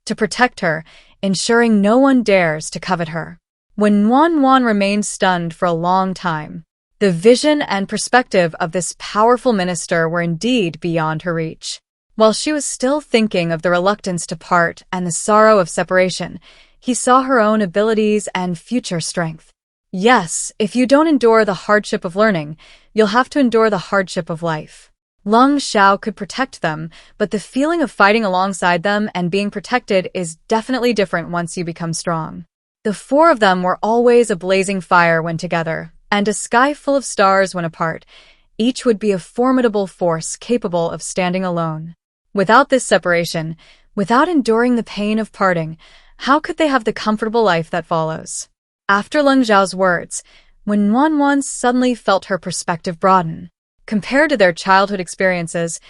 to protect her, ensuring no one dares to covet her. When Wan remained stunned for a long time. The vision and perspective of this powerful minister were indeed beyond her reach. While she was still thinking of the reluctance to part and the sorrow of separation, he saw her own abilities and future strength. Yes, if you don't endure the hardship of learning, you'll have to endure the hardship of life. Lung Sha could protect them, but the feeling of fighting alongside them and being protected is definitely different once you become strong. The four of them were always a blazing fire when together, and a sky full of stars when apart. Each would be a formidable force capable of standing alone. Without this separation, without enduring the pain of parting, how could they have the comfortable life that follows? After Lung Zhao's words, when Wan suddenly felt her perspective broaden. Compared to their childhood experiences,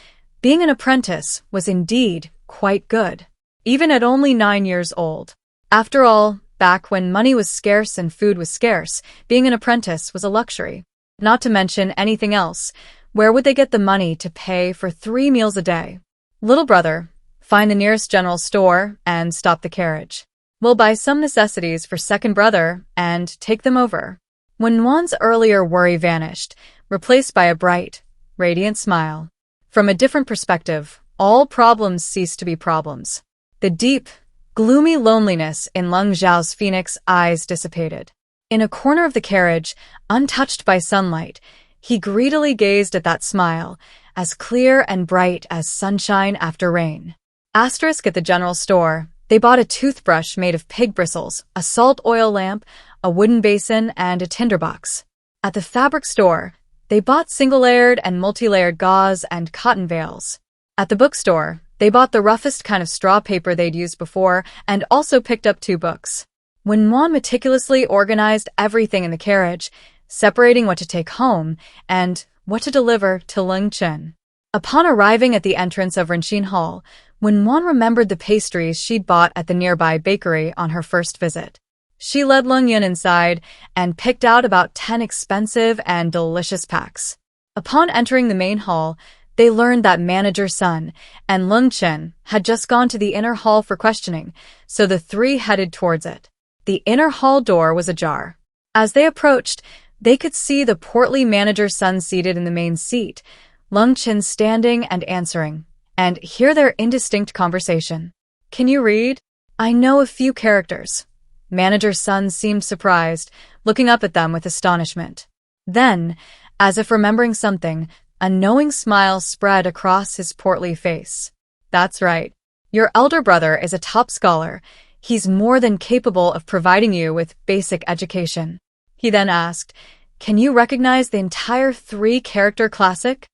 being an apprentice was indeed quite good, even at only 9 years old. After all, back when money was scarce and food was scarce, being an apprentice was a luxury. Not to mention anything else, where would they get the money to pay for 3 meals a day? Little brother, find the nearest general store and stop the carriage. We'll buy some necessities for second brother and take them over. When Wan's earlier worry vanished, replaced by a bright, radiant smile. From a different perspective, all problems ceased to be problems. The deep, gloomy loneliness in Lung Zhao's phoenix eyes dissipated. In a corner of the carriage, untouched by sunlight, he greedily gazed at that smile, as clear and bright as sunshine after rain. Asterisk at the general store, they bought a toothbrush made of pig bristles, a salt oil lamp, a wooden basin, and a tinderbox. At the fabric store, they bought single-layered and multi-layered gauze and cotton veils. At the bookstore, they bought the roughest kind of straw paper they'd used before and also picked up 2 books. When Wan meticulously organized everything in the carriage, separating what to take home and what to deliver to Lung Chen. Upon arriving at the entrance of Renxin Hall, when Wan remembered the pastries she'd bought at the nearby bakery on her first visit. She led Lung Yun inside and picked out about 10 expensive and delicious packs. Upon entering the main hall, they learned that Manager Sun and Lung Chen had just gone to the inner hall for questioning, so the 3 headed towards it. The inner hall door was ajar. As they approached, they could see the portly Manager Sun seated in the main seat, Lung Chen standing and answering, and hear their indistinct conversation. "Can you read?" "I know a few characters." Manager Sun seemed surprised, looking up at them with astonishment. Then, as if remembering something, a knowing smile spread across his portly face. "That's right. Your elder brother is a top scholar. He's more than capable of providing you with basic education." He then asked, "Can you recognize the entire 3-character classic?"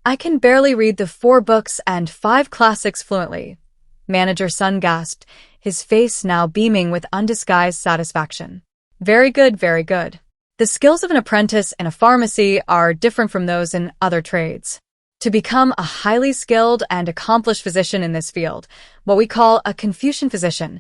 "I can barely read the 4 books and 5 classics fluently," Manager Sun gasped, his face now beaming with undisguised satisfaction. "Very good, very good. The skills of an apprentice in a pharmacy are different from those in other trades. To become a highly skilled and accomplished physician in this field, what we call a Confucian physician,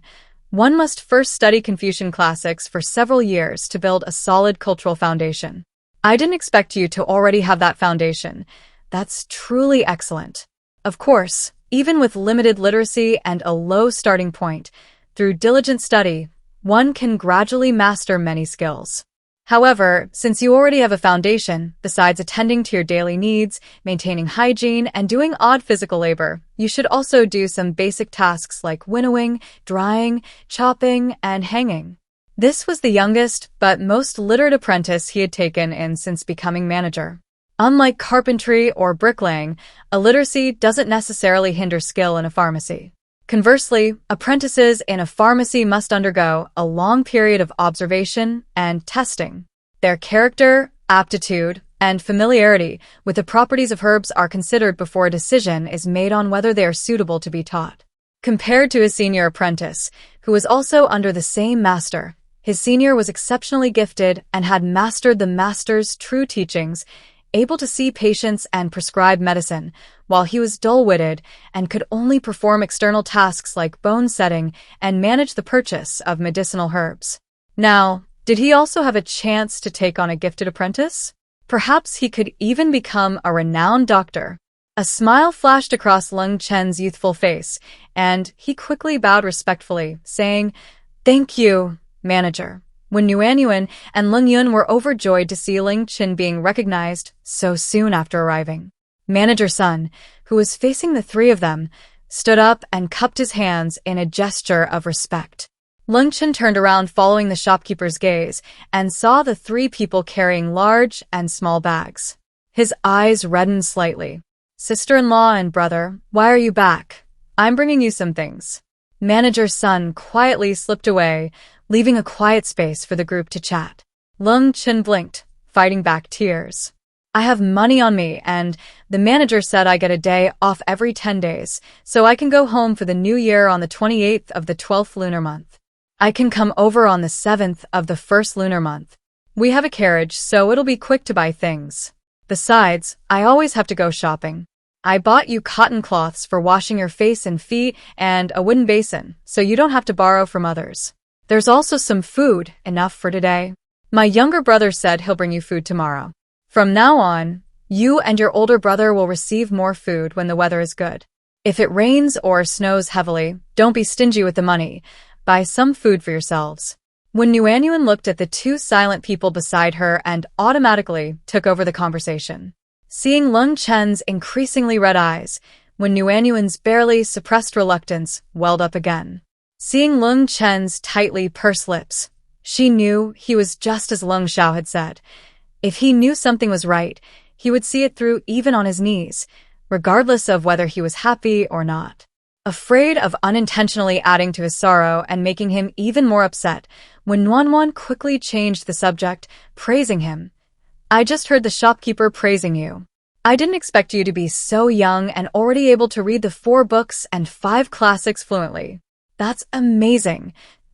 one must first study Confucian classics for several years to build a solid cultural foundation. I didn't expect you to already have that foundation. That's truly excellent. Of course, even with limited literacy and a low starting point, through diligent study, one can gradually master many skills. However, since you already have a foundation, besides attending to your daily needs, maintaining hygiene, and doing odd physical labor, you should also do some basic tasks like winnowing, drying, chopping, and hanging." This was the youngest but most literate apprentice he had taken in since becoming manager. Unlike carpentry or bricklaying, illiteracy doesn't necessarily hinder skill in a pharmacy. Conversely, apprentices in a pharmacy must undergo a long period of observation and testing. Their character, aptitude, and familiarity with the properties of herbs are considered before a decision is made on whether they are suitable to be taught. Compared to his senior apprentice, who was also under the same master, his senior was exceptionally gifted and had mastered the master's true teachings, able to see patients and prescribe medicine, while he was dull-witted and could only perform external tasks like bone setting and manage the purchase of medicinal herbs. Now, did he also have a chance to take on a gifted apprentice? Perhaps he could even become a renowned doctor. A smile flashed across Lung Chen's youthful face, and he quickly bowed respectfully, saying, "Thank you, manager." When Nuanyuan and Lung Yun were overjoyed to see Ling Chen being recognized so soon after arriving. Manager Sun, who was facing the three of them, stood up and cupped his hands in a gesture of respect. Lung Chen turned around following the shopkeeper's gaze and saw the three people carrying large and small bags. His eyes reddened slightly. "Sister-in-law and brother, why are you back? I'm bringing you some things." Manager Sun quietly slipped away, leaving a quiet space for the group to chat. Lung Chen blinked, fighting back tears. "I have money on me, and the manager said I get a day off every 10 days, so I can go home for the new year on the 28th of the 12th lunar month. I can come over on the 7th of the 1st lunar month. We have a carriage, so it'll be quick to buy things. Besides, I always have to go shopping. I bought you cotton cloths for washing your face and feet and a wooden basin, so you don't have to borrow from others. There's also some food, enough for today. My younger brother said he'll bring you food tomorrow. From now on, you and your older brother will receive more food when the weather is good. If it rains or snows heavily, don't be stingy with the money. Buy some food for yourselves." When Nuanyuan looked at the two silent people beside her and automatically took over the conversation. Seeing Lung Chen's increasingly red eyes, when Nuanyuan's barely suppressed reluctance welled up again. Seeing Lung Chen's tightly pursed lips, she knew he was just as Lung Sha had said. If he knew something was right, he would see it through even on his knees, regardless of whether he was happy or not. Afraid of unintentionally adding to his sorrow and making him even more upset, when Nuanyuan quickly changed the subject, praising him. "I just heard the shopkeeper praising you. I didn't expect you to be so young and already able to read the 4 books and 5 classics fluently. That's amazing.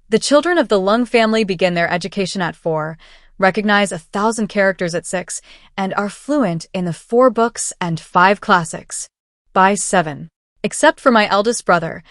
The children of the Lung family begin their education at 4, recognize 1,000 characters at 6, and are fluent in the 4 books and 5 classics by 7. Except for my eldest brother,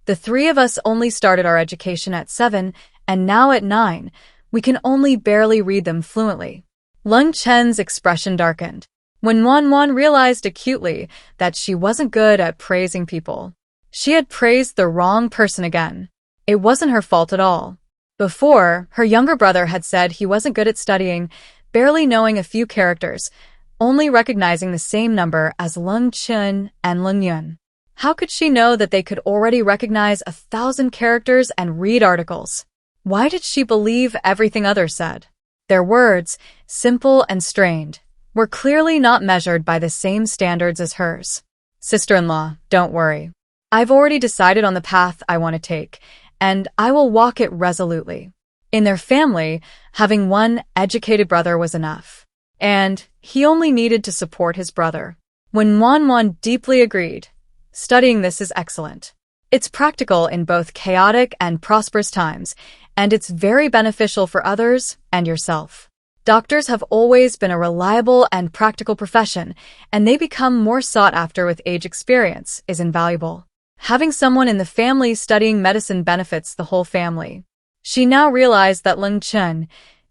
the 3 of us only started our education at 7, and now at 9, we can only barely read them fluently." Lung Chen's expression darkened. When Nuanyuan realized acutely that she wasn't good at praising people. She had praised the wrong person again. It wasn't her fault at all. Before, her younger brother had said he wasn't good at studying, barely knowing a few characters, only recognizing the same number as Lung Chen and Lung Yun. How could she know that they could already recognize 1,000 characters and read articles? Why did she believe everything others said? Their words, simple and strained, were clearly not measured by the same standards as hers. "Sister-in-law, don't worry. I've already decided on the path I want to take, and I will walk it resolutely." In their family, having one educated brother was enough, and he only needed to support his brother. When Nuanyuan deeply agreed, "Studying this is excellent. It's practical in both chaotic and prosperous times, and it's very beneficial for others and yourself. Doctors have always been a reliable and practical profession, and they become more sought after with age. Experience is invaluable. Having someone in the family studying medicine benefits the whole family." She now realized that Lung Chen,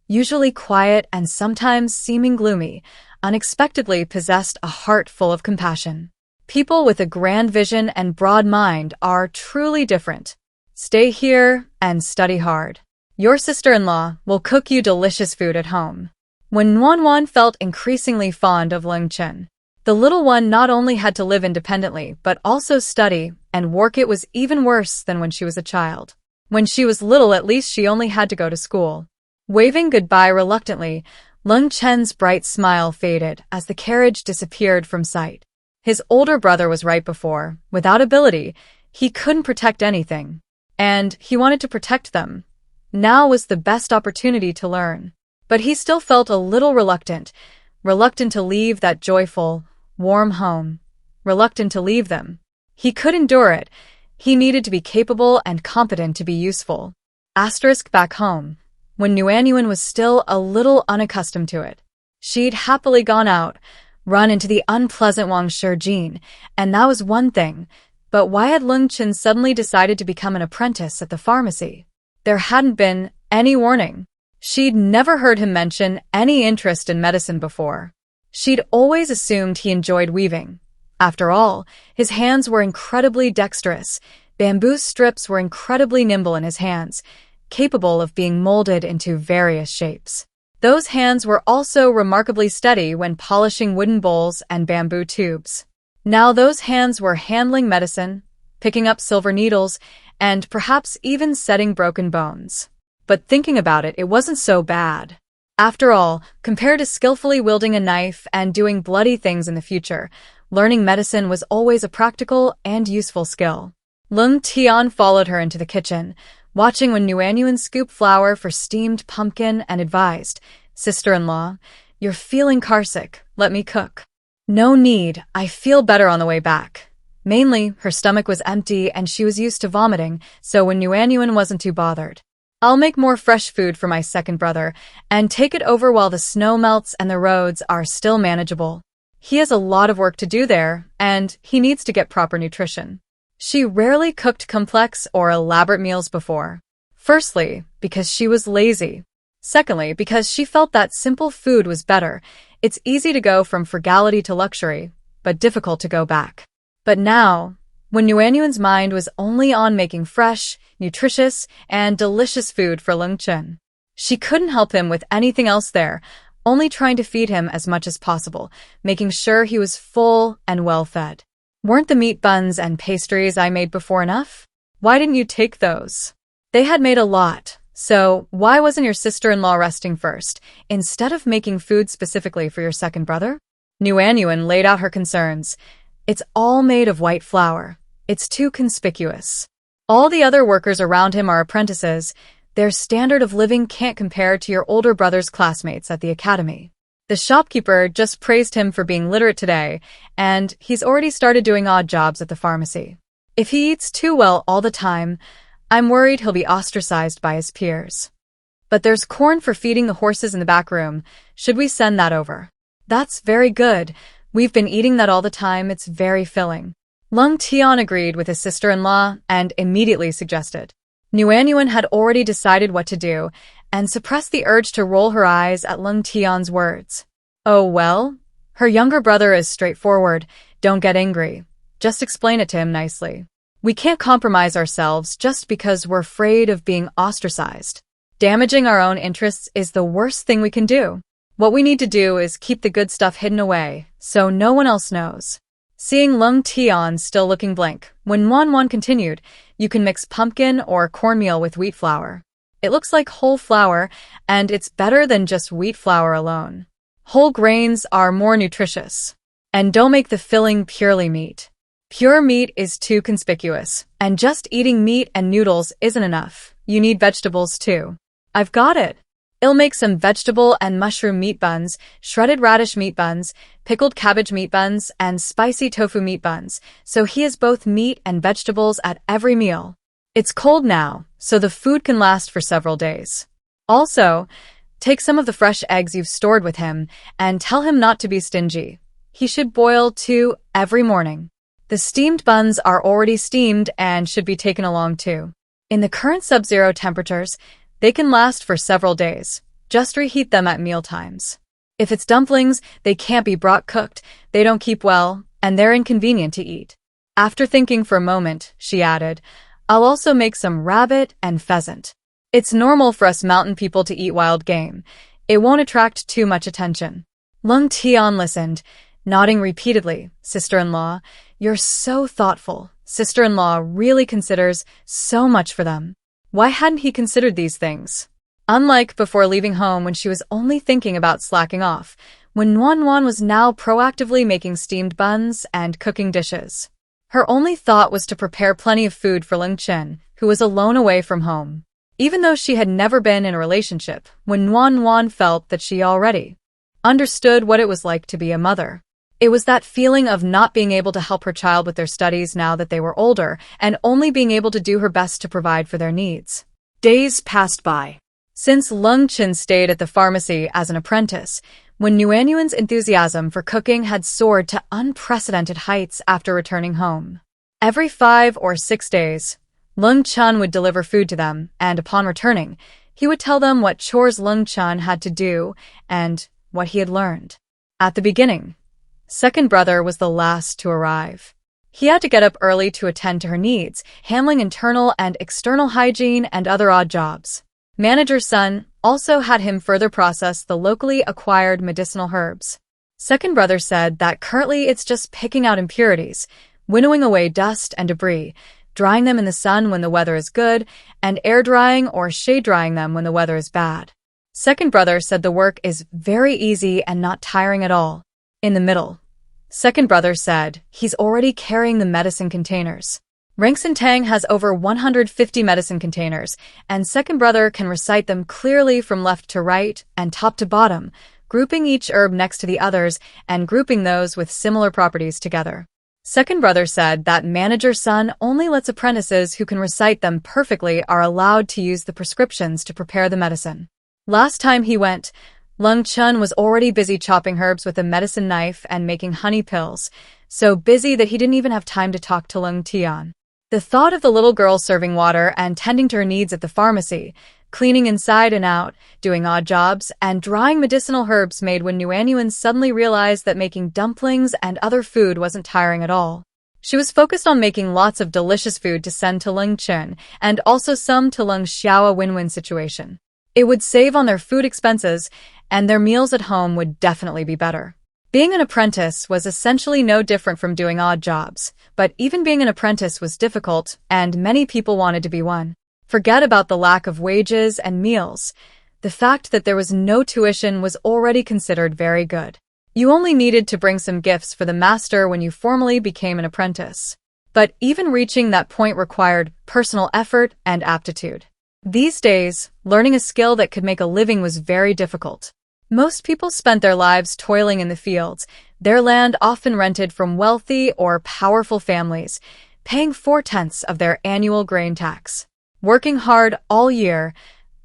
usually quiet and sometimes seeming gloomy, unexpectedly possessed a heart full of compassion. People with a grand vision and broad mind are truly different. Stay here and study hard. Your sister-in-law will cook you delicious food at home. When Nuanyuan felt increasingly fond of Lung Chen, the little one not only had to live independently but also study and work. It was even worse than when she was a child. When she was little, at least she only had to go to school. Waving goodbye reluctantly, Lung Chen's bright smile faded as the carriage disappeared from sight. His older brother was right before. Without ability, he couldn't protect anything. And he wanted to protect them. Now was the best opportunity to learn. But he still felt a little reluctant to leave that joyful, warm home, reluctant to leave them. He could endure it. He needed to be capable and competent to be useful. Back home, when Nuanyuan was still a little unaccustomed to it. She'd happily gone out, run into the unpleasant Wang Shijin, and that was one thing. But why had Lung Chen suddenly decided to become an apprentice at the pharmacy? There hadn't been any warning. She'd never heard him mention any interest in medicine before. She'd always assumed he enjoyed weaving, After all, his hands were incredibly dexterous. Bamboo strips were incredibly nimble in his hands, capable of being molded into various shapes. Those hands were also remarkably steady when polishing wooden bowls and bamboo tubes. Now those hands were handling medicine, picking up silver needles, and perhaps even setting broken bones. But thinking about it, it wasn't so bad. After all, compared to skillfully wielding a knife and doing bloody things in the future, learning medicine was always a practical and useful skill. Lung Tian followed her into the kitchen, watching when Nuanyuan scooped flour for steamed pumpkin and advised, "Sister-in-law, you're feeling carsick, let me cook." "No need, I feel better on the way back." Mainly, her stomach was empty and she was used to vomiting, so when Nuanyuan wasn't too bothered. "I'll make more fresh food for my second brother, and take it over while the snow melts and the roads are still manageable. He has a lot of work to do there, and he needs to get proper nutrition." She rarely cooked complex or elaborate meals before. Firstly, because she was lazy. Secondly, because she felt that simple food was better. It's easy to go from frugality to luxury, but difficult to go back. But now, when Nuanyuan's mind was only on making fresh, nutritious, and delicious food for Lung Chen, she couldn't help him with anything else there, only trying to feed him as much as possible, making sure he was full and well-fed. "Weren't the meat buns and pastries I made before enough? Why didn't you take those?" They had made a lot, so why wasn't your sister-in-law resting first, instead of making food specifically for your second brother? Nuanyuan laid out her concerns. "It's all made of white flour. It's too conspicuous. All the other workers around him are apprentices. Their standard of living can't compare to your older brother's classmates at the academy. The shopkeeper just praised him for being literate today, and he's already started doing odd jobs at the pharmacy. If he eats too well all the time, I'm worried he'll be ostracized by his peers. But there's corn for feeding the horses in the back room. Should we send that over?" "That's very good. We've been eating that all the time. It's very filling." Lung Tian agreed with his sister-in-law and immediately suggested. Nuanyuan had already decided what to do and suppressed the urge to roll her eyes at Lung Tian's words. "Oh well, her younger brother is straightforward. Don't get angry. Just explain it to him nicely. We can't compromise ourselves just because we're afraid of being ostracized. Damaging our own interests is the worst thing we can do. What we need to do is keep the good stuff hidden away, so no one else knows." Seeing Lung Tian still looking blank, when Wan continued, "You can mix pumpkin or cornmeal with wheat flour. It looks like whole flour, and it's better than just wheat flour alone. Whole grains are more nutritious. And don't make the filling purely meat. Pure meat is too conspicuous, and just eating meat and noodles isn't enough. You need vegetables too." "I've got it. I'll make some vegetable and mushroom meat buns, shredded radish meat buns, pickled cabbage meat buns, and spicy tofu meat buns, so he has both meat and vegetables at every meal. It's cold now, so the food can last for several days. Also, take some of the fresh eggs you've stored with him and tell him not to be stingy. He should boil 2 every morning. The steamed buns are already steamed and should be taken along too. In the current sub-zero temperatures, they can last for several days. Just reheat them at meal times. If it's dumplings, they can't be brought cooked, they don't keep well, and they're inconvenient to eat." After thinking for a moment, she added, "I'll also make some rabbit and pheasant. It's normal for us mountain people to eat wild game. It won't attract too much attention." Lung Tian listened, nodding repeatedly. "Sister-in-law, you're so thoughtful. Sister-in-law really considers so much for them." Why hadn't he considered these things? Unlike before leaving home when she was only thinking about slacking off, when Wan was now proactively making steamed buns and cooking dishes. Her only thought was to prepare plenty of food for Lung Chen, who was alone away from home. Even though she had never been in a relationship, when Wan felt that she already understood what it was like to be a mother. It was that feeling of not being able to help her child with their studies now that they were older, and only being able to do her best to provide for their needs. Days passed by. Since Lung Chen stayed at the pharmacy as an apprentice, when Nuanyuan's enthusiasm for cooking had soared to unprecedented heights after returning home. Every 5 or 6 days, Lung Chen would deliver food to them, and upon returning, he would tell them what chores Lung Chen had to do and what he had learned. At the beginning, Second brother was the last to arrive. He had to get up early to attend to her needs, handling internal and external hygiene and other odd jobs. Manager's son also had him further process the locally acquired medicinal herbs. Second brother said that currently it's just picking out impurities, winnowing away dust and debris, drying them in the sun when the weather is good, and air drying or shade drying them when the weather is bad. Second brother said the work is very easy and not tiring at all. In the middle, second brother said he's already carrying the medicine containers. Rangsun Tang has over 150 medicine containers, and second brother can recite them clearly from left to right and top to bottom, grouping each herb next to the others and grouping those with similar properties together. Second brother said that manager's son only lets apprentices who can recite them perfectly are allowed to use the prescriptions to prepare the medicine. Last time he went, Lung Chun was already busy chopping herbs with a medicine knife and making honey pills, so busy that he didn't even have time to talk to Lung Tian. The thought of the little girl serving water and tending to her needs at the pharmacy, cleaning inside and out, doing odd jobs, and drying medicinal herbs made Wen Nuanyuan suddenly realized that making dumplings and other food wasn't tiring at all. She was focused on making lots of delicious food to send to Lung Chun and also some to Lung Xiao a win-win situation. It would save on their food expenses, and their meals at home would definitely be better. Being an apprentice was essentially no different from doing odd jobs, but even being an apprentice was difficult, and many people wanted to be one. Forget about the lack of wages and meals. The fact that there was no tuition was already considered very good. You only needed to bring some gifts for the master when you formally became an apprentice. But even reaching that point required personal effort and aptitude. These days, learning a skill that could make a living was very difficult. Most people spent their lives toiling in the fields, their land often rented from wealthy or powerful families, paying 4/10 of their annual grain tax. Working hard all year,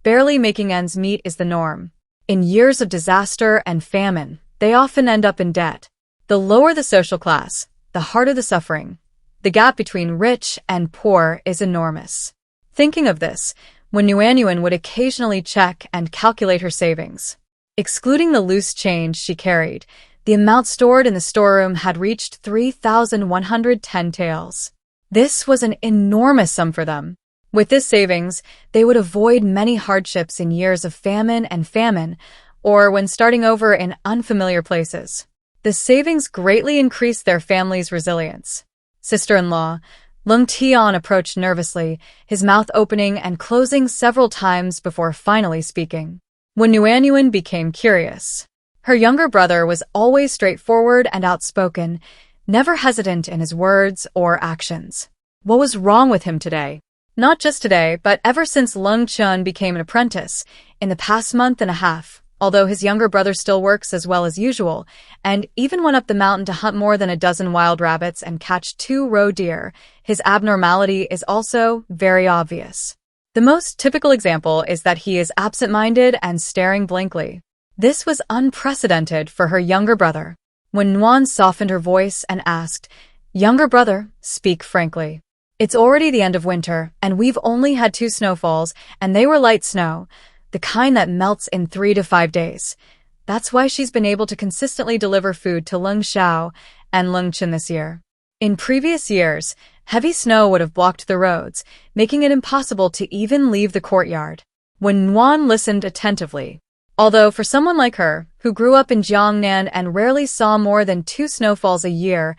barely making ends meet is the norm. In years of disaster and famine, they often end up in debt. The lower the social class, the harder the suffering. The gap between rich and poor is enormous. Thinking of this, Wen Nuanyuan would occasionally check and calculate her savings. Excluding the loose change she carried, the amount stored in the storeroom had reached 3,110 taels. This was an enormous sum for them. With this savings, they would avoid many hardships in years of famine, or when starting over in unfamiliar places. The savings greatly increased their family's resilience. Sister-in-law, Lung Tian approached nervously, his mouth opening and closing several times before finally speaking. Wen Nuanyuan became curious. Her younger brother was always straightforward and outspoken, never hesitant in his words or actions. What was wrong with him today? Not just today, but ever since Lung Chun became an apprentice, in the past month and a half, although his younger brother still works as well as usual, and even went up the mountain to hunt more than a dozen wild rabbits and catch 2 roe deer, his abnormality is also very obvious. The most typical example is that he is absent-minded and staring blankly. This was unprecedented for her younger brother. When Nuan softened her voice and asked, "Younger brother, speak frankly. It's already the end of winter, and we've only had 2 snowfalls, and they were light snow, the kind that melts in 3 to 5 days. That's why she's been able to consistently deliver food to Lung Sha and Lung Chun this year. In previous years, heavy snow would have blocked the roads, making it impossible to even leave the courtyard." When Nuan listened attentively, although for someone like her, who grew up in Jiangnan and rarely saw more than 2 snowfalls a year,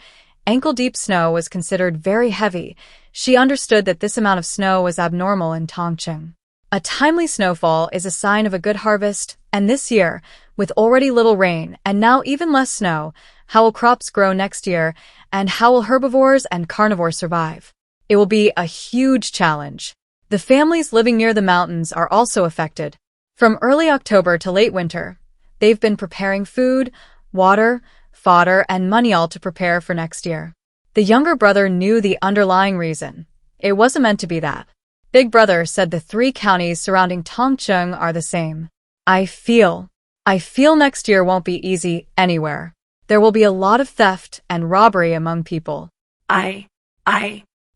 ankle-deep snow was considered very heavy, she understood that this amount of snow was abnormal in Tongcheng. A timely snowfall is a sign of a good harvest, and this year, with already little rain and now even less snow, how will crops grow next year, and how will herbivores and carnivores survive? It will be a huge challenge. The families living near the mountains are also affected. From early October to late winter, they've been preparing food, water, fodder, and money all to prepare for next year. The younger brother knew the underlying reason. It wasn't meant to be that. Big brother said the 3 counties surrounding Tongcheng are the same. I feel next year won't be easy anywhere. There will be a lot of theft and robbery among people.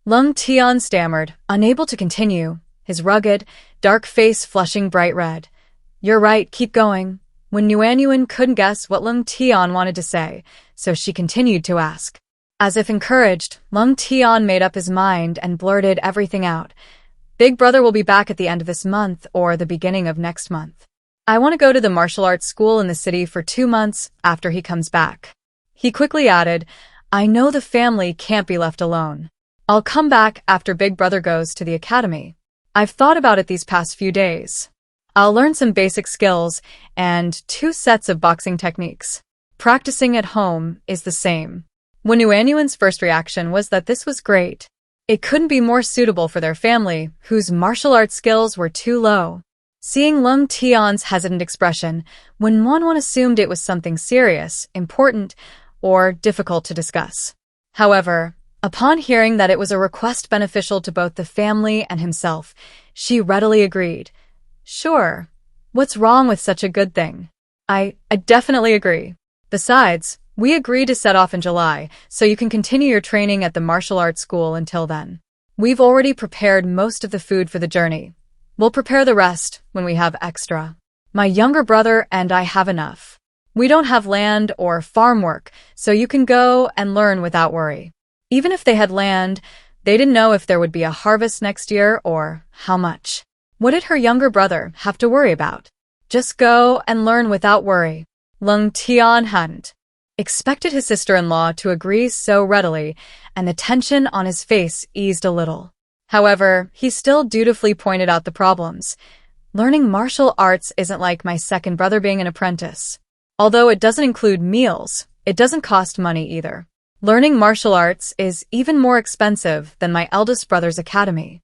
Lung Tian stammered, unable to continue, his rugged, dark face flushing bright red. You're right, keep going. When Yuanyuan couldn't guess what Lung Tian wanted to say, so she continued to ask. As if encouraged, Lung Tian made up his mind and blurted everything out. Big brother will be back at the end of this month or the beginning of next month. I want to go to the martial arts school in the city for 2 months after he comes back. He quickly added, I know the family can't be left alone. I'll come back after Big Brother goes to the academy. I've thought about it these past few days. I'll learn some basic skills and 2 sets of boxing techniques. Practicing at home is the same. When Yuanyuan's first reaction was that this was great. It couldn't be more suitable for their family, whose martial arts skills were too low. Seeing Lung Tian's hesitant expression, Wen Wanwan assumed it was something serious, important, or difficult to discuss. However, upon hearing that it was a request beneficial to both the family and himself, she readily agreed. Sure. What's wrong with such a good thing? I definitely agree. Besides, we agreed to set off in July, so you can continue your training at the martial arts school until then. We've already prepared most of the food for the journey. We'll prepare the rest when we have extra. My younger brother and I have enough. We don't have land or farm work, so you can go and learn without worry. Even if they had land, they didn't know if there would be a harvest next year or how much. What did her younger brother have to worry about? Just go and learn without worry. Lung Tian hadn't expected his sister-in-law to agree so readily, and the tension on his face eased a little. However, he still dutifully pointed out the problems. Learning martial arts isn't like my second brother being an apprentice. Although it doesn't include meals, it doesn't cost money either. Learning martial arts is even more expensive than my eldest brother's academy.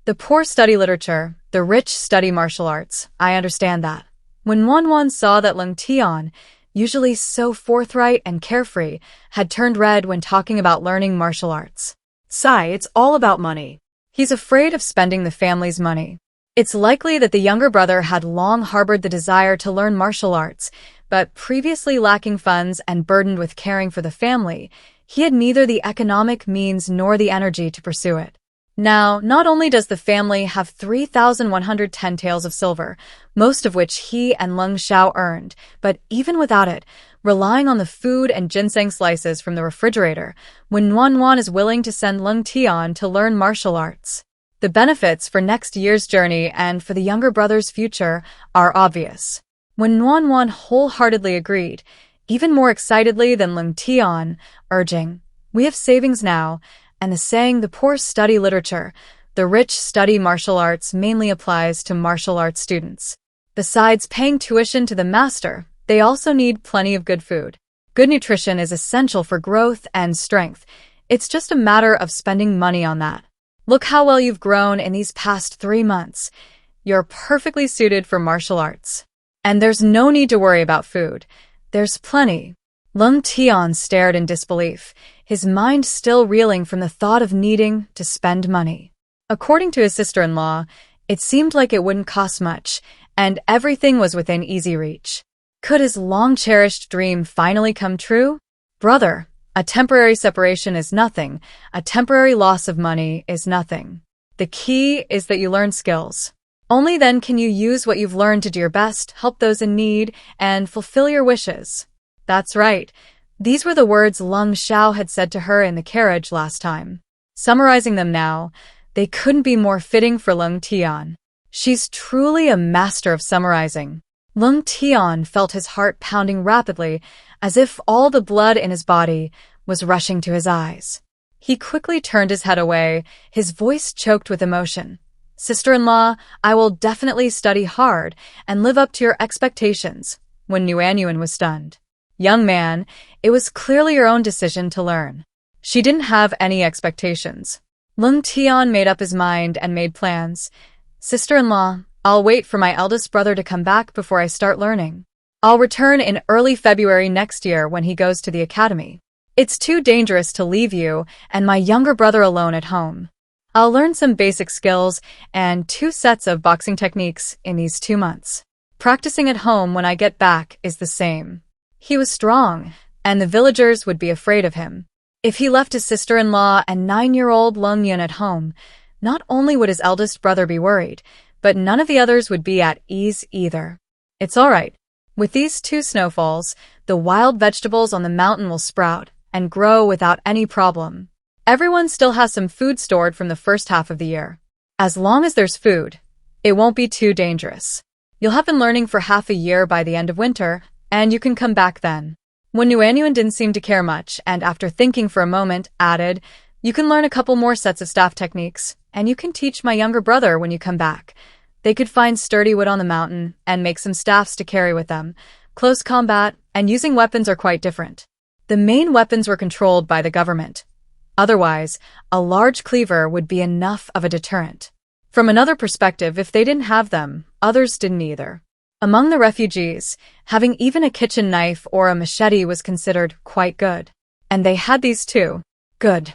The poor study literature, the rich study martial arts. I understand that. When Wanwan saw that Lung Tian, usually so forthright and carefree, had turned red when talking about learning martial arts. Sai, it's all about money. He's afraid of spending the family's money. It's likely that the younger brother had long harbored the desire to learn martial arts, but previously lacking funds and burdened with caring for the family, he had neither the economic means nor the energy to pursue it. Now, not only does the family have 3,110 taels of silver, most of which he and Lung Sha earned, but even without it, relying on the food and ginseng slices from the refrigerator, when Wanwan is willing to send Lung Tian to learn martial arts. The benefits for next year's journey and for the younger brother's future are obvious. When Wanwan wholeheartedly agreed, even more excitedly than Lung Tian, urging, we have savings now, and the saying the poor study literature, the rich study martial arts mainly applies to martial arts students. Besides paying tuition to the master, they also need plenty of good food. Good nutrition is essential for growth and strength. It's just a matter of spending money on that. Look how well you've grown in these past 3 months. You're perfectly suited for martial arts. And there's no need to worry about food. There's plenty. Lung Tian stared in disbelief, his mind still reeling from the thought of needing to spend money. According to his sister-in-law, it seemed like it wouldn't cost much, and everything was within easy reach. Could his long-cherished dream finally come true? Brother, a temporary separation is nothing. A temporary loss of money is nothing. The key is that you learn skills. Only then can you use what you've learned to do your best, help those in need, and fulfill your wishes. That's right. These were the words Lung Sha had said to her in the carriage last time. Summarizing them now, they couldn't be more fitting for Lung Tian. She's truly a master of summarizing. Lung Tian felt his heart pounding rapidly, as if all the blood in his body was rushing to his eyes. He quickly turned his head away, his voice choked with emotion. Sister-in-law, I will definitely study hard and live up to your expectations. When Yuanyuan was stunned. Young man, it was clearly your own decision to learn. She didn't have any expectations. Lung Tian made up his mind and made plans. Sister-in-law, I'll wait for my eldest brother to come back before I start learning. I'll return in early February next year when he goes to the academy. It's too dangerous to leave you and my younger brother alone at home. I'll learn some basic skills and 2 sets of boxing techniques in these 2 months. Practicing at home when I get back is the same. He was strong, and the villagers would be afraid of him. If he left his sister-in-law and 9-year-old Lung Yun at home, not only would his eldest brother be worried, but none of the others would be at ease either. It's all right. With these 2 snowfalls, the wild vegetables on the mountain will sprout and grow without any problem. Everyone still has some food stored from the first half of the year. As long as there's food, it won't be too dangerous. You'll have been learning for half a year by the end of winter, and you can come back then. When Nuanyuan didn't seem to care much, and after thinking for a moment, added, "You can learn a couple more sets of staff techniques, and you can teach my younger brother when you come back. They could find sturdy wood on the mountain and make some staffs to carry with them. Close combat and using weapons are quite different. The main weapons were controlled by the government. Otherwise, a large cleaver would be enough of a deterrent. From another perspective, if they didn't have them, others didn't either. Among the refugees, having even a kitchen knife or a machete was considered quite good. And they had these too. Good.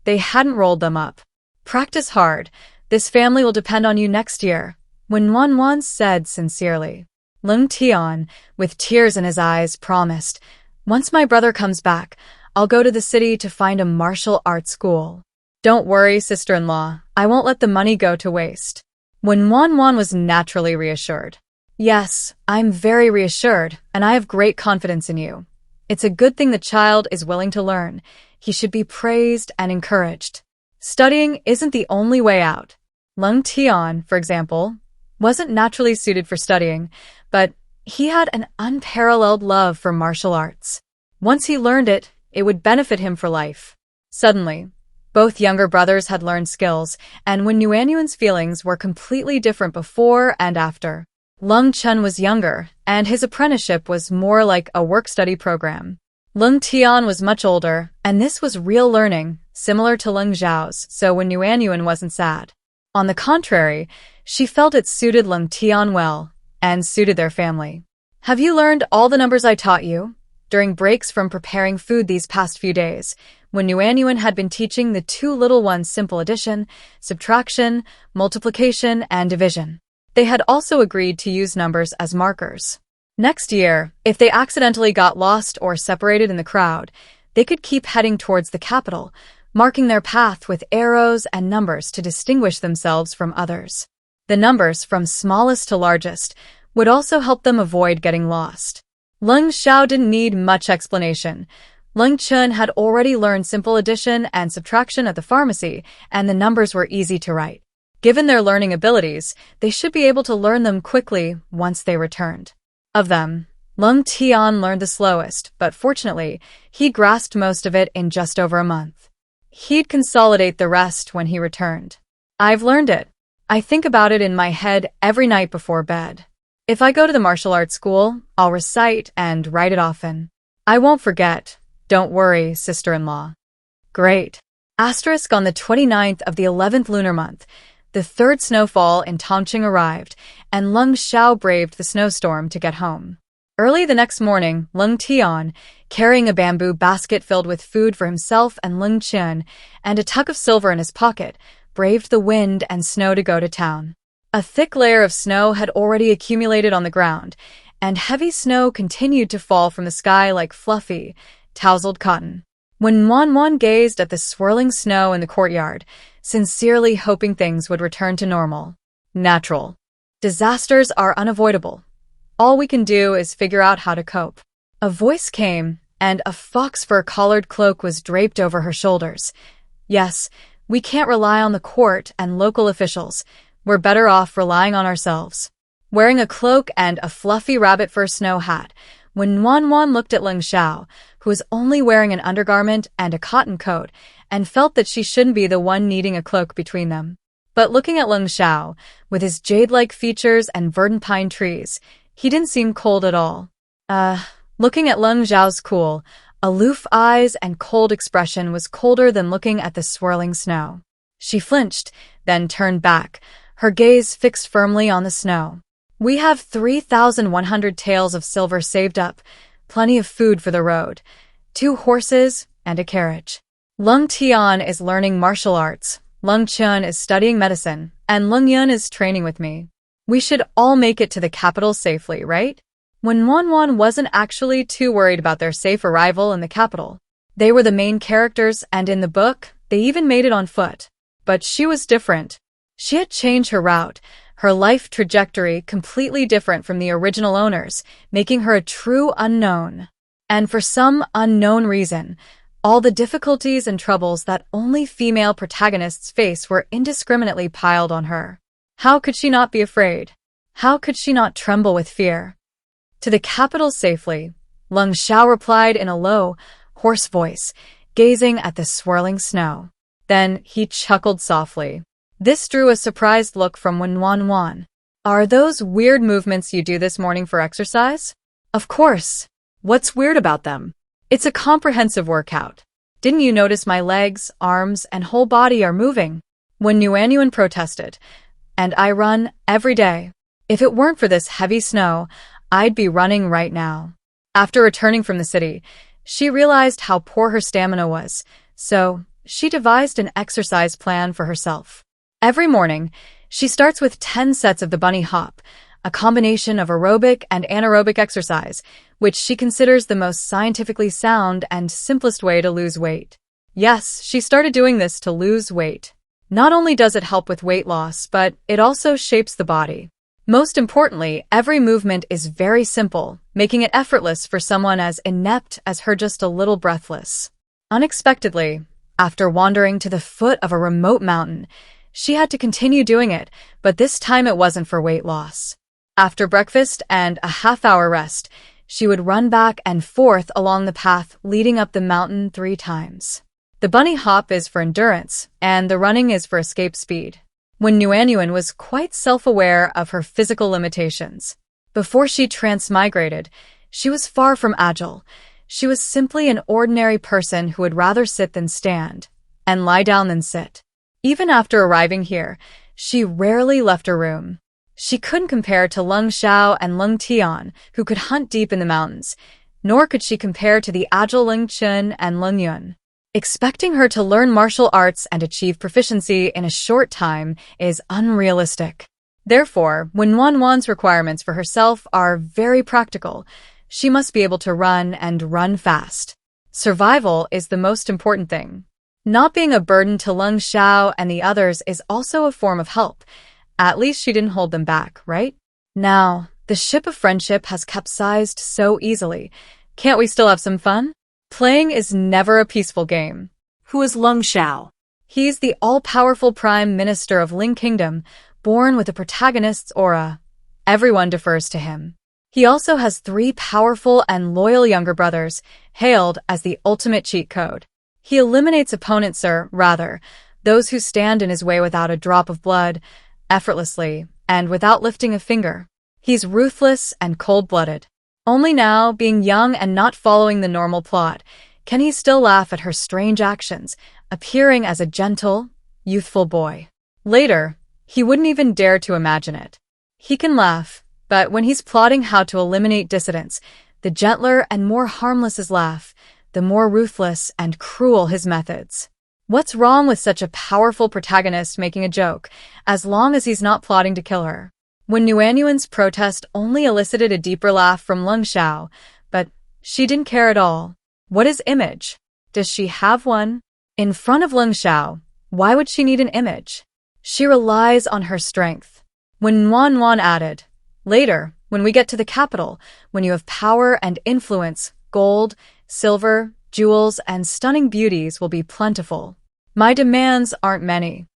They hadn't rolled them up. Practice hard. This family will depend on you next year," Wen Wanwan said sincerely. Lung Tian, with tears in his eyes, promised, "Once my brother comes back, I'll go to the city to find a martial arts school." "Don't worry, sister-in-law. I won't let the money go to waste." Wen Wanwan was naturally reassured. "Yes, I'm very reassured, and I have great confidence in you. It's a good thing the child is willing to learn. He should be praised and encouraged. Studying isn't the only way out." Lung Tian, for example, wasn't naturally suited for studying, but he had an unparalleled love for martial arts. Once he learned it, it would benefit him for life. Suddenly, both younger brothers had learned skills, and when Nuanyuan's feelings were completely different before and after. Lung Chun was younger, and his apprenticeship was more like a work-study program. Lung Tian was much older, and this was real learning, similar to Lung Zhao's, so when Nuanyuan wasn't sad. On the contrary, she felt it suited Lung Tian well, and suited their family. "Have you learned all the numbers I taught you?" During breaks from preparing food these past few days, when Nuanyuan had been teaching the 2 little ones simple addition, subtraction, multiplication, and division. They had also agreed to use numbers as markers. Next year, if they accidentally got lost or separated in the crowd, they could keep heading towards the capital, marking their path with arrows and numbers to distinguish themselves from others. The numbers from smallest to largest would also help them avoid getting lost. Lung Sha didn't need much explanation. Lung Chun had already learned simple addition and subtraction at the pharmacy, and the numbers were easy to write. Given their learning abilities, they should be able to learn them quickly once they returned. Of them, Lung Tian learned the slowest, but fortunately, he grasped most of it in just over a month. He'd consolidate the rest when he returned. "I've learned it. I think about it in my head every night before bed. If I go to the martial arts school, I'll recite and write it often. I won't forget. Don't worry, sister-in-law." Great. Asterisk on the 29th of the 11th lunar month, the 3rd snowfall in Tongqing arrived, and Lung Sha braved the snowstorm to get home. Early the next morning, Lung Tian, carrying a bamboo basket filled with food for himself and Lung Chun, and a tuck of silver in his pocket, braved the wind and snow to go to town. A thick layer of snow had already accumulated on the ground, and heavy snow continued to fall from the sky like fluffy, tousled cotton. When Wanwan gazed at the swirling snow in the courtyard, sincerely hoping things would return to normal. Natural disasters are unavoidable. All we can do is figure out how to cope. A voice came, and a fox fur-collared cloak was draped over her shoulders. "Yes, we can't rely on the court and local officials. We're better off relying on ourselves." Wearing a cloak and a fluffy rabbit fur snow hat, when Wanwan looked at Lung Sha, who was only wearing an undergarment and a cotton coat, and felt that she shouldn't be the one needing a cloak between them. But looking at Lung Sha, with his jade-like features and verdant pine trees, he didn't seem cold at all. Looking at Lung Zhao's cool, aloof eyes and cold expression was colder than looking at the swirling snow. She flinched, then turned back, her gaze fixed firmly on the snow. "We have 3,100 taels of silver saved up, plenty of food for the road, 2 horses, and a carriage. Lung Tian is learning martial arts, Lung Chun is studying medicine, and Lung Yun is training with me. We should all make it to the capital safely, right?" When Wanwan wasn't actually too worried about their safe arrival in the capital. They were the main characters, and in the book, they even made it on foot. But she was different. She had changed her route, her life trajectory completely different from the original owners, making her a true unknown. And for some unknown reason, all the difficulties and troubles that only female protagonists face were indiscriminately piled on her. How could she not be afraid? How could she not tremble with fear? To the capital safely, Lung Sha replied in a low, hoarse voice, gazing at the swirling snow. Then he chuckled softly. This drew a surprised look from Wan. Are those weird movements you do this morning for exercise? Of course. What's weird about them? It's a comprehensive workout. Didn't you notice my legs, arms, and whole body are moving? Wan protested. And I run every day. If it weren't for this heavy snow, I'd be running right now. After returning from the city, she realized how poor her stamina was, so she devised an exercise plan for herself. Every morning, she starts with 10 sets of the bunny hop, a combination of aerobic and anaerobic exercise, which she considers the most scientifically sound and simplest way to lose weight. Yes, she started doing this to lose weight. Not only does it help with weight loss, but it also shapes the body. Most importantly, every movement is very simple, making it effortless for someone as inept as her, just a little breathless. Unexpectedly, after wandering to the foot of a remote mountain, she had to continue doing it, but this time it wasn't for weight loss. After breakfast and a half-hour rest, she would run back and forth along the path leading up the mountain 3 times. The bunny hop is for endurance, and the running is for escape speed. Wan was quite self-aware of her physical limitations. Before she transmigrated, she was far from agile. She was simply an ordinary person who would rather sit than stand, and lie down than sit. Even after arriving here, she rarely left her room. She couldn't compare to Lung Sha and Lung Tian, who could hunt deep in the mountains, nor could she compare to the agile Lung Chun and Lung Yun. Expecting her to learn martial arts and achieve proficiency in a short time is unrealistic. Therefore, when Wan's requirements for herself are very practical, she must be able to run and run fast. Survival is the most important thing. Not being a burden to Lung Sha and the others is also a form of help. At least she didn't hold them back, right? Now, the ship of friendship has capsized so easily. Can't we still have some fun? Playing is never a peaceful game. Who is Lung Sha? He's the all-powerful prime minister of Ling Kingdom, born with a protagonist's aura. Everyone defers to him. He also has 3 powerful and loyal younger brothers, hailed as the ultimate cheat code. He eliminates opponents, those who stand in his way without a drop of blood, effortlessly, and without lifting a finger. He's ruthless and cold-blooded. Only now, being young and not following the normal plot, can he still laugh at her strange actions, appearing as a gentle, youthful boy. Later, he wouldn't even dare to imagine it. He can laugh, but when he's plotting how to eliminate dissidents, the gentler and more harmless his laugh, the more ruthless and cruel his methods. What's wrong with such a powerful protagonist making a joke, as long as he's not plotting to kill her? Wanuanuan's protest only elicited a deeper laugh from Lung Sha, but she didn't care at all. What is image? Does she have one? In front of Lung Sha, why would she need an image? She relies on her strength. Wan added, later, when we get to the capital, when you have power and influence, gold, silver, jewels, and stunning beauties will be plentiful. My demands aren't many.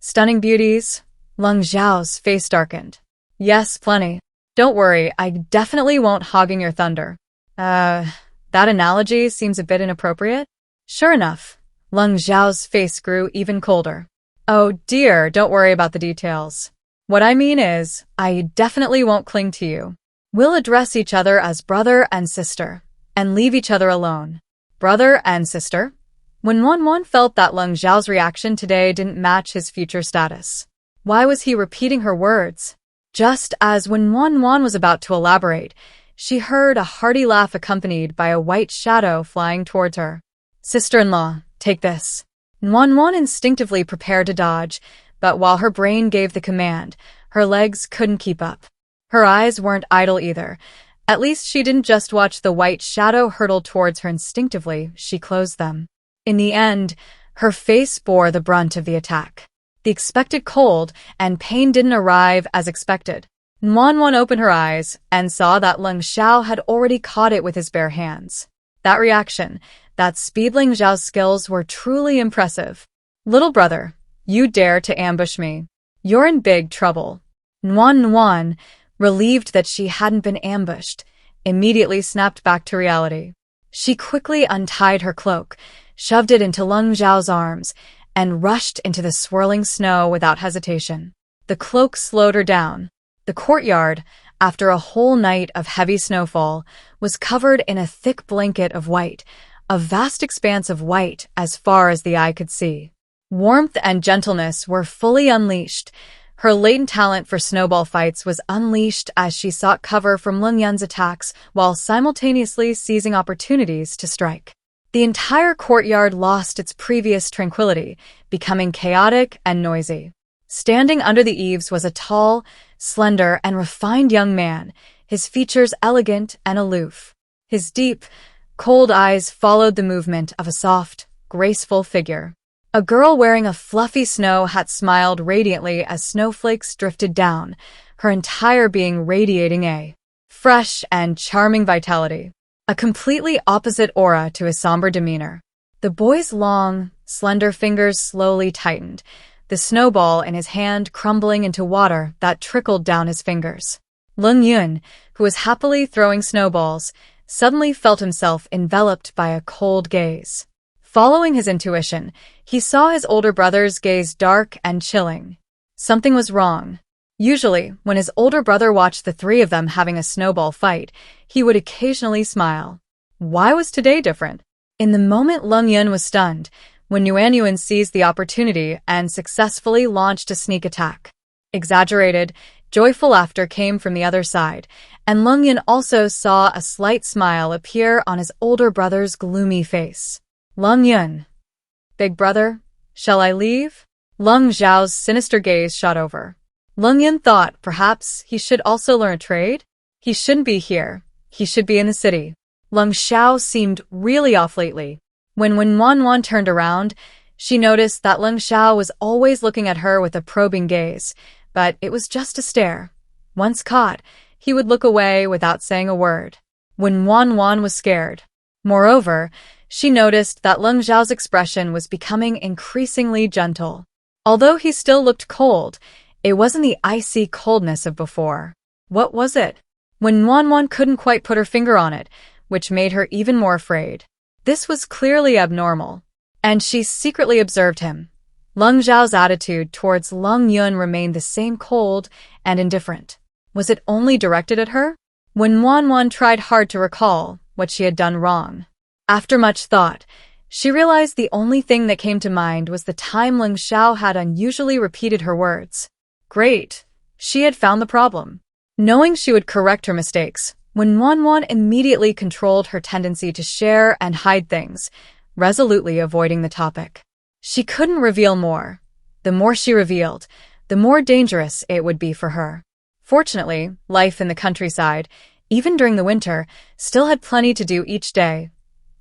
Stunning beauties? Lung Zhao's face darkened. Yes, plenty. Don't worry, I definitely won't hogging your thunder. That analogy seems a bit inappropriate. Sure enough, Lung Zhao's face grew even colder. Oh dear, don't worry about the details. What I mean is, I definitely won't cling to you. We'll address each other as brother and sister, and leave each other alone. Brother and sister? When Wan felt that Lung Zhao's reaction today didn't match his future status. Why was he repeating her words? Just as when Wan was about to elaborate, she heard a hearty laugh accompanied by a white shadow flying towards her. Sister-in-law, take this. Wan instinctively prepared to dodge, but while her brain gave the command, her legs couldn't keep up. Her eyes weren't idle either. At least she didn't just watch the white shadow hurtle towards her instinctively, she closed them. In the end, her face bore the brunt of the attack. The expected cold and pain didn't arrive as expected. Nwan opened her eyes and saw that Lung Sha had already caught it with his bare hands. That reaction, that speed. Lung Xiao's skills were truly impressive. Little brother, you dare to ambush me. You're in big trouble. Nwan, relieved that she hadn't been ambushed, immediately snapped back to reality. She quickly untied her cloak, shoved it into Lung Xiao's arms, and rushed into the swirling snow without hesitation. The cloak slowed her down. The courtyard, after a whole night of heavy snowfall, was covered in a thick blanket of white, a vast expanse of white as far as the eye could see. Warmth and gentleness were fully unleashed. Her latent talent for snowball fights was unleashed as she sought cover from Lung Yun's attacks while simultaneously seizing opportunities to strike. The entire courtyard lost its previous tranquility, becoming chaotic and noisy. Standing under the eaves was a tall, slender, and refined young man, his features elegant and aloof. His deep, cold eyes followed the movement of a soft, graceful figure. A girl wearing a fluffy snow hat smiled radiantly as snowflakes drifted down, her entire being radiating a fresh and charming vitality, a completely opposite aura to his somber demeanor. The boy's long, slender fingers slowly tightened, the snowball in his hand crumbling into water that trickled down his fingers. Lung Yun, who was happily throwing snowballs, suddenly felt himself enveloped by a cold gaze. Following his intuition, he saw his older brother's gaze dark and chilling. Something was wrong. Usually, when his older brother watched the three of them having a snowball fight, he would occasionally smile. Why was today different? In the moment, Lung Yun was stunned, when Yuan seized the opportunity and successfully launched a sneak attack. Exaggerated, joyful laughter came from the other side, and Lung Yun also saw a slight smile appear on his older brother's gloomy face. Lung Yun. Big brother, shall I leave? Lung Xiao's sinister gaze shot over. Lung Yun thought perhaps he should also learn a trade? He shouldn't be here. He should be in the city. Lung Xiao seemed really off lately. When Wan turned around, she noticed that Lung Xiao was always looking at her with a probing gaze, but it was just a stare. Once caught, he would look away without saying a word. When Wan was scared. Moreover, she noticed that Lung Xiao's expression was becoming increasingly gentle. Although he still looked cold, it wasn't the icy coldness of before. What was it? When Wan couldn't quite put her finger on it, which made her even more afraid. This was clearly abnormal, and she secretly observed him. Lung Xiao's attitude towards Lung Yun remained the same, cold and indifferent. Was it only directed at her? When Wan tried hard to recall what she had done wrong. After much thought, she realized the only thing that came to mind was the time Lung Xiao had unusually repeated her words. Great! She had found the problem. Knowing she would correct her mistakes, when Wan immediately controlled her tendency to share and hide things, resolutely avoiding the topic. She couldn't reveal more. The more she revealed, the more dangerous it would be for her. Fortunately, life in the countryside, even during the winter, still had plenty to do each day.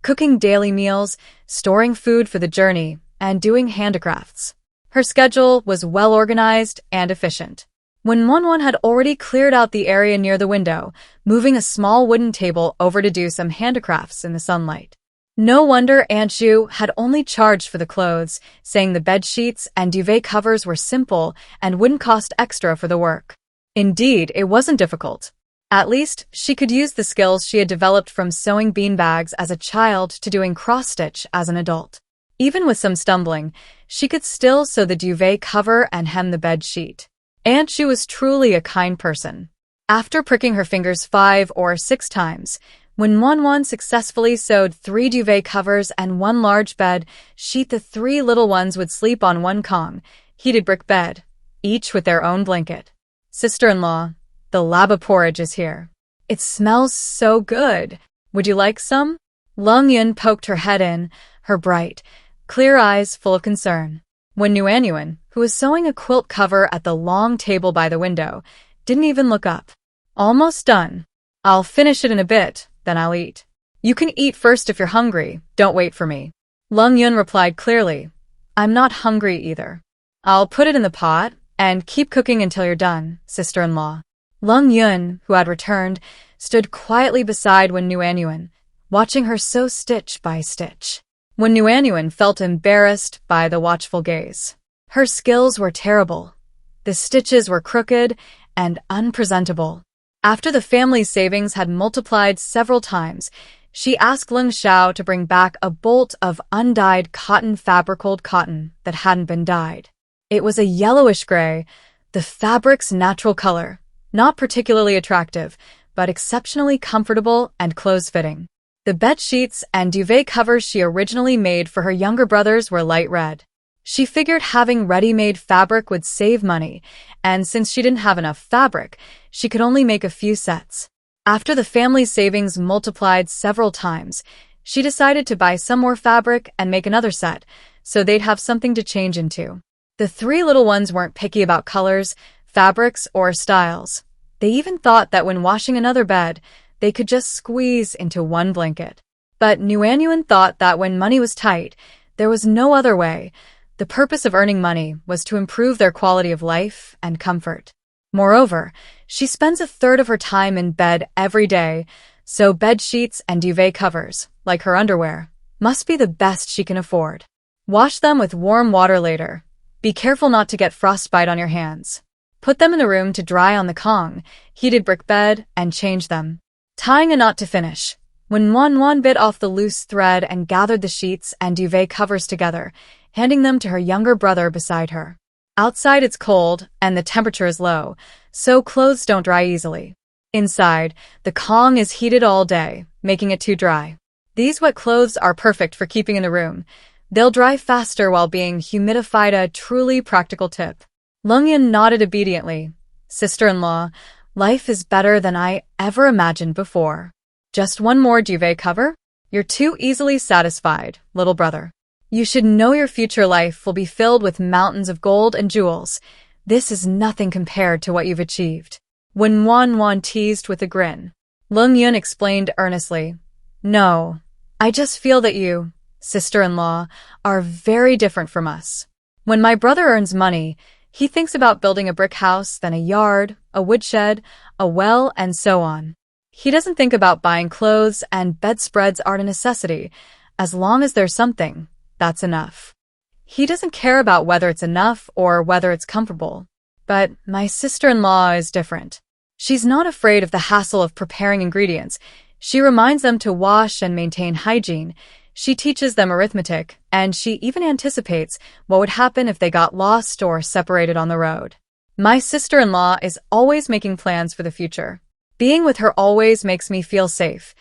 Cooking daily meals, storing food for the journey, and doing handicrafts. Her schedule was well organized and efficient. When Wan had already cleared out the area near the window, moving a small wooden table over to do some handicrafts in the sunlight. No wonder Aunt Zhu had only charged for the clothes, saying the bed sheets and duvet covers were simple and wouldn't cost extra for the work. Indeed, it wasn't difficult. At least, she could use the skills she had developed from sewing beanbags as a child to doing cross-stitch as an adult. Even with some stumbling, she could still sew the duvet cover and hem the bed sheet. Aunt Zhu was truly a kind person. After pricking her fingers 5 or 6 times, when Wan successfully sewed 3 duvet covers and 1 large bed sheet, the 3 little ones would sleep on one Kong, heated brick bed, each with their own blanket. Sister-in-law, the Laba porridge is here. It smells so good. Would you like some? Lung Yun poked her head in, her bright, clear eyes full of concern. When Yuan, who was sewing a quilt cover at the long table by the window, didn't even look up. Almost done. I'll finish it in a bit, then I'll eat. You can eat first if you're hungry, don't wait for me. Lung Yun replied clearly. I'm not hungry either. I'll put it in the pot and keep cooking until you're done, sister-in-law. Lung Yun, who had returned, stood quietly beside Wen Nuanyuan, watching her sew stitch by stitch. Wen Nuanyuan felt embarrassed by the watchful gaze. Her skills were terrible. The stitches were crooked and unpresentable. After the family's savings had multiplied several times, she asked Lung Sha to bring back a bolt of undyed cotton fabric-old cotton that hadn't been dyed. It was a yellowish gray, the fabric's natural color, not particularly attractive, but exceptionally comfortable and close-fitting. The bed sheets and duvet covers she originally made for her younger brothers were light red. She figured having ready-made fabric would save money, and since she didn't have enough fabric, she could only make a few sets. After the family's savings multiplied several times, she decided to buy some more fabric and make another set, so they'd have something to change into. The three little ones weren't picky about colors, fabrics, or styles. They even thought that when washing another bed, they could just squeeze into one blanket. But Nuanyuan thought that when money was tight, there was no other way. The purpose of earning money was to improve their quality of life and comfort. Moreover, she spends a third of her time in bed every day, so bed sheets and duvet covers, like her underwear, must be the best she can afford. Wash them with warm water later. Be careful not to get frostbite on your hands. Put them in the room to dry on the Kong, heated brick bed, and change them. Tying a knot to finish. When Wan bit off the loose thread and gathered the sheets and duvet covers together, handing them to her younger brother beside her. Outside it's cold and the temperature is low, so clothes don't dry easily. Inside, the Kong is heated all day, making it too dry. These wet clothes are perfect for keeping in the room. They'll dry faster while being humidified, a truly practical tip. Lung Yun nodded obediently. Sister-in-law, life is better than I ever imagined before. Just one more duvet cover? You're too easily satisfied, little brother. You should know your future life will be filled with mountains of gold and jewels. This is nothing compared to what you've achieved. When Wan teased with a grin, Lung Yun explained earnestly, No, I just feel that you, sister-in-law, are very different from us. When my brother earns money, he thinks about building a brick house, then a yard, a woodshed, a well, and so on. He doesn't think about buying clothes, and bedspreads aren't a necessity. As long as there's something, that's enough. He doesn't care about whether it's enough or whether it's comfortable. But my sister-in-law is different. She's not afraid of the hassle of preparing ingredients. She reminds them to wash and maintain hygiene. She teaches them arithmetic, and she even anticipates what would happen if they got lost or separated on the road. My sister-in-law is always making plans for the future. Being with her always makes me feel safe.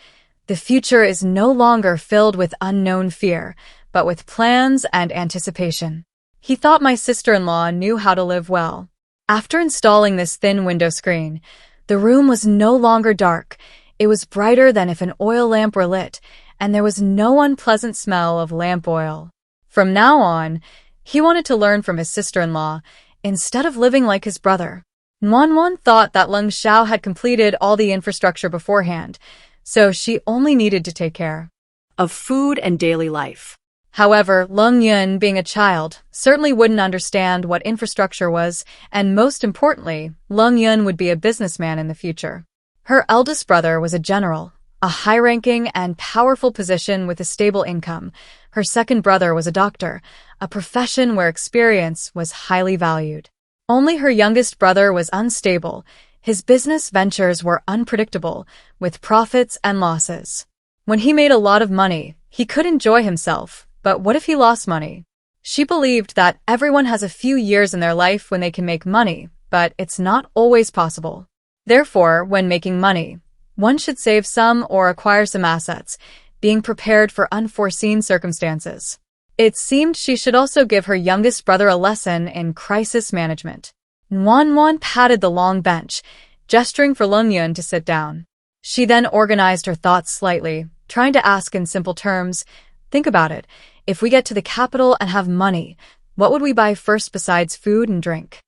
The future is no longer filled with unknown fear, but with plans and anticipation. He thought my sister-in-law knew how to live well. After installing this thin window screen, the room was no longer dark. It was brighter than if an oil lamp were lit, and there was no unpleasant smell of lamp oil. From now on, he wanted to learn from his sister-in-law, instead of living like his brother. Wan thought that Lung Sha had completed all the infrastructure beforehand, so she only needed to take care of food and daily life. However, Lung Yun, being a child, certainly wouldn't understand what infrastructure was, and most importantly, Lung Yun would be a businessman in the future. Her eldest brother was a general, a high-ranking and powerful position with a stable income. Her second brother was a doctor, a profession where experience was highly valued. Only her youngest brother was unstable. His business ventures were unpredictable, with profits and losses. When he made a lot of money, he could enjoy himself, but what if he lost money? She believed that everyone has a few years in their life when they can make money, but it's not always possible. Therefore, when making money, one should save some or acquire some assets, being prepared for unforeseen circumstances. It seemed she should also give her youngest brother a lesson in crisis management. Wan patted the long bench, gesturing for Lung Yun to sit down. She then organized her thoughts slightly, trying to ask in simple terms, think about it. If we get to the capital and have money, what would we buy first besides food and drink?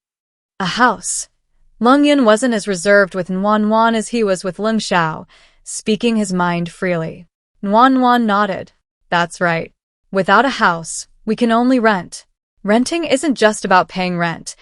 A house. Lung Yun wasn't as reserved with Wan as he was with Lung Sha, speaking his mind freely. Wan nodded. That's right. Without a house, we can only rent. Renting isn't just about paying rent.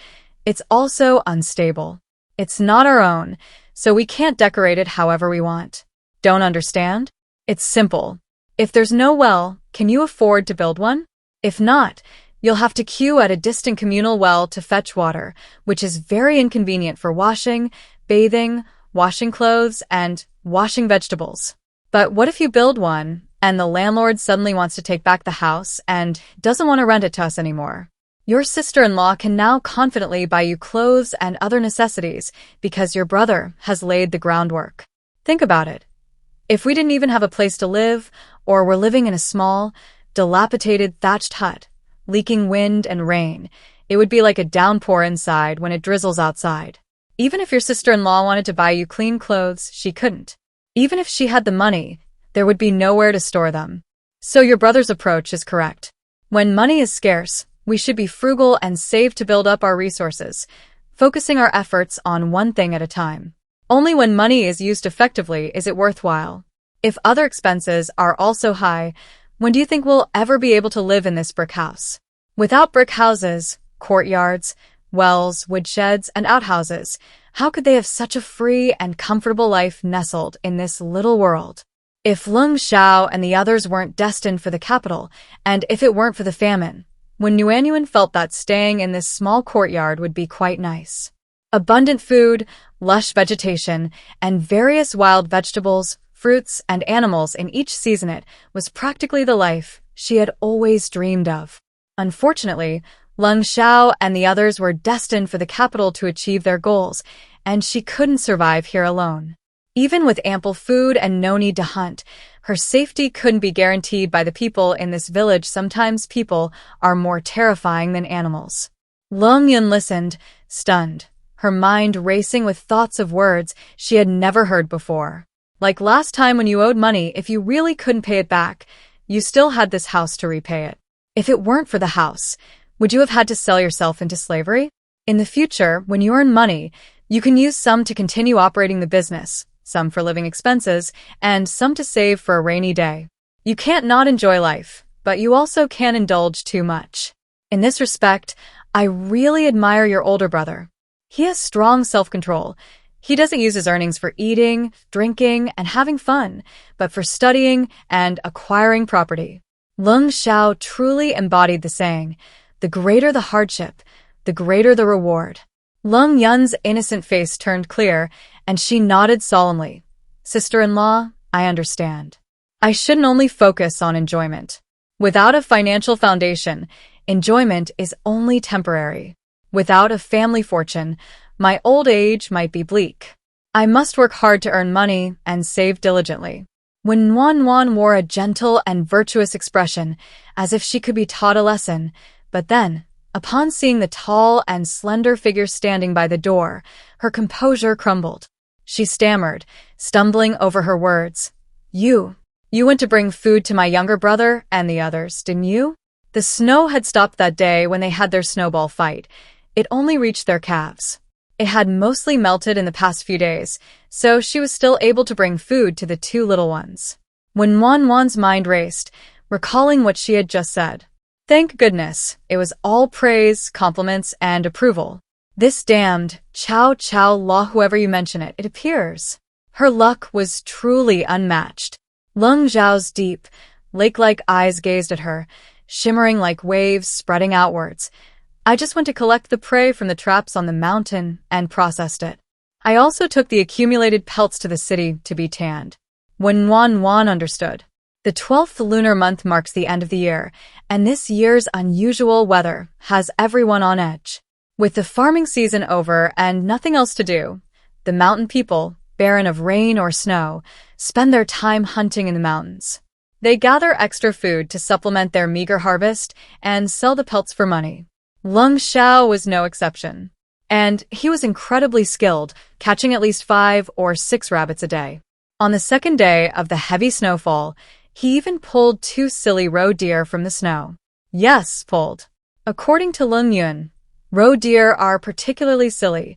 It's also unstable. It's not our own, so we can't decorate it however we want. Don't understand? It's simple. If there's no well, can you afford to build one? If not, you'll have to queue at a distant communal well to fetch water, which is very inconvenient for washing, bathing, washing clothes, and washing vegetables. But what if you build one, and the landlord suddenly wants to take back the house and doesn't want to rent it to us anymore? Your sister-in-law can now confidently buy you clothes and other necessities because your brother has laid the groundwork. Think about it. If we didn't even have a place to live, or were living in a small, dilapidated thatched hut, leaking wind and rain, it would be like a downpour inside when it drizzles outside. Even if your sister-in-law wanted to buy you clean clothes, she couldn't. Even if she had the money, there would be nowhere to store them. So your brother's approach is correct. When money is scarce, we should be frugal and save to build up our resources, focusing our efforts on one thing at a time. Only when money is used effectively is it worthwhile. If other expenses are also high, when do you think we'll ever be able to live in this brick house? Without brick houses, courtyards, wells, woodsheds, and outhouses, how could they have such a free and comfortable life nestled in this little world? If Lung Sha and the others weren't destined for the capital, and if it weren't for the famine, when Nguyen felt that staying in this small courtyard would be quite nice. Abundant food, lush vegetation, and various wild vegetables, fruits, and animals in each season, it was practically the life she had always dreamed of. Unfortunately, Lung Sha and the others were destined for the capital to achieve their goals, and she couldn't survive here alone. Even with ample food and no need to hunt, her safety couldn't be guaranteed by the people in this village. Sometimes people are more terrifying than animals. Lung Yun listened, stunned, her mind racing with thoughts of words she had never heard before. Like last time when you owed money, if you really couldn't pay it back, you still had this house to repay it. If it weren't for the house, would you have had to sell yourself into slavery? In the future, when you earn money, you can use some to continue operating the business, some for living expenses, and some to save for a rainy day. You can't not enjoy life, but you also can't indulge too much. In this respect, I really admire your older brother. He has strong self-control. He doesn't use his earnings for eating, drinking, and having fun, but for studying and acquiring property. Lung Sha truly embodied the saying, "The greater the hardship, the greater the reward." Lung Yun's innocent face turned clear, and she nodded solemnly. "Sister-in-law, I understand. I shouldn't only focus on enjoyment. Without a financial foundation, enjoyment is only temporary. Without a family fortune, my old age might be bleak. I must work hard to earn money and save diligently." When Nguyen wore a gentle and virtuous expression, as if she could be taught a lesson, but then, upon seeing the tall and slender figure standing by the door, her composure crumbled. She stammered, stumbling over her words. You went to bring food to my younger brother and the others, didn't you?" The snow had stopped that day when they had their snowball fight. It only reached their calves. It had mostly melted in the past few days, so she was still able to bring food to the two little ones. When Nguyen's mind raced, recalling what she had just said. Thank goodness, it was all praise, compliments, and approval. This damned Chow Law, whoever you mention it appears. Her luck was truly unmatched. Lung Zhao's deep, lake-like eyes gazed at her, shimmering like waves spreading outwards. I just went to collect the prey from the traps on the mountain and processed it. I also took the accumulated pelts to the city to be tanned. When Nguyen understood. The 12th lunar month marks the end of the year, and this year's unusual weather has everyone on edge. With the farming season over and nothing else to do, the mountain people, barren of rain or snow, spend their time hunting in the mountains. They gather extra food to supplement their meager harvest and sell the pelts for money. Lung Sha was no exception, and he was incredibly skilled, catching at least 5 or 6 rabbits a day. On the second day of the heavy snowfall, he even pulled 2 silly roe deer from the snow. Yes, pulled. According to Lung Yun, roe deer are particularly silly.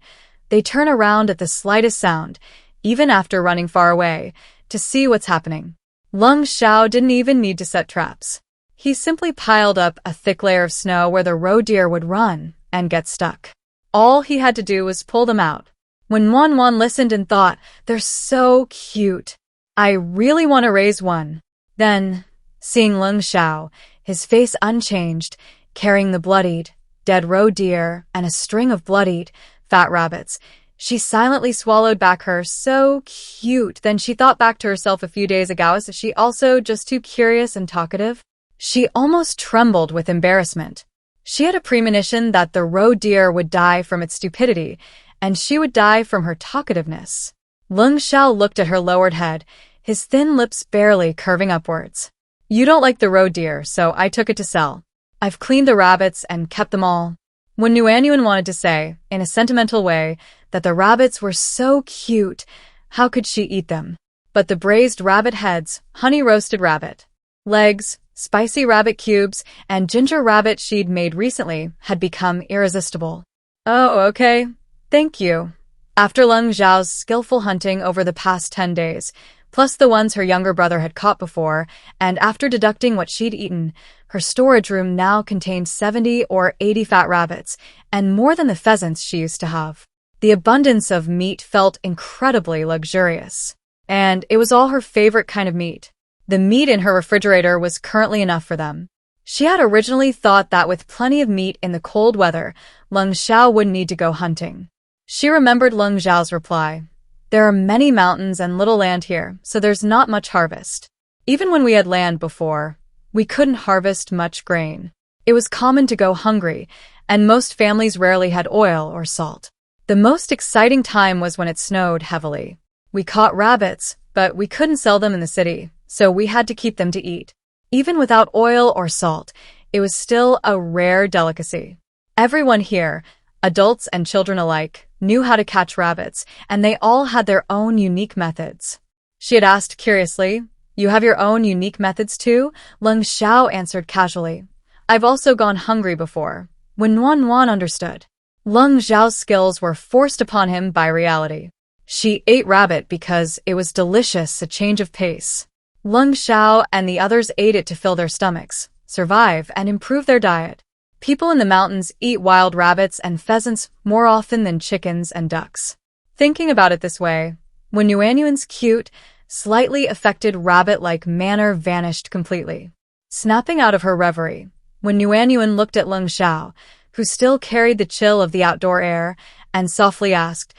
They turn around at the slightest sound, even after running far away, to see what's happening. Lung Sha didn't even need to set traps. He simply piled up a thick layer of snow where the roe deer would run and get stuck. All he had to do was pull them out. When Wan listened and thought, they're so cute. I really want to raise one. Then, seeing Lung Sha, his face unchanged, carrying the bloodied, dead roe deer and a string of bloodied, fat rabbits, she silently swallowed back her "so cute." Then she thought back to herself a few days ago. Is she also just too curious and talkative? She almost trembled with embarrassment. She had a premonition that the roe deer would die from its stupidity, and she would die from her talkativeness. Lung Sha looked at her lowered head, his thin lips barely curving upwards. You don't like the roe deer, so I took it to sell. I've cleaned the rabbits and kept them all. When Nuanyuan wanted to say, in a sentimental way, that the rabbits were so cute, how could she eat them? But the braised rabbit heads, honey-roasted rabbit legs, spicy rabbit cubes, and ginger rabbit she'd made recently had become irresistible. Oh, okay. Thank you. After Lung Zhao's skillful hunting over the past 10 days, plus the ones her younger brother had caught before, and after deducting what she'd eaten, her storage room now contained 70 or 80 fat rabbits, and more than the pheasants she used to have. The abundance of meat felt incredibly luxurious. And it was all her favorite kind of meat. The meat in her refrigerator was currently enough for them. She had originally thought that with plenty of meat in the cold weather, Lung Sha wouldn't need to go hunting. She remembered Lung Zhao's reply. There are many mountains and little land here, so there's not much harvest. Even when we had land before, we couldn't harvest much grain. It was common to go hungry, and most families rarely had oil or salt. The most exciting time was when it snowed heavily. We caught rabbits, but we couldn't sell them in the city, so we had to keep them to eat. Even without oil or salt, it was still a rare delicacy. Everyone here, adults and children alike, knew how to catch rabbits, and they all had their own unique methods. She had asked curiously, You have your own unique methods too? Lung Sha answered casually. I've also gone hungry before. When Wan understood. Lung Zhao's skills were forced upon him by reality. She ate rabbit because it was delicious, a change of pace. Lung Sha and the others ate it to fill their stomachs, survive, and improve their diet. People in the mountains eat wild rabbits and pheasants more often than chickens and ducks. Thinking about it this way, when Nuanyuan's cute, slightly affected rabbit-like manner vanished completely. Snapping out of her reverie, when Nuanyuan looked at Lung Sha, who still carried the chill of the outdoor air, and softly asked,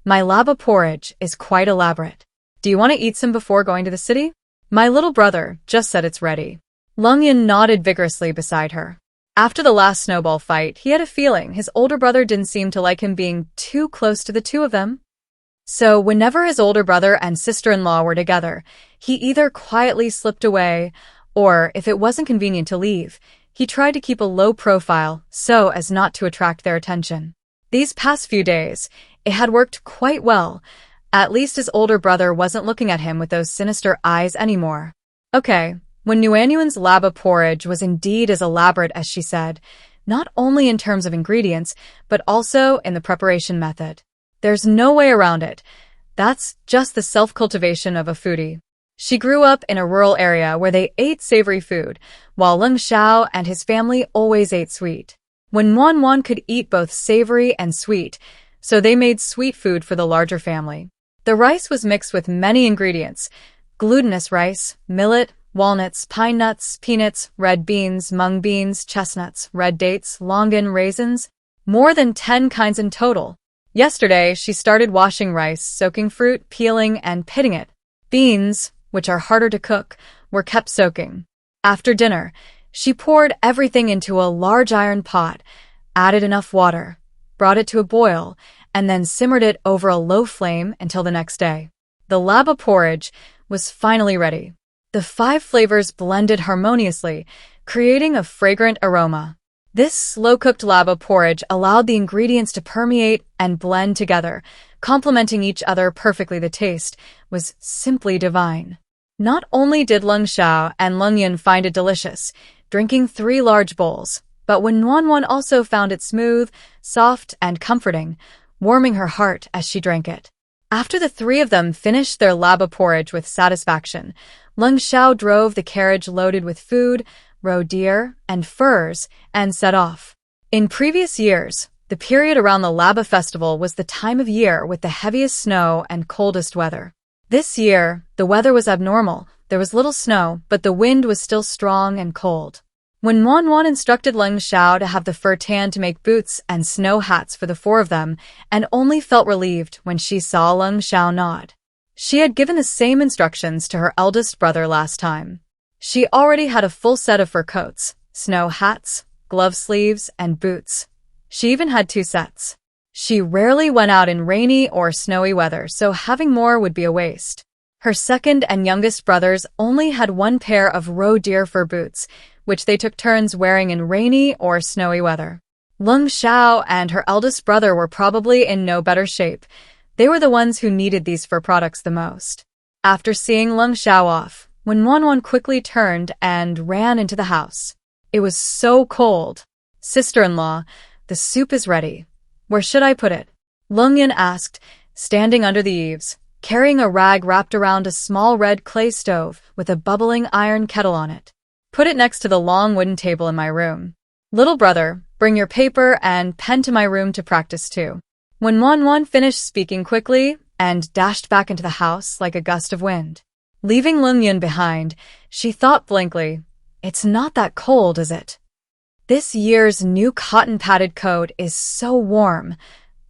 My Laba porridge is quite elaborate. Do you want to eat some before going to the city? My little brother just said it's ready. Lung Yin nodded vigorously beside her. After the last snowball fight, he had a feeling his older brother didn't seem to like him being too close to the two of them. So whenever his older brother and sister-in-law were together, he either quietly slipped away, or, if it wasn't convenient to leave, he tried to keep a low profile so as not to attract their attention. These past few days, it had worked quite well. At least his older brother wasn't looking at him with those sinister eyes anymore. Okay, when Nuanyuan's Laba porridge was indeed as elaborate as she said, not only in terms of ingredients, but also in the preparation method. There's no way around it. That's just the self-cultivation of a foodie. She grew up in a rural area where they ate savory food, while Lung Sha and his family always ate sweet. When Wan could eat both savory and sweet, so they made sweet food for the larger family. The rice was mixed with many ingredients: glutinous rice, millet, walnuts, pine nuts, peanuts, red beans, mung beans, chestnuts, red dates, longan, raisins, more than 10 kinds in total. Yesterday, she started washing rice, soaking fruit, peeling, and pitting it. Beans, which are harder to cook, were kept soaking. After dinner, she poured everything into a large iron pot, added enough water, brought it to a boil, and then simmered it over a low flame until the next day. The Laba porridge was finally ready. The 5 flavors blended harmoniously, creating a fragrant aroma. This slow-cooked Laba porridge allowed the ingredients to permeate and blend together, complementing each other perfectly. The taste was simply divine. Not only did Lung Sha and Lung Yin find it delicious, drinking 3 large bowls, but when Wan also found it smooth, soft, and comforting, warming her heart as she drank it. After the 3 of them finished their Laba porridge with satisfaction, Lung Sha drove the carriage loaded with food, roe deer, and furs, and set off. In previous years, the period around the Laba festival was the time of year with the heaviest snow and coldest weather. This year, the weather was abnormal. There was little snow, but the wind was still strong and cold. When Wan instructed Lung Sha to have the fur tan to make boots and snow hats for the four of them, and only felt relieved when she saw Lung Sha nod. She had given the same instructions to her eldest brother last time. She already had a full set of fur coats, snow hats, glove sleeves, and boots. She even had 2 sets. She rarely went out in rainy or snowy weather, so having more would be a waste. Her second and youngest brothers only had 1 pair of roe deer fur boots, which they took turns wearing in rainy or snowy weather. Lung Sha and her eldest brother were probably in no better shape. They were the ones who needed these fur products the most. After seeing Lung Sha off, when Wan quickly turned and ran into the house. It was so cold. "Sister-in-law, the soup is ready. Where should I put it?" Lung Yun asked, standing under the eaves, carrying a rag wrapped around a small red clay stove with a bubbling iron kettle on it. "Put it next to the long wooden table in my room. Little brother, bring your paper and pen to my room to practice too." When Wan finished speaking quickly and dashed back into the house like a gust of wind. Leaving Lung Yun behind, she thought blankly, "It's not that cold, is it? This year's new cotton-padded coat is so warm."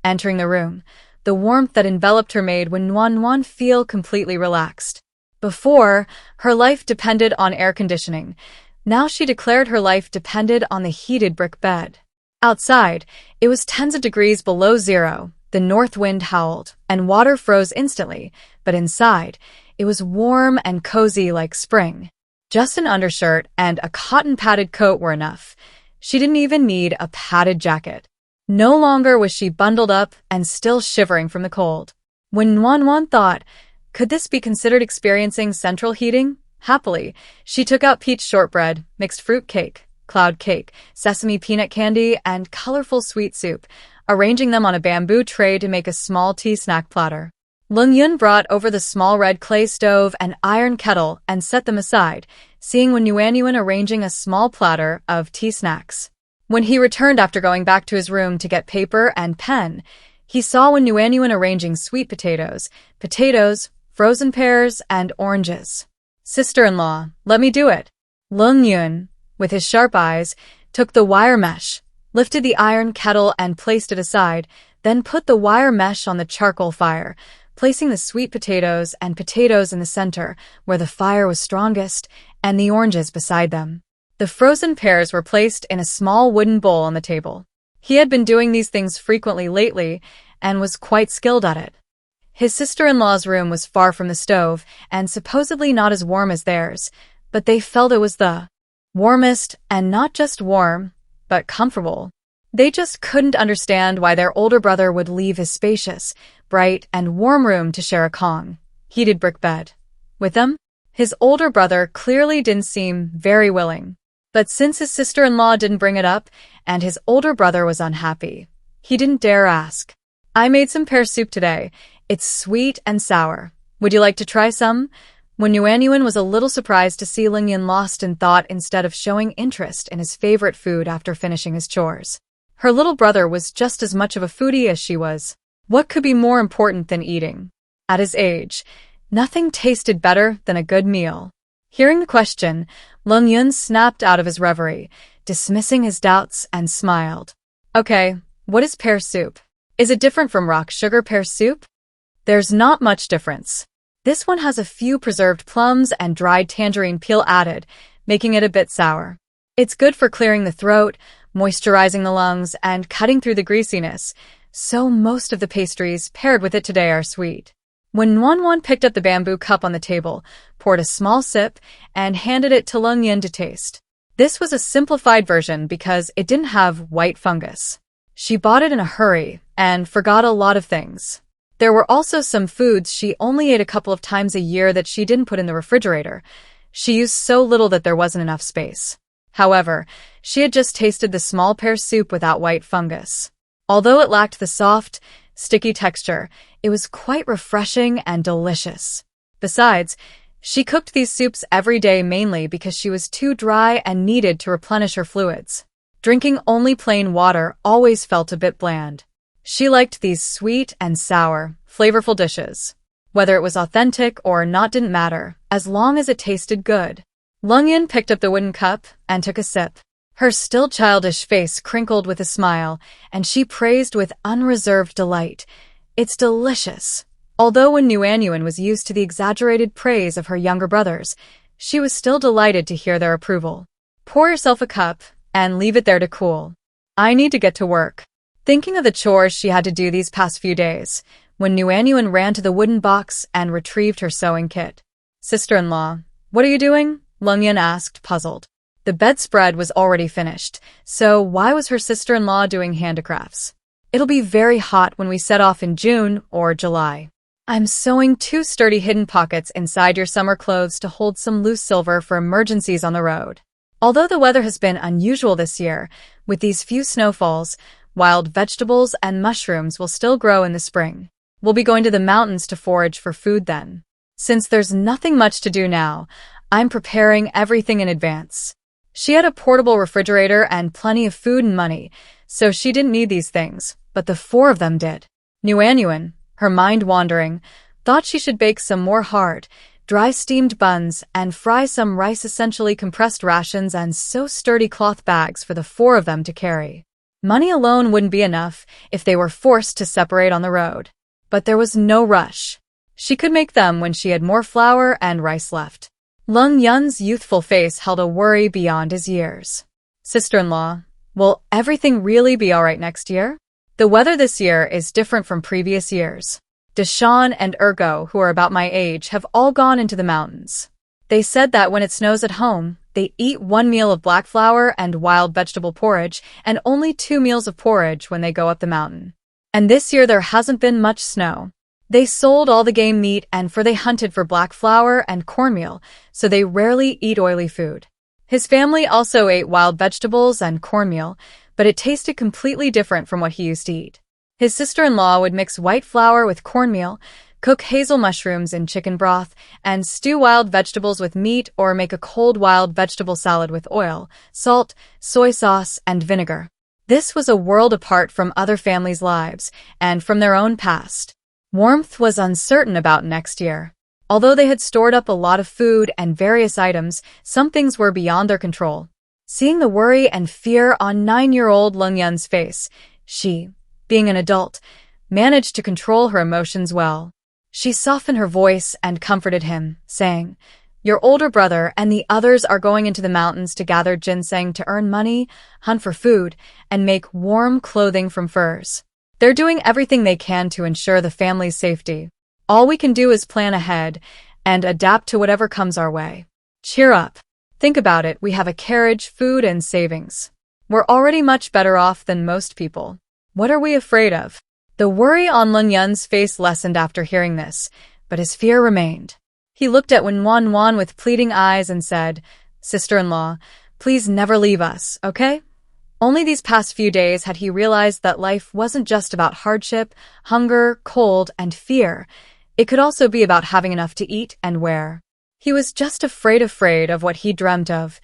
Entering the room, the warmth that enveloped her made Wan feel completely relaxed. Before, her life depended on air conditioning. Now she declared her life depended on the heated brick bed. Outside, it was tens of degrees below zero, the north wind howled, and water froze instantly, but inside, it was warm and cozy like spring. Just an undershirt and a cotton-padded coat were enough. She didn't even need a padded jacket. No longer was she bundled up and still shivering from the cold. When Wan thought, could this be considered experiencing central heating? Happily, she took out peach shortbread, mixed fruit cake, cloud cake, sesame peanut candy, and colorful sweet soup, arranging them on a bamboo tray to make a small tea snack platter. Lung Yun brought over the small red clay stove and iron kettle and set them aside, seeing Wen Yuan arranging a small platter of tea snacks. When he returned after going back to his room to get paper and pen, he saw Wen Yuan arranging sweet potatoes, frozen pears, and oranges. "Sister-in-law, let me do it." Lung Yun, with his sharp eyes, took the wire mesh, lifted the iron kettle and placed it aside, then put the wire mesh on the charcoal fire, placing the sweet potatoes and potatoes in the center, where the fire was strongest, and the oranges beside them. The frozen pears were placed in a small wooden bowl on the table. He had been doing these things frequently lately, and was quite skilled at it. His sister-in-law's room was far from the stove, and supposedly not as warm as theirs, but they felt it was the warmest, and not just warm, but comfortable. They just couldn't understand why their older brother would leave his spacious, bright, and warm room to share a heated brick bed with them. His older brother clearly didn't seem very willing. But since his sister-in-law didn't bring it up, and his older brother was unhappy, he didn't dare ask. "I made some pear soup today. It's sweet and sour. Would you like to try some?" When Yuan was a little surprised to see Lung Yun lost in thought instead of showing interest in his favorite food after finishing his chores. Her little brother was just as much of a foodie as she was. What could be more important than eating? At his age, nothing tasted better than a good meal. Hearing the question, Lung Yun snapped out of his reverie, dismissing his doubts, and smiled. "Okay, what is pear soup? Is it different from rock sugar pear soup?" "There's not much difference. This one has a few preserved plums and dried tangerine peel added, making it a bit sour. It's good for clearing the throat, moisturizing the lungs, and cutting through the greasiness, so most of the pastries paired with it today are sweet." When Wan picked up the bamboo cup on the table, poured a small sip, and handed it to Lung Yun to taste. This was a simplified version because it didn't have white fungus. She bought it in a hurry and forgot a lot of things. There were also some foods she only ate a couple of times a year that she didn't put in the refrigerator. She used so little that there wasn't enough space. However, she had just tasted the small pear soup without white fungus. Although it lacked the soft, sticky texture, it was quite refreshing and delicious. Besides, She cooked these soups every day mainly because she was too dry and needed to replenish her fluids. Drinking only plain water always felt a bit bland. She liked these sweet and sour, flavorful dishes. Whether it was authentic or not didn't matter, as long as it tasted good. Lung Yin picked up the wooden cup and took a sip. Her still childish face crinkled with a smile, and she praised with unreserved delight. "It's delicious." Although when Nuanyuan was used to the exaggerated praise of her younger brothers, she was still delighted to hear their approval. "Pour yourself a cup and leave it there to cool. I need to get to work." Thinking of the chores she had to do these past few days, when Nuanyuan ran to the wooden box and retrieved her sewing kit. "Sister-in-law, what are you doing?" Lung Yin asked, puzzled. The bedspread was already finished, so why was her sister-in-law doing handicrafts? "It'll be very hot when we set off in June or July. I'm sewing 2 sturdy hidden pockets inside your summer clothes to hold some loose silver for emergencies on the road." Although the weather has been unusual this year, with these few snowfalls, wild vegetables and mushrooms will still grow in the spring. We'll be going to the mountains to forage for food then. Since there's nothing much to do now, I'm preparing everything in advance. She had a portable refrigerator and plenty of food and money, so she didn't need these things, but the 4 of them did. Nuanyuan, her mind wandering, thought she should bake some more hard, dry steamed buns and fry some rice, essentially compressed rations, and sew sturdy cloth bags for the 4 of them to carry. Money alone wouldn't be enough if they were forced to separate on the road. But there was no rush. She could make them when she had more flour and rice left. Lung Yun's youthful face held a worry beyond his years. "Sister-in-law, will everything really be all right next year? The weather this year is different from previous years. Deshawn and Ergo, who are about my age, have all gone into the mountains. They said that when it snows at home, they eat 1 meal of black flour and wild vegetable porridge and only 2 meals of porridge when they go up the mountain. And this year there hasn't been much snow. They sold all the game meat and they hunted for black flour and cornmeal, so they rarely eat oily food." His family also ate wild vegetables and cornmeal, but it tasted completely different from what he used to eat. His sister-in-law would mix white flour with cornmeal, cook hazel mushrooms in chicken broth, and stew wild vegetables with meat or make a cold wild vegetable salad with oil, salt, soy sauce, and vinegar. This was a world apart from other families' lives and from their own past. Warmth was uncertain about next year. Although they had stored up a lot of food and various items, some things were beyond their control. Seeing the worry and fear on 9-year-old Lung Yun's face, she, being an adult, managed to control her emotions well. She softened her voice and comforted him, saying, "Your older brother and the others are going into the mountains to gather ginseng to earn money, hunt for food, and make warm clothing from furs. They're doing everything they can to ensure the family's safety. All we can do is plan ahead and adapt to whatever comes our way. Cheer up. Think about it, we have a carriage, food, and savings. We're already much better off than most people. What are we afraid of?" The worry on Lung Yun's face lessened after hearing this, but his fear remained. He looked at Wan with pleading eyes and said, "Sister-in-law, please never leave us, okay?" Only these past few days had he realized that life wasn't just about hardship, hunger, cold, and fear. It could also be about having enough to eat and wear. He was just afraid of what he dreamt of,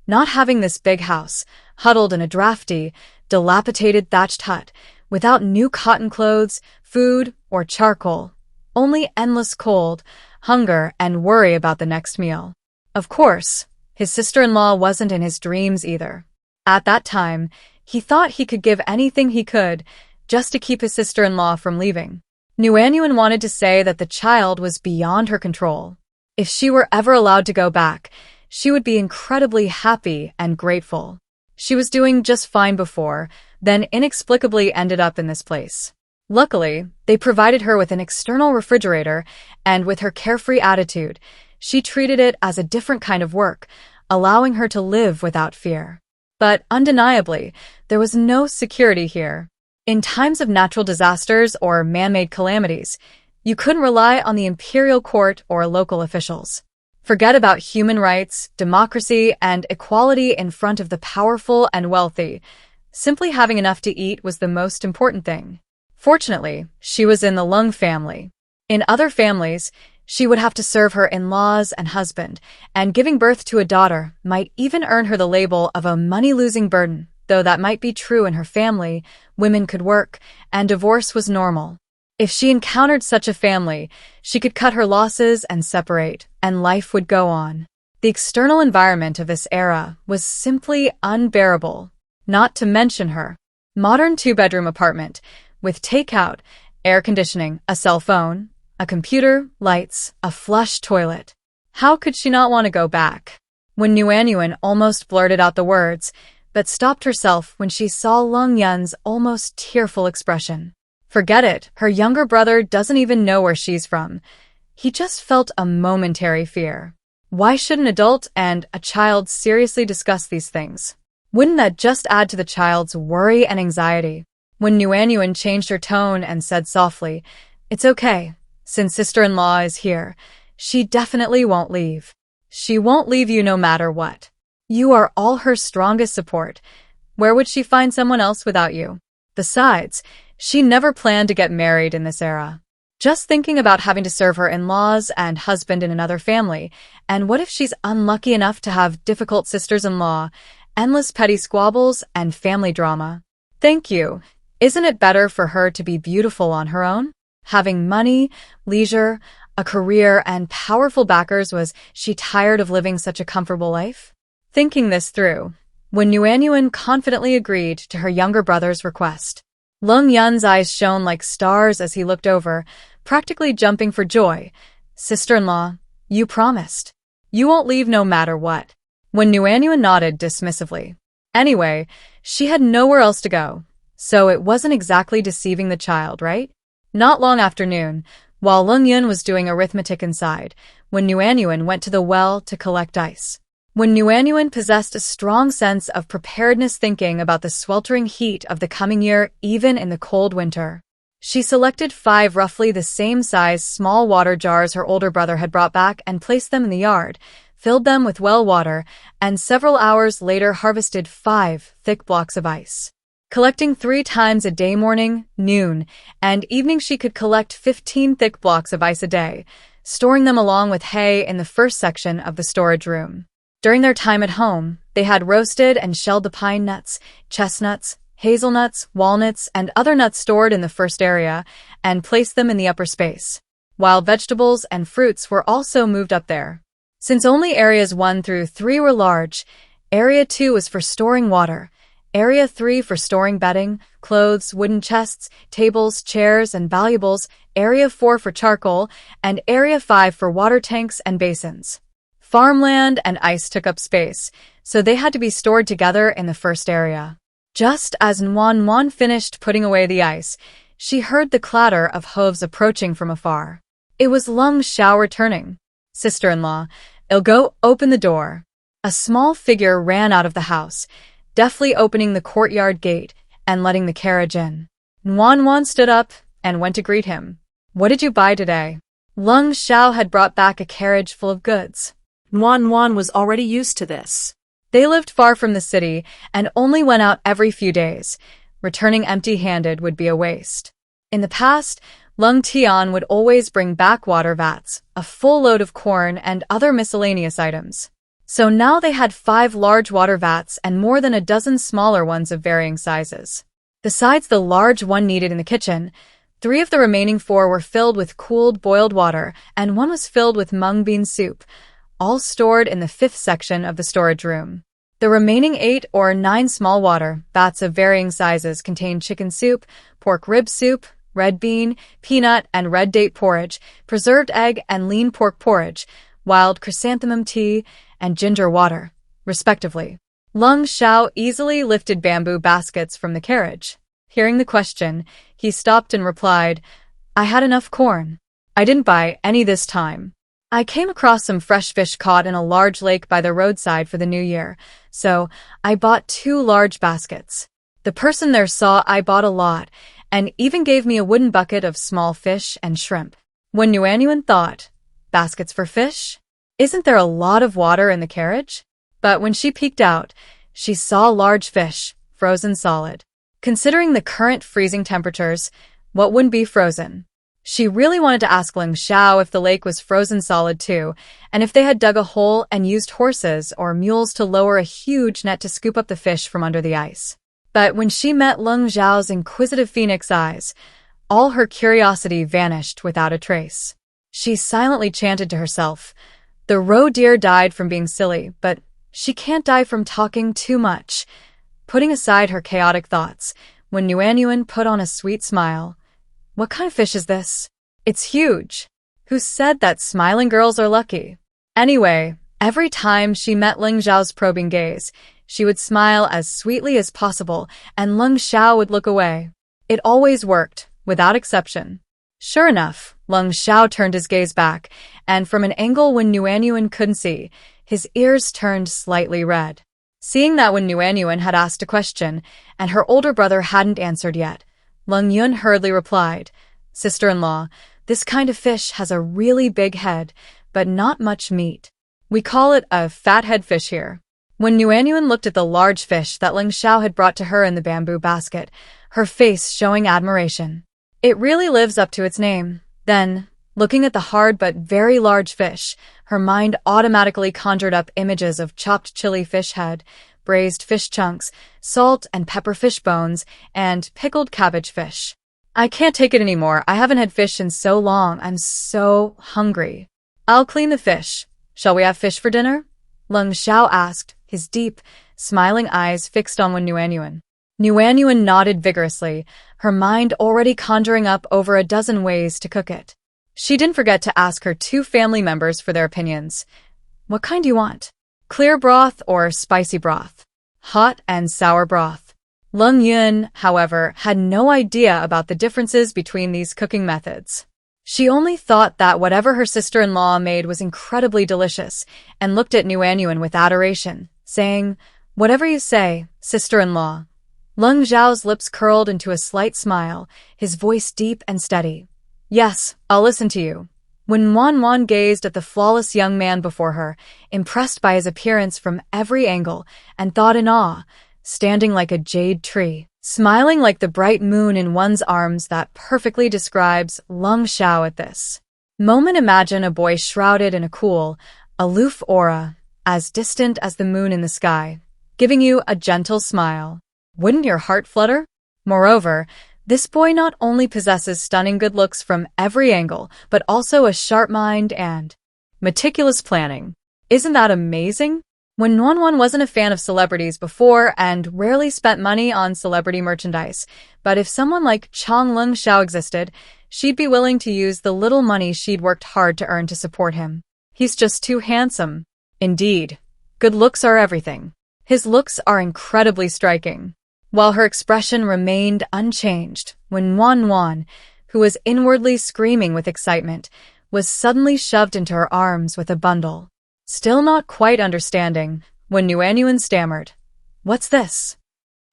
not having this big house, huddled in a drafty, dilapidated thatched hut, without new cotton clothes, food, or charcoal. Only endless cold, hunger, and worry about the next meal. Of course, his sister-in-law wasn't in his dreams either. At that time, he thought he could give anything he could just to keep his sister-in-law from leaving. Nuanyuan wanted to say that the child was beyond her control. If she were ever allowed to go back, she would be incredibly happy and grateful. She was doing just fine before, then inexplicably ended up in this place. Luckily, they provided her with an external refrigerator, and with her carefree attitude, she treated it as a different kind of work, allowing her to live without fear. But undeniably, there was no security here. In times of natural disasters or man-made calamities, you couldn't rely on the imperial court or local officials. Forget about human rights, democracy, and equality in front of the powerful and wealthy. Simply having enough to eat was the most important thing. Fortunately, she was in the Lung family. In other families, She would have to serve her in-laws and husband, and giving birth to a daughter might even earn her the label of a money-losing burden. Though that might be true in her family, women could work, and divorce was normal. If she encountered such a family, she could cut her losses and separate, and life would go on. The external environment of this era was simply unbearable, not to mention her modern two-bedroom apartment, with takeout, air conditioning, a cell phone, a computer, lights, a flush toilet. How could she not want to go back? When Nguyen almost blurted out the words, but stopped herself when she saw Lung Yun's almost tearful expression. Forget it, her younger brother doesn't even know where she's from. He just felt a momentary fear. Why should an adult and a child seriously discuss these things? Wouldn't that just add to the child's worry and anxiety? When Nguyen changed her tone and said softly, "It's okay, since sister-in-law is here, she definitely won't leave. She won't leave you no matter what. You are all her strongest support. Where would she find someone else without you? Besides, she never planned to get married in this era. Just thinking about having to serve her in-laws and husband in another family, and what if she's unlucky enough to have difficult sisters-in-law, endless petty squabbles, and family drama? Thank you. Isn't it better for her to be beautiful on her own? Having money, leisure, a career, and powerful backers, was she tired of living such a comfortable life? Thinking this through, when Nguyen confidently agreed to her younger brother's request, Lung Yun's eyes shone like stars as he looked over, practically jumping for joy. "Sister-in-law, you promised. You won't leave no matter what." When Nguyen nodded dismissively. Anyway, she had nowhere else to go, so it wasn't exactly deceiving the child, right? Not long after noon, while Lung Yun was doing arithmetic inside, when Nguyen went to the well to collect ice. When Nguyen possessed a strong sense of preparedness, thinking about the sweltering heat of the coming year even in the cold winter. She selected 5 roughly the same size small water jars her older brother had brought back and placed them in the yard, filled them with well water, and several hours later harvested 5 thick blocks of ice. Collecting 3 times a day, morning, noon, and evening, she could collect 15 thick blocks of ice a day, storing them along with hay in the first section of the storage room. During their time at home, they had roasted and shelled the pine nuts, chestnuts, hazelnuts, walnuts, and other nuts stored in the first area and placed them in the upper space, while vegetables and fruits were also moved up there. Since only areas 1 through 3 were large, area 2 was for storing water, area 3 for storing bedding, clothes, wooden chests, tables, chairs, and valuables, area 4 for charcoal, and area 5 for water tanks and basins. Farmland and ice took up space, so they had to be stored together in the first area. Just as Nguyen finished putting away the ice, she heard the clatter of hooves approaching from afar. It was Lung Sha returning. "Sister-in-law, I'll go open the door." A small figure ran out of the house, deftly opening the courtyard gate and letting the carriage in. Nguyen stood up and went to greet him. "What did you buy today?" Lung Sha had brought back a carriage full of goods. Nguyen was already used to this. They lived far from the city and only went out every few days. Returning empty-handed would be a waste. In the past, Lung Tian would always bring back water vats, a full load of corn, and other miscellaneous items. So now they had 5 large water vats and more than a dozen smaller ones of varying sizes. Besides the large one needed in the kitchen, 3 of the remaining 4 were filled with cooled boiled water, and 1 was filled with mung bean soup, all stored in the 5th section of the storage room. The remaining 8 or 9 small water vats of varying sizes contained chicken soup, pork rib soup, red bean, peanut and red date porridge, preserved egg and lean pork porridge, wild chrysanthemum tea, and ginger water, respectively. Lung Sha easily lifted bamboo baskets from the carriage. Hearing the question, he stopped and replied, "I had enough corn. I didn't buy any this time. I came across some fresh fish caught in a large lake by the roadside for the new year, so I bought 2 large baskets. The person there saw I bought a lot, and even gave me a wooden bucket of small fish and shrimp." When Nguyen thought, baskets for fish? Isn't there a lot of water in the carriage? But when she peeked out, she saw large fish, frozen solid. Considering the current freezing temperatures, what wouldn't be frozen? She really wanted to ask Lung Sha if the lake was frozen solid too, and if they had dug a hole and used horses or mules to lower a huge net to scoop up the fish from under the ice. But when she met Lung Zhao's inquisitive phoenix eyes, all her curiosity vanished without a trace. She silently chanted to herself, "The roe deer died from being silly, but she can't die from talking too much." Putting aside her chaotic thoughts, when Nuanyuan put on a sweet smile, "What kind of fish is this? It's huge. Who said that smiling girls are lucky?" Anyway, every time she met Ling Zhao's probing gaze, she would smile as sweetly as possible, and Lung Sha would look away. It always worked, without exception. Sure enough, Lung Sha turned his gaze back, and from an angle when Nuanyuan couldn't see, his ears turned slightly red. Seeing that when Nuanyuan had asked a question, and her older brother hadn't answered yet, Lung Yun hurriedly replied, "Sister-in-law, this kind of fish has a really big head, but not much meat. We call it a fathead fish here." When Nuanyuan looked at the large fish that Ling Xiao had brought to her in the bamboo basket, her face showing admiration. "It really lives up to its name." Then, looking at the hard but very large fish, her mind automatically conjured up images of chopped chili fish head, braised fish chunks, salt and pepper fish bones, and pickled cabbage fish. "I can't take it anymore. I haven't had fish in so long. I'm so hungry." "I'll clean the fish. Shall we have fish for dinner?" Lung Xiao asked, his deep, smiling eyes fixed on Nuanyuan. Nuanyuan nodded vigorously, her mind already conjuring up over a dozen ways to cook it. She didn't forget to ask her 2 family members for their opinions. "What kind do you want? Clear broth or spicy broth? Hot and sour broth?" Lung Yun, however, had no idea about the differences between these cooking methods. She only thought that whatever her sister-in-law made was incredibly delicious, and looked at Nuanyuan with adoration, saying, "Whatever you say, sister-in-law." Lung Zhao's lips curled into a slight smile, his voice deep and steady. "Yes, I'll listen to you." When Wan gazed at the flawless young man before her, impressed by his appearance from every angle, and thought in awe, standing like a jade tree, smiling like the bright moon in one's arms, that perfectly describes Lung Xiao at this moment. Imagine a boy shrouded in a cool, aloof aura, as distant as the moon in the sky, giving you a gentle smile. Wouldn't your heart flutter? Moreover, this boy not only possesses stunning good looks from every angle, but also a sharp mind and meticulous planning. Isn't that amazing? When Nuanyuan wasn't a fan of celebrities before and rarely spent money on celebrity merchandise, but if someone like Chong Lung Xiao existed, she'd be willing to use the little money she'd worked hard to earn to support him. He's just too handsome. Indeed, good looks are everything. His looks are incredibly striking. While her expression remained unchanged, when Wan, who was inwardly screaming with excitement, was suddenly shoved into her arms with a bundle. Still not quite understanding, when Nuanyuan stammered, "What's this?"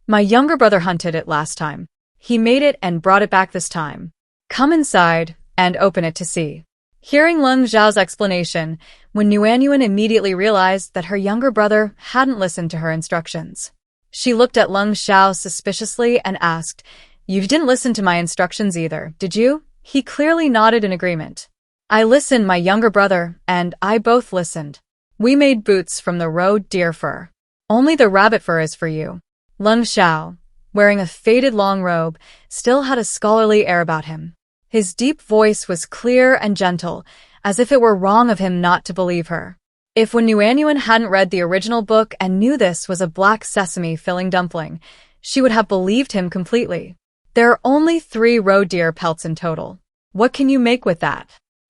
"My younger brother hunted it last time. He made it and brought it back this time. Come inside and open it to see." Hearing Lung Zhao's explanation, when Nuanyuan immediately realized that her younger brother hadn't listened to her instructions. She looked at Lung Xiao suspiciously and asked, "You didn't listen to my instructions either, did you?" He clearly nodded in agreement. "I listened, my younger brother, and I both listened. We made boots from the roe deer fur. Only the rabbit fur is for you." Lung Xiao, wearing a faded long robe, still had a scholarly air about him. His deep voice was clear and gentle, as if it were wrong of him not to believe her. If when Nuanyuan hadn't read the original book and knew this was a black sesame filling dumpling, she would have believed him completely. There are only 3 roe deer pelts in total. What can you make with that?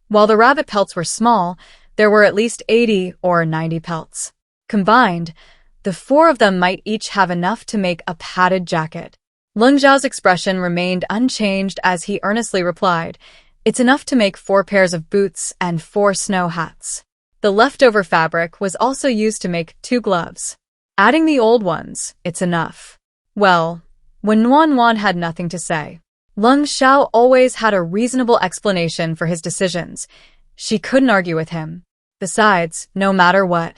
While the rabbit pelts were small, there were at least 80 or 90 pelts. Combined, the 4 of them might each have enough to make a padded jacket. Lung Zhao's expression remained unchanged as he earnestly replied, "It's enough to make 4 pairs of boots and 4 snow hats." The leftover fabric was also used to make 2 gloves. Adding the old ones, it's enough. Well, when Wan had nothing to say, Lung Xiao always had a reasonable explanation for his decisions. She couldn't argue with him. Besides, no matter what,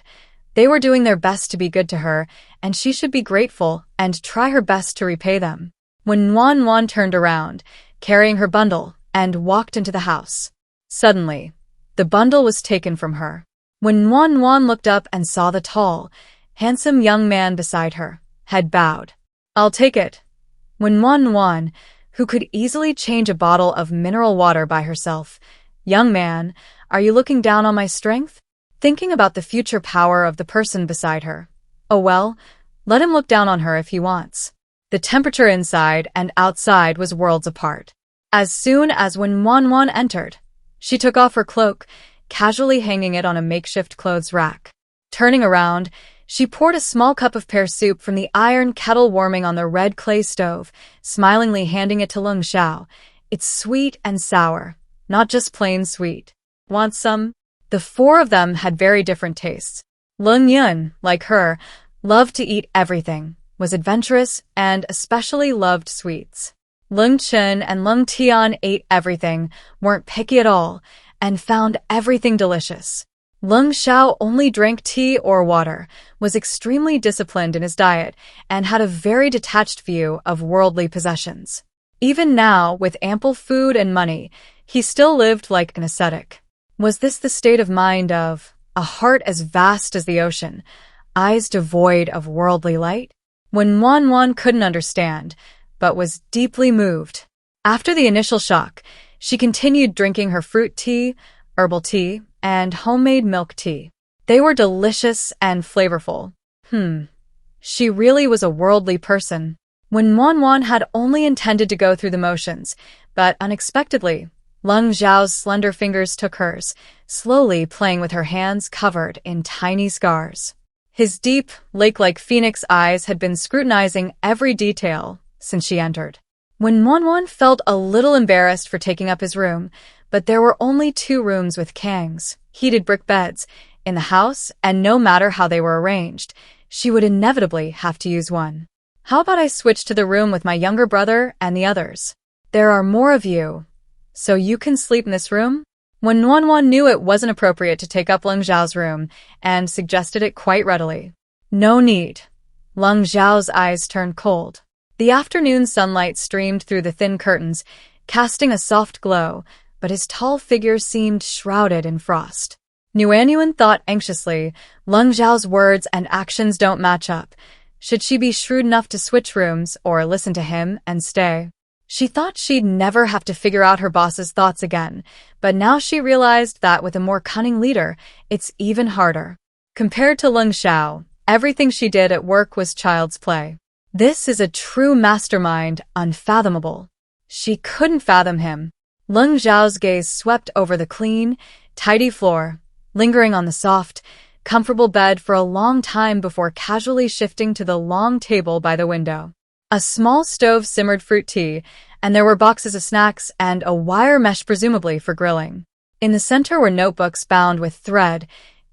they were doing their best to be good to her, and she should be grateful and try her best to repay them. When Wan turned around, carrying her bundle, and walked into the house. Suddenly, the bundle was taken from her. When Wan looked up and saw the tall, handsome young man beside her, head bowed. "I'll take it." When Wan, who could easily change a bottle of mineral water by herself, "Young man, are you looking down on my strength?" Thinking about the future power of the person beside her. Oh well, let him look down on her if he wants. The temperature inside and outside was worlds apart. As soon as when Wan entered, she took off her cloak, casually hanging it on a makeshift clothes rack. Turning around, she poured a small cup of pear soup from the iron kettle warming on the red clay stove, smilingly handing it to Lung Sha. "It's sweet and sour, not just plain sweet. Want some?" The four of them had very different tastes. Lung Yun, like her, loved to eat everything, was adventurous, and especially loved sweets. Lung Chen and Lung Tian ate everything, weren't picky at all, and found everything delicious. Lung Shao only drank tea or water, was extremely disciplined in his diet, and had a very detached view of worldly possessions. Even now, with ample food and money, he still lived like an ascetic. Was this the state of mind of a heart as vast as the ocean, eyes devoid of worldly light? When Wan couldn't understand, but was deeply moved. After the initial shock, she continued drinking her fruit tea, herbal tea, and homemade milk tea. They were delicious and flavorful. She really was a worldly person. When Wan had only intended to go through the motions, but unexpectedly, Lung Zhao's slender fingers took hers, slowly playing with her hands covered in tiny scars. His deep, lake-like phoenix eyes had been scrutinizing every detail since she entered. When Wan felt a little embarrassed for taking up his room, but there were only 2 rooms with kangs, heated brick beds, in the house, and no matter how they were arranged, she would inevitably have to use one. "How about I switch to the room with my younger brother and the others? There are more of you, so you can sleep in this room?" When Wan knew it wasn't appropriate to take up Lung Zhao's room, and suggested it quite readily. "No need." Lung Zhao's eyes turned cold. The afternoon sunlight streamed through the thin curtains, casting a soft glow, but his tall figure seemed shrouded in frost. Nuanyuan thought anxiously, Lung Zhao's words and actions don't match up. Should she be shrewd enough to switch rooms or listen to him and stay? She thought she'd never have to figure out her boss's thoughts again, but now she realized that with a more cunning leader, it's even harder. Compared to Lung Shao, everything she did at work was child's play. This is a true mastermind, unfathomable. She couldn't fathom him. Lung Zhao's gaze swept over the clean, tidy floor, lingering on the soft, comfortable bed for a long time before casually shifting to the long table by the window. A small stove simmered fruit tea, and there were boxes of snacks and a wire mesh presumably for grilling. In the center were notebooks bound with thread,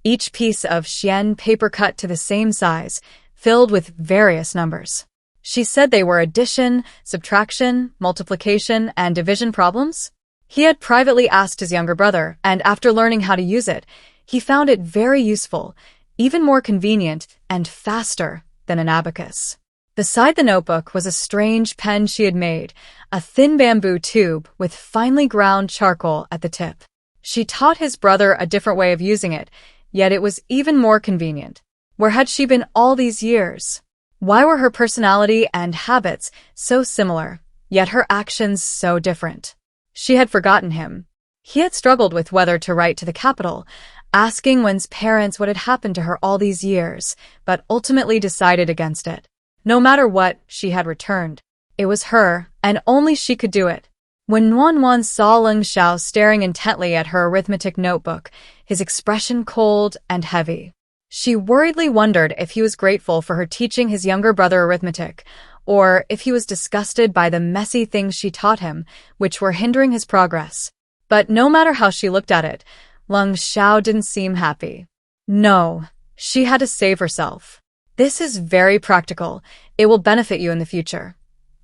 each piece of xian paper cut to the same size, filled with various numbers. She said they were addition, subtraction, multiplication, and division problems. He had privately asked his younger brother, and after learning how to use it, he found it very useful, even more convenient and faster than an abacus. Beside the notebook was a strange pen she had made, a thin bamboo tube with finely ground charcoal at the tip. She taught his brother a different way of using it, yet it was even more convenient. Where had she been all these years? Why were her personality and habits so similar, yet her actions so different? She had forgotten him. He had struggled with whether to write to the capital, asking Wen's parents what had happened to her all these years, but ultimately decided against it. No matter what, she had returned. It was her, and only she could do it. When Wan saw Lung Shao staring intently at her arithmetic notebook, his expression cold and heavy. She worriedly wondered if he was grateful for her teaching his younger brother arithmetic, or if he was disgusted by the messy things she taught him, which were hindering his progress. But no matter how she looked at it, Lung Shao didn't seem happy. No, she had to save herself. This is very practical. It will benefit you in the future.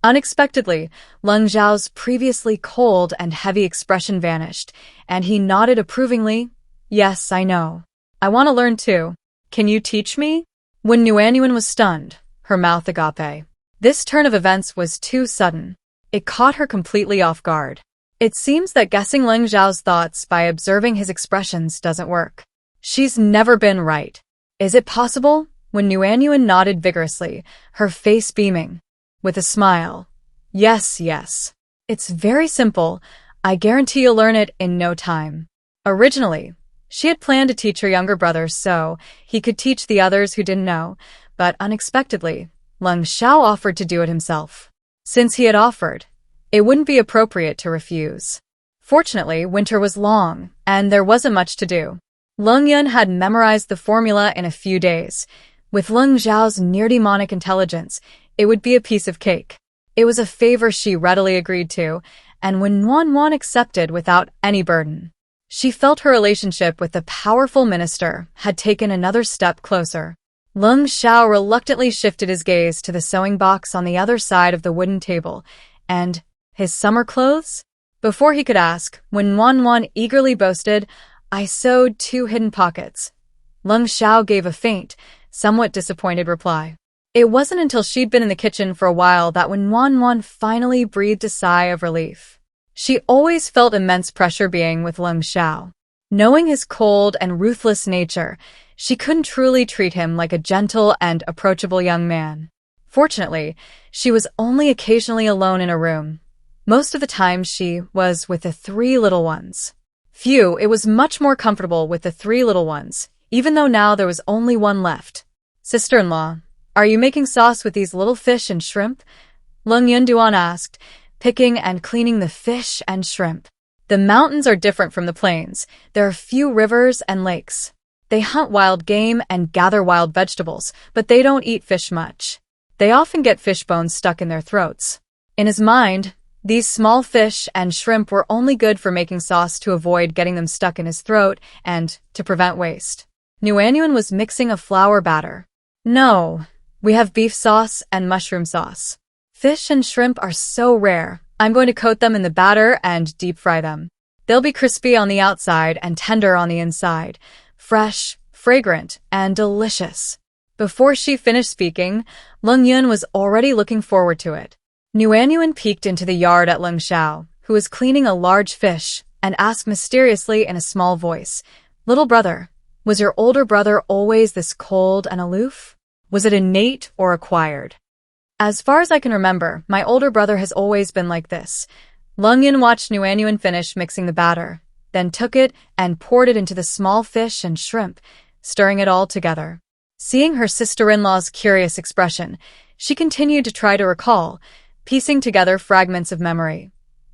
Unexpectedly, Lung Zhao's previously cold and heavy expression vanished, and he nodded approvingly. Yes, I know. I want to learn too. Can you teach me? When Nuanyuan was stunned, her mouth agape. This turn of events was too sudden. It caught her completely off guard. It seems that guessing Lung Zhao's thoughts by observing his expressions doesn't work. She's never been right. Is it possible? When Nuanyuan nodded vigorously, her face beaming. With a smile. Yes, yes. It's very simple. I guarantee you'll learn it in no time. Originally, she had planned to teach her younger brother so he could teach the others who didn't know, but unexpectedly, Lung Sha offered to do it himself. Since he had offered, it wouldn't be appropriate to refuse. Fortunately, winter was long, and there wasn't much to do. Lung Yun had memorized the formula in a few days. With Lung Zhao's near-demonic intelligence, it would be a piece of cake. It was a favor she readily agreed to, and when Nuan accepted without any burden. She felt her relationship with the powerful minister had taken another step closer. Lung Sha reluctantly shifted his gaze to the sewing box on the other side of the wooden table, and his summer clothes? Before he could ask, when Nuan eagerly boasted, I sewed 2 hidden pockets. Lung Sha gave a faint, somewhat disappointed reply. It wasn't until she'd been in the kitchen for a while that when Nuan finally breathed a sigh of relief. She always felt immense pressure being with Lung Sha. Knowing his cold and ruthless nature, she couldn't truly treat him like a gentle and approachable young man. Fortunately, she was only occasionally alone in a room. Most of the time she was with the 3 little ones. It was much more comfortable with the 3 little ones, even though now there was only one left. Sister-in-law, are you making sauce with these little fish and shrimp? Lung Yunduan asked, picking and cleaning the fish and shrimp. The mountains are different from the plains. There are few rivers and lakes. They hunt wild game and gather wild vegetables, but they don't eat fish much. They often get fish bones stuck in their throats. In his mind, these small fish and shrimp were only good for making sauce to avoid getting them stuck in his throat and to prevent waste. Nuanyuan was mixing a flour batter. No, we have beef sauce and mushroom sauce. Fish and shrimp are so rare. I'm going to coat them in the batter and deep fry them. They'll be crispy on the outside and tender on the inside. Fresh, fragrant, and delicious. Before she finished speaking, Lung Yun was already looking forward to it. Nuanyuan peeked into the yard at Lung Sha, who was cleaning a large fish, and asked mysteriously in a small voice, Little brother, was your older brother always this cold and aloof? Was it innate or acquired? As far as I can remember, my older brother has always been like this. Lung Yun watched Nuanyuan finish mixing the batter, then took it and poured it into the small fish and shrimp, stirring it all together. Seeing her sister-in-law's curious expression, she continued to try to recall, piecing together fragments of memory.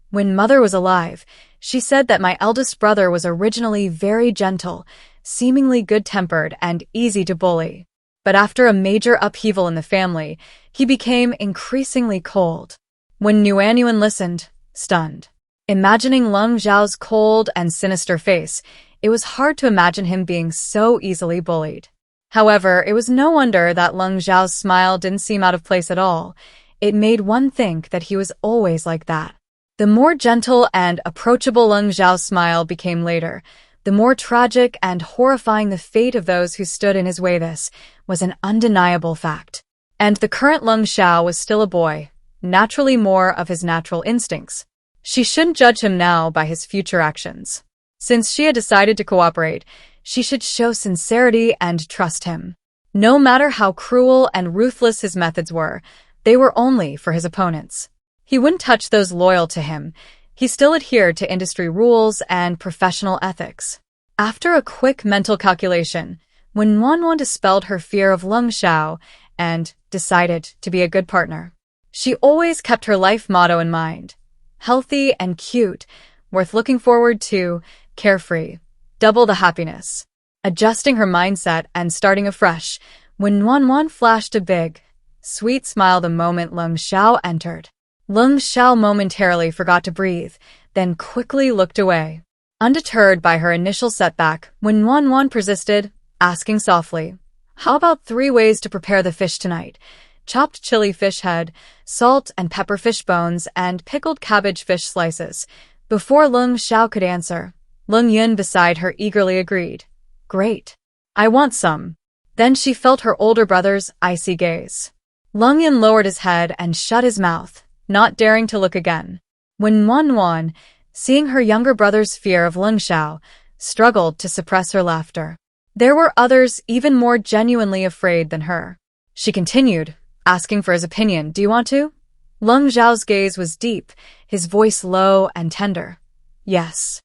When Mother was alive, she said that my eldest brother was originally very gentle, seemingly good-tempered and easy to bully. But after a major upheaval in the family, he became increasingly cold. When Nuanyuan listened, stunned. Imagining Lung Zhao's cold and sinister face, it was hard to imagine him being so easily bullied. However, it was no wonder that Lung Zhao's smile didn't seem out of place at all. It made one think that he was always like that. The more gentle and approachable Lung Zhao's smile became later, the more tragic and horrifying the fate of those who stood in his way. This was an undeniable fact. And the current Lung Sha was still a boy, naturally more of his natural instincts. She shouldn't judge him now by his future actions. Since she had decided to cooperate, she should show sincerity and trust him. No matter how cruel and ruthless his methods were, they were only for his opponents. He wouldn't touch those loyal to him. He still adhered to industry rules and professional ethics. After a quick mental calculation, when Nuanyuan dispelled her fear of Lung Sha and decided to be a good partner, she always kept her life motto in mind. Healthy and cute, worth looking forward to, carefree, double the happiness. Adjusting her mindset and starting afresh, when Nuanyuan flashed a big, sweet smile the moment Lung Sha entered. Lung Sha momentarily forgot to breathe, then quickly looked away. Undeterred by her initial setback, when Nuanyuan persisted, asking softly, How about 3 ways to prepare the fish tonight? Chopped chili fish head, salt and pepper fish bones, and pickled cabbage fish slices. Before Lung Sha could answer, Lung Yun beside her eagerly agreed. Great. I want some. Then she felt her older brother's icy gaze. Lung Yun lowered his head and shut his mouth, not daring to look again. When Nuanyuan, seeing her younger brother's fear of Lung Sha, struggled to suppress her laughter. There were others even more genuinely afraid than her. She continued, asking for his opinion. Do you want to? Lung Zhao's gaze was deep, his voice low and tender. Yes.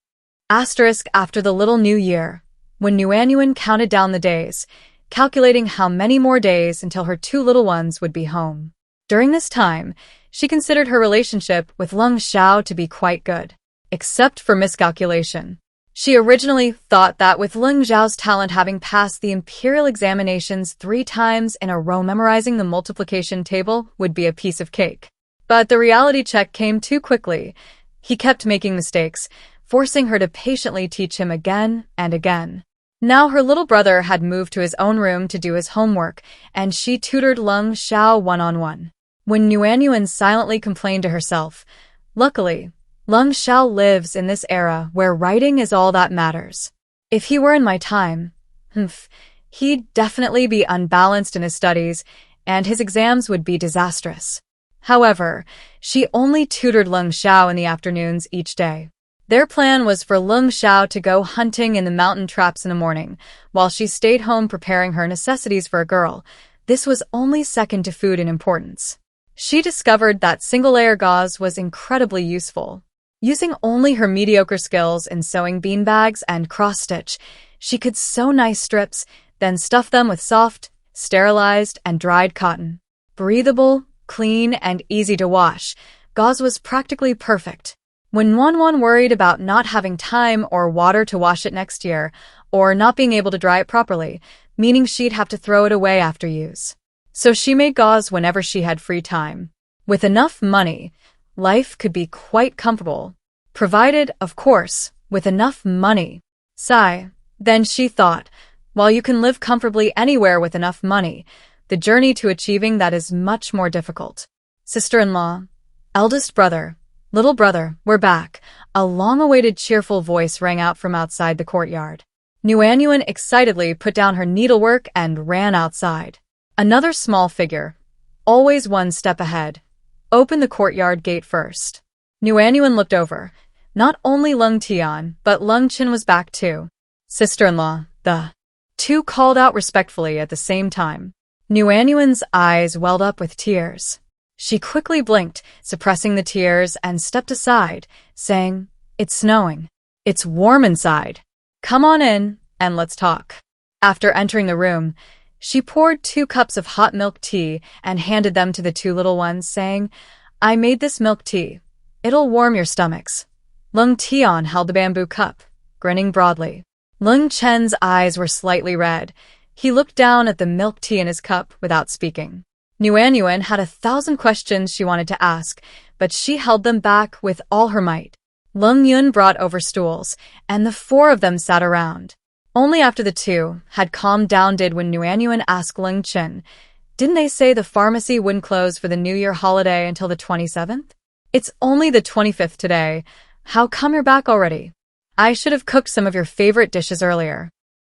After the little new year, when Nuanyuan counted down the days, calculating how many more days until her two little ones would be home. During this time, she considered her relationship with Lung Sha to be quite good, except for miscalculation. She originally thought that with Lung Zhao's talent having passed the imperial examinations 3 times in a row, memorizing the multiplication table would be a piece of cake. But the reality check came too quickly. He kept making mistakes, forcing her to patiently teach him again and again. Now her little brother had moved to his own room to do his homework, and she tutored Lung Sha one-on-one. When Nuanyuan silently complained to herself, luckily, Lung Sha lives in this era where writing is all that matters. If he were in my time, he'd definitely be unbalanced in his studies, and his exams would be disastrous. However, she only tutored Lung Sha in the afternoons each day. Their plan was for Lung Sha to go hunting in the mountain traps in the morning, while she stayed home preparing her necessities for a girl. This was only second to food in importance. She discovered that single-layer gauze was incredibly useful. Using only her mediocre skills in sewing beanbags and cross-stitch, she could sew nice strips, then stuff them with soft, sterilized, and dried cotton. Breathable, clean, and easy to wash, gauze was practically perfect. When Wanwan worried about not having time or water to wash it next year, or not being able to dry it properly, meaning she'd have to throw it away after use. So she made gauze whenever she had free time. With enough money, life could be quite comfortable. Provided, of course, with enough money. Sigh. Then she thought, while you can live comfortably anywhere with enough money, the journey to achieving that is much more difficult. Sister-in-law, eldest brother, little brother, we're back. A long-awaited cheerful voice rang out from outside the courtyard. Nuanyuan excitedly put down her needlework and ran outside. Another small figure, always one step ahead, opened the courtyard gate first. Nuanyuan looked over. Not only Lung Tian, but Lung Qin was back too. Sister-in-law, the two called out respectfully at the same time. Nuanyuan's eyes welled up with tears. She quickly blinked, suppressing the tears, and stepped aside, saying, "It's snowing. It's warm inside. Come on in, and let's talk." After entering the room, she poured 2 cups of hot milk tea and handed them to the 2 little ones, saying, "I made this milk tea. It'll warm your stomachs." Lung Tian held the bamboo cup, grinning broadly. Lung Chen's eyes were slightly red. He looked down at the milk tea in his cup without speaking. Nuanyuan had 1,000 questions she wanted to ask, but she held them back with all her might. Lung Yun brought over stools, and the 4 of them sat around. Only after the 2 had calmed down did when Nuanyuan asked Lung Chen, "Didn't they say the pharmacy wouldn't close for the New Year holiday until the 27th? It's only the 25th today. How come you're back already? I should have cooked some of your favorite dishes earlier."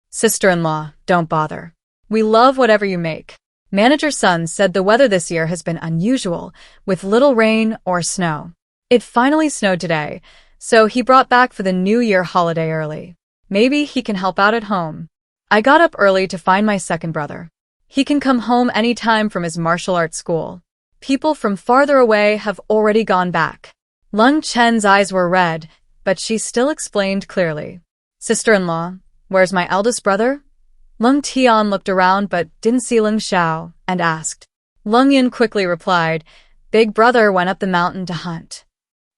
"Sister-in-law, don't bother. We love whatever you make." Manager Sun said the weather this year has been unusual, with little rain or snow. It finally snowed today, so he brought back for the New Year holiday early. Maybe he can help out at home. I got up early to find my second brother. He can come home any time from his martial arts school. People from farther away have already gone back. Lung Chen's eyes were red, but she still explained clearly. "Sister-in-law, where's my eldest brother?" Lung Tian looked around but didn't see Lung Sha and asked. Lung Yun quickly replied, "Big brother went up the mountain to hunt."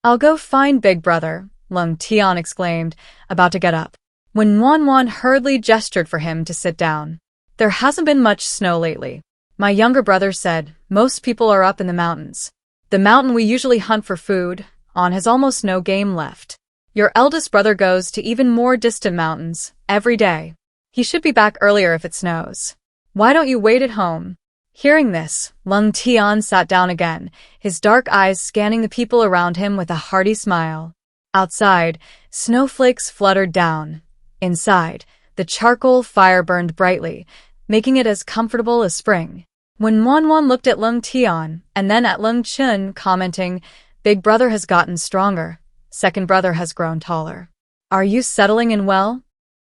"I'll go find Big brother," Lung Tian exclaimed, about to get up, when Wanwan hurriedly gestured for him to sit down. "There hasn't been much snow lately. My younger brother said most people are up in the mountains. The mountain we usually hunt for food on has almost no game left. Your eldest brother goes to even more distant mountains every day. He should be back earlier if it snows. Why don't you wait at home?" Hearing this, Lung Tian sat down again, his dark eyes scanning the people around him with a hearty smile. Outside, snowflakes fluttered down. Inside, the charcoal fire burned brightly, making it as comfortable as spring. When Wanwan looked at Lung Tian and then at Lung Chen, commenting, "Big brother has gotten stronger," Second brother has grown taller. Are you settling in well?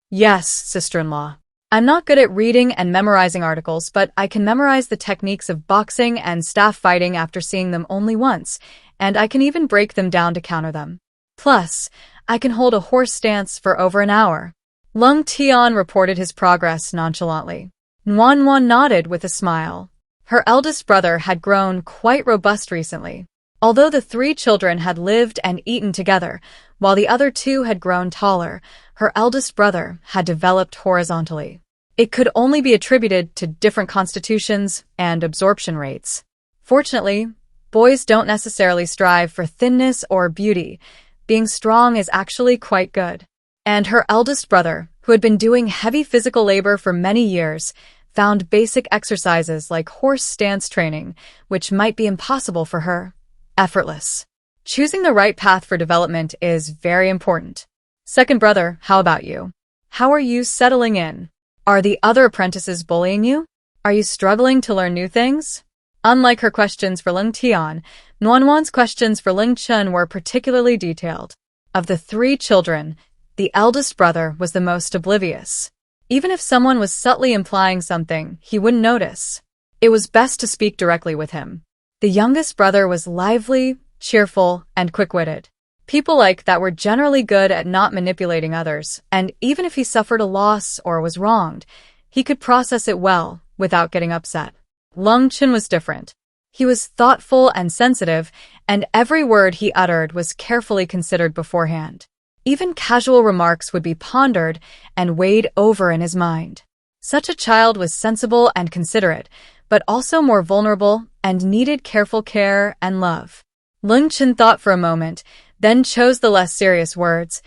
Yes, sister-in-law. I'm not good at reading and memorizing articles, but I can memorize the techniques of boxing and staff fighting after seeing them only once, and I can even break them down to counter them. Plus, I can hold a horse stance for over an hour. Lung Tian reported his progress nonchalantly. Nuan nodded with a smile. Her eldest brother had grown quite robust recently. Although the three children had lived and eaten together, while the other two had grown taller, her eldest brother had developed horizontally. It could only be attributed to different constitutions and absorption rates. Fortunately, boys don't necessarily strive for thinness or beauty. Being strong is actually quite good. And her eldest brother, who had been doing heavy physical labor for many years, found basic exercises like horse stance training, which might be impossible for her, effortless. Choosing the right path for development is very important. Second brother, how about you? How are you settling in? Are the other apprentices bullying you? Are you struggling to learn new things? Unlike her questions for Lung Tian, Nuanwan's questions for Lung Chen were particularly detailed. Of the three children, the eldest brother was the most oblivious. Even if someone was subtly implying something, he wouldn't notice. It was best to speak directly with him. The youngest brother was lively, cheerful, and quick-witted. People like that were generally good at not manipulating others, and even if he suffered a loss or was wronged, he could process it well without getting upset. Lung Chen was different. He was thoughtful and sensitive, and every word he uttered was carefully considered beforehand. Even casual remarks would be pondered and weighed over in his mind. Such a child was sensible and considerate, but also more vulnerable and needed careful care and love. Lung Chen thought for a moment, then chose the less serious words.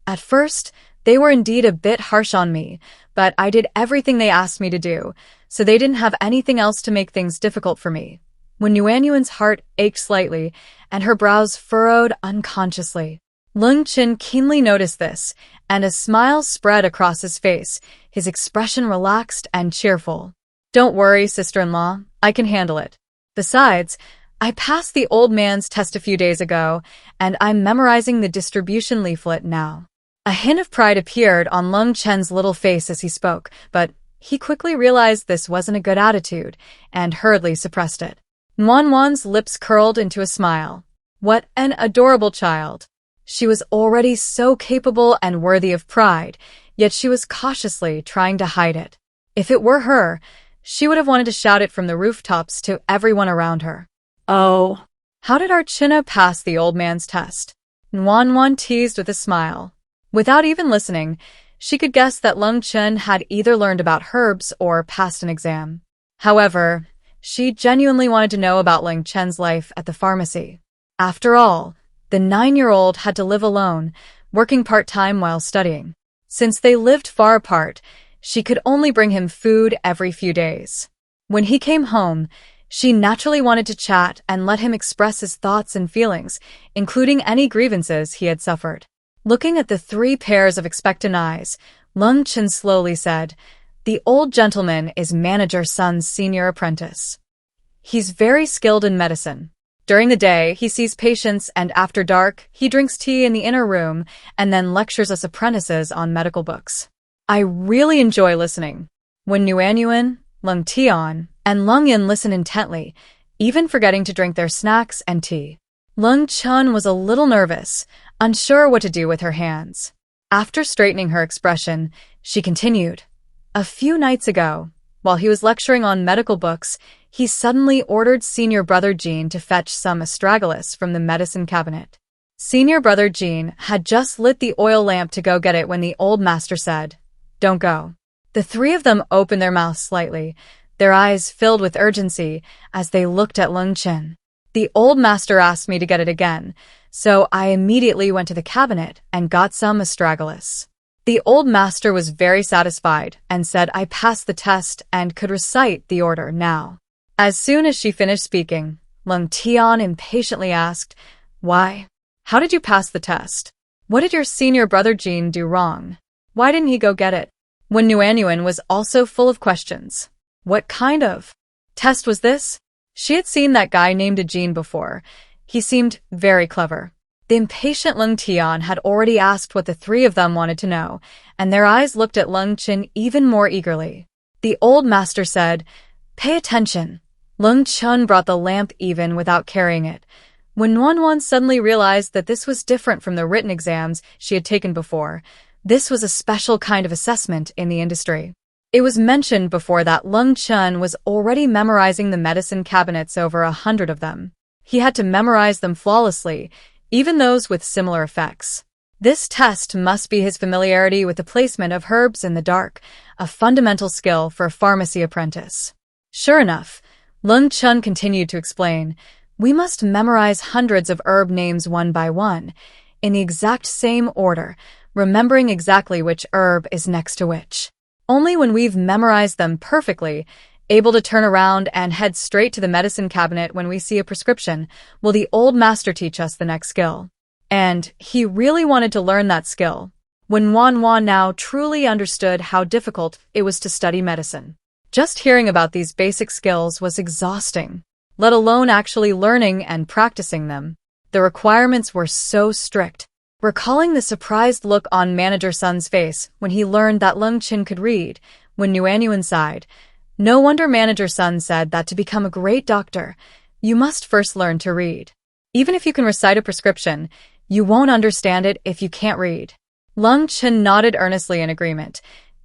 At first, they were indeed a bit harsh on me, but I did everything they asked me to do, so they didn't have anything else to make things difficult for me. When Yuanyuan's heart ached slightly, and her brows furrowed unconsciously. Lung Chen keenly noticed this, and a smile spread across his face, his expression relaxed and cheerful. Don't worry, sister-in-law, I can handle it. Besides, I passed the old man's test a few days ago, and I'm memorizing the distribution leaflet now. A hint of pride appeared on Lung Chen's little face as he spoke, but he quickly realized this wasn't a good attitude, and hurriedly suppressed it. Nuanwan's lips curled into a smile. What an adorable child! She was already so capable and worthy of pride, yet she was cautiously trying to hide it. If it were her, she would have wanted to shout it from the rooftops to everyone around her. Oh, how did our China pass the old man's test? Nuanwan teased with a smile. Without even listening, she could guess that Lung Chen had either learned about herbs or passed an exam. However, she genuinely wanted to know about Lung Chen's life at the pharmacy. After all, the 9-year-old had to live alone, working part-time while studying. Since they lived far apart, she could only bring him food every few days. When he came home, she naturally wanted to chat and let him express his thoughts and feelings, including any grievances he had suffered. Looking at the 3 pairs of expectant eyes, Lung Chen slowly said, "The old gentleman is manager Sun's senior apprentice. He's very skilled in medicine. During the day, he sees patients, and after dark, he drinks tea in the inner room and then lectures us apprentices on medical books. I really enjoy listening." When Yuanyuan, Lung Tian, and Lung Yin listened intently, even forgetting to drink their snacks and tea. Lung Chen was a little nervous, unsure what to do with her hands. After straightening her expression, she continued. A few nights ago, while he was lecturing on medical books, he suddenly ordered Senior Brother Jean to fetch some astragalus from the medicine cabinet. Senior Brother Jean had just lit the oil lamp to go get it when the old master said, "Don't go." The 3 of them opened their mouths slightly, their eyes filled with urgency as they looked at Lung Chen. The old master asked me to get it again, so I immediately went to the cabinet and got some astragalus. The old master was very satisfied and said I passed the test and could recite the order now. As soon as she finished speaking, Lung Tian impatiently asked, "Why? How did you pass the test? What did your senior brother Jean do wrong? Why didn't he go get it?" When Yuanyuan was also full of questions. What kind of test was this? She had seen that guy named Jean before. He seemed very clever. The impatient Lung Tian had already asked what the three of them wanted to know, and their eyes looked at Lung Chen even more eagerly. The old master said, "Pay attention." Lung Chen brought the lamp even without carrying it. When Wan suddenly realized that this was different from the written exams she had taken before, this was a special kind of assessment in the industry. It was mentioned before that Lung Chen was already memorizing the medicine cabinets, over 100 of them. He had to memorize them flawlessly, even those with similar effects. This test must be his familiarity with the placement of herbs in the dark, a fundamental skill for a pharmacy apprentice. Sure enough, Lung Chen continued to explain, "We must memorize hundreds of herb names one by one, in the exact same order, remembering exactly which herb is next to which. Only when we've memorized them perfectly, able to turn around and head straight to the medicine cabinet when we see a prescription, will the old master teach us the next skill." And he really wanted to learn that skill. When Wan now truly understood how difficult it was to study medicine. Just hearing about these basic skills was exhausting, let alone actually learning and practicing them. The requirements were so strict. Recalling the surprised look on Manager Sun's face when he learned that Lung Chen could read, when Nuanyuan sighed, "No wonder Manager Sun said that to become a great doctor, you must first learn to read. Even if you can recite a prescription, you won't understand it if you can't read." Lung Chen nodded earnestly in agreement.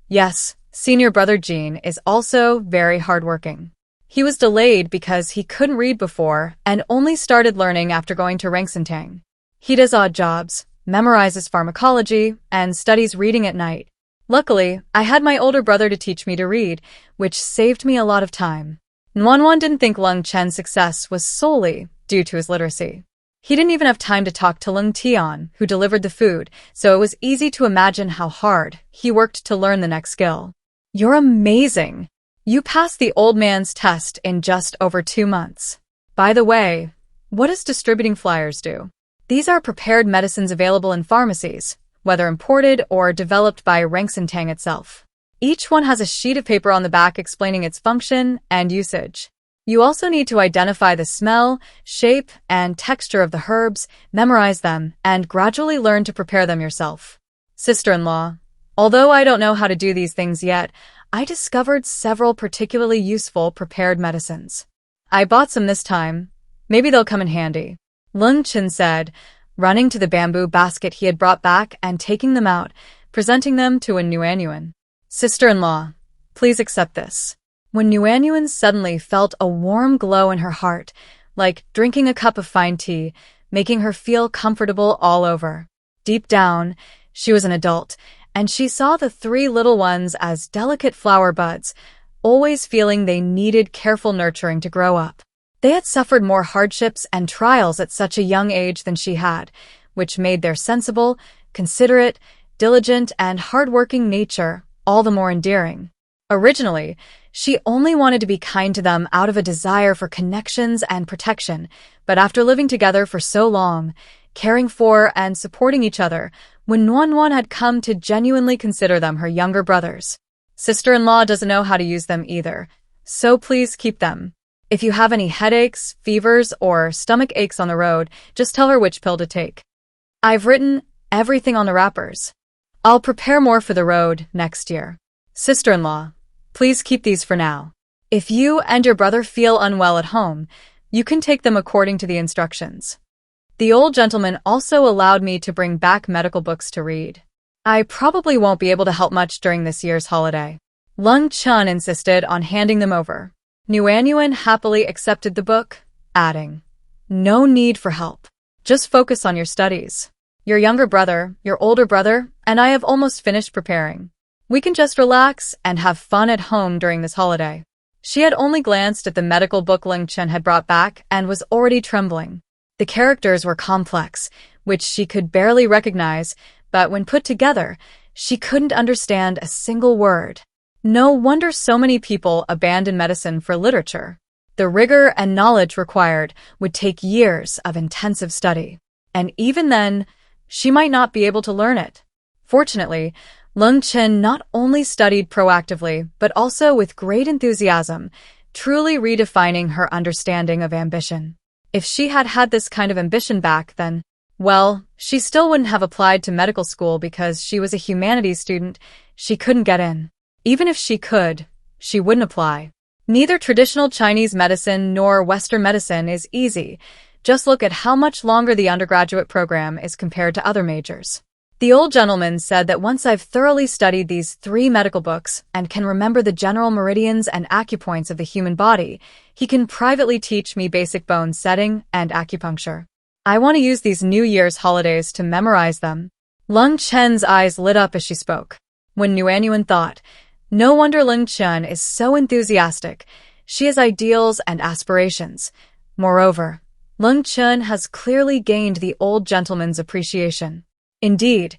Yes, senior brother Jean is also very hardworking. He was delayed because he couldn't read before and only started learning after going to Rangsentang. He does odd jobs, memorizes pharmacology, and studies reading at night. Luckily, I had my older brother to teach me to read, which saved me a lot of time. Wan didn't think Lung Chen's success was solely due to his literacy. He didn't even have time to talk to Lung Tian, who delivered the food, so it was easy to imagine how hard he worked to learn the next skill. "You're amazing! You passed the old man's test in just over 2 months. By the way, what does distributing flyers do?" These are prepared medicines available in pharmacies, whether imported or developed by Rangsentang itself. Each one has a sheet of paper on the back explaining its function and usage. You also need to identify the smell, shape, and texture of the herbs, memorize them, and gradually learn to prepare them yourself. Sister-in-law, although I don't know how to do these things yet, I discovered several particularly useful prepared medicines. I bought some this time. Maybe they'll come in handy. Lung Chen said, running to the bamboo basket he had brought back and taking them out, presenting them to a Nuanyuan. "Sister-in-law, please accept this." When Nuanyuan suddenly felt a warm glow in her heart, like drinking a cup of fine tea, making her feel comfortable all over. Deep down, she was an adult, and she saw the 3 little ones as delicate flower buds, always feeling they needed careful nurturing to grow up. They had suffered more hardships and trials at such a young age than she had, which made their sensible, considerate, diligent, and hard-working nature all the more endearing. Originally, she only wanted to be kind to them out of a desire for connections and protection, but after living together for so long, caring for and supporting each other, when Nuan had come to genuinely consider them her younger brothers. Sister-in-law doesn't know how to use them either, so please keep them. If you have any headaches, fevers, or stomach aches on the road, just tell her which pill to take. I've written everything on the wrappers. I'll prepare more for the road next year. Sister-in-law, please keep these for now. If you and your brother feel unwell at home, you can take them according to the instructions. The old gentleman also allowed me to bring back medical books to read. I probably won't be able to help much during this year's holiday. Lung Chen insisted on handing them over. Nuanyuan happily accepted the book, adding, "No need for help. Just focus on your studies. Your younger brother, your older brother, and I have almost finished preparing. We can just relax and have fun at home during this holiday." She had only glanced at the medical book Lung Chen had brought back and was already trembling. The characters were complex, which she could barely recognize, but when put together, she couldn't understand a single word. No wonder so many people abandon medicine for literature. The rigor and knowledge required would take years of intensive study. And even then, she might not be able to learn it. Fortunately, Lung Chen not only studied proactively, but also with great enthusiasm, truly redefining her understanding of ambition. If she had had this kind of ambition back then, Well, she still wouldn't have applied to medical school because she was a humanities student. She couldn't get in. Even if she could, she wouldn't apply. Neither traditional Chinese medicine nor Western medicine is easy. Just look at how much longer the undergraduate program is compared to other majors. The old gentleman said that once I've thoroughly studied these 3 medical books and can remember the general meridians and acupoints of the human body, he can privately teach me basic bone setting and acupuncture. I want to use these New Year's holidays to memorize them. Lung Chen's eyes lit up as she spoke. When Nuanyuan thought, no wonder Lung Chen is so enthusiastic. She has ideals and aspirations. Moreover, Lung Chen has clearly gained the old gentleman's appreciation. Indeed,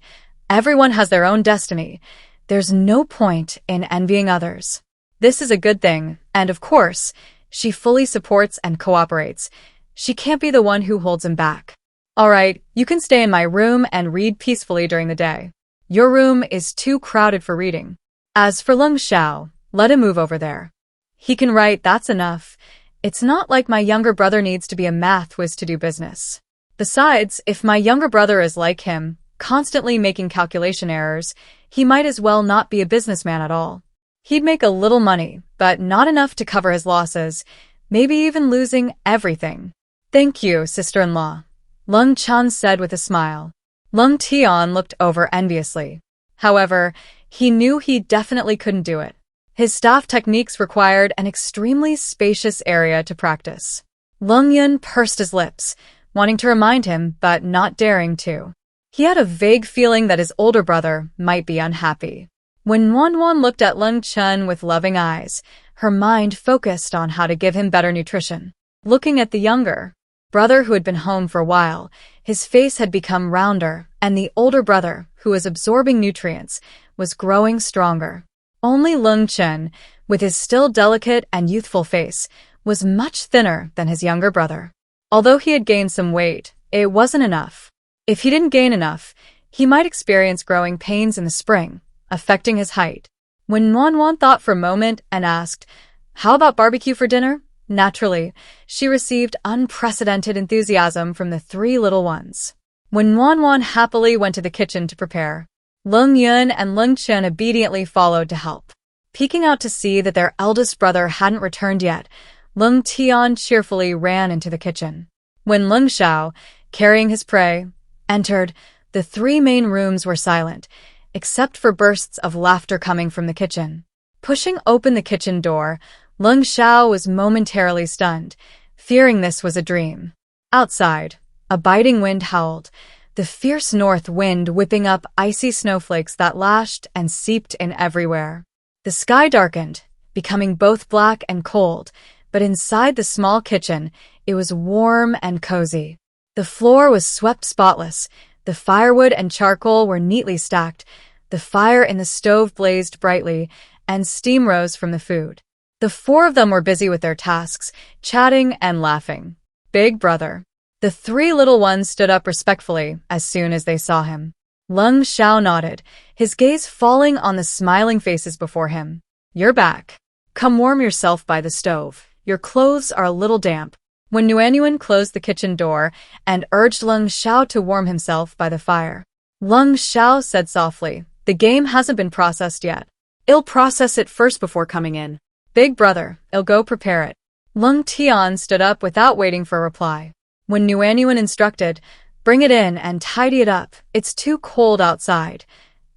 everyone has their own destiny. There's no point in envying others. This is a good thing, and of course, she fully supports and cooperates. She can't be the one who holds him back. All right, you can stay in my room and read peacefully during the day. Your room is too crowded for reading. As for Lung Sha, let him move over there. He can write, that's enough. It's not like my younger brother needs to be a math whiz to do business. Besides, if my younger brother is like him, constantly making calculation errors, he might as well not be a businessman at all. He'd make a little money, but not enough to cover his losses, maybe even losing everything. Thank you, sister-in-law, Lung Chan said with a smile. Lung Tian looked over enviously. However, he knew he definitely couldn't do it. His staff techniques required an extremely spacious area to practice. Lung Yun pursed his lips, wanting to remind him, but not daring to. He had a vague feeling that his older brother might be unhappy. When Wan looked at Lung Chen with loving eyes, her mind focused on how to give him better nutrition. Looking at the younger brother who had been home for a while, his face had become rounder, and the older brother, who was absorbing nutrients, was growing stronger. Only Lung Chen, with his still delicate and youthful face, was much thinner than his younger brother. Although he had gained some weight, it wasn't enough. If he didn't gain enough, he might experience growing pains in the spring, affecting his height. When Wan thought for a moment and asked, how about barbecue for dinner? Naturally, she received unprecedented enthusiasm from the 3 little ones. When Wan happily went to the kitchen to prepare, Lung Yun and Lung Chen obediently followed to help. Peeking out to see that their eldest brother hadn't returned yet, Lung Tian cheerfully ran into the kitchen. When Lung Shao, carrying his prey, entered, the 3 main rooms were silent, except for bursts of laughter coming from the kitchen. Pushing open the kitchen door, Lung Shao was momentarily stunned, fearing this was a dream. Outside, a biting wind howled, the fierce north wind whipping up icy snowflakes that lashed and seeped in everywhere. The sky darkened, becoming both black and cold, but inside the small kitchen, it was warm and cozy. The floor was swept spotless, the firewood and charcoal were neatly stacked, the fire in the stove blazed brightly, and steam rose from the food. The 4 of them were busy with their tasks, chatting and laughing. Big brother. The 3 little ones stood up respectfully as soon as they saw him. Lung Shao nodded, his gaze falling on the smiling faces before him. You're back. Come warm yourself by the stove. Your clothes are a little damp. When Nuanyuan closed the kitchen door and urged Lung Shao to warm himself by the fire, Lung Shao said softly, the game hasn't been processed yet. I'll process it first before coming in. Big brother, I'll go prepare it. Lung Tian stood up without waiting for a reply. When Nuanyuan instructed, bring it in and tidy it up. It's too cold outside.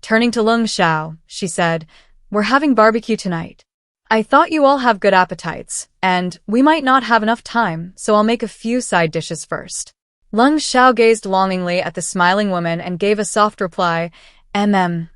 Turning to Lung Shao, she said, we're having barbecue tonight. I thought you all have good appetites, and we might not have enough time, so I'll make a few side dishes first. Lung Shao gazed longingly at the smiling woman and gave a soft reply,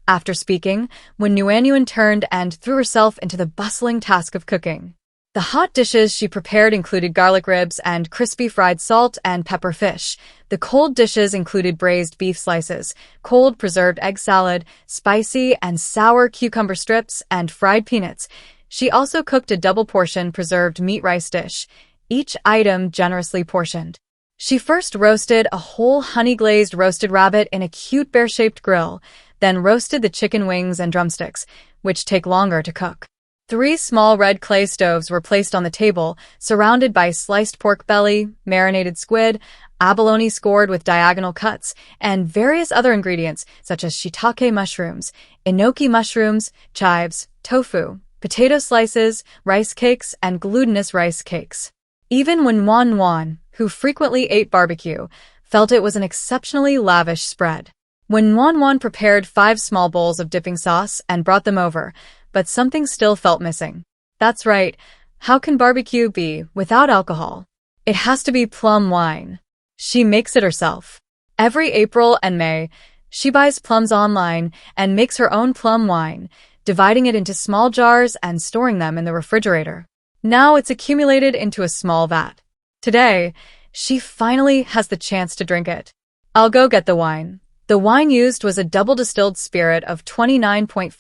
after speaking, when Nuanyuan turned and threw herself into the bustling task of cooking. The hot dishes she prepared included garlic ribs and crispy fried salt and pepper fish. The cold dishes included braised beef slices, cold preserved egg salad, spicy and sour cucumber strips, and fried peanuts. She also cooked a double-portion preserved meat rice dish, each item generously portioned. She first roasted a whole honey-glazed roasted rabbit in a cute bear-shaped grill, then roasted the chicken wings and drumsticks, which take longer to cook. 3 small red clay stoves were placed on the table, surrounded by sliced pork belly, marinated squid, abalone scored with diagonal cuts, and various other ingredients such as shiitake mushrooms, enoki mushrooms, chives, tofu, potato slices, rice cakes, and glutinous rice cakes. Even when Wan, who frequently ate barbecue, felt it was an exceptionally lavish spread. When Wan prepared 5 small bowls of dipping sauce and brought them over, but something still felt missing. That's right, how can barbecue be without alcohol? It has to be plum wine. She makes it herself. Every April and May, she buys plums online and makes her own plum wine, dividing it into small jars and storing them in the refrigerator. Now it's accumulated into a small vat. Today, she finally has the chance to drink it. I'll go get the wine. The wine used was a double-distilled spirit of 29.5%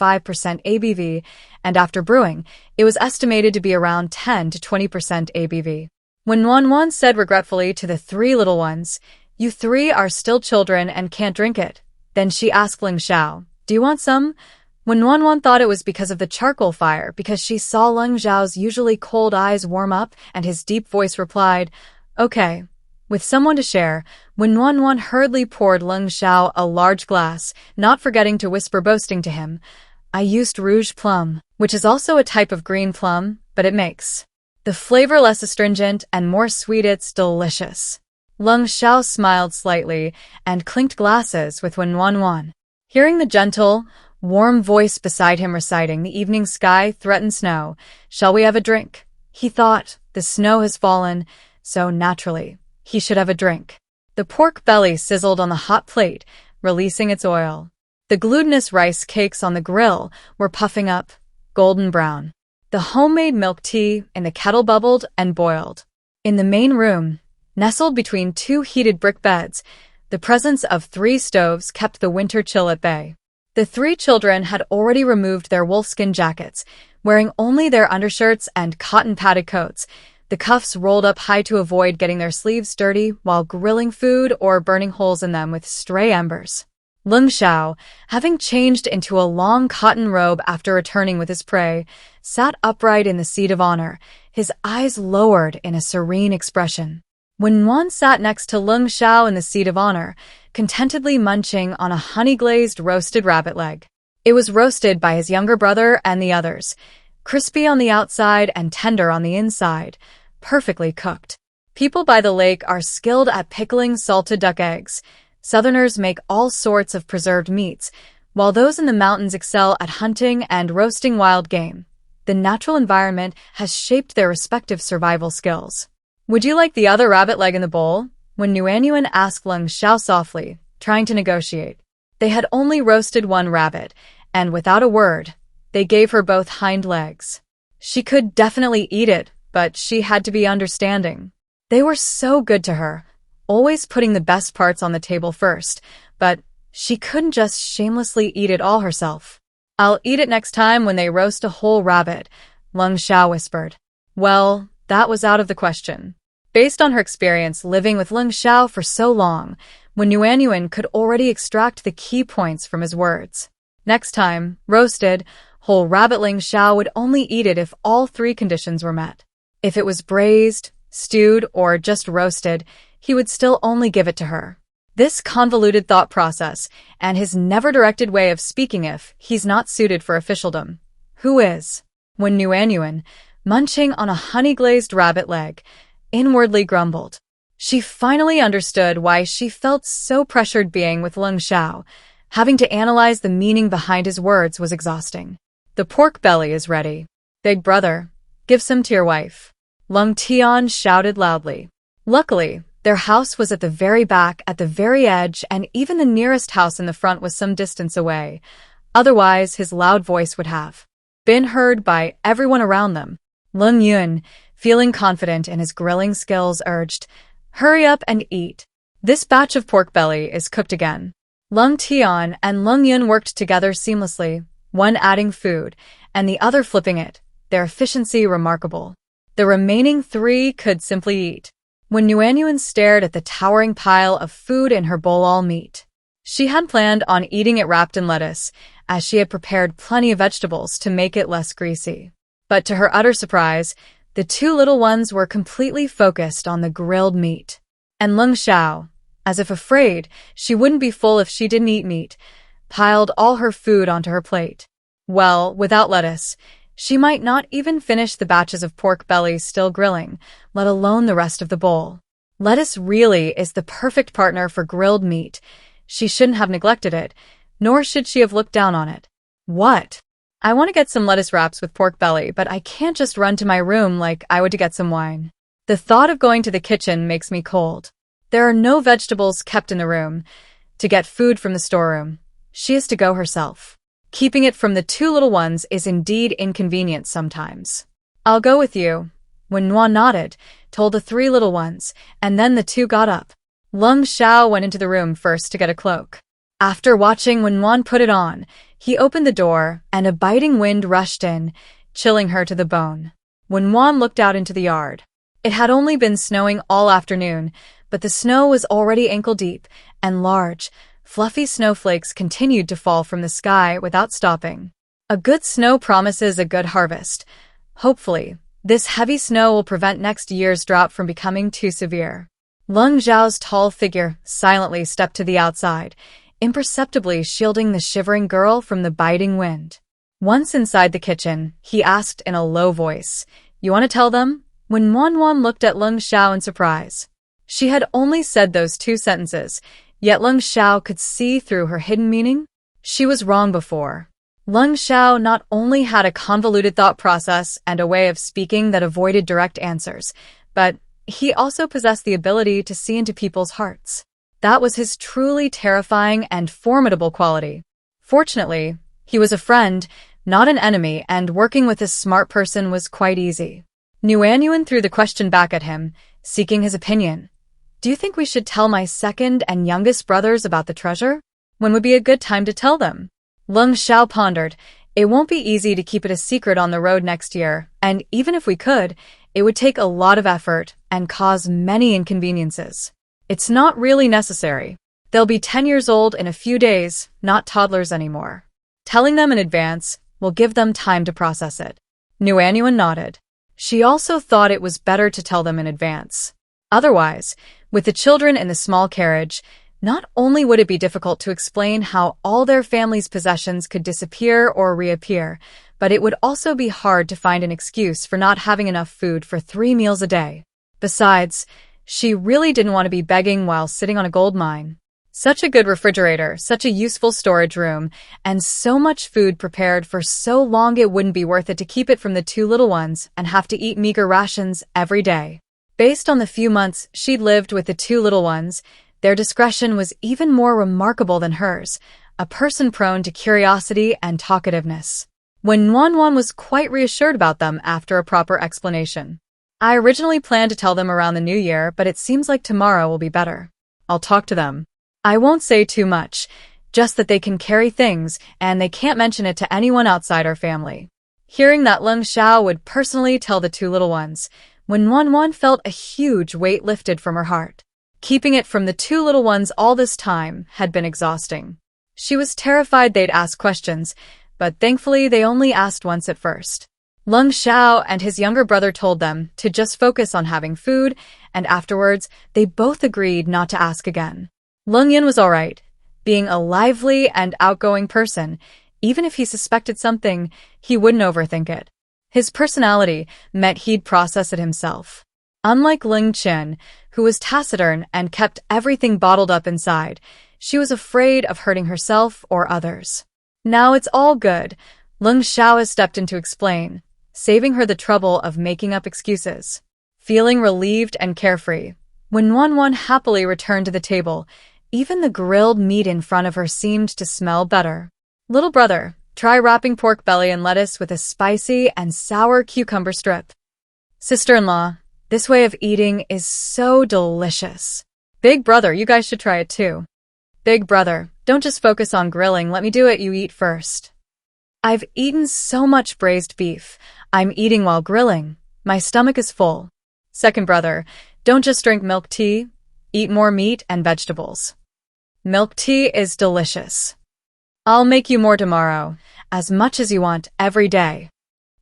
ABV, and after brewing, it was estimated to be around 10 to 20% ABV. When Wan said regretfully to the 3 little ones, "You 3 are still children and can't drink it," then she asked Lung Sha, "Do you want some?" When Wan thought it was because of the charcoal fire, because she saw Lung Zhao's usually cold eyes warm up, and his deep voice replied, "Okay." With someone to share, when Wan hurriedly poured Lung Sha a large glass, not forgetting to whisper boasting to him, "I used rouge plum, which is also a type of green plum, but it makes the flavor less astringent and more sweet. It's delicious." Lung Sha smiled slightly and clinked glasses with Wan. Hearing the gentle, warm voice beside him reciting, "The evening sky threatens snow. Shall we have a drink?" He thought, the snow has fallen, so naturally, he should have a drink. The pork belly sizzled on the hot plate, releasing its oil. The glutinous rice cakes on the grill were puffing up, golden brown. The homemade milk tea in the kettle bubbled and boiled. In the main room, nestled between 2 heated brick beds, the presence of 3 stoves kept the winter chill at bay. The 3 children had already removed their wolfskin jackets, wearing only their undershirts and cotton-padded coats, the cuffs rolled up high to avoid getting their sleeves dirty while grilling food or burning holes in them with stray embers. Lung Sha, having changed into a long cotton robe after returning with his prey, sat upright in the seat of honor, his eyes lowered in a serene expression. When Wan sat next to Lung Sha in the seat of honor, contentedly munching on a honey-glazed roasted rabbit leg. It was roasted by his younger brother and the others, crispy on the outside and tender on the inside, perfectly cooked. People by the lake are skilled at pickling salted duck eggs. Southerners make all sorts of preserved meats, while those in the mountains excel at hunting and roasting wild game. The natural environment has shaped their respective survival skills. "Would you like the other rabbit leg in the bowl?" When Nuanyuan asked Lung Sha softly, trying to negotiate. They had only roasted 1 rabbit, and without a word, they gave her both hind legs. She could definitely eat it, but she had to be understanding. They were so good to her, always putting the best parts on the table first, but she couldn't just shamelessly eat it all herself. "I'll eat it next time when they roast a whole rabbit," Lung Sha whispered. Well, that was out of the question. Based on her experience living with Lung Sha for so long, when Nuanyuan could already extract the key points from his words. Next time, roasted, whole rabbit, Lung Sha would only eat it if all 3 conditions were met. If it was braised, stewed, or just roasted, he would still only give it to her. This convoluted thought process, and his never-directed way of speaking if he's not suited for officialdom. Who is? When Nuanyuan, munching on a honey-glazed rabbit leg, inwardly grumbled. She finally understood why she felt so pressured being with Lung Sha. Having to analyze the meaning behind his words was exhausting. "The pork belly is ready. Big brother, give some to your wife," Lung Tian shouted loudly. Luckily, their house was at the very back, at the very edge, and even the nearest house in the front was some distance away. Otherwise, his loud voice would have been heard by everyone around them. Lung Yun, feeling confident in his grilling skills, urged, "Hurry up and eat. This batch of pork belly is cooked again." Lung Tian and Lung Yun worked together seamlessly, one adding food and the other flipping it, their efficiency remarkable. The remaining 3 could simply eat. When Nuanyuan stared at the towering pile of food in her bowl, all meat, she had planned on eating it wrapped in lettuce, as she had prepared plenty of vegetables to make it less greasy. But to her utter surprise, the two little ones were completely focused on the grilled meat. And Lung Sha, as if afraid she wouldn't be full if she didn't eat meat, piled all her food onto her plate. Well, without lettuce, she might not even finish the batches of pork belly still grilling, let alone the rest of the bowl. Lettuce really is the perfect partner for grilled meat. She shouldn't have neglected it, nor should she have looked down on it. What? I want to get some lettuce wraps with pork belly, but I can't just run to my room like I would to get some wine. The thought of going to the kitchen makes me cold. There are no vegetables kept in the room. To get food from the storeroom, she has to go herself. Keeping it from the two little ones is indeed inconvenient sometimes. I'll go with you. Manhwa nodded, told the three little ones, and then the two got up. Lung Sha went into the room first to get a cloak. After watching Manhwa put it on, he opened the door, and a biting wind rushed in, chilling her to the bone. Manhwa looked out into the yard. It had only been snowing all afternoon, but the snow was already ankle-deep, and large, fluffy snowflakes continued to fall from the sky without stopping. A good snow promises a good harvest. Hopefully, this heavy snow will prevent next year's drought from becoming too severe. Lung Zhao's tall figure silently stepped to the outside, imperceptibly shielding the shivering girl from the biting wind. Once inside the kitchen, he asked in a low voice, "You want to tell them?" When Manhwa looked at Lung Sha in surprise. She had only said those two sentences, yet Lung Sha could see through her hidden meaning. She was wrong before. Lung Sha not only had a convoluted thought process and a way of speaking that avoided direct answers, but he also possessed the ability to see into people's hearts. That was his truly terrifying and formidable quality. Fortunately, he was a friend, not an enemy, and working with a smart person was quite easy. Nguyen threw the question back at him, seeking his opinion. "Do you think we should tell my second and youngest brothers about the treasure? When would be a good time to tell them?" Lung Sha pondered. "It won't be easy to keep it a secret on the road next year, and even if we could, it would take a lot of effort and cause many inconveniences. It's not really necessary. They'll be 10 years old in a few days, not toddlers anymore. Telling them in advance will give them time to process it." Nguyen nodded. She also thought it was better to tell them in advance. Otherwise, with the children in the small carriage, not only would it be difficult to explain how all their family's possessions could disappear or reappear, but it would also be hard to find an excuse for not having enough food for 3 meals a day. Besides, she really didn't want to be begging while sitting on a gold mine. Such a good refrigerator, such a useful storage room, and so much food prepared for so long it wouldn't be worth it to keep it from the two little ones and have to eat meager rations every day. Based on the few months she'd lived with the two little ones, their discretion was even more remarkable than hers, a person prone to curiosity and talkativeness. When Nguyen was quite reassured about them after a proper explanation. "I originally planned to tell them around the new year, but it seems like tomorrow will be better. I'll talk to them. I won't say too much, just that they can carry things and they can't mention it to anyone outside our family." Hearing that Lung Sha would personally tell the two little ones, when Nguyen felt a huge weight lifted from her heart. Keeping it from the two little ones all this time had been exhausting. She was terrified they'd ask questions, but thankfully they only asked once at first. Lung Sha and his younger brother told them to just focus on having food, and afterwards they both agreed not to ask again. Lung Yin was all right. Being a lively and outgoing person, even if he suspected something, he wouldn't overthink it. His personality meant he'd process it himself. Unlike Ling Qin, who was taciturn and kept everything bottled up inside, she was afraid of hurting herself or others. "Now it's all good," Lung Sha stepped in to explain, saving her the trouble of making up excuses. Feeling relieved and carefree, when Nguyen happily returned to the table, even the grilled meat in front of her seemed to smell better. "Little brother, try wrapping pork belly and lettuce with a spicy and sour cucumber strip." "Sister-in-law, this way of eating is so delicious." "Big brother, you guys should try it too." "Big brother, don't just focus on grilling, let me do it, you eat first." "I've eaten so much braised beef, I'm eating while grilling. My stomach is full." "Second brother, don't just drink milk tea, eat more meat and vegetables." "Milk tea is delicious. I'll make you more tomorrow, as much as you want every day."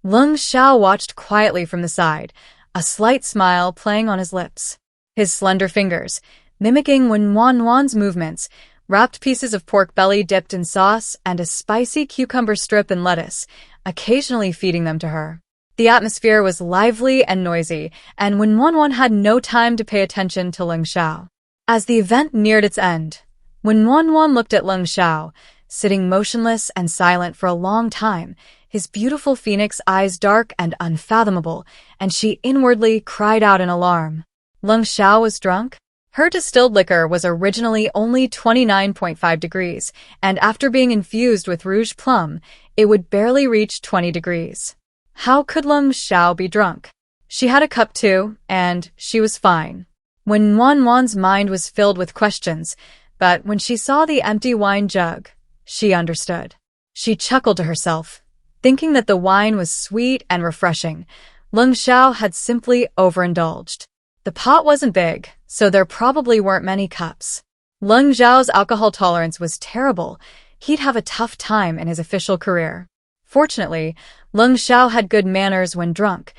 Lung Sha watched quietly from the side, a slight smile playing on his lips. His slender fingers, mimicking Wan's movements, wrapped pieces of pork belly dipped in sauce and a spicy cucumber strip in lettuce, occasionally feeding them to her. The atmosphere was lively and noisy, and Wan had no time to pay attention to Lung Sha. As the event neared its end, Wan looked at Lung Sha, sitting motionless and silent for a long time, his beautiful phoenix eyes dark and unfathomable, and she inwardly cried out in alarm. Lung Sha was drunk? Her distilled liquor was originally only 29.5 degrees, and after being infused with rouge plum, it would barely reach 20 degrees. How could Lung Sha be drunk? She had a cup too, and she was fine. Wan's mind was filled with questions, but when she saw the empty wine jug, she understood. She chuckled to herself, thinking that the wine was sweet and refreshing. Lung Sha had simply overindulged. The pot wasn't big, so there probably weren't many cups. Lung Zhao's alcohol tolerance was terrible. He'd have a tough time in his official career. Fortunately, Lung Sha had good manners when drunk.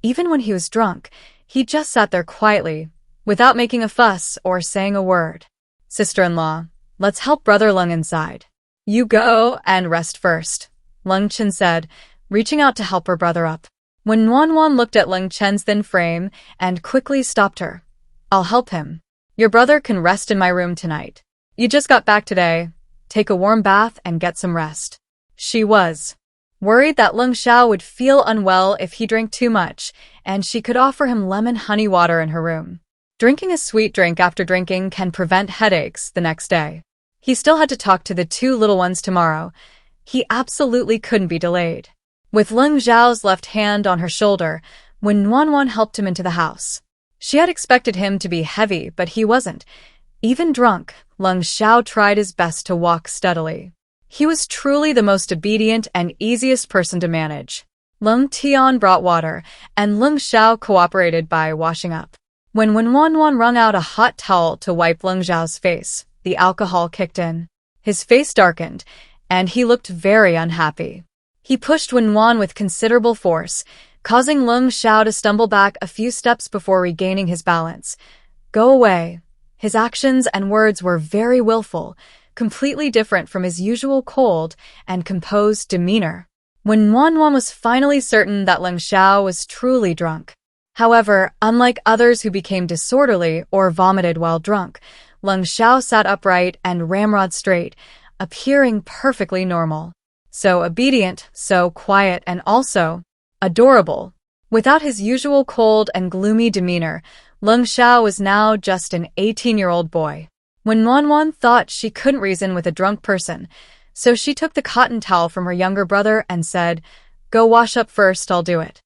Even when he was drunk, he just sat there quietly, without making a fuss or saying a word. Sister-in-law, let's help Brother Lung inside. You go and rest first, Lung Chen said, reaching out to help her brother up. When Wan looked at Lung Chen's thin frame and quickly stopped her. I'll help him. Your brother can rest in my room tonight. You just got back today. Take a warm bath and get some rest. She was worried that Lung Sha would feel unwell if he drank too much, and she could offer him lemon honey water in her room. Drinking a sweet drink after drinking can prevent headaches the next day. He still had to talk to the two little ones tomorrow. He absolutely couldn't be delayed. With Lung Zhao's left hand on her shoulder, when Wan helped him into the house. She had expected him to be heavy, but he wasn't. Even drunk, Lung Sha tried his best to walk steadily. He was truly the most obedient and easiest person to manage. Lung Tian brought water, and Lung Sha cooperated by washing up. When Wan wrung out a hot towel to wipe Lung Zhao's face, the alcohol kicked in. His face darkened, and he looked very unhappy. He pushed Wan with considerable force, causing Lung Sha to stumble back a few steps before regaining his balance. Go away. His actions and words were very willful, completely different from his usual cold and composed demeanor. When Wan was finally certain that Lung Sha was truly drunk. However, unlike others who became disorderly or vomited while drunk, Lung Sha sat upright and ramrod straight, appearing perfectly normal. So obedient, so quiet, and also adorable. Without his usual cold and gloomy demeanor, Lung Sha was now just an 18-year-old boy. When Wan thought she couldn't reason with a drunk person, so she took the cotton towel from her younger brother and said, "Go wash up first, I'll do it."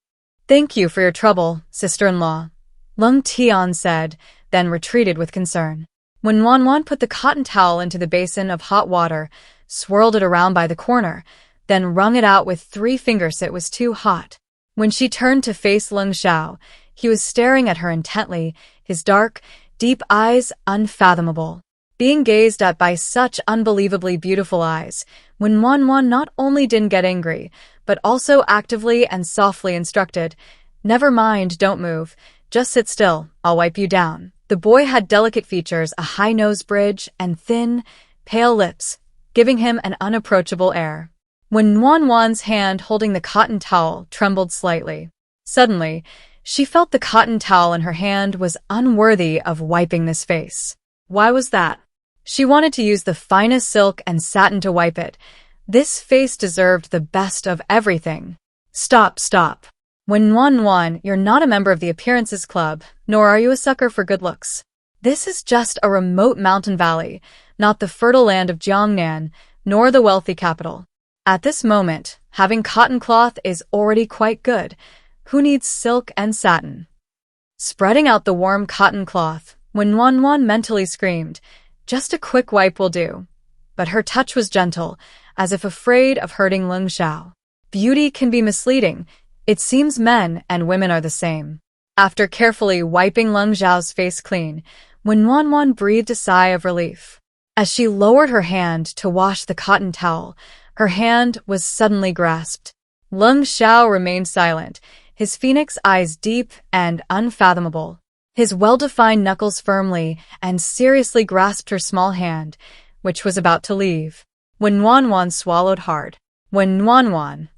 "Thank you for your trouble, sister-in-law," Lung Tian said, then retreated with concern. When Wan put the cotton towel into the basin of hot water, swirled it around by the corner, then wrung it out with 3 fingers, it was too hot. When she turned to face Lung Sha, he was staring at her intently, his dark, deep eyes unfathomable. Being gazed at by such unbelievably beautiful eyes, when Wan not only didn't get angry, but also actively and softly instructed, "Never mind, don't move, just sit still, I'll wipe you down." The boy had delicate features, a high nose bridge, and thin, pale lips, giving him an unapproachable air. When Wan's hand holding the cotton towel trembled slightly. Suddenly, she felt the cotton towel in her hand was unworthy of wiping this face. Why was that? She wanted to use the finest silk and satin to wipe it. This face deserved the best of everything. Stop. When Wan, you're not a member of the Appearances Club, nor are you a sucker for good looks. This is just a remote mountain valley, not the fertile land of Jiangnan, nor the wealthy capital. At this moment, having cotton cloth is already quite good. Who needs silk and satin? Spreading out the warm cotton cloth, when Wan mentally screamed, "Just a quick wipe will do." But her touch was gentle, as if afraid of hurting Lung Sha. Beauty can be misleading. It seems men and women are the same. After carefully wiping Lung Zhao's face clean, when Wan breathed a sigh of relief. As she lowered her hand to wash the cotton towel, her hand was suddenly grasped. Lung Sha remained silent, his phoenix eyes deep and unfathomable. His well-defined knuckles firmly and seriously grasped her small hand, which was about to leave. When Wan swallowed hard. When Wan.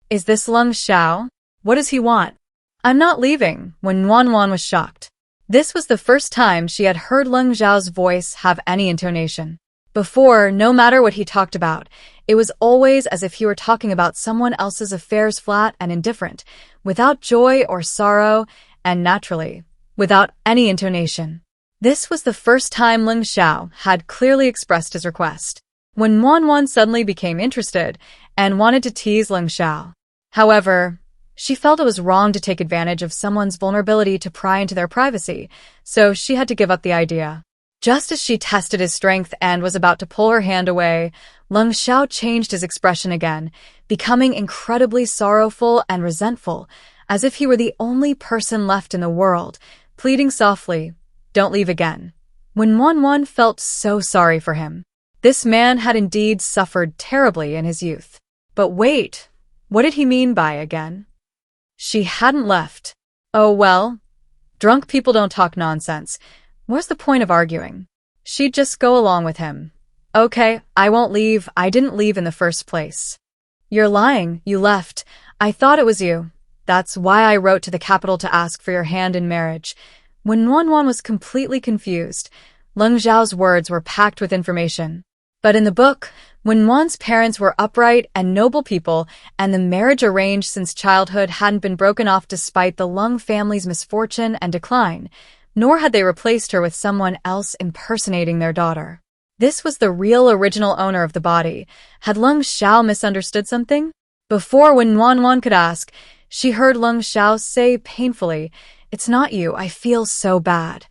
Is this Lung Sha? What does he want? I'm not leaving. When Wan was shocked. This was the first time she had heard Lung Zhao's voice have any intonation. Before, no matter what he talked about, it was always as if he were talking about someone else's affairs, flat and indifferent, without joy or sorrow, and naturally, without any intonation. This was the first time Lung Sha had clearly expressed his request. When Wan suddenly became interested and wanted to tease Lung Sha. However, she felt it was wrong to take advantage of someone's vulnerability to pry into their privacy, so she had to give up the idea. Just as she tested his strength and was about to pull her hand away, Lung Sha changed his expression again, becoming incredibly sorrowful and resentful, as if he were the only person left in the world, pleading softly, "Don't leave again." When Wan felt so sorry for him. This man had indeed suffered terribly in his youth. But wait, what did he mean by again? She hadn't left. Oh well, drunk people don't talk nonsense. What's the point of arguing? She'd just go along with him. Okay, I won't leave. I didn't leave in the first place. You're lying. You left. I thought it was you. That's why I wrote to the capital to ask for your hand in marriage. When Wan was completely confused, Lung Zhao's words were packed with information. But in the book, when Wan's parents were upright and noble people, and the marriage arranged since childhood hadn't been broken off despite the Lung family's misfortune and decline, nor had they replaced her with someone else impersonating their daughter. This was the real original owner of the body. Had Lung Sha misunderstood something? Before, when Wan could ask, she heard Lung Sha say painfully, "It's not you, I feel so bad."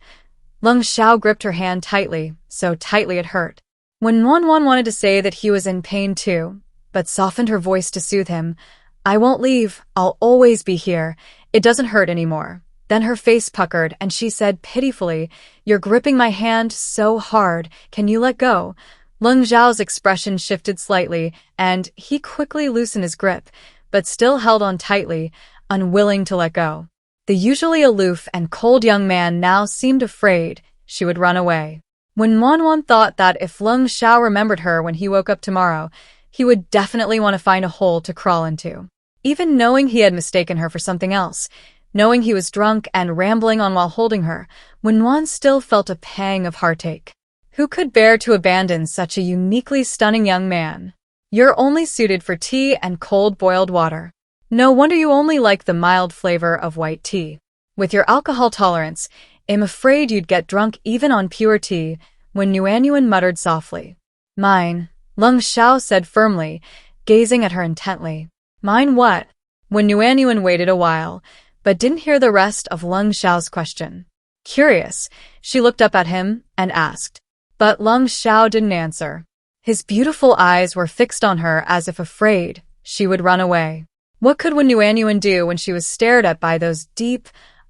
Lung Sha gripped her hand tightly, so tightly it hurt. When Wan wanted to say that he was in pain too, but softened her voice to soothe him, "I won't leave, I'll always be here, it doesn't hurt anymore." Then her face puckered and she said pitifully, "You're gripping my hand so hard, can you let go?" Lung Zhao's expression shifted slightly, and he quickly loosened his grip, but still held on tightly, unwilling to let go. The usually aloof and cold young man now seemed afraid she would run away. When Wan thought that if Lung Sha remembered her when he woke up tomorrow, he would definitely want to find a hole to crawl into. Even knowing he had mistaken her for something else, knowing he was drunk and rambling on while holding her, Wan still felt a pang of heartache. Who could bear to abandon such a uniquely stunning young man? You're only suited for tea and cold boiled water. No wonder you only like the mild flavor of white tea. With your alcohol tolerance, I'm afraid you'd get drunk even on pure tea. When Yuan muttered softly. "Mine," Lung Sha said firmly, gazing at her intently. "Mine what?" When Yuan waited a while, but didn't hear the rest of Lung Shao's question. Curious, she looked up at him and asked. But Lung Sha didn't answer. His beautiful eyes were fixed on her as if afraid she would run away. What could Yuan do when she was stared at by those deep,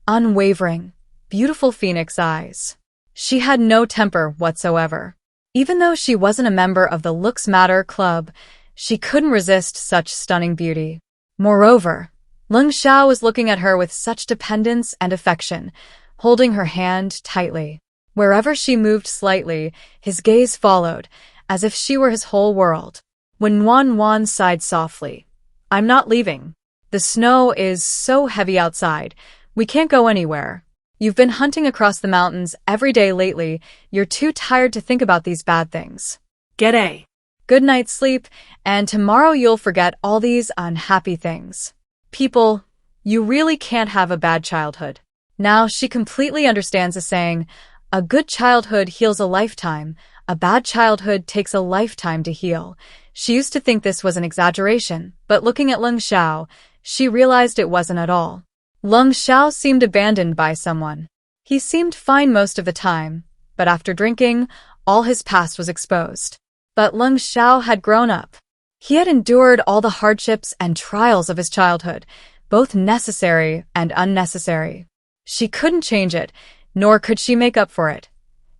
unwavering, beautiful phoenix eyes? She had no temper whatsoever. Even though she wasn't a member of the Looks Matter Club, she couldn't resist such stunning beauty. Moreover, Lung Sha was looking at her with such dependence and affection, holding her hand tightly. Wherever she moved slightly, his gaze followed, as if she were his whole world. When Wan sighed softly, "I'm not leaving. The snow is so heavy outside, we can't go anywhere. You've been hunting across the mountains every day lately, you're too tired to think about these bad things. Get a good night's sleep, and tomorrow you'll forget all these unhappy things. People, you really can't have a bad childhood." Now she completely understands the saying, "A good childhood heals a lifetime, a bad childhood takes a lifetime to heal." She used to think this was an exaggeration, but looking at Lung Sha, she realized it wasn't at all. Lung Sha seemed abandoned by someone. He seemed fine most of the time, but after drinking, all his past was exposed. But Lung Sha had grown up. He had endured all the hardships and trials of his childhood, both necessary and unnecessary. She couldn't change it, nor could she make up for it.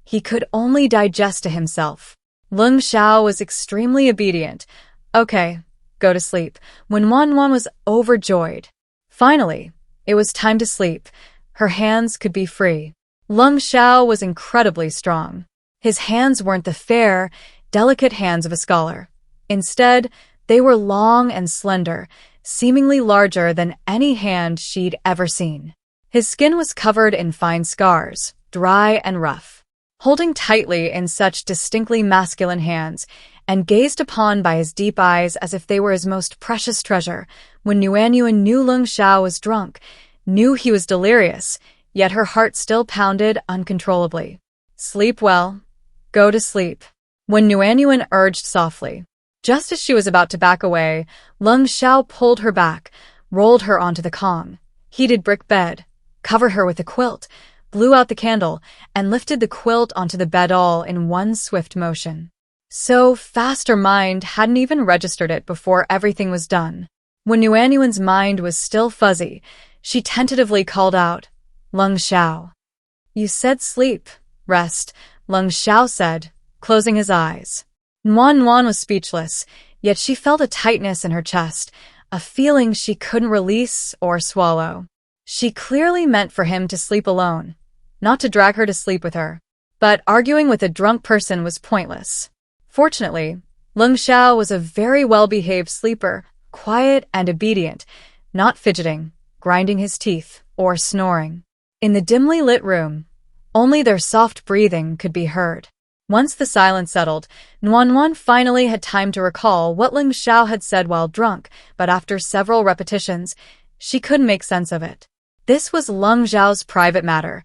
He could only digest to himself. Lung Sha was extremely obedient. "Okay, go to sleep, when Wan was overjoyed. Finally, it was time to sleep. Her hands could be free. Lung Sha was incredibly strong. His hands weren't the fair, delicate hands of a scholar. Instead, they were long and slender, seemingly larger than any hand she'd ever seen. His skin was covered in fine scars, dry and rough. Holding tightly in such distinctly masculine hands, and gazed upon by his deep eyes as if they were his most precious treasure, when Yuanyuan knew Lung Sha was drunk, knew he was delirious, yet her heart still pounded uncontrollably. Sleep well. Go to sleep. When Yuanyuan urged softly. Just as she was about to back away, Lung Sha pulled her back, rolled her onto the Kong, heated brick bed, covered her with a quilt, blew out the candle, and lifted the quilt onto the bed all in one swift motion. So fast her mind hadn't even registered it before everything was done. When Yuanyuan's mind was still fuzzy, she tentatively called out, "Lung Sha." "You said sleep, rest," Lung Sha said, closing his eyes. Nuan was speechless, yet she felt a tightness in her chest, a feeling she couldn't release or swallow. She clearly meant for him to sleep alone, not to drag her to sleep with her. But arguing with a drunk person was pointless. Fortunately, Lung Sha was a very well-behaved sleeper, quiet and obedient, not fidgeting, grinding his teeth, or snoring. In the dimly lit room, only their soft breathing could be heard. Once the silence settled, Nuan finally had time to recall what Lung Sha had said while drunk, but after several repetitions, she couldn't make sense of it. This was Lung Zhao's private matter.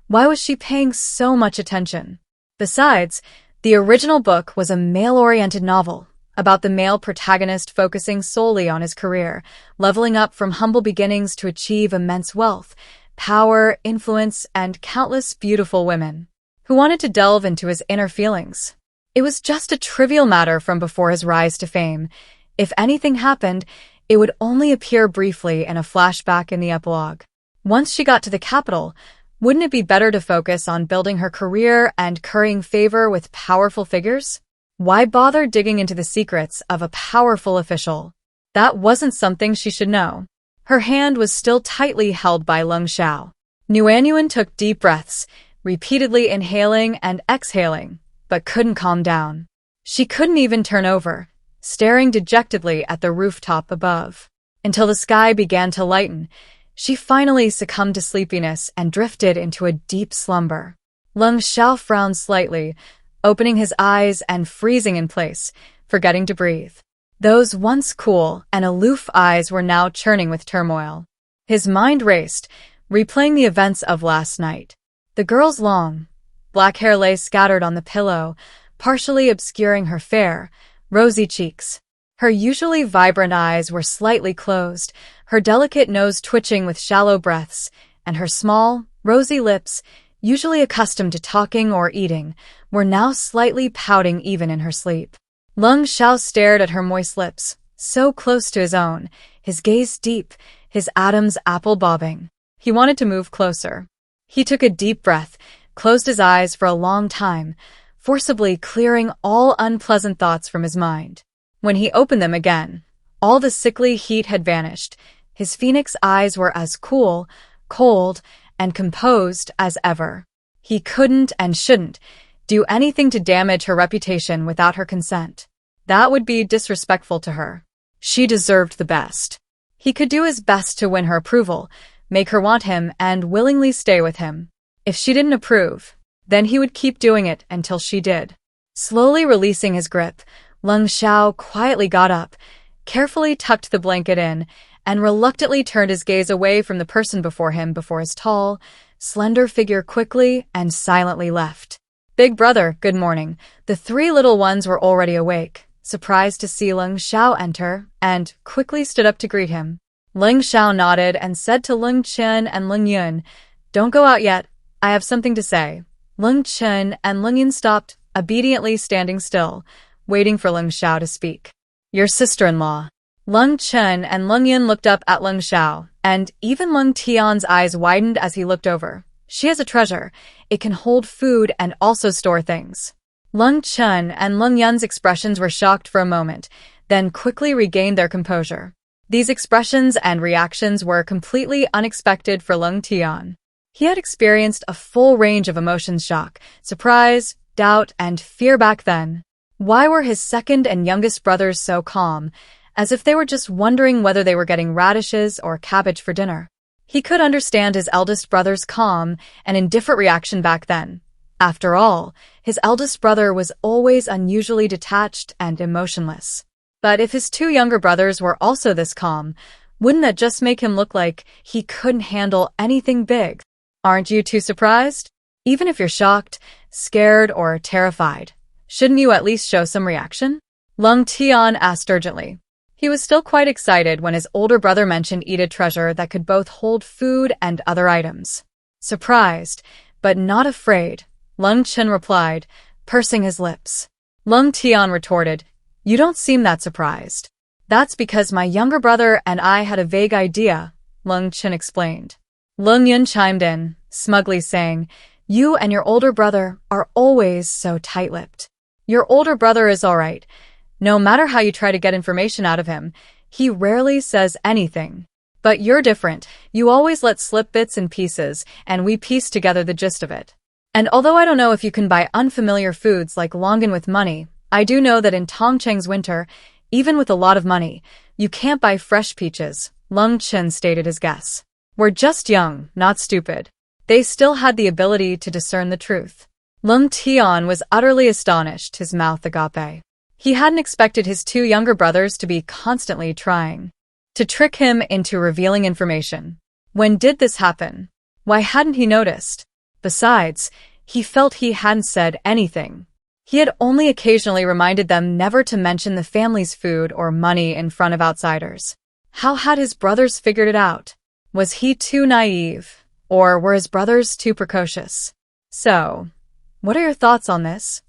Why was she paying so much attention? Besides, the original book was a male-oriented novel about the male protagonist focusing solely on his career, leveling up from humble beginnings to achieve immense wealth, power, influence, and countless beautiful women. Who wanted to delve into his inner feelings? It was just a trivial matter from before his rise to fame. If anything happened, it would only appear briefly in a flashback in the epilogue. Once she got to the capital, wouldn't it be better to focus on building her career and currying favor with powerful figures? Why bother digging into the secrets of a powerful official? That wasn't something she should know. Her hand was still tightly held by Lung Sha. Yuanyuan took deep breaths, repeatedly inhaling and exhaling, but couldn't calm down. She couldn't even turn over, staring dejectedly at the rooftop above. Until the sky began to lighten, she finally succumbed to sleepiness and drifted into a deep slumber. Lung Sha frowned slightly, opening his eyes and freezing in place, forgetting to breathe. Those once cool and aloof eyes were now churning with turmoil. His mind raced, replaying the events of last night. The girl's long, black hair lay scattered on the pillow, partially obscuring her fair, rosy cheeks. Her usually vibrant eyes were slightly closed, her delicate nose twitching with shallow breaths, and her small, rosy lips, usually accustomed to talking or eating, were now slightly pouting even in her sleep. Lung Sha stared at her moist lips, so close to his own, his gaze deep, his atoms apple-bobbing. He wanted to move closer. He took a deep breath, closed his eyes for a long time, forcibly clearing all unpleasant thoughts from his mind. When he opened them again, all the sickly heat had vanished. His phoenix eyes were as cool, cold, and composed as ever. He couldn't and shouldn't do anything to damage her reputation without her consent. That would be disrespectful to her. She deserved the best. He could do his best to win her approval, make her want him, and willingly stay with him. If she didn't approve, then he would keep doing it until she did. Slowly releasing his grip, Lung Sha quietly got up, carefully tucked the blanket in, and reluctantly turned his gaze away from the person before him before his tall, slender figure quickly and silently left. "Big brother, good morning." The three little ones were already awake, surprised to see Lung Sha enter, and quickly stood up to greet him. Lung Sha nodded and said to Lung Chen and Lung Yun, "Don't go out yet, I have something to say." Lung Chen and Lung Yun stopped, obediently standing still, waiting for Lung Sha to speak. "Your sister-in-law." Lung Chen and Lung Yun looked up at Lung Sha, and even Lung Tian's eyes widened as he looked over. "She has a treasure. It can hold food and also store things." Lung Chen and Lung Yun's expressions were shocked for a moment, then quickly regained their composure. These expressions and reactions were completely unexpected for Lung Tian. He had experienced a full range of emotions: shock, surprise, doubt, and fear back then. Why were his second and youngest brothers so calm, as if they were just wondering whether they were getting radishes or cabbage for dinner? He could understand his eldest brother's calm and indifferent reaction back then. After all, his eldest brother was always unusually detached and emotionless. But if his two younger brothers were also this calm, wouldn't that just make him look like he couldn't handle anything big? Aren't you too surprised? Even if you're shocked, scared, or terrified, shouldn't you at least show some reaction? Lung Tian asked urgently. He was still quite excited when his older brother mentioned eat a treasure that could both hold food and other items. Surprised, but not afraid, Lung Chen replied, pursing his lips. Lung Tian retorted, "You don't seem that surprised." "That's because my younger brother and I had a vague idea," Lung Chen explained. Lung Yun chimed in, smugly saying, "You and your older brother are always so tight-lipped. Your older brother is all right. No matter how you try to get information out of him, he rarely says anything. But you're different. You always let slip bits and pieces, and we piece together the gist of it. And although I don't know if you can buy unfamiliar foods like longan with money, I do know that in Tongcheng's winter, even with a lot of money, you can't buy fresh peaches," Lung Chen stated his guess. "We're just young, not stupid." They still had the ability to discern the truth. Lung Tian was utterly astonished, his mouth agape. He hadn't expected his two younger brothers to be constantly trying to trick him into revealing information. When did this happen? Why hadn't he noticed? Besides, he felt he hadn't said anything. He had only occasionally reminded them never to mention the family's food or money in front of outsiders. How had his brothers figured it out? Was he too naive? Or were his brothers too precocious? "So, what are your thoughts on this?"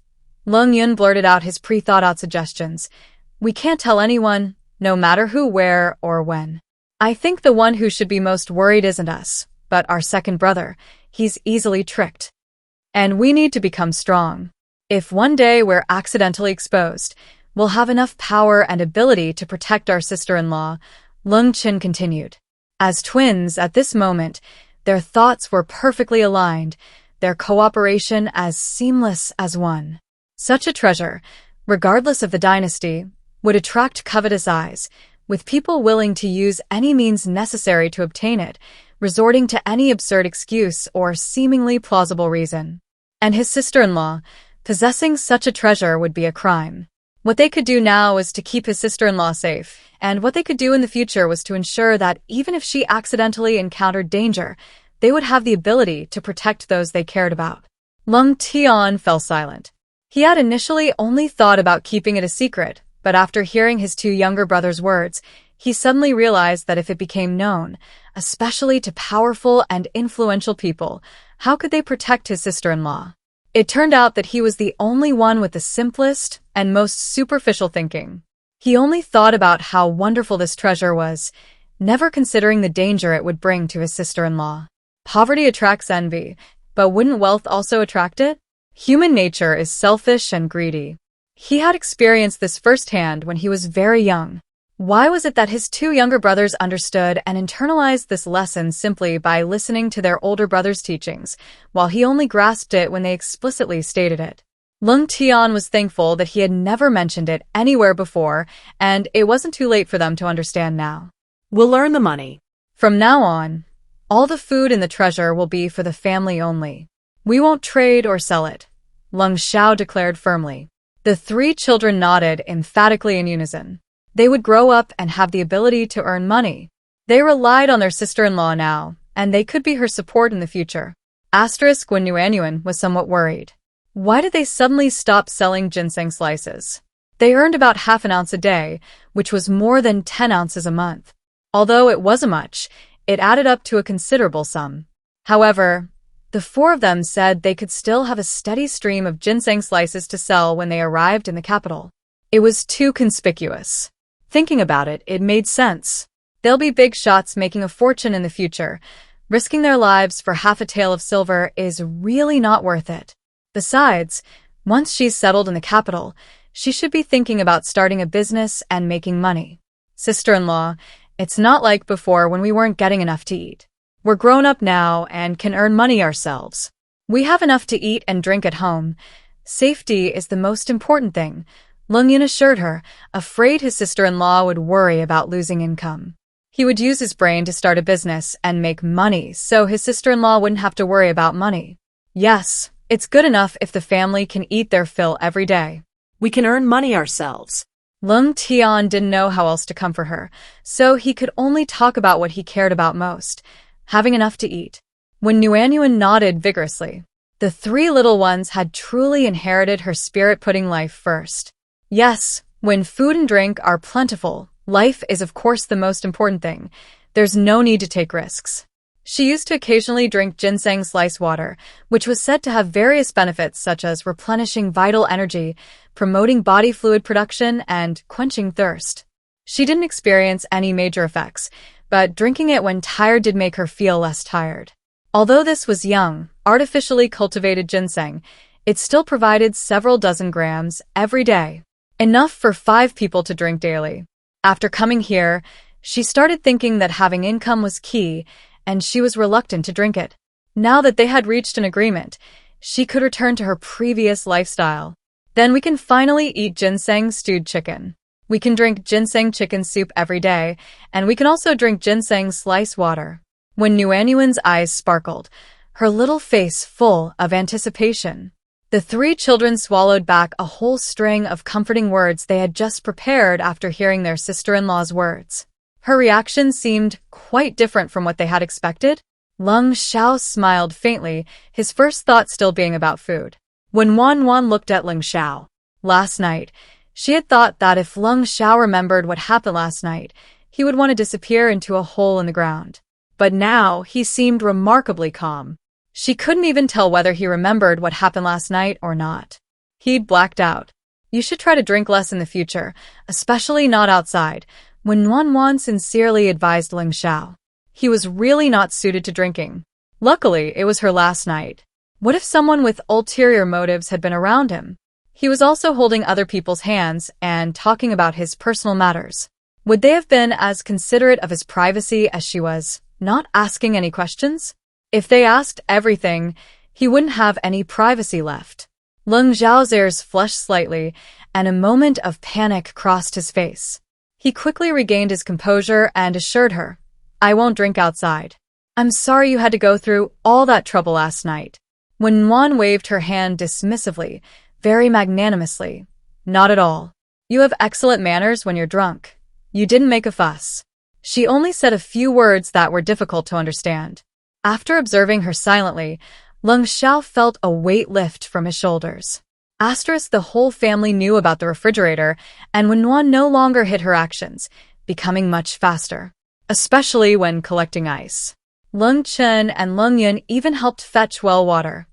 Lung Yun blurted out his pre-thought-out suggestions. "We can't tell anyone, no matter who, where, or when. I think the one who should be most worried isn't us, but our second brother. He's easily tricked. And we need to become strong. If one day we're accidentally exposed, we'll have enough power and ability to protect our sister-in-law," Lung Chen continued. As twins, at this moment, their thoughts were perfectly aligned, their cooperation as seamless as one. Such a treasure, regardless of the dynasty, would attract covetous eyes, with people willing to use any means necessary to obtain it, resorting to any absurd excuse or seemingly plausible reason. And his sister-in-law, possessing such a treasure would be a crime. What they could do now was to keep his sister-in-law safe, and what they could do in the future was to ensure that even if she accidentally encountered danger, they would have the ability to protect those they cared about. Lung Tian fell silent. He had initially only thought about keeping it a secret, but after hearing his two younger brothers' words, he suddenly realized that if it became known, especially to powerful and influential people, how could they protect his sister-in-law? It turned out that he was the only one with the simplest and most superficial thinking. He only thought about how wonderful this treasure was, never considering the danger it would bring to his sister-in-law. Poverty attracts envy, but wouldn't wealth also attract it? Human nature is selfish and greedy. He had experienced this firsthand when he was very young. Why was it that his two younger brothers understood and internalized this lesson simply by listening to their older brother's teachings, while he only grasped it when they explicitly stated it? Lung Tian was thankful that he had never mentioned it anywhere before, and it wasn't too late for them to understand now. We'll earn the money. From now on, all the food in the treasure will be for the family only. We won't trade or sell it, Lung Sha declared firmly. The three children nodded emphatically in unison. They would grow up and have the ability to earn money. They relied on their sister-in-law now, and they could be her support in the future. Wen Yuanyuan was somewhat worried. Why did they suddenly stop selling ginseng slices? They earned about half an ounce a day, which was more than 10 ounces a month. Although it wasn't much, it added up to a considerable sum. However, the four of them said they could still have a steady stream of ginseng slices to sell when they arrived in the capital. It was too conspicuous. Thinking about it, it made sense. They'll be big shots making a fortune in the future. Risking their lives for half a tael of silver is really not worth it. Besides, once she's settled in the capital, She should be thinking about starting a business and making money. Sister-in-law, it's not like before when we weren't getting enough to eat. We're grown up now and can earn money ourselves. We have enough to eat and drink at home. Safety is the most important thing, Lung Yun assured her, afraid his sister-in-law would worry about losing income. He would use his brain to start a business and make money so his sister-in-law wouldn't have to worry about money. Yes, it's good enough if the family can eat their fill every day. We can earn money ourselves. Lung Tian didn't know how else to comfort her, so he could only talk about what he cared about most, having enough to eat. When Nuanyuan nodded vigorously, the three little ones had truly inherited her spirit, putting life first. Yes, when food and drink are plentiful, life is of course the most important thing. There's no need to take risks. She used to occasionally drink ginseng slice water, which was said to have various benefits such as replenishing vital energy, promoting body fluid production, and quenching thirst. She didn't experience any major effects, but drinking it when tired did make her feel less tired. Although this was young, artificially cultivated ginseng, it still provided several dozen grams every day, enough for 5 people to drink daily. After coming here, she started thinking that having income was key, and she was reluctant to drink it. Now that they had reached an agreement, she could return to her previous lifestyle. Then we can finally eat ginseng stewed chicken. We can drink ginseng chicken soup every day, and we can also drink ginseng slice water. When Nuanyuan's eyes sparkled, her little face full of anticipation. The 3 children swallowed back a whole string of comforting words they had just prepared after hearing their sister-in-law's words. Her reaction seemed quite different from what they had expected. Lung Sha smiled faintly, his first thought still being about food. When Wan looked at Lung Sha last night, she had thought that if Lung Sha remembered what happened last night, he would want to disappear into a hole in the ground. But now he seemed remarkably calm. She couldn't even tell whether he remembered what happened last night or not. He'd blacked out. You should try to drink less in the future, especially not outside, when Wan sincerely advised Lung Sha. He was really not suited to drinking. Luckily, it was her last night. What if someone with ulterior motives had been around him? He was also holding other people's hands and talking about his personal matters. Would they have been as considerate of his privacy as she was, not asking any questions? If they asked everything, he wouldn't have any privacy left. Lung Zhao's ears flushed slightly, and a moment of panic crossed his face. He quickly regained his composure and assured her, I won't drink outside. I'm sorry you had to go through all that trouble last night. When Wan waved her hand dismissively, very magnanimously, not at all. You have excellent manners when you're drunk. You didn't make a fuss. She only said a few words that were difficult to understand. After observing her silently, Lung Sha felt a weight lift from his shoulders. The whole family knew about the refrigerator, and when Wan no longer hid her actions, becoming much faster, especially when collecting ice. Lung Chen and Lung Yun even helped fetch well water.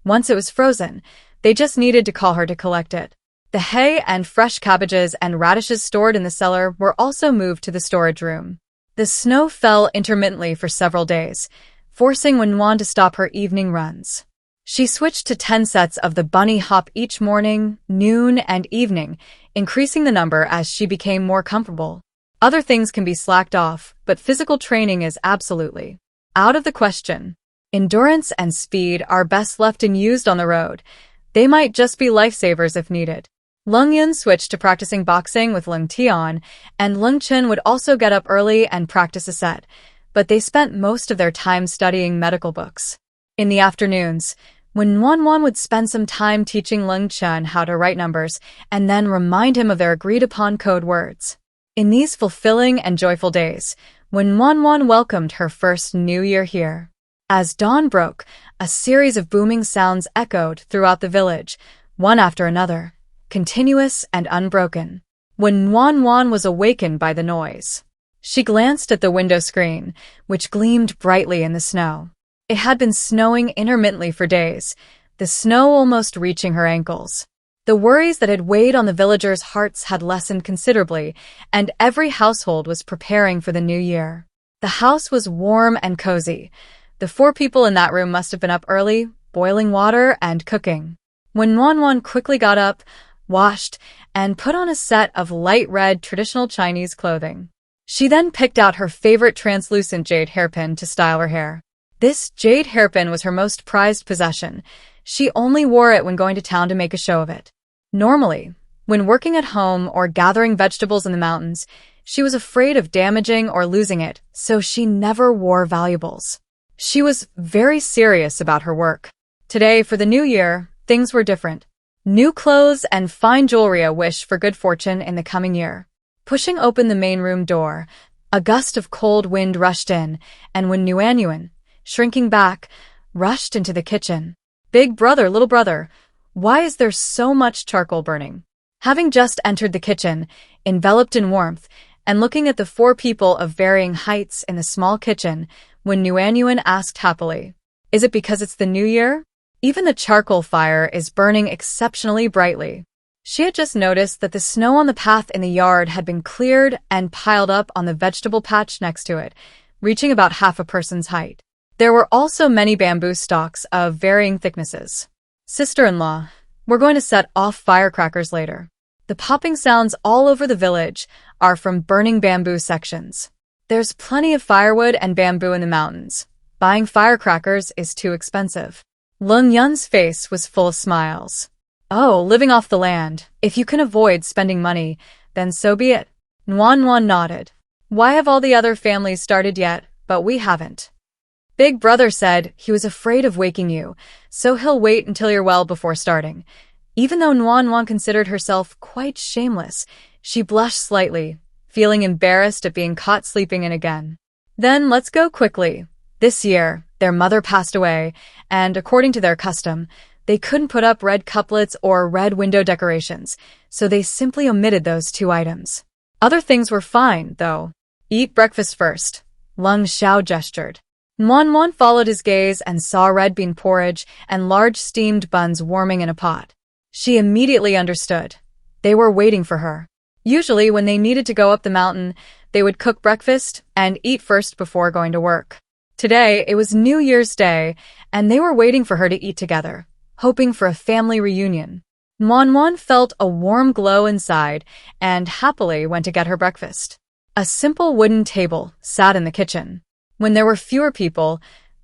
Once it was frozen, they just needed to call her to collect it. The hay and fresh cabbages and radishes stored in the cellar were also moved to the storage room. The snow fell intermittently for several days, forcing Wan to stop her evening runs. She switched to 10 sets of the bunny hop each morning, noon, and evening, increasing the number as she became more comfortable. Other things can be slacked off, but physical training is absolutely out of the question. Endurance and speed are best left unused on the road. They might just be lifesavers if needed. Lung Yun switched to practicing boxing with Lung Tian, and Lung Chen would also get up early and practice a set, but they spent most of their time studying medical books. In the afternoons, when Wan would spend some time teaching Lung Chen how to write numbers and then remind him of their agreed-upon code words. In these fulfilling and joyful days, when Wan welcomed her first New Year here. As dawn broke, a series of booming sounds echoed throughout the village, one after another, continuous and unbroken. When Wan was awakened by the noise, she glanced at the window screen, which gleamed brightly in the snow. It had been snowing intermittently for days, the snow almost reaching her ankles. The worries that had weighed on the villagers' hearts had lessened considerably, and every household was preparing for the new year. The house was warm and cozy. The 4 people in that room must have been up early, boiling water and cooking. When Wan quickly got up, washed, and put on a set of light red traditional Chinese clothing. She then picked out her favorite translucent jade hairpin to style her hair. This jade hairpin was her most prized possession. She only wore it when going to town to make a show of it. Normally, when working at home or gathering vegetables in the mountains, she was afraid of damaging or losing it, so she never wore valuables. She was very serious about her work. Today, for the new year, things were different. New clothes and fine jewelry, a wish for good fortune in the coming year. Pushing open the main room door, a gust of cold wind rushed in, and when Nuanyuan, shrinking back, rushed into the kitchen. Big brother, little brother, why is there so much charcoal burning? Having just entered the kitchen, enveloped in warmth, and looking at the 4 people of varying heights in the small kitchen, when Nuanyuan asked happily, "Is it because it's the new year?" Even the charcoal fire is burning exceptionally brightly. She had just noticed that the snow on the path in the yard had been cleared and piled up on the vegetable patch next to it, reaching about half a person's height. There were also many bamboo stalks of varying thicknesses. Sister-in-law, we're going to set off firecrackers later. The popping sounds all over the village are from burning bamboo sections. There's plenty of firewood and bamboo in the mountains. Buying firecrackers is too expensive. Lung Yun's face was full of smiles. Oh, living off the land. If you can avoid spending money, then so be it. Nuan nodded. Why have all the other families started yet, but we haven't? Big brother said he was afraid of waking you, so he'll wait until you're well before starting. Even though Nuan considered herself quite shameless, she blushed slightly, feeling embarrassed at being caught sleeping in again. Then let's go quickly. This year, their mother passed away, and according to their custom, they couldn't put up red couplets or red window decorations, so they simply omitted those 2 items. Other things were fine, though. Eat breakfast first. Lung Sha gestured. Nuan followed his gaze and saw red bean porridge and large steamed buns warming in a pot. She immediately understood. They were waiting for her. Usually, when they needed to go up the mountain, they would cook breakfast and eat first before going to work. Today, it was New Year's Day, and they were waiting for her to eat together, hoping for a family reunion. Nuan felt a warm glow inside and happily went to get her breakfast. A simple wooden table sat in the kitchen. When there were fewer people,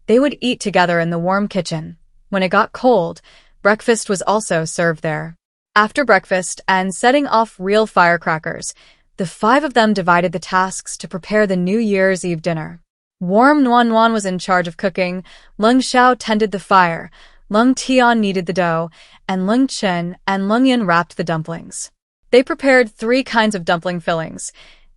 they would eat together in the warm kitchen. When it got cold, breakfast was also served there. After breakfast and setting off real firecrackers, the 5 of them divided the tasks to prepare the New Year's Eve dinner. Warm Nuan was in charge of cooking, Lung Sha tended the fire, Lung Tian kneaded the dough, and Lung Chen and Lung Yin wrapped the dumplings. They prepared 3 kinds of dumpling fillings,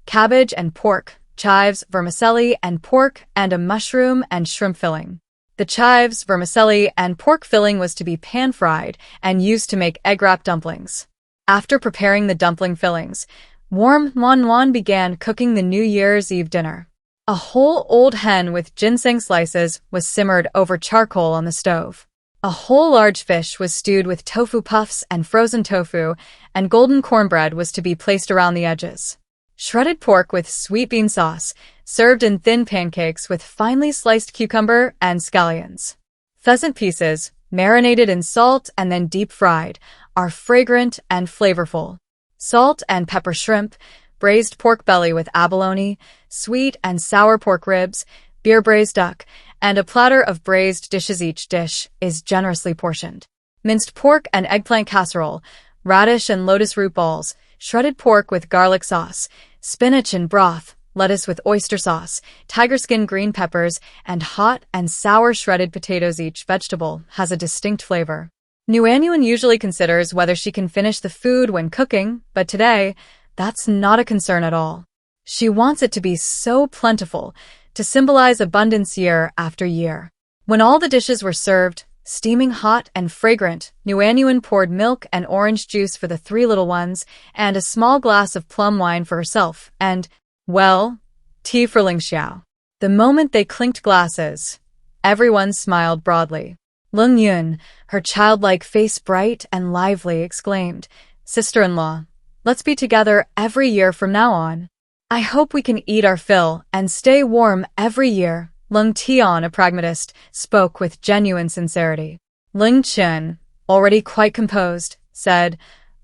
cabbage and pork, chives, vermicelli, and pork, and a mushroom and shrimp filling. The chives, vermicelli, and pork filling was to be pan-fried and used to make egg-wrap dumplings. After preparing the dumpling fillings, warm Nuan began cooking the New Year's Eve dinner. A whole old hen with ginseng slices was simmered over charcoal on the stove. A whole large fish was stewed with tofu puffs and frozen tofu, and golden cornbread was to be placed around the edges. Shredded pork with sweet bean sauce, served in thin pancakes with finely sliced cucumber and scallions. Pheasant pieces, marinated in salt and then deep-fried, are fragrant and flavorful. Salt and pepper shrimp, braised pork belly with abalone, sweet and sour pork ribs, beer braised duck, and a platter of braised dishes. Each dish is generously portioned. Minced pork and eggplant casserole, radish and lotus root balls, shredded pork with garlic sauce, spinach and broth, lettuce with oyster sauce, tiger skin green peppers, and hot and sour shredded potatoes. Each vegetable has a distinct flavor. Nuanyuan usually considers whether she can finish the food when cooking, but today, that's not a concern at all. She wants it to be so plentiful, to symbolize abundance year after year. When all the dishes were served, steaming hot and fragrant, Nuanyuan poured milk and orange juice for the 3 little ones, and a small glass of plum wine for herself, and, well, tea for Lung Sha. The moment they clinked glasses, everyone smiled broadly. Lung Yun, her childlike face bright and lively, exclaimed, "Sister-in-law, let's be together every year from now on. I hope we can eat our fill and stay warm every year." Lung Tian, a pragmatist, spoke with genuine sincerity. Lung Chen, already quite composed, said,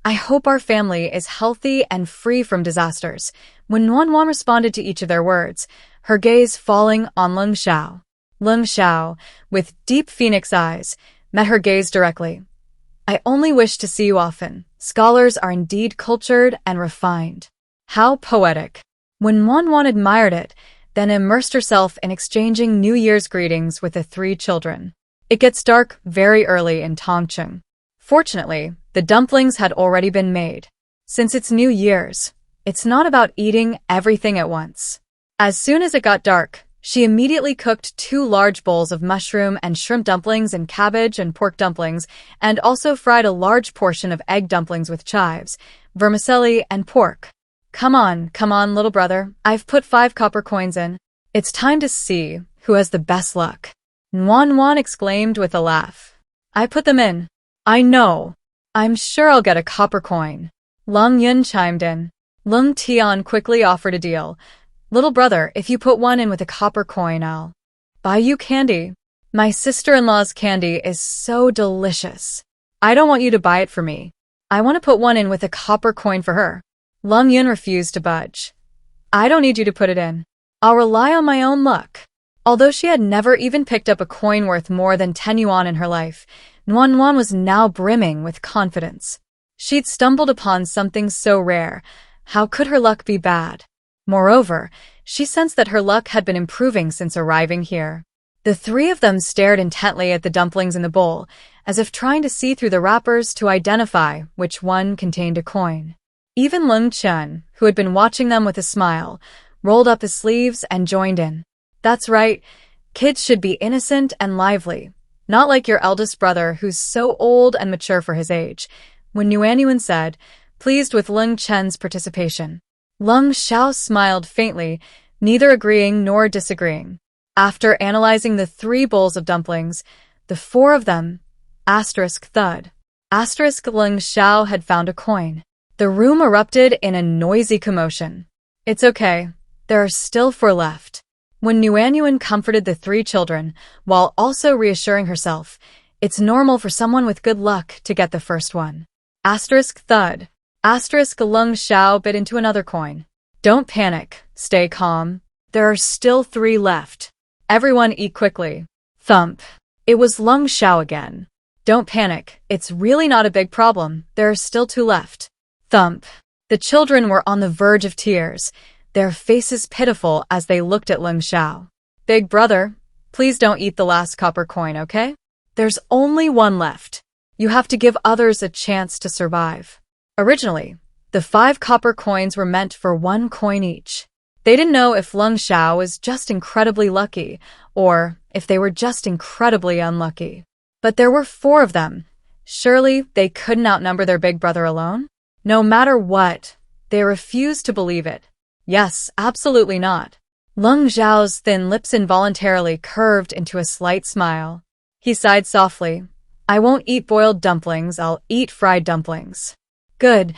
I hope our family is healthy and free from disasters. When Nuan responded to each of their words, her gaze falling on Lung Sha. Lung Sha, with deep phoenix eyes, met her gaze directly. I only wish to see you often. Scholars are indeed cultured and refined. How poetic. When Nuan admired it, then immersed herself in exchanging New Year's greetings with the three children. It gets dark very early in Tongcheng. Fortunately, the dumplings had already been made. Since it's New Year's, it's not about eating everything at once. As soon as it got dark, she immediately cooked 2 large bowls of mushroom and shrimp dumplings and cabbage and pork dumplings, and also fried a large portion of egg dumplings with chives, vermicelli, and pork. Come on, little brother. I've put 5 copper coins in. It's time to see who has the best luck. Nuan exclaimed with a laugh. I put them in. I know. I'm sure I'll get a copper coin. Lung Yun chimed in. Lung Tian quickly offered a deal. Little brother, if you put 1 in with a copper coin, I'll buy you candy. My sister-in-law's candy is so delicious. I don't want you to buy it for me. I want to put 1 in with a copper coin for her. Lung Yun refused to budge. I don't need you to put it in. I'll rely on my own luck. Although she had never even picked up a coin worth more than 10 yuan in her life, Nuan was now brimming with confidence. She'd stumbled upon something so rare. How could her luck be bad? Moreover, she sensed that her luck had been improving since arriving here. The 3 of them stared intently at the dumplings in the bowl, as if trying to see through the wrappers to identify which one contained a coin. Even Lung Chen, who had been watching them with a smile, rolled up his sleeves and joined in. That's right, kids should be innocent and lively, not like your eldest brother who's so old and mature for his age, when Nuan said, pleased with Lung Chen's participation. Lung Sha smiled faintly, neither agreeing nor disagreeing. After analyzing the 3 bowls of dumplings, the 4 of them, thud. Lung Sha had found a coin. The room erupted in a noisy commotion. It's okay, there are still 4 left. When Nuan comforted the 3 children, while also reassuring herself, it's normal for someone with good luck to get the first one. Thud. Lung Sha bit into another coin. Don't panic, stay calm. There are still 3 left. Everyone eat quickly. Thump. It was Lung Sha again. Don't panic, it's really not a big problem, there are still 2 left. Thump. The children were on the verge of tears, their faces pitiful as they looked at Lung Sha. Big brother, please don't eat the last copper coin, okay? There's only 1 left. You have to give others a chance to survive. Originally, the 5 copper coins were meant for 1 coin each. They didn't know if Lung Sha was just incredibly lucky, or if they were just incredibly unlucky. But there were 4 of them. Surely they couldn't outnumber their big brother alone? No matter what, they refused to believe it. Yes, absolutely not. Lung Zhao's thin lips involuntarily curved into a slight smile. He sighed softly. I won't eat boiled dumplings, I'll eat fried dumplings. Good.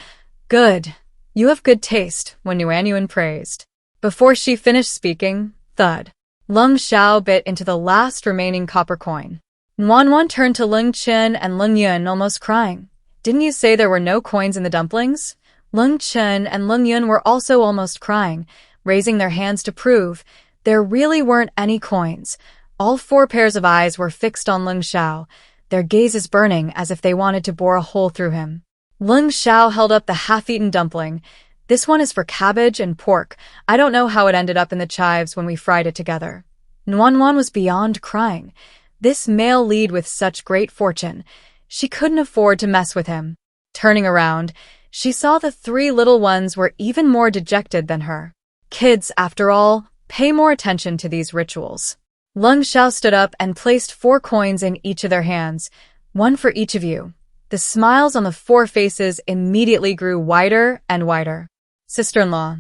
You have good taste, when Nuan praised. Before she finished speaking, thud. Lung Sha bit into the last remaining copper coin. Nuan turned to Lung Chen and Lung Yun almost crying. Didn't you say there were no coins in the dumplings? Lung Chen and Lung Yun were also almost crying, raising their hands to prove there really weren't any coins. All 4 pairs of eyes were fixed on Lung Sha, their gazes burning as if they wanted to bore a hole through him. Lung Sha held up the half-eaten dumpling. This one is for cabbage and pork. I don't know how it ended up in the chives when we fried it together. Nuan was beyond crying. This male lead with such great fortune. She couldn't afford to mess with him. Turning around, she saw the 3 little ones were even more dejected than her. Kids, after all, pay more attention to these rituals. Lung Sha stood up and placed 4 coins in each of their hands, 1 for each of you. The smiles on the 4 faces immediately grew wider and wider. Sister-in-law,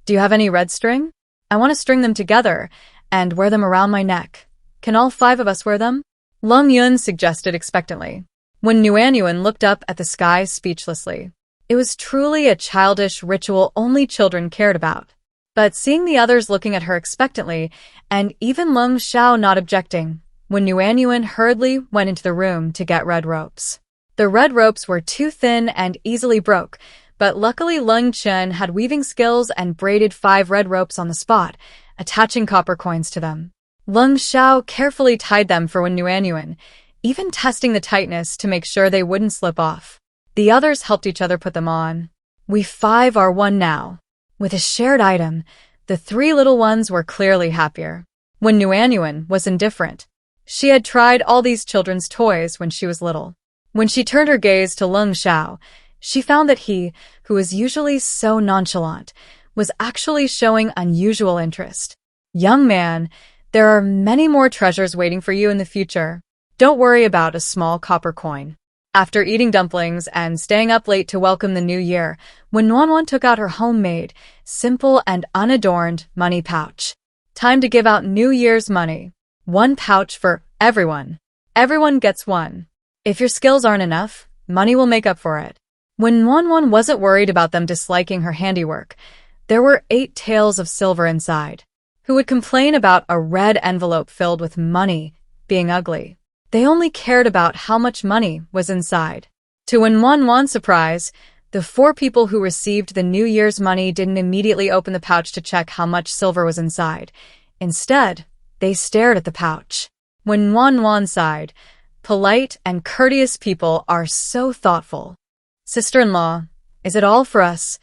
do you have any red string? I want to string them together and wear them around my neck. Can all 5 of us wear them? Lung Yun suggested expectantly. When Nuan looked up at the sky speechlessly. It was truly a childish ritual only children cared about. But seeing the others looking at her expectantly, and even Lung Sha not objecting, when Nuan hurriedly went into the room to get red ropes. The red ropes were too thin and easily broke, but luckily Lung Chen had weaving skills and braided 5 red ropes on the spot, attaching copper coins to them. Lung Sha carefully tied them for Wen Nuanyuan, even testing the tightness to make sure they wouldn't slip off. The others helped each other put them on. We 5 are one now. With a shared item, the 3 little ones were clearly happier. Wen Nuanyuan was indifferent. She had tried all these children's toys when she was little. When she turned her gaze to Lung Sha, she found that he, who was usually so nonchalant, was actually showing unusual interest. Young man, there are many more treasures waiting for you in the future. Don't worry about a small copper coin. After eating dumplings and staying up late to welcome the new year, Wen Nuanyuan took out her homemade, simple and unadorned money pouch. Time to give out New Year's money. 1 pouch for everyone. Everyone gets 1. If your skills aren't enough, money will make up for it. When Nuanyuan wasn't worried about them disliking her handiwork, there were 8 tails of silver inside. Who would complain about a red envelope filled with money being ugly? They only cared about how much money was inside. To Wen Nuanyuan's surprise, the 4 people who received the New Year's money didn't immediately open the pouch to check how much silver was inside. Instead, they stared at the pouch. Wen Nuanyuan sighed. Polite and courteous people are so thoughtful. Sister-in-law, is it all for us?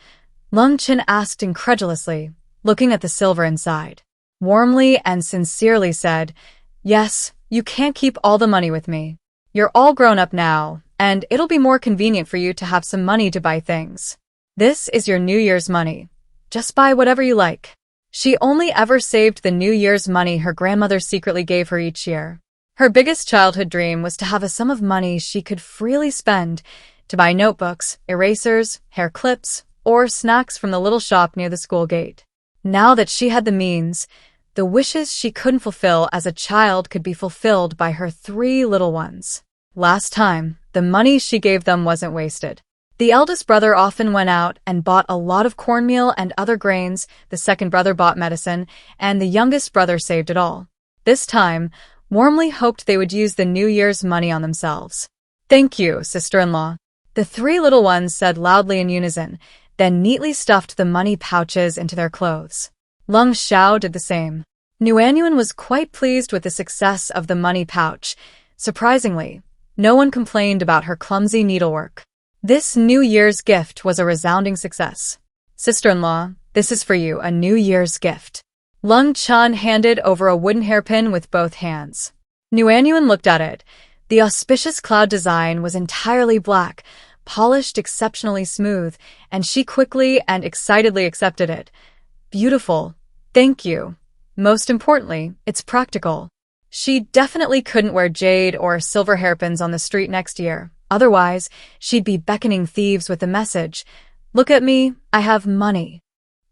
Lung Chen asked incredulously, looking at the silver inside. Warmly and sincerely said, yes, you can't keep all the money with me. You're all grown up now, and it'll be more convenient for you to have some money to buy things. This is your New Year's money. Just buy whatever you like. She only ever saved the New Year's money her grandmother secretly gave her each year. Her biggest childhood dream was to have a sum of money she could freely spend to buy notebooks, erasers, hair clips, or snacks from the little shop near the school gate. Now that she had the means, the wishes she couldn't fulfill as a child could be fulfilled by her 3 little ones. Last time, the money she gave them wasn't wasted. The eldest brother often went out and bought a lot of cornmeal and other grains, the second brother bought medicine, and the youngest brother saved it all. This time, warmly hoped they would use the New Year's money on themselves. Thank you, sister-in-law. The 3 little ones said loudly in unison, then neatly stuffed the money pouches into their clothes. Lung Sha did the same. Nuanyuan was quite pleased with the success of the money pouch. Surprisingly, no one complained about her clumsy needlework. This New Year's gift was a resounding success. Sister-in-law, this is for you, a New Year's gift. Lung Chen handed over a wooden hairpin with both hands. Nuanyuan looked at it. The auspicious cloud design was entirely black, polished exceptionally smooth, and she quickly and excitedly accepted it. Beautiful. Thank you. Most importantly, it's practical. She definitely couldn't wear jade or silver hairpins on the street next year. Otherwise, she'd be beckoning thieves with the message, look at me, I have money.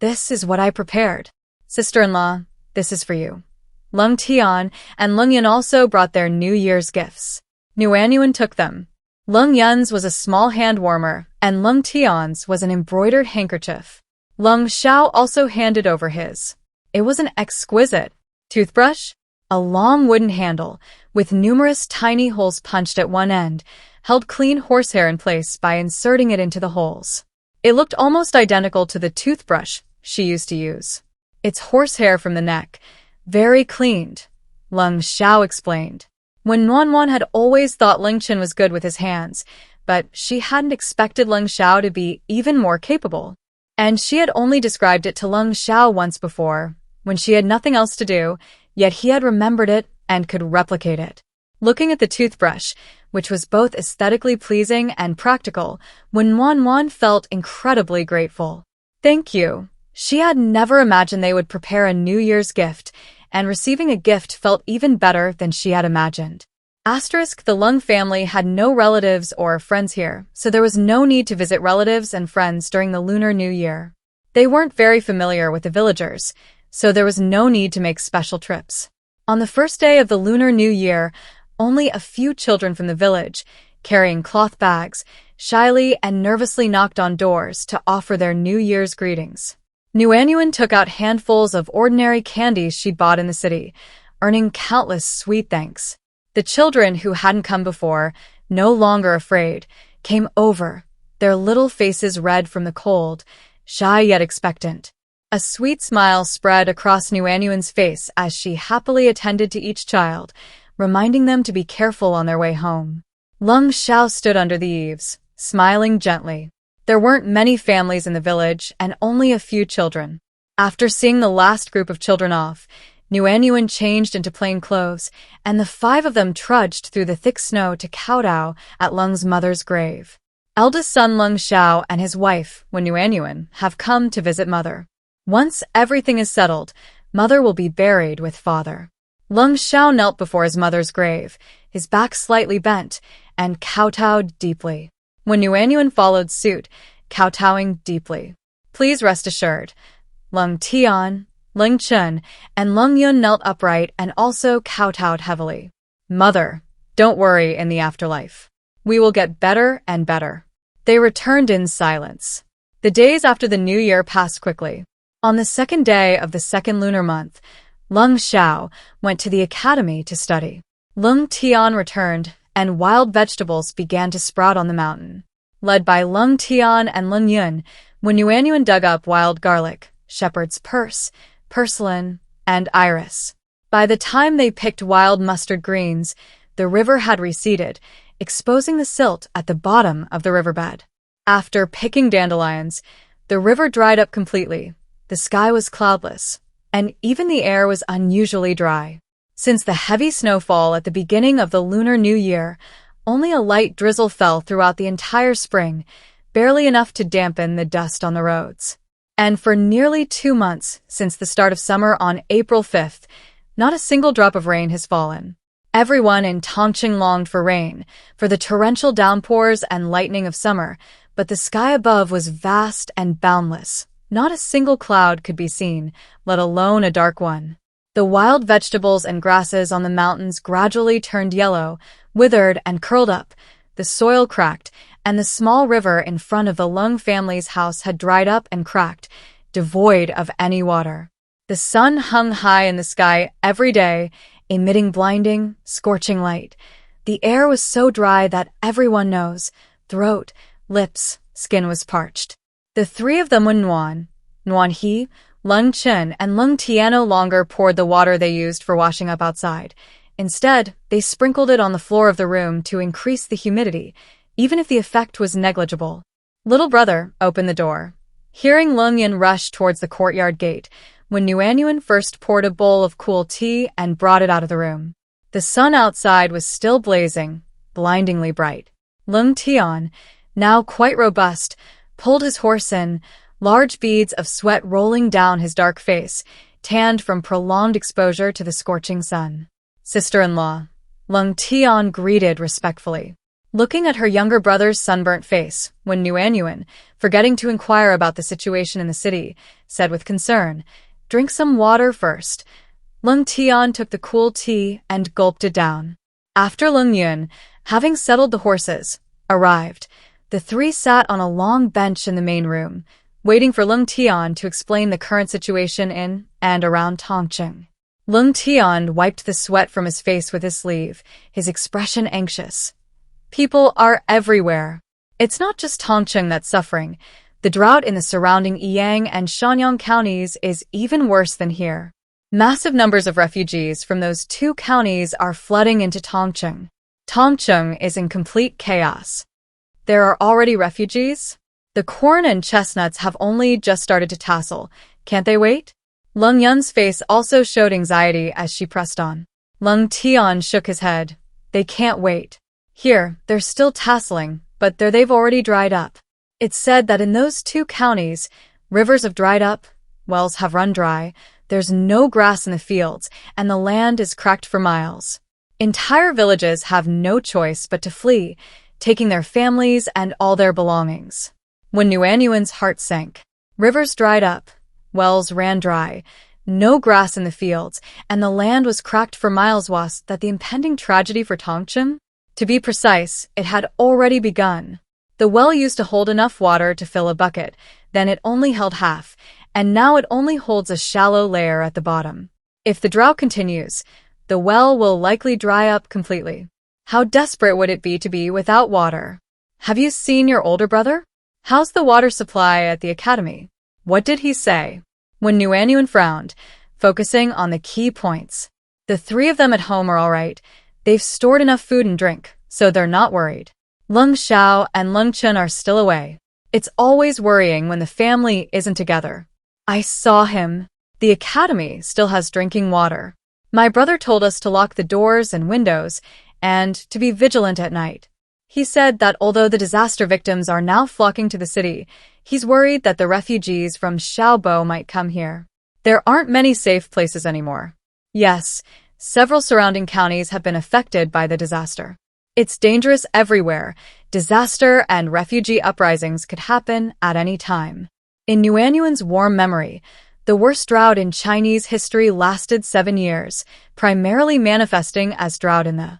This is what I prepared. Sister-in-law, this is for you. Lung Tian and Lung Yan also brought their New Year's gifts. Nuanyuan took them. Lung Yan's was a small hand warmer, and Lung Tian's was an embroidered handkerchief. Lung Sha also handed over his. It was an exquisite toothbrush, a long wooden handle with numerous tiny holes punched at one end, held clean horsehair in place by inserting it into the holes. It looked almost identical to the toothbrush she used to use. It's horsehair from the neck, very cleaned, Lung Sha explained. When Nuanyuan had always thought Lung Chen was good with his hands, but she hadn't expected Lung Sha to be even more capable. And she had only described it to Lung Sha once before, when she had nothing else to do, yet he had remembered it and could replicate it. Looking at the toothbrush, which was both aesthetically pleasing and practical, when Nuanyuan felt incredibly grateful. Thank you. She had never imagined they would prepare a New Year's gift, and receiving a gift felt even better than she had imagined. The Lung family had no relatives or friends here, so there was no need to visit relatives and friends during the Lunar New Year. They weren't very familiar with the villagers, so there was no need to make special trips. On the first day of the Lunar New Year, only a few children from the village, carrying cloth bags, shyly and nervously knocked on doors to offer their New Year's greetings. Nuanyuan took out handfuls of ordinary candies she'd bought in the city, earning countless sweet thanks. The children who hadn't come before no longer afraid, came over, their little faces red from the cold, shy yet expectant. A sweet smile spread across Nuanyuan's face as she happily attended to each child, reminding them to be careful on their way home. Lung Sha stood under the eaves, smiling gently. There weren't many families in the village and only a few children. After seeing the last group of children off, Nuanyuan changed into plain clothes, and the 5 of them trudged through the thick snow to kowtow at Lung's mother's grave. Eldest son Lung Sha and his wife, Nuanyuan, have come to visit mother. Once everything is settled, mother will be buried with father. Lung Sha knelt before his mother's grave, his back slightly bent, and kowtowed deeply. Nuanyuan followed suit, kowtowing deeply. Please rest assured, Lung Tian, Lung Chun, and Lung Yun knelt upright and also kowtowed heavily. Mother, don't worry in the afterlife. We will get better and better. They returned in silence. The days after the new year passed quickly. On the 2nd day of the 2nd lunar month, Lung Sha went to the academy to study. Lung Tian returned, and wild vegetables began to sprout on the mountain. Led by Lung Tian and Lung Yun, Nuanyuan dug up wild garlic, shepherd's purse, purslane, and iris. By the time they picked wild mustard greens, the river had receded, exposing the silt at the bottom of the riverbed. After picking dandelions, the river dried up completely. The sky was cloudless, and even the air was unusually dry. Since the heavy snowfall at the beginning of the Lunar New Year, only a light drizzle fell throughout the entire spring, barely enough to dampen the dust on the roads. And for nearly 2 months since the start of summer on April 5th, not a single drop of rain has fallen. Everyone in Tongqing longed for rain, for the torrential downpours and lightning of summer, but the sky above was vast and boundless. Not a single cloud could be seen, let alone a dark one. The wild vegetables and grasses on the mountains gradually turned yellow, withered and curled up, the soil cracked, and the small river in front of the Lung family's house had dried up and cracked, devoid of any water. The sun hung high in the sky every day, emitting blinding, scorching light. The air was so dry that everyone knows, throat, lips, skin was parched. The 3 of them, Nuan He, Lung Chen, and Lung Tian no longer poured the water they used for washing up outside. Instead, they sprinkled it on the floor of the room to increase the humidity, even if the effect was negligible. Little brother opened the door. Hearing Lung Yun rush towards the courtyard gate, Nuanyuan first poured a bowl of cool tea and brought it out of the room. The sun outside was still blazing, blindingly bright. Lung Tian, now quite robust, pulled his horse in, large beads of sweat rolling down his dark face, tanned from prolonged exposure to the scorching sun. Sister-in-law, Lung Tian greeted respectfully. Looking at her younger brother's sunburnt face, Nuanyuan, forgetting to inquire about the situation in the city, said with concern, "Drink some water first." Lung Tian took the cool tea and gulped it down. After Lung Yun, having settled the horses, arrived, the 3 sat on a long bench in the main room, waiting for Lung Tian to explain the current situation in and around Tongqing. Lung Tian wiped the sweat from his face with his sleeve, his expression anxious. People are everywhere. It's not just Tongqing that's suffering. The drought in the surrounding Yiyang and Shanyang counties is even worse than here. Massive numbers of refugees from those 2 counties are flooding into Tongqing. Tongqing is in complete chaos. There are already refugees? The corn and chestnuts have only just started to tassel. Can't they wait? Lung Yun's face also showed anxiety as she pressed on. Lung Tian shook his head. They can't wait. Here, they're still tasseling, but they've already dried up. It's said that in those 2 counties, rivers have dried up, wells have run dry, there's no grass in the fields, and the land is cracked for miles. Entire villages have no choice but to flee, taking their families and all their belongings. Nuanyuan's heart sank. Rivers dried up, wells ran dry, no grass in the fields, and the land was cracked for miles. Was that the impending tragedy for Tongqing? To be precise, it had already begun. The well used to hold enough water to fill a bucket, then it only held half, and now it only holds a shallow layer at the bottom. If the drought continues, the well will likely dry up completely. How desperate would it be to be without water? Have you seen your older brother? How's the water supply at the academy? What did he say? When Nuanyuan frowned, focusing on the key points. The three of them at home are all right. They've stored enough food and drink, so they're not worried. Lung Sha and Lung Chen are still away. It's always worrying when the family isn't together. I saw him. The academy still has drinking water. My brother told us to lock the doors and windows and to be vigilant at night. He said that although the disaster victims are now flocking to the city, he's worried that the refugees from Xiaobo might come here. There aren't many safe places anymore. Yes, several surrounding counties have been affected by the disaster. It's dangerous everywhere. Disaster and refugee uprisings could happen at any time. In Nuanyuan's warm memory, the worst drought in Chinese history lasted 7 years, primarily manifesting as drought in the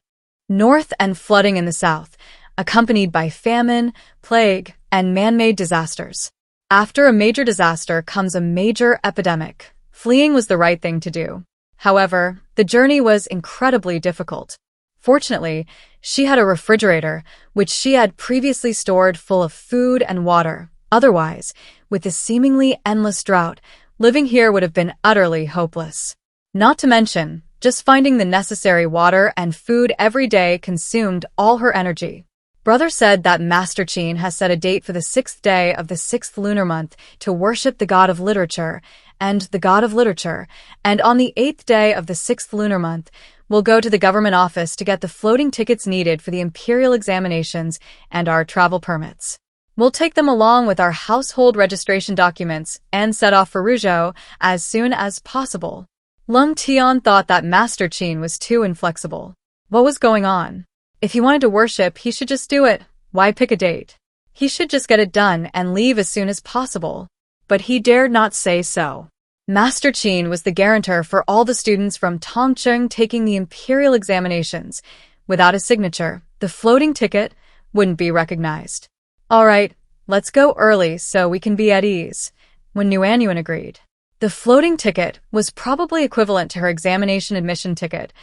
north and flooding in the south, accompanied by famine, plague, and man-made disasters. After a major disaster comes a major epidemic. Fleeing was the right thing to do. However, the journey was incredibly difficult. Fortunately, she had a refrigerator, which she had previously stored full of food and water. Otherwise, with the seemingly endless drought, living here would have been utterly hopeless. Not to mention, just finding the necessary water and food every day consumed all her energy. Brother said that Master Qin has set a date for the 6th day of the 6th lunar month to worship the god of literature, and the god of literature, and on the 8th day of the 6th lunar month, we'll go to the government office to get the floating tickets needed for the imperial examinations and our travel permits. We'll take them along with our household registration documents and set off for Rujo as soon as possible. Lung Tian thought that Master Qin was too inflexible. What was going on? If he wanted to worship, he should just do it. Why pick a date? He should just get it done and leave as soon as possible. But he dared not say so. Master Qin was the guarantor for all the students from Tongcheng taking the imperial examinations. Without a signature, the floating ticket wouldn't be recognized. All right, let's go early so we can be at ease. When Nuanyuan agreed. The floating ticket was probably equivalent to her examination admission ticket.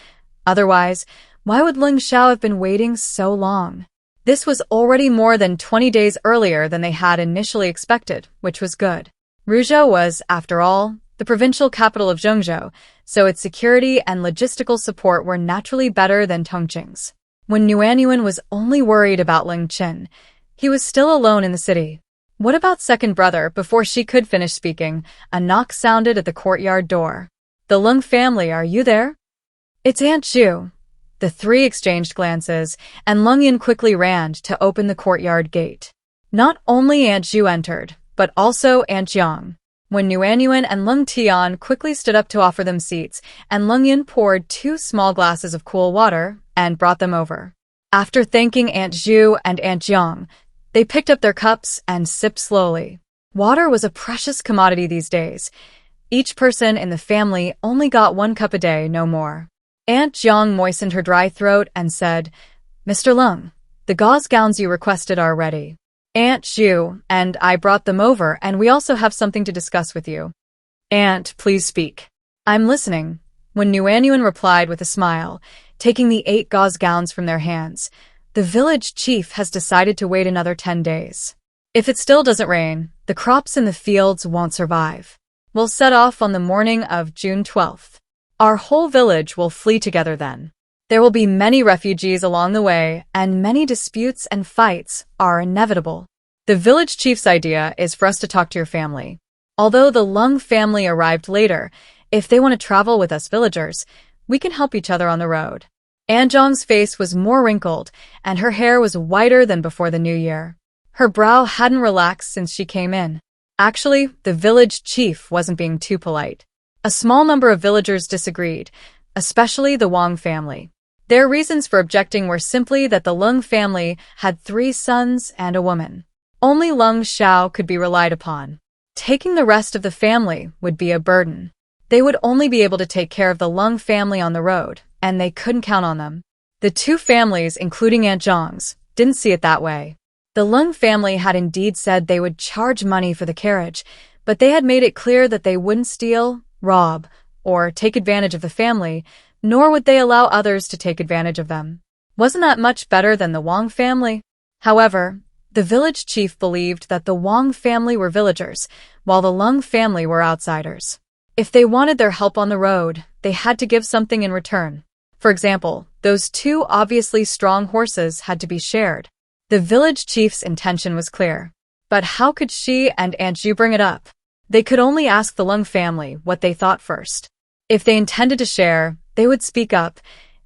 Otherwise, why would Lung Sha have been waiting so long? This was already more than 20 days earlier than they had initially expected, which was good. Rujo was, after all, the provincial capital of Zhengzhou, so its security and logistical support were naturally better than Tongqing's. When Nuanyuan was only worried about Ling Qin, he was still alone in the city. What about second brother? Before she could finish speaking, a knock sounded at the courtyard door. The Lung family, are you there? It's Aunt Zhu. The three exchanged glances, and Lung Yin quickly ran to open the courtyard gate. Not only Aunt Zhu entered, but also Aunt Jiang. When Nuanyuan and Lung Tian quickly stood up to offer them seats, and Lung Yin poured 2 small glasses of cool water and brought them over. After thanking Aunt Zhu and Aunt Jiang, they picked up their cups and sipped slowly. Water was a precious commodity these days. Each person in the family only got 1 cup a day, no more. Aunt Jiang moistened her dry throat and said, Mr. Lung, the gauze gowns you requested are ready. Aunt Zhu and I brought them over, and we also have something to discuss with you. Aunt, please speak. I'm listening. When Nuanyuan replied with a smile, taking the 8 gauze gowns from their hands, the village chief has decided to wait another 10 days. If it still doesn't rain, the crops in the fields won't survive. We'll set off on the morning of June 12th. Our whole village will flee together then. There will be many refugees along the way, and many disputes and fights are inevitable. The village chief's idea is for us to talk to your family. Although the Lung family arrived later, if they want to travel with us villagers, we can help each other on the road. Anjong's face was more wrinkled, and her hair was whiter than before the new year. Her brow hadn't relaxed since she came in. Actually, the village chief wasn't being too polite. A small number of villagers disagreed, especially the Wang family. Their reasons for objecting were simply that the Lung family had 3 sons and a woman. Only Lung Sha could be relied upon. Taking the rest of the family would be a burden. They would only be able to take care of the Lung family on the road, and they couldn't count on them. The 2 families, including Aunt Zhang's, didn't see it that way. The Lung family had indeed said they would charge money for the carriage, but they had made it clear that they wouldn't steal, rob, or take advantage of the family, nor would they allow others to take advantage of them. Wasn't that much better than the Wang family? However, the village chief believed that the Wang family were villagers, while the Lung family were outsiders. If they wanted their help on the road, they had to give something in return. For example, those two obviously strong horses had to be shared. The village chief's intention was clear. But how could she and Aunt Ju bring it up? They could only ask the Lung family what they thought first. If they intended to share, they would speak up.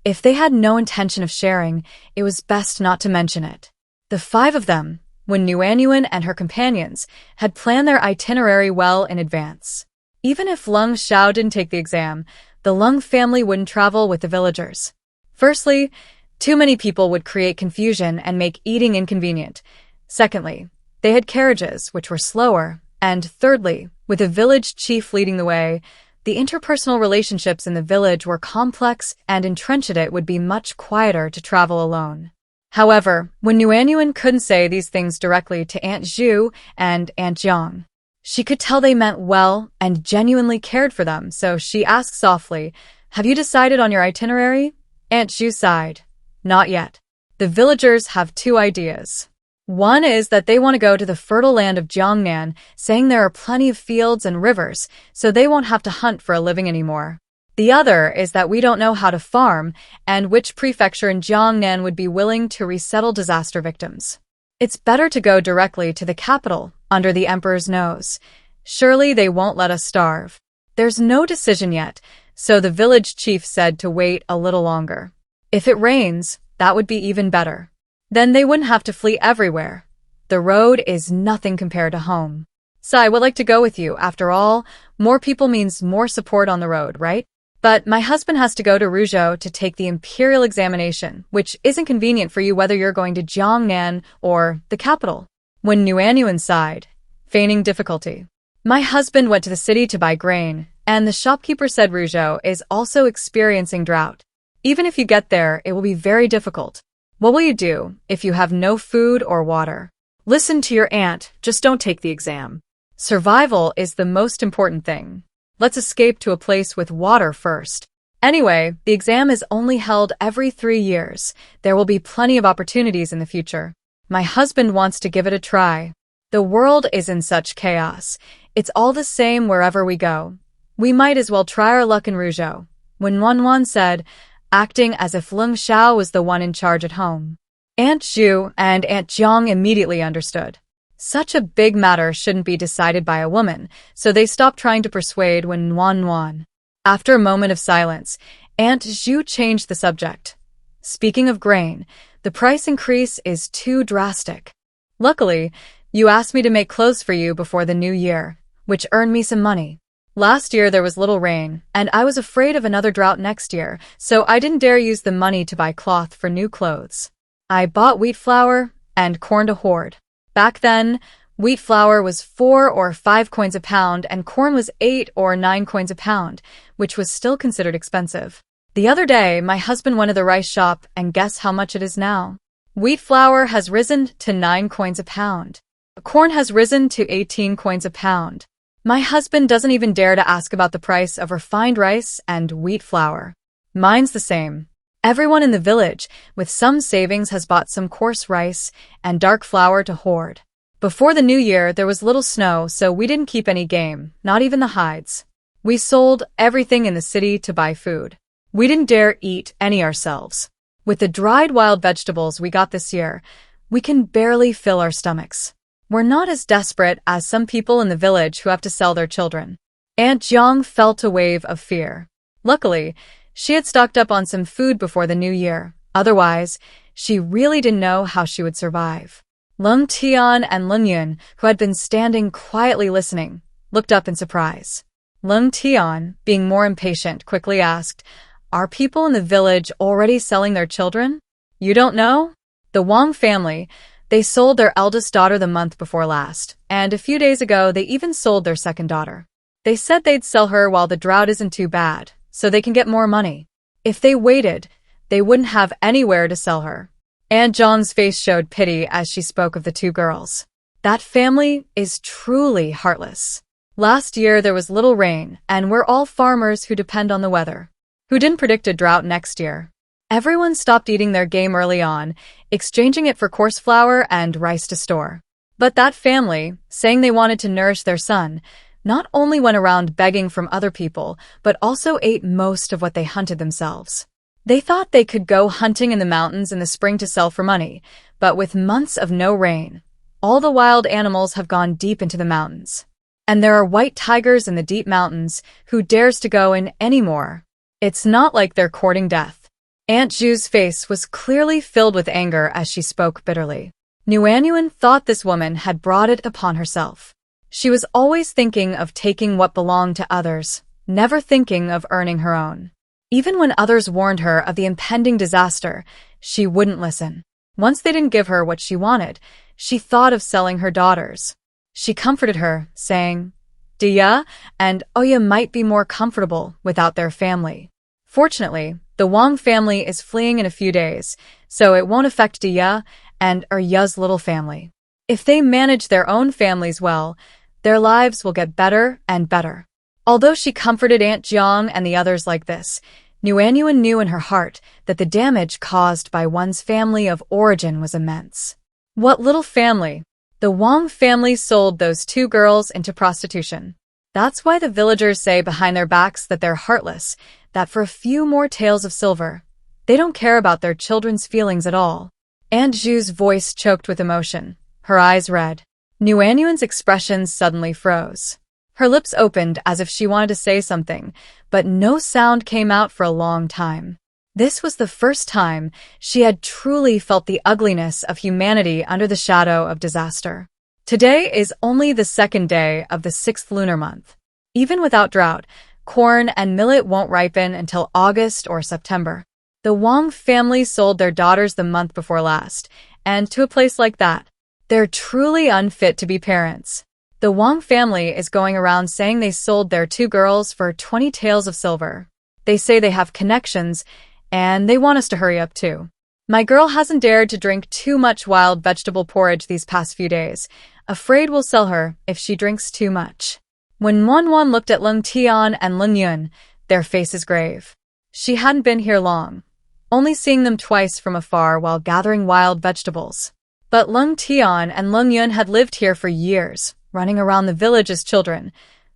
If they had no intention of sharing, it was best not to mention it. The five of them, when Nuanyuan and her companions, had planned their itinerary well in advance. Even if Lung Sha didn't take the exam, the Lung family wouldn't travel with the villagers. Firstly, too many people would create confusion and make eating inconvenient. Secondly, they had carriages, which were slower. And thirdly, with the village chief leading the way, the interpersonal relationships in the village were complex and entrenched. It would be much quieter to travel alone. However, when Nuanyuan couldn't say these things directly to Aunt Ju and Aunt Jiang, she could tell they meant well and genuinely cared for them, so she asked softly, "Have you decided on your itinerary?" Aunt Ju sighed. "Not yet. The villagers have two ideas. One is that they want to go to the fertile land of Jiangnan, saying there are plenty of fields and rivers, so they won't have to hunt for a living anymore. The other is that we don't know how to farm, and which prefecture in Jiangnan would be willing to resettle disaster victims. It's better to go directly to the capital, under the emperor's nose. Surely they won't let us starve." There's no decision yet, so the village chief said to wait a little longer. If it rains, that would be even better. Then they wouldn't have to flee everywhere. The road is nothing compared to home. "Sai would like to go with you. After all, more people means more support on the road, right? But my husband has to go to Rujo to take the imperial examination, which isn't convenient for you whether you're going to Jiangnan or the capital." When Nuanyuan sighed, feigning difficulty. "My husband went to the city to buy grain, and the shopkeeper said Rujo is also experiencing drought. Even if you get there, it will be very difficult. What will you do if you have no food or water?" Listen to your aunt, just don't take the exam. Survival is the most important thing. Let's escape to a place with water first. Anyway, the exam is only held every 3 years. There will be plenty of opportunities in the future. My husband wants to give it a try. The world is in such chaos. It's all the same wherever we go. We might as well try our luck in Rujo. When Wanwan said, acting as if Lung Sha was the one in charge at home. Aunt Ju and Aunt Jiang immediately understood. Such a big matter shouldn't be decided by a woman, so they stopped trying to persuade when Wanwan. After a moment of silence, Aunt Ju changed the subject. "Speaking of grain, the price increase is too drastic. Luckily, you asked me to make clothes for you before the new year, which earned me some money. Last year there was little rain, and I was afraid of another drought next year, so I didn't dare use the money to buy cloth for new clothes. I bought wheat flour and corn to hoard. Back then, wheat flour was 4 or 5 coins a pound, and corn was 8 or 9 coins a pound, which was still considered expensive. The other day, my husband went to the rice shop, and guess how much it is now? Wheat flour has risen to 9 coins a pound. Corn has risen to 18 coins a pound. My husband doesn't even dare to ask about the price of refined rice and wheat flour. Mine's the same. Everyone in the village, with some savings, has bought some coarse rice and dark flour to hoard. Before the new year, there was little snow, so we didn't keep any game, not even the hides. We sold everything in the city to buy food. We didn't dare eat any ourselves. With the dried wild vegetables we got this year, we can barely fill our stomachs. We're not as desperate as some people in the village who have to sell their children." Aunt Jiang felt a wave of fear. Luckily, she had stocked up on some food before the new year. Otherwise, she really didn't know how she would survive. Lung Tian and Lung Yun, who had been standing quietly listening, looked up in surprise. Lung Tian, being more impatient, quickly asked, "Are people in the village already selling their children?" "You don't know?" The Wang family, they sold their eldest daughter the month before last, and a few days ago they even sold their second daughter. They said they'd sell her while the drought isn't too bad, so they can get more money. If they waited, they wouldn't have anywhere to sell her. Aunt Zhang's face showed pity as she spoke of the two girls. That family is truly heartless. Last year there was little rain, and we're all farmers who depend on the weather. Who didn't predict a drought next year? Everyone stopped eating their game early on, exchanging it for coarse flour and rice to store. But that family, saying they wanted to nourish their son, not only went around begging from other people, but also ate most of what they hunted themselves. They thought they could go hunting in the mountains in the spring to sell for money, but with months of no rain, all the wild animals have gone deep into the mountains. And there are white tigers in the deep mountains. Who dares to go in anymore? It's not like they're courting death. Aunt Ju's face was clearly filled with anger as she spoke bitterly. Nuanyuan thought this woman had brought it upon herself. She was always thinking of taking what belonged to others, never thinking of earning her own. Even when others warned her of the impending disaster, she wouldn't listen. Once they didn't give her what she wanted, she thought of selling her daughters. She comforted her, saying, Dia and Oya might be more comfortable without their family. Fortunately, the Wang family is fleeing in a few days, so it won't affect Dia and Oya's little family. If they manage their own families well, their lives will get better and better. Although she comforted Aunt Jiang and the others like this, Nuanyuan knew in her heart that the damage caused by one's family of origin was immense. What little family? The Wang family sold those 2 girls into prostitution. That's why the villagers say behind their backs that they're heartless, that for a few more taels of silver, they don't care about their children's feelings at all. Aunt Zhu's voice choked with emotion, her eyes red. Nuanyuan's expression suddenly froze. Her lips opened as if she wanted to say something, but no sound came out for a long time. This was the first time she had truly felt the ugliness of humanity under the shadow of disaster. Today is only the 2nd day of the 6th lunar month. Even without drought, corn and millet won't ripen until August or September. The Wang family sold their daughters the month before last, and to a place like that. They're truly unfit to be parents. The Wang family is going around saying they sold their 2 girls for 20 taels of silver. They say they have connections, and they want us to hurry up too. My girl hasn't dared to drink too much wild vegetable porridge these past few days, afraid we'll sell her if she drinks too much. When Wanwan looked at Lung Tian and Lung Yun, their faces grave. She hadn't been here long, only seeing them twice from afar while gathering wild vegetables. But Lung Tian and Lung Yun had lived here for years, running around the village as children.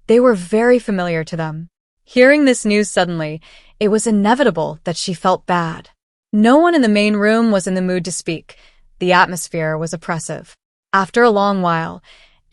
They were very familiar to them. Hearing this news suddenly, it was inevitable that she felt bad. No one in the main room was in the mood to speak. The atmosphere was oppressive. After a long while,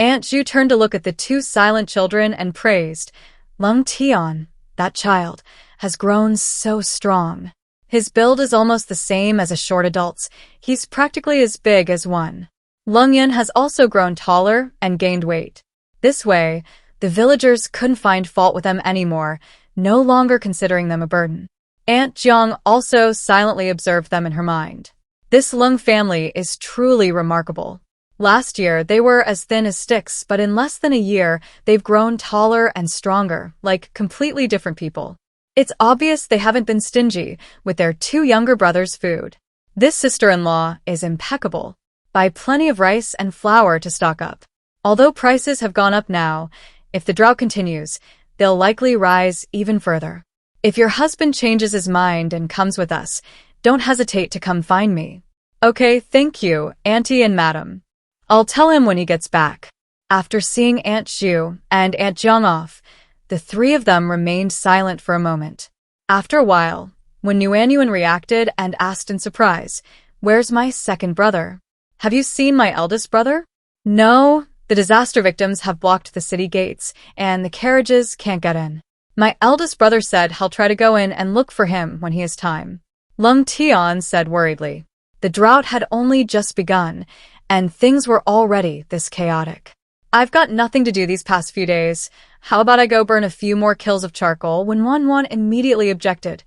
Aunt Zhu turned to look at the 2 silent children and praised, Lung Tian, that child, has grown so strong. His build is almost the same as a short adult's. He's practically as big as one. Lung Yun has also grown taller and gained weight. This way, the villagers couldn't find fault with them anymore, no longer considering them a burden. Aunt Jiang also silently observed them in her mind. This Lung family is truly remarkable. Last year, they were as thin as sticks, but in less than a year, they've grown taller and stronger, like completely different people. It's obvious they haven't been stingy with their 2 younger brothers' food. This sister-in-law is impeccable. Buy plenty of rice and flour to stock up. Although prices have gone up now, if the drought continues, they'll likely rise even further. If your husband changes his mind and comes with us, don't hesitate to come find me. Okay, thank you, Auntie and Madam. I'll tell him when he gets back. After seeing Aunt Zhu and Aunt Jiang off, the 3 of them remained silent for a moment. After a while, when Nuanyuan reacted and asked in surprise, "Where's my 2nd brother? Have you seen my eldest brother?" "No, the disaster victims have blocked the city gates, and the carriages can't get in. My eldest brother said he'll try to go in and look for him when he has time," Lung Tian said worriedly. The drought had only just begun, and things were already this chaotic. "I've got nothing to do these past few days. How about I go burn a few more kills of charcoal?" When Wanwan immediately objected.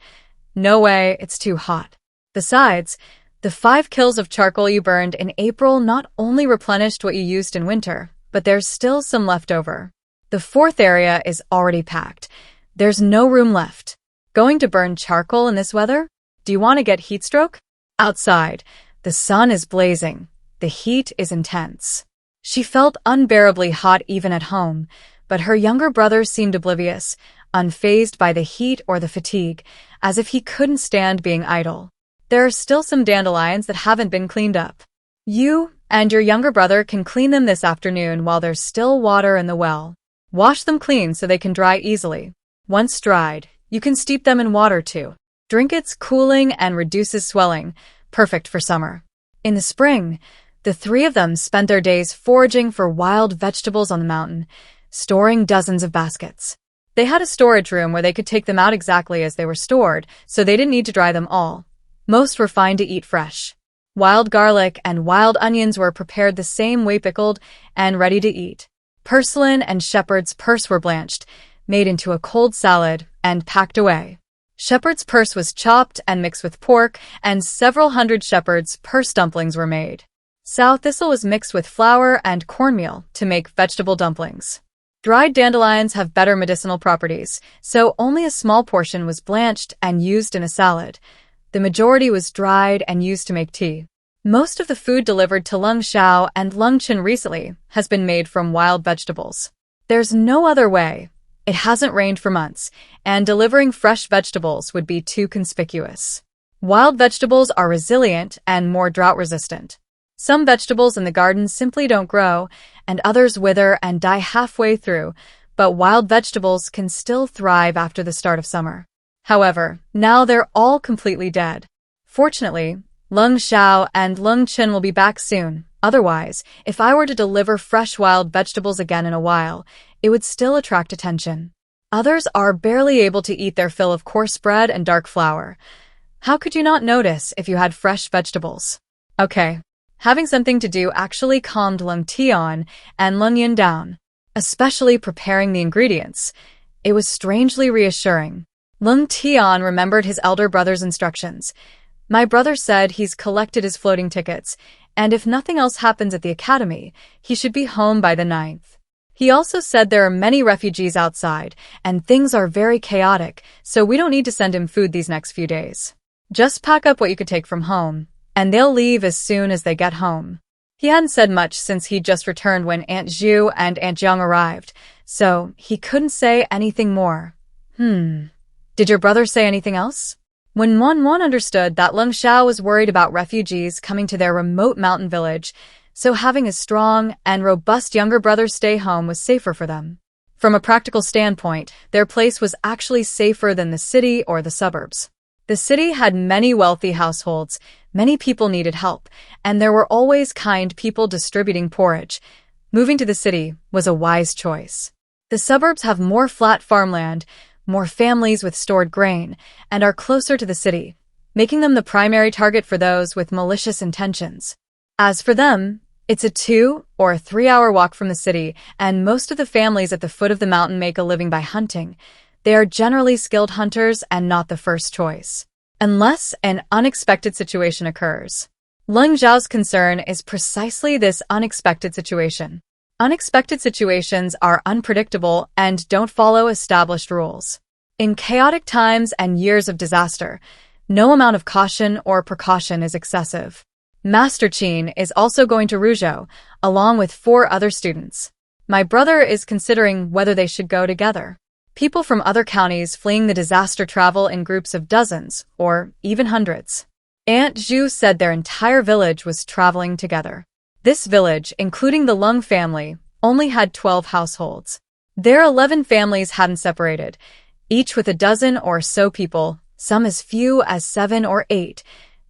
"No way, it's too hot. Besides, the 5 kills of charcoal you burned in April not only replenished what you used in winter, but there's still some left over. The 4th area is already packed. There's no room left. Going to burn charcoal in this weather? Do you want to get heat stroke?" Outside, the sun is blazing. The heat is intense. She felt unbearably hot even at home, but her younger brother seemed oblivious, unfazed by the heat or the fatigue, as if he couldn't stand being idle. There are still some dandelions that haven't been cleaned up. You and your younger brother can clean them this afternoon while there's still water in the well. Wash them clean so they can dry easily. Once dried, you can steep them in water too. Drink it's cooling and reduces swelling, perfect for summer. In the spring, the three of them spent their days foraging for wild vegetables on the mountain, storing dozens of baskets. They had a storage room where they could take them out exactly as they were stored, so they didn't need to dry them all. Most were fine to eat fresh. Wild garlic and wild onions were prepared the same way, pickled and ready to eat. Purslane and shepherd's purse were blanched, made into a cold salad, and packed away. Shepherd's purse was chopped and mixed with pork, and several hundred shepherd's purse dumplings were made. Sow thistle was mixed with flour and cornmeal to make vegetable dumplings. Dried dandelions have better medicinal properties, so only a small portion was blanched and used in a salad. The majority was dried and used to make tea. Most of the food delivered to Lung Sha and Lung Chen recently has been made from wild vegetables. There's no other way. It hasn't rained for months, and delivering fresh vegetables would be too conspicuous. Wild vegetables are resilient and more drought-resistant. Some vegetables in the garden simply don't grow, and others wither and die halfway through, but wild vegetables can still thrive after the start of summer. However, now they're all completely dead. Fortunately, Lung Sha and Lung Chen will be back soon. Otherwise, if I were to deliver fresh wild vegetables again in a while, it would still attract attention. Others are barely able to eat their fill of coarse bread and dark flour. How could you not notice if you had fresh vegetables? Okay. Having something to do actually calmed Lung Tian and Lung Yin down, especially preparing the ingredients. It was strangely reassuring. Lung Tian remembered his elder brother's instructions. My brother said he's collected his floating tickets, and if nothing else happens at the academy, he should be home by the 9th. He also said there are many refugees outside, and things are very chaotic, so we don't need to send him food these next few days. Just pack up what you could take from home, and they'll leave as soon as they get home. He hadn't said much since he'd just returned when Aunt Zhu and Aunt Jiang arrived, so he couldn't say anything more. Did your brother say anything else? When Wan understood that Lung Sha was worried about refugees coming to their remote mountain village, so having a strong and robust younger brother stay home was safer for them. From a practical standpoint, their place was actually safer than the city or the suburbs. The city had many wealthy households, many people needed help, and there were always kind people distributing porridge. Moving to the city was a wise choice. The suburbs have more flat farmland, more families with stored grain, and are closer to the city, making them the primary target for those with malicious intentions. As for them, it's a 2 or 3 hour walk from the city, and most of the families at the foot of the mountain make a living by hunting. They are generally skilled hunters and not the first choice, unless an unexpected situation occurs. Lung Zhao's concern is precisely this unexpected situation. Unexpected situations are unpredictable and don't follow established rules. In chaotic times and years of disaster, no amount of caution or precaution is excessive. Master Qin is also going to Rujo, along with 4 other students. My brother is considering whether they should go together. People from other counties fleeing the disaster travel in groups of dozens, or even hundreds. Aunt Zhu said their entire village was traveling together. This village, including the Lung family, only had 12 households. Their 11 families hadn't separated, each with a dozen or so people, some as few as 7 or 8,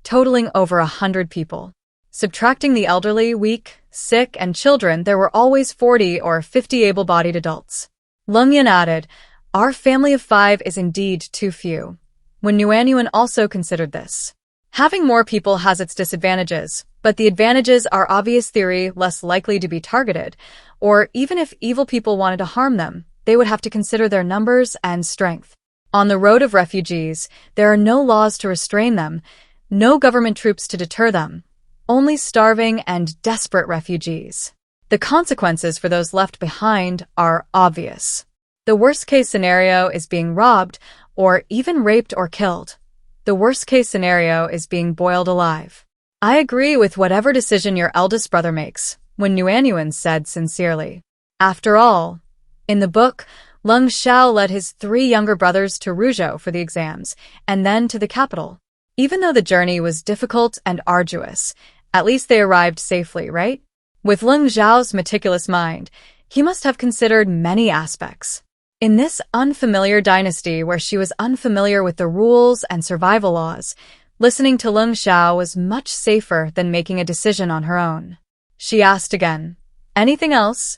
totaling over 100 people. Subtracting the elderly, weak, sick, and children, there were always 40 or 50 able-bodied adults. Lung Yin added, "Our family of 5 is indeed too few." When Yuanyuan also considered this. Having more people has its disadvantages, but the advantages are obvious theory, less likely to be targeted, or even if evil people wanted to harm them, they would have to consider their numbers and strength. On the road of refugees, there are no laws to restrain them, no government troops to deter them, only starving and desperate refugees. The consequences for those left behind are obvious. The worst-case scenario is being robbed, or even raped or killed. The worst-case scenario is being boiled alive. I agree with whatever decision your eldest brother makes, when Yuanyuan said sincerely. After all, in the book, Lung Sha led his 3 younger brothers to Rujo for the exams, and then to the capital. Even though the journey was difficult and arduous, at least they arrived safely, right? With Lung Zhao's meticulous mind, he must have considered many aspects. In this unfamiliar dynasty where she was unfamiliar with the rules and survival laws, listening to Lung Sha was much safer than making a decision on her own. She asked again, "Anything else?"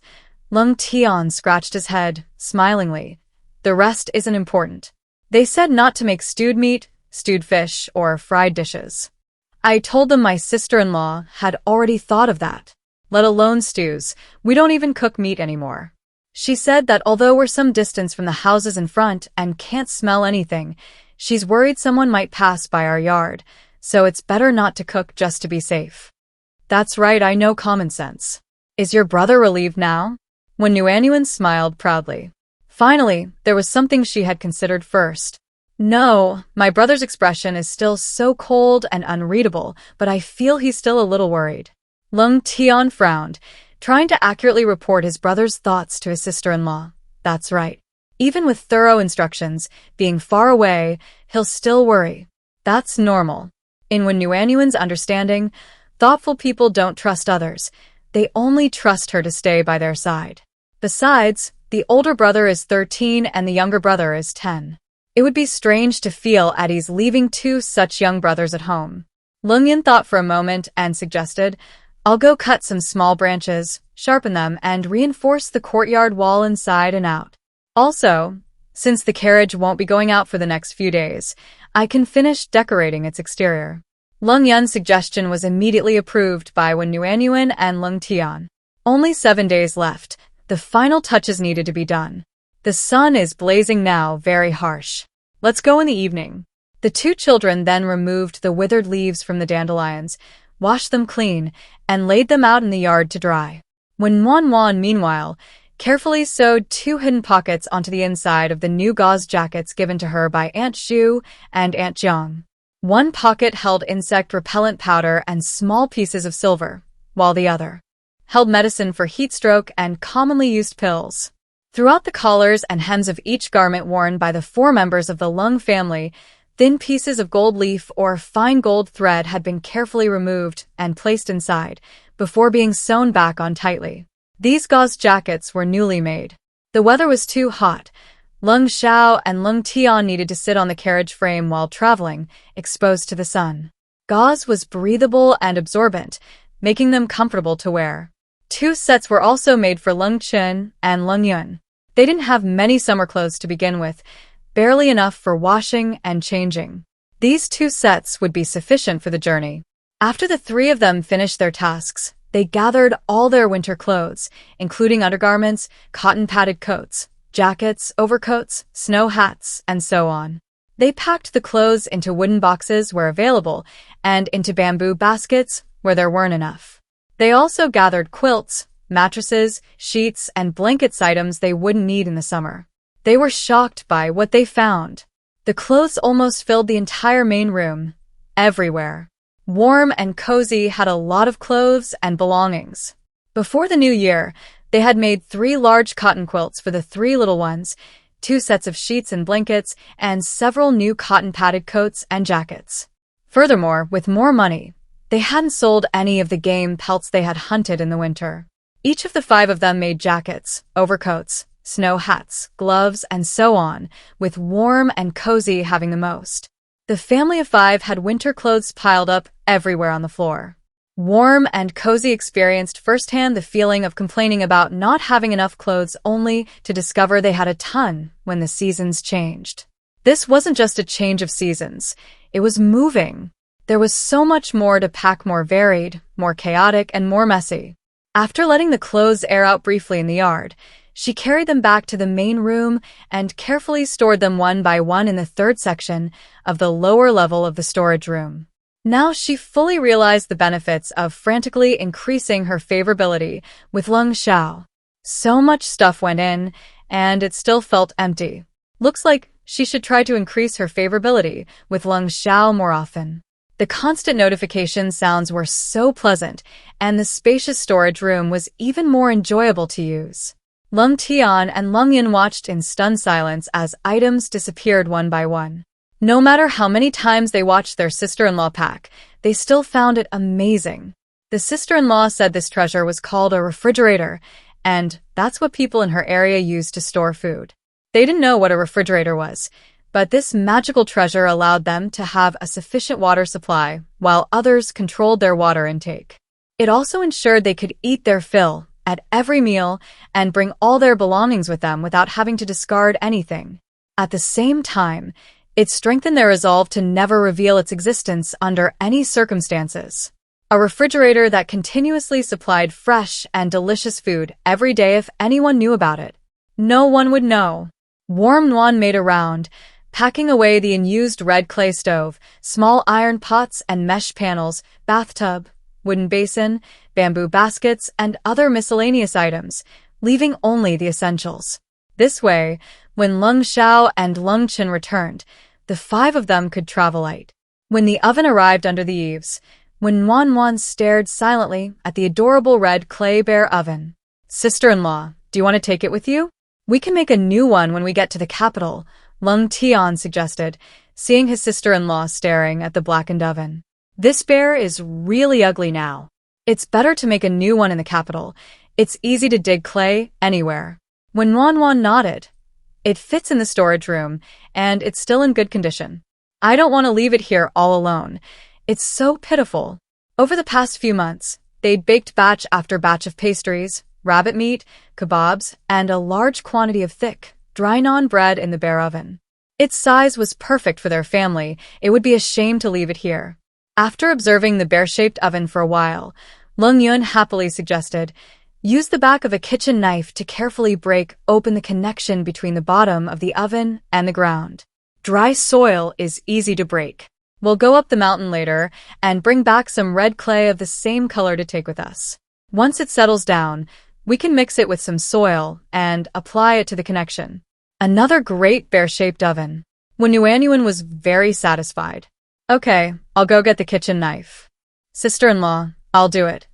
Lung Tian scratched his head, smilingly. "The rest isn't important. They said not to make stewed meat, stewed fish, or fried dishes. I told them my sister-in-law had already thought of that. Let alone stews, we don't even cook meat anymore." She said that although we're some distance from the houses in front and can't smell anything, she's worried someone might pass by our yard, so it's better not to cook just to be safe. "That's right, I know common sense. Is your brother relieved now?" When Nuanyuan smiled proudly. Finally, there was something she had considered first. "No, my brother's expression is still so cold and unreadable, but I feel he's still a little worried." Lung Tian frowned, trying to accurately report his brother's thoughts to his sister-in-law. "That's right. Even with thorough instructions, being far away, he'll still worry. That's normal." In Wen Nuanyuan's understanding, thoughtful people don't trust others. They only trust her to stay by their side. Besides, the older brother is 13 and the younger brother is 10. It would be strange to feel at ease leaving two such young brothers at home. Lung Yin thought for a moment and suggested, "I'll go cut some small branches, sharpen them, and reinforce the courtyard wall inside and out. Also, since the carriage won't be going out for the next few days, I can finish decorating its exterior." Lung Yun's suggestion was immediately approved by Wen Nuanyuan and Lung Tian. Only 7 days left. The final touches needed to be done. The sun is blazing now, very harsh. "Let's go in the evening." The two children then removed the withered leaves from the dandelions, washed them clean, and laid them out in the yard to dry. When Wan, meanwhile, carefully sewed 2 hidden pockets onto the inside of the new gauze jackets given to her by Aunt Xu and Aunt Jiang. One pocket held insect repellent powder and small pieces of silver, while the other held medicine for heat stroke and commonly used pills. Throughout the collars and hems of each garment worn by the 4 members of the Lung family, thin pieces of gold leaf or fine gold thread had been carefully removed and placed inside, before being sewn back on tightly. These gauze jackets were newly made. The weather was too hot. Lung Sha and Lung Tian needed to sit on the carriage frame while traveling, exposed to the sun. Gauze was breathable and absorbent, making them comfortable to wear. 2 sets were also made for Lung Chen and Lung Yun. They didn't have many summer clothes to begin with, barely enough for washing and changing. These 2 sets would be sufficient for the journey. After the 3 of them finished their tasks, they gathered all their winter clothes, including undergarments, cotton-padded coats, jackets, overcoats, snow hats, and so on. They packed the clothes into wooden boxes where available and into bamboo baskets where there weren't enough. They also gathered quilts, mattresses, sheets, and blankets, items they wouldn't need in the summer. They were shocked by what they found. The clothes almost filled the entire main room, everywhere. Warm and cozy, had a lot of clothes and belongings. Before the new year, they had made 3 large cotton quilts for the 3 little ones, 2 sets of sheets and blankets, and several new cotton-padded coats and jackets. Furthermore, with more money, they hadn't sold any of the game pelts they had hunted in the winter. Each of the 5 of them made jackets, overcoats, snow hats, gloves, and so on, with warm and cozy having the most. The family of 5 had winter clothes piled up everywhere on the floor. Warm and cozy experienced firsthand the feeling of complaining about not having enough clothes, only to discover they had a ton when the seasons changed. This wasn't just a change of seasons, it was moving. There was so much more to pack, more varied, more chaotic, and more messy. After letting the clothes air out briefly in the yard, she carried them back to the main room and carefully stored them one by one in the 3rd section of the lower level of the storage room. Now she fully realized the benefits of frantically increasing her favorability with Lung Sha. So much stuff went in, and it still felt empty. Looks like she should try to increase her favorability with Lung Sha more often. The constant notification sounds were so pleasant, and the spacious storage room was even more enjoyable to use. Lung Tian and Lung Yin watched in stunned silence as items disappeared one by one. No matter how many times they watched their sister-in-law pack, they still found it amazing. The sister-in-law said this treasure was called a refrigerator, and that's what people in her area used to store food. They didn't know what a refrigerator was, but this magical treasure allowed them to have a sufficient water supply, while others controlled their water intake. It also ensured they could eat their fill at every meal and bring all their belongings with them without having to discard anything. At the same time, it strengthened their resolve to never reveal its existence under any circumstances. A refrigerator that continuously supplied fresh and delicious food every day. If anyone knew about it, no one would know. Warm Nuan made a round, packing away the unused red clay stove, small iron pots and mesh panels, bathtub, wooden basin, bamboo baskets, and other miscellaneous items, leaving only the essentials. This way, when Lung Sha and Lung Chen returned, the 5 of them could travel light. When the oven arrived under the eaves, when Nuan stared silently at the adorable red clay bear oven. "Sister-in-law, do you want to take it with you? We can make a new one when we get to the capital," Lung Tian suggested, seeing his sister-in-law staring at the blackened oven. "This bear is really ugly now. It's better to make a new one in the capital. It's easy to dig clay anywhere." When Nuan nodded, "It fits in the storage room, and it's still in good condition. I don't want to leave it here all alone. It's so pitiful." Over the past few months, they'd baked batch after batch of pastries, rabbit meat, kebabs, and a large quantity of thick, dry naan bread in the bear oven. Its size was perfect for their family. It would be a shame to leave it here. After observing the bear-shaped oven for a while, Lung Yun happily suggested, "Use the back of a kitchen knife to carefully break open the connection between the bottom of the oven and the ground. Dry soil is easy to break. We'll go up the mountain later and bring back some red clay of the same color to take with us. Once it settles down, we can mix it with some soil and apply it to the connection." Another great bear-shaped oven. When Yuanyuan was very satisfied. "Okay, I'll go get the kitchen knife." "Sister-in-law, I'll do it,"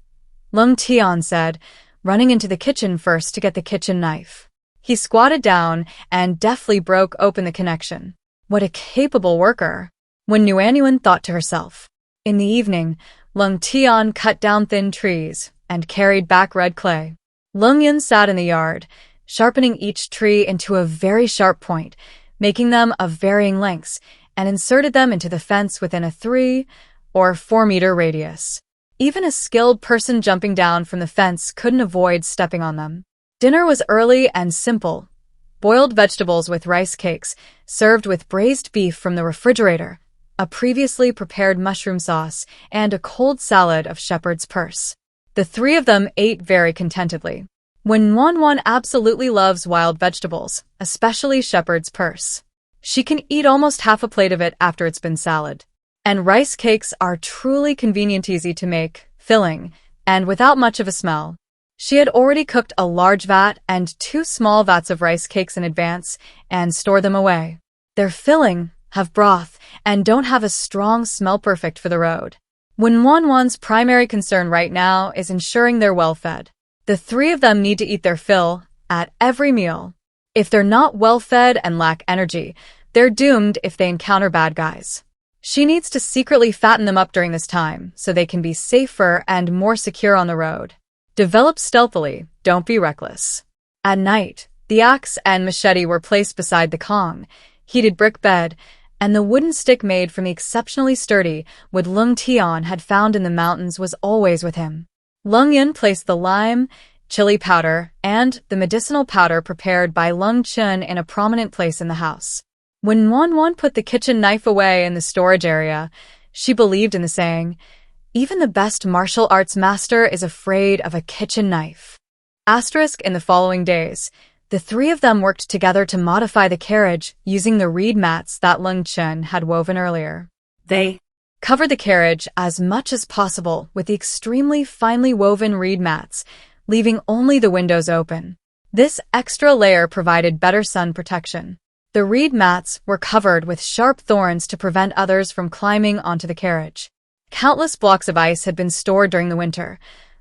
Lung Tian said, running into the kitchen first to get the kitchen knife. He squatted down and deftly broke open the connection. What a capable worker! When Yuanyuan thought to herself. In the evening, Lung Tian cut down thin trees and carried back red clay. Lung Yun sat in the yard, sharpening each tree into a very sharp point, making them of varying lengths, and inserted them into the fence within a 3 or 4 meter radius. Even a skilled person jumping down from the fence couldn't avoid stepping on them. Dinner was early and simple. Boiled vegetables with rice cakes, served with braised beef from the refrigerator, a previously prepared mushroom sauce, and a cold salad of shepherd's purse. The 3 of them ate very contentedly. When Nuan absolutely loves wild vegetables, especially shepherd's purse. She can eat almost half a plate of it after it's been salad. And rice cakes are truly convenient, easy to make, filling, and without much of a smell. She had already cooked a large vat and 2 small vats of rice cakes in advance and stored them away. They're filling, have broth, and don't have a strong smell, perfect for the road. When Nuan's primary concern right now is ensuring they're well fed. The 3 of them need to eat their fill at every meal. If they're not well fed and lack energy, they're doomed if they encounter bad guys. She needs to secretly fatten them up during this time so they can be safer and more secure on the road. Develop stealthily, don't be reckless. At night, the axe and machete were placed beside the Kong, heated brick bed, and the wooden stick made from the exceptionally sturdy wood Lung Tian had found in the mountains was always with him. Lung Yun placed the lime, chili powder, and the medicinal powder prepared by Lung Chen in a prominent place in the house. When Nuan put the kitchen knife away in the storage area, she believed in the saying, "Even the best martial arts master is afraid of a kitchen knife." Asterisk. In the following days, the 3 of them worked together to modify the carriage using the reed mats that Lung Chen had woven earlier. They covered the carriage as much as possible with the extremely finely woven reed mats, leaving only the windows open. This extra layer provided better sun protection. The reed mats were covered with sharp thorns to prevent others from climbing onto the carriage. Countless blocks of ice had been stored during the winter.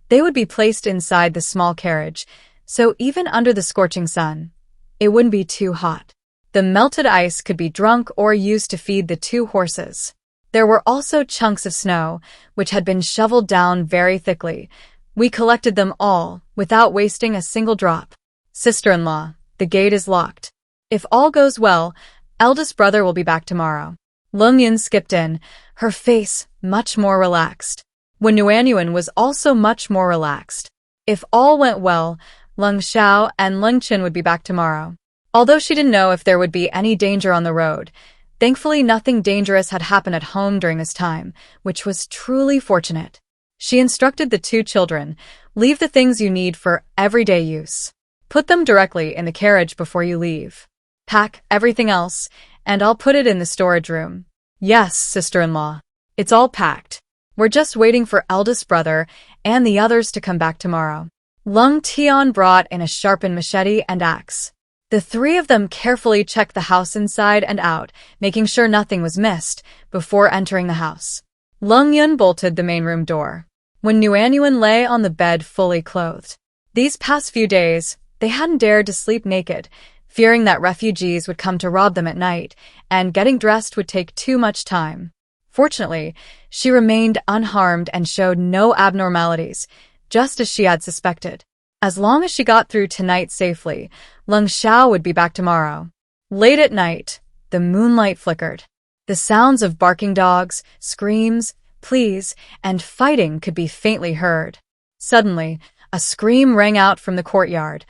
They would be placed inside the small carriage, so even under the scorching sun, it wouldn't be too hot. The melted ice could be drunk or used to feed the two horses. There were also chunks of snow, which had been shoveled down very thickly. We collected them all, without wasting a single drop. Sister-in-law, the gate is locked. If all goes well, eldest brother will be back tomorrow. Lung Yun skipped in, her face much more relaxed. Wen Nuanyuan was also much more relaxed. If all went well, Lung Sha and Lung Qin would be back tomorrow. Although she didn't know if there would be any danger on the road, thankfully nothing dangerous had happened at home during this time, which was truly fortunate. She instructed the two children, leave the things you need for everyday use. Put them directly in the carriage before you leave. Pack everything else, and I'll put it in the storage room. Yes, sister-in-law. It's all packed. We're just waiting for eldest brother and the others to come back tomorrow. Lung Tian brought in a sharpened machete and axe. The three of them carefully checked the house inside and out, making sure nothing was missed, before entering the house. Lung Yun bolted the main room door. Wen Nuanyuan lay on the bed fully clothed. These past few days, they hadn't dared to sleep naked, fearing that refugees would come to rob them at night, and getting dressed would take too much time. Fortunately, she remained unharmed and showed no abnormalities, just as she had suspected. As long as she got through tonight safely, Lung Sha would be back tomorrow. Late at night, the moonlight flickered. The sounds of barking dogs, screams, pleas, and fighting could be faintly heard. Suddenly, a scream rang out from the courtyard,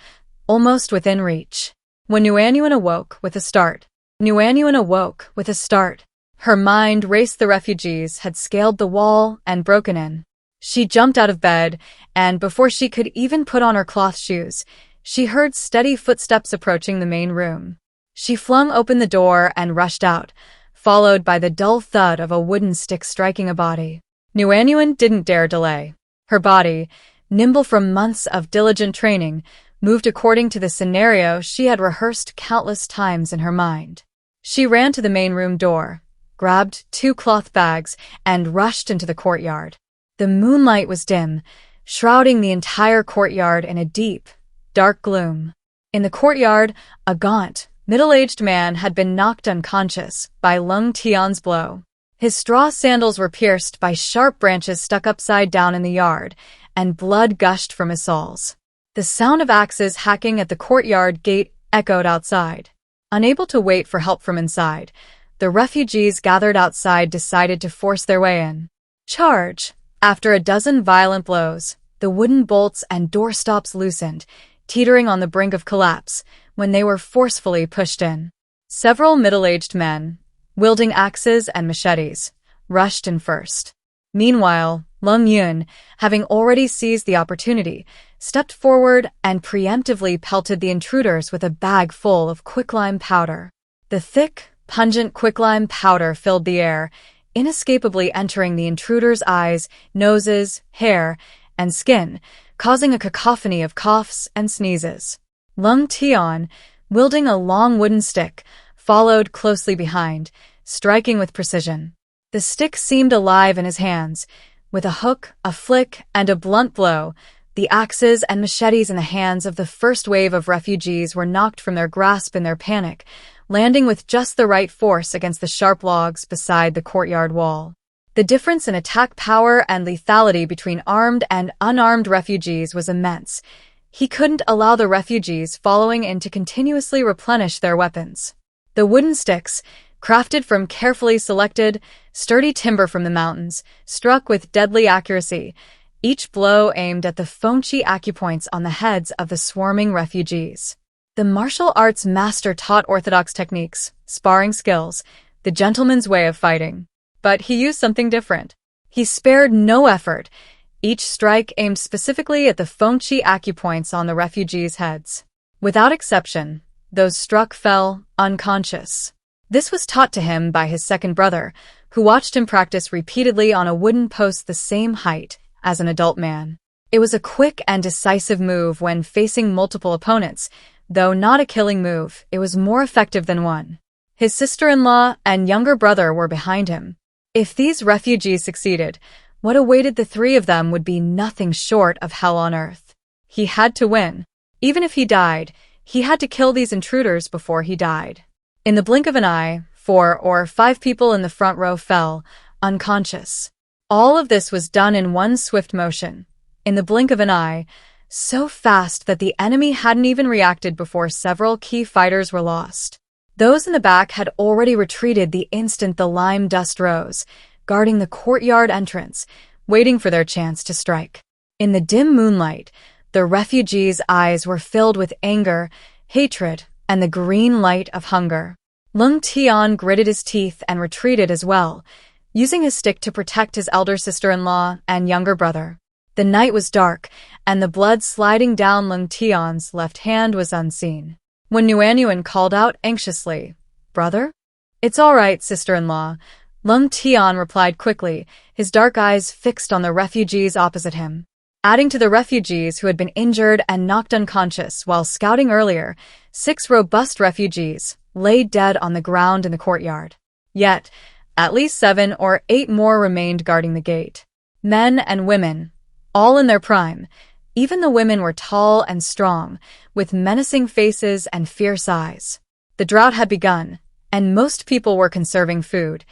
almost within reach. When Nuanyuan awoke with a start. Her mind raced. The refugees had scaled the wall and broken in. She jumped out of bed, and before she could even put on her cloth shoes, she heard steady footsteps approaching the main room. She flung open the door and rushed out, followed by the dull thud of a wooden stick striking a body. Nuanyuan didn't dare delay. Her body, nimble from months of diligent training, moved according to the scenario she had rehearsed countless times in her mind. She ran to the main room door, grabbed 2 cloth bags, and rushed into the courtyard. The moonlight was dim, shrouding the entire courtyard in a deep, dark gloom. In the courtyard, a gaunt, middle-aged man had been knocked unconscious by Lung Tian's blow. His straw sandals were pierced by sharp branches stuck upside down in the yard, and blood gushed from his soles. The sound of axes hacking at the courtyard gate echoed outside. Unable to wait for help from inside, the refugees gathered outside decided to force their way in. Charge! After a dozen violent blows, the wooden bolts and doorstops loosened, teetering on the brink of collapse, when they were forcefully pushed in. Several middle-aged men, wielding axes and machetes, rushed in first. Meanwhile, Lung Yun, having already seized the opportunity, stepped forward and preemptively pelted the intruders with a bag full of quicklime powder. The thick, pungent quicklime powder filled the air, inescapably entering the intruders' eyes, noses, hair, and skin, causing a cacophony of coughs and sneezes. Lung Tian, wielding a long wooden stick, followed closely behind, striking with precision. The stick seemed alive in his hands. With a hook, a flick, and a blunt blow, the axes and machetes in the hands of the first wave of refugees were knocked from their grasp in their panic, landing with just the right force against the sharp logs beside the courtyard wall. The difference in attack power and lethality between armed and unarmed refugees was immense. He couldn't allow the refugees following in to continuously replenish their weapons. The wooden sticks, crafted from carefully selected, sturdy timber from the mountains, struck with deadly accuracy, each blow aimed at the Fengqi acupoints on the heads of the swarming refugees. The martial arts master taught orthodox techniques, sparring skills, the gentleman's way of fighting. But he used something different. He spared no effort. Each strike aimed specifically at the Fengqi acupoints on the refugees' heads. Without exception, those struck fell unconscious. This was taught to him by his second brother, who watched him practice repeatedly on a wooden post the same height as an adult man. It was a quick and decisive move when facing multiple opponents. Though not a killing move, it was more effective than one. His sister-in-law and younger brother were behind him. If these refugees succeeded, what awaited the three of them would be nothing short of hell on earth. He had to win. Even if he died, he had to kill these intruders before he died. In the blink of an eye, 4 or 5 people in the front row fell, unconscious. All of this was done in one swift motion, in the blink of an eye, so fast that the enemy hadn't even reacted before several key fighters were lost. Those in the back had already retreated the instant the lime dust rose, guarding the courtyard entrance, waiting for their chance to strike. In the dim moonlight, the refugees' eyes were filled with anger, hatred, and the green light of hunger. Lung Tian gritted his teeth and retreated as well, using his stick to protect his elder sister-in-law and younger brother. The night was dark, and the blood sliding down Lung Tian's left hand was unseen. When Nuanyuan called out anxiously, "Brother?" "It's all right, sister-in-law," Lung Tian replied quickly, his dark eyes fixed on the refugees opposite him. Adding to the refugees who had been injured and knocked unconscious while scouting earlier, 6 robust refugees lay dead on the ground in the courtyard. Yet, at least 7 or 8 more remained guarding the gate. Men and women, all in their prime. Even the women were tall and strong, with menacing faces and fierce eyes. The drought had begun, and most people were conserving food,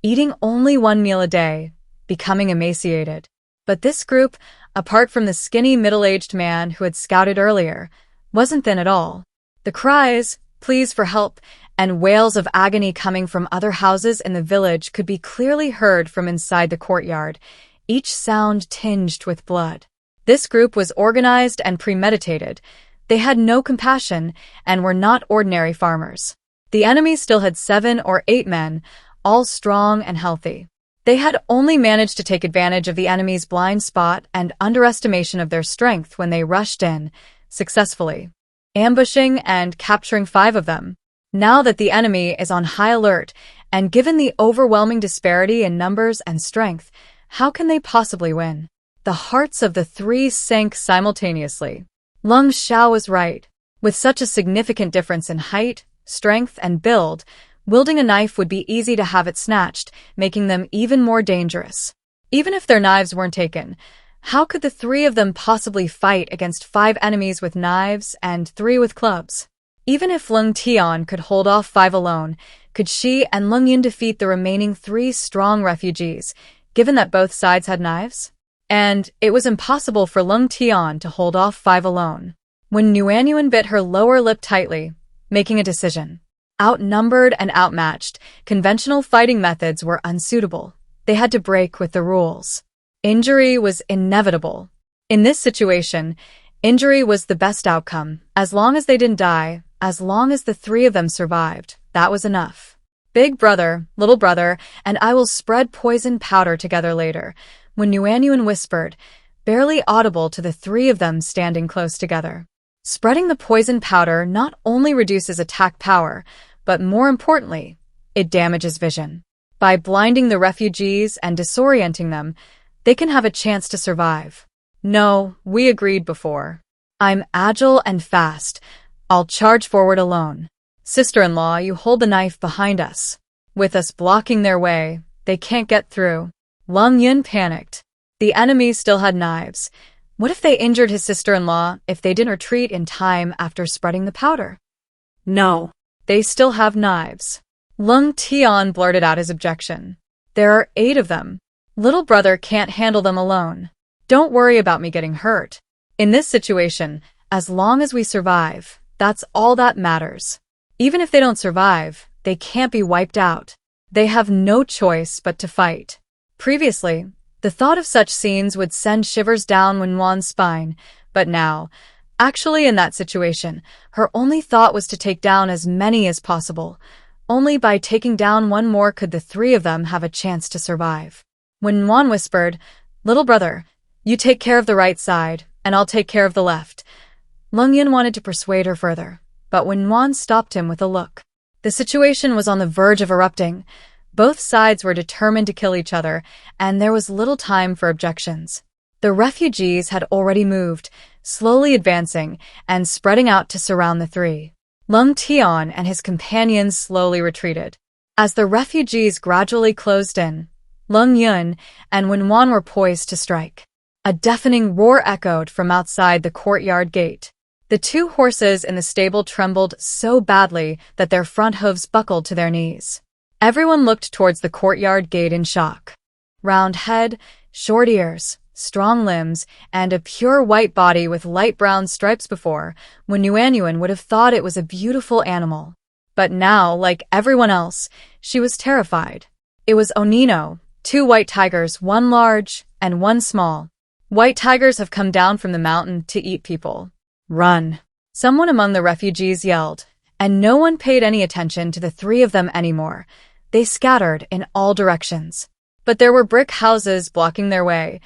eating only 1 meal a day, becoming emaciated. But this group, apart from the skinny middle-aged man who had scouted earlier, wasn't thin at all. The cries, pleas for help, and wails of agony coming from other houses in the village could be clearly heard from inside the courtyard, each sound tinged with blood. This group was organized and premeditated. They had no compassion and were not ordinary farmers. The enemy still had 7 or 8 men, all strong and healthy. They had only managed to take advantage of the enemy's blind spot and underestimation of their strength when they rushed in, successfully, ambushing and capturing 5 of them. Now that the enemy is on high alert, and given the overwhelming disparity in numbers and strength, how can they possibly win? The hearts of the 3 sank simultaneously. Lung Sha was right. With such a significant difference in height, strength, and build, wielding a knife would be easy to have it snatched, making them even more dangerous. Even if their knives weren't taken, how could the 3 of them possibly fight against 5 enemies with knives and 3 with clubs? Even if Lung Tian could hold off 5 alone, could she and Lung Yun defeat the remaining 3 strong refugees, given that both sides had knives? And it was impossible for Lung Tian to hold off 5 alone. When Nuanyuan bit her lower lip tightly, making a decision. Outnumbered and outmatched, conventional fighting methods were unsuitable. They had to break with the rules. Injury was inevitable. In this situation, injury was the best outcome. As long as they didn't die, as long as the 3 of them survived, that was enough. Big brother, little brother, and I will spread poison powder together later, when Nuanyuan whispered, barely audible to the 3 of them standing close together. Spreading the poison powder not only reduces attack power, but more importantly, it damages vision. By blinding the refugees and disorienting them, they can have a chance to survive. No, we agreed before. I'm agile and fast. I'll charge forward alone. Sister-in-law, you hold the knife behind us. With us blocking their way, they can't get through. Lung Yun panicked. The enemy still had knives. What if they injured his sister-in-law if they didn't retreat in time after spreading the powder? No, they still have knives. Lung Tian blurted out his objection. There are 8 of them. Little brother can't handle them alone. Don't worry about me getting hurt. In this situation, as long as we survive, that's all that matters. Even if they don't survive, they can't be wiped out. They have no choice but to fight. Previously, the thought of such scenes would send shivers down Wenwan's spine, but now, actually in that situation, her only thought was to take down as many as possible. Only by taking down 1 more could the 3 of them have a chance to survive. Wenwan whispered, "Little brother, you take care of the right side, and I'll take care of the left." Lung Yun wanted to persuade her further, but Wenwan stopped him with a look. The situation was on the verge of erupting. Both sides were determined to kill each other, and there was little time for objections. The refugees had already moved, slowly advancing and spreading out to surround the 3. Lung Tian and his companions slowly retreated. As the refugees gradually closed in, Lung Yun and Wenwan were poised to strike. A deafening roar echoed from outside the courtyard gate. The two horses in the stable trembled so badly that their front hooves buckled to their knees. Everyone looked towards the courtyard gate in shock. Round head, short ears, strong limbs, and a pure white body with light brown stripes before, when Nuanyuan would have thought it was a beautiful animal. But now, like everyone else, she was terrified. It was Onino, two white tigers, one large and one small. White tigers have come down from the mountain to eat people. Run! Someone among the refugees yelled, and no one paid any attention to the three of them anymore. They scattered in all directions. But there were brick houses blocking their way,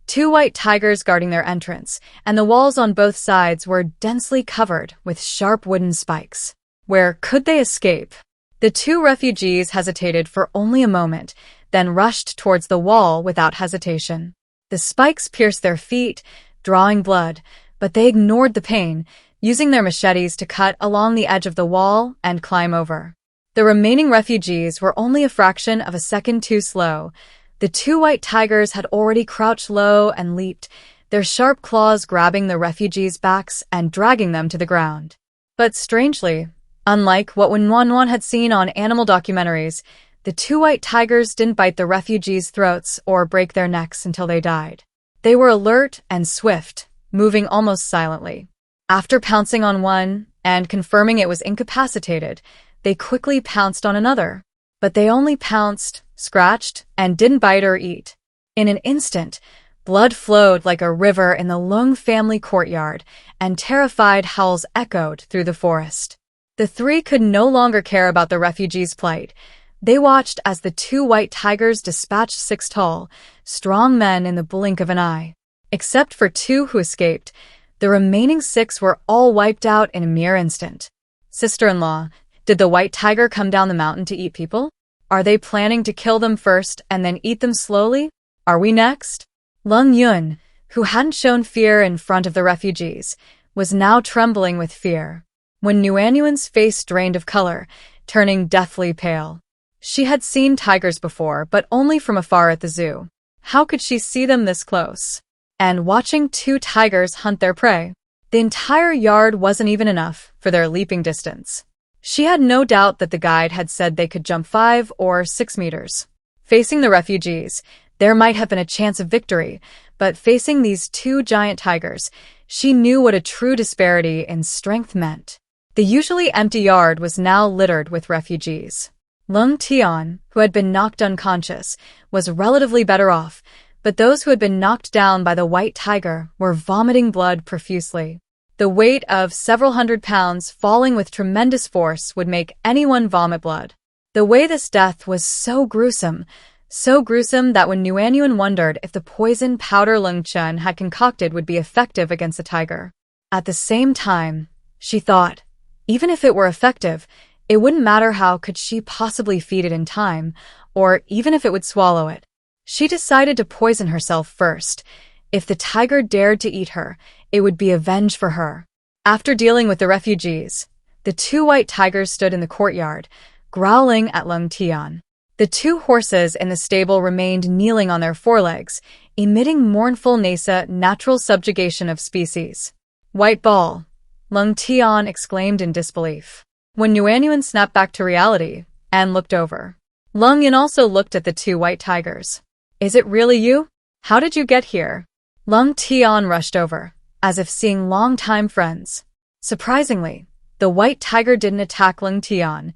two white tigers guarding their entrance, and the walls on both sides were densely covered with sharp wooden spikes. Where could they escape? The two refugees hesitated for only a moment, then rushed towards the wall without hesitation. The spikes pierced their feet, drawing blood, but they ignored the pain, using their machetes to cut along the edge of the wall and climb over. The remaining refugees were only a fraction of a second too slow. The two white tigers had already crouched low and leaped, their sharp claws grabbing the refugees' backs and dragging them to the ground. But strangely, unlike what Wenwanwan had seen on animal documentaries, the two white tigers didn't bite the refugees' throats or break their necks until they died. They were alert and swift, moving almost silently. After pouncing on one and confirming it was incapacitated, they quickly pounced on another. But they only pounced, scratched, and didn't bite or eat. In an instant, blood flowed like a river in the Lung family courtyard, and terrified howls echoed through the forest. The three could no longer care about the refugees' plight. They watched as the two white tigers dispatched 6 tall, strong men in the blink of an eye. Except for 2 who escaped, the remaining 6 were all wiped out in a mere instant. Sister-in-law, did the white tiger come down the mountain to eat people? Are they planning to kill them first and then eat them slowly? Are we next? Lung Yun, who hadn't shown fear in front of the refugees, was now trembling with fear. When Nuanyuan's face drained of color, turning deathly pale. She had seen tigers before, but only from afar at the zoo. How could she see them this close? And watching 2 tigers hunt their prey. The entire yard wasn't even enough for their leaping distance. She had no doubt that the guide had said they could jump 5 or 6 meters. Facing the refugees, there might have been a chance of victory, but facing these 2 giant tigers, she knew what a true disparity in strength meant. The usually empty yard was now littered with refugees. Lung Tian, who had been knocked unconscious, was relatively better off, but those who had been knocked down by the white tiger were vomiting blood profusely. The weight of several hundred pounds falling with tremendous force would make anyone vomit blood. The way this death was so gruesome that when Nuanyuan wondered if the poison powder Lung Sha had concocted would be effective against the tiger. At the same time, she thought, even if it were effective, it wouldn't matter how could she possibly feed it in time, or even if it would swallow it. She decided to poison herself first. If the tiger dared to eat her, it would be avenged for her. After dealing with the refugees, the 2 white tigers stood in the courtyard, growling at Lung Tian. The 2 horses in the stable remained kneeling on their forelegs, emitting mournful natural subjugation of species. White ball, Lung Tian exclaimed in disbelief. When Nuanyuan snapped back to reality and looked over, Lung Yin also looked at the 2 white tigers. Is it really you? How did you get here? Lung Tian rushed over, as if seeing long-time friends. Surprisingly, the white tiger didn't attack Lung Tian.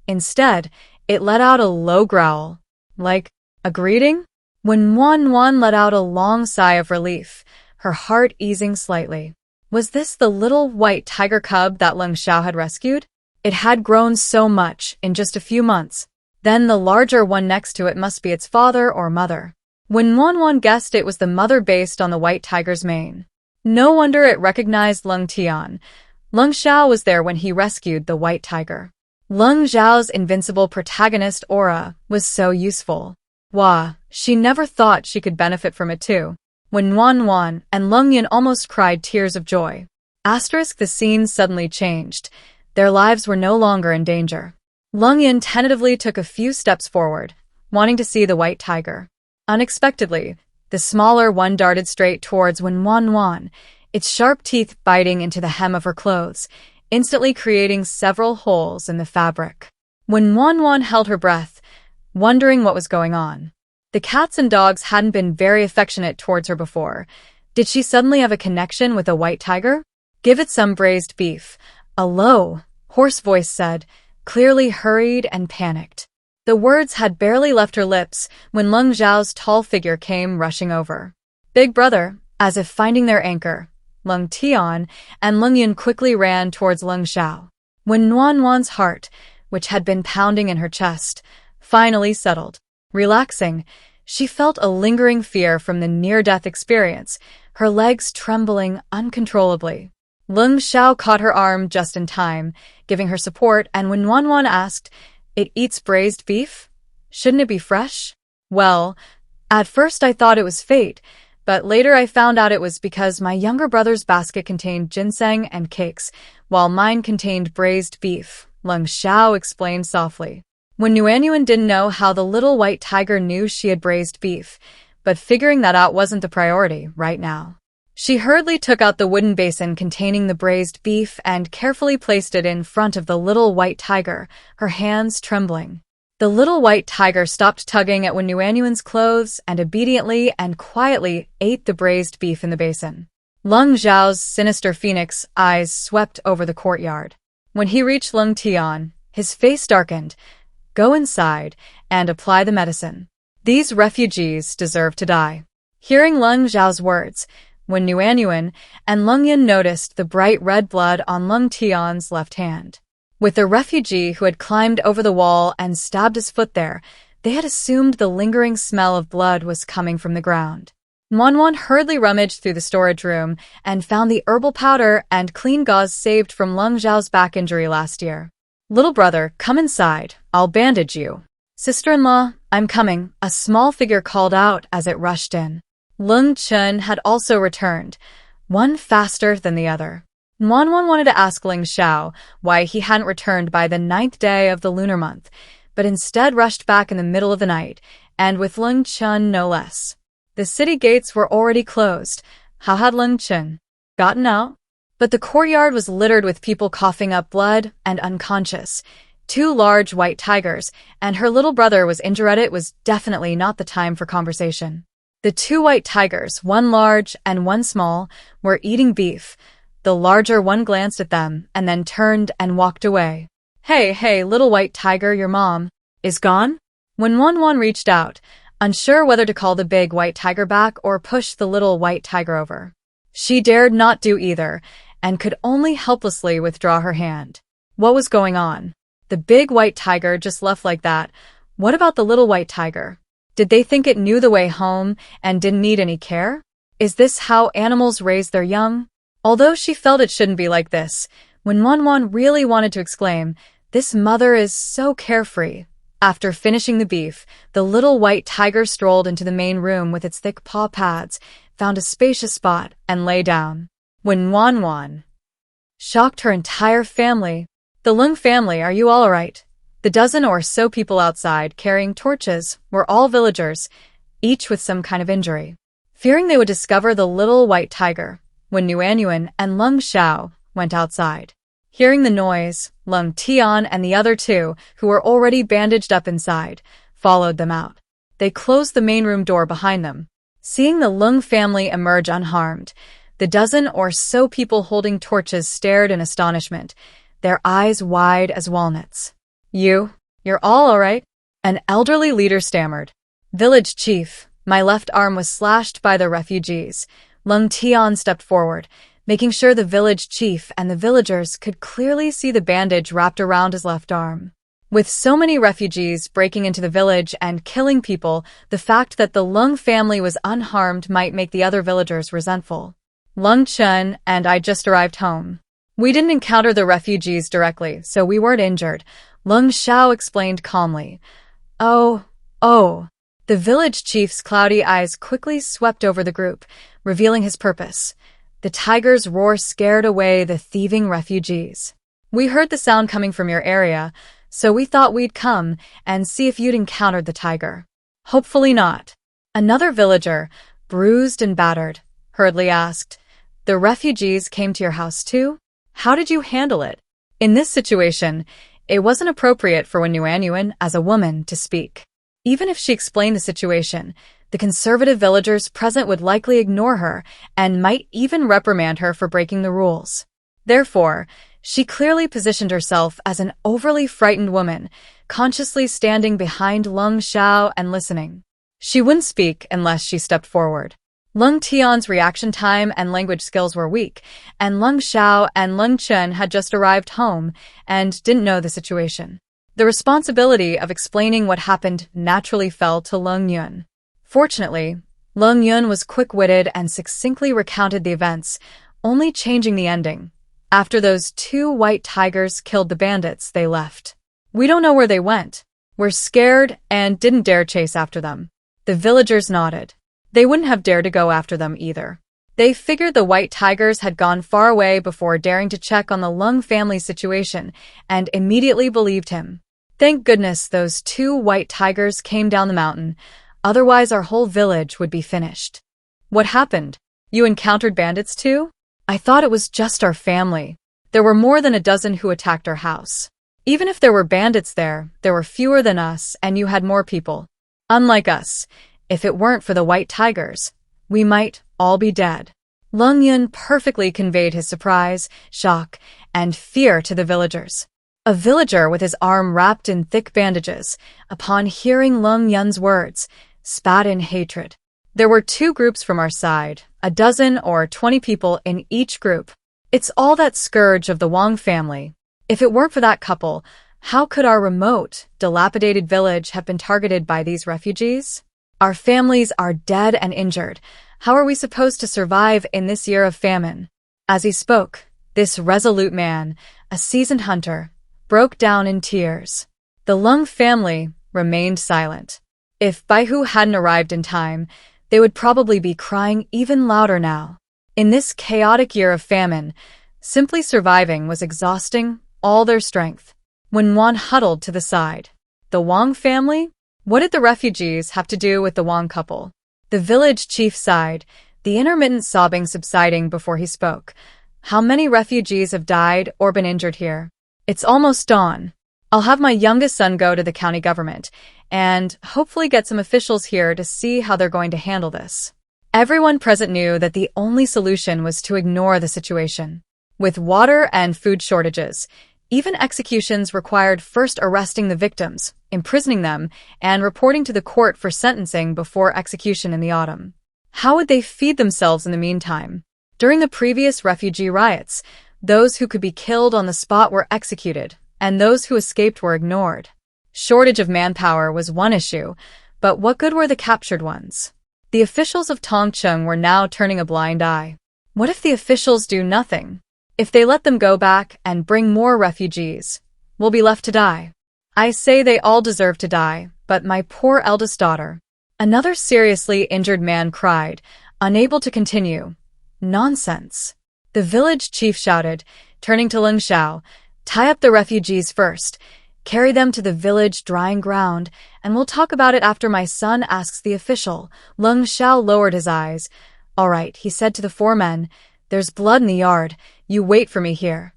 Instead, it let out a low growl. Like a greeting? When Wan let out a long sigh of relief, her heart easing slightly. Was this the little white tiger cub that Lung Sha had rescued? It had grown so much in just a few months. Then the larger one next to it must be its father or mother. When Wan guessed it was the mother based on the white tiger's mane. No wonder it recognized Lung Tian. Lung Sha was there when he rescued the white tiger. Lung Zhao's invincible protagonist aura was so useful. Wah, she never thought she could benefit from it too. When Wan and Lung Yin almost cried tears of joy. The scene suddenly changed. Their lives were no longer in danger. Lung Yin tentatively took a few steps forward, wanting to see the white tiger. Unexpectedly, the smaller one darted straight towards Wan. its sharp teeth biting into the hem of her clothes, instantly creating several holes in the fabric. When Wan held her breath, wondering what was going on. The cats and dogs hadn't been very affectionate towards her before. Did she suddenly have a connection with a white tiger? "Give it some braised beef," a low, hoarse voice said, clearly hurried and panicked. The words had barely left her lips when Lung Zhao's tall figure came rushing over. "Big brother," as if finding their anchor, Lung Tian and Lung Yun quickly ran towards Lung Sha. When Wan's heart, which had been pounding in her chest, finally settled, relaxing, she felt a lingering fear from the near-death experience, her legs trembling uncontrollably. Lung Sha caught her arm just in time, giving her support, and when Wan asked, "It eats braised beef? Shouldn't it be fresh?" "Well, at first I thought it was fate, but later I found out it was because my younger brother's basket contained ginseng and cakes, while mine contained braised beef," Lung Sha explained softly. When Nuanyuan didn't know how the little white tiger knew she had braised beef, but figuring that out wasn't the priority right now. She hurriedly took out the wooden basin containing the braised beef and carefully placed it in front of the little white tiger, her hands trembling. The little white tiger stopped tugging at Nuanyuan's clothes and obediently and quietly ate the braised beef in the basin. Lung Zhao's sinister phoenix eyes swept over the courtyard. When he reached Lung Tian, his face darkened. "Go inside and apply the medicine. These refugees deserve to die." Hearing Lung Zhao's words, when Nuanyuan and Lung Yun noticed the bright red blood on Lung Tian's left hand. With the refugee who had climbed over the wall and stabbed his foot there, they had assumed the lingering smell of blood was coming from the ground. Wan hurriedly rummaged through the storage room and found the herbal powder and clean gauze saved from Lung Zhao's back injury last year. "Little brother, come inside. I'll bandage you." "Sister-in-law, I'm coming," a small figure called out as it rushed in. Lung Chun had also returned, one faster than the other. Wan wanted to ask Ling Xiao why he hadn't returned by the 9th day of the lunar month, but instead rushed back in the middle of the night, and with Lung Chun no less. The city gates were already closed. How had Lung Chun gotten out? But the courtyard was littered with people coughing up blood and unconscious. 2 large white tigers, and her little brother was injured. It was definitely not the time for conversation. The 2 white tigers, one large and one small, were eating beef. The larger one glanced at them and then turned and walked away. Hey, little white tiger, your mom is gone?" When Wan reached out, unsure whether to call the big white tiger back or push the little white tiger over. She dared not do either and could only helplessly withdraw her hand. What was going on? The big white tiger just left like that. What about the little white tiger? Did they think it knew the way home and didn't need any care? Is this how animals raise their young? Although she felt it shouldn't be like this, when Wan really wanted to exclaim, "This mother is so carefree." After finishing the beef, the little white tiger strolled into the main room with its thick paw pads, found a spacious spot, and lay down. When Wan shocked her entire family. "The Lung family, are you all right?" The dozen or so people outside carrying torches were all villagers, each with some kind of injury. Fearing they would discover the little white tiger, when Nuanyuan and Lung Xiao went outside. Hearing the noise, Lung Tian and the other 2, who were already bandaged up inside, followed them out. They closed the main room door behind them. Seeing the Lung family emerge unharmed, the dozen or so people holding torches stared in astonishment, their eyes wide as walnuts. You're all right?" An elderly leader stammered. "Village chief, my left arm was slashed by the refugees." Lung Tian stepped forward, making sure the village chief and the villagers could clearly see the bandage wrapped around his left arm. With so many refugees breaking into the village and killing people, the fact that the Lung family was unharmed might make the other villagers resentful. "Lung Chun and I just arrived home. We didn't encounter the refugees directly, so we weren't injured," Lung Xiao explained calmly. Oh. The village chief's cloudy eyes quickly swept over the group, revealing his purpose. The tiger's roar scared away the thieving refugees. "We heard the sound coming from your area, so we thought we'd come and see if you'd encountered the tiger." "Hopefully not." Another villager, bruised and battered, hurriedly asked, The refugees came to your house too? How did you handle it? In this situation, it wasn't appropriate for Wenyuanyuan as a woman to speak. Even if she explained the situation, the conservative villagers present would likely ignore her and might even reprimand her for breaking the rules. Therefore, she clearly positioned herself as an overly frightened woman, consciously standing behind Lung Sha and listening. She wouldn't speak unless she stepped forward. Lung Tian's reaction time and language skills were weak, and Lung Shao and Lung Chen had just arrived home and didn't know the situation. The responsibility of explaining what happened naturally fell to Lung Yun. Fortunately, Lung Yun was quick-witted and succinctly recounted the events, only changing the ending. After those 2 white tigers killed the bandits, they left. We don't know where they went. We're scared and didn't dare chase after them. The villagers nodded. They wouldn't have dared to go after them either. They figured the white tigers had gone far away before daring to check on the Lung family's situation and immediately believed him. Thank goodness those 2 white tigers came down the mountain, otherwise our whole village would be finished. What happened? You encountered bandits too? I thought it was just our family. There were more than a dozen who attacked our house. Even if there were bandits there were fewer than us and you had more people. Unlike us, if it weren't for the white tigers, we might all be dead. Lung Yun perfectly conveyed his surprise, shock, and fear to the villagers. A villager with his arm wrapped in thick bandages, upon hearing Lung Yun's words, spat in hatred. There were 2 groups from our side, a dozen or 20 people in each group. It's all that scourge of the Wang family. If it weren't for that couple, how could our remote, dilapidated village have been targeted by these refugees? Our families are dead and injured. How are we supposed to survive in this year of famine? As he spoke, this resolute man, a seasoned hunter, broke down in tears. The Lung family remained silent. If Baihu hadn't arrived in time, they would probably be crying even louder now. In this chaotic year of famine, simply surviving was exhausting all their strength. When Wan huddled to the side, the Wang family? What did the refugees have to do with the Wang couple? The village chief sighed, the intermittent sobbing subsiding before he spoke. How many refugees have died or been injured here? It's almost dawn. I'll have my youngest son go to the county government and hopefully get some officials here to see how they're going to handle this. Everyone present knew that the only solution was to ignore the situation. With water and food shortages, even executions required first arresting the victims, imprisoning them, and reporting to the court for sentencing before execution in the autumn. How would they feed themselves in the meantime? During the previous refugee riots, those who could be killed on the spot were executed, and those who escaped were ignored. Shortage of manpower was one issue, but what good were the captured ones? The officials of Tongcheng were now turning a blind eye. What if the officials do nothing? If they let them go back and bring more refugees, we'll be left to die. I say they all deserve to die, but my poor eldest daughter. Another seriously injured man cried, unable to continue. Nonsense. The village chief shouted, turning to Lung Shao, tie up the refugees first, carry them to the village drying ground, and we'll talk about it after my son asks the official. Lung Shao lowered his eyes. All right, he said to the 4 men, there's blood in the yard. You wait for me here.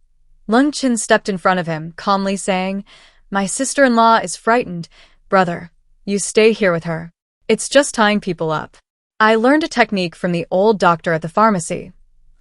Lung Chen stepped in front of him, calmly saying, my sister-in-law is frightened. Brother, you stay here with her. It's just tying people up. I learned a technique from the old doctor at the pharmacy.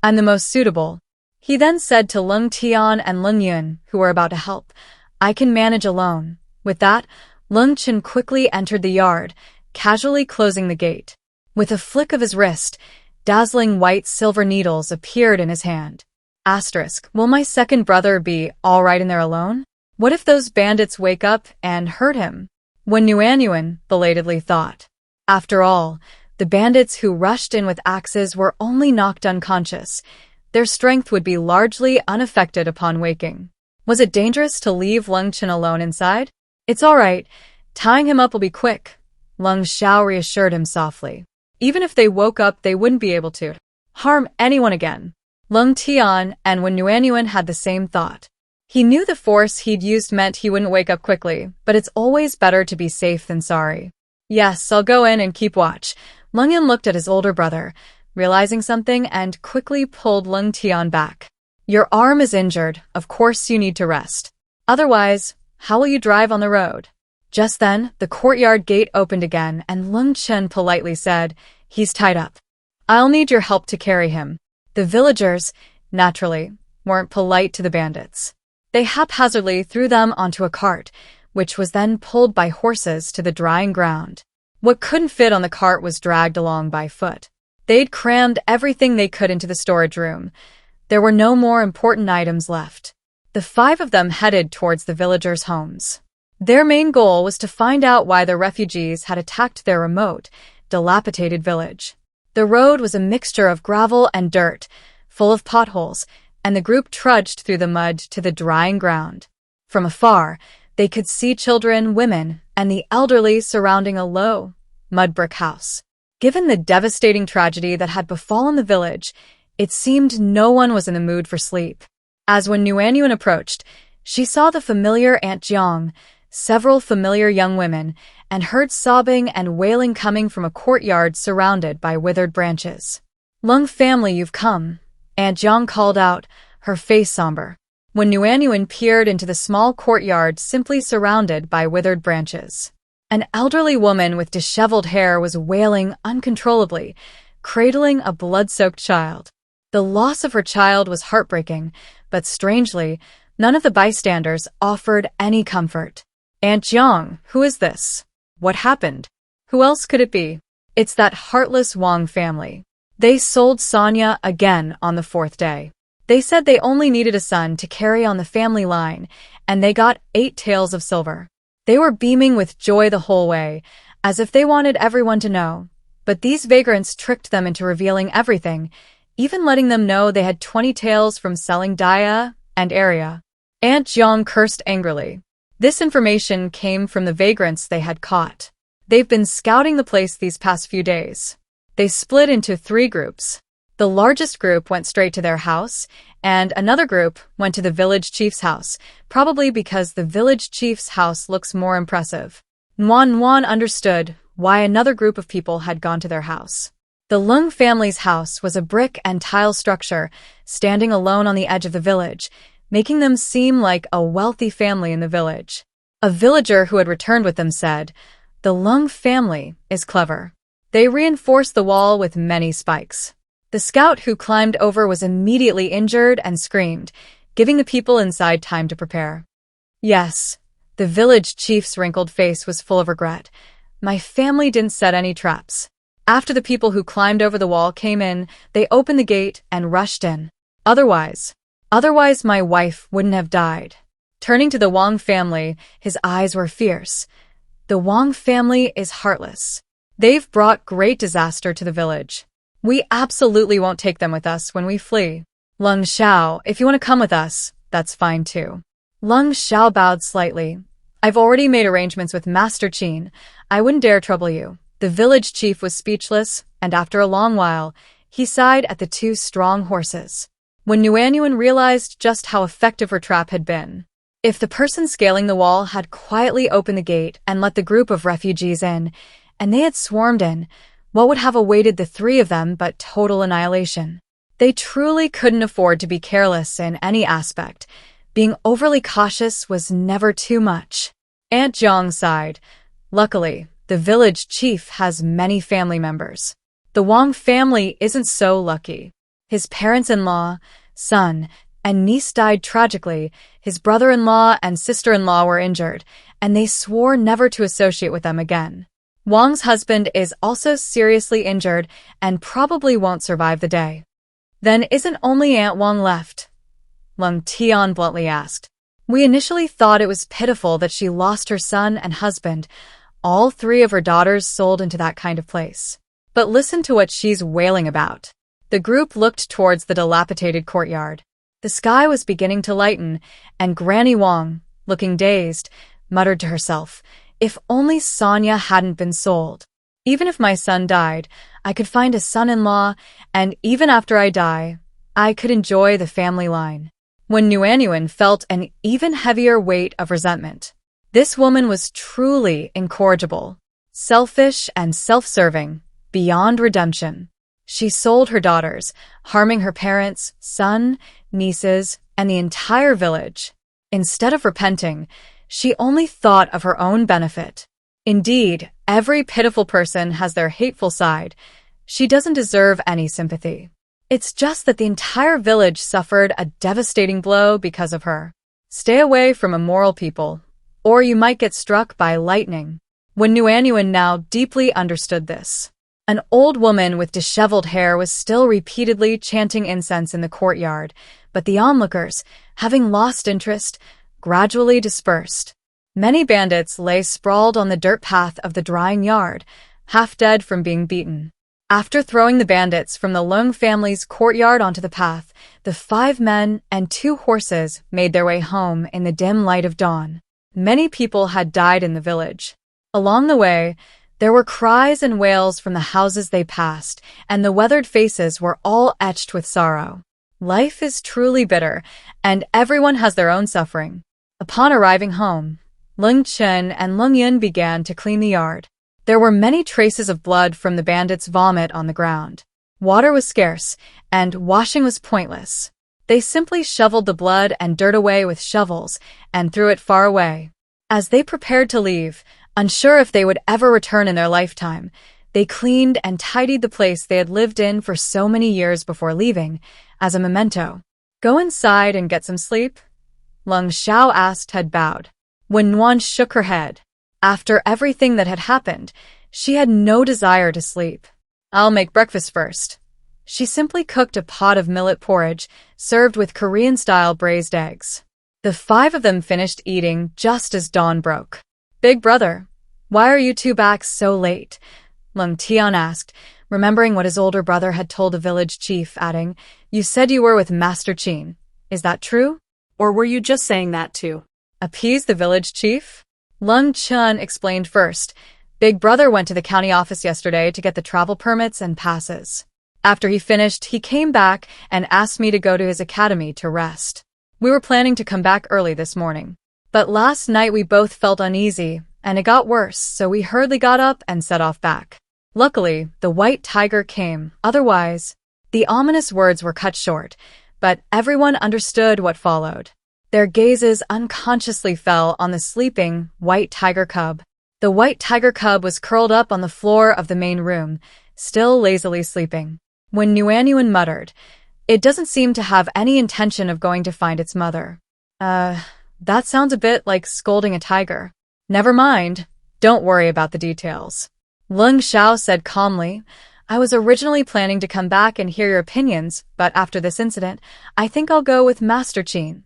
I'm the most suitable. He then said to Lung Tian and Lung Yun, who were about to help, I can manage alone. With that, Lung Chen quickly entered the yard, casually closing the gate. With a flick of his wrist, dazzling white silver needles appeared in his hand. Asterisk, will my second brother be all right in there alone? What if those bandits wake up and hurt him? Wenyuanyuan belatedly thought. After all, the bandits who rushed in with axes were only knocked unconscious. Their strength would be largely unaffected upon waking. Was it dangerous to leave Lung Chen alone inside? It's all right. Tying him up will be quick. Lung Shao reassured him softly. Even if they woke up, they wouldn't be able to harm anyone again. Lung Tian and Wenyuanyuan had the same thought. He knew the force he'd used meant he wouldn't wake up quickly, but it's always better to be safe than sorry. Yes, I'll go in and keep watch. Lung Yin looked at his older brother, realizing something, and quickly pulled Lung Tian back. Your arm is injured. Of course you need to rest. Otherwise, how will you drive on the road? Just then, the courtyard gate opened again, and Lung Chen politely said, He's tied up. I'll need your help to carry him. The villagers, naturally, weren't polite to the bandits. They haphazardly threw them onto a cart, which was then pulled by horses to the drying ground. What couldn't fit on the cart was dragged along by foot. They'd crammed everything they could into the storage room. There were no more important items left. The 5 of them headed towards the villagers' homes. Their main goal was to find out why the refugees had attacked their remote, dilapidated village. The road was a mixture of gravel and dirt, full of potholes, and the group trudged through the mud to the drying ground. From afar, they could see children, women, and the elderly surrounding a low, mud brick house. Given the devastating tragedy that had befallen the village, it seemed no one was in the mood for sleep. As when Nuanyuan approached, she saw the familiar Aunt Jiang, several familiar young women, and heard sobbing and wailing coming from a courtyard surrounded by withered branches. Lung family, you've come, Aunt Jiang called out, her face somber. When Nuanyuan peered into the small courtyard simply surrounded by withered branches, an elderly woman with disheveled hair was wailing uncontrollably, cradling a blood-soaked child. The loss of her child was heartbreaking, but strangely, none of the bystanders offered any comfort. Aunt Jiang, who is this? What happened? Who else could it be? It's that heartless Wang family. They sold Sonia again on the 4th day. They said they only needed a son to carry on the family line, and they got 8 taels of silver. They were beaming with joy the whole way, as if they wanted everyone to know. But these vagrants tricked them into revealing everything, even letting them know they had 20 taels from selling Daya and Area. Aunt Jiang cursed angrily. This information came from the vagrants they had caught. They've been scouting the place these past few days. They split into 3 groups. The largest group went straight to their house, and another group went to the village chief's house, probably because the village chief's house looks more impressive. Nuan understood why another group of people had gone to their house. The Lung family's house was a brick and tile structure, standing alone on the edge of the village, making them seem like a wealthy family in the village. A villager who had returned with them said, The Lung family is clever. They reinforced the wall with many spikes. The scout who climbed over was immediately injured and screamed, giving the people inside time to prepare. Yes, the village chief's wrinkled face was full of regret. My family didn't set any traps. After the people who climbed over the wall came in, they opened the gate and rushed in. Otherwise my wife wouldn't have died. Turning to the Wang family, his eyes were fierce. The Wang family is heartless. They've brought great disaster to the village. We absolutely won't take them with us when we flee. Lung Sha, if you want to come with us, that's fine too. Lung Sha bowed slightly. I've already made arrangements with Master Qin. I wouldn't dare trouble you. The village chief was speechless, and after a long while, he sighed at the 2 strong horses. When Nuanyuan realized just how effective her trap had been. If the person scaling the wall had quietly opened the gate and let the group of refugees in, and they had swarmed in, what would have awaited the 3 of them but total annihilation? They truly couldn't afford to be careless in any aspect. Being overly cautious was never too much. Aunt Jiang sighed. Luckily, the village chief has many family members. The Wang family isn't so lucky. His parents-in-law, son, and niece died tragically. His brother-in-law and sister-in-law were injured, and they swore never to associate with them again. Wang's husband is also seriously injured and probably won't survive the day. Then isn't only Aunt Wang left? Lung Tian bluntly asked. We initially thought it was pitiful that she lost her son and husband, all 3 of her daughters sold into that kind of place. But listen to what she's wailing about. The group looked towards the dilapidated courtyard. The sky was beginning to lighten, and Granny Wang, looking dazed, muttered to herself, If only Sonia hadn't been sold. Even if my son died, I could find a son-in-law, and even after I die, I could enjoy the family line. When Nuanyuan felt an even heavier weight of resentment. This woman was truly incorrigible, selfish and self-serving, beyond redemption. She sold her daughters, harming her parents, son, nieces, and the entire village. Instead of repenting, she only thought of her own benefit. Indeed, every pitiful person has their hateful side. She doesn't deserve any sympathy. It's just that the entire village suffered a devastating blow because of her. Stay away from immoral people, or you might get struck by lightning. When Nuanyuan now deeply understood this, an old woman with disheveled hair was still repeatedly chanting incense in the courtyard, but the onlookers, having lost interest, gradually dispersed. Many bandits lay sprawled on the dirt path of the drying yard, half dead from being beaten. After throwing the bandits from the Lung family's courtyard onto the path, the 5 men and 2 horses made their way home in the dim light of dawn. Many people had died in the village. Along the way, there were cries and wails from the houses they passed, and the weathered faces were all etched with sorrow. Life is truly bitter, and everyone has their own suffering. Upon arriving home, Lung Chen and Lung Yun began to clean the yard. There were many traces of blood from the bandits' vomit on the ground. Water was scarce, and washing was pointless. They simply shoveled the blood and dirt away with shovels and threw it far away. As they prepared to leave, unsure if they would ever return in their lifetime, they cleaned and tidied the place they had lived in for so many years before leaving, as a memento. "Go inside and get some sleep?" Lung Sha asked, head bowed. When Nuan shook her head. After everything that had happened, she had no desire to sleep. "I'll make breakfast first." She simply cooked a pot of millet porridge, served with Korean-style braised eggs. The 5 of them finished eating just as dawn broke. "Big brother, why are you 2 back so late?" Lung Tian asked, remembering what his older brother had told the village chief, adding, "You said you were with Master Qin. Is that true? Or were you just saying that to appease the village chief?" Lung Chun explained first. "Big brother went to the county office yesterday to get the travel permits and passes. After he finished, he came back and asked me to go to his academy to rest. We were planning to come back early this morning. But last night we both felt uneasy, and it got worse, so we hurriedly got up and set off back. Luckily, the white tiger came, otherwise—" The ominous words were cut short, but everyone understood what followed. Their gazes unconsciously fell on the sleeping white tiger cub. The white tiger cub was curled up on the floor of the main room, still lazily sleeping. When Nuanyuan muttered, "It doesn't seem to have any intention of going to find its mother." That sounds a bit like scolding a tiger." "Never mind. Don't worry about the details." Lung Sha said calmly, "I was originally planning to come back and hear your opinions, but after this incident, I think I'll go with Master Qin."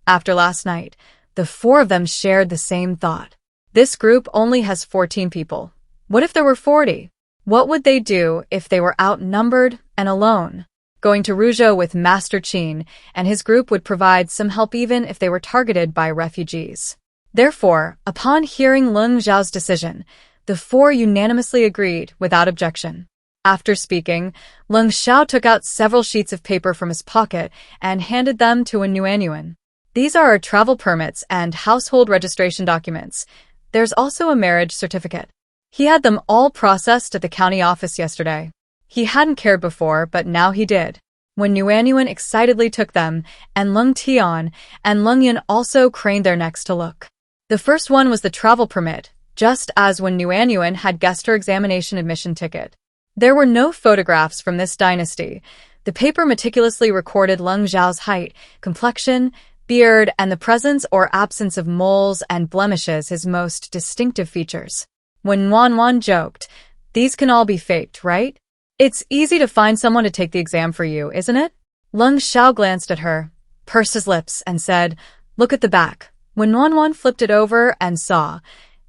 After last night, the 4 of them shared the same thought. This group only has 14 people. What if there were 40? What would they do if they were outnumbered and alone? Going to Rujo with Master Qin and his group would provide some help even if they were targeted by refugees. Therefore, upon hearing Lung Zhao's decision, the 4 unanimously agreed without objection. After speaking, Lung Shao took out several sheets of paper from his pocket and handed them to a Nuanyuan. "These are our travel permits and household registration documents. There's also a marriage certificate." He had them all processed at the county office yesterday. He hadn't cared before, but now he did. When Nuanyuan excitedly took them, and Lung Tian and Lung Yun also craned their necks to look. The first one was the travel permit, just as when Nuanyuan had guessed her examination admission ticket. There were no photographs from this dynasty. The paper meticulously recorded Lung Zhao's height, complexion, beard, and the presence or absence of moles and blemishes, his most distinctive features. When Wan joked, "These can all be faked, right? It's easy to find someone to take the exam for you, isn't it?" Lung Shao glanced at her, pursed his lips, and said, "Look at the back." When Wan flipped it over and saw,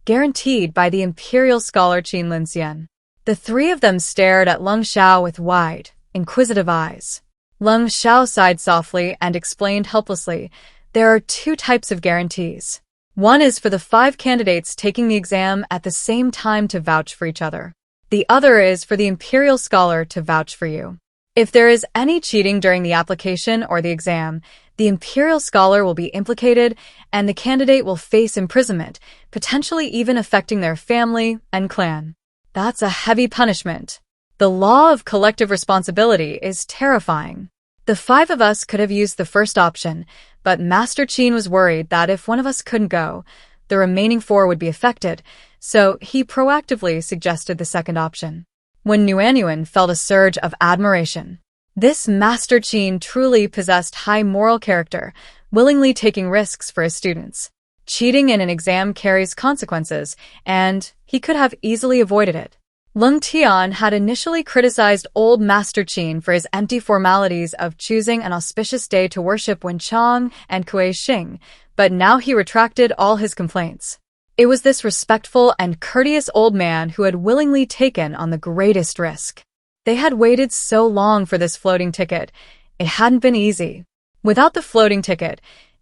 "Guaranteed by the imperial scholar Qin Linxian." The 3 of them stared at Lung Shao with wide, inquisitive eyes. Lung Shao sighed softly and explained helplessly, "There are 2 types of guarantees. One is for the 5 candidates taking the exam at the same time to vouch for each other. The other is for the imperial scholar to vouch for you. If there is any cheating during the application or the exam, the imperial scholar will be implicated and the candidate will face imprisonment, potentially even affecting their family and clan. That's a heavy punishment." The law of collective responsibility is terrifying. The 5 of us could have used the first option, but Master Chin was worried that if one of us couldn't go, the remaining 4 would be affected, so he proactively suggested the second option. When Nuanyuan felt a surge of admiration. This Master Chin truly possessed high moral character, willingly taking risks for his students. Cheating in an exam carries consequences, and he could have easily avoided it. Lung Tian had initially criticized old Master Chin for his empty formalities of choosing an auspicious day to worship Wenchang and Kuei Xing, but now he retracted all his complaints. It was this respectful and courteous old man who had willingly taken on the greatest risk. They had waited so long for this floating ticket. It hadn't been easy. Without the floating ticket,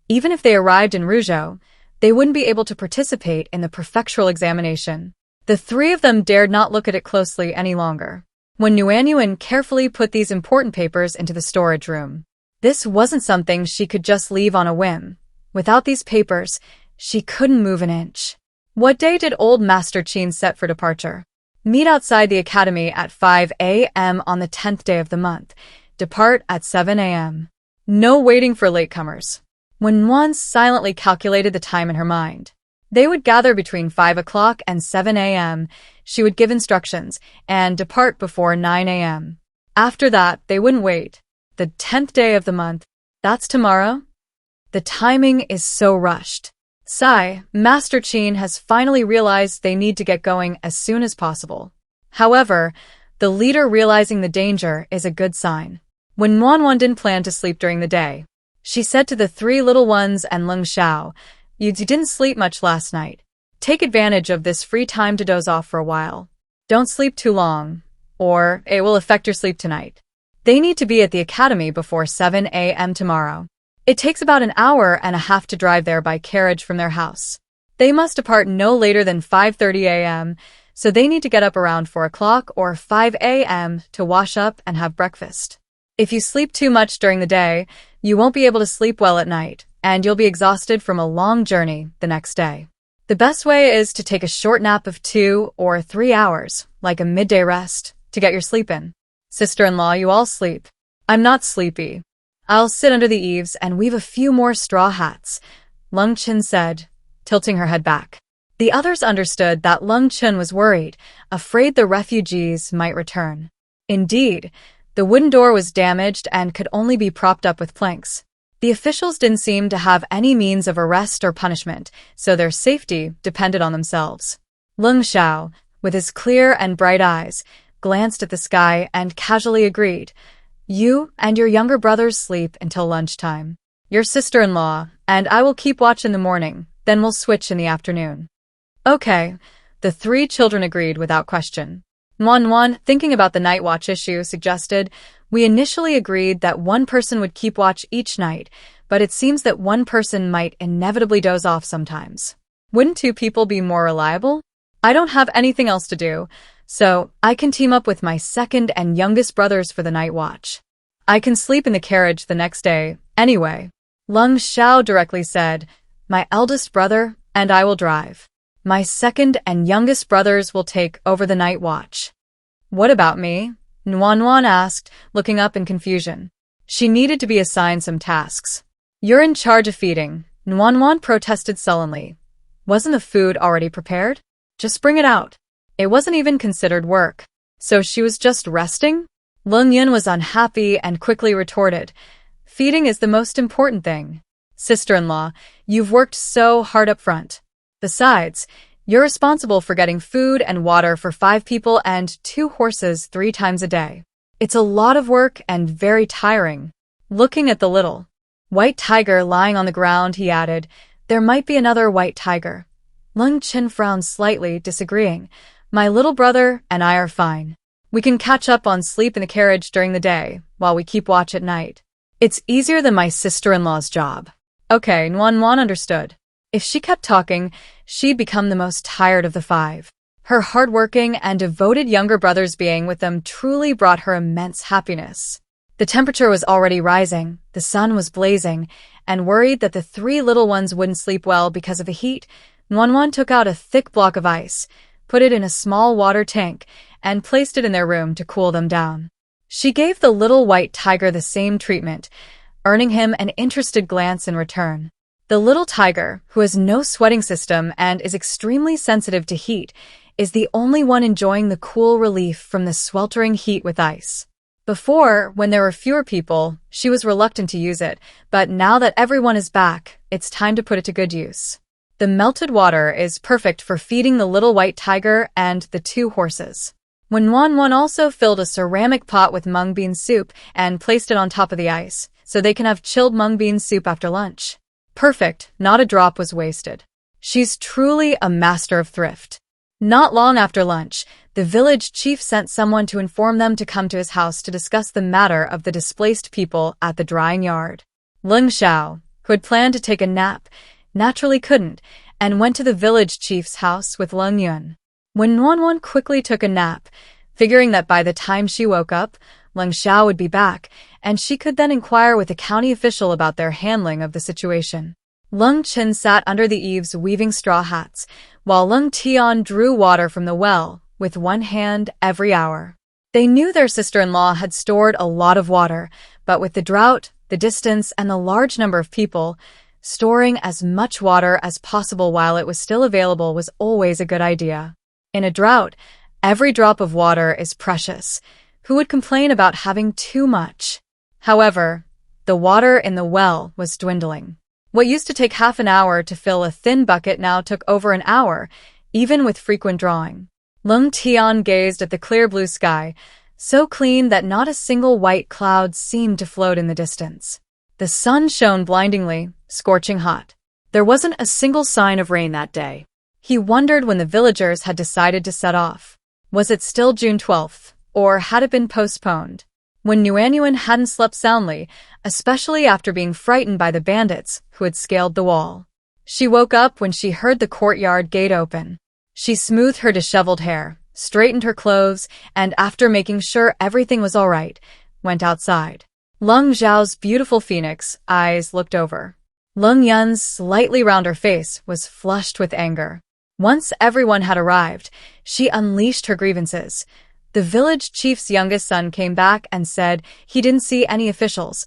even if they arrived in Rujo, they wouldn't be able to participate in the prefectural examination. The 3 of them dared not look at it closely any longer. When Nuanyuan carefully put these important papers into the storage room, this wasn't something she could just leave on a whim. Without these papers, she couldn't move an inch. What day did old Master Chin set for departure? Meet outside the academy at 5 a.m. on the 10th day of the month. Depart at 7 a.m. No waiting for latecomers. When one silently calculated the time in her mind, they would gather between 5 o'clock and 7 a.m. She would give instructions and depart before 9 a.m. After that, they wouldn't wait. The 10th day of the month, that's tomorrow? The timing is so rushed. Sigh, Master Chin has finally realized they need to get going as soon as possible. However, the leader realizing the danger is a good sign. When Wanwan didn't plan to sleep during the day, she said to the 3 little ones and Lung Sha, "You didn't sleep much last night. Take advantage of this free time to doze off for a while. Don't sleep too long, or it will affect your sleep tonight." They need to be at the academy before 7 a.m. tomorrow. It takes about an hour and a half to drive there by carriage from their house. They must depart no later than 5:30 a.m., so they need to get up around 4 o'clock or 5 a.m. to wash up and have breakfast. If you sleep too much during the day, you won't be able to sleep well at night, and you'll be exhausted from a long journey the next day. The best way is to take a short nap of 2 or 3 hours, like a midday rest, to get your sleep in. Sister-in-law, you all sleep. I'm not sleepy. I'll sit under the eaves and weave a few more straw hats, Lung Chin said, tilting her head back. The others understood that Lung Chin was worried, afraid the refugees might return. Indeed, the wooden door was damaged and could only be propped up with planks. The officials didn't seem to have any means of arrest or punishment, so their safety depended on themselves. Lung Sha, with his clear and bright eyes, glanced at the sky and casually agreed, "You and your younger brothers sleep until lunchtime. Your sister-in-law and I will keep watch in the morning, then we'll switch in the afternoon." Okay, the 3 children agreed without question. Wan, thinking about the night watch issue, suggested, "We initially agreed that one person would keep watch each night, but it seems that one person might inevitably doze off sometimes. Wouldn't 2 people be more reliable? I don't have anything else to do, so I can team up with my second and youngest brothers for the night watch. I can sleep in the carriage the next day, anyway." Lung Sha directly said, "My eldest brother and I will drive. My second and youngest brothers will take over the night watch." "What about me?" Nuan asked, looking up in confusion. She needed to be assigned some tasks. "You're in charge of feeding," Nuan protested sullenly. "Wasn't the food already prepared? Just bring it out." It wasn't even considered work. So she was just resting? Lung Yun was unhappy and quickly retorted, "Feeding is the most important thing. Sister-in-law, you've worked so hard up front. Besides, you're responsible for getting food and water for 5 people and 2 horses 3 times a day. It's a lot of work and very tiring." Looking at the little white tiger lying on the ground, he added, "There might be another white tiger." Lung Chin frowned slightly, disagreeing. "My little brother and I are fine. We can catch up on sleep in the carriage during the day, while we keep watch at night. It's easier than my sister-in-law's job." Okay, Nuan understood. If she kept talking, she'd become the most tired of the 5. Her hardworking and devoted younger brothers being with them truly brought her immense happiness. The temperature was already rising, the sun was blazing, and worried that the 3 little ones wouldn't sleep well because of the heat, Nuan took out a thick block of ice, put it in a small water tank, and placed it in their room to cool them down. She gave the little white tiger the same treatment, earning him an interested glance in return. The little tiger, who has no sweating system and is extremely sensitive to heat, is the only one enjoying the cool relief from the sweltering heat with ice. Before, when there were fewer people, she was reluctant to use it, but now that everyone is back, it's time to put it to good use. The melted water is perfect for feeding the little white tiger and the two horses. When Wan also filled a ceramic pot with mung bean soup and placed it on top of the ice, so they can have chilled mung bean soup after lunch. Perfect, not a drop was wasted. She's truly a master of thrift. Not long after lunch, the village chief sent someone to inform them to come to his house to discuss the matter of the displaced people at the drying yard. Lung Sha, who had planned to take a nap, naturally couldn't, and went to the village chief's house with Lung Yun. When Wan quickly took a nap, figuring that by the time she woke up, Lung Sha would be back, and she could then inquire with the county official about their handling of the situation. Lung Chen sat under the eaves weaving straw hats, while Lung Tian drew water from the well, with one hand every hour. They knew their sister-in-law had stored a lot of water, but with the drought, the distance, and the large number of people, storing as much water as possible while it was still available was always a good idea. In a drought, every drop of water is precious. Who would complain about having too much? However, the water in the well was dwindling. What used to take half an hour to fill a thin bucket now took over an hour, even with frequent drawing. Lung Tian gazed at the clear blue sky, so clean that not a single white cloud seemed to float in the distance. The sun shone blindingly, scorching hot. There wasn't a single sign of rain that day. He wondered when the villagers had decided to set off. Was it still June 12th, or had it been postponed? When Yuanyuan hadn't slept soundly, especially after being frightened by the bandits who had scaled the wall. She woke up when she heard the courtyard gate open. She smoothed her disheveled hair, straightened her clothes, and after making sure everything was all right, went outside. Lung Zhao's beautiful phoenix eyes looked over. Lung Yun's slightly rounder face was flushed with anger. Once everyone had arrived, she unleashed her grievances. The village chief's youngest son came back and said he didn't see any officials,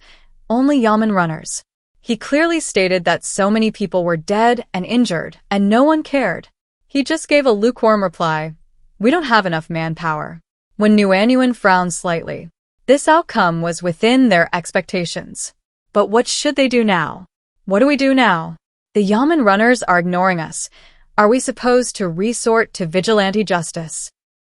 only yamen runners. He clearly stated that so many people were dead and injured, and no one cared. He just gave a lukewarm reply, "We don't have enough manpower." When Yuanyuan frowned slightly, this outcome was within their expectations. But what should they do now? What do we do now? The yamen runners are ignoring us. Are we supposed to resort to vigilante justice?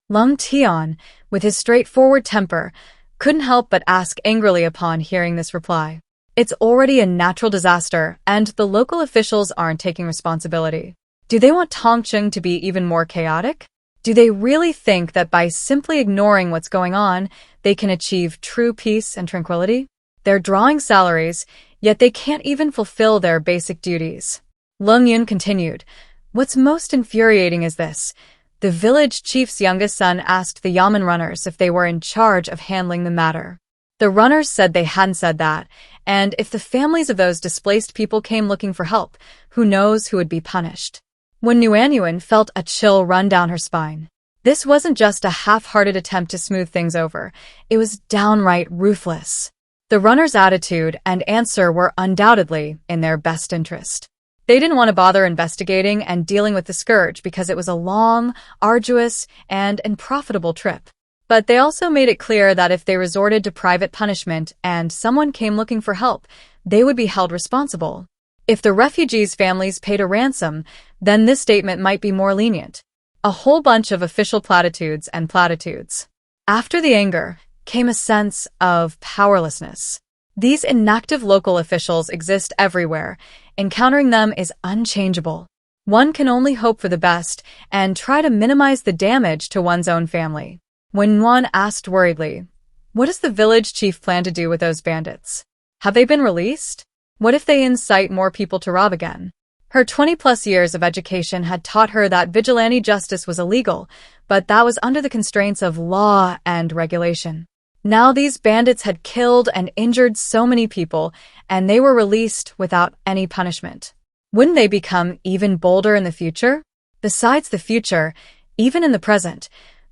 Lung Tian, with his straightforward temper, couldn't help but ask angrily upon hearing this reply. It's already a natural disaster, and the local officials aren't taking responsibility. Do they want Tongcheng to be even more chaotic? Do they really think that by simply ignoring what's going on, they can achieve true peace and tranquility? They're drawing salaries, yet they can't even fulfill their basic duties. Lung Yun continued, "What's most infuriating is this. The village chief's youngest son asked the yamen runners if they were in charge of handling the matter. The runners said they hadn't said that, and if the families of those displaced people came looking for help, who knows who would be punished." When Yuanyuan felt a chill run down her spine. This wasn't just a half-hearted attempt to smooth things over, it was downright ruthless. The runners' attitude and answer were undoubtedly in their best interest. They didn't want to bother investigating and dealing with the scourge because it was a long, arduous, and unprofitable trip. But they also made it clear that if they resorted to private punishment and someone came looking for help, they would be held responsible. If the refugees' families paid a ransom, then this statement might be more lenient. A whole bunch of official platitudes and platitudes. After the anger came a sense of powerlessness. These inactive local officials exist everywhere. Encountering them is unchangeable. One can only hope for the best and try to minimize the damage to one's own family. When one asked worriedly, "What does the village chief plan to do with those bandits? Have they been released? What if they incite more people to rob again?" Her 20-plus years of education had taught her that vigilante justice was illegal, but that was under the constraints of law and regulation. Now these bandits had killed and injured so many people, and they were released without any punishment. Wouldn't they become even bolder in the future? Besides the future, even in the present,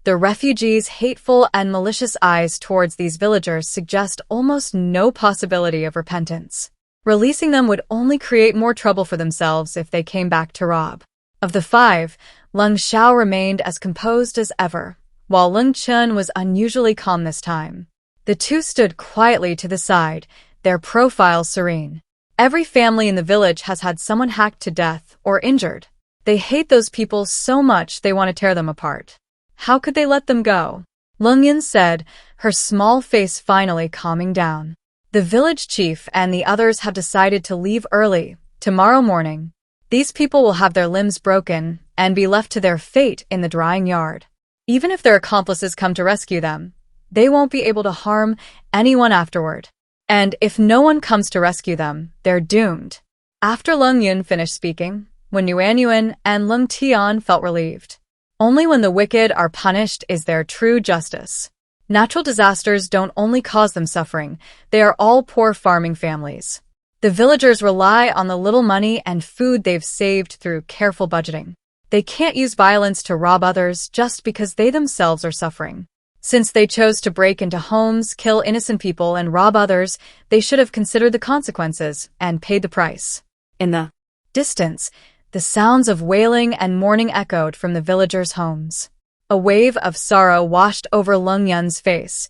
The refugees' hateful and malicious eyes towards these villagers suggest almost no possibility of repentance. Releasing them would only create more trouble for themselves if they came back to rob. Of the five, Lung Sha remained as composed as ever, while Lung Chun was unusually calm this time. The two stood quietly to the side, their profiles serene. Every family in the village has had someone hacked to death or injured. They hate those people so much they want to tear them apart. How could they let them go? Lung Yin said, her small face finally calming down. The village chief and the others have decided to leave early, tomorrow morning. These people will have their limbs broken and be left to their fate in the drying yard. Even if their accomplices come to rescue them, they won't be able to harm anyone afterward. And if no one comes to rescue them, they're doomed. After Lung Yun finished speaking, when Yuanyuan and Lung Tian felt relieved. Only when the wicked are punished is there true justice. Natural disasters don't only cause them suffering, they are all poor farming families. The villagers rely on the little money and food they've saved through careful budgeting. They can't use violence to rob others just because they themselves are suffering. Since they chose to break into homes, kill innocent people, and rob others, they should have considered the consequences and paid the price. In the distance, the sounds of wailing and mourning echoed from the villagers' homes. A wave of sorrow washed over Lung Yun's face.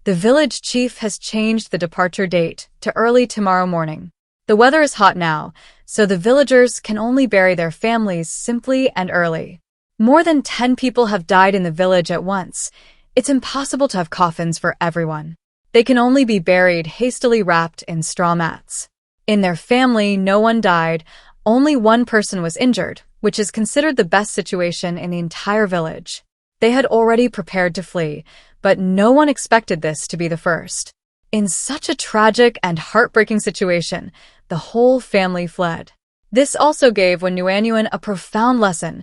The village chief has changed the departure date to early tomorrow morning. The weather is hot now, so the villagers can only bury their families simply and early. More than 10 people have died in the village at once. It's impossible to have coffins for everyone. They can only be buried hastily wrapped in straw mats. In their family, no one died, only one person was injured, which is considered the best situation in the entire village. They had already prepared to flee, but no one expected this to be the first. In such a tragic and heartbreaking situation, the whole family fled. This also gave Yuanyuan a profound lesson.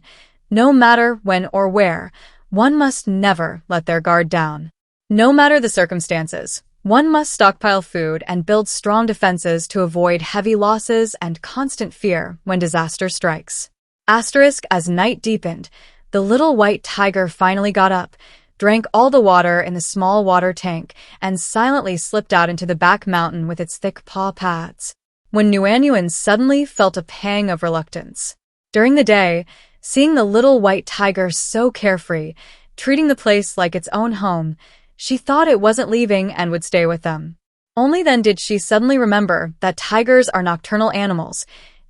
No matter when or where, one must never let their guard down. No matter the circumstances, one must stockpile food and build strong defenses to avoid heavy losses and constant fear when disaster strikes. Asterisk, as night deepened, the little white tiger finally got up, drank all the water in the small water tank, and silently slipped out into the back mountain with its thick paw pads. When Yuanyuan suddenly felt a pang of reluctance. During the day, seeing the little white tiger so carefree, treating the place like its own home, she thought it wasn't leaving and would stay with them. Only then did she suddenly remember that tigers are nocturnal animals.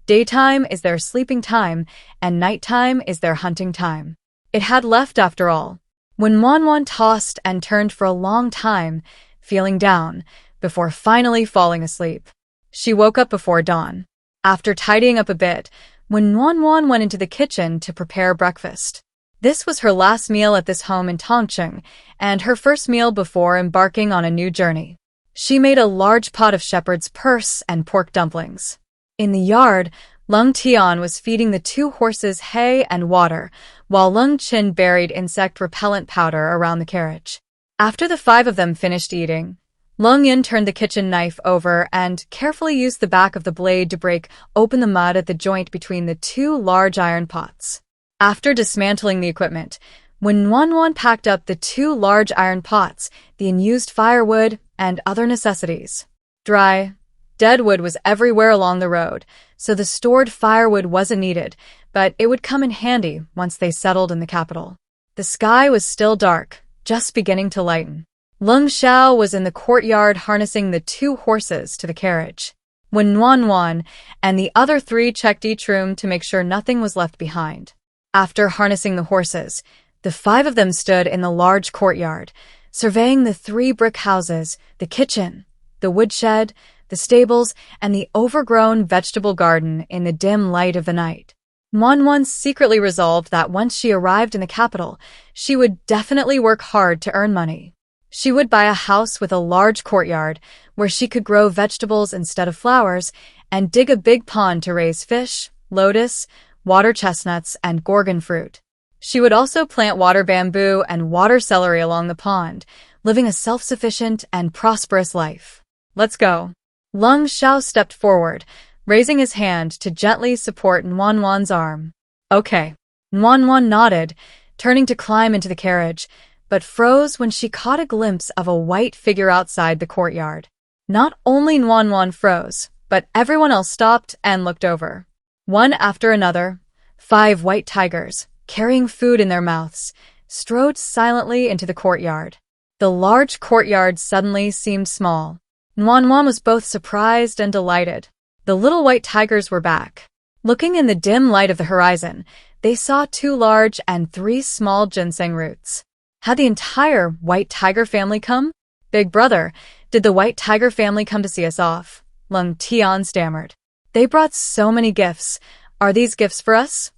Daytime is their sleeping time, and nighttime is their hunting time. It had left after all. When Wanwan tossed and turned for a long time, feeling down, before finally falling asleep. She woke up before dawn. After tidying up a bit, when Wanwan went into the kitchen to prepare breakfast. This was her last meal at this home in Tongcheng, and her first meal before embarking on a new journey. She made a large pot of shepherd's purse and pork dumplings. In the yard, Lung Tian was feeding the two horses hay and water, while Lung Chin buried insect repellent powder around the carriage. After the five of them finished eating, Lung Yin turned the kitchen knife over and carefully used the back of the blade to break open the mud at the joint between the two large iron pots. After dismantling the equipment, when Wanwan packed up the two large iron pots, the unused firewood, and other necessities. Dry, dead wood was everywhere along the road, so the stored firewood wasn't needed, but it would come in handy once they settled in the capital. The sky was still dark, just beginning to lighten. Lung Sha was in the courtyard harnessing the two horses to the carriage. When Wanwan and the other three checked each room to make sure nothing was left behind. After harnessing the horses, the five of them stood in the large courtyard, surveying the 3 brick houses, the kitchen, the woodshed, the stables, and the overgrown vegetable garden in the dim light of the night. Wanwan secretly resolved that once she arrived in the capital, she would definitely work hard to earn money. She would buy a house with a large courtyard where she could grow vegetables instead of flowers and dig a big pond to raise fish, lotus, water chestnuts, and gorgon fruit. She would also plant water bamboo and water celery along the pond, living a self-sufficient and prosperous life. Let's go. Lung Sha stepped forward, raising his hand to gently support Wanwan's arm. Okay. Wanwan nodded, turning to climb into the carriage, but froze when she caught a glimpse of a white figure outside the courtyard. Not only Nuan froze, but everyone else stopped and looked over. One after another, 5 white tigers, carrying food in their mouths, strode silently into the courtyard. The large courtyard suddenly seemed small. Nuan was both surprised and delighted. The little white tigers were back. Looking in the dim light of the horizon, they saw 2 large and 3 small ginseng roots. Had the entire white tiger family come? Big brother, did the white tiger family come to see us off? Lung Tian stammered. They brought so many gifts. Are these gifts for us?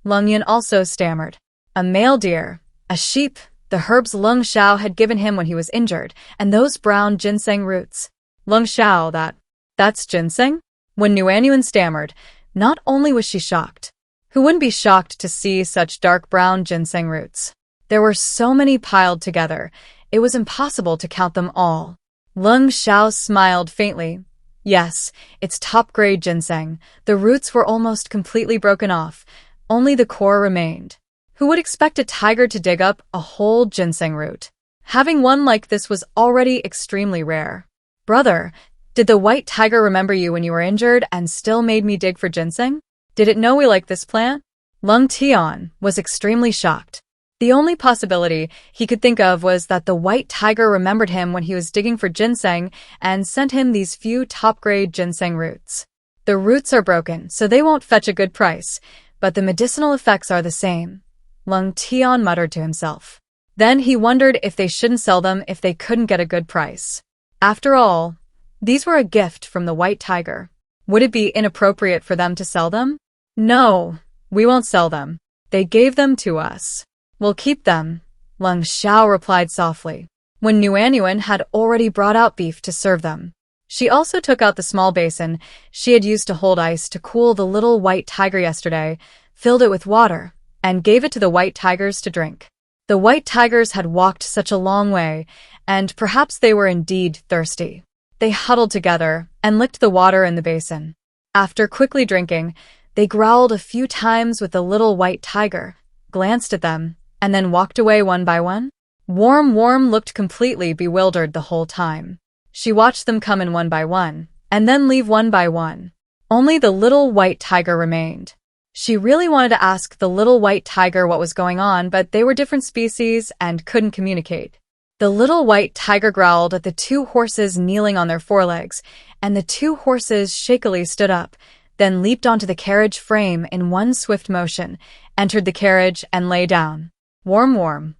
Lung Yun also stammered. A male deer, a sheep, the herbs Lung Sha had given him when he was injured, and those brown ginseng roots. Lung Sha, that's ginseng? When Nuan stammered, not only was she shocked. Who wouldn't be shocked to see such dark brown ginseng roots? There were so many piled together, it was impossible to count them all. Lung Sha smiled faintly. Yes, it's top-grade ginseng. The roots were almost completely broken off. Only the core remained. Who would expect a tiger to dig up a whole ginseng root? Having one like this was already extremely rare. Brother, did the white tiger remember you when you were injured and still made me dig for ginseng? Did it know we like this plant? Lung Tian was extremely shocked. The only possibility he could think of was that the white tiger remembered him when he was digging for ginseng and sent him these few top-grade ginseng roots. The roots are broken, so they won't fetch a good price, but the medicinal effects are the same, Lung Tian muttered to himself. Then he wondered if they shouldn't sell them if they couldn't get a good price. After all, these were a gift from the white tiger. Would it be inappropriate for them to sell them? No, we won't sell them. They gave them to us. We'll keep them, Lung Sha replied softly, when Nuan had already brought out beef to serve them. She also took out the small basin she had used to hold ice to cool the little white tiger yesterday, filled it with water, and gave it to the white tigers to drink. The white tigers had walked such a long way, and perhaps they were indeed thirsty. They huddled together and licked the water in the basin. After quickly drinking, they growled a few times with the little white tiger, glanced at them, and then walked away one by one. Warm looked completely bewildered the whole time. She watched them come in one by one, and then leave one by one. Only the little white tiger remained. She really wanted to ask the little white tiger what was going on, but they were different species and couldn't communicate. The little white tiger growled at the 2 horses kneeling on their forelegs, and the 2 horses shakily stood up, then leaped onto the carriage frame in one swift motion, entered the carriage, and lay down. Warm.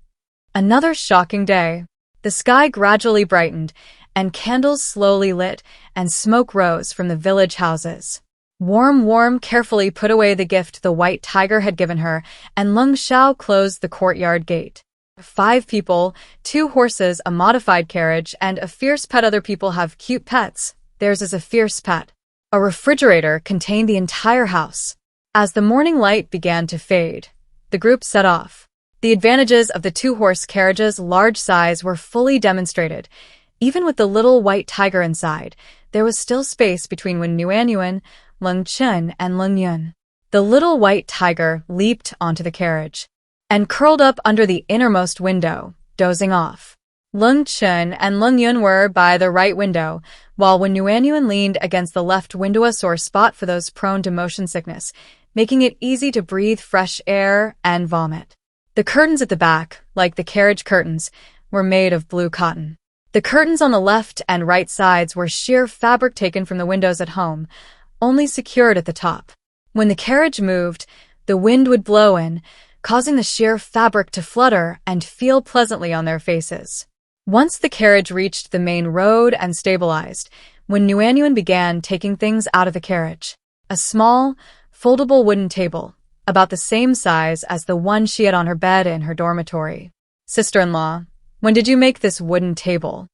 Another shocking day. The sky gradually brightened, and candles slowly lit, and smoke rose from the village houses. Warm carefully put away the gift the white tiger had given her, and Lung Sha closed the courtyard gate. 5 people, 2 horses, a modified carriage, and a fierce pet. Other people have cute pets. Theirs is a fierce pet. A refrigerator contained the entire house. As the morning light began to fade, the group set off. The advantages of the 2-horse carriage's large size were fully demonstrated. Even with the little white tiger inside, there was still space between Nuan, Lung Chen, and Lung Yun. The little white tiger leaped onto the carriage and curled up under the innermost window, dozing off. Lung Chen and Lung Yun were by the right window, while Nuan leaned against the left window, a sore spot for those prone to motion sickness, making it easy to breathe fresh air and vomit. The curtains at the back, like the carriage curtains, were made of blue cotton. The curtains on the left and right sides were sheer fabric taken from the windows at home, only secured at the top. When the carriage moved, the wind would blow in, causing the sheer fabric to flutter and feel pleasantly on their faces. Once the carriage reached the main road and stabilized, when Nuan began taking things out of the carriage. A small, foldable wooden table, about the same size as the one she had on her bed in her dormitory. Sister-in-law, when did you make this wooden table?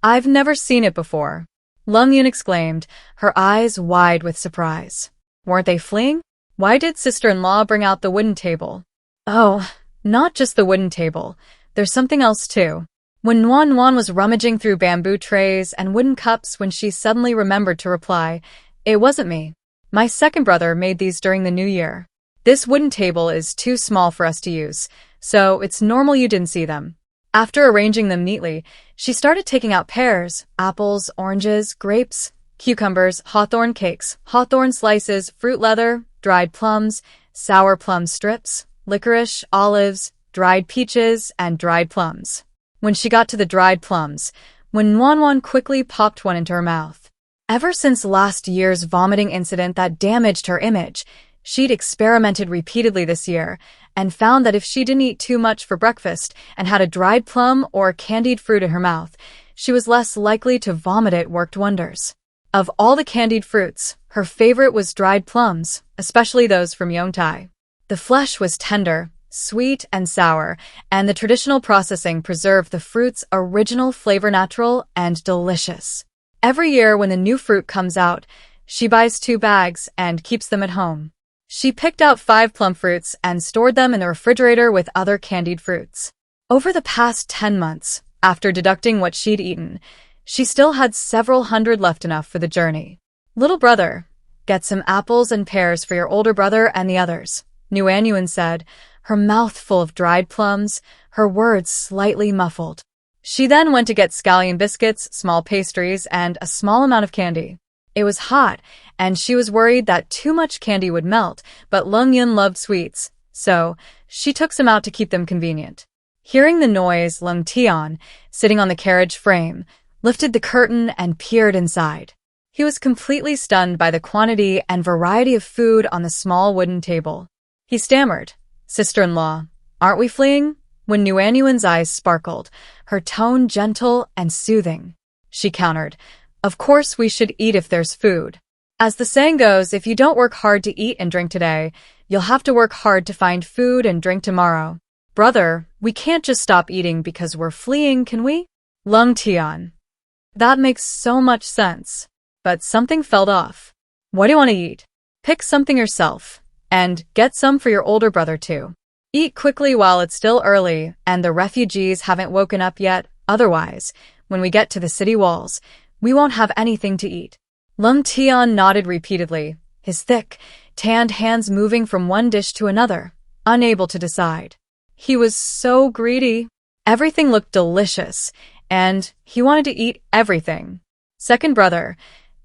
I've never seen it before, Lung Yun exclaimed, her eyes wide with surprise. Weren't they fleeing? Why did sister-in-law bring out the wooden table? Oh, not just the wooden table. There's something else too. When Nuan was rummaging through bamboo trays and wooden cups when she suddenly remembered to reply, it wasn't me. My second brother made these during the New Year. This wooden table is too small for us to use, so it's normal you didn't see them. After arranging them neatly, she started taking out pears, apples, oranges, grapes, cucumbers, hawthorn cakes, hawthorn slices, fruit leather, dried plums, sour plum strips, licorice, olives, dried peaches, and dried plums. When she got to the dried plums, Wan quickly popped one into her mouth. Ever since last year's vomiting incident that damaged her image, she'd experimented repeatedly this year and found that if she didn't eat too much for breakfast and had a dried plum or candied fruit in her mouth, she was less likely to vomit. It worked wonders. Of all the candied fruits, her favorite was dried plums, especially those from Yongtai. The flesh was tender, sweet, and sour, and the traditional processing preserved the fruit's original flavor, natural and delicious. Every year when the new fruit comes out, she buys 2 bags and keeps them at home. She picked out 5 plum fruits and stored them in the refrigerator with other candied fruits. Over the past 10 months, after deducting what she'd eaten, she still had several hundred left, enough for the journey. "Little brother, get some apples and pears for your older brother and the others," Yuan said, her mouth full of dried plums, her words slightly muffled. She then went to get scallion biscuits, small pastries, and a small amount of candy. It was hot, and she was worried that too much candy would melt, but Lung Yun loved sweets, so she took some out to keep them convenient. Hearing the noise, Lung Tian, sitting on the carriage frame, lifted the curtain and peered inside. He was completely stunned by the quantity and variety of food on the small wooden table. He stammered, "Sister-in-law, aren't we fleeing?" When Yuan's eyes sparkled, her tone gentle and soothing. She countered, "Of course we should eat if there's food. As the saying goes, if you don't work hard to eat and drink today, you'll have to work hard to find food and drink tomorrow. Brother, we can't just stop eating because we're fleeing, can we?" Lung Tian. That makes so much sense. But something felt off. "What do you want to eat? Pick something yourself, and get some for your older brother too. Eat quickly while it's still early and the refugees haven't woken up yet, otherwise, when we get to the city walls, we won't have anything to eat." Lung Tian nodded repeatedly, his thick, tanned hands moving from one dish to another, unable to decide. He was so greedy. Everything looked delicious, and he wanted to eat everything. "Second brother,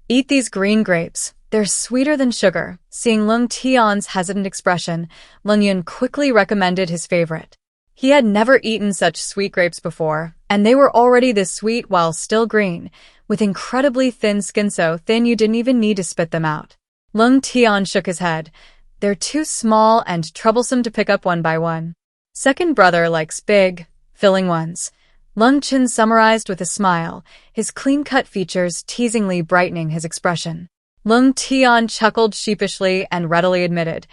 eat these green grapes. They're sweeter than sugar." Seeing Lung Tian's hesitant expression, Lung Yun quickly recommended his favorite. He had never eaten such sweet grapes before, and they were already this sweet while still green, with incredibly thin skin, so thin you didn't even need to spit them out. Lung Tian shook his head. "They're too small and troublesome to pick up one by one. Second brother likes big, filling ones." Lung Chin summarized with a smile, his clean-cut features teasingly brightening his expression. Lung Tian chuckled sheepishly and readily admitted,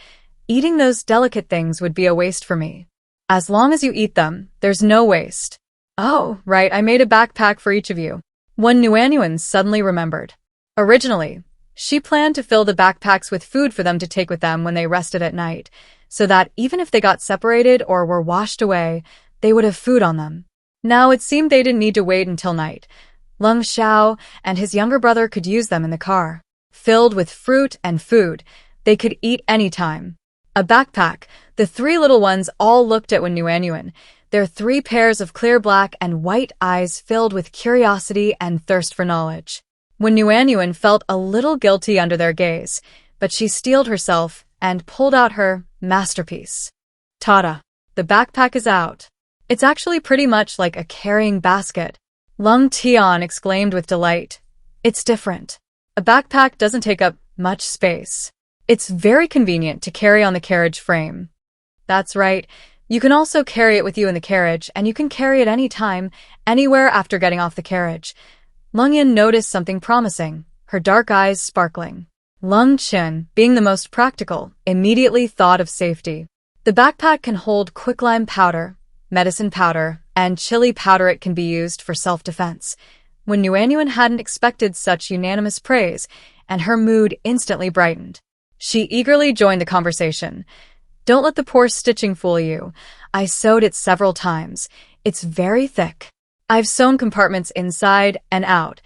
"Eating those delicate things would be a waste for me. As long as you eat them, there's no waste." "Oh, right, I made a backpack for each of you." When Yuan suddenly remembered. Originally, she planned to fill the backpacks with food for them to take with them when they rested at night, so that even if they got separated or were washed away, they would have food on them. Now it seemed they didn't need to wait until night. Lung Sha and his younger brother could use them in the car. Filled with fruit and food, they could eat any time. A backpack, the 3 little ones all looked at Yuan, their 3 pairs of clear black and white eyes filled with curiosity and thirst for knowledge. When Yuan felt a little guilty under their gaze, but she steeled herself and pulled out her masterpiece. "Tada! The backpack is out. It's actually pretty much like a carrying basket." Lung Tian exclaimed with delight. "It's different. A backpack doesn't take up much space. It's very convenient to carry on the carriage frame." "That's right. You can also carry it with you in the carriage, and you can carry it any time, anywhere after getting off the carriage." Lung Yin noticed something promising, her dark eyes sparkling. Lung Chin, being the most practical, immediately thought of safety. The backpack can hold quicklime powder, medicine powder, and chili powder. It can be used for self-defense. When Yuan hadn't expected such unanimous praise, and her mood instantly brightened. She eagerly joined the conversation. "Don't let the poor stitching fool you. I sewed it several times. It's very thick. I've sewn compartments inside and out.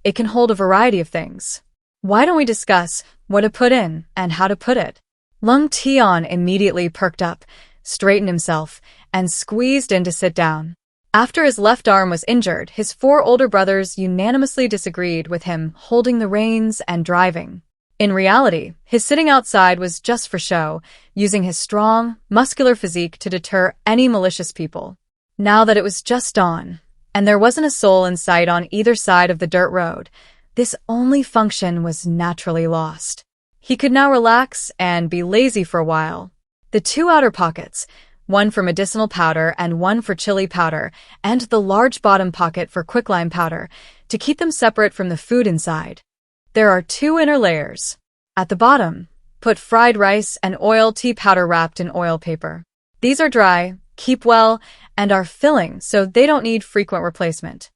It can hold a variety of things. Why don't we discuss what to put in and how to put it?" Lung Tian immediately perked up. straightened himself, and squeezed in to sit down. After his left arm was injured, his 4 older brothers unanimously disagreed with him holding the reins and driving. In reality, his sitting outside was just for show, using his strong, muscular physique to deter any malicious people. Now that it was just dawn, and there wasn't a soul in sight on either side of the dirt road, this only function was naturally lost. He could now relax and be lazy for a while. The 2 outer pockets, one for medicinal powder and one for chili powder, and the large bottom pocket for quicklime powder, to keep them separate from the food inside. There are 2 inner layers. At the bottom, put fried rice and oil tea powder wrapped in oil paper. These are dry, keep well, and are filling, so they don't need frequent replacement.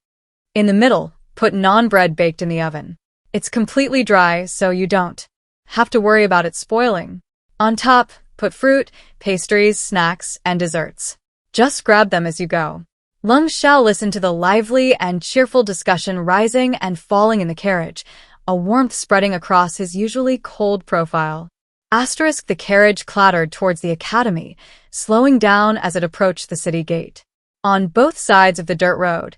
In the middle, put naan bread baked in the oven. It's completely dry, so you don't have to worry about it spoiling. On top, put fruit, pastries, snacks, and desserts. Just grab them as you go. Lung Sha listened to the lively and cheerful discussion rising and falling in the carriage, a warmth spreading across his usually cold profile. The carriage clattered towards the academy, slowing down as it approached the city gate. On both sides of the dirt road,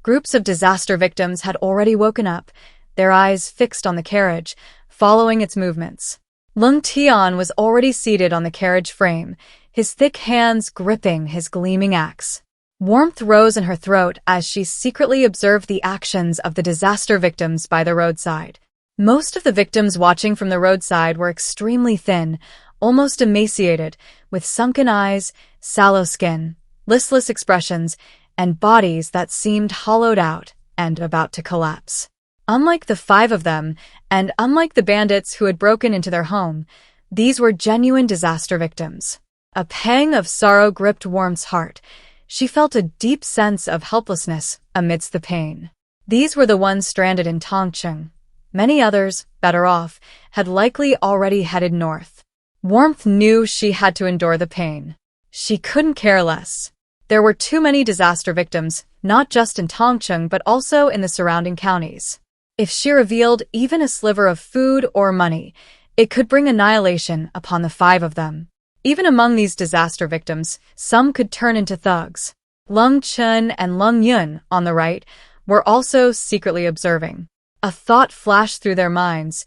groups of disaster victims had already woken up, their eyes fixed on the carriage, following its movements. Lung Tian was already seated on the carriage frame, his thick hands gripping his gleaming axe. Warmth rose in her throat as she secretly observed the actions of the disaster victims by the roadside. Most of the victims watching from the roadside were extremely thin, almost emaciated, with sunken eyes, sallow skin, listless expressions, and bodies that seemed hollowed out and about to collapse. Unlike the 5 of them, and unlike the bandits who had broken into their home, these were genuine disaster victims. A pang of sorrow gripped Warmth's heart. She felt a deep sense of helplessness amidst the pain. These were the ones stranded in Tongcheng. Many others, better off, had likely already headed north. Warmth knew she had to endure the pain. She couldn't care less. There were too many disaster victims, not just in Tongcheng but also in the surrounding counties. If she revealed even a sliver of food or money, it could bring annihilation upon the 5 of them. Even among these disaster victims, some could turn into thugs. Lung Chun and Lung Yun, on the right, were also secretly observing. A thought flashed through their minds.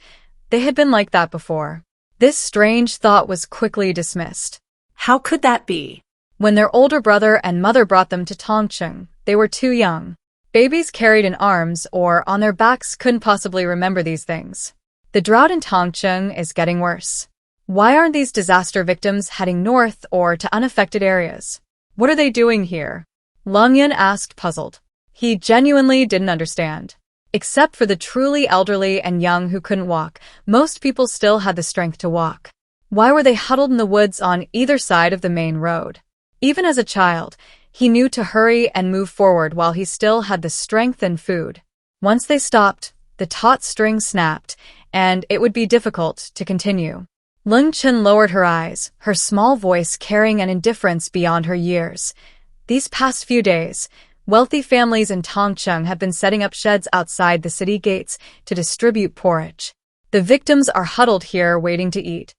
They had been like that before. This strange thought was quickly dismissed. How could that be? When their older brother and mother brought them to Tongcheng, they were too young. Babies carried in arms or on their backs couldn't possibly remember these things. The drought in Tongcheng is getting worse. Why aren't these disaster victims heading north or to unaffected areas? What are they doing here? Lung Yun asked, puzzled. He genuinely didn't understand. Except for the truly elderly and young who couldn't walk, most people still had the strength to walk. Why were they huddled in the woods on either side of the main road? Even as a child, he knew to hurry and move forward while he still had the strength and food. Once they stopped, the taut string snapped, and it would be difficult to continue. Lung Chun lowered her eyes, her small voice carrying an indifference beyond her years. These past few days, wealthy families in Tongcheng have been setting up sheds outside the city gates to distribute porridge. The victims are huddled here waiting to eat.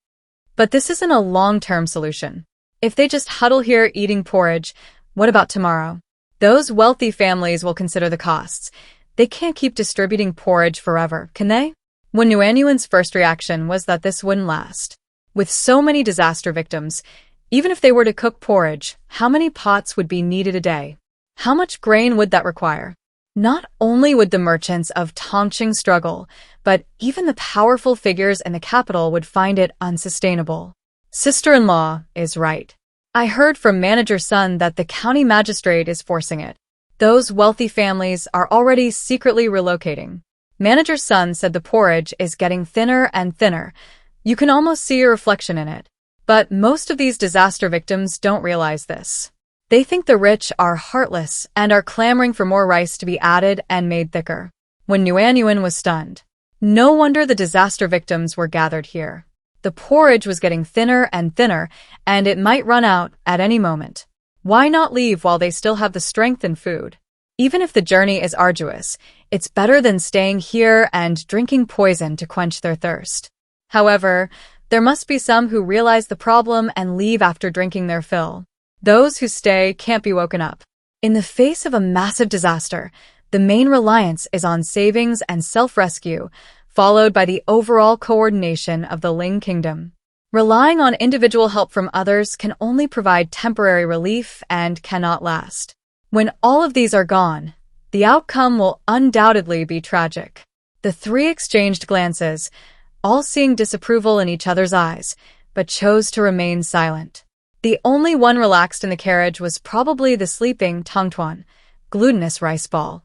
But this isn't a long-term solution. If they just huddle here eating porridge, what about tomorrow? Those wealthy families will consider the costs. They can't keep distributing porridge forever, can they? Wen Yuanyuan's first reaction was that this wouldn't last. With so many disaster victims, even if they were to cook porridge, how many pots would be needed a day? How much grain would that require? Not only would the merchants of Tongcheng struggle, but even the powerful figures in the capital would find it unsustainable. Sister-in-law is right. I heard from manager's son that the county magistrate is forcing it. Those wealthy families are already secretly relocating. Manager's son said the porridge is getting thinner and thinner. You can almost see your reflection in it. But most of these disaster victims don't realize this. They think the rich are heartless and are clamoring for more rice to be added and made thicker. When Yuanyuan was stunned. No wonder the disaster victims were gathered here. The porridge was getting thinner and thinner, and it might run out at any moment. Why not leave while they still have the strength and food? Even if the journey is arduous, it's better than staying here and drinking poison to quench their thirst. However, There must be some who realize the problem and leave after drinking their fill. Those who stay can't be woken up. In the face of a massive disaster, the main reliance is on savings and self-rescue, followed by the overall coordination of the Ling Kingdom. Relying on individual help from others can only provide temporary relief and cannot last. When all of these are gone, the outcome will undoubtedly be tragic. The three exchanged glances, all seeing disapproval in each other's eyes, but chose to remain silent. The only one relaxed in the carriage was probably the sleeping Tongtuan, glutinous rice ball.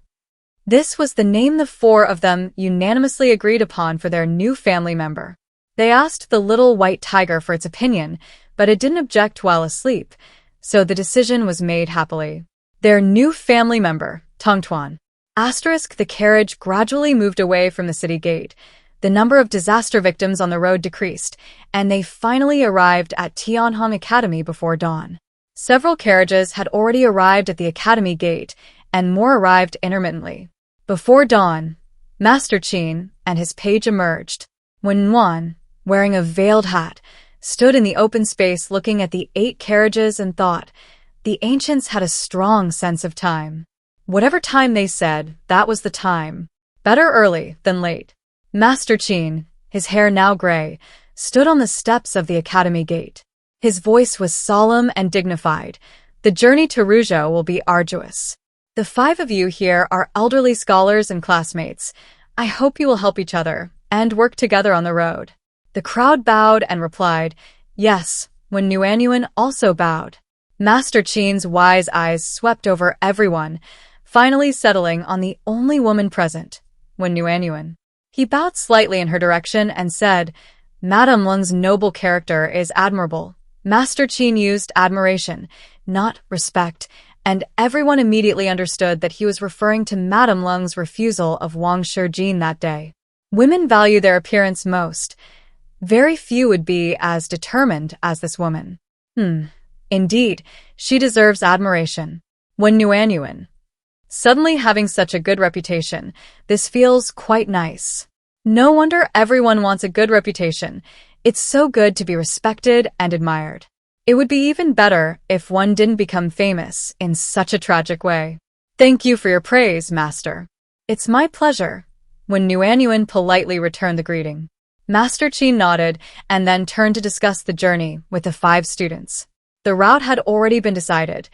This was the name the four of them unanimously agreed upon for their new family member. They asked the little white tiger for its opinion, but it didn't object while asleep, so the decision was made happily. Their new family member, Tongtuan. The carriage gradually moved away from the city gate. The number of disaster victims on the road decreased, and they finally arrived at Tianhong Academy before dawn. Several carriages had already arrived at the academy gate, and more arrived intermittently. Before dawn, Master Qin and his page emerged. When Wan, wearing a veiled hat, stood in the open space looking at the 8 carriages and thought, the ancients had a strong sense of time. Whatever time they said, that was the time. Better early than late. Master Qin, his hair now gray, stood on the steps of the academy gate. His voice was solemn and dignified. The journey to Rujo will be arduous. The 5 of you here are elderly scholars and classmates. I hope you will help each other and work together on the road. The crowd bowed and replied, yes, when Nuanyuan also bowed. Master Qin's wise eyes swept over everyone, finally settling on the only woman present, when Nuanyuan. He bowed slightly in her direction and said, Madame Lung's noble character is admirable. Master Qin used admiration, not respect, and everyone immediately understood that he was referring to Madame Lung's refusal of Wang Shijin that day. Women value their appearance most. Very few would be as determined as this woman. Indeed, she deserves admiration. When Nuanyuan. Suddenly having such a good reputation, this feels quite nice. No wonder everyone wants a good reputation. It's so good to be respected and admired. It would be even better if one didn't become famous in such a tragic way. Thank you for your praise, Master. It's my pleasure. When Nuanyuan politely returned the greeting. Master Qin nodded and then turned to discuss the journey with the 5 students. The route had already been decided.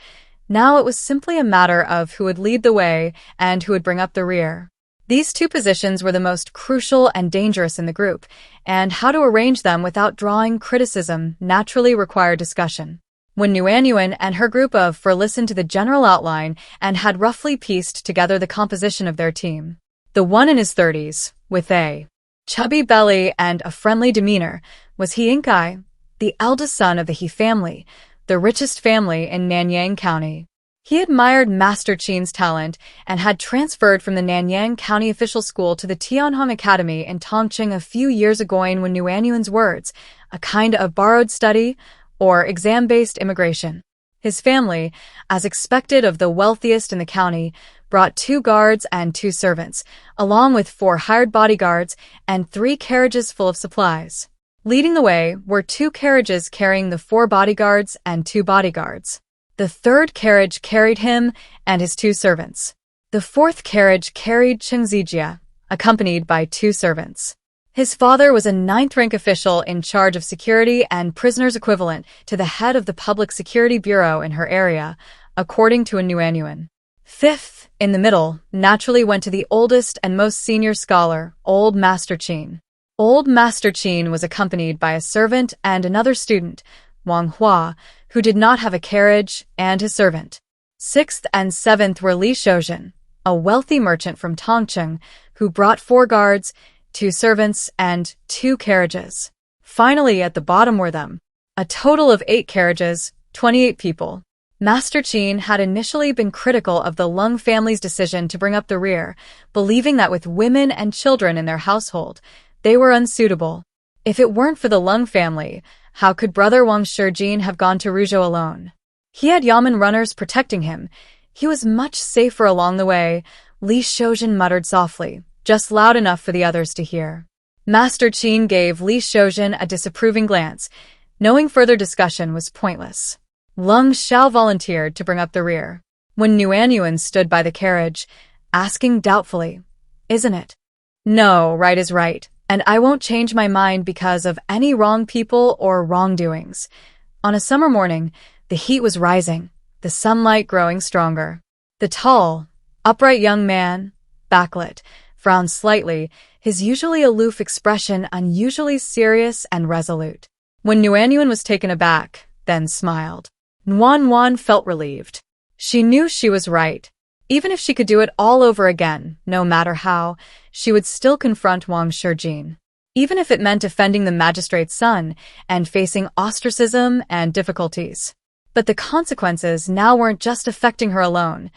Now it was simply a matter of who would lead the way and who would bring up the rear. These 2 positions were the most crucial and dangerous in the group, and how to arrange them without drawing criticism naturally required discussion. When Nuanyuan and her group of 4 listened to the general outline and had roughly pieced together the composition of their team. The one in his 30s, with a chubby belly and a friendly demeanor, was He Inkai, the eldest son of the He family, the richest family in Nanyang County. He admired Master Qin's talent and had transferred from the Nanyang County Official School to the Tianhong Academy in Tongqing a few years ago. When Nuanyuan's words, a kind of borrowed study or exam-based immigration. His family, as expected of the wealthiest in the county, brought 2 guards and 2 servants, along with 4 hired bodyguards and 3 carriages full of supplies. Leading the way were 2 carriages carrying the 4 bodyguards and 2 bodyguards. The 3rd carriage carried him and his 2 servants. The 4th carriage carried Cheng Zijia, accompanied by 2 servants. His father was a 9th-rank official in charge of security and prisoners equivalent to the head of the Public Security Bureau in her area, according to a Nuanyuan. 5th, in the middle, naturally went to the oldest and most senior scholar, Old Master Qin. Old Master Qin was accompanied by a servant and another student, Wang Hua, who did not have a carriage, and his servant. 6th and 7th were Li Shoujin, a wealthy merchant from Tongqing, who brought 4 guards, 2 servants, and 2 carriages. Finally, at the bottom were them. A total of 8 carriages, 28 people. Master Qin had initially been critical of the Lung family's decision to bring up the rear, believing that with women and children in their household, they were unsuitable. If it weren't for the Lung family, how could brother Wang Shijin have gone to Rujo alone? He had Yamen runners protecting him. He was much safer along the way, Li Shoujin muttered softly, just loud enough for the others to hear. Master Qin gave Li Shoujin a disapproving glance, knowing further discussion was pointless. Lung Sha volunteered to bring up the rear. When Nuanyuan stood by the carriage, asking doubtfully, "Isn't it?" "No, right is right, and I won't change my mind because of any wrong people or wrongdoings." On a summer morning, the heat was rising, the sunlight growing stronger. The tall, upright young man, backlit, frowned slightly, his usually aloof expression unusually serious and resolute. When Nuanyuan was taken aback, then smiled. Nuanyuan felt relieved. She knew she was right. Even if she could do it all over again, no matter how, she would still confront Wang Shijin. Even if it meant offending the magistrate's son and facing ostracism and difficulties. But the consequences now weren't just affecting her alone.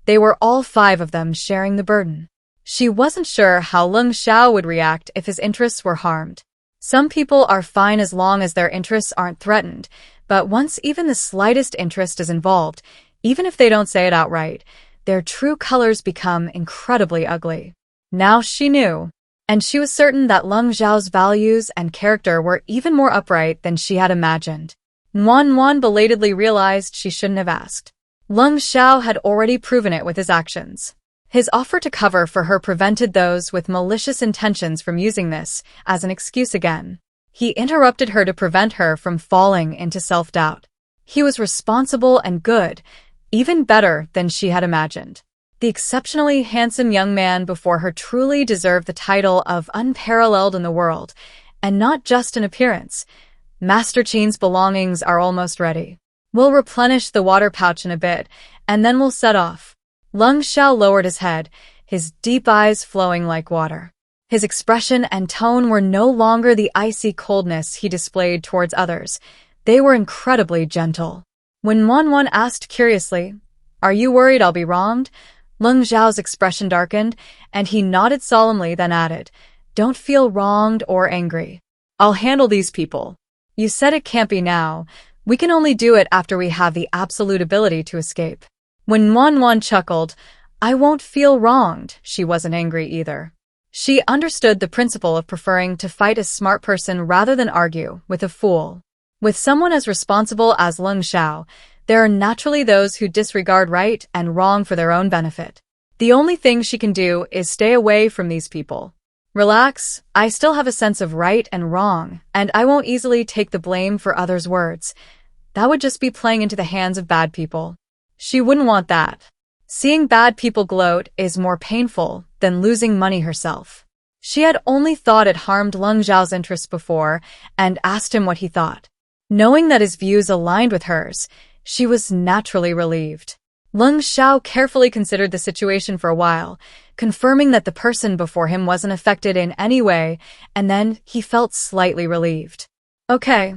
They were all 5 of them sharing the burden. She wasn't sure how Lung Sha would react if his interests were harmed. Some people are fine as long as their interests aren't threatened, but once even the slightest interest is involved, even if they don't say it outright, their true colors become incredibly ugly. Now she knew, and she was certain that Lung Zhao's values and character were even more upright than she had imagined. Nuanyuan belatedly realized she shouldn't have asked. Lung Sha had already proven it with his actions. His offer to cover for her prevented those with malicious intentions from using this as an excuse again. He interrupted her to prevent her from falling into self-doubt. He was responsible and good, even better than she had imagined. The exceptionally handsome young man before her truly deserved the title of unparalleled in the world, and not just in appearance. Master Qin's belongings are almost ready. We'll replenish the water pouch in a bit, and then we'll set off. Lung Sha lowered his head, his deep eyes flowing like water. His expression and tone were no longer the icy coldness he displayed towards others. They were incredibly gentle. When Nuanyuan asked curiously, "Are you worried I'll be wronged?" Lung Zhao's expression darkened, and he nodded solemnly, then added, "Don't feel wronged or angry. I'll handle these people. You said it can't be now. We can only do it after we have the absolute ability to escape." When Nuanyuan chuckled, "I won't feel wronged," she wasn't angry either. She understood the principle of preferring to fight a smart person rather than argue with a fool. With someone as responsible as Lung Sha, there are naturally those who disregard right and wrong for their own benefit. The only thing she can do is stay away from these people. "Relax, I still have a sense of right and wrong, and I won't easily take the blame for others' words. That would just be playing into the hands of bad people." She wouldn't want that. Seeing bad people gloat is more painful than losing money herself. She had only thought it harmed Lung Zhao's interests before and asked him what he thought. Knowing that his views aligned with hers, she was naturally relieved. Lung Sha carefully considered the situation for a while, confirming that the person before him wasn't affected in any way, and then he felt slightly relieved. Okay,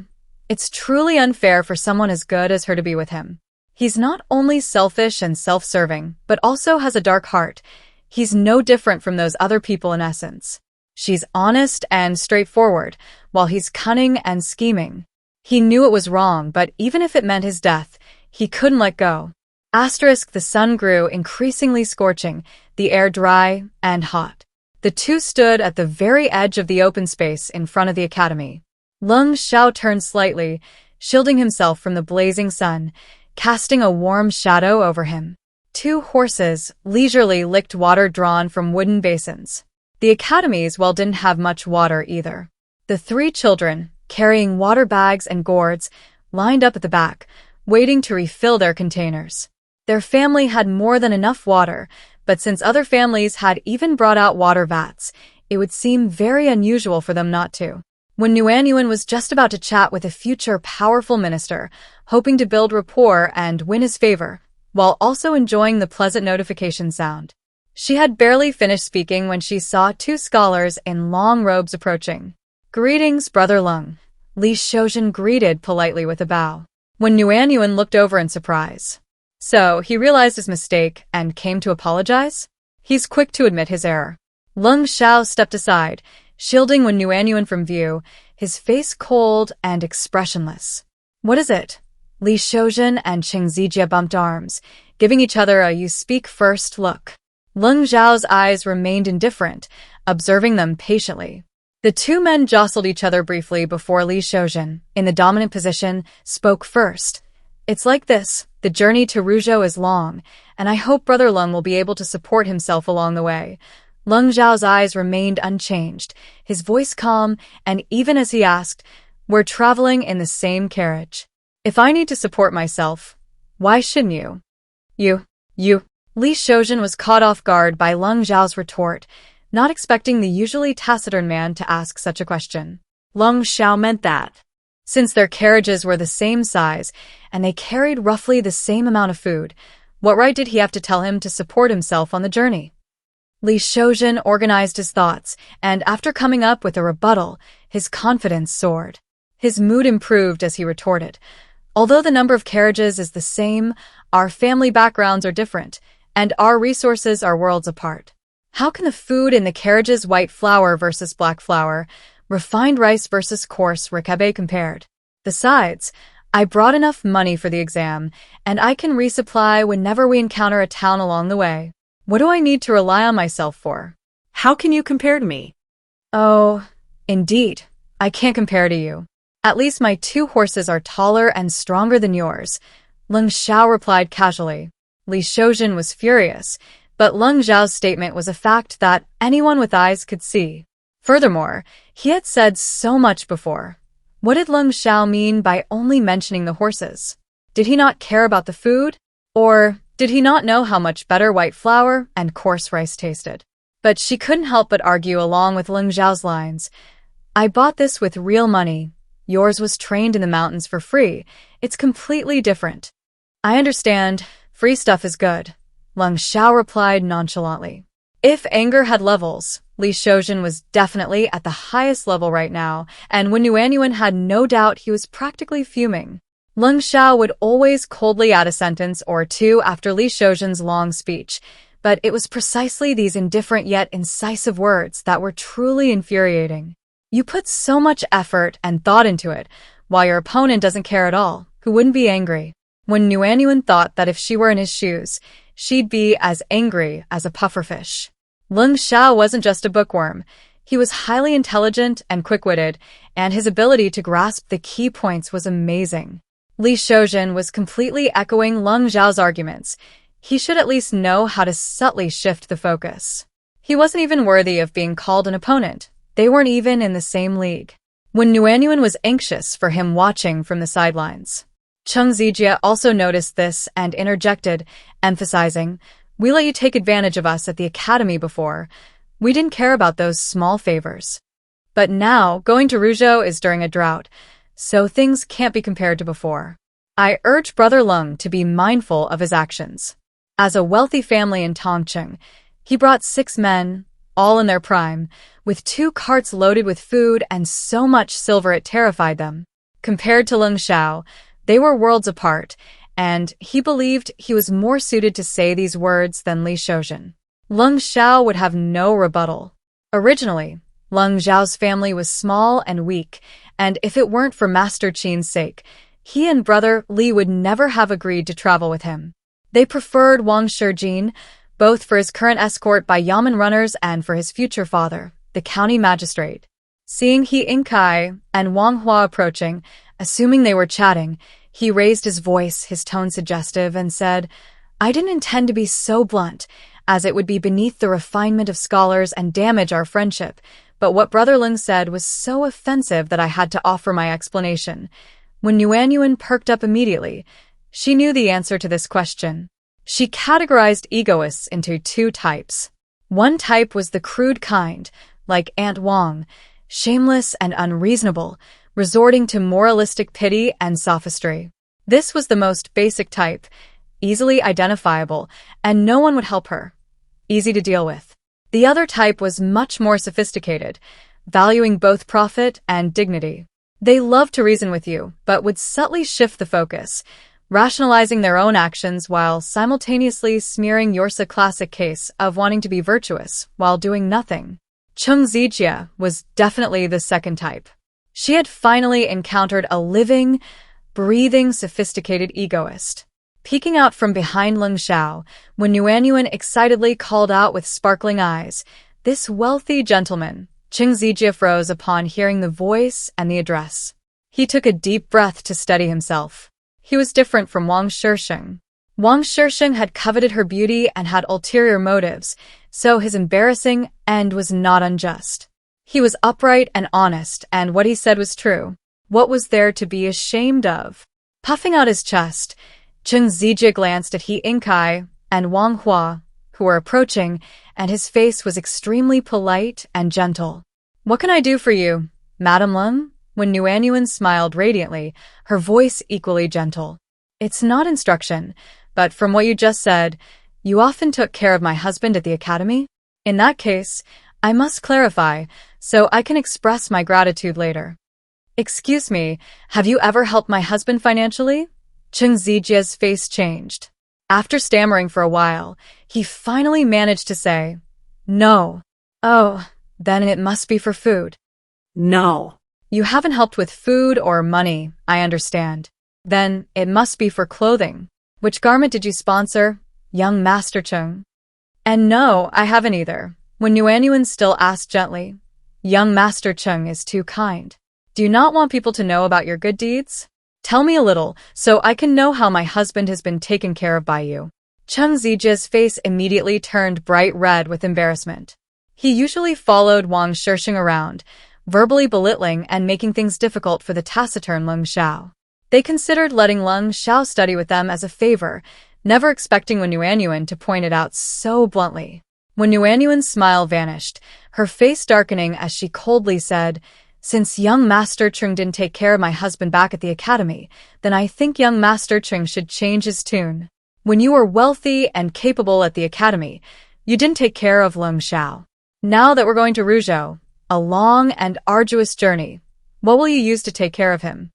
it's truly unfair for someone as good as her to be with him. He's not only selfish and self-serving, but also has a dark heart. He's no different from those other people in essence. She's honest and straightforward, while he's cunning and scheming. He knew it was wrong, but even if it meant his death, he couldn't let go. The sun grew increasingly scorching, the air dry and hot. The two stood at the very edge of the open space in front of the academy. Lung Sha turned slightly, shielding himself from the blazing sun, casting a warm shadow over him. 2 horses leisurely licked water drawn from wooden basins. The academy's well didn't have much water either. The 3 children, carrying water bags and gourds, lined up at the back, waiting to refill their containers. Their family had more than enough water, but since other families had even brought out water vats, it would seem very unusual for them not to. When Nuanyuan was just about to chat with a future powerful minister, hoping to build rapport and win his favor, while also enjoying the pleasant notification sound. She had barely finished speaking when she saw 2 scholars in long robes approaching. "Greetings, Brother Lung," Li Shoujin greeted politely with a bow. When Nuanyuan looked over in surprise. So, he realized his mistake and came to apologize? He's quick to admit his error. Lung Sha stepped aside, shielding when Nuanyuan from view, his face cold and expressionless. "What is it?" Li Shoujin and Qing Zijie bumped arms, giving each other a you-speak-first look. Lung Zhao's eyes remained indifferent, observing them patiently. The two men jostled each other briefly before Li Shoujin, in the dominant position, spoke first. It's like this, the journey to Rujo is long, and I hope Brother Lung will be able to support himself along the way. Lung Zhao's eyes remained unchanged, his voice calm, and even as he asked, we're traveling in the same carriage. If I need to support myself, why shouldn't you? You. Li Shoujin was caught off guard by Lung Zhao's retort, not expecting the usually taciturn man to ask such a question. Lung Sha meant that. Since their carriages were the same size, and they carried roughly the same amount of food, what right did he have to tell him to support himself on the journey? Li Shoujin organized his thoughts, and after coming up with a rebuttal, his confidence soared. His mood improved as he retorted, although the number of carriages is the same, our family backgrounds are different, and our resources are worlds apart. How can the food in the carriages white flour versus black flour, refined rice versus coarse ricebe compared? Besides, I brought enough money for the exam, and I can resupply whenever we encounter a town along the way. What do I need to rely on myself for? How can you compare to me? Oh, indeed, I can't compare to you. At least my 2 horses are taller and stronger than yours, Lung Sha replied casually. Li Shoujin was furious, but Lung Zhao's statement was a fact that anyone with eyes could see. Furthermore, he had said so much before. What did Lung Sha mean by only mentioning the horses? Did he not care about the food? Or did he not know how much better white flour and coarse rice tasted? But she couldn't help but argue along with Lung Zhao's lines. I bought this with real money. Yours was trained in the mountains for free. It's completely different. I understand. Free stuff is good, Lung Sha replied nonchalantly. If anger had levels, Li Shoujin was definitely at the highest level right now, and when Yuanyuan had no doubt he was practically fuming. Lung Sha would always coldly add a sentence or two after Li Shoujin's long speech, but it was precisely these indifferent yet incisive words that were truly infuriating. You put so much effort and thought into it, while your opponent doesn't care at all, who wouldn't be angry? When Yuanyuan thought that if she were in his shoes, she'd be as angry as a pufferfish. Lung Sha wasn't just a bookworm. He was highly intelligent and quick-witted, and his ability to grasp the key points was amazing. Li Shoujin was completely echoing Lung Zhao's arguments. He should at least know how to subtly shift the focus. He wasn't even worthy of being called an opponent. They weren't even in the same league. When Yuanyuan was anxious for him watching from the sidelines. Cheng Zijie also noticed this and interjected, emphasizing, we let you take advantage of us at the academy before. We didn't care about those small favors. But now, going to Rujo is during a drought, so things can't be compared to before. I urge Brother Lung to be mindful of his actions. As a wealthy family in Tongcheng, he brought 6 men, all in their prime, with 2 carts loaded with food and so much silver it terrified them. Compared to Lung Shao, they were worlds apart, and he believed he was more suited to say these words than Li Shoujin. Lung Shao would have no rebuttal. Originally, Lung Zhao's family was small and weak, and if it weren't for Master Qin's sake, he and Brother Li would never have agreed to travel with him. They preferred Wang Shijin, both for his current escort by Yamen runners and for his future father, the county magistrate. Seeing He Inkai and Wang Hua approaching, assuming they were chatting, he raised his voice, his tone suggestive, and said, I didn't intend to be so blunt, as it would be beneath the refinement of scholars and damage our friendship, but what Brother Lung said was so offensive that I had to offer my explanation. When Yuanyuan perked up immediately, she knew the answer to this question. She categorized egoists into 2 types. One type was the crude kind, like Aunt Wang, shameless and unreasonable, resorting to moralistic pity and sophistry. This was the most basic type, easily identifiable, and no one would help her. Easy to deal with. The other type was much more sophisticated, valuing both profit and dignity. They loved to reason with you, but would subtly shift the focus, rationalizing their own actions while simultaneously smearing your classic case of wanting to be virtuous while doing nothing. Cheng Zijie was definitely the second type. She had finally encountered a living, breathing, sophisticated egoist. Peeking out from behind Lung Shao, when Yuanyuan excitedly called out with sparkling eyes, this wealthy gentleman, Cheng Zijie froze upon hearing the voice and the address. He took a deep breath to steady himself. He was different from Wang Shisheng. Wang Shisheng had coveted her beauty and had ulterior motives, so his embarrassing end was not unjust. He was upright and honest, and what he said was true. What was there to be ashamed of? Puffing out his chest, Cheng Zijie glanced at He Inkai and Wang Hua, who were approaching, and his face was extremely polite and gentle. "What can I do for you, Madam Lung?" When Nuanyuan smiled radiantly, her voice equally gentle. "It's not instruction, but from what you just said, you often took care of my husband at the academy? In that case, I must clarify, so I can express my gratitude later." "Excuse me, have you ever helped my husband financially?" Cheng Zijie's face changed. After stammering for a while, he finally managed to say, "No." "Oh, then it must be for food." No. "You haven't helped with food or money, I understand. Then it must be for clothing. Which garment did you sponsor, young Master Cheng?" "And no, I haven't either." When Nuanyuan still asked gently, "Young Master Cheng is too kind. Do you not want people to know about your good deeds? Tell me a little, so I can know how my husband has been taken care of by you." Cheng Zijie's face immediately turned bright red with embarrassment. He usually followed Wang Shisheng around, verbally belittling and making things difficult for the taciturn Lung Sha. They considered letting Lung Sha study with them as a favor, never expecting Wen Nuanyuan to point it out so bluntly. When Nuanyuan's smile vanished, her face darkening as she coldly said, "Since young Master Cheng didn't take care of my husband back at the academy, then I think young Master Cheng should change his tune. When you were wealthy and capable at the academy, you didn't take care of Lung Sha. Now that we're going to Rujo, a long and arduous journey, what will you use to take care of him?"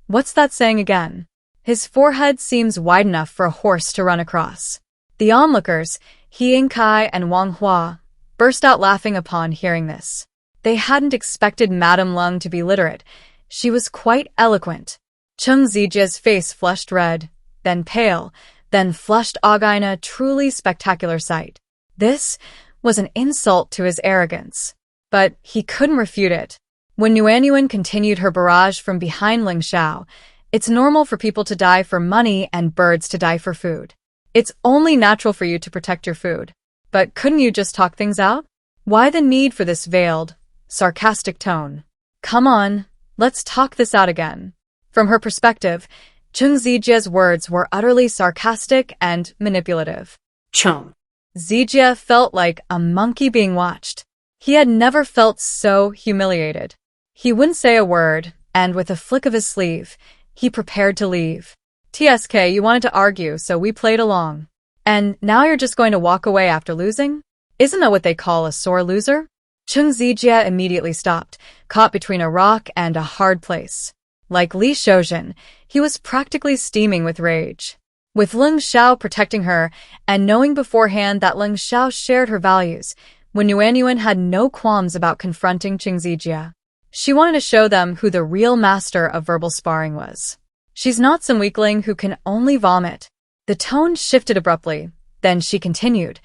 What's that saying again? His forehead seems wide enough for a horse to run across. The onlookers, He Inkai and Wang Hua, burst out laughing upon hearing this. They hadn't expected Madame Lung to be literate. She was quite eloquent. Cheng Zijie's face flushed red, then pale, then flushed in a truly spectacular sight. This was an insult to his arrogance. But he couldn't refute it. When Nuanyuan continued her barrage from behind Ling Shao, "It's normal for people to die for money and birds to die for food. It's only natural for you to protect your food. But couldn't you just talk things out? Why the need for this veiled, sarcastic tone? Come on, let's talk this out again." From her perspective, Cheng Zijie's words were utterly sarcastic and manipulative. Cheng. Zijie felt like a monkey being watched. He had never felt so humiliated. He wouldn't say a word, and with a flick of his sleeve, he prepared to leave. "TSK, you wanted to argue, so we played along. And now you're just going to walk away after losing? Isn't that what they call a sore loser?" Cheng Zijie immediately stopped, caught between a rock and a hard place. Like Li Shoujin, he was practically steaming with rage. With Lung Shao protecting her, and knowing beforehand that Lung Shao shared her values, Wen Nuanyuan had no qualms about confronting Cheng Zijie. She wanted to show them who the real master of verbal sparring was. She's not some weakling who can only vomit. The tone shifted abruptly. Then she continued.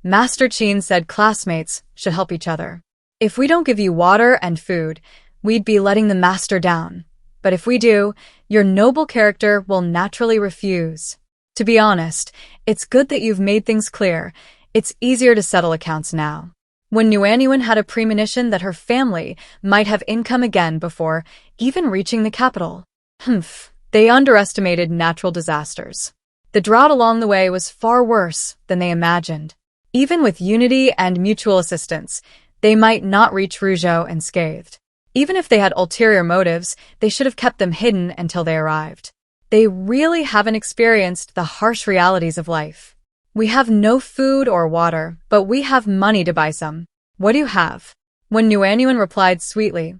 "Master Qin said classmates should help each other. If we don't give you water and food, we'd be letting the master down. But if we do, your noble character will naturally refuse. To be honest, it's good that you've made things clear. It's easier to settle accounts now." When Nuanyuan had a premonition that her family might have income again before even reaching the capital. They underestimated natural disasters. The drought along the way was far worse than they imagined. Even with unity and mutual assistance, they might not reach Rujo unscathed. Even if they had ulterior motives, they should have kept them hidden until they arrived. They really haven't experienced the harsh realities of life. "We have no food or water, but we have money to buy some. What do you have?" When Nuanyuan replied sweetly,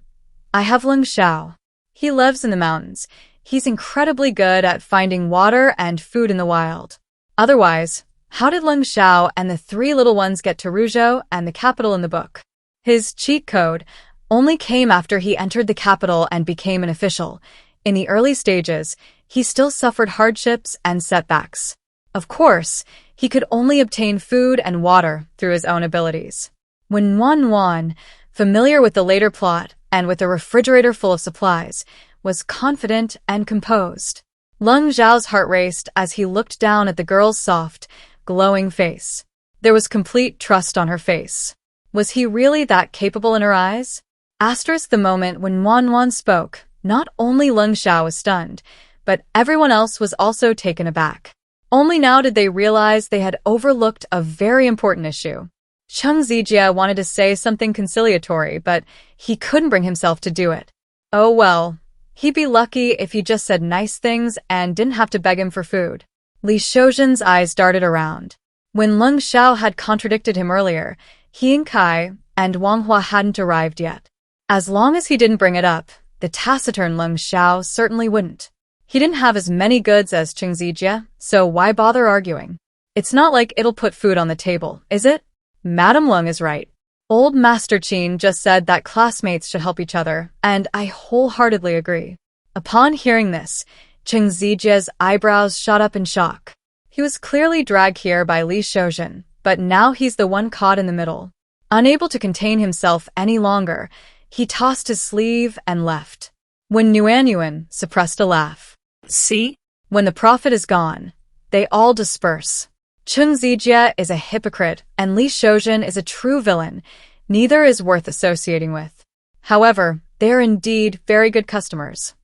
"I have Lung Shao. He lives in the mountains. He's incredibly good at finding water and food in the wild. Otherwise, how did Lung Shao and the three little ones get to Rujo and the capital in the book? His cheat code only came after he entered the capital and became an official. In the early stages, he still suffered hardships and setbacks. Of course, he could only obtain food and water through his own abilities. When Wan familiar with the later plot and with a refrigerator full of supplies, was confident and composed. Lung Zhao's heart raced as he looked down at the girl's soft, glowing face. There was complete trust on her face. Was he really that capable in her eyes? The moment when Wan spoke, not only Lung Sha was stunned, but everyone else was also taken aback. Only now did they realize they had overlooked a very important issue. Cheng Zijia wanted to say something conciliatory, but he couldn't bring himself to do it. Oh well, he'd be lucky if he just said nice things and didn't have to beg him for food. Li Shouzhen's eyes darted around. When Lung Sha had contradicted him earlier, he and Kai and Wang Hua hadn't arrived yet. As long as he didn't bring it up, the taciturn Lung Sha certainly wouldn't. He didn't have as many goods as Cheng Zijia, so why bother arguing? It's not like it'll put food on the table, is it? Madam Lung is right. Old Master Qin just said that classmates should help each other, and I wholeheartedly agree. Upon hearing this, Cheng Zijia's eyebrows shot up in shock. He was clearly dragged here by Li Shouzhen, but now he's the one caught in the middle. Unable to contain himself any longer, he tossed his sleeve and left. When Yuan suppressed a laugh. See? When the prophet is gone, they all disperse. Cheng Zijia is a hypocrite and Li Shouzhen is a true villain. Neither is worth associating with. However, they are indeed very good customers.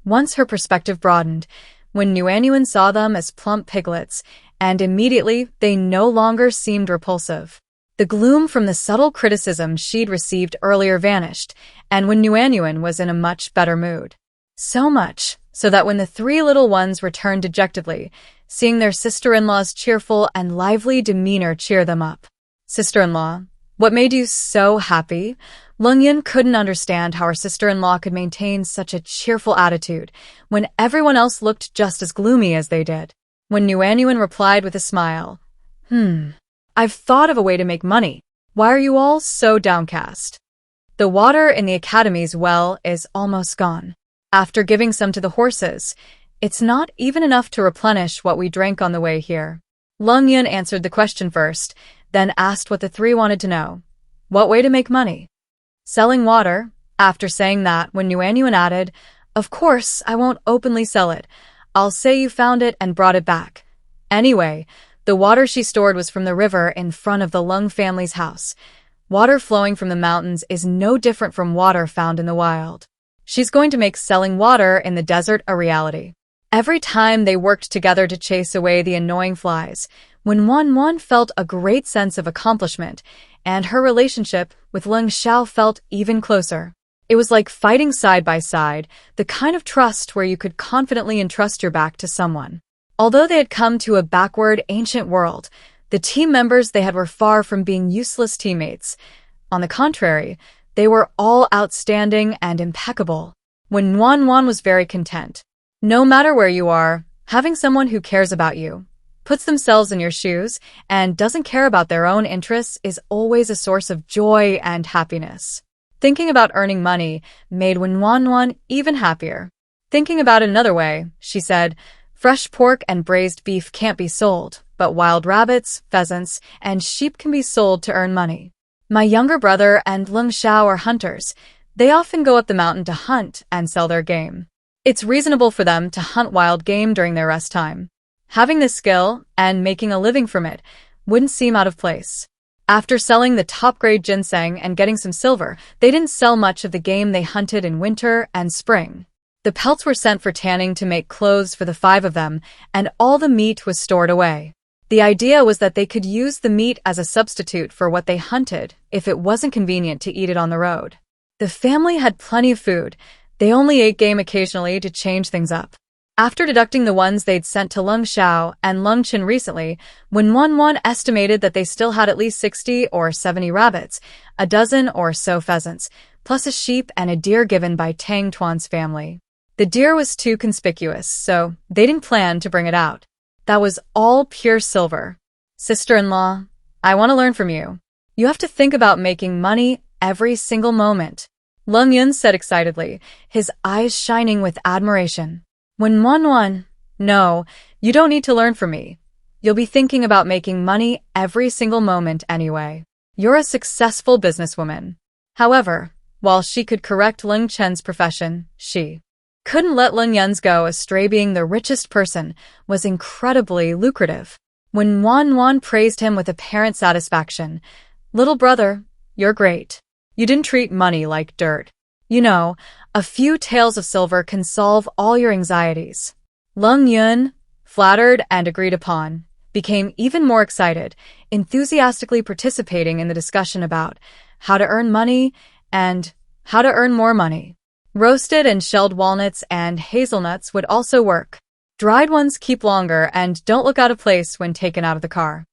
Once her perspective broadened, when Yuan saw them as plump piglets, and immediately they no longer seemed repulsive. The gloom from the subtle criticism she'd received earlier vanished, and when Yuan was in a much better mood. So much so that when the three little ones returned dejectedly, seeing their sister-in-law's cheerful and lively demeanor cheer them up. Sister-in-law, what made you so happy? Lung Yun couldn't understand how her sister-in-law could maintain such a cheerful attitude when everyone else looked just as gloomy as they did. When Yuan replied with a smile, I've thought of a way to make money. Why are you all so downcast? The water in the academy's well is almost gone. After giving some to the horses, it's not even enough to replenish what we drank on the way here. Lung Yun answered the question first, then asked what the three wanted to know. What way to make money? Selling water. After saying that, when Yuan added, Of course, I won't openly sell it. I'll say you found it and brought it back. Anyway, the water she stored was from the river in front of the Lung family's house. Water flowing from the mountains is no different from water found in the wild. She's going to make selling water in the desert a reality. Every time they worked together to chase away the annoying flies, when Wan felt a great sense of accomplishment, and her relationship with Lung Sha felt even closer. It was like fighting side by side, the kind of trust where you could confidently entrust your back to someone. Although they had come to a backward, ancient world, the team members they had were far from being useless teammates. On the contrary, they were all outstanding and impeccable. When Wan was very content. No matter where you are, having someone who cares about you, puts themselves in your shoes, and doesn't care about their own interests is always a source of joy and happiness. Thinking about earning money made Wan even happier. Thinking about it another way, she said, fresh pork and braised beef can't be sold, but wild rabbits, pheasants, and sheep can be sold to earn money. My younger brother and Lung Sha are hunters. They often go up the mountain to hunt and sell their game. It's reasonable for them to hunt wild game during their rest time. Having this skill and making a living from it wouldn't seem out of place. After selling the top-grade ginseng and getting some silver, they didn't sell much of the game they hunted in winter and spring. The pelts were sent for tanning to make clothes for the 5 of them, and all the meat was stored away. The idea was that they could use the meat as a substitute for what they hunted if it wasn't convenient to eat it on the road. The family had plenty of food. They only ate game occasionally to change things up. After deducting the ones they'd sent to Lung Sha and Lung Qin recently, when Wan estimated that they still had at least 60 or 70 rabbits, a dozen or so pheasants, plus a sheep and a deer given by Tang Tuan's family. The deer was too conspicuous, so they didn't plan to bring it out. That was all pure silver. Sister-in-law, I want to learn from you. You have to think about making money every single moment. Lung Yun said excitedly, his eyes shining with admiration. When Wan, no, you don't need to learn from me. You'll be thinking about making money every single moment anyway. You're a successful businesswoman. However, while she could correct Lung Chen's profession, she couldn't let Lung Yun's go astray. Being the richest person was incredibly lucrative. When Wan Wan praised him with apparent satisfaction, "Little brother, you're great. You didn't treat money like dirt. You know, a few taels of silver can solve all your anxieties." Lung Yun, flattered and agreed upon, became even more excited, enthusiastically participating in the discussion about how to earn money and how to earn more money. Roasted and shelled walnuts and hazelnuts would also work. Dried ones keep longer and don't look out of place when taken out of the car.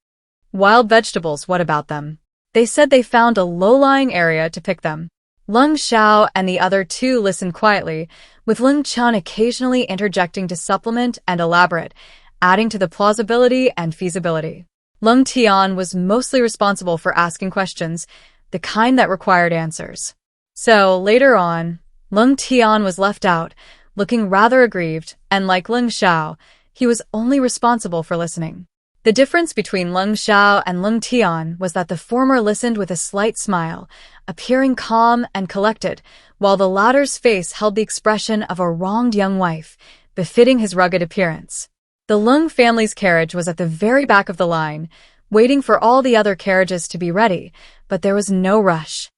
Wild vegetables, what about them? They said they found a low-lying area to pick them. Lung Sha and the other two listened quietly, with Lung Chen occasionally interjecting to supplement and elaborate, adding to the plausibility and feasibility. Lung Tian was mostly responsible for asking questions, the kind that required answers. So, later on, Lung Tian was left out, looking rather aggrieved, and like Lung Shao, he was only responsible for listening. The difference between Lung Shao and Lung Tian was that the former listened with a slight smile, appearing calm and collected, while the latter's face held the expression of a wronged young wife, befitting his rugged appearance. The Lung family's carriage was at the very back of the line, waiting for all the other carriages to be ready, but there was no rush.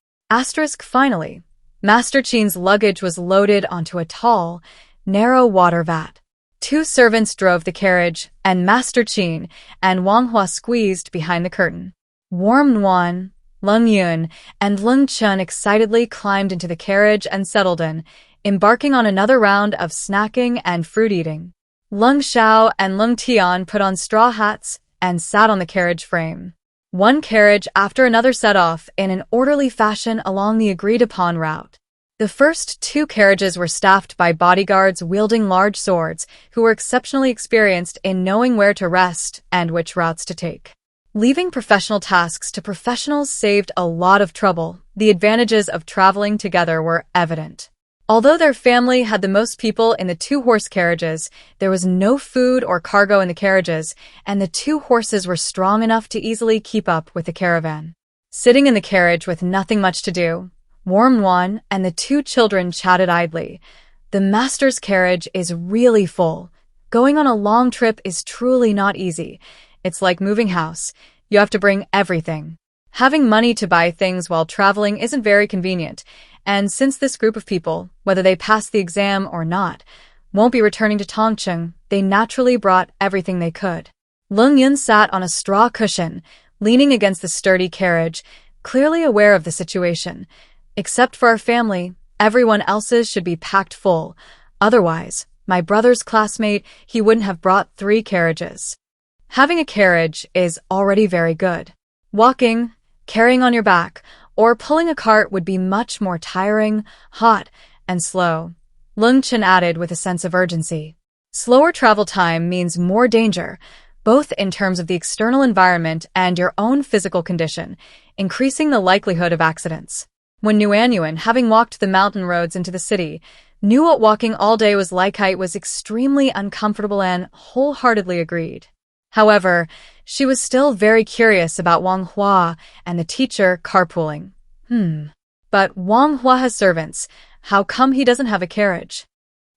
Finally, Master Qin's luggage was loaded onto a tall, narrow water vat. Two servants drove the carriage, and Master Qin and Wang Hua squeezed behind the curtain. Warm Nuan, Lung Yun, and Lung Chen excitedly climbed into the carriage and settled in, embarking on another round of snacking and fruit eating. Lung Shao and Lung Tian put on straw hats and sat on the carriage frame. One carriage after another set off in an orderly fashion along the agreed-upon route. The first two carriages were staffed by bodyguards wielding large swords who were exceptionally experienced in knowing where to rest and which routes to take. Leaving professional tasks to professionals saved a lot of trouble. The advantages of traveling together were evident. Although their family had the most people in the two-horse carriages, there was no food or cargo in the carriages, and the two horses were strong enough to easily keep up with the caravan. Sitting in the carriage with nothing much to do, Warm Wan and the two children chatted idly. The master's carriage is really full. Going on a long trip is truly not easy. It's like moving house. You have to bring everything. Having money to buy things while traveling isn't very convenient, and since this group of people, whether they pass the exam or not, won't be returning to Tongcheng, they naturally brought everything they could. Lung Yun sat on a straw cushion, leaning against the sturdy carriage, clearly aware of the situation. Except for our family, everyone else's should be packed full. Otherwise, my brother's classmate, he wouldn't have brought 3 carriages. Having a carriage is already very good. Walking, carrying on your back, or pulling a cart would be much more tiring, hot, and slow. Lung Chen added with a sense of urgency. Slower travel time means more danger, both in terms of the external environment and your own physical condition, increasing the likelihood of accidents. When Nuanyuan, having walked the mountain roads into the city, knew what walking all day was like, it was extremely uncomfortable and wholeheartedly agreed. However, she was still very curious about Wang Hua and the teacher carpooling. But Wang Hua has servants. How come he doesn't have a carriage?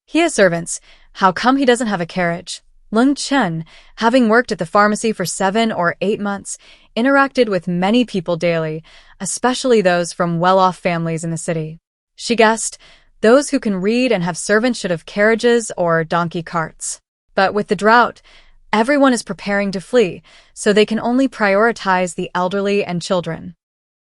He has servants. How come he doesn't have a carriage? Lung Chen, having worked at the pharmacy for 7 or 8 months, interacted with many people daily, especially those from well-off families in the city. She guessed those who can read and have servants should have carriages or donkey carts. But with the drought, everyone is preparing to flee, so they can only prioritize the elderly and children.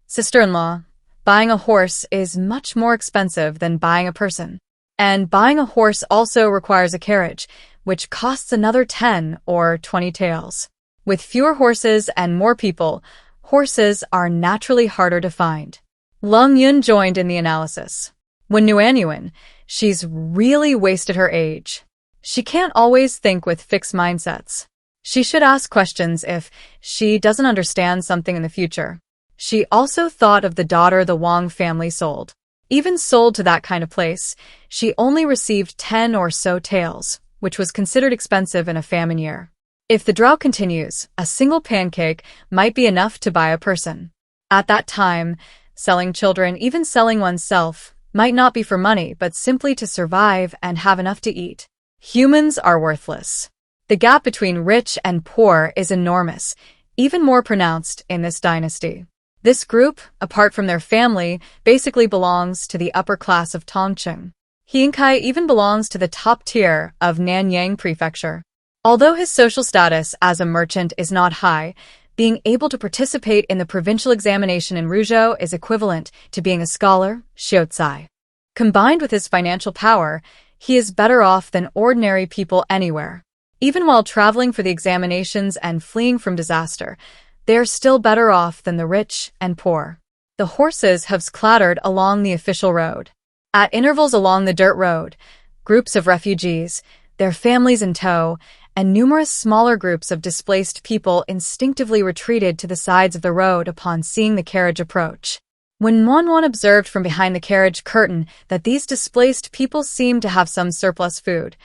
Sister-in-law, buying a horse is much more expensive than buying a person. And buying a horse also requires a carriage, which costs another 10 or 20 taels. With fewer horses and more people, horses are naturally harder to find. Lung Yun joined in the analysis. When Nuanyuan, she's really wasted her age. She can't always think with fixed mindsets. She should ask questions if she doesn't understand something in the future. She also thought of the daughter the Wang family sold. Even sold to that kind of place, she only received 10 or so taels, which was considered expensive in a famine year. If the drought continues, a single pancake might be enough to buy a person. At that time, selling children, even selling oneself, might not be for money, but simply to survive and have enough to eat. Humans are worthless. The gap between rich and poor is enormous, even more pronounced in this dynasty. This group, apart from their family, basically belongs to the upper class of Tongcheng. Hiankai even belongs to the top tier of Nanyang Prefecture. Although his social status as a merchant is not high, being able to participate in the provincial examination in Rujo is equivalent to being a scholar, Xiaocai. Combined with his financial power, he is better off than ordinary people anywhere. Even while traveling for the examinations and fleeing from disaster, they are still better off than the rich and poor. The horses have clattered along the official road. At intervals along the dirt road, groups of refugees, their families in tow, and numerous smaller groups of displaced people instinctively retreated to the sides of the road upon seeing the carriage approach. When Manhwa observed from behind the carriage curtain that these displaced people seemed to have some surplus food,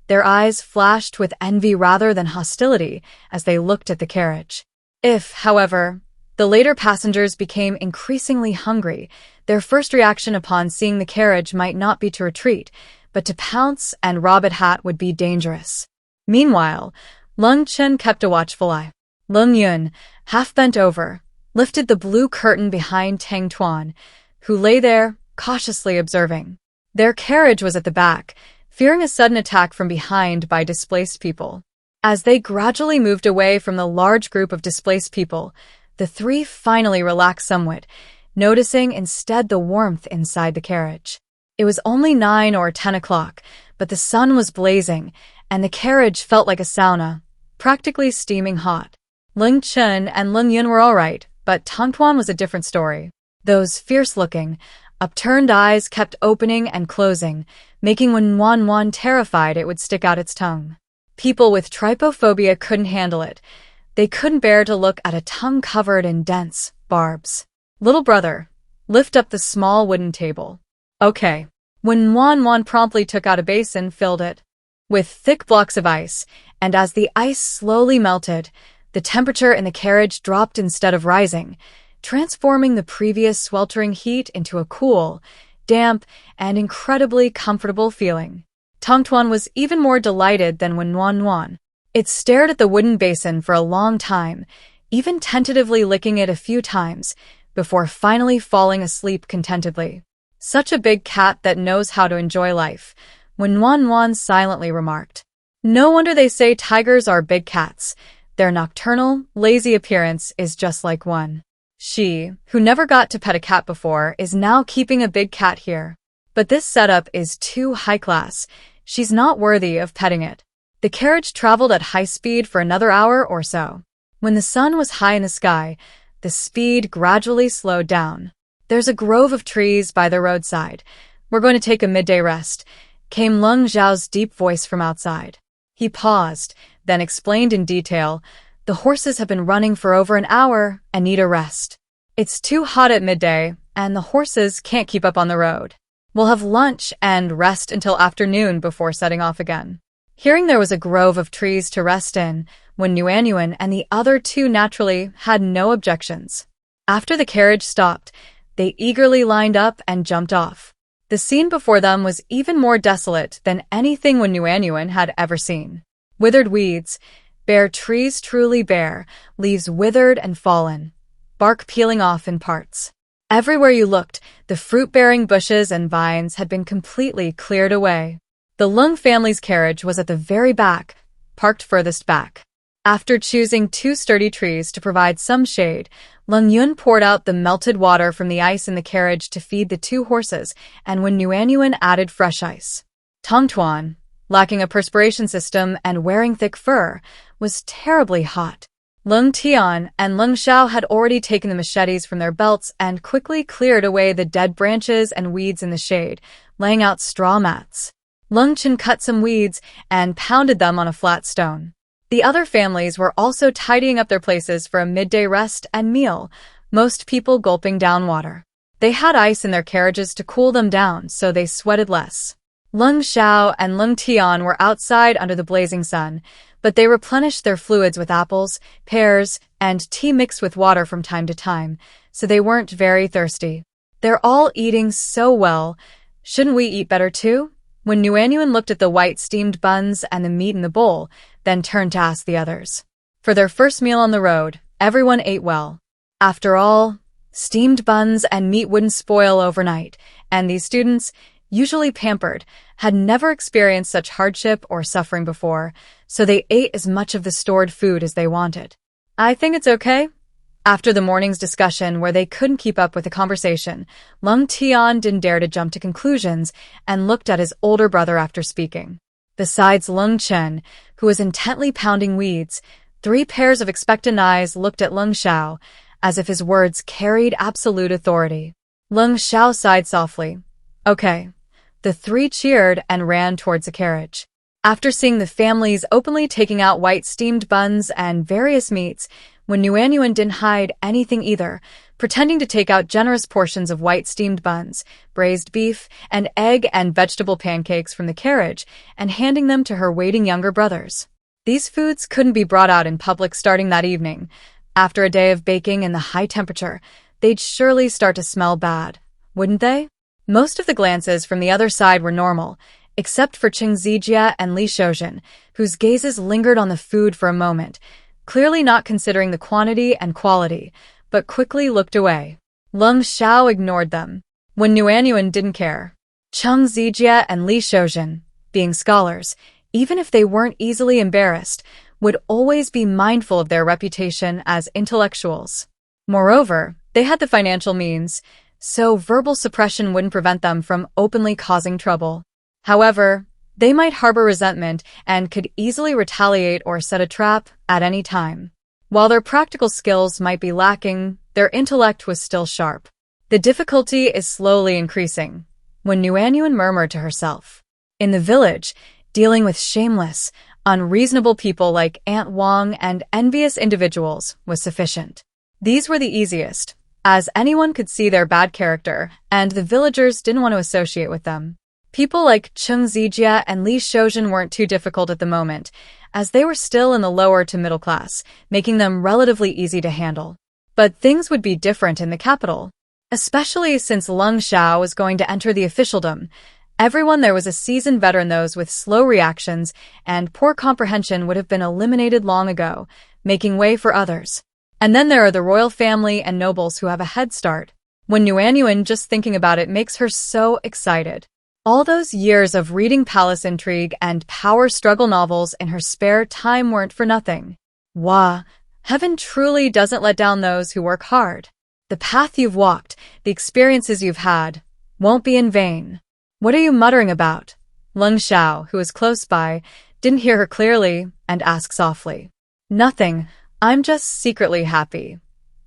their eyes flashed with envy rather than hostility as they looked at the carriage. If, however, the later passengers became increasingly hungry, their first reaction upon seeing the carriage might not be to retreat, but to pounce and rob it. Hat would be dangerous. Meanwhile, Lung Chen kept a watchful eye. Lung Yun, half bent over, lifted the blue curtain behind Tang Tuan, who lay there, cautiously observing. Their carriage was at the back, fearing a sudden attack from behind by displaced people. As they gradually moved away from the large group of displaced people, the three finally relaxed somewhat, noticing instead the warmth inside the carriage. It was only 9 or 10 o'clock, but the sun was blazing, and the carriage felt like a sauna, practically steaming hot. Lung Chen and Lung Yun were all right, but Tang Tuan was a different story. Those fierce-looking, upturned eyes kept opening and closing, making Wan terrified it would stick out its tongue. People with trypophobia couldn't handle it. They couldn't bear to look at a tongue covered in dense barbs. Little brother, lift up the small wooden table. Okay. When Wan promptly took out a basin, filled it with thick blocks of ice, and as the ice slowly melted, the temperature in the carriage dropped instead of rising, transforming the previous sweltering heat into a cool, damp, and incredibly comfortable feeling. Tang Tuan was even more delighted than when Wan. It stared at the wooden basin for a long time, even tentatively licking it a few times, before finally falling asleep contentedly. Such a big cat that knows how to enjoy life, when Wan silently remarked. No wonder they say tigers are big cats. Their nocturnal, lazy appearance is just like one. She, who never got to pet a cat before, is now keeping a big cat here. But this setup is too high class. She's not worthy of petting it. The carriage traveled at high speed for another hour or so. When the sun was high in the sky, the speed gradually slowed down. There's a grove of trees by the roadside. We're going to take a midday rest, came Lung Zhao's deep voice from outside. He paused, then explained in detail, the horses have been running for over an hour and need a rest. It's too hot at midday, and the horses can't keep up on the road. We'll have lunch and rest until afternoon before setting off again. Hearing there was a grove of trees to rest in, when Yuanyuan and the other two naturally had no objections. After the carriage stopped, they eagerly lined up and jumped off. The scene before them was even more desolate than anything Wen Yuanyuan had ever seen. Withered weeds, bare trees truly bare, leaves withered and fallen, bark peeling off in parts. Everywhere you looked, the fruit-bearing bushes and vines had been completely cleared away. The Lung family's carriage was at the very back, parked furthest back. After choosing 2 sturdy trees to provide some shade, Lung Yun poured out the melted water from the ice in the carriage to feed the 2 horses, and when Yuanyuan added fresh ice. Tang Tuan, lacking a perspiration system and wearing thick fur, was terribly hot. Lung Tian and Lung Sha had already taken the machetes from their belts and quickly cleared away the dead branches and weeds in the shade, laying out straw mats. Lung Chen cut some weeds and pounded them on a flat stone. The other families were also tidying up their places for a midday rest and meal, most people gulping down water. They had ice in their carriages to cool them down, so they sweated less. Lung Shao and Lung Tian were outside under the blazing sun, but they replenished their fluids with apples, pears, and tea mixed with water from time to time, so they weren't very thirsty. They're all eating so well. Shouldn't we eat better too? When Nuanyuan looked at the white steamed buns and the meat in the bowl, then turned to ask the others. For their first meal on the road, everyone ate well. After all, steamed buns and meat wouldn't spoil overnight, and these students, usually pampered, had never experienced such hardship or suffering before, so they ate as much of the stored food as they wanted. I think it's okay. After the morning's discussion where they couldn't keep up with the conversation, Lung Tian didn't dare to jump to conclusions and looked at his older brother after speaking. Besides Lung Chen, who was intently pounding weeds, 3 pairs of expectant eyes looked at Lung Sha, as if his words carried absolute authority. Lung Sha sighed softly. Okay. The 3 cheered and ran towards the carriage. After seeing the families openly taking out white steamed buns and various meats, when Nuanyuan didn't hide anything either, pretending to take out generous portions of white steamed buns, braised beef, and egg and vegetable pancakes from the carriage and handing them to her waiting younger brothers. These foods couldn't be brought out in public starting that evening. After a day of baking in the high temperature, they'd surely start to smell bad, wouldn't they? Most of the glances from the other side were normal, except for Cheng Zijia and Li Shoujin, whose gazes lingered on the food for a moment, clearly not considering the quantity and quality, but quickly looked away. Lung Sha ignored them. When Nuanyuan didn't care. Cheng Zijia and Li Shoujin, being scholars, even if they weren't easily embarrassed, would always be mindful of their reputation as intellectuals. Moreover, they had the financial means, so verbal suppression wouldn't prevent them from openly causing trouble. However, they might harbor resentment and could easily retaliate or set a trap at any time. While their practical skills might be lacking, their intellect was still sharp. The difficulty is slowly increasing, when Nuanyuan murmured to herself. In the village, dealing with shameless, unreasonable people like Aunt Wang and envious individuals was sufficient. These were the easiest, as anyone could see their bad character, and the villagers didn't want to associate with them. People like Cheng Zijia and Li Shoujin weren't too difficult at the moment, as they were still in the lower to middle class, making them relatively easy to handle. But things would be different in the capital. Especially since Lung Sha was going to enter the officialdom. Everyone there was a seasoned veteran. Those with slow reactions and poor comprehension would have been eliminated long ago, making way for others. And then there are the royal family and nobles who have a head start. When Nuanyuan just thinking about it makes her so excited. All those years of reading palace intrigue and power struggle novels in her spare time weren't for nothing. Wah, heaven truly doesn't let down those who work hard. The path you've walked, the experiences you've had, won't be in vain. What are you muttering about? Lung Sha, who was close by, didn't hear her clearly and asked softly. Nothing, I'm just secretly happy.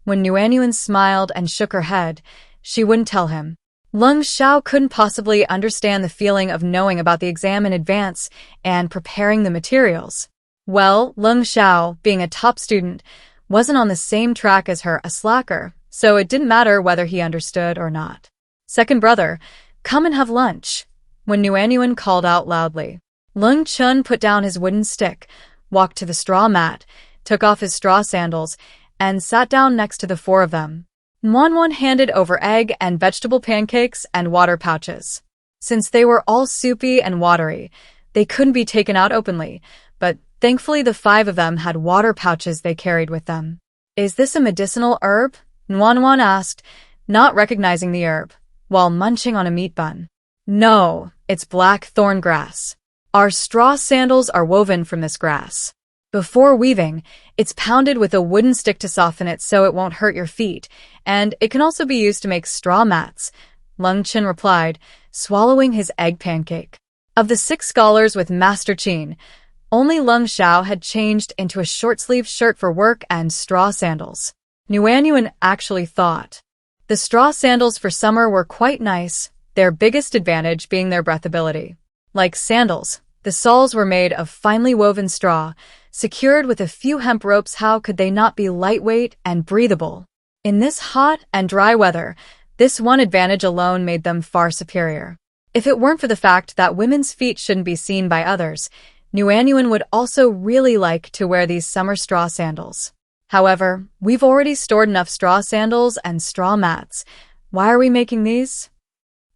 When Nuanyuan smiled and shook her head, she wouldn't tell him. Lung Sha couldn't possibly understand the feeling of knowing about the exam in advance and preparing the materials. Well, Lung Sha, being a top student, wasn't on the same track as her, a slacker, so it didn't matter whether he understood or not. Second brother, come and have lunch. When Nuanyuan called out loudly, Lung Chun put down his wooden stick, walked to the straw mat, took off his straw sandals, and sat down next to the 4 of them. Manhwa handed over egg and vegetable pancakes and water pouches. Since they were all soupy and watery, they couldn't be taken out openly, but thankfully the 5 of them had water pouches they carried with them. Is this a medicinal herb? Manhwa asked, not recognizing the herb, while munching on a meat bun. No, it's black thorn grass. Our straw sandals are woven from this grass. Before weaving, it's pounded with a wooden stick to soften it so it won't hurt your feet, and it can also be used to make straw mats, Lung Chin replied, swallowing his egg pancake. Of the 6 scholars with Master Qin, only Lung Sha had changed into a short-sleeved shirt for work and straw sandals. Nuanyuan actually thought. The straw sandals for summer were quite nice, their biggest advantage being their breathability. Like sandals, the soles were made of finely woven straw, secured with a few hemp ropes. How could they not be lightweight and breathable? In this hot and dry weather, this one advantage alone made them far superior. If it weren't for the fact that women's feet shouldn't be seen by others, Nuanyuan would also really like to wear these summer straw sandals. However, we've already stored enough straw sandals and straw mats. Why are we making these?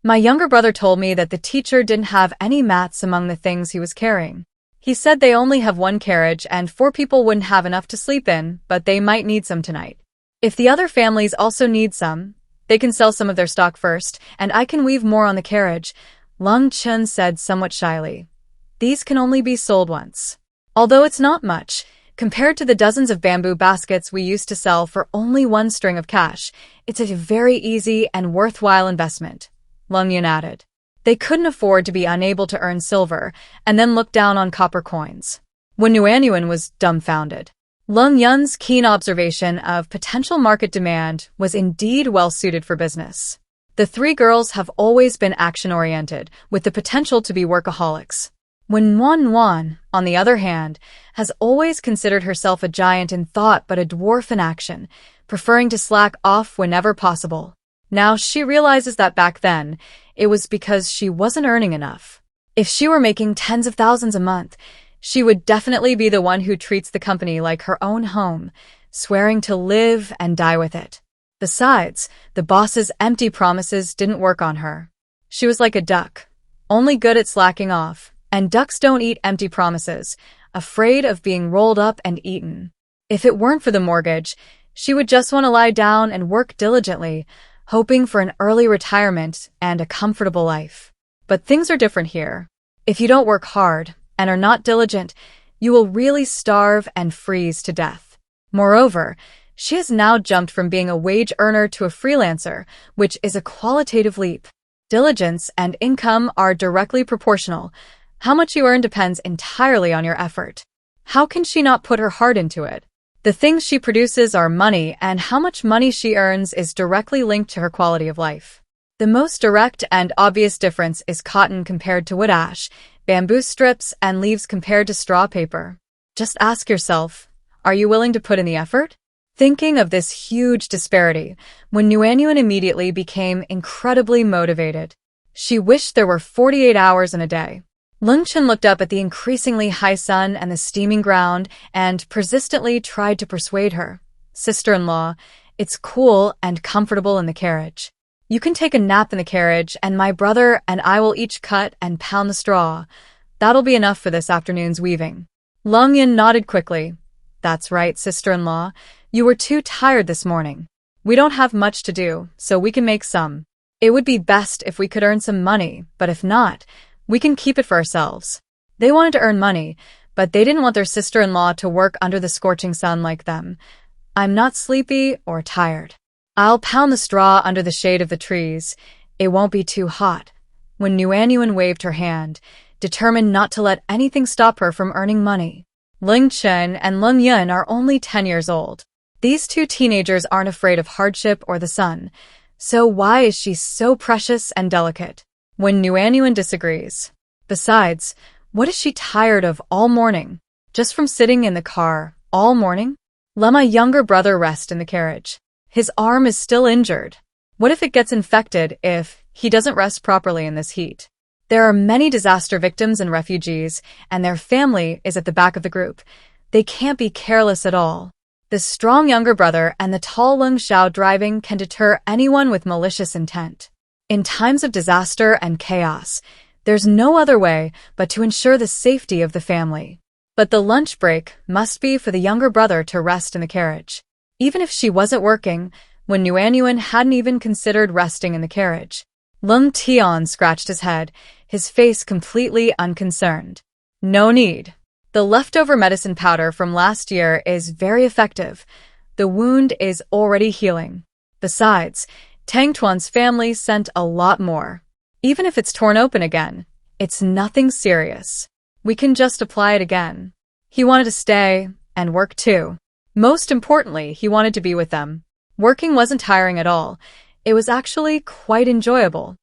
My younger brother told me that the teacher didn't have any mats among the things he was carrying. He said they only have one carriage and 4 people wouldn't have enough to sleep in, but they might need some tonight. If the other families also need some, they can sell some of their stock first, and I can weave more on the carriage, Lung Sha said somewhat shyly. These can only be sold once. Although it's not much, compared to the dozens of bamboo baskets we used to sell for only 1 string of cash, it's a very easy and worthwhile investment, Lung Yun added. They couldn't afford to be unable to earn silver and then look down on copper coins. When Nuanyuan was dumbfounded. Lung Yun's keen observation of potential market demand was indeed well suited for business. The 3 girls have always been action-oriented, with the potential to be workaholics. When Wan, on the other hand, has always considered herself a giant in thought but a dwarf in action, preferring to slack off whenever possible. Now she realizes that back then, it was because she wasn't earning enough. If she were making tens of thousands a month, she would definitely be the one who treats the company like her own home, swearing to live and die with it. Besides, the boss's empty promises didn't work on her. She was like a duck, only good at slacking off, and ducks don't eat empty promises, afraid of being rolled up and eaten. If it weren't for the mortgage, she would just want to lie down and work diligently, hoping for an early retirement and a comfortable life. But things are different here. If you don't work hard and are not diligent, you will really starve and freeze to death. Moreover, she has now jumped from being a wage earner to a freelancer, which is a qualitative leap. Diligence and income are directly proportional. How much you earn depends entirely on your effort. How can she not put her heart into it? The things she produces are money, and how much money she earns is directly linked to her quality of life. The most direct and obvious difference is cotton compared to wood ash, bamboo strips and leaves compared to straw paper. Just ask yourself, are you willing to put in the effort? Thinking of this huge disparity, when Nuanyuan immediately became incredibly motivated. She wished there were 48 hours in a day. Lung Sha looked up at the increasingly high sun and the steaming ground and persistently tried to persuade her. Sister-in-law, it's cool and comfortable in the carriage. You can take a nap in the carriage, and my brother and I will each cut and pound the straw. That'll be enough for this afternoon's weaving. Lung Yun nodded quickly. That's right, sister-in-law. You were too tired this morning. We don't have much to do, so we can make some. It would be best if we could earn some money, but if not, we can keep it for ourselves. They wanted to earn money, but they didn't want their sister-in-law to work under the scorching sun like them. I'm not sleepy or tired. I'll pound the straw under the shade of the trees. It won't be too hot. When Nuanyuan waved her hand, determined not to let anything stop her from earning money. Ling Chen and Lung Yun are only 10 years old. These 2 teenagers aren't afraid of hardship or the sun. So why is she so precious and delicate? When Nuanyuan disagrees. Besides, what is she tired of all morning? Just from sitting in the car all morning? Let my younger brother rest in the carriage. His arm is still injured. What if it gets infected if he doesn't rest properly in this heat? There are many disaster victims and refugees, and their family is at the back of the group. They can't be careless at all. The strong younger brother and the tall Lung Sha driving can deter anyone with malicious intent. In times of disaster and chaos, there's no other way but to ensure the safety of the family. But the lunch break must be for the younger brother to rest in the carriage. Even if she wasn't working, when Nuanyuan hadn't even considered resting in the carriage. Lung Tian scratched his head, his face completely unconcerned. No need. The leftover medicine powder from last year is very effective. The wound is already healing. Besides, Tang Tuan's family sent a lot more. Even if it's torn open again, it's nothing serious. We can just apply it again. He wanted to stay and work too. Most importantly, he wanted to be with them. Working wasn't tiring at all. It was actually quite enjoyable.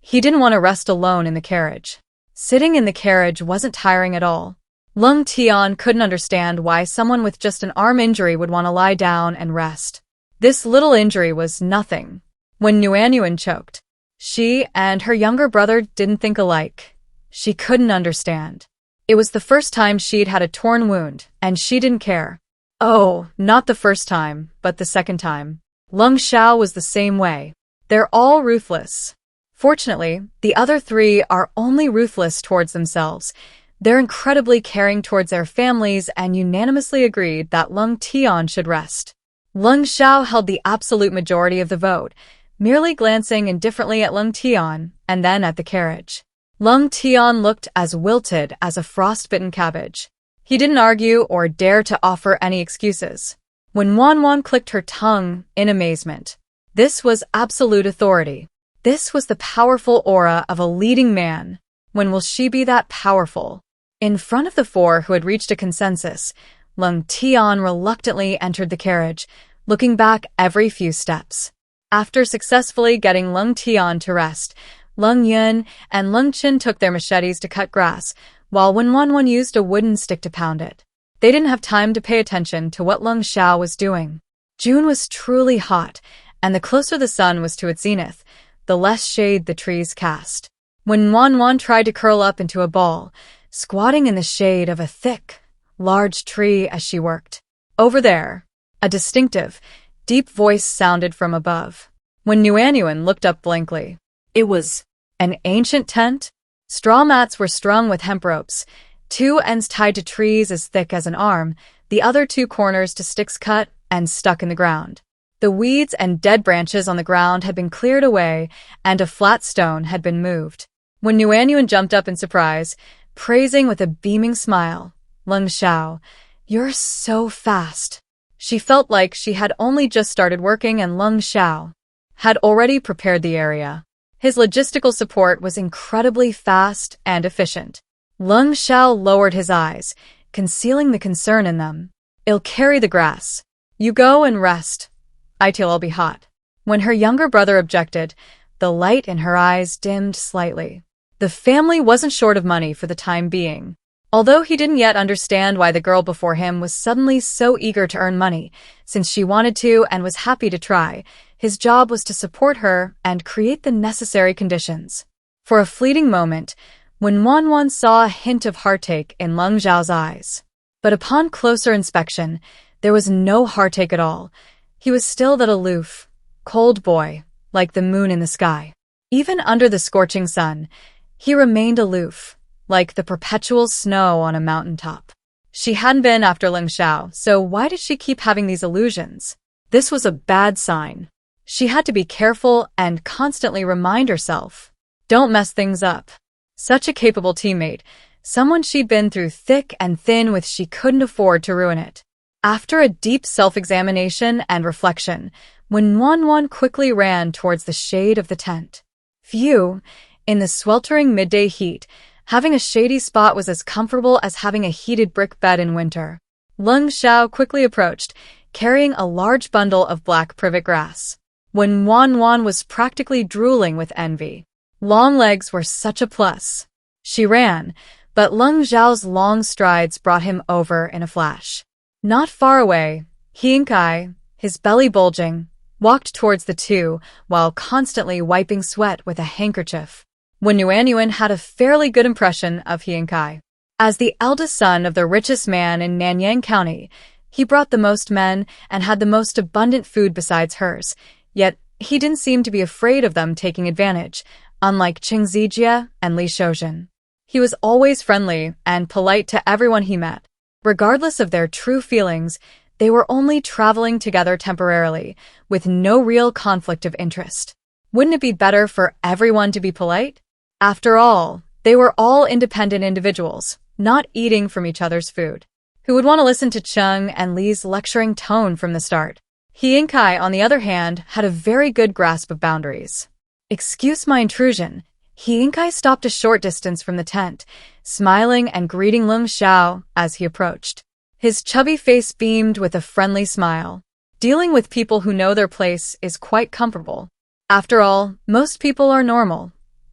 He didn't want to rest alone in the carriage. Sitting in the carriage wasn't tiring at all. Lung Tian couldn't understand why someone with just an arm injury would want to lie down and rest. This little injury was nothing. When Nuanyuan choked, she and her younger brother didn't think alike. She couldn't understand. It was the first time she'd had a torn wound, and she didn't care. Oh, not the first time, but the second time. Lung Sha was the same way. They're all ruthless. Fortunately, the other three are only ruthless towards themselves. They're incredibly caring towards their families and unanimously agreed that Lung Tian should rest. Lung Shao held the absolute majority of the vote, merely glancing indifferently at Lung Tian and then at the carriage. Lung Tian looked as wilted as a frostbitten cabbage. He didn't argue or dare to offer any excuses. When Wan clicked her tongue in amazement, this was absolute authority. This was the powerful aura of a leading man. When will she be that powerful? In front of the four who had reached a consensus, Lung Tian reluctantly entered the carriage, looking back every few steps. After successfully getting Lung Tian to rest, Lung Yun and Lung Qin took their machetes to cut grass, while Wan used a wooden stick to pound it. They didn't have time to pay attention to what Lung Shao was doing. June was truly hot, and the closer the sun was to its zenith, the less shade the trees cast. When Wan tried to curl up into a ball, squatting in the shade of a thick, large tree as she worked. Over there, a distinctive, deep voice sounded from above. When Nuanyuan looked up blankly, It was an ancient tent? Straw mats were strung with hemp ropes, two ends tied to trees as thick as an arm, the other two corners to sticks cut and stuck in the ground. The weeds and dead branches on the ground had been cleared away, and a flat stone had been moved. When Nuanyuan jumped up in surprise, praising with a beaming smile, Lung Shao, you're so fast. She felt like she had only just started working and Lung Shao had already prepared the area. His logistical support was incredibly fast and efficient. Lung Shao lowered his eyes, concealing the concern in them. I'll carry the grass. You go and rest. I'll be hot. When her younger brother objected, the light in her eyes dimmed slightly. The family wasn't short of money for the time being. Although he didn't yet understand why the girl before him was suddenly so eager to earn money, since she wanted to and was happy to try, his job was to support her and create the necessary conditions. For a fleeting moment, when Wan saw a hint of heartache in Lung Zhao's eyes. But upon closer inspection, there was no heartache at all. He was still that aloof, cold boy, like the moon in the sky. Even under the scorching sun, he remained aloof, like the perpetual snow on a mountaintop. She hadn't been after Lung Shao, so why did she keep having these illusions? This was a bad sign. She had to be careful and constantly remind herself, don't mess things up. Such a capable teammate, someone she'd been through thick and thin with, she couldn't afford to ruin it. After a deep self-examination and reflection, when Wan quickly ran towards the shade of the tent. Phew, in the sweltering midday heat, having a shady spot was as comfortable as having a heated brick bed in winter. Lung Shao quickly approached, carrying a large bundle of black privet grass. When Wan was practically drooling with envy. Long legs were such a plus. She ran, but Lung Zhao's long strides brought him over in a flash. Not far away, Kai, his belly bulging, walked towards the two while constantly wiping sweat with a handkerchief. When Nuanyuan had a fairly good impression of Kai. As the eldest son of the richest man in Nanyang County, he brought the most men and had the most abundant food besides hers, yet he didn't seem to be afraid of them taking advantage, unlike Qing Zijia and Li Shoujin. He was always friendly and polite to everyone he met. Regardless of their true feelings, they were only traveling together temporarily, with no real conflict of interest. Wouldn't it be better for everyone to be polite? After all, they were all independent individuals, not eating from each other's food. Who would want to listen to Chung and Li's lecturing tone from the start? Kai, on the other hand, had a very good grasp of boundaries. Excuse my intrusion. Kai stopped a short distance from the tent, smiling and greeting Lung Shao as he approached. His chubby face beamed with a friendly smile. Dealing with people who know their place is quite comfortable. After all, most people are normal.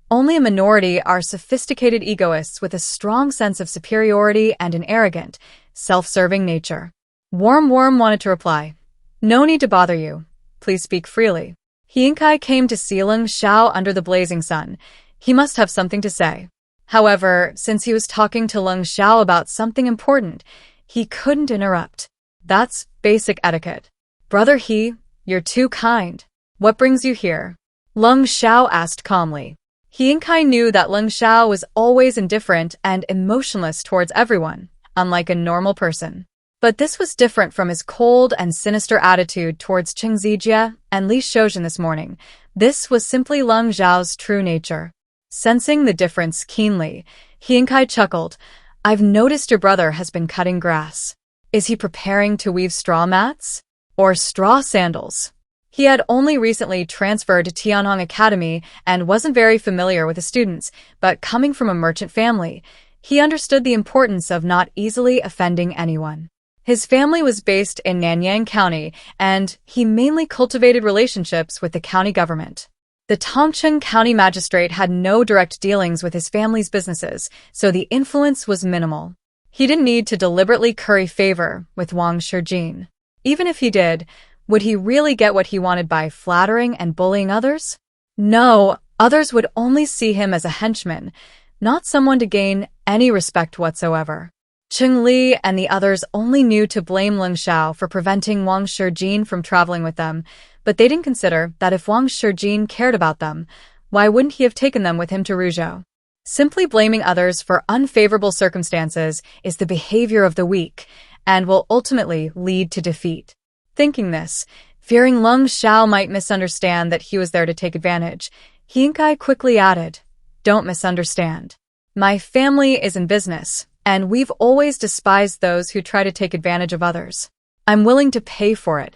Only a minority are sophisticated egoists with a strong sense of superiority and an arrogant, self-serving nature. Warm wanted to reply, no need to bother you. Please speak freely. Kai came to see Lung Shao under the blazing sun. He must have something to say. However, since he was talking to Lung Shao about something important, he couldn't interrupt. That's basic etiquette. Brother He, you're too kind. What brings you here? Lung Sha asked calmly. He and Kai knew that Lung Sha was always indifferent and emotionless towards everyone, unlike a normal person. But this was different from his cold and sinister attitude towards Qing Zijie and Li Shoujin this morning. This was simply Lung Zhao's true nature. Sensing the difference keenly, he and Kai chuckled. I've noticed your brother has been cutting grass. Is he preparing to weave straw mats? Or straw sandals? He had only recently transferred to Tianhong Academy and wasn't very familiar with the students, but coming from a merchant family, he understood the importance of not easily offending anyone. His family was based in Nanyang County, and he mainly cultivated relationships with the county government. The Tongcheng County magistrate had no direct dealings with his family's businesses, so the influence was minimal. He didn't need to deliberately curry favor with Wang Shijin. Even if he did, would he really get what he wanted by flattering and bullying others? No, others would only see him as a henchman, not someone to gain any respect whatsoever. Cheng Li and the others only knew to blame Lung Sha for preventing Wang Shijin from traveling with them, but they didn't consider that if Wang Shijin cared about them, why wouldn't he have taken them with him to Rujo? Simply blaming others for unfavorable circumstances is the behavior of the weak and will ultimately lead to defeat. Thinking this, fearing Lung Sha might misunderstand that he was there to take advantage, he and Kai quickly added, "Don't misunderstand. My family is in business, and we've always despised those who try to take advantage of others. I'm willing to pay for it.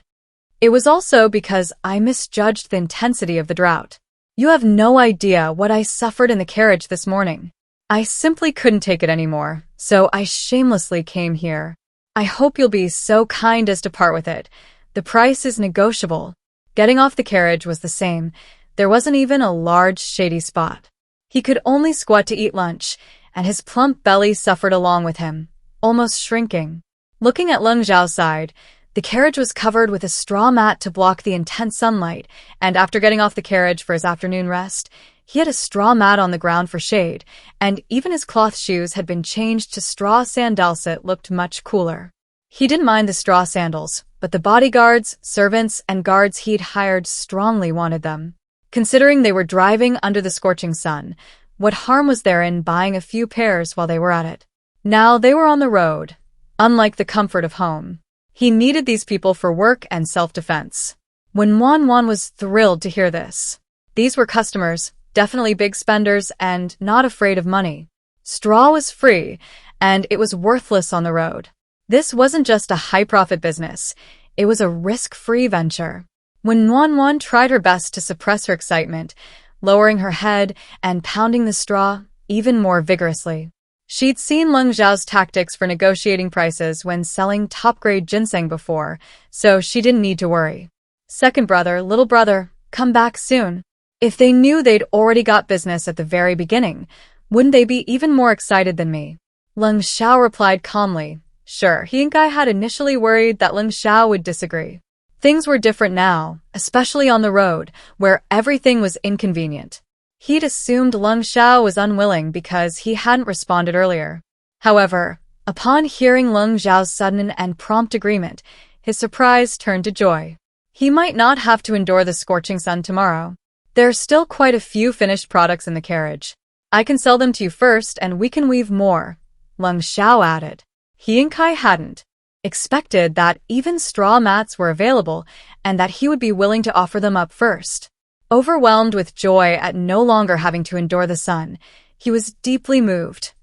It was also because I misjudged the intensity of the drought. You have no idea what I suffered in the carriage this morning. I simply couldn't take it anymore, so I shamelessly came here. I hope you'll be so kind as to part with it. The price is negotiable." Getting off the carriage was the same. There wasn't even a large, shady spot. He could only squat to eat lunch, and his plump belly suffered along with him, almost shrinking. Looking at Lung Zhao's side, the carriage was covered with a straw mat to block the intense sunlight, and after getting off the carriage for his afternoon rest, he had a straw mat on the ground for shade, and even his cloth shoes had been changed to straw sandals. It looked much cooler. He didn't mind the straw sandals, but the bodyguards, servants, and guards he'd hired strongly wanted them. Considering they were driving under the scorching sun, what harm was there in buying a few pairs while they were at it? Now they were on the road. Unlike the comfort of home, he needed these people for work and self-defense. When Wan Wan was thrilled to hear this. These were customers, definitely big spenders, and not afraid of money. Straw was free, and it was worthless on the road. This wasn't just a high-profit business. It was a risk-free venture. When Wan Wan tried her best to suppress her excitement, lowering her head and pounding the straw even more vigorously. She'd seen Lung Zhao's tactics for negotiating prices when selling top-grade ginseng before, so she didn't need to worry. Second brother, little brother, come back soon. If they knew they'd already got business at the very beginning, wouldn't they be even more excited than me? Lung Sha replied calmly. Sure, he and Kai had initially worried that Lung Sha would disagree. Things were different now, especially on the road, where everything was inconvenient. He'd assumed Lung Sha was unwilling because he hadn't responded earlier. However, upon hearing Lung Zhao's sudden and prompt agreement, his surprise turned to joy. He might not have to endure the scorching sun tomorrow. There are still quite a few finished products in the carriage. I can sell them to you first and we can weave more, Lung Sha added. He and Kai hadn't expected that even straw mats were available and that he would be willing to offer them up first. Overwhelmed with joy at no longer having to endure the sun, he was deeply moved.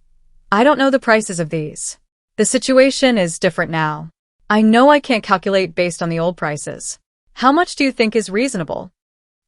I don't know the prices of these. The situation is different now. I know I can't calculate based on the old prices. How much do you think is reasonable?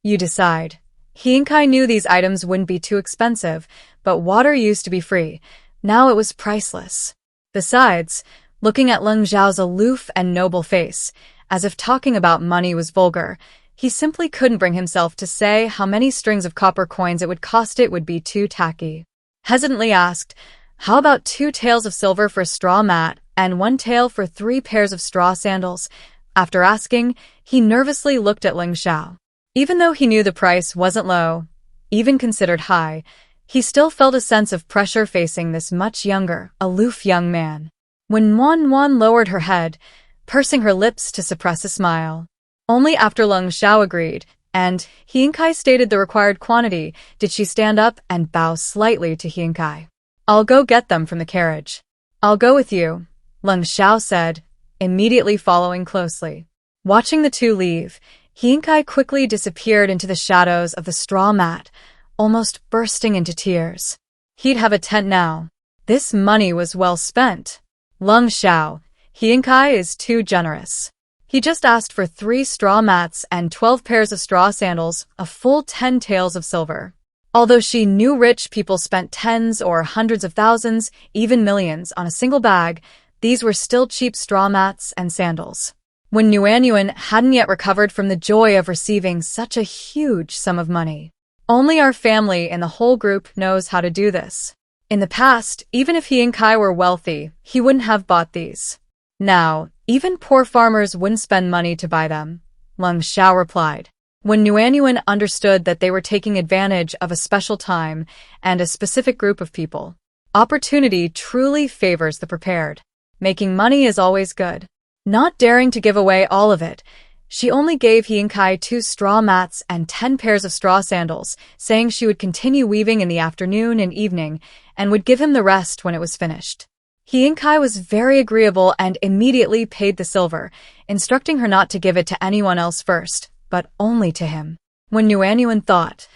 You decide. He and Kai knew these items wouldn't be too expensive, but water used to be free. Now it was priceless. Besides, looking at Lung Zhao's aloof and noble face, as if talking about money was vulgar, he simply couldn't bring himself to say how many strings of copper coins it would cost. It would be too tacky. Hesitantly asked, how about 2 taels of silver for a straw mat and 1 tael for 3 pairs of straw sandals? After asking, he nervously looked at Lung Sha. Even though he knew the price wasn't low, even considered high, he still felt a sense of pressure facing this much younger, aloof young man. When Wan Wan lowered her head, pursing her lips to suppress a smile. Only after Lung Sha agreed, and Hiankai stated the required quantity, did she stand up and bow slightly to Hiankai. "I'll go get them from the carriage." "I'll go with you," Lung Sha said, immediately following closely. Watching the two leave, Hiankai quickly disappeared into the shadows of the straw mat, almost bursting into tears. He'd have a tent now. This money was well spent. Lung Sha, Hiankai is too generous. He just asked for 3 straw mats and 12 pairs of straw sandals, a full 10 taels of silver. Although she knew rich people spent tens or hundreds of thousands, even millions, on a single bag, these were still cheap straw mats and sandals. When Nguyen hadn't yet recovered from the joy of receiving such a huge sum of money. Only our family and the whole group knows how to do this. In the past, even if Hiankai were wealthy, he wouldn't have bought these. Now, even poor farmers wouldn't spend money to buy them, Lung Sha replied. When Nguyen understood that they were taking advantage of a special time and a specific group of people. Opportunity truly favors the prepared. Making money is always good. Not daring to give away all of it, she only gave Hiankai 2 straw mats and 10 pairs of straw sandals, saying she would continue weaving in the afternoon and evening and would give him the rest when it was finished. Hiankai was very agreeable and immediately paid the silver, instructing her not to give it to anyone else first, but only to him. When Nguyen thought,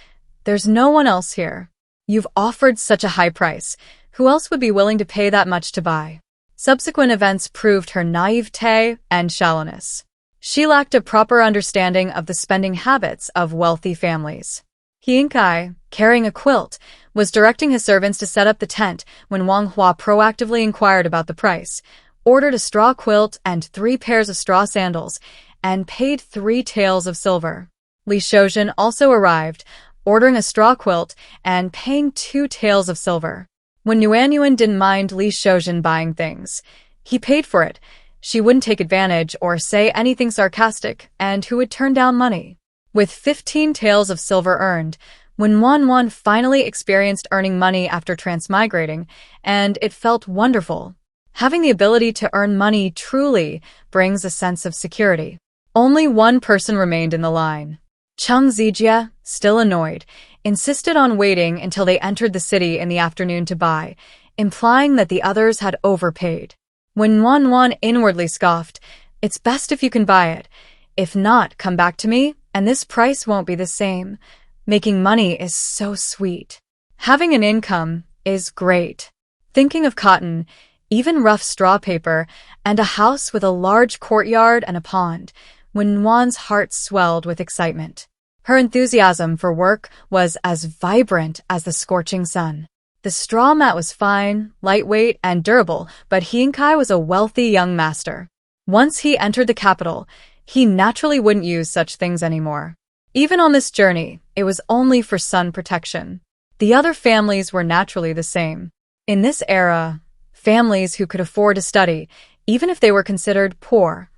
"There's no one else here. You've offered such a high price. Who else would be willing to pay that much to buy?" Subsequent events proved her naivete and shallowness. She lacked a proper understanding of the spending habits of wealthy families. Hiankai, carrying a quilt, was directing his servants to set up the tent when Wang Hua proactively inquired about the price, ordered a straw quilt and 3 pairs of straw sandals, and paid 3 taels of silver. Li Shoujin also arrived, ordering a straw quilt and paying 2 taels of silver. When Nguyen didn't mind Li Shoujin buying things, he paid for it. She wouldn't take advantage or say anything sarcastic, and who would turn down money. With 15 taels of silver earned, when Wan finally experienced earning money after transmigrating, and it felt wonderful. Having the ability to earn money truly brings a sense of security. Only one person remained in the line. Chung Zijia, still annoyed, insisted on waiting until they entered the city in the afternoon to buy, implying that the others had overpaid. When Wan inwardly scoffed, "It's best if you can buy it. If not, come back to me, and this price won't be the same. Making money is so sweet. Having an income is great." Thinking of cotton, even rough straw paper, and a house with a large courtyard and a pond, when Wan's heart swelled with excitement. Her enthusiasm for work was as vibrant as the scorching sun. The straw mat was fine, lightweight, and durable, but Hiankai was a wealthy young master. Once he entered the capital, he naturally wouldn't use such things anymore. Even on this journey, it was only for sun protection. The other families were naturally the same. In this era, families who could afford to study, even if they were considered poor,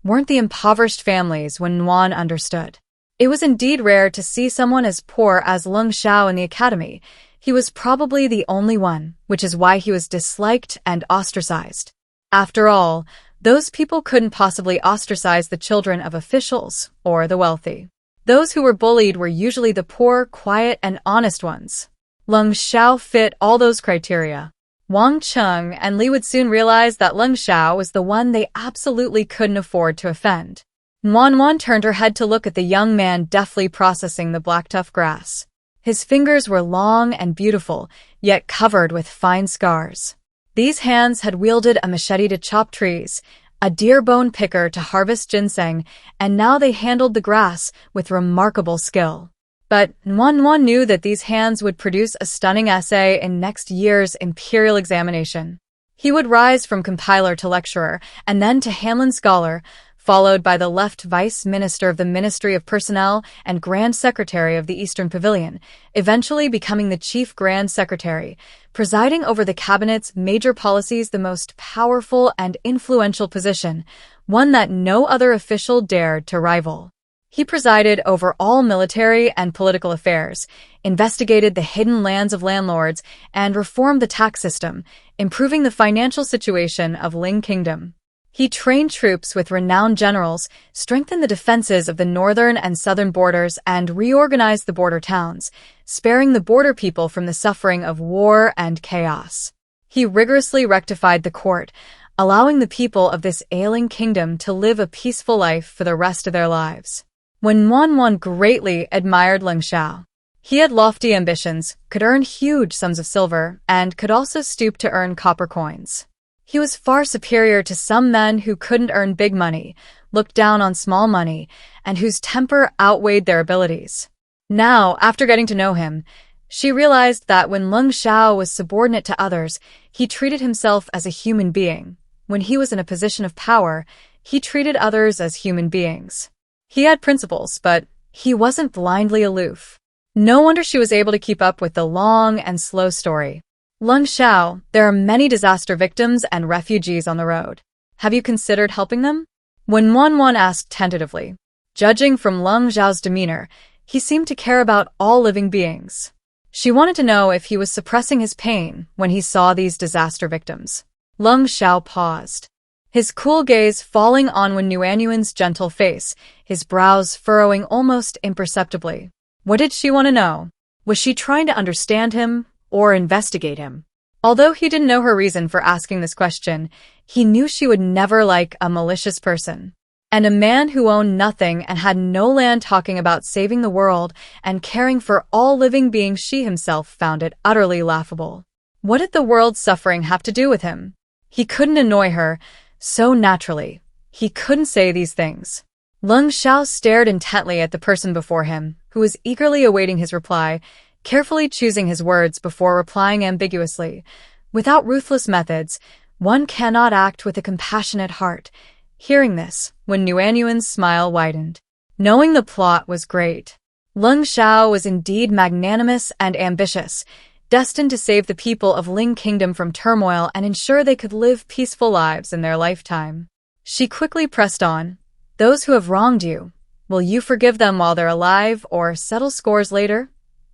weren't the impoverished families when Nguyen understood. It was indeed rare to see someone as poor as Lung Sha in the academy. He was probably the only one, which is why he was disliked and ostracized. After all, those people couldn't possibly ostracize the children of officials or the wealthy. Those who were bullied were usually the poor, quiet, and honest ones. Lung Sha fit all those criteria. Wang Chung and Li would soon realize that Lung Sha was the one they absolutely couldn't afford to offend. Wan turned her head to look at the young man deftly processing the black tough grass. His fingers were long and beautiful, yet covered with fine scars. These hands had wielded a machete to chop trees, a deer bone picker to harvest ginseng, and now they handled the grass with remarkable skill. But Wan knew that these hands would produce a stunning essay in next year's imperial examination. He would rise from compiler to lecturer, and then to Hamlin Scholar, followed by the left Vice Minister of the Ministry of Personnel and Grand Secretary of the Eastern Pavilion, eventually becoming the Chief Grand Secretary, presiding over the Cabinet's major policies, the most powerful and influential position, one that no other official dared to rival. He presided over all military and political affairs, investigated the hidden lands of landlords, and reformed the tax system, improving the financial situation of Ling Kingdom. He trained troops with renowned generals, strengthened the defenses of the northern and southern borders, and reorganized the border towns, sparing the border people from the suffering of war and chaos. He rigorously rectified the court, allowing the people of this ailing kingdom to live a peaceful life for the rest of their lives. When Wan greatly admired Lung Sha. He had lofty ambitions, could earn huge sums of silver, and could also stoop to earn copper coins. He was far superior to some men who couldn't earn big money, looked down on small money, and whose temper outweighed their abilities. Now, after getting to know him, she realized that when Lung Sha was subordinate to others, he treated himself as a human being. When he was in a position of power, he treated others as human beings. He had principles, but he wasn't blindly aloof. No wonder she was able to keep up with the long and slow story. Lung Sha, there are many disaster victims and refugees on the road. Have you considered helping them? When Wan asked tentatively. Judging from Lung Zhao's demeanor, he seemed to care about all living beings. She wanted to know if he was suppressing his pain when he saw these disaster victims. Lung Sha paused, his cool gaze falling on Wen Yuanyuan's gentle face, his brows furrowing almost imperceptibly. What did she want to know? Was she trying to understand him or investigate him? Although he didn't know her reason for asking this question, he knew she would never like a malicious person. And a man who owned nothing and had no land talking about saving the world and caring for all living beings, she himself found it utterly laughable. What did the world's suffering have to do with him? He couldn't annoy her so naturally. He couldn't say these things. Lung Sha stared intently at the person before him, who was eagerly awaiting his reply, carefully choosing his words before replying ambiguously. Without ruthless methods, one cannot act with a compassionate heart. Hearing this, Wen Yuanyuan's smile widened. Knowing the plot was great. Lung Sha was indeed magnanimous and ambitious, destined to save the people of Ling Kingdom from turmoil and ensure they could live peaceful lives in their lifetime. She quickly pressed on. Those who have wronged you, will you forgive them while they're alive or settle scores later?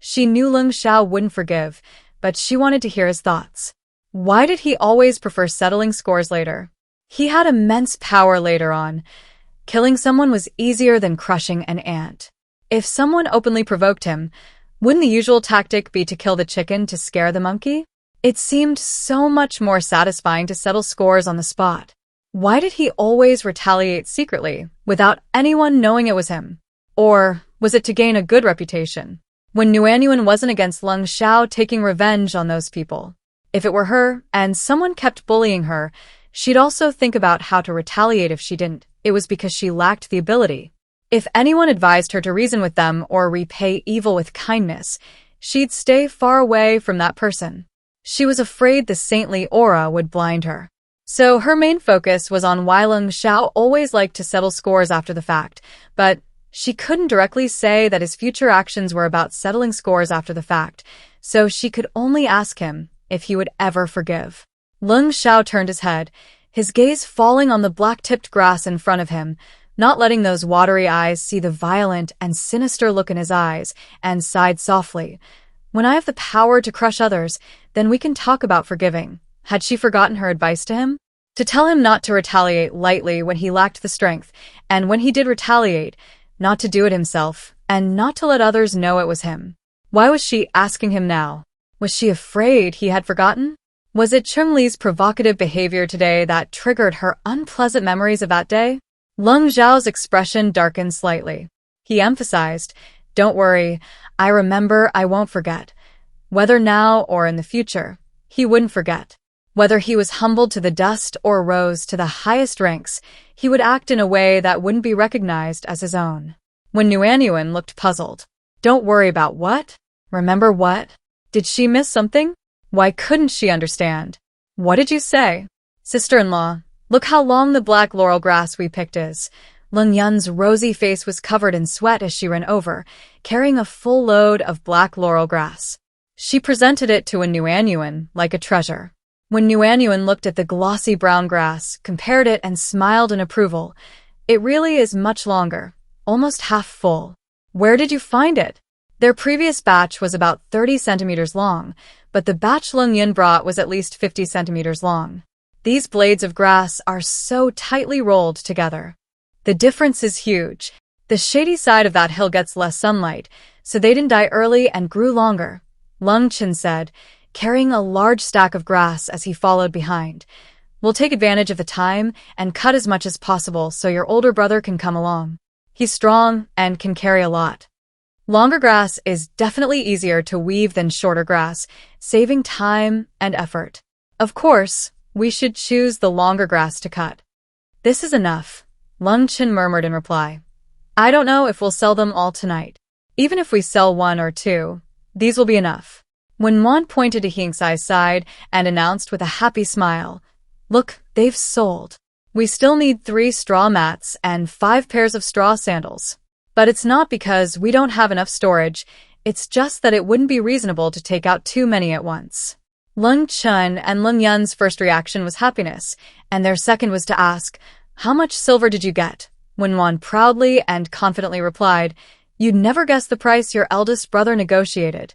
She knew Lung Sha wouldn't forgive, but she wanted to hear his thoughts. Why did he always prefer settling scores later? He had immense power later on. Killing someone was easier than crushing an ant. If someone openly provoked him, wouldn't the usual tactic be to kill the chicken to scare the monkey? It seemed so much more satisfying to settle scores on the spot. Why did he always retaliate secretly, without anyone knowing it was him? Or was it to gain a good reputation? When Yuanyuan wasn't against Lung Sha taking revenge on those people. If it were her, and someone kept bullying her, she'd also think about how to retaliate. If she didn't, it was because she lacked the ability. If anyone advised her to reason with them or repay evil with kindness, she'd stay far away from that person. She was afraid the saintly aura would blind her. So her main focus was on why Lung Sha always liked to settle scores after the fact, but she couldn't directly say that his future actions were about settling scores after the fact, so she could only ask him if he would ever forgive. Lung Sha turned his head, his gaze falling on the black-tipped grass in front of him, not letting those watery eyes see the violent and sinister look in his eyes, and sighed softly. When I have the power to crush others, then we can talk about forgiving. Had she forgotten her advice to him? To tell him not to retaliate lightly when he lacked the strength, and when he did retaliate, not to do it himself, and not to let others know it was him. Why was she asking him now? Was she afraid he had forgotten? Was it Cheng-Li's provocative behavior today that triggered her unpleasant memories of that day? Lung Zhao's expression darkened slightly. He emphasized, "Don't worry, I remember, I won't forget." Whether now or in the future, he wouldn't forget. Whether he was humbled to the dust or rose to the highest ranks, he would act in a way that wouldn't be recognized as his own. When Yuanyuan looked puzzled. Don't worry about what? Remember what? Did she miss something? Why couldn't she understand? What did you say? Sister-in-law, look how long the black laurel grass we picked is. Lung Yun's rosy face was covered in sweat as she ran over, carrying a full load of black laurel grass. She presented it to Yuanyuan like a treasure. When Yuanyuan looked at the glossy brown grass, compared it and smiled in approval, "It really is much longer, almost half full. Where did you find it?" Their previous batch was about 30 centimeters long, but the batch Lung Yun brought was at least 50 centimeters long. These blades of grass are so tightly rolled together. The difference is huge. The shady side of that hill gets less sunlight, so they didn't die early and grew longer, Lung Sha said, carrying a large stack of grass as he followed behind. We'll take advantage of the time and cut as much as possible so your older brother can come along. He's strong and can carry a lot. Longer grass is definitely easier to weave than shorter grass, saving time and effort. Of course, we should choose the longer grass to cut. This is enough, Lung Sha murmured in reply. I don't know if we'll sell them all tonight. Even if we sell 1 or 2, these will be enough. When Wan pointed to Hingsai's side and announced with a happy smile, Look, they've sold. We still need 3 straw mats and 5 pairs of straw sandals. But it's not because we don't have enough storage, it's just that it wouldn't be reasonable to take out too many at once. Lung Chun and Lung Yun's first reaction was happiness, and their second was to ask, How much silver did you get? When Wan proudly and confidently replied, You'd never guess the price your eldest brother negotiated.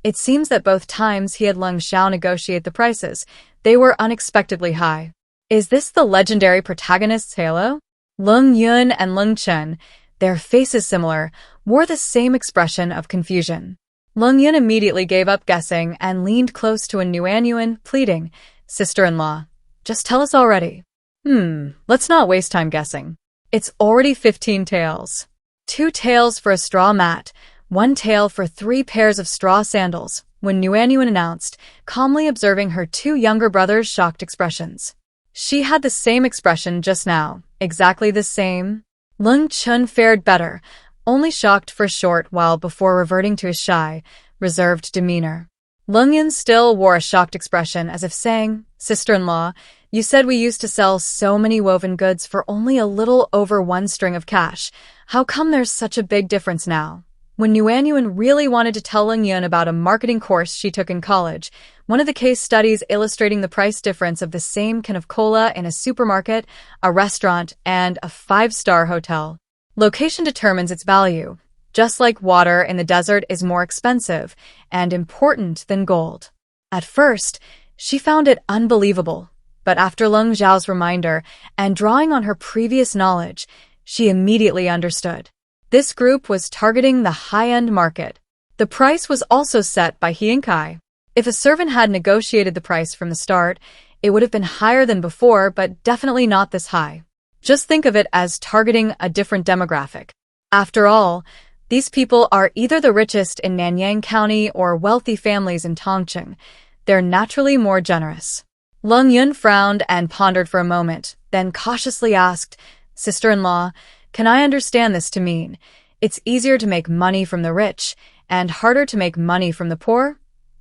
It seems that both times he had Lung Sha negotiate the prices, they were unexpectedly high. Is this the legendary protagonist's halo? Lung Yun and Lung Chun, their faces similar, wore the same expression of confusion. Lung Yun immediately gave up guessing and leaned close to Nuanyuan, pleading, Sister-in-law, just tell us already. Let's not waste time guessing. It's already 15 taels. 2 taels for a straw mat, 1 tael for 3 pairs of straw sandals, when Nuanyuan announced, calmly observing her 2 younger brothers' shocked expressions. She had the same expression just now, exactly the same. Lung Chun fared better, only shocked for a short while before reverting to his shy, reserved demeanor. Lung Yun still wore a shocked expression as if saying, Sister-in-law, you said we used to sell so many woven goods for only a little over 1 string of cash. How come there's such a big difference now? When Nuanyuan really wanted to tell Lung Yun about a marketing course she took in college, one of the case studies illustrating the price difference of the same can of cola in a supermarket, a restaurant, and a 5-star hotel. Location determines its value, just like water in the desert is more expensive and important than gold. At first, she found it unbelievable, but after Lung Zhao's reminder and drawing on her previous knowledge, she immediately understood. This group was targeting the high-end market. The price was also set by He and Kai. If a servant had negotiated the price from the start, it would have been higher than before, but definitely not this high. Just think of it as targeting a different demographic. After all, these people are either the richest in Nanyang County or wealthy families in Tongcheng. They're naturally more generous. Lung Yun frowned and pondered for a moment, then cautiously asked, Sister-in-law, can I understand this to mean it's easier to make money from the rich and harder to make money from the poor?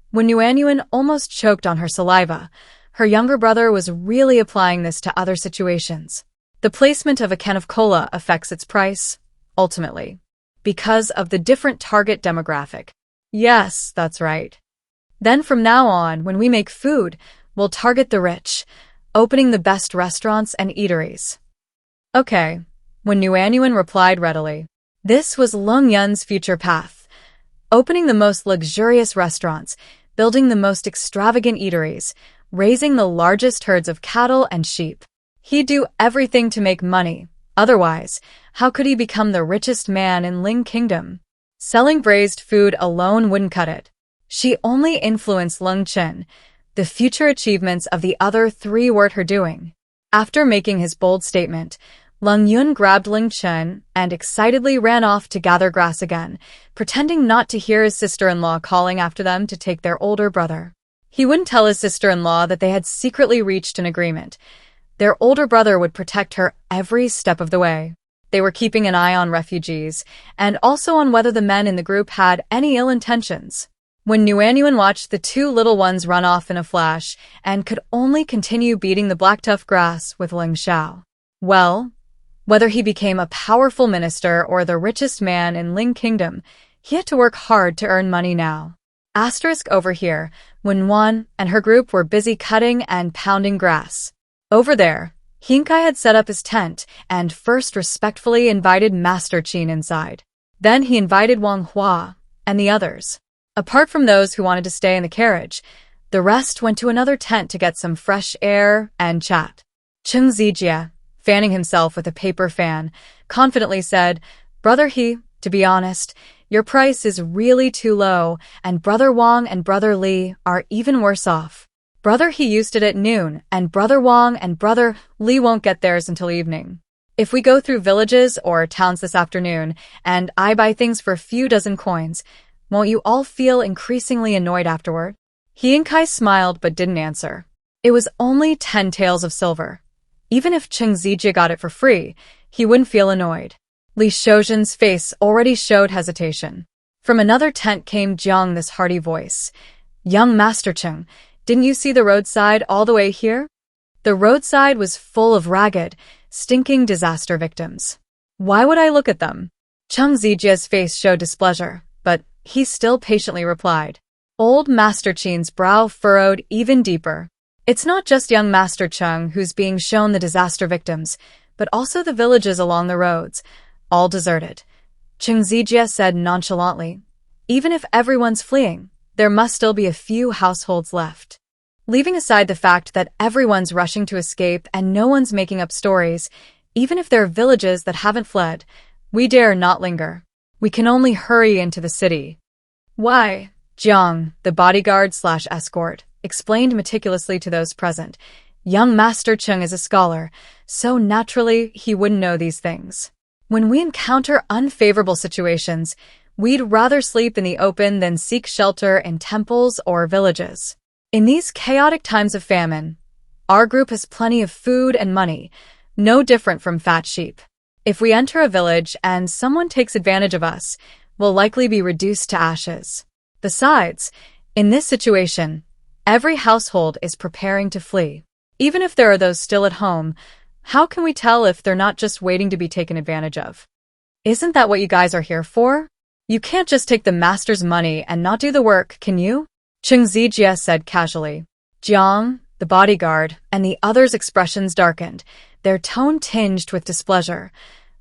When Nuanyuan almost choked on her saliva, her younger brother was really applying this to other situations. The placement of a can of cola affects its price, ultimately, because of the different target demographic. Yes, that's right. Then from now on, when we make food, we'll target the rich, opening the best restaurants and eateries. Okay, when Nuanyuan replied readily. This was Lung Yun's future path. Opening the most luxurious restaurants, building the most extravagant eateries, raising the largest herds of cattle and sheep. He'd do everything to make money. Otherwise, how could he become the richest man in Ling Kingdom? Selling braised food alone wouldn't cut it. She only influenced Lung Chen. The future achievements of the other 3 weren't her doing. After making his bold statement, Lung Yun grabbed Lung Chen and excitedly ran off to gather grass again, pretending not to hear his sister-in-law calling after them to take their older brother. He wouldn't tell his sister-in-law that they had secretly reached an agreement. Their older brother would protect her every step of the way. They were keeping an eye on refugees, and also on whether the men in the group had any ill intentions. When Nuanyuan watched the 2 little ones run off in a flash and could only continue beating the black tough grass with Lung Sha. Well, whether he became a powerful minister or the richest man in Ling Kingdom, he had to work hard to earn money now. Asterisk over here, when Wan and her group were busy cutting and pounding grass. Over there, Hinkai had set up his tent and first respectfully invited Master Qin inside. Then he invited Wang Hua and the others. Apart from those who wanted to stay in the carriage, The rest went to another tent to get some fresh air and chat. Chung Zijie, fanning himself with a paper fan, confidently said, "Brother He, to be honest, your price is really too low, and Brother Wang and Brother Li are even worse off. Brother He used it at noon, and Brother Wang and Brother Li won't get theirs until evening. If we go through villages or towns this afternoon, and I buy things for a few dozen coins, won't you all feel increasingly annoyed afterward?" He and Kai smiled but didn't answer. It was only 10 taels of silver. Even if Chung Zijie got it for free, he wouldn't feel annoyed. Li Shoujin's face already showed hesitation. From another tent came Jiang this hearty voice. "Young Master Chung, didn't you see the roadside all the way here?" The roadside was full of ragged, stinking disaster victims. "Why would I look at them?" Chung Zijie's face showed displeasure, but he still patiently replied. Old Master Qin's brow furrowed even deeper. It's not just young Master Chung who's being shown the disaster victims, but also the villages along the roads, all deserted. Chung Zijie said nonchalantly, "Even if everyone's fleeing, there must still be a few households left." Leaving aside the fact that everyone's rushing to escape and no one's making up stories, even if there are villages that haven't fled, we dare not linger. We can only hurry into the city. "Why?" Jiang, the bodyguard/escort, explained meticulously to those present. "Young Master Chung is a scholar, so naturally he wouldn't know these things. When we encounter unfavorable situations, we'd rather sleep in the open than seek shelter in temples or villages. In these chaotic times of famine, our group has plenty of food and money, no different from fat sheep. If we enter a village and someone takes advantage of us, we'll likely be reduced to ashes. Besides, in this situation, every household is preparing to flee. Even if there are those still at home, how can we tell if they're not just waiting to be taken advantage of? Isn't that what you guys are here for? You can't just take the master's money and not do the work, can you?" Chung Zijie said casually. Jiang, the bodyguard, and the others' expressions darkened, their tone tinged with displeasure.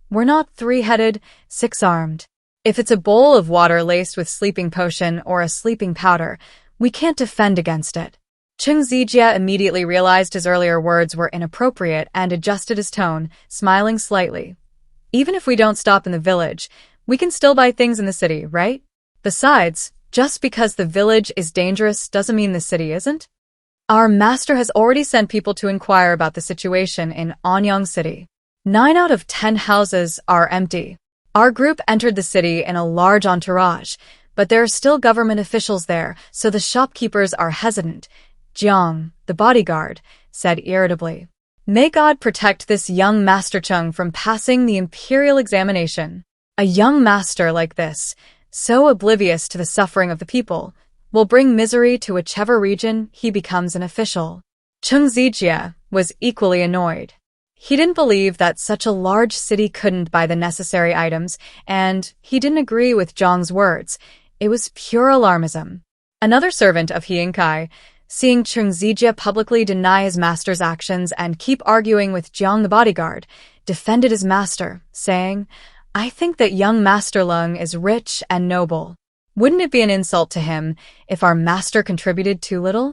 "We're not 3-headed, 6-armed. If it's a bowl of water laced with sleeping potion or a sleeping powder, we can't defend against it." Chung Zijie immediately realized his earlier words were inappropriate and adjusted his tone, smiling slightly. "Even if we don't stop in the village, we can still buy things in the city, right? Besides, just because the village is dangerous doesn't mean the city isn't. Our master has already sent people to inquire about the situation in Anyang City. 9 out of 10 houses are empty. Our group entered the city in a large entourage, but there are still government officials there, so the shopkeepers are hesitant," Jiang, the bodyguard, said irritably. "May God protect this young Master Chung from passing the imperial examination. A young master like this, so oblivious to the suffering of the people, will bring misery to whichever region he becomes an official." Chung Zijie was equally annoyed. He didn't believe that such a large city couldn't buy the necessary items, and he didn't agree with Zhang's words. It was pure alarmism. Another servant of He and Kai, seeing Chung Zijie publicly deny his master's actions and keep arguing with Jiang the bodyguard, defended his master, saying, "I think that young Master Lung is rich and noble. Wouldn't it be an insult to him if our master contributed too little?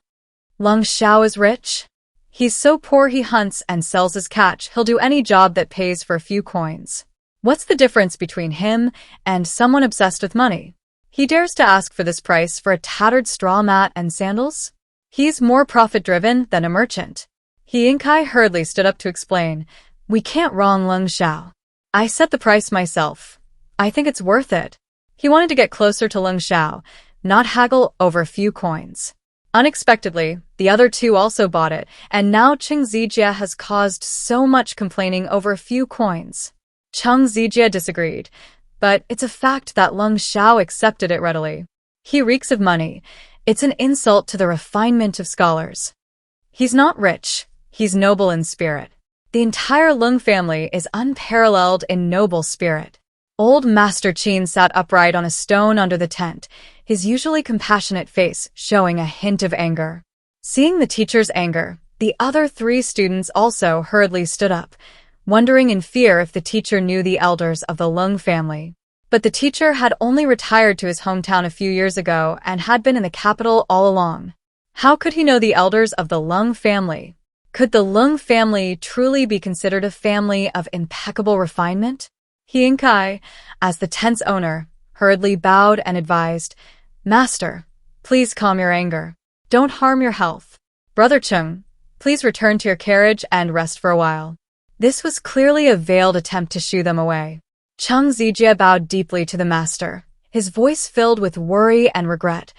Lung Sha is rich. He's so poor he hunts and sells his catch. He'll do any job that pays for a few coins. What's the difference between him and someone obsessed with money? He dares to ask for this price for a tattered straw mat and sandals? He's more profit-driven than a merchant." He and Kai hurriedly stood up to explain, "We can't wrong Lung Sha. I set the price myself. I think it's worth it." He wanted to get closer to Lung Sha, not haggle over a few coins. Unexpectedly, the other two also bought it, and now Chung Zijie has caused so much complaining over a few coins. Chung Zijie disagreed, but it's a fact that Lung Sha accepted it readily. He reeks of money. It's an insult to the refinement of scholars. He's not rich. He's noble in spirit. The entire Lung family is unparalleled in noble spirit. Old Master Qin sat upright on a stone under the tent, his usually compassionate face showing a hint of anger. Seeing the teacher's anger, the other 3 students also hurriedly stood up, wondering in fear if the teacher knew the elders of the Lung family. But the teacher had only retired to his hometown a few years ago and had been in the capital all along. How could he know the elders of the Lung family? Could the Lung family truly be considered a family of impeccable refinement? He and Kai, as the tent's owner, hurriedly bowed and advised, "Master, please calm your anger. Don't harm your health. Brother Chung, please return to your carriage and rest for a while." This was clearly a veiled attempt to shoo them away. Chung Zijie bowed deeply to the master, his voice filled with worry and regret.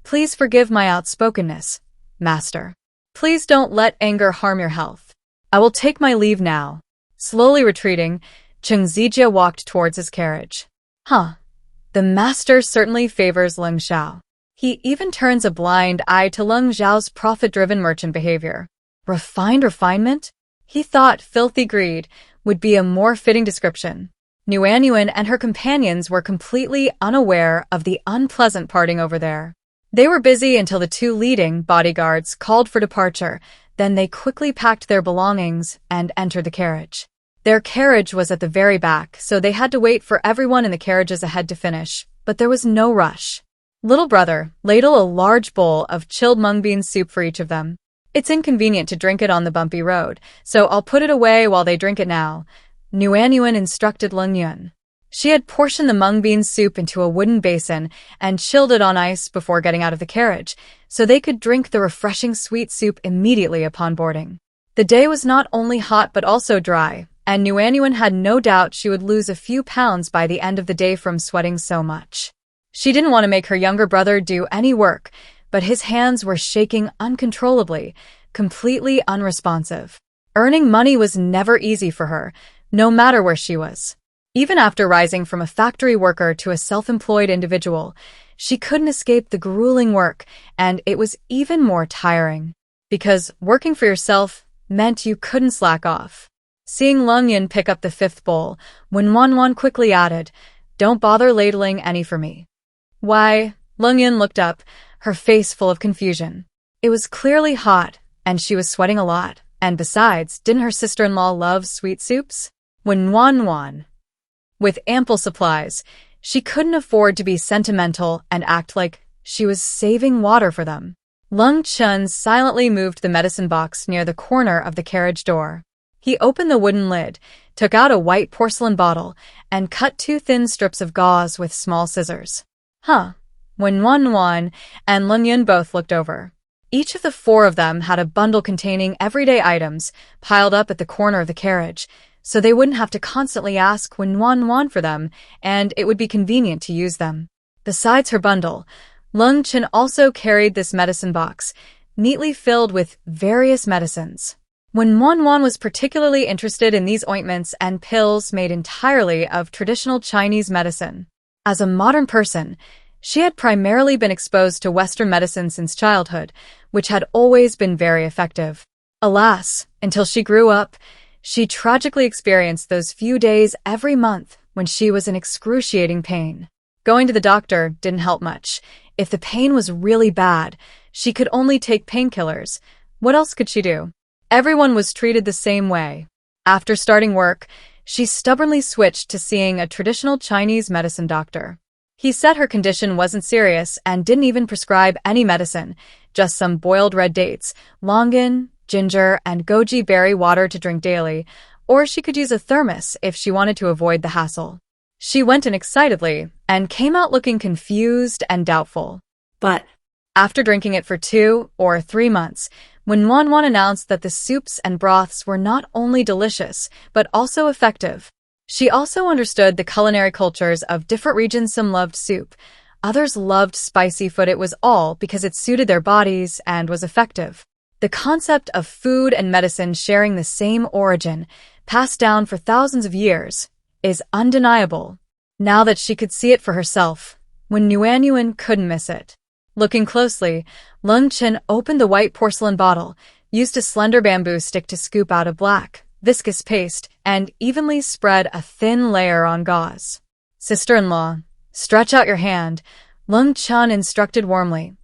"Please forgive my outspokenness, master. Please don't let anger harm your health. I will take my leave now." Slowly retreating, Chung Zijie walked towards his carriage. The master certainly favors Lung Sha. He even turns a blind eye to Lung Zhao's profit-driven merchant behavior. Refined refinement? He thought filthy greed would be a more fitting description. Nuanyuan and her companions were completely unaware of the unpleasant parting over there. They were busy until the two leading bodyguards called for departure, then they quickly packed their belongings and entered the carriage. Their carriage was at the very back, so they had to wait for everyone in the carriages ahead to finish, but there was no rush. Little brother, ladle a large bowl of chilled mung bean soup for each of them. It's inconvenient to drink it on the bumpy road, so I'll put it away while they drink it now, Nuanyuan instructed Lung Yun. She had portioned the mung bean soup into a wooden basin and chilled it on ice before getting out of the carriage, so they could drink the refreshing sweet soup immediately upon boarding. The day was not only hot but also dry, and Nuanyuan had no doubt she would lose a few pounds by the end of the day from sweating so much. She didn't want to make her younger brother do any work, but his hands were shaking uncontrollably, completely unresponsive. Earning money was never easy for her, no matter where she was. Even after rising from a factory worker to a self-employed individual, she couldn't escape the grueling work, and it was even more tiring. Because working for yourself meant you couldn't slack off. Seeing Lung Yun pick up the fifth bowl, Wan quickly added, "Don't bother ladling any for me." "Why?" Lung Yun looked up, her face full of confusion. It was clearly hot, and she was sweating a lot, and besides, didn't her sister-in-law love sweet soups? Wan. With ample supplies, she couldn't afford to be sentimental and act like she was saving water for them. Lung Chun silently moved the medicine box near the corner of the carriage door. He opened the wooden lid, took out a white porcelain bottle, and cut 2 thin strips of gauze with small scissors. When Wan and Lung Yun both looked over. Each of the 4 of them had a bundle containing everyday items piled up at the corner of the carriage, so they wouldn't have to constantly ask when Wan for them, and it would be convenient to use them. Besides her bundle, Lung Chen also carried this medicine box, neatly filled with various medicines. When Wan was particularly interested in these ointments and pills made entirely of traditional Chinese medicine. As a modern person, she had primarily been exposed to Western medicine since childhood, which had always been very effective. Alas, until she grew up, she tragically experienced those few days every month when she was in excruciating pain. Going to the doctor didn't help much. If the pain was really bad, she could only take painkillers. What else could she do? Everyone was treated the same way. After starting work, she stubbornly switched to seeing a traditional Chinese medicine doctor. He said her condition wasn't serious and didn't even prescribe any medicine, just some boiled red dates, longan, ginger, and goji berry water to drink daily, or she could use a thermos if she wanted to avoid the hassle. She went in excitedly and came out looking confused and doubtful. But after drinking it for 2 or 3 months, when Wan announced that the soups and broths were not only delicious, but also effective, she also understood the culinary cultures of different regions. Some loved soup, others loved spicy food. It was all because it suited their bodies and was effective. The concept of food and medicine sharing the same origin, passed down for thousands of years, is undeniable. Now that she could see it for herself, when Nuanyuan couldn't miss it. Looking closely, Lung Chen opened the white porcelain bottle, used a slender bamboo stick to scoop out a black, viscous paste, and evenly spread a thin layer on gauze. "Sister-in-law, stretch out your hand," Lung Chen instructed warmly.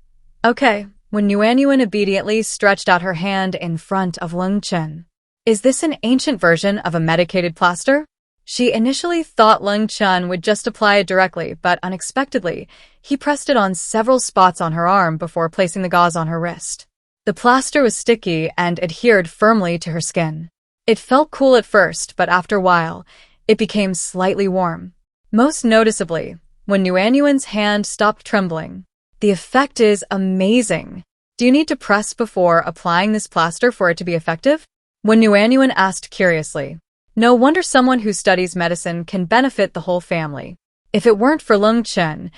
"Okay." When Nuanyuan obediently stretched out her hand in front of Lung Chen. Is this an ancient version of a medicated plaster? She initially thought Lung Chen would just apply it directly, but unexpectedly, He pressed it on several spots on her arm before placing the gauze on her wrist. The plaster was sticky and adhered firmly to her skin. It felt cool at first, but after a while, it became slightly warm. Most noticeably, when Nuanyuan's hand stopped trembling. The effect is amazing. Do you need to press before applying this plaster for it to be effective? When Nuanyuan asked curiously. No wonder someone who studies medicine can benefit the whole family. If it weren't for Lung Chen,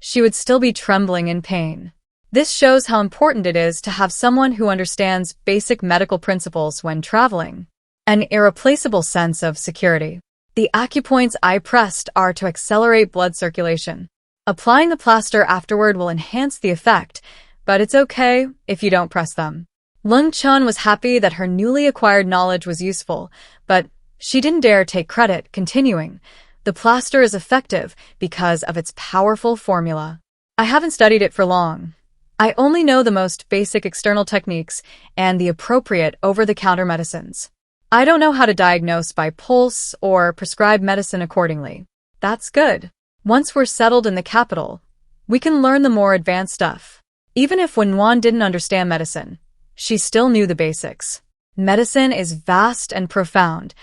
she would still be trembling in pain. This shows how important it is to have someone who understands basic medical principles when traveling. An irreplaceable sense of security. The acupoints I pressed are to accelerate blood circulation. Applying the plaster afterward will enhance the effect, but it's okay if you don't press them. Lung Chen was happy that her newly acquired knowledge was useful, but she didn't dare take credit, continuing. The plaster is effective because of its powerful formula. I haven't studied it for long. I only know the most basic external techniques and the appropriate over-the-counter medicines. I don't know how to diagnose by pulse or prescribe medicine accordingly. That's good. Once we're settled in the capital, we can learn the more advanced stuff. Even if Wenwan didn't understand medicine, she still knew the basics. Medicine is vast and profound.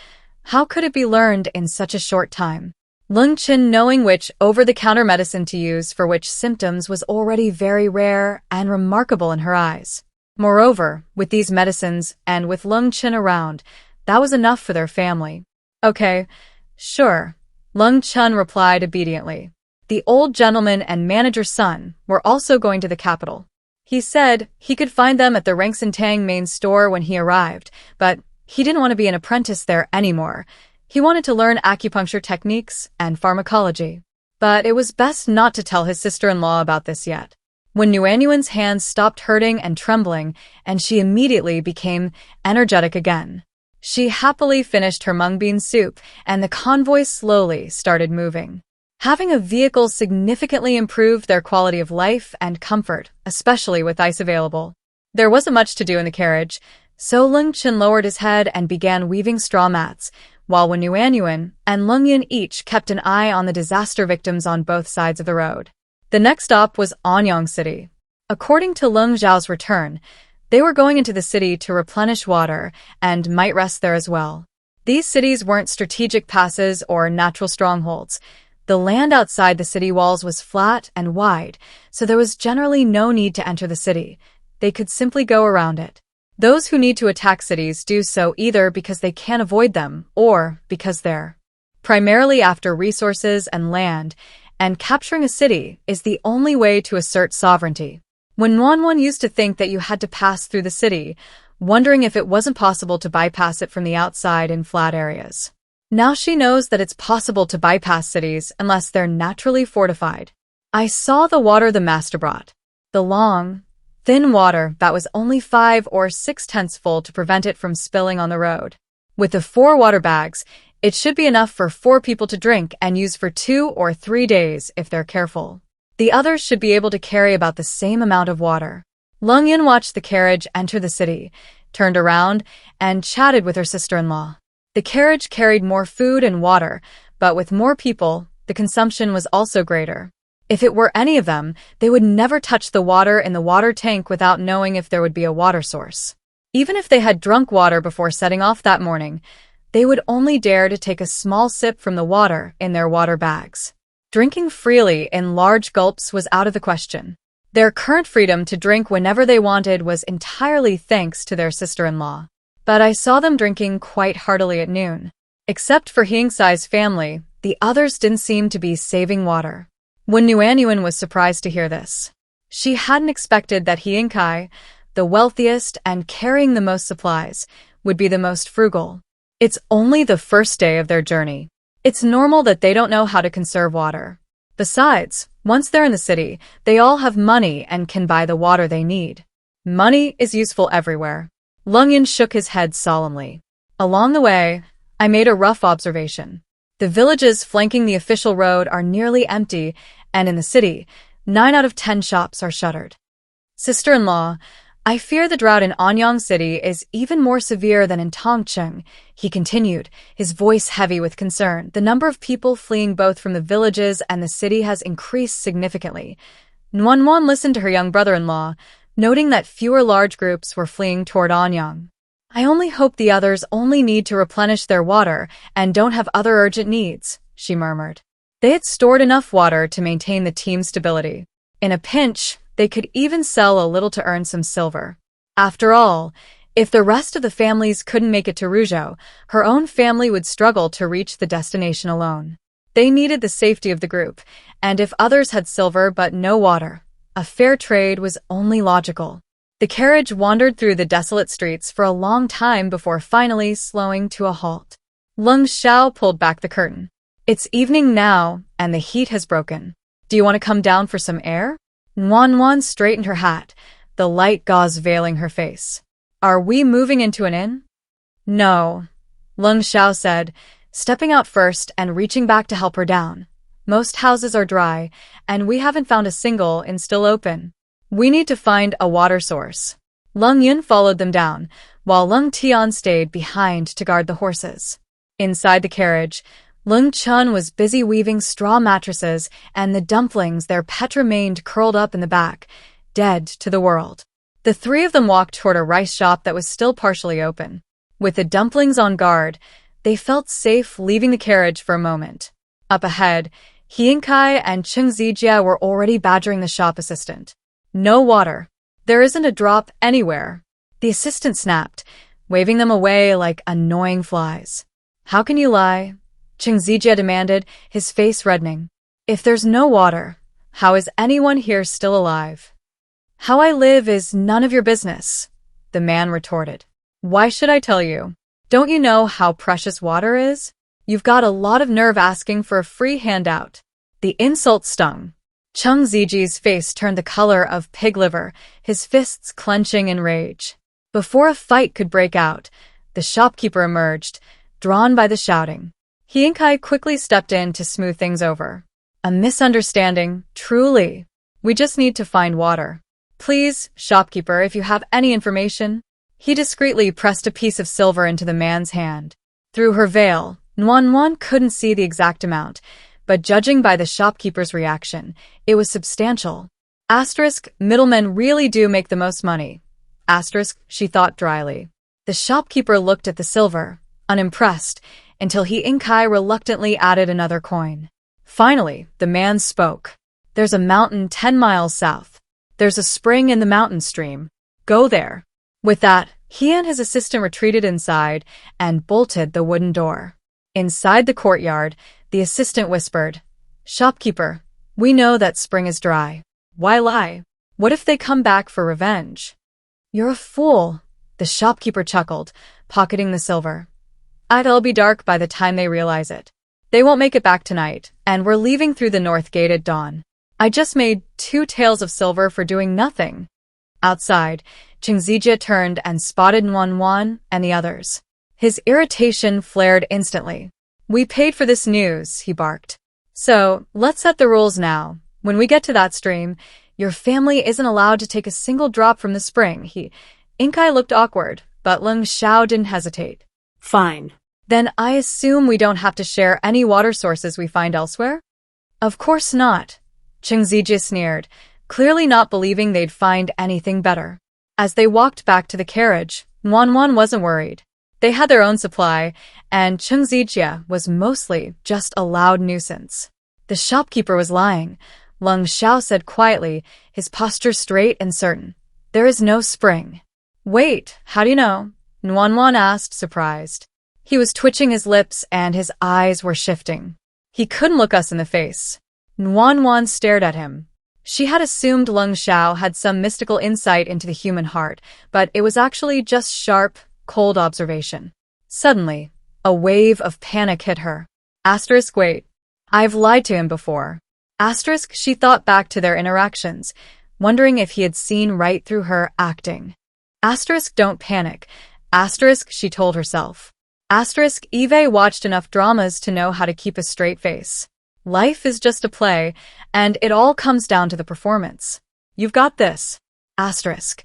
How could it be learned in such a short time? Lung Chen, knowing which over-the-counter medicine to use for which symptoms, was already very rare and remarkable in her eyes. Moreover, with these medicines and with Lung Chen around, that was enough for their family. Okay, sure, Lung Chen replied obediently. The old gentleman and manager's son were also going to the capital. He said he could find them at the Rengsintang main store when he arrived, but he didn't want to be an apprentice there anymore. He wanted to learn acupuncture techniques and pharmacology. But it was best not to tell his sister-in-law about this yet. When Nuanyuan's hands stopped hurting and trembling, and she immediately became energetic again. She happily finished her mung bean soup, and the convoy slowly started moving. Having a vehicle significantly improved their quality of life and comfort, especially with ice available. There wasn't much to do in the carriage, so Lung Chen lowered his head and began weaving straw mats, while Wen Nuanyuan and Lung Yin each kept an eye on the disaster victims on both sides of the road. The next stop was Anyang City. According to Lung Zhao's return, they were going into the city to replenish water and might rest there as well. These cities weren't strategic passes or natural strongholds. The land outside the city walls was flat and wide, so there was generally no need to enter the city. They could simply go around it. Those who need to attack cities do so either because they can't avoid them or because they're primarily after resources and land, and capturing a city is the only way to assert sovereignty. When Nuanyuan used to think that you had to pass through the city, wondering if it wasn't possible to bypass it from the outside in flat areas. Now she knows that it's possible to bypass cities unless they're naturally fortified. I saw the water the master brought. The long, thin water that was only 5 or 6/10 full to prevent it from spilling on the road. With the 4 water bags, it should be enough for 4 people to drink and use for 2 or 3 days if they're careful. The others should be able to carry about the same amount of water. Lung Yin watched the carriage enter the city, turned around, and chatted with her sister-in-law. The carriage carried more food and water, but with more people, the consumption was also greater. If it were any of them, they would never touch the water in the water tank without knowing if there would be a water source. Even if they had drunk water before setting off that morning, they would only dare to take a small sip from the water in their water bags. Drinking freely in large gulps was out of the question. Their current freedom to drink whenever they wanted was entirely thanks to their sister-in-law. But I saw them drinking quite heartily at noon. Except for Hing-Sai's family, the others didn't seem to be saving water. When Nuanyuan was surprised to hear this. She hadn't expected that Hing-Kai, the wealthiest and carrying the most supplies, would be the most frugal. It's only the first day of their journey. It's normal that they don't know how to conserve water. Besides, once they're in the city, they all have money and can buy the water they need. Money is useful everywhere. Lung Yin shook his head solemnly. Along the way, I made a rough observation. The villages flanking the official road are nearly empty, and in the city, 9 out of 10 shops are shuttered. Sister-in-law, I fear the drought in Anyang City is even more severe than in Tongcheng, he continued, his voice heavy with concern. The number of people fleeing both from the villages and the city has increased significantly. Nuan listened to her young brother-in-law, noting that fewer large groups were fleeing toward Anyang. I only hope the others only need to replenish their water and don't have other urgent needs, she murmured. They had stored enough water to maintain the team's stability. In a pinch, they could even sell a little to earn some silver. After all, if the rest of the families couldn't make it to Rujo, her own family would struggle to reach the destination alone. They needed the safety of the group, and if others had silver but no water, a fair trade was only logical. The carriage wandered through the desolate streets for a long time before finally slowing to a halt. Lung Sha pulled back the curtain. It's evening now, and the heat has broken. Do you want to come down for some air? Nuan straightened her hat, the light gauze veiling her face. Are we moving into an inn? No, Lung Sha said, stepping out first and reaching back to help her down. Most houses are dry, and we haven't found a single inn still open. We need to find a water source. Lung Yun followed them down, while Lung Tian stayed behind to guard the horses. Inside the carriage, Lung Chun was busy weaving straw mattresses, and the dumplings their pet remained curled up in the back, dead to the world. The three of them walked toward a rice shop that was still partially open. With the dumplings on guard, they felt safe leaving the carriage for a moment. Up ahead, Hiankai and Cheng Zijia were already badgering the shop assistant. No water. There isn't a drop anywhere. The assistant snapped, waving them away like annoying flies. How can you lie? Cheng Zijia demanded, his face reddening. If there's no water, how is anyone here still alive? How I live is none of your business, the man retorted. Why should I tell you? Don't you know how precious water is? You've got a lot of nerve asking for a free handout. The insult stung. Cheng Ziji's face turned the color of pig liver, his fists clenching in rage. Before a fight could break out, the shopkeeper emerged, drawn by the shouting. Hiankai quickly stepped in to smooth things over. A misunderstanding, truly. We just need to find water. Please, shopkeeper, if you have any information. He discreetly pressed a piece of silver into the man's hand. Through her veil, Nuan couldn't see the exact amount, but judging by the shopkeeper's reaction, it was substantial. Asterisk, middlemen really do make the most money. Asterisk, she thought dryly. The shopkeeper looked at the silver, unimpressed, until Hiankai reluctantly added another coin. Finally, the man spoke. There's a mountain 10 miles south. There's a spring in the mountain stream. Go there. With that, he and his assistant retreated inside and bolted the wooden door. Inside the courtyard, the assistant whispered, Shopkeeper, we know that spring is dry. Why lie? What if they come back for revenge? You're a fool, the shopkeeper chuckled, pocketing the silver. It'll be dark by the time they realize it. They won't make it back tonight, and we're leaving through the north gate at dawn. I just made 2 taels of silver for doing nothing. Outside, Cheng Zijia turned and spotted Nuan and the others. His irritation flared instantly. We paid for this news, he barked. So, let's set the rules now. When we get to that stream, your family isn't allowed to take a single drop from the spring. Inkai looked awkward, but Lung Sha didn't hesitate. Fine. Then I assume we don't have to share any water sources we find elsewhere? Of course not, Cheng Zijia sneered, clearly not believing they'd find anything better. As they walked back to the carriage, Nuan wasn't worried. They had their own supply, and Cheng Zijia was mostly just a loud nuisance. The shopkeeper was lying, Lung Sha said quietly, his posture straight and certain. There is no spring. Wait, how do you know? Nuan asked, surprised. He was twitching his lips and his eyes were shifting. He couldn't look us in the face. Nuan stared at him. She had assumed Lung Sha had some mystical insight into the human heart, but it was actually just sharp, cold observation. Suddenly, a wave of panic hit her. Asterisk, wait. I've lied to him before. Asterisk, she thought back to their interactions, wondering if he had seen right through her acting. Asterisk, don't panic. Asterisk, she told herself. Asterisk, Eve watched enough dramas to know how to keep a straight face. Life is just a play, and it all comes down to the performance. You've got this. Asterisk.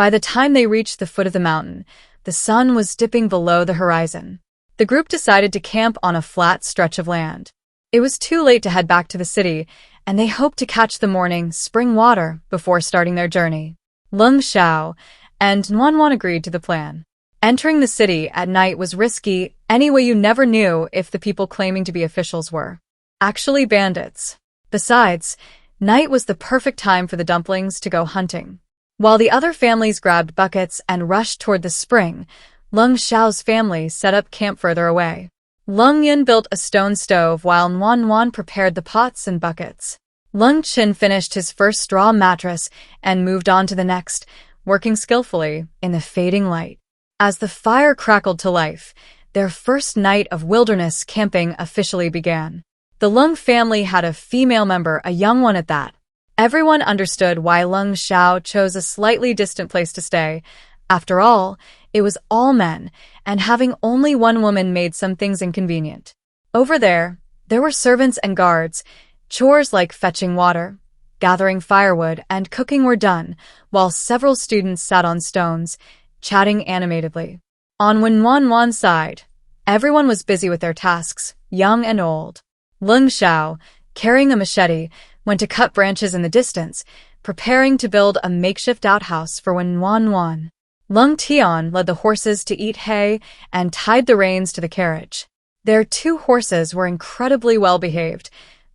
By the time they reached the foot of the mountain, the sun was dipping below the horizon. The group decided to camp on a flat stretch of land. It was too late to head back to the city, and they hoped to catch the morning spring water before starting their journey. Lung Sha and Nuan agreed to the plan. Entering the city at night was risky anyway. You never knew if the people claiming to be officials were actually bandits. Besides, night was the perfect time for the dumplings to go hunting. While the other families grabbed buckets and rushed toward the spring, Lung Shao's family set up camp further away. Lung Yin built a stone stove while Nuan prepared the pots and buckets. Lung Qin finished his first straw mattress and moved on to the next, working skillfully in the fading light. As the fire crackled to life, their first night of wilderness camping officially began. The Lung family had a female member, a young one at that. Everyone understood why Lung Shao chose a slightly distant place to stay. After all, it was all men, and having only one woman made some things inconvenient. Over there were servants and guards. Chores like fetching water, gathering firewood, and cooking were done, while several students sat on stones, chatting animatedly. On Nuan's side, everyone was busy with their tasks, young and old. Lung Shao, carrying a machete, went to cut branches in the distance, preparing to build a makeshift outhouse for Nuan. Lung Tian led the horses to eat hay and tied the reins to the carriage. Their 2 horses were incredibly well behaved.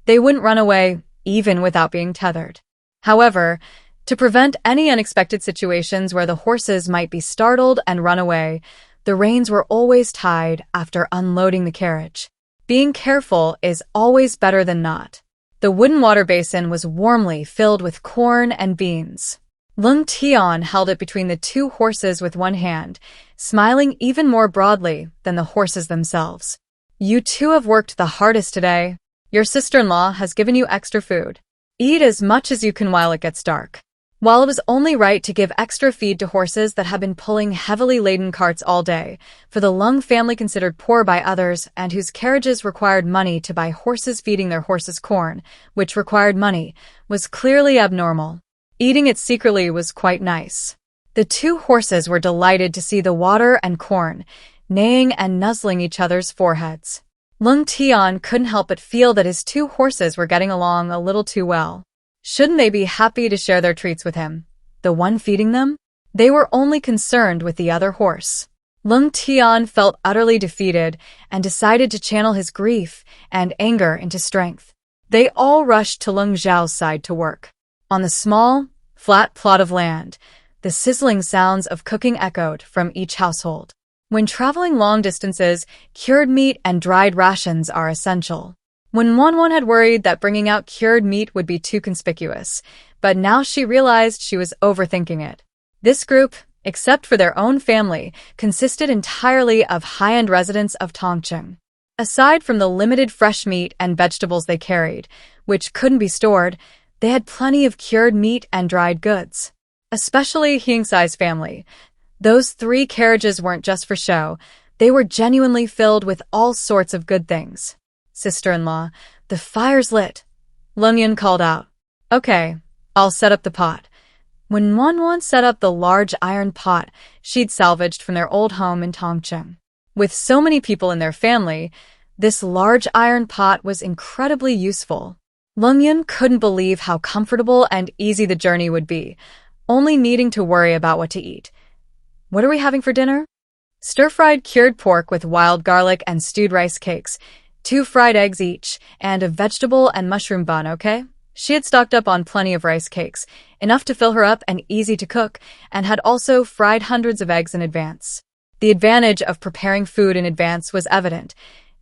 They wouldn't run away, even without being tethered. However, to prevent any unexpected situations where the horses might be startled and run away, the reins were always tied after unloading the carriage. Being careful is always better than not. The wooden water basin was warmly filled with corn and beans. Lung Tian held it between the 2 horses with one hand, smiling even more broadly than the horses themselves. You 2 have worked the hardest today. Your sister-in-law has given you extra food. Eat as much as you can while it gets dark. While it was only right to give extra feed to horses that had been pulling heavily laden carts all day, for the Lung family considered poor by others and whose carriages required money to buy horses, feeding their horses corn, which required money, was clearly abnormal. Eating it secretly was quite nice. The 2 horses were delighted to see the water and corn, neighing and nuzzling each other's foreheads. Lung Tian couldn't help but feel that his 2 horses were getting along a little too well. Shouldn't they be happy to share their treats with him, the one feeding them? They were only concerned with the other horse. Lung Tian felt utterly defeated and decided to channel his grief and anger into strength. They all rushed to Lung Zhao's side to work. On the small, flat plot of land, the sizzling sounds of cooking echoed from each household. When traveling long distances, cured meat and dried rations are essential. Nuan had worried that bringing out cured meat would be too conspicuous, but now she realized she was overthinking it. This group, except for their own family, consisted entirely of high-end residents of Tongcheng. Aside from the limited fresh meat and vegetables they carried, which couldn't be stored, they had plenty of cured meat and dried goods. Especially Hingxai's family. Those 3 carriages weren't just for show, they were genuinely filled with all sorts of good things. Sister-in-law, the fire's lit. Lung Yin called out. Okay, I'll set up the pot. When Nuan set up the large iron pot she'd salvaged from their old home in Tongcheng. With so many people in their family, this large iron pot was incredibly useful. Lung Yin couldn't believe how comfortable and easy the journey would be, only needing to worry about what to eat. What are we having for dinner? Stir-fried cured pork with wild garlic and stewed rice cakes, 2 fried eggs each, and a vegetable and mushroom bun, okay? She had stocked up on plenty of rice cakes, enough to fill her up and easy to cook, and had also fried hundreds of eggs in advance. The advantage of preparing food in advance was evident.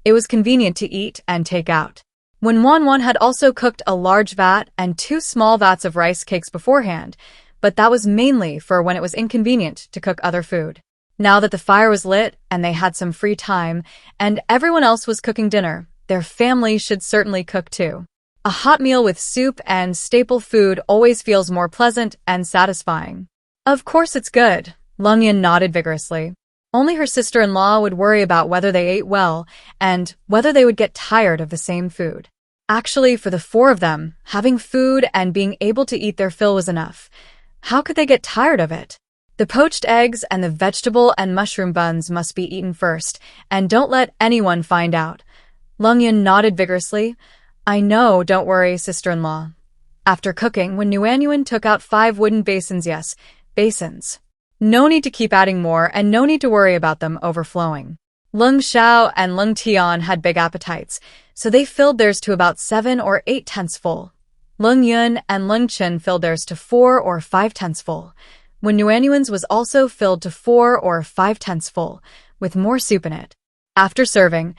It was convenient to eat and take out. When Nuan had also cooked a large vat and 2 small vats of rice cakes beforehand, but that was mainly for when it was inconvenient to cook other food. Now that the fire was lit and they had some free time, and everyone else was cooking dinner, their family should certainly cook too. A hot meal with soup and staple food always feels more pleasant and satisfying. Of course it's good, Lung Yin nodded vigorously. Only her sister-in-law would worry about whether they ate well and whether they would get tired of the same food. Actually, for the 4 of them, having food and being able to eat their fill was enough. How could they get tired of it? The poached eggs and the vegetable and mushroom buns must be eaten first, and don't let anyone find out. Lung Yun nodded vigorously. I know, don't worry, sister-in-law. After cooking, when Nuanyuan took out 5 wooden basins, yes, basins. No need to keep adding more, and no need to worry about them overflowing. Lung Sha and Lung Tian had big appetites, so they filled theirs to about 7 or 8 tenths full. Lung Yun and Lung Chen filled theirs to 4 or 5 tenths full, when Nuanyuan's was also filled to 4 or 5 tenths full, with more soup in it. After serving,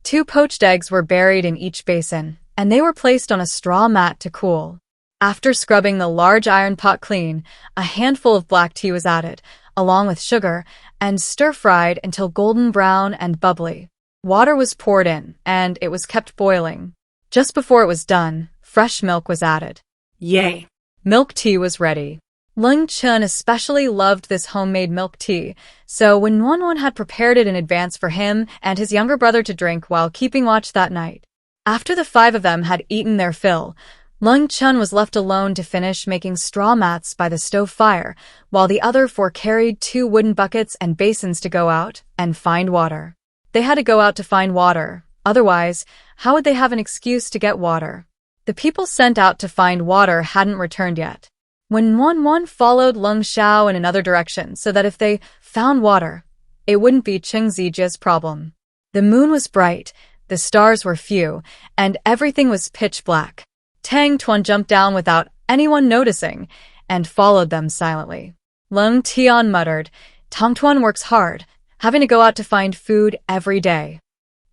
2 poached eggs were buried in each basin, and they were placed on a straw mat to cool. After scrubbing the large iron pot clean, a handful of black tea was added, along with sugar, and stir-fried until golden brown and bubbly. Water was poured in, and it was kept boiling. Just before it was done, fresh milk was added. Yay! Milk tea was ready. Lung Chen especially loved this homemade milk tea, so when Nuanyuan had prepared it in advance for him and his younger brother to drink while keeping watch that night. After the 5 of them had eaten their fill, Lung Chen was left alone to finish making straw mats by the stove fire, while the other 4 carried 2 wooden buckets and basins to go out and find water. They had to go out to find water, otherwise, how would they have an excuse to get water? The people sent out to find water hadn't returned yet. When Nuanyuan followed Lung Shao in another direction so that if they found water, it wouldn't be Cheng Zijia's problem. The moon was bright, the stars were few, and everything was pitch black. Tang Tuan jumped down without anyone noticing and followed them silently. Lung Tian muttered, Tang Tuan works hard, having to go out to find food every day.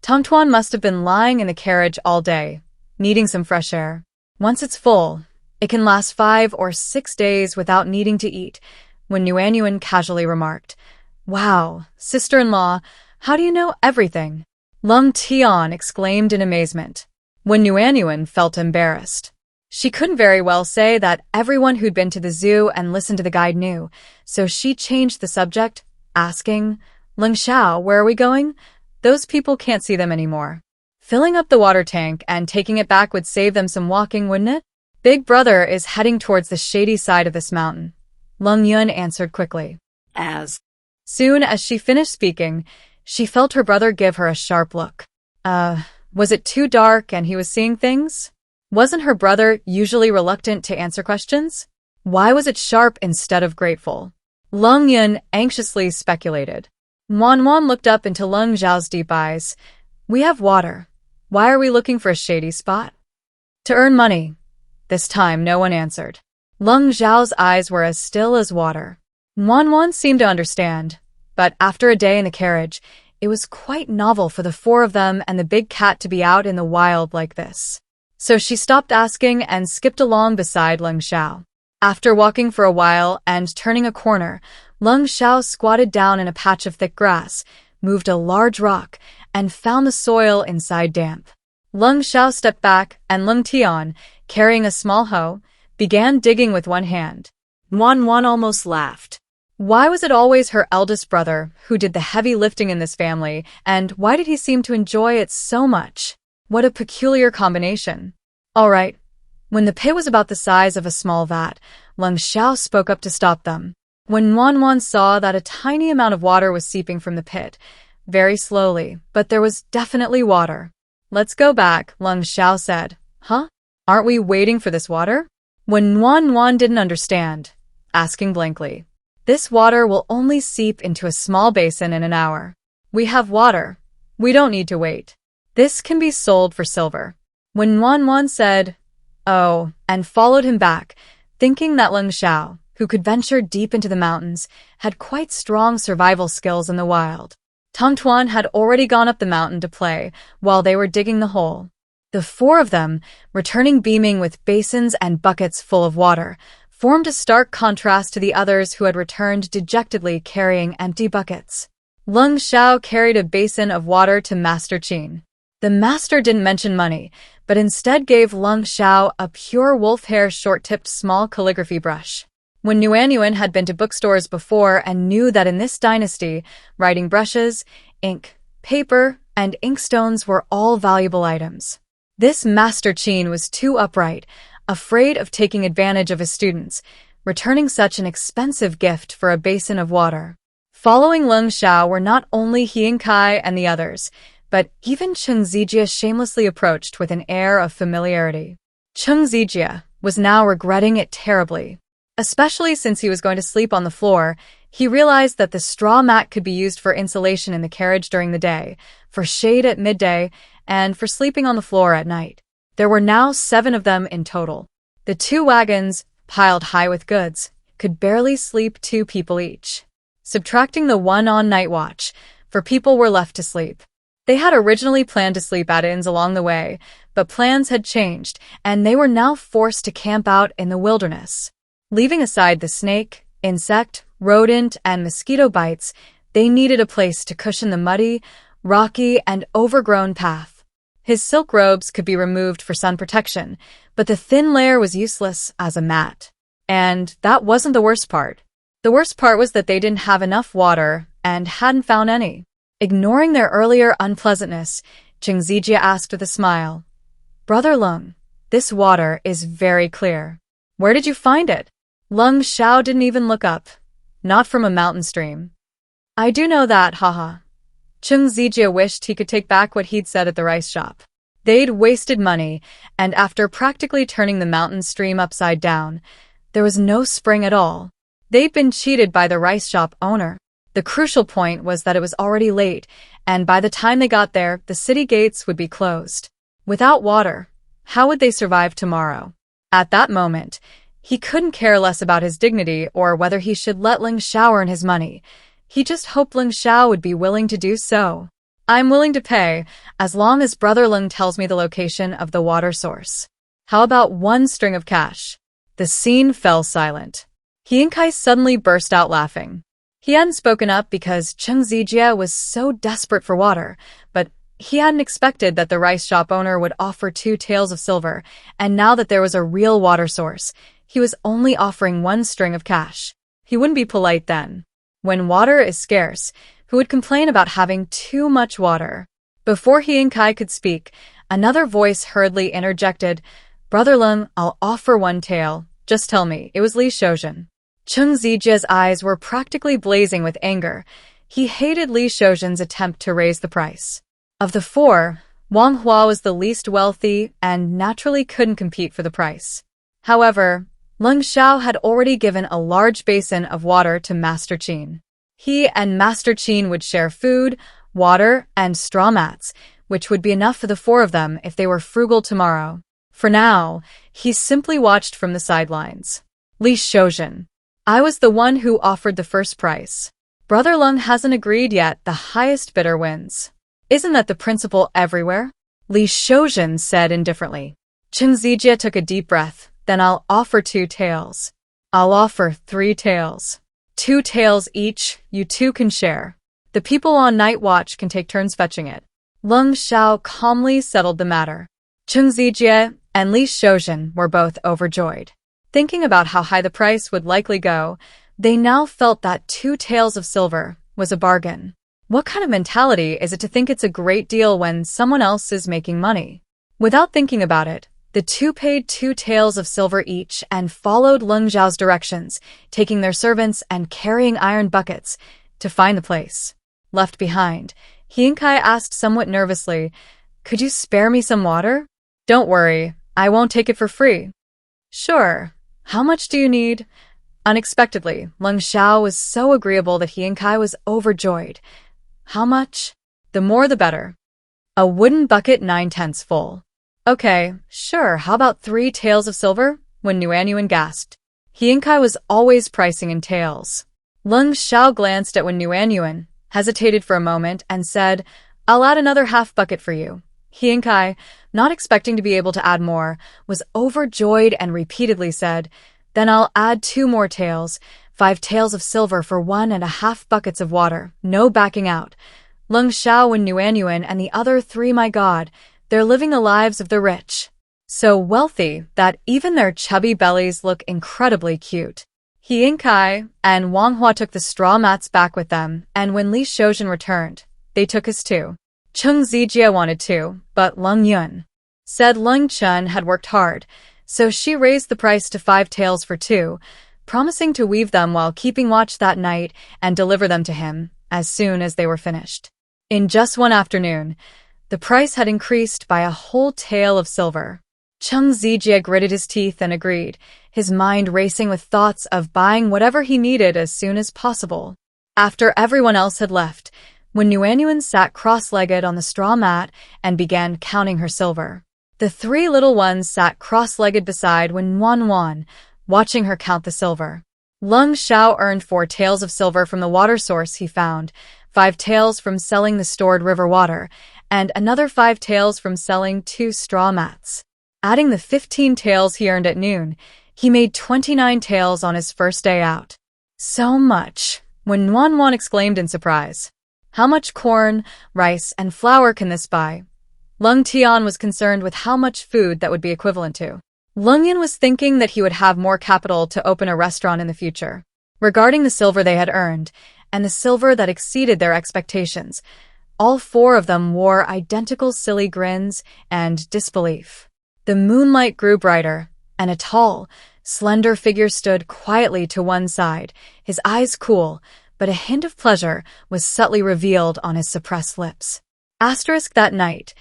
Tang Tuan must have been lying in the carriage all day, needing some fresh air. Once it's full, it can last 5 or 6 days without needing to eat, when Nuanyuan casually remarked, Wow, sister-in-law, how do you know everything? Lung Tian exclaimed in amazement, when Nuanyuan felt embarrassed. She couldn't very well say that everyone who'd been to the zoo and listened to the guide knew, so she changed the subject, asking, Lung Shao, where are we going? Those people can't see them anymore. Filling up the water tank and taking it back would save them some walking, wouldn't it? Big brother is heading towards the shady side of this mountain, Lung Yun answered quickly. Soon as she finished speaking, she felt her brother give her a sharp look. Was it too dark and he was seeing things? Wasn't her brother usually reluctant to answer questions? Why was it sharp instead of grateful? Lung Yun anxiously speculated. Nuanyuan looked up into Lung Zhao's deep eyes. We have water. Why are we looking for a shady spot? To earn money. This time no one answered. Lung Zhao's eyes were as still as water. Nuanyuan seemed to understand, but after a day in the carriage, it was quite novel for the 4 of them and the big cat to be out in the wild like this. So she stopped asking and skipped along beside Lung Shao. After walking for a while and turning a corner, Lung Shao squatted down in a patch of thick grass, moved a large rock, and found the soil inside damp. Lung Shao stepped back and Lung Tian, carrying a small hoe, began digging with one hand. Nuanyuan almost laughed. Why was it always her eldest brother who did the heavy lifting in this family, and why did he seem to enjoy it so much? What a peculiar combination. All right. When the pit was about the size of a small vat, Lung Shao spoke up to stop them. When Nuanyuan saw that a tiny amount of water was seeping from the pit, very slowly, but there was definitely water. Let's go back, Lung Shao said. Huh? Aren't we waiting for this water? When Nuanyuan didn't understand, asking blankly. This water will only seep into a small basin in an hour. We have water. We don't need to wait. This can be sold for silver. When Nuanyuan said, Oh, and followed him back, thinking that Lung Shao, who could venture deep into the mountains, had quite strong survival skills in the wild. Tang Tuan had already gone up the mountain to play while they were digging the hole. The 4 of them, returning beaming with basins and buckets full of water, formed a stark contrast to the others who had returned dejectedly carrying empty buckets. Lung Shao carried a basin of water to Master Qin. The master didn't mention money, but instead gave Lung Shao a pure wolf hair short-tipped small calligraphy brush. When Nuanyuan had been to bookstores before and knew that in this dynasty, writing brushes, ink, paper, and inkstones were all valuable items. This Master Qin was too upright, afraid of taking advantage of his students, returning such an expensive gift for a basin of water. Following Lung Sha were not only He and Kai and the others, but even Cheng Zijie shamelessly approached with an air of familiarity. Cheng Zijie was now regretting it terribly. Especially since he was going to sleep on the floor, he realized that the straw mat could be used for insulation in the carriage during the day, for shade at midday, and for sleeping on the floor at night. There were now 7 of them in total. The 2 wagons, piled high with goods, could barely sleep 2 people each. Subtracting the one on night watch, 4 people were left to sleep. They had originally planned to sleep at inns along the way, but plans had changed, and they were now forced to camp out in the wilderness. Leaving aside the snake, insect, rodent, and mosquito bites, they needed a place to cushion the muddy, rocky, and overgrown path. His silk robes could be removed for sun protection, but the thin layer was useless as a mat. And that wasn't the worst part. The worst part was that they didn't have enough water and hadn't found any. Ignoring their earlier unpleasantness, Cheng Zijie asked with a smile, "Brother Lung, this water is very clear. Where did you find it?" Lung Sha didn't even look up. "Not from a mountain stream." "I do know that, haha." Cheng Zijie wished he could take back what he'd said at the rice shop. They'd wasted money, and after practically turning the mountain stream upside down, there was no spring at all. They'd been cheated by the rice shop owner. The crucial point was that it was already late, and by the time they got there, the city gates would be closed. Without water, how would they survive tomorrow? At that moment, he couldn't care less about his dignity or whether he should let Lung Sha earn his money. He just hoped Lung Sha would be willing to do so. "I'm willing to pay, as long as Brother Lung tells me the location of the water source. How about 1 string of cash?" The scene fell silent. He and Kai suddenly burst out laughing. He hadn't spoken up because Cheng Zijie was so desperate for water, but he hadn't expected that the rice shop owner would offer 2 taels of silver, and now that there was a real water source, he was only offering 1 string of cash. He wouldn't be polite then. When water is scarce, who would complain about having too much water? Before he and Kai could speak, another voice hurriedly interjected, "Brother Lung, I'll offer 1 tael. Just tell me." It was Li Shoujin. Cheng Zijie's eyes were practically blazing with anger. He hated Li Shoujin's attempt to raise the price. Of the 4, Wang Hua was the least wealthy and naturally couldn't compete for the price. However, Lung Sha had already given a large basin of water to Master Qin. He and Master Qin would share food, water, and straw mats, which would be enough for the 4 of them if they were frugal tomorrow. For now, he simply watched from the sidelines. "Li Shoujin, I was the one who offered the first price. Brother Lung hasn't agreed yet. The highest bidder wins. Isn't that the principle everywhere?" Li Shoujin said indifferently. Cheng Zijie took a deep breath. "Then I'll offer 2 taels. I'll offer 3 taels. 2 taels each, you 2 can share. The people on night watch can take turns fetching it." Lung Sha calmly settled the matter. Cheng Zijie and Li Shoujin were both overjoyed. Thinking about how high the price would likely go, they now felt that 2 taels of silver was a bargain. What kind of mentality is it to think it's a great deal when someone else is making money? Without thinking about it, the 2 paid 2 taels of silver each and followed Lung Zhao's directions, taking their servants and carrying iron buckets to find the place. Left behind, he and Kai asked somewhat nervously, "Could you spare me some water?" "Don't worry, I won't take it for free." "Sure. How much do you need?" Unexpectedly, Lung Sha was so agreeable that he and Kai was overjoyed. "How much?" "The more the better." "A wooden bucket 9/10 full." "Okay, sure, how about 3 taels of silver?" When Nuanyuan gasped. He and Kai was always pricing in taels. Lung Sha glanced at Wen Nuanyuan, hesitated for a moment, and said, "I'll add another half bucket for you." He and Kai, not expecting to be able to add more, was overjoyed and repeatedly said, "Then I'll add 2 more taels, 5 taels of silver for 1.5 buckets of water, no backing out." Lung Sha and Nuanyuan and the other 3, my God, they're living the lives of the rich. So wealthy that even their chubby bellies look incredibly cute. He and Kai and Wang Hua took the straw mats back with them, and when Li Shoujin returned, they took his too. Cheng Zijie wanted to, but Lung Yun said Lung Chun had worked hard, so she raised the price to 5 taels for 2, promising to weave them while keeping watch that night and deliver them to him as soon as they were finished. In just one afternoon, the price had increased by a whole tael of silver. Chung Zijie gritted his teeth and agreed, his mind racing with thoughts of buying whatever he needed as soon as possible. After everyone else had left, when Nuanyuan sat cross-legged on the straw mat and began counting her silver. The three little ones sat cross-legged beside Wen Wan, watching her count the silver. Lung Sha earned 4 taels of silver from the water source he found, 5 taels from selling the stored river water, and another 5 taels from selling 2 straw mats. Adding the 15 taels he earned at noon, he made 29 taels on his first day out. So much, when Wan exclaimed in surprise. How much corn, rice, and flour can this buy? Lung Tian was concerned with how much food that would be equivalent to. Lung Yin was thinking that he would have more capital to open a restaurant in the future. Regarding the silver they had earned, and the silver that exceeded their expectations, all 4 of them wore identical silly grins and disbelief. The moonlight grew brighter, and a tall, slender figure stood quietly to one side, his eyes cool, but a hint of pleasure was subtly revealed on his suppressed lips. That night,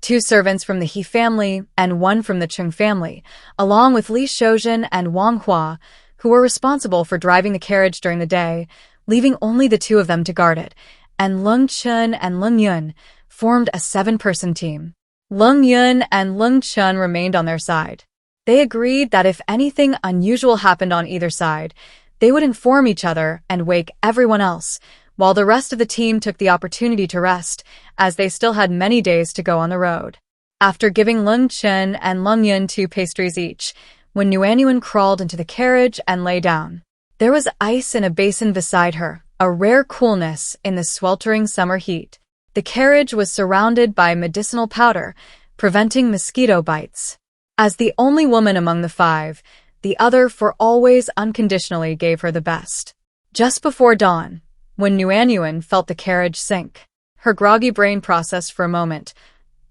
2 servants from the He family and 1 from the Chung family, along with Li Shoujin and Wang Hua, who were responsible for driving the carriage during the day, leaving only the 2 of them to guard it, and Lung Chun and Lung Yun formed a 7-person team. Lung Yun and Lung Chun remained on their side. They agreed that if anything unusual happened on either side, they would inform each other and wake everyone else, while the rest of the team took the opportunity to rest, as they still had many days to go on the road. After giving Lung Chun and Lung Yun 2 pastries each, when Nuanyuan crawled into the carriage and lay down, there was ice in a basin beside her, a rare coolness in the sweltering summer heat. The carriage was surrounded by medicinal powder, preventing mosquito bites. As the only woman among the 5, the other for always unconditionally gave her the best. Just before dawn, when Nuanyuan felt the carriage sink, her groggy brain processed for a moment.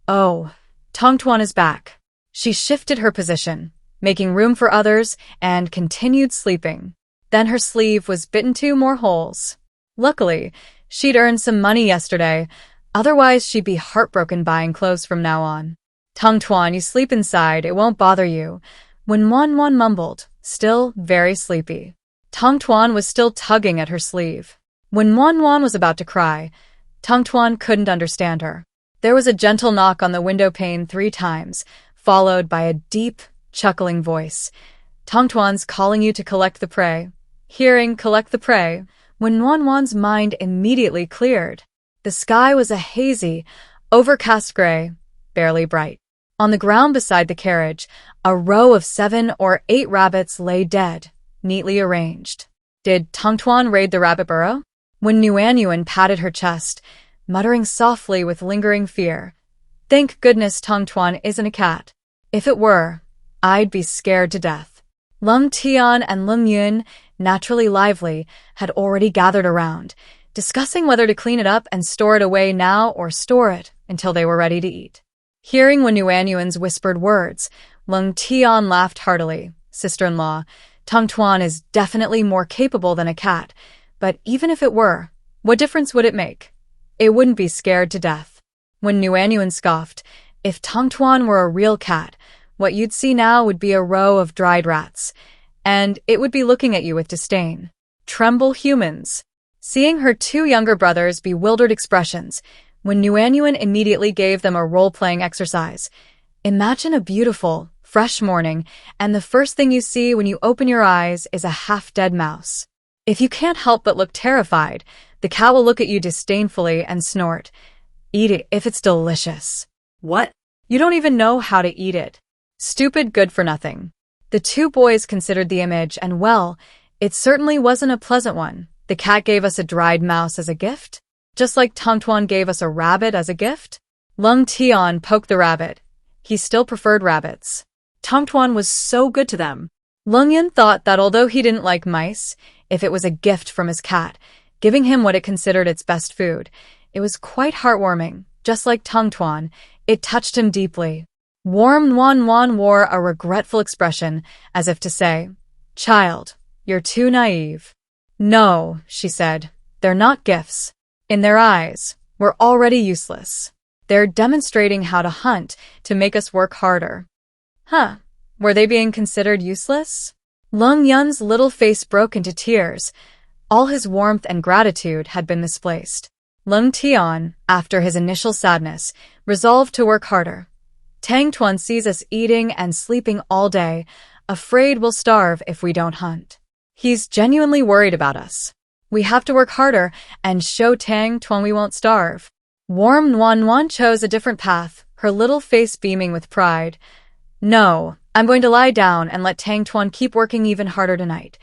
Oh, Tongtuan is back. She shifted her position, making room for others, and continued sleeping. Then her sleeve was bitten 2 more holes. Luckily, she'd earned some money yesterday, otherwise she'd be heartbroken buying clothes from now on. Tongtuan, you sleep inside, it won't bother you. When Wan mumbled, still very sleepy. Tongtuan was still tugging at her sleeve. When Wan was about to cry, Tongtuan couldn't understand her. There was a gentle knock on the window pane 3 times, followed by a deep, chuckling voice. Tongtuan's calling you to collect the prey. Hearing collect the prey, when Wan's mind immediately cleared. The sky was a hazy, overcast gray, barely bright. On the ground beside the carriage, a row of 7 or 8 rabbits lay dead, neatly arranged. Did Tongtuan raid the rabbit burrow? When Nuanyuan patted her chest, muttering softly with lingering fear, "Thank goodness Tongtuan isn't a cat. If it were, I'd be scared to death." Lung Tian and Lung Yun, naturally lively, had already gathered around, discussing whether to clean it up and store it away now or store it until they were ready to eat. Hearing Wen Nuanyuan's whispered words, Lung Tian laughed heartily. "Sister-in-law, Tongtuan is definitely more capable than a cat, but even if it were, what difference would it make? It wouldn't be scared to death." When Nuanyuan scoffed, "If Tongtuan were a real cat, what you'd see now would be a row of dried rats, and it would be looking at you with disdain. Tremble humans." Seeing her 2 younger brothers' bewildered expressions, when Nuanyuan immediately gave them a role-playing exercise. Imagine a beautiful, fresh morning, and the first thing you see when you open your eyes is a half-dead mouse. If you can't help but look terrified, the cow will look at you disdainfully and snort. "Eat it if it's delicious." What? You don't even know how to eat it. Stupid good for nothing. The 2 boys considered the image, and well, it certainly wasn't a pleasant one. The cat gave us a dried mouse as a gift, just like Tongtuan gave us a rabbit as a gift. Lung Tian poked the rabbit. He still preferred rabbits. Tongtuan was so good to them. Lung Yun thought that although he didn't like mice, if it was a gift from his cat, giving him what it considered its best food, it was quite heartwarming. Just like Tongtuan, it touched him deeply. Warm Wan wore a regretful expression, as if to say, "Child, You're too naive. No, she said. They're not gifts. In their eyes, we're already useless. They're demonstrating how to hunt to make us work harder. Huh, were they being considered useless? Lung Yun's little face broke into tears. All his warmth and gratitude had been misplaced. Lung Tian, after his initial sadness, resolved to work harder. Tang Tuan sees us eating and sleeping all day, afraid we'll starve if we don't hunt. He's genuinely worried about us. We have to work harder and show Tang Tuan we won't starve. Warm Nuan chose a different path, her little face beaming with pride. No, I'm going to lie down and let Tang Tuan keep working even harder tonight.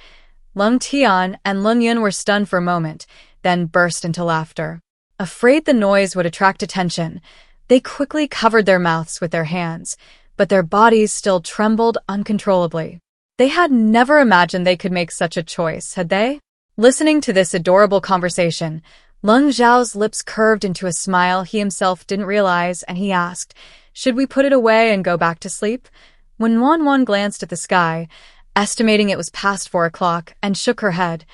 Lung Tian and Lung Yun were stunned for a moment, then burst into laughter. Afraid the noise would attract attention, they quickly covered their mouths with their hands, but their bodies still trembled uncontrollably. They had never imagined they could make such a choice, had they? Listening to this adorable conversation, Lung Zhao's lips curved into a smile he himself didn't realize, and he asked, "Should we put it away and go back to sleep?" When Wan glanced at the sky, estimating it was past 4 o'clock, and shook her head,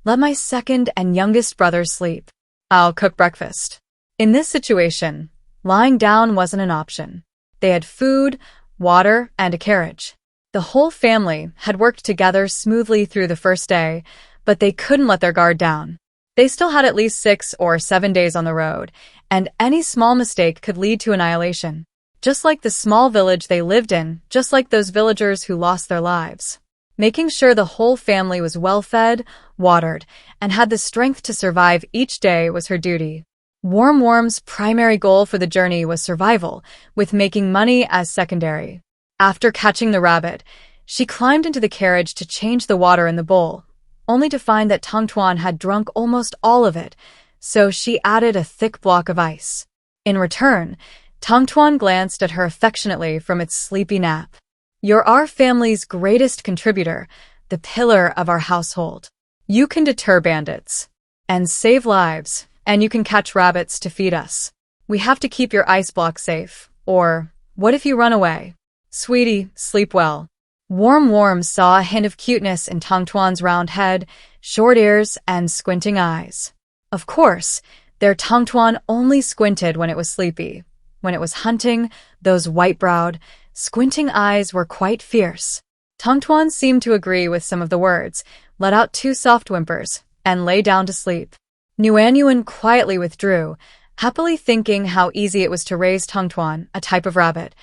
"Let my second and youngest brothers sleep. I'll cook breakfast." In this situation, lying down wasn't an option. They had food, water, and a carriage. The whole family had worked together smoothly through the first day, but they couldn't let their guard down. They still had at least 6 or 7 days on the road, and any small mistake could lead to annihilation. Just like the small village they lived in, just like those villagers who lost their lives. Making sure the whole family was well-fed, watered, and had the strength to survive each day was her duty. Worm's primary goal for the journey was survival, with making money as secondary. After catching the rabbit, she climbed into the carriage to change the water in the bowl, only to find that Tang Tuan had drunk almost all of it, so she added a thick block of ice. In return, Tang Tuan glanced at her affectionately from its sleepy nap. "You're our family's greatest contributor, the pillar of our household. You can deter bandits and save lives, and you can catch rabbits to feed us. We have to keep your ice block safe, or what if you run away? Sweetie, sleep well." Warm saw a hint of cuteness in Tang Tuan's round head, short ears, and squinting eyes. Of course, their Tang Tuan only squinted when it was sleepy. When it was hunting, those white-browed, squinting eyes were quite fierce. Tang Tuan seemed to agree with some of the words, let out 2 soft whimpers, and lay down to sleep. Nuan quietly withdrew, happily thinking how easy it was to raise Tang Tuan, a type of rabbit.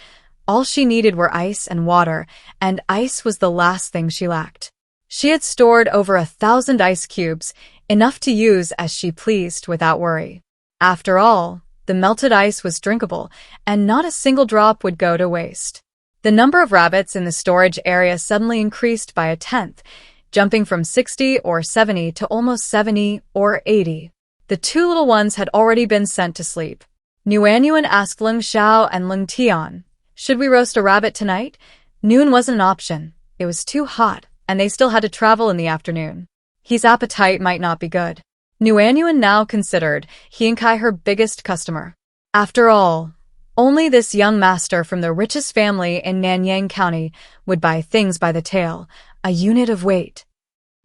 All she needed were ice and water, and ice was the last thing she lacked. She had stored over 1,000 ice cubes, enough to use as she pleased without worry. After all, the melted ice was drinkable, and not a single drop would go to waste. The number of rabbits in the storage area suddenly increased by 1/10, jumping from 60 or 70 to almost 70 or 80. The 2 little ones had already been sent to sleep. Nuan asked Lung Sha and Lung Tian, "Should we roast a rabbit tonight?" Noon wasn't an option. It was too hot, and they still had to travel in the afternoon. His appetite might not be good. Nuan now considered he and Kai her biggest customer. After all, only this young master from the richest family in Nanyang County would buy things by the tail, a unit of weight.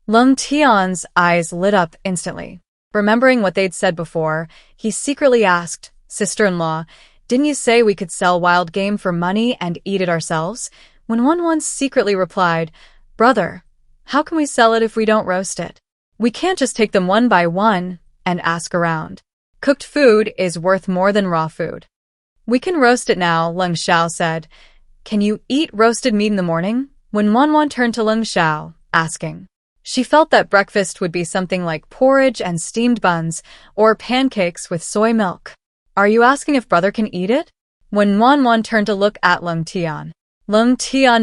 Lung Tian's eyes lit up instantly. Remembering what they'd said before, he secretly asked, "Sister-in-law, didn't you say we could sell wild game for money and eat it ourselves?" When one secretly replied, "Brother, how can we sell it if we don't roast it? We can't just take them one by one and ask around. Cooked food is worth more than raw food." "We can roast it now," Lung Sha said. "Can you eat roasted meat in the morning?" When Wan turned to Lung Sha, asking. She felt that breakfast would be something like porridge and steamed buns, or pancakes with soy milk. "Are you asking if brother can eat it?" When Wan turned to look at Lung Tian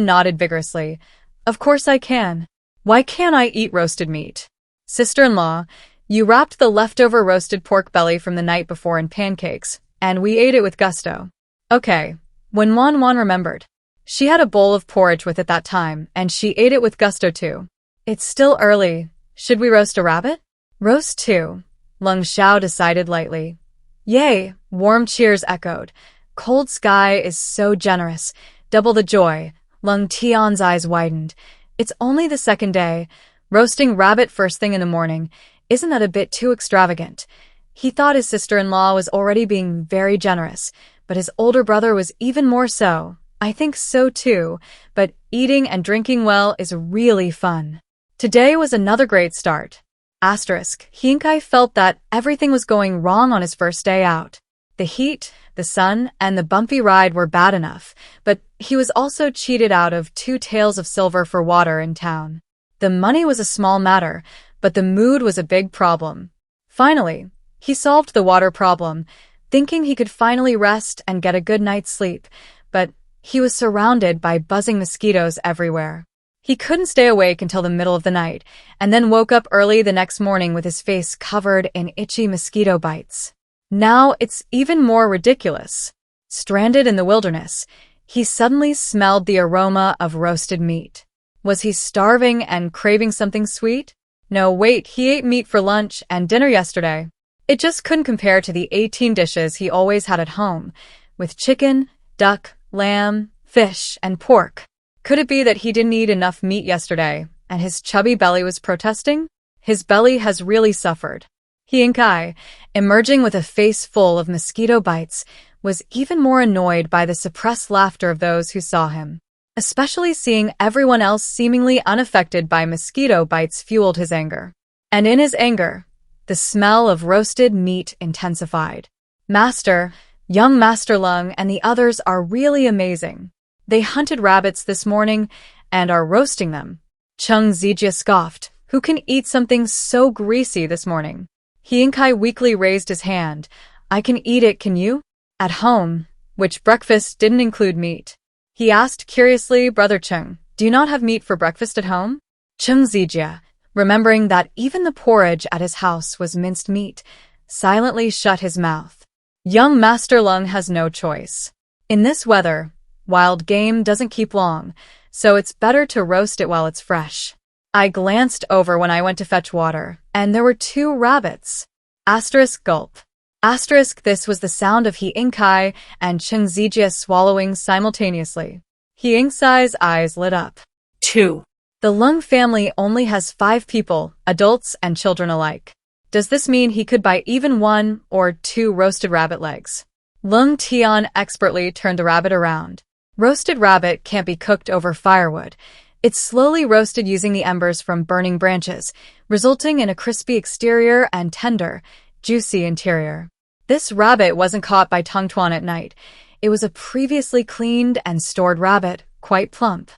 nodded vigorously. "Of course I can. Why can't I eat roasted meat?" "Sister-in-law, you wrapped the leftover roasted pork belly from the night before in pancakes, and we ate it with gusto." "Okay." When Wan remembered. She had a bowl of porridge with it that time, and she ate it with gusto too. "It's still early. Should we roast a rabbit?" "Roast 2. Lung Sha decided lightly. "Yay!" Warm cheers echoed. "Cold sky is so generous. Double the joy." Lung Tian's eyes widened. "It's only the second day. Roasting rabbit first thing in the morning, isn't that a bit too extravagant? He thought his sister-in-law was already being very generous, but his older brother was even more so. I think so too, but eating and drinking well is really fun. Today was another great start. Hinkai felt that everything was going wrong on his first day out. The heat, the sun, and the bumpy ride were bad enough, but he was also cheated out of 2 taels of silver for water in town. The money was a small matter, but the mood was a big problem. Finally, he solved the water problem, thinking he could finally rest and get a good night's sleep, but he was surrounded by buzzing mosquitoes everywhere. He couldn't stay awake until the middle of the night, and then woke up early the next morning with his face covered in itchy mosquito bites. Now it's even more ridiculous. Stranded in the wilderness, he suddenly smelled the aroma of roasted meat. Was he starving and craving something sweet? No, wait, he ate meat for lunch and dinner yesterday. It just couldn't compare to the 18 dishes he always had at home, with chicken, duck, lamb, fish, and pork. Could it be that he didn't eat enough meat yesterday, and his chubby belly was protesting? His belly has really suffered. Hinkai, emerging with a face full of mosquito bites, was even more annoyed by the suppressed laughter of those who saw him. Especially seeing everyone else seemingly unaffected by mosquito bites fueled his anger. And in his anger, the smell of roasted meat intensified. Young Master Lung and the others are really amazing. They hunted rabbits this morning and are roasting them. Chung Zijia scoffed. Who can eat something so greasy this morning? Hinkai weakly raised his hand. I can eat it, can you? At home, which breakfast didn't include meat. He asked curiously, Brother Chung, do you not have meat for breakfast at home? Chung Zijia, remembering that even the porridge at his house was minced meat, silently shut his mouth. Young Master Lung has no choice. In this weather, wild game doesn't keep long, so it's better to roast it while it's fresh. I glanced over when I went to fetch water, and there were 2 rabbits. Gulp. This was the sound of Hinkai and Chung Zijia swallowing simultaneously. Hinkai's eyes lit up. 2. The Lung family only has 5 people, adults and children alike. Does this mean he could buy even 1 or 2 roasted rabbit legs? Lung Tian expertly turned the rabbit around. Roasted rabbit can't be cooked over firewood. It's slowly roasted using the embers from burning branches, resulting in a crispy exterior and tender, juicy interior. This rabbit wasn't caught by Tongtuan at night. It was a previously cleaned and stored rabbit, quite plump.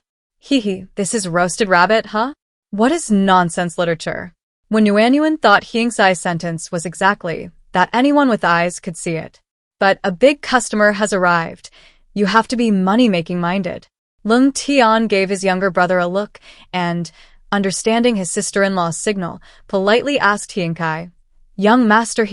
This is roasted rabbit, huh? What is nonsense literature? When Yuanyuan thought Hingsai's sentence was exactly that anyone with eyes could see it. But a big customer has arrived. You have to be money-making minded. Lung Tian gave his younger brother a look and, understanding his sister-in-law's signal, politely asked Hinkai, Young Master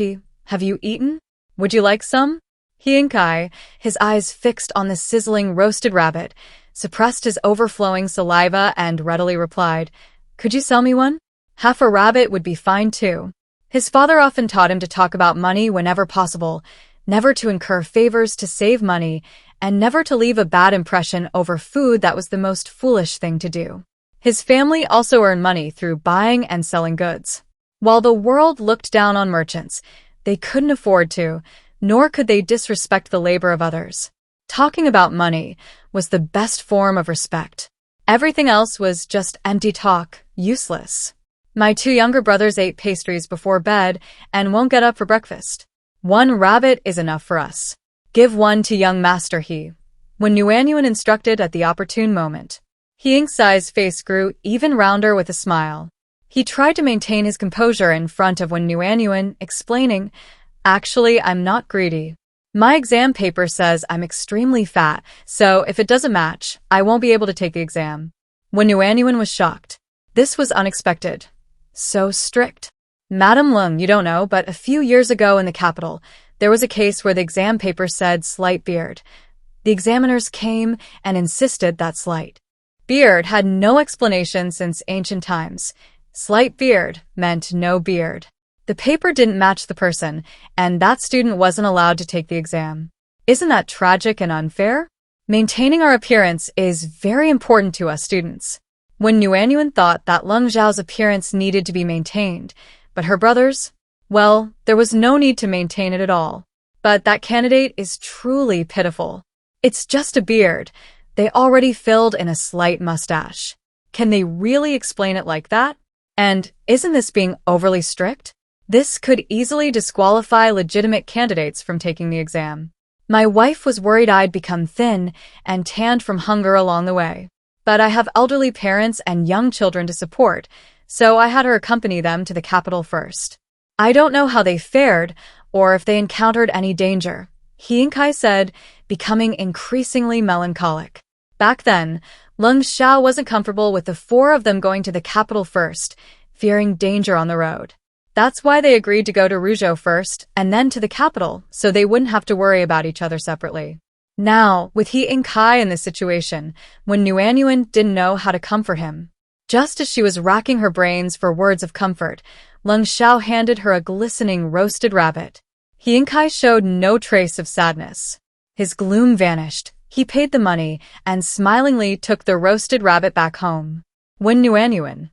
have you eaten? Would you like some? Hinkai, his eyes fixed on the sizzling roasted rabbit, suppressed his overflowing saliva and readily replied, Could you sell me one? Half a rabbit would be fine too. His father often taught him to talk about money whenever possible, never to incur favors to save money, and never to leave a bad impression over food that was the most foolish thing to do. His family also earned money through buying and selling goods. While the world looked down on merchants, they couldn't afford to, nor could they disrespect the labor of others. Talking about money was the best form of respect. Everything else was just empty talk, useless. My 2 younger brothers ate pastries before bed and won't get up for breakfast. 1 rabbit is enough for us. Give 1 to young Master When Yuanyuan instructed at the opportune moment. Hingsai's face grew even rounder with a smile. He tried to maintain his composure in front of Wen Yuanyuan, explaining, Actually, I'm not greedy. My exam paper says I'm extremely fat, so if it doesn't match, I won't be able to take the exam. Wen Yuanyuan was shocked. This was unexpected. So strict. Madam Lung, you don't know, but a few years ago in the capital, there was a case where the exam paper said slight beard. The examiners came and insisted that slight beard had no explanation since ancient times. Slight beard meant no beard. The paper didn't match the person, and that student wasn't allowed to take the exam. Isn't that tragic and unfair? Maintaining our appearance is very important to us students. When Nuanyuan thought that Lung Zhao's appearance needed to be maintained, but her brothers? Well, there was no need to maintain it at all. But that candidate is truly pitiful. It's just a beard. They already filled in a slight mustache. Can they really explain it like that? And isn't this being overly strict? This could easily disqualify legitimate candidates from taking the exam. My wife was worried I'd become thin and tanned from hunger along the way. But I have elderly parents and young children to support, so I had her accompany them to the capital first. I don't know how they fared or if they encountered any danger, he and Kai said, becoming increasingly melancholic. Back then, Lung Sha wasn't comfortable with the four of them going to the capital first, fearing danger on the road. That's why they agreed to go to Rujo first and then to the capital, so they wouldn't have to worry about each other separately. Now, with he and Kai in this situation, when Nuanyuan didn't know how to comfort him. Just as she was racking her brains for words of comfort, Lung Sha handed her a glistening roasted rabbit. He and Kai showed no trace of sadness. His gloom vanished. He paid the money and smilingly took the roasted rabbit back home. When Nuanyuan,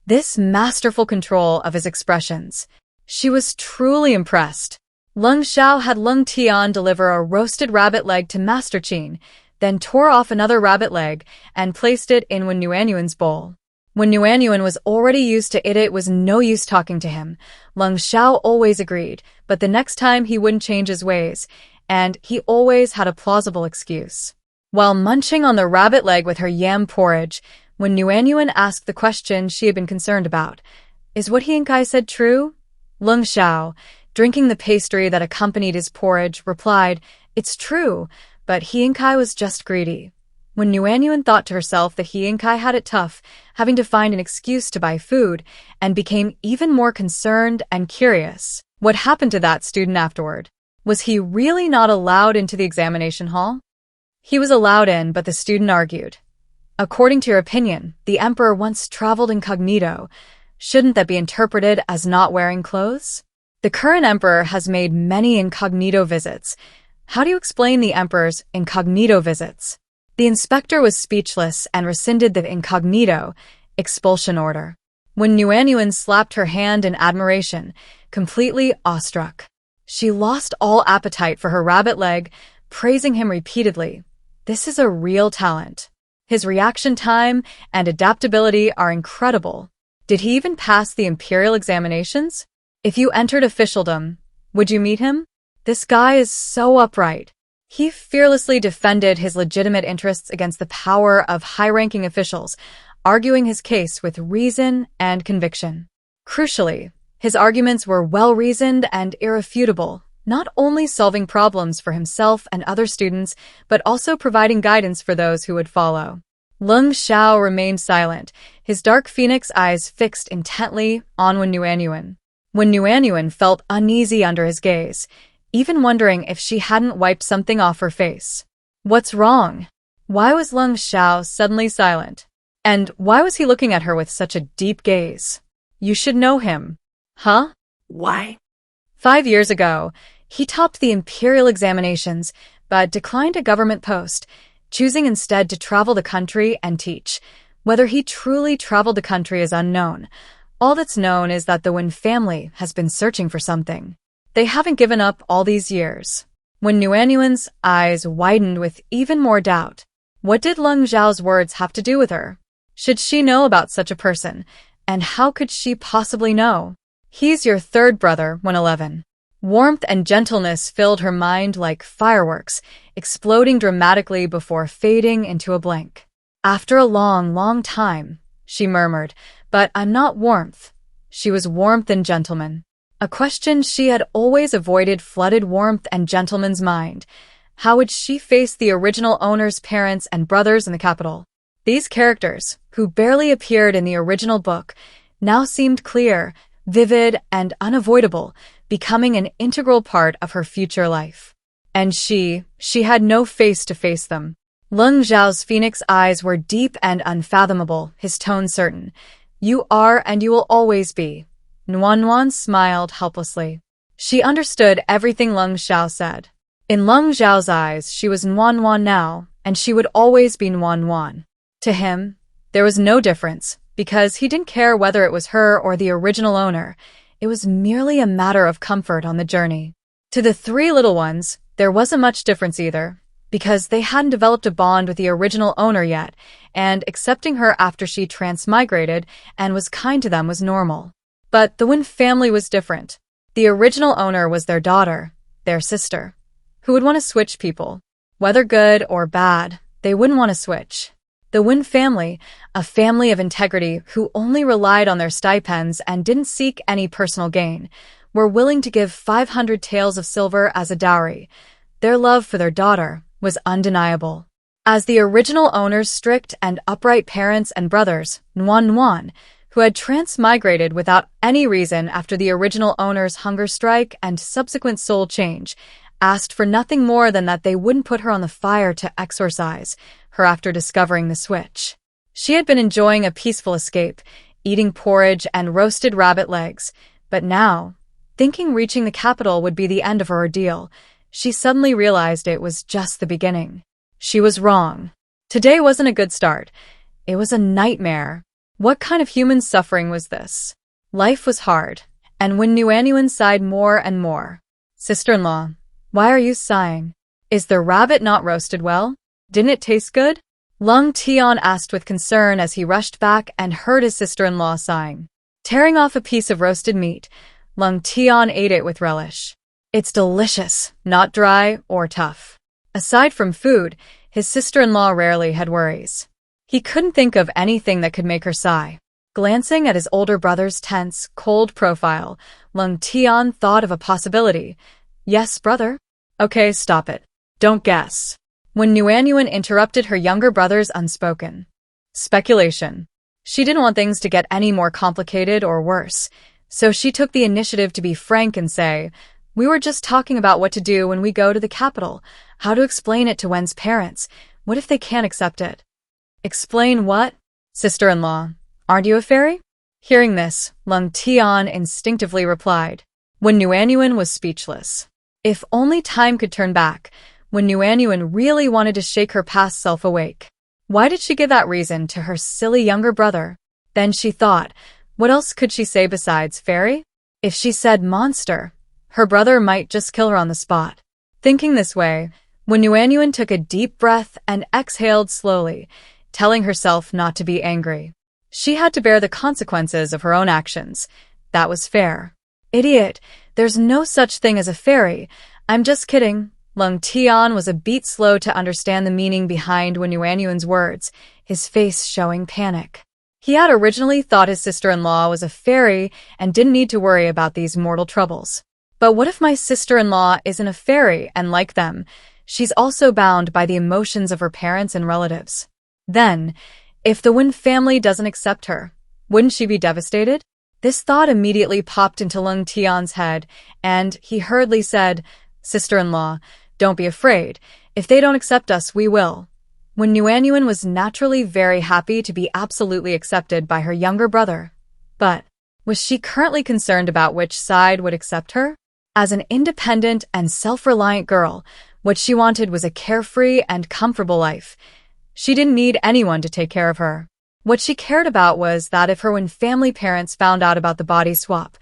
this masterful control of his expressions, she was truly impressed. Lung Shao had Lung Tian deliver a roasted rabbit leg to Master Qin, then tore off another rabbit leg and placed it in Wen Nuanyuan's bowl. When Nuanyuan was already used to it, it was no use talking to him. Lung Shao always agreed, but the next time he wouldn't change his ways, and he always had a plausible excuse. While munching on the rabbit leg with her yam porridge, when Nuanyuan asked the question she had been concerned about, "Is what he and Kai said true?" Lung Shao, drinking the pastry that accompanied his porridge, replied, "It's true, but he and Kai was just greedy." When Nuanyuan thought to herself that he and Kai had it tough, having to find an excuse to buy food, and became even more concerned and curious. What happened to that student afterward? Was he really not allowed into the examination hall? He was allowed in, but the student argued. According to your opinion, the emperor once traveled incognito. Shouldn't that be interpreted as not wearing clothes? The current emperor has made many incognito visits. How do you explain the emperor's incognito visits? The inspector was speechless and rescinded the incognito expulsion order. When Nuanyuan slapped her hand in admiration, completely awestruck, she lost all appetite for her rabbit leg, praising him repeatedly. This is a real talent. His reaction time and adaptability are incredible. Did he even pass the imperial examinations? If you entered officialdom, would you meet him? This guy is so upright. He fearlessly defended his legitimate interests against the power of high-ranking officials, arguing his case with reason and conviction. Crucially, his arguments were well-reasoned and irrefutable, not only solving problems for himself and other students, but also providing guidance for those who would follow. Lung Shao remained silent, his dark phoenix eyes fixed intently on Wen Nuanyuan. When Nuanyuan felt uneasy under his gaze, even wondering if she hadn't wiped something off her face. What's wrong? Why was Lung Shao suddenly silent? And why was he looking at her with such a deep gaze? You should know him. Huh? Why? 5 years ago, he topped the imperial examinations, but declined a government post, choosing instead to travel the country and teach. Whether he truly traveled the country is unknown. All that's known is that the Wen family has been searching for something. They haven't given up all these years. When Nuanyuan's eyes widened with even more doubt, what did Lung Zhao's words have to do with her? Should she know about such a person? And how could she possibly know? He's your third brother, when 11. Warmth and gentleness filled her mind like fireworks, exploding dramatically before fading into a blank. After a long, long time, she murmured, but I'm not warmth. She was warmth and gentleman. A question she had always avoided flooded warmth and gentleman's mind. How would she face the original owner's parents and brothers in the capital? These characters, who barely appeared in the original book, now seemed clear, vivid, and unavoidable, becoming an integral part of her future life. And she had no face to face them. Lung Zhao's phoenix eyes were deep and unfathomable, his tone certain. You are and you will always be. Nuanyuan smiled helplessly. She understood everything Lung Shao said. In Lung Zhao's eyes, she was Nuanyuan now, and she would always be Nuanyuan. To him, There was no difference, because he didn't care whether it was her or the original owner. It was merely a matter of comfort on the journey. To the three little ones, there wasn't much difference either, because they hadn't developed a bond with the original owner yet, and accepting her after she transmigrated and was kind to them was normal. But the Wen family was different. The original owner was their daughter, their sister, who would want to switch people. Whether good or bad, they wouldn't want to switch. The Wen family, a family of integrity who only relied on their stipends and didn't seek any personal gain, were willing to give 500 taels of silver as a dowry. Their love for their daughter was undeniable. As the original owner's strict and upright parents and brothers, Nuan, who had transmigrated without any reason after the original owner's hunger strike and subsequent soul change, asked for nothing more than that they wouldn't put her on the fire to exorcise her after discovering the switch. She had been enjoying a peaceful escape, eating porridge and roasted rabbit legs, but now, thinking reaching the capital would be the end of her ordeal, she suddenly realized it was just the beginning. She was wrong. Today wasn't a good start. It was a nightmare. What kind of human suffering was this? Life was hard, and when Nuan sighed more and more. Sister-in-law, why are you sighing? Is the rabbit not roasted well? Didn't it taste good? Lung Sha asked with concern as he rushed back and heard his sister-in-law sighing. Tearing off a piece of roasted meat, Lung Sha ate it with relish. It's delicious, not dry or tough. Aside from food, his sister-in-law rarely had worries. He couldn't think of anything that could make her sigh. Glancing at his older brother's tense, cold profile, Lung Sha thought of a possibility. Yes, brother? Okay, stop it. Don't guess. When Nuan interrupted her younger brother's unspoken speculation. She didn't want things to get any more complicated or worse, so she took the initiative to be frank and say, "We were just talking about what to do when we go to the capital, how to explain it to Wen's parents. What if they can't accept it?" Explain what? Sister-in-law, aren't you a fairy? Hearing this, Lung Sha instinctively replied. When Nuan was speechless. If only time could turn back, when Nuan really wanted to shake her past self awake. Why did she give that reason to her silly younger brother? Then she thought, what else could she say besides fairy? If she said monster, her brother might just kill her on the spot. Thinking this way, when Nuan took a deep breath and exhaled slowly, telling herself not to be angry. She had to bear the consequences of her own actions. That was fair. Idiot, there's no such thing as a fairy. I'm just kidding. Lung Sha was a beat slow to understand the meaning behind Nuan's words, his face showing panic. He had originally thought his sister-in-law was a fairy and didn't need to worry about these mortal troubles. But what if my sister-in-law isn't a fairy and like them, she's also bound by the emotions of her parents and relatives? Then, if the Wen family doesn't accept her, wouldn't she be devastated? This thought immediately popped into Lung Sha's head, and he hurriedly said, Sister-in-law, don't be afraid. If they don't accept us, we will. When Nuan was naturally very happy to be absolutely accepted by her younger brother. But, was she currently concerned about which side would accept her? As an independent and self-reliant girl, what she wanted was a carefree and comfortable life. She didn't need anyone to take care of her. What she cared about was that if her Wen family parents found out about the body swap,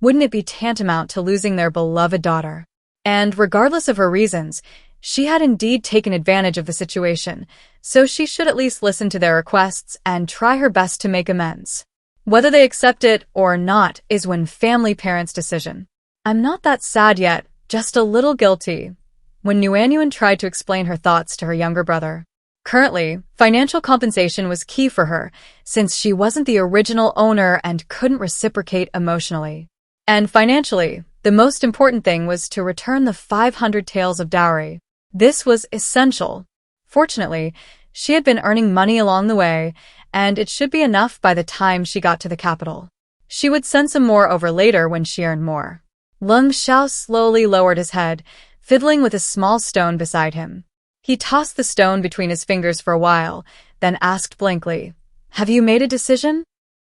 wouldn't it be tantamount to losing their beloved daughter? And regardless of her reasons, she had indeed taken advantage of the situation, so she should at least listen to their requests and try her best to make amends. Whether they accept it or not is Wen family parents' decision. I'm not that sad yet, just a little guilty. When Nuan tried to explain her thoughts to her younger brother. Currently, financial compensation was key for her, since she wasn't the original owner and couldn't reciprocate emotionally. And financially, the most important thing was to return the 500 taels of dowry. This was essential. Fortunately, she had been earning money along the way, and it should be enough by the time she got to the capital. She would send some more over later when she earned more. Lung Sha slowly lowered his head, fiddling with a small stone beside him. He tossed the stone between his fingers for a while, then asked blankly, Have you made a decision?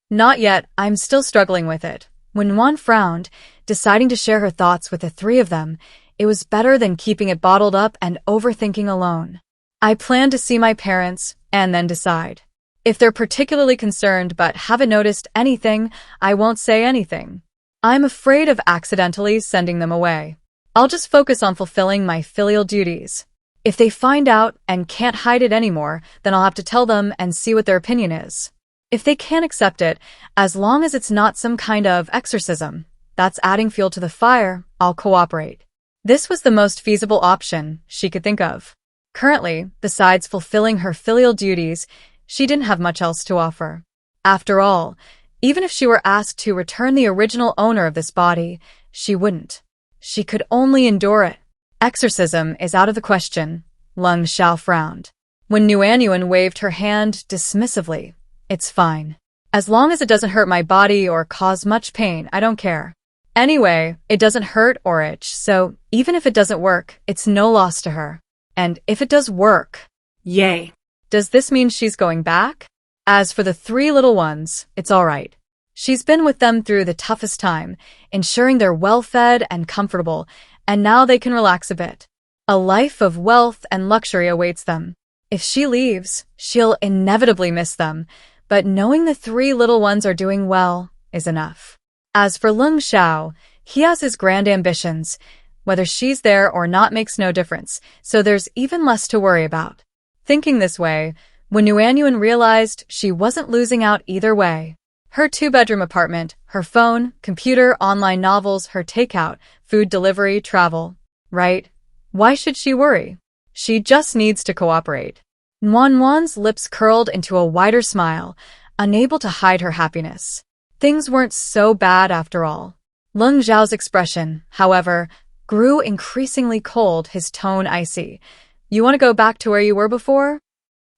Not yet, I'm still struggling with it. When Wan frowned, deciding to share her thoughts with the three of them, it was better than keeping it bottled up and overthinking alone. I plan to see my parents, and then decide. If they're particularly concerned but haven't noticed anything, I won't say anything. I'm afraid of accidentally sending them away. I'll just focus on fulfilling my filial duties. If they find out and can't hide it anymore, then I'll have to tell them and see what their opinion is. If they can't accept it, as long as it's not some kind of exorcism, that's adding fuel to the fire, I'll cooperate. This was the most feasible option she could think of. Currently, besides fulfilling her filial duties, she didn't have much else to offer. After all, even if she were asked to return the original owner of this body, she wouldn't. She could only endure it. Exorcism is out of the question, Lung Sha frowned. When Nuanyuan waved her hand dismissively, it's fine. As long as it doesn't hurt my body or cause much pain, I don't care. Anyway, it doesn't hurt or itch, so even if it doesn't work, it's no loss to her. And if it does work, Yay. does this mean she's going back? As for the 3 little ones, it's all right. She's been with them through the toughest time, ensuring they're well-fed and comfortable, and now they can relax a bit. A life of wealth and luxury awaits them. If she leaves, she'll inevitably miss them, but knowing the 3 little ones are doing well is enough. As for Lung Sha, he has his grand ambitions. Whether she's there or not makes no difference, so there's even less to worry about. Thinking this way, when Nuanyuan realized she wasn't losing out either way. Her 2-bedroom apartment, her phone, computer, online novels, her takeout, food delivery, travel. Right? Why should she worry? She just needs to cooperate. Nuanyuan's lips curled into a wider smile, unable to hide her happiness. Things weren't so bad after all. Lung Zhao's expression, however, grew increasingly cold, his tone icy. You want to go back to where you were before?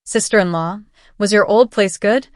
Sister-in-law, was your old place good?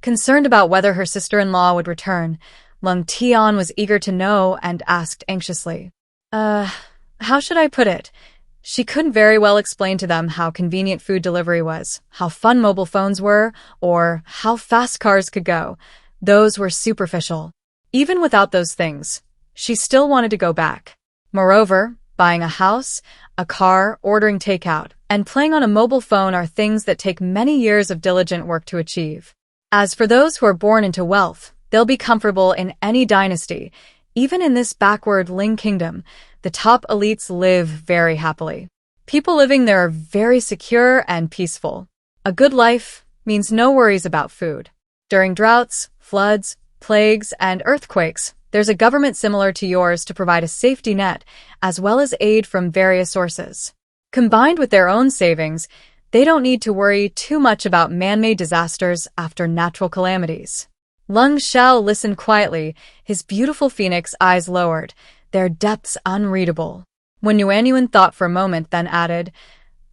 Concerned about whether her sister-in-law would return, Lung Tian was eager to know and asked anxiously. How should I put it? She couldn't very well explain to them how convenient food delivery was, how fun mobile phones were, or how fast cars could go. Those were superficial. Even without those things, she still wanted to go back. Moreover, buying a house, a car, ordering takeout, and playing on a mobile phone are things that take many years of diligent work to achieve. As for those who are born into wealth, they'll be comfortable in any dynasty. Even in this backward Ling kingdom, the top elites live very happily. People living there are very secure and peaceful. A good life means no worries about food. During droughts, floods, plagues, and earthquakes, there's a government similar to yours to provide a safety net, as well as aid from various sources. Combined with their own savings, they don't need to worry too much about man-made disasters after natural calamities. Lung Sha listened quietly, his beautiful phoenix eyes lowered, their depths unreadable. When Nuanyuan thought for a moment, then added,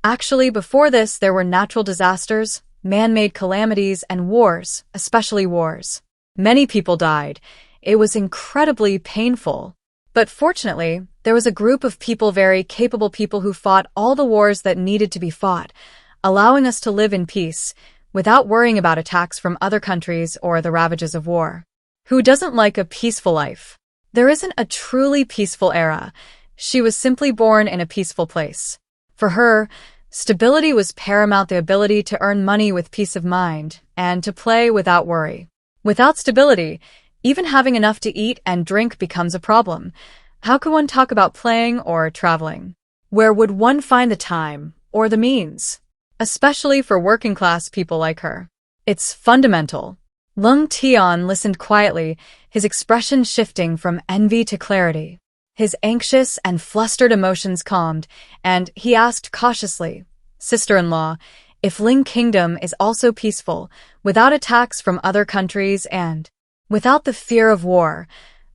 Actually, before this, there were natural disasters, man-made calamities, and wars, especially wars. Many people died. It was incredibly painful. But fortunately, there was a group of people, very capable people, who fought all the wars that needed to be fought, allowing us to live in peace, without worrying about attacks from other countries or the ravages of war. Who doesn't like a peaceful life? There isn't a truly peaceful era. She was simply born in a peaceful place. For her, stability was paramount, the ability to earn money with peace of mind, and to play without worry. Without stability, even having enough to eat and drink becomes a problem. How could one talk about playing or traveling? Where would one find the time or the means? Especially for working-class people like her. It's fundamental. Lung Tian listened quietly, his expression shifting from envy to clarity. His anxious and flustered emotions calmed, and he asked cautiously, Sister-in-law, if Ling Kingdom is also peaceful, without attacks from other countries and without the fear of war,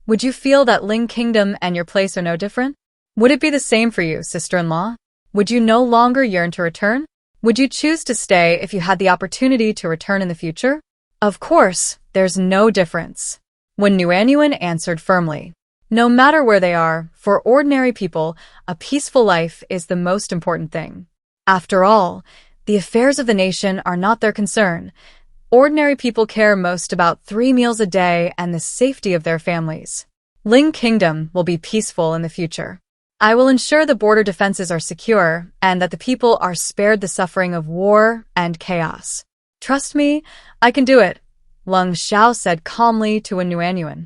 would you feel that Ling Kingdom and your place are no different? Would it be the same for you, sister-in-law? Would you no longer yearn to return? Would you choose to stay if you had the opportunity to return in the future? Of course, there's no difference. When Nuanyuan answered firmly, no matter where they are, for ordinary people, a peaceful life is the most important thing. After all, the affairs of the nation are not their concern. Ordinary people care most about 3 meals a day and the safety of their families. Ling Kingdom will be peaceful in the future. I will ensure the border defenses are secure and that the people are spared the suffering of war and chaos. Trust me, I can do it, Lung Sha said calmly to Nuanyuan.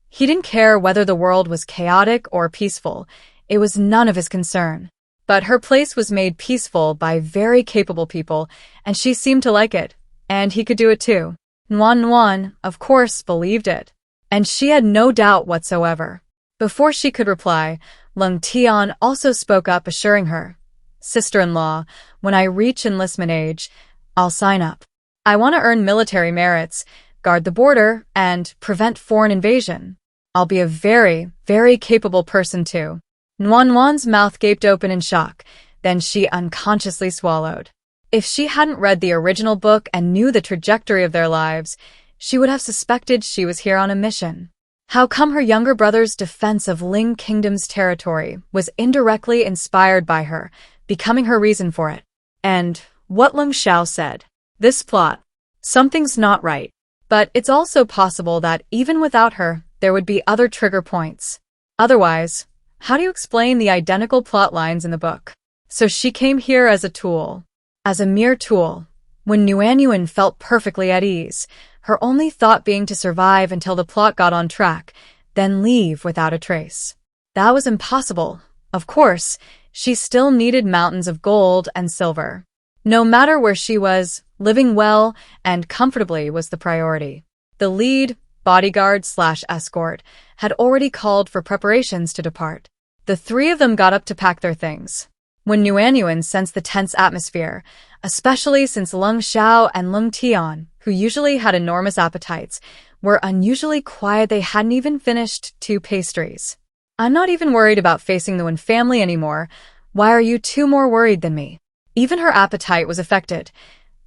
He didn't care whether the world was chaotic or peaceful. It was none of his concern. But her place was made peaceful by very capable people, and she seemed to like it, and he could do it too. Nuan, of course, believed it, and she had no doubt whatsoever. Before she could reply, Lung Tian also spoke up, assuring her, "Sister-in-law, when I reach enlistment age, I'll sign up. I want to earn military merits, guard the border, and prevent foreign invasion. I'll be a very, very capable person too." Nuan's mouth gaped open in shock, then she unconsciously swallowed. If she hadn't read the original book and knew the trajectory of their lives, she would have suspected she was here on a mission. How come her younger brother's defense of Ling Kingdom's territory was indirectly inspired by her, becoming her reason for it? And what Lung Sha said. This plot. Something's not right. But it's also possible that even without her, there would be other trigger points. Otherwise, how do you explain the identical plot lines in the book? So she came here as a tool. As a mere tool. When Nuanyuan felt perfectly at ease, her only thought being to survive until the plot got on track, then leave without a trace. That was impossible. Of course, she still needed mountains of gold and silver. No matter where she was, living well and comfortably was the priority. The lead, bodyguard/escort, had already called for preparations to depart. The three of them got up to pack their things. When Nuanyuan sensed the tense atmosphere, especially since Lung Sha and Lung Tian, who usually had enormous appetites, were unusually quiet, they hadn't even finished 2 pastries. "I'm not even worried about facing the Wen family anymore. Why are you 2 more worried than me?" Even her appetite was affected.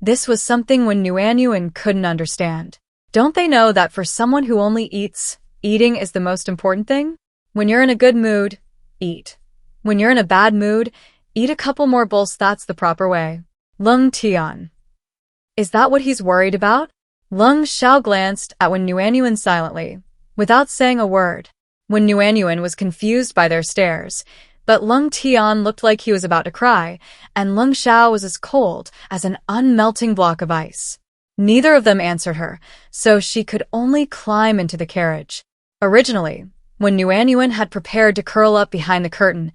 This was something when Nuanyuan couldn't understand. Don't they know that for someone who only eats, eating is the most important thing? When you're in a good mood, eat. When you're in a bad mood, eat a couple more bowls. That's the proper way. Lung Tian. Is that what he's worried about? Lung Sha glanced at Wen Nuanyuan silently, without saying a word. Wen Nuanyuan was confused by their stares, but Lung Tian looked like he was about to cry, and Lung Sha was as cold as an unmelting block of ice. Neither of them answered her, so she could only climb into the carriage. Originally, when Nuanyuan had prepared to curl up behind the curtain,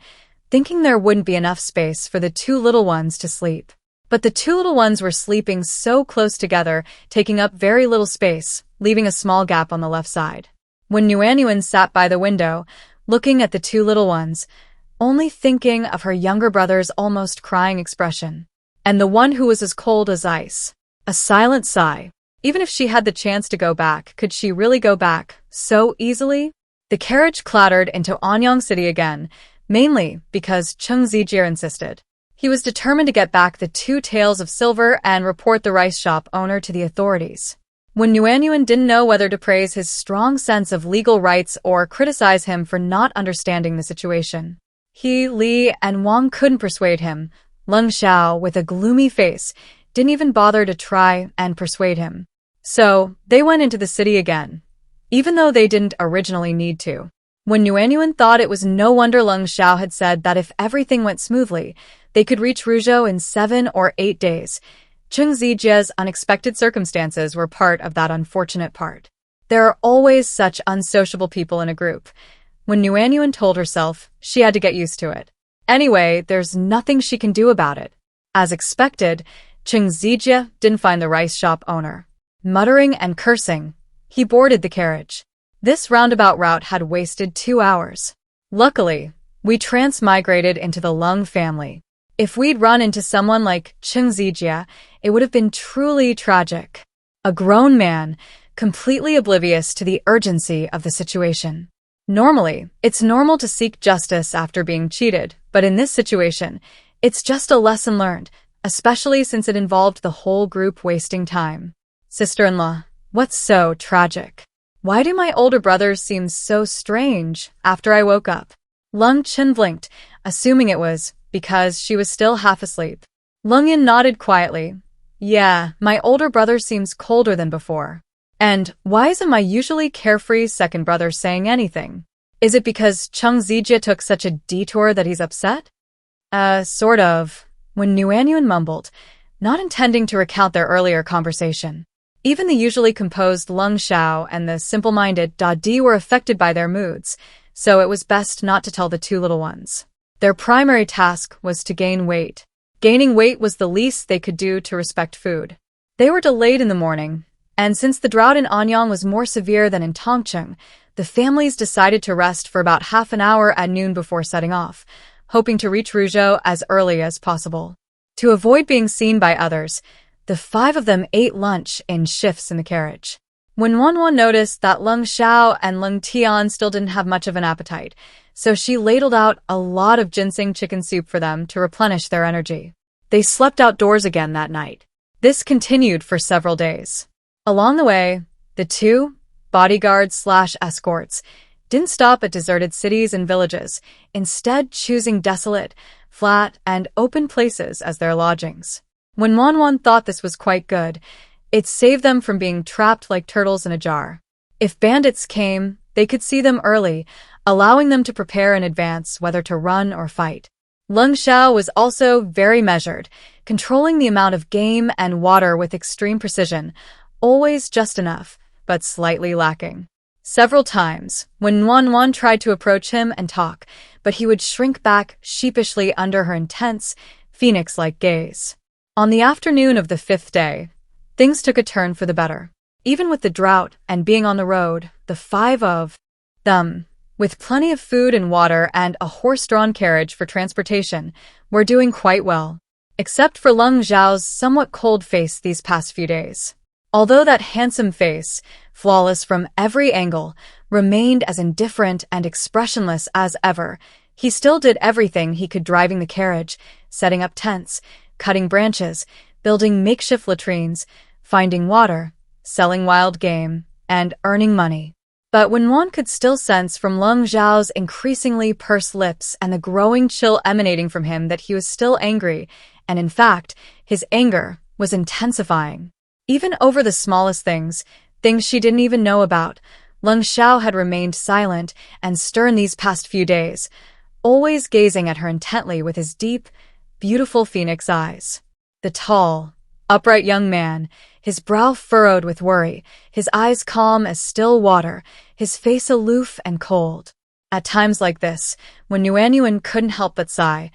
thinking there wouldn't be enough space for the 2 little ones to sleep. But the 2 little ones were sleeping so close together, taking up very little space, leaving a small gap on the left side. When Nuanyuan sat by the window, looking at the 2 little ones, only thinking of her younger brother's almost crying expression, and the one who was as cold as ice. A silent sigh. Even if she had the chance to go back, could she really go back so easily? The carriage clattered into Anyang City again, mainly because Cheng Zijie insisted. He was determined to get back the 2 taels of silver and report the rice shop owner to the authorities. When Nuanyuan didn't know whether to praise his strong sense of legal rights or criticize him for not understanding the situation. He, Li, and Wang couldn't persuade him. Lung Sha, with a gloomy face, didn't even bother to try and persuade him. So, they went into the city again, even though they didn't originally need to. When Nuanyuan thought it was no wonder Lung Sha had said that if everything went smoothly, they could reach Rujo in 7 or 8 days. Cheng Zijie's unexpected circumstances were part of that unfortunate part. There are always such unsociable people in a group. When Nuanyuan told herself, she had to get used to it. Anyway, there's nothing she can do about it. As expected, Cheng Zijie didn't find the rice shop owner. Muttering and cursing, he boarded the carriage. This roundabout route had wasted 2 hours. Luckily, we transmigrated into the Lung family. If we'd run into someone like Cheng Zijie, it would have been truly tragic. A grown man, completely oblivious to the urgency of the situation. Normally, it's normal to seek justice after being cheated, but in this situation, it's just a lesson learned, especially since it involved the whole group wasting time. Sister-in-law, what's so tragic? Why do my older brothers seem so strange after I woke up? Lung Chen blinked, assuming it was because she was still half asleep. Lung Yin nodded quietly. Yeah, my older brother seems colder than before. And why isn't my usually carefree second brother saying anything? Is it because Cheng Zijie took such a detour that he's upset? Sort of. When Nuanyuan mumbled, not intending to recount their earlier conversation. Even the usually composed Lung Sha and the simple-minded Dadi were affected by their moods, so it was best not to tell the two little ones. Their primary task was to gain weight. Gaining weight was the least they could do to respect food. They were delayed in the morning, and since the drought in Anyang was more severe than in Tongcheng, the families decided to rest for about half an hour at noon before setting off, hoping to reach Rujo as early as possible. To avoid being seen by others, the five of them ate lunch in shifts in the carriage. When Wanwan noticed that Lung Shao and Lung Tian still didn't have much of an appetite, so she ladled out a lot of ginseng chicken soup for them to replenish their energy. They slept outdoors again that night. This continued for several days. Along the way, the two, bodyguards/escorts, didn't stop at deserted cities and villages, instead choosing desolate, flat, and open places as their lodgings. When Wanwan thought this was quite good, it saved them from being trapped like turtles in a jar. If bandits came, they could see them early, allowing them to prepare in advance whether to run or fight. Lung Shao was also very measured, controlling the amount of game and water with extreme precision, always just enough, but slightly lacking. Several times, when Wanwan tried to approach him and talk, but he would shrink back sheepishly under her intense, phoenix-like gaze. On the afternoon of the fifth day, things took a turn for the better. Even with the drought and being on the road, the five of them, with plenty of food and water and a horse-drawn carriage for transportation, were doing quite well. Except for Lung Zhao's somewhat cold face these past few days. Although that handsome face, flawless from every angle, remained as indifferent and expressionless as ever, he still did everything he could, driving the carriage, setting up tents, cutting branches, building makeshift latrines, finding water, selling wild game, and earning money. But when one could still sense from Lung Zhao's increasingly pursed lips and the growing chill emanating from him that he was still angry, and in fact, his anger was intensifying. Even over the smallest things she didn't even know about, Lung Shao had remained silent and stern these past few days, always gazing at her intently with his deep, beautiful phoenix eyes. The tall, upright young man, his brow furrowed with worry, his eyes calm as still water, his face aloof and cold. At times like this, when Yuanyuan couldn't help but sigh,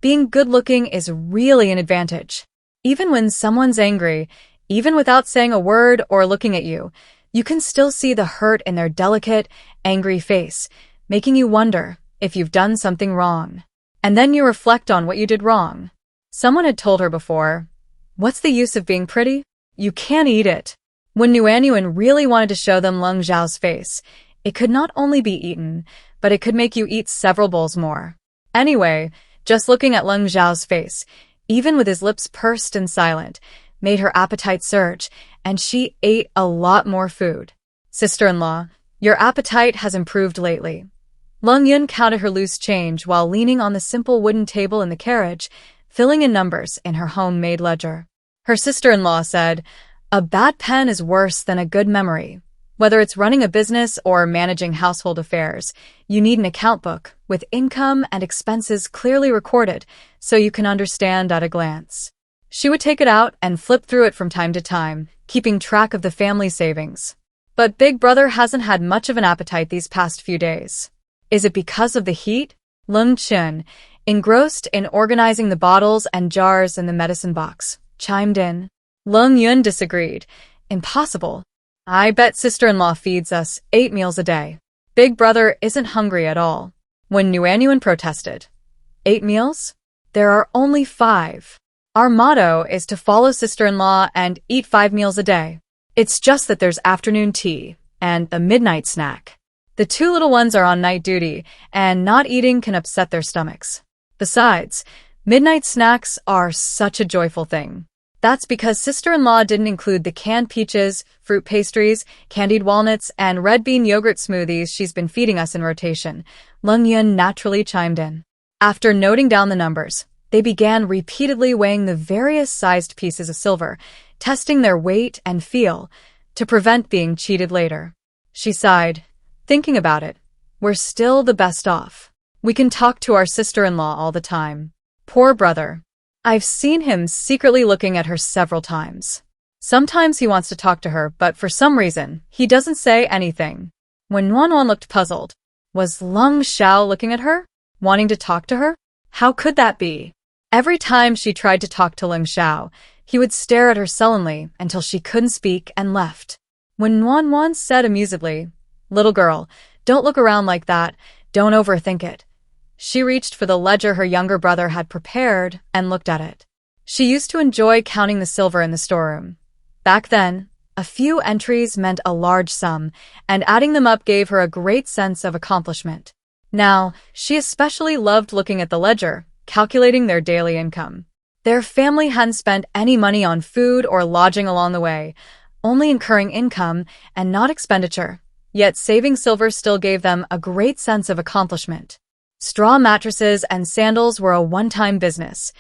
being good-looking is really an advantage. Even when someone's angry, even without saying a word or looking at you, you can still see the hurt in their delicate, angry face, making you wonder if you've done something wrong. And then you reflect on what you did wrong. Someone had told her before, "What's the use of being pretty? You can't eat it." When Yuanyuan really wanted to show them Lung Zhao's face, it could not only be eaten, but it could make you eat several bowls more. Anyway, just looking at Lung Zhao's face, even with his lips pursed and silent, made her appetite surge, and she ate a lot more food. "Sister-in-law, your appetite has improved lately." Lung Yun counted her loose change while leaning on the simple wooden table in the carriage, filling in numbers in her homemade ledger. Her sister-in-law said, "A bad pen is worse than a good memory. Whether it's running a business or managing household affairs, you need an account book with income and expenses clearly recorded so you can understand at a glance." She would take it out and flip through it from time to time, keeping track of the family savings. But Big Brother hasn't had much of an appetite these past few days. Is it because of the heat? Lung Chun, engrossed in organizing the bottles and jars in the medicine box, chimed in. Lung Yun disagreed. "Impossible. I bet sister-in-law feeds us 8 meals a day. Big Brother isn't hungry at all." When Yuanyuan protested, 8 meals? There are only 5. Our motto is to follow sister-in-law and eat 5 meals a day. It's just that there's afternoon tea and a midnight snack. The 2 little ones are on night duty, and not eating can upset their stomachs. Besides, midnight snacks are such a joyful thing. That's because sister-in-law didn't include the canned peaches, fruit pastries, candied walnuts, and red bean yogurt smoothies she's been feeding us in rotation. Lung Yun naturally chimed in. After noting down the numbers, they began repeatedly weighing the various sized pieces of silver, testing their weight and feel, to prevent being cheated later. She sighed. Thinking about it, we're still the best off. We can talk to our sister-in-law all the time. Poor brother. I've seen him secretly looking at her several times. Sometimes he wants to talk to her, but for some reason, he doesn't say anything. When Wanwan looked puzzled, was Lung Sha looking at her? Wanting to talk to her? How could that be? Every time she tried to talk to Lung Sha, he would stare at her sullenly until she couldn't speak and left. When Wanwan said amusedly, "Little girl, don't look around like that, don't overthink it," she reached for the ledger her younger brother had prepared and looked at it. She used to enjoy counting the silver in the storeroom. Back then, a few entries meant a large sum, and adding them up gave her a great sense of accomplishment. Now, she especially loved looking at the ledger, calculating their daily income. Their family hadn't spent any money on food or lodging along the way, only incurring income and not expenditure. Yet saving silver still gave them a great sense of accomplishment. Straw mattresses and sandals were a one-time business.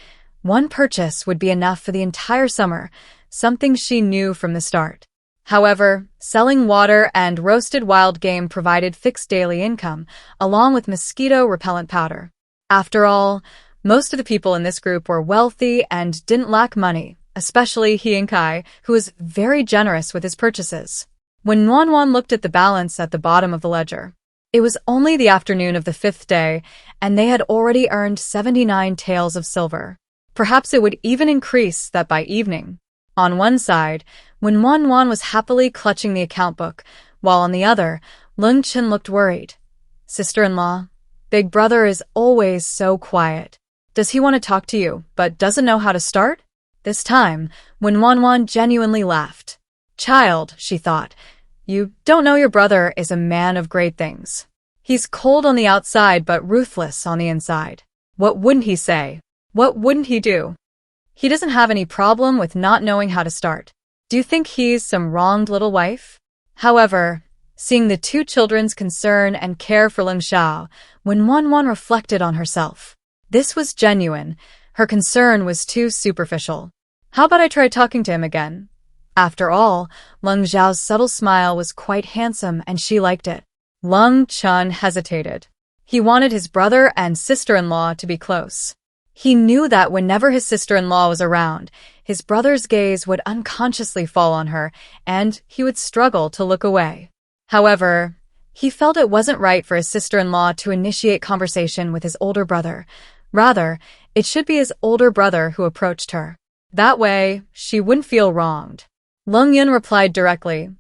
One purchase would be enough for the entire summer, something she knew from the start. However, selling water and roasted wild game provided fixed daily income, along with mosquito repellent powder. After all, most of the people in this group were wealthy and didn't lack money, especially He and Kai, who was very generous with his purchases. When Wanwan looked at the balance at the bottom of the ledger, it was only the afternoon of the 5th day, and they had already earned 79 taels of silver. Perhaps it would even increase that by evening. On one side, when Wanwan was happily clutching the account book, while on the other, Lung Chin looked worried. "Sister-in-law, Big Brother is always so quiet. Does he want to talk to you, but doesn't know how to start?" This time, when Wanwan genuinely laughed. "Child," she thought, "you don't know your brother is a man of great things. He's cold on the outside but ruthless on the inside. What wouldn't he say? What wouldn't he do? He doesn't have any problem with not knowing how to start. Do you think he's some wronged little wife?" However, seeing the two children's concern and care for Lung Sha, when Wanwan reflected on herself, this was genuine. Her concern was too superficial. How about I try talking to him again? After all, Lung Zhao's subtle smile was quite handsome and she liked it. Lung Chun hesitated. He wanted his brother and sister-in-law to be close. He knew that whenever his sister-in-law was around, his brother's gaze would unconsciously fall on her, and he would struggle to look away. However, he felt it wasn't right for his sister-in-law to initiate conversation with his older brother. Rather, it should be his older brother who approached her. That way, she wouldn't feel wronged. Lung Yun replied directly,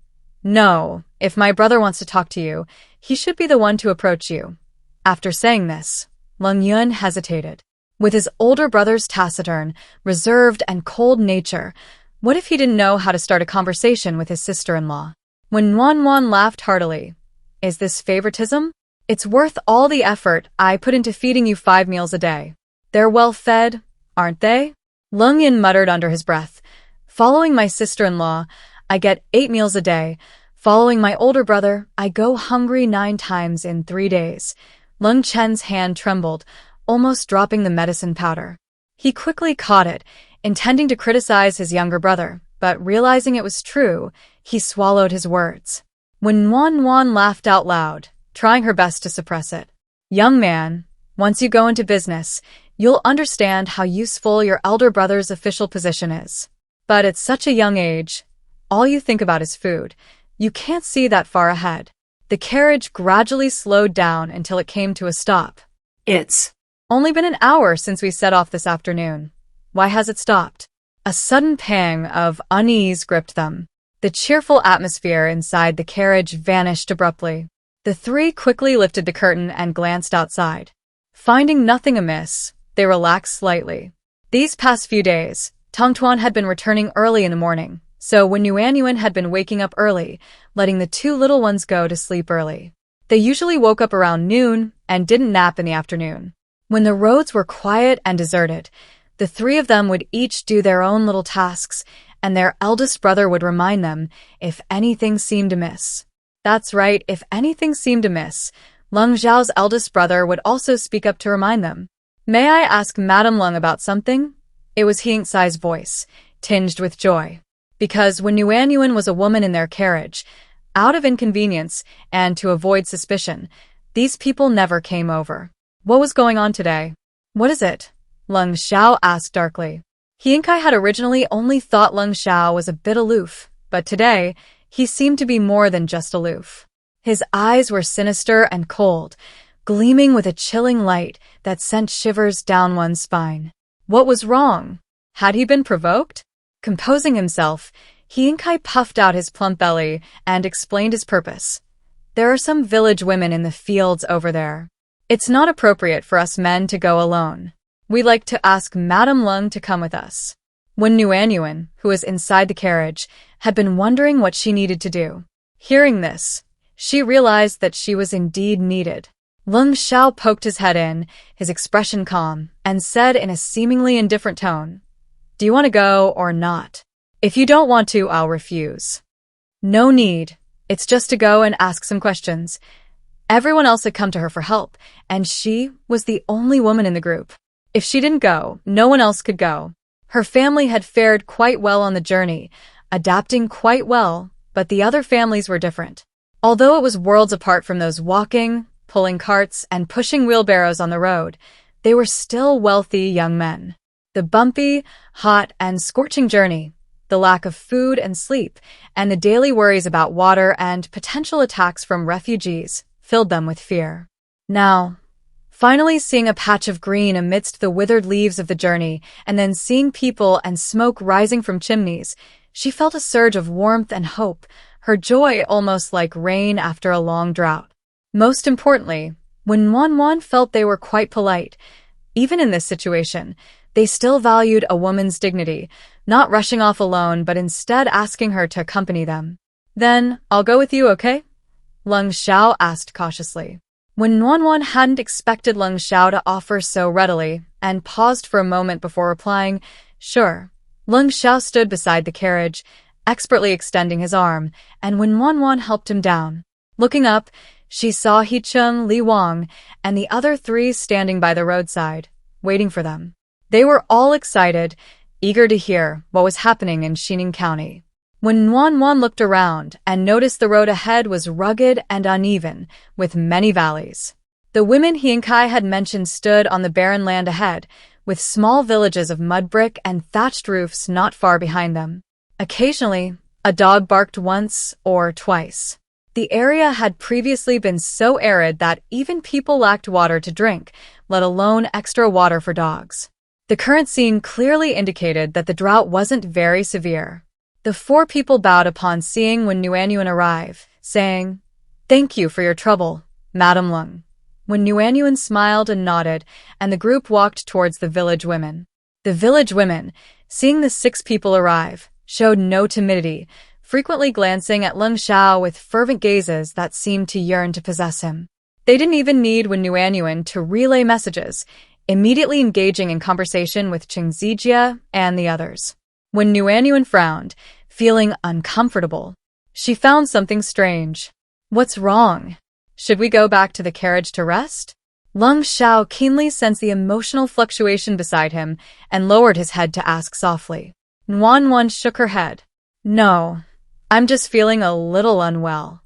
"No, if my brother wants to talk to you, he should be the one to approach you." After saying this, Lung Yun hesitated. With his older brother's taciturn, reserved, and cold nature, what if he didn't know how to start a conversation with his sister-in-law? When Wanwan laughed heartily, "Is this favoritism? It's worth all the effort I put into feeding you 5 meals a day. They're well fed, aren't they?" Lung Yin muttered under his breath, "Following my sister-in-law, I get 8 meals a day. Following my older brother, I go hungry 9 times in 3 days." Lung Chen's hand trembled, almost dropping the medicine powder. He quickly caught it, intending to criticize his younger brother, but realizing it was true, he swallowed his words. When Wanwan laughed out loud, trying her best to suppress it. "Young man, once you go into business, you'll understand how useful your elder brother's official position is. But at such a young age, all you think about is food. You can't see that far ahead." The carriage gradually slowed down until it came to a stop. It's only been an hour since we set off this afternoon. Why has it stopped? A sudden pang of unease gripped them. The cheerful atmosphere inside the carriage vanished abruptly. The three quickly lifted the curtain and glanced outside. Finding nothing amiss, they relaxed slightly. These past few days, Tongtuan had been returning early in the morning, so when Yuanyuan had been waking up early, letting the two little ones go to sleep early. They usually woke up around noon and didn't nap in the afternoon. When the roads were quiet and deserted, the three of them would each do their own little tasks, and their eldest brother would remind them if anything seemed amiss. That's right, if anything seemed amiss, Lung Zhao's eldest brother would also speak up to remind them. "May I ask Madam Lung about something?" It was He Sai's voice, tinged with joy. Because when Yuanyuan was a woman in their carriage, out of inconvenience and to avoid suspicion, these people never came over. "What was going on today?" "What is it?" Lung Sha asked darkly. Kai had originally only thought Lung Sha was a bit aloof, but today, he seemed to be more than just aloof. His eyes were sinister and cold, gleaming with a chilling light that sent shivers down one's spine. What was wrong? Had he been provoked? Composing himself, Kai puffed out his plump belly and explained his purpose. There are some village women in the fields over there. It's not appropriate for us men to go alone. We'd like to ask Madame Lung to come with us. When Nguyen, who was inside the carriage, had been wondering what she needed to do. Hearing this, she realized that she was indeed needed. Lung Sha poked his head in, his expression calm, and said in a seemingly indifferent tone, "Do you want to go or not? If you don't want to, I'll refuse." No need. It's just to go and ask some questions. Everyone else had come to her for help, and she was the only woman in the group. If she didn't go, no one else could go. Her family had fared quite well on the journey, adapting quite well, but the other families were different. Although it was worlds apart from those walking, pulling carts, and pushing wheelbarrows on the road, they were still wealthy young men. The bumpy, hot, and scorching journey, the lack of food and sleep, and the daily worries about water and potential attacks from refugees filled them with fear. Now, finally seeing a patch of green amidst the withered leaves of the journey, and then seeing people and smoke rising from chimneys, she felt a surge of warmth and hope, her joy almost like rain after a long drought. Most importantly, when Nguyen felt they were quite polite, even in this situation, they still valued a woman's dignity, not rushing off alone but instead asking her to accompany them. "Then, I'll go with you, okay?" Lung Sha asked cautiously. When Nguyen hadn't expected Lung Sha to offer so readily, and paused for a moment before replying, "Sure," Lung Sha stood beside the carriage, expertly extending his arm, and when Nguyen helped him down. Looking up, she saw Hee-chung, Li Wang, and the other three standing by the roadside, waiting for them. They were all excited, eager to hear what was happening in Xining County. When Nguyen looked around and noticed the road ahead was rugged and uneven, with many valleys. The women Kai had mentioned stood on the barren land ahead, with small villages of mud brick and thatched roofs not far behind them. Occasionally, a dog barked once or twice. The area had previously been so arid that even people lacked water to drink, let alone extra water for dogs. The current scene clearly indicated that the drought wasn't very severe. The four people bowed upon seeing when Nguyen arrive, saying, "Thank you for your trouble, Madame Lung." When Nguyen smiled and nodded, and the group walked towards the village women. The village women, seeing the 6 people arrive, showed no timidity, frequently glancing at Lung Sha with fervent gazes that seemed to yearn to possess him. They didn't even need Nguyen to relay messages, immediately engaging in conversation with Cheng Zijia and the others. When Nguyen frowned, feeling uncomfortable, she found something strange. "What's wrong? Should we go back to the carriage to rest?" Lung Sha keenly sensed the emotional fluctuation beside him and lowered his head to ask softly. Nguyen shook her head. "No, I'm just feeling a little unwell."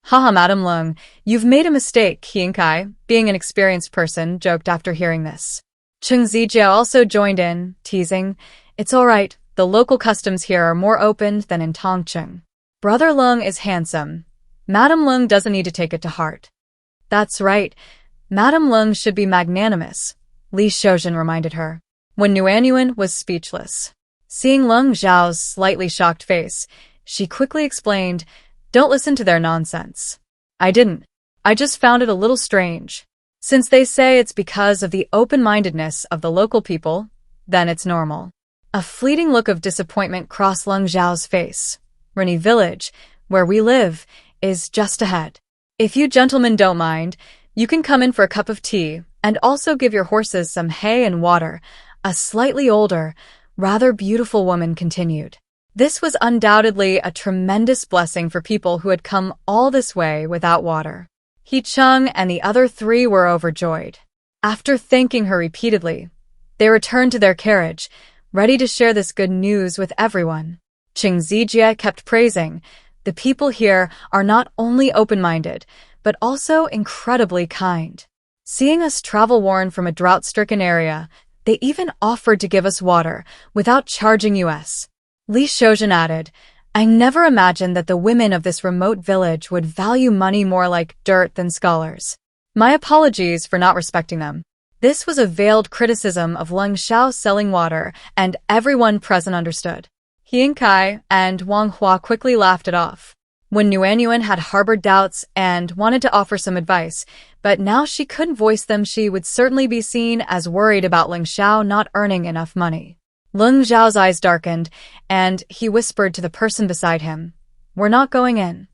"Haha, Madame Lung, you've made a mistake," Kai, being an experienced person, joked after hearing this. Cheng Zijia also joined in, teasing, "It's all right. The local customs here are more open than in Tongcheng. Brother Lung is handsome. Madame Lung doesn't need to take it to heart." "That's right. Madame Lung should be magnanimous," Li Shoujin reminded her. When Nguyen was speechless. Seeing Lung Zhao's slightly shocked face, she quickly explained, "Don't listen to their nonsense." "I didn't. I just found it a little strange. Since they say it's because of the open-mindedness of the local people, then it's normal." A fleeting look of disappointment crossed Lung Zhao's face. "Rini Village, where we live, is just ahead. If you gentlemen don't mind, you can come in for a cup of tea and also give your horses some hay and water," a slightly older, rather beautiful woman continued. This was undoubtedly a tremendous blessing for people who had come all this way without water. Hee-chung and the other 3 were overjoyed. After thanking her repeatedly, they returned to their carriage, ready to share this good news with everyone. Cheng Zijia kept praising, "The people here are not only open-minded, but also incredibly kind. Seeing us travel worn from a drought-stricken area, They even offered to give us water without charging us. Li Shoujin added, I never imagined that the women of this remote village would value money more like dirt than scholars. My apologies for not respecting them. This was a veiled criticism of Lung Sha selling water, and everyone present understood. He Kai and Wang Hua quickly laughed it off. When Nuanyuan had harbored doubts and wanted to offer some advice, but now she couldn't voice them, she would certainly be seen as worried about Lung Shao not earning enough money. Lung Zhao's eyes darkened, and he whispered to the person beside him, We're not going in.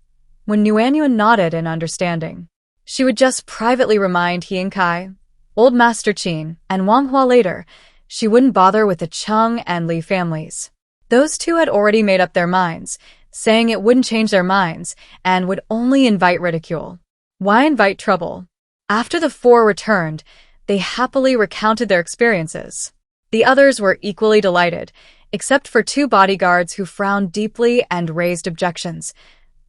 When Nuanyuan nodded in understanding, she would just privately remind He and Kai, Old Master Qin, and Wang Hua later, she wouldn't bother with the Cheng and Li families. Those two had already made up their minds, saying it wouldn't change their minds and would only invite ridicule. Why invite trouble? After the four returned, they happily recounted their experiences. The others were equally delighted, except for two bodyguards who frowned deeply and raised objections.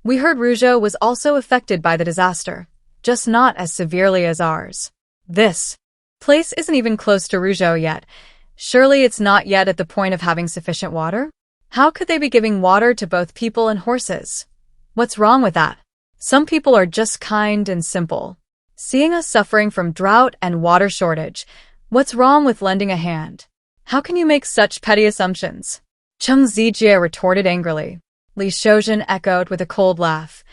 We heard Rujo was also affected by the disaster, just not as severely as ours. This place isn't even close to Rujo yet. Surely it's not yet at the point of having sufficient water? How could they be giving water to both people and horses? What's wrong with that? Some people are just kind and simple. Seeing us suffering from drought and water shortage, what's wrong with lending a hand? How can you make such petty assumptions? Cheng Zijie retorted angrily. Li Shoujin echoed with a cold laugh.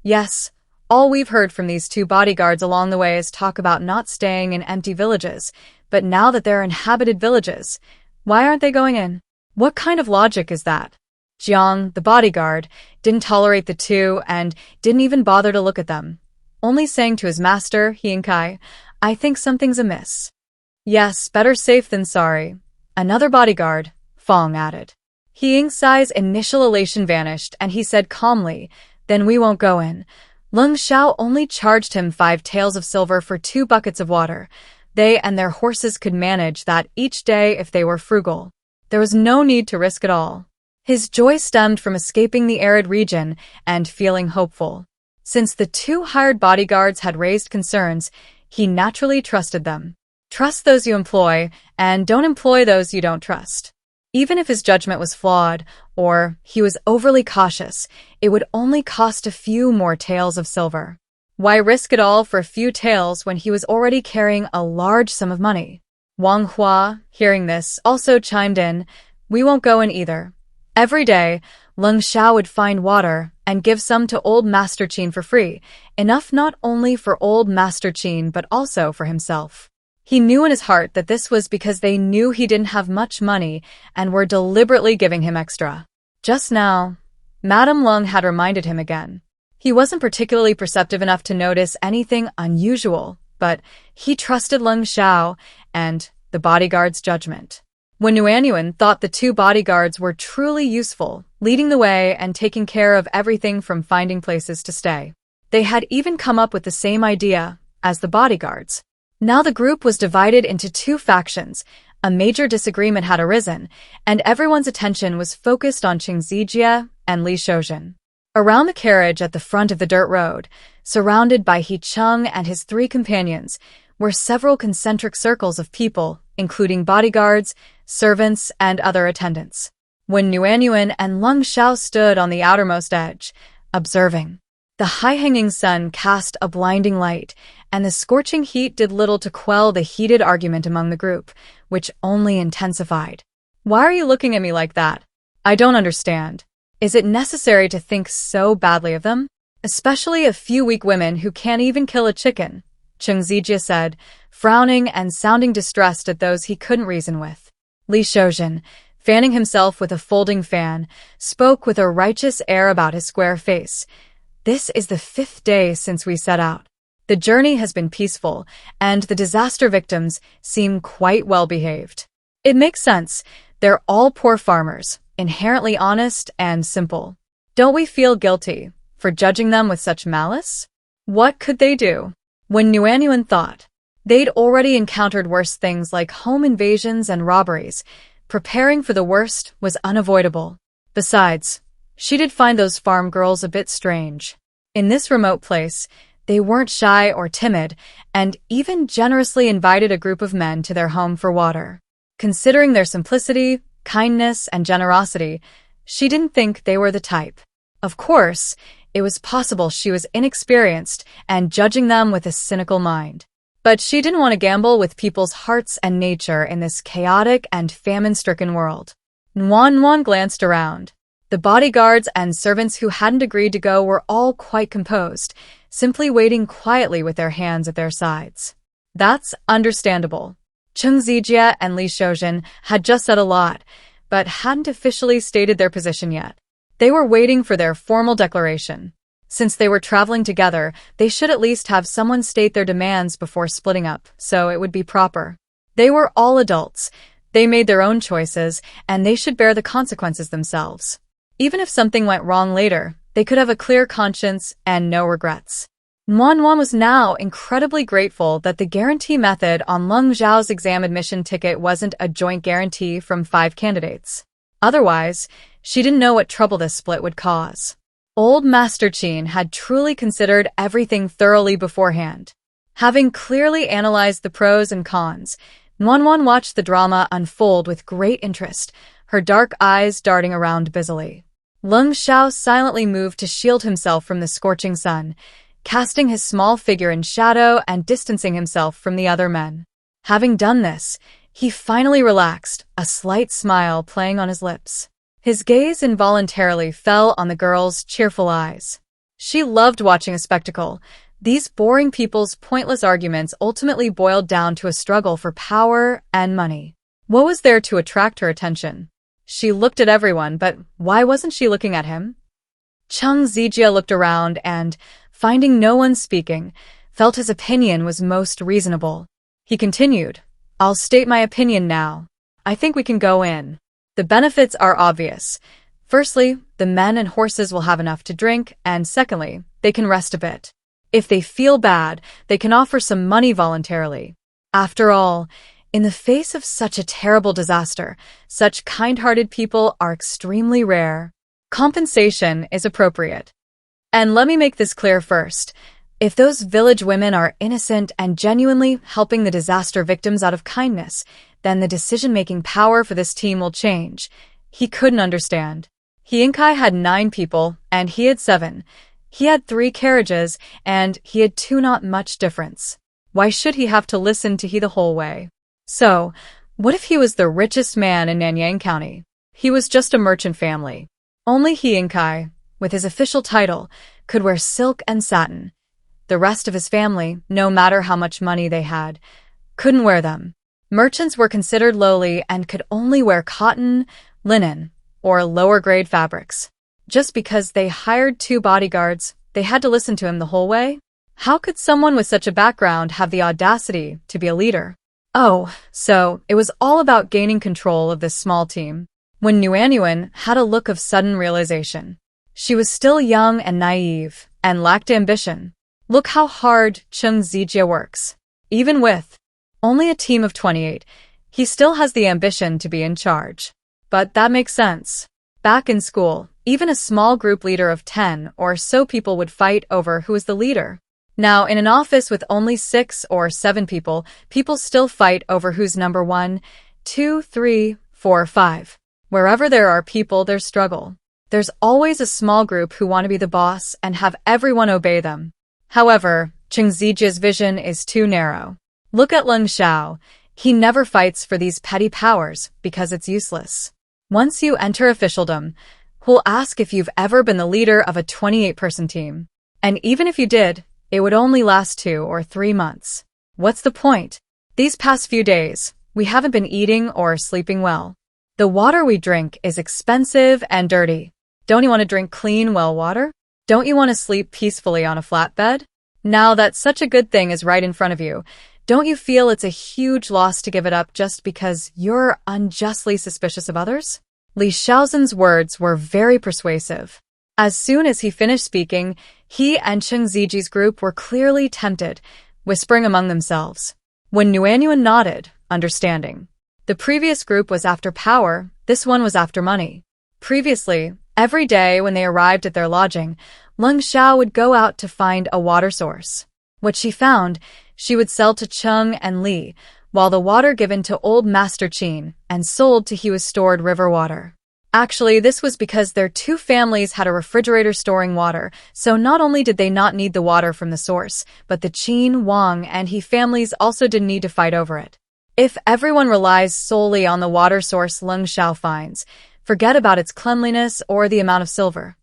Yes, all we've heard from these two bodyguards along the way is talk about not staying in empty villages, but now that they're inhabited villages, why aren't they going in? What kind of logic is that? Jiang, the bodyguard, didn't tolerate the two and didn't even bother to look at them, only saying to his master, He and Kai, I think something's amiss. Yes, better safe than sorry. Another bodyguard, Fong added. He Ying's initial elation vanished and he said calmly, Then we won't go in. Lung Shao only charged him 5 taels of silver for 2 buckets of water. They and their horses could manage that each day if they were frugal. There was no need to risk it all. His joy stemmed from escaping the arid region and feeling hopeful. Since the 2 hired bodyguards had raised concerns, he naturally trusted them. Trust those you employ, and don't employ those you don't trust. Even if his judgment was flawed, or he was overly cautious, it would only cost a few more taels of silver. Why risk it all for a few taels when he was already carrying a large sum of money? Wang Hua, hearing this, also chimed in, We won't go in either. Every day, Lung Sha would find water and give some to old Master Qin for free, enough not only for old Master Qin but also for himself. He knew in his heart that this was because they knew he didn't have much money and were deliberately giving him extra. Just now, Madame Lung had reminded him again. He wasn't particularly perceptive enough to notice anything unusual, but he trusted Lung Shao and the bodyguard's judgment. When Nuanyuan thought the 2 bodyguards were truly useful, leading the way and taking care of everything from finding places to stay. They had even come up with the same idea as the bodyguards. Now the group was divided into 2 factions. A major disagreement had arisen, and everyone's attention was focused on Cheng Zijie and Li Shoujin. Around the carriage at the front of the dirt road, surrounded by He Cheng and his 3 companions, were several concentric circles of people, including bodyguards, servants, and other attendants. When Nuanyuan and Lung Shao stood on the outermost edge, observing, the high-hanging sun cast a blinding light, and the scorching heat did little to quell the heated argument among the group, which only intensified. Why are you looking at me like that? I don't understand. Is it necessary to think so badly of them? Especially a few weak women who can't even kill a chicken, Cheng Zijie said, frowning and sounding distressed at those he couldn't reason with. Li Shoujin, fanning himself with a folding fan, spoke with a righteous air about his square face. This is the 5th day since we set out. The journey has been peaceful, and the disaster victims seem quite well behaved. It makes sense. They're all poor farmers, inherently honest and simple. Don't we feel guilty for judging them with such malice? What could they do? When Nuanyuan thought, they'd already encountered worse things like home invasions and robberies. Preparing for the worst was unavoidable. Besides, she did find those farm girls a bit strange. In this remote place, they weren't shy or timid, and even generously invited a group of men to their home for water. Considering their simplicity, kindness, and generosity, she didn't think they were the type. Of course, it was possible she was inexperienced and judging them with a cynical mind. But she didn't want to gamble with people's hearts and nature in this chaotic and famine-stricken world. Nuan glanced around. The bodyguards and servants who hadn't agreed to go were all quite composed, simply waiting quietly with their hands at their sides. That's understandable. Cheng Zijie and Li Shoujin had just said a lot, but hadn't officially stated their position yet. They were waiting for their formal declaration. Since they were traveling together, they should at least have someone state their demands before splitting up, so it would be proper. They were all adults. They made their own choices, and they should bear the consequences themselves. Even if something went wrong later, they could have a clear conscience and no regrets. Nuan was now incredibly grateful that the guarantee method on Lung Zhao's exam admission ticket wasn't a joint guarantee from 5 candidates. Otherwise, she didn't know what trouble this split would cause. Old Master Qin had truly considered everything thoroughly beforehand. Having clearly analyzed the pros and cons, Nuan watched the drama unfold with great interest, her dark eyes darting around busily. Lung Sha silently moved to shield himself from the scorching sun, casting his small figure in shadow and distancing himself from the other men. Having done this, he finally relaxed, a slight smile playing on his lips. His gaze involuntarily fell on the girl's cheerful eyes. She loved watching a spectacle. These boring people's pointless arguments ultimately boiled down to a struggle for power and money. What was there to attract her attention? She looked at everyone, but why wasn't she looking at him? Cheng Zijie looked around and, finding no one speaking, felt his opinion was most reasonable. He continued, "I'll state my opinion now. I think we can go in. The benefits are obvious. Firstly, the men and horses will have enough to drink, and secondly, they can rest a bit. If they feel bad, they can offer some money voluntarily. After all, in the face of such a terrible disaster, such kind-hearted people are extremely rare. Compensation is appropriate. And let me make this clear first. If those village women are innocent and genuinely helping the disaster victims out of kindness, then the decision-making power for this team will change." He couldn't understand. Yinkai had 9 people, and he had 7. He had 3 carriages, and he had 2, not much difference. Why should he have to listen to he the whole way? So, what if he was the richest man in Nanyang County? He was just a merchant family. Only Yinkai, with his official title, could wear silk and satin. The rest of his family, no matter how much money they had, couldn't wear them. Merchants were considered lowly and could only wear cotton, linen, or lower-grade fabrics. Just because they hired 2 bodyguards, they had to listen to him the whole way? How could someone with such a background have the audacity to be a leader? Oh, so it was all about gaining control of this small team. When Nuan had a look of sudden realization. She was still young and naive, and lacked ambition. Look how hard Cheng Zijie works. Even with only a team of 28, he still has the ambition to be in charge. But that makes sense. Back in school, even a small group leader of 10 or so people would fight over who is the leader. Now, in an office with only 6 or 7 people, people still fight over who's number 1, 2, 3, 4, 5. Wherever there are people, there's struggle. There's always a small group who want to be the boss and have everyone obey them. However, Cheng Zijie's vision is too narrow. Look at Lung Sha. He never fights for these petty powers because it's useless. Once you enter officialdom, he'll ask if you've ever been the leader of a 28-person team. And even if you did, it would only last 2 or 3 months. What's the point? These past few days, we haven't been eating or sleeping well. The water we drink is expensive and dirty. Don't you want to drink clean well water? Don't you want to sleep peacefully on a flat bed? Now that such a good thing is right in front of you, don't you feel it's a huge loss to give it up just because you're unjustly suspicious of others? Li Shaoxin's words were very persuasive. As soon as he finished speaking, he and Cheng Zijie's group were clearly tempted, whispering among themselves. When Nuan nodded, understanding. The previous group was after power, this one was after money. Previously, every day when they arrived at their lodging, Lung Sha would go out to find a water source. What she found, she would sell to Cheng and Li, while the water given to old Master Qin and sold to he was stored river water. Actually, this was because their two families had a refrigerator storing water, so not only did they not need the water from the source, but the Qin, Wang, and he families also didn't need to fight over it. If everyone relies solely on the water source Lung Sha finds, forget about its cleanliness or the amount of silver.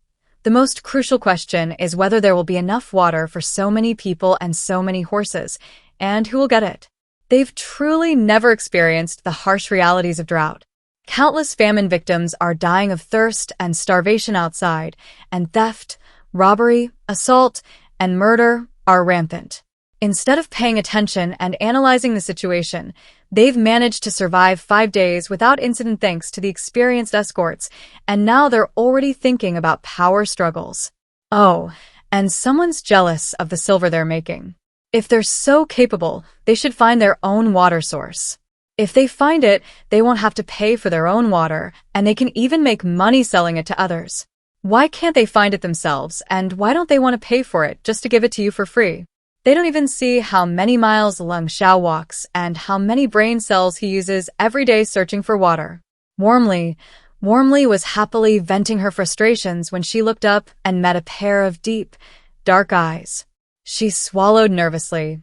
The most crucial question is whether there will be enough water for so many people and so many horses, and who will get it. They've truly never experienced the harsh realities of drought. Countless famine victims are dying of thirst and starvation outside, and theft, robbery, assault, and murder are rampant. Instead of paying attention and analyzing the situation, they've managed to survive 5 days without incident thanks to the experienced escorts, and now they're already thinking about power struggles. Oh, and someone's jealous of the silver they're making. If they're so capable, they should find their own water source. If they find it, they won't have to pay for their own water, and they can even make money selling it to others. Why can't they find it themselves, and why don't they want to pay for it just to give it to you for free? They don't even see how many miles Lung Sha walks and how many brain cells he uses every day searching for water. Warmly was happily venting her frustrations when she looked up and met a pair of deep, dark eyes. She swallowed nervously.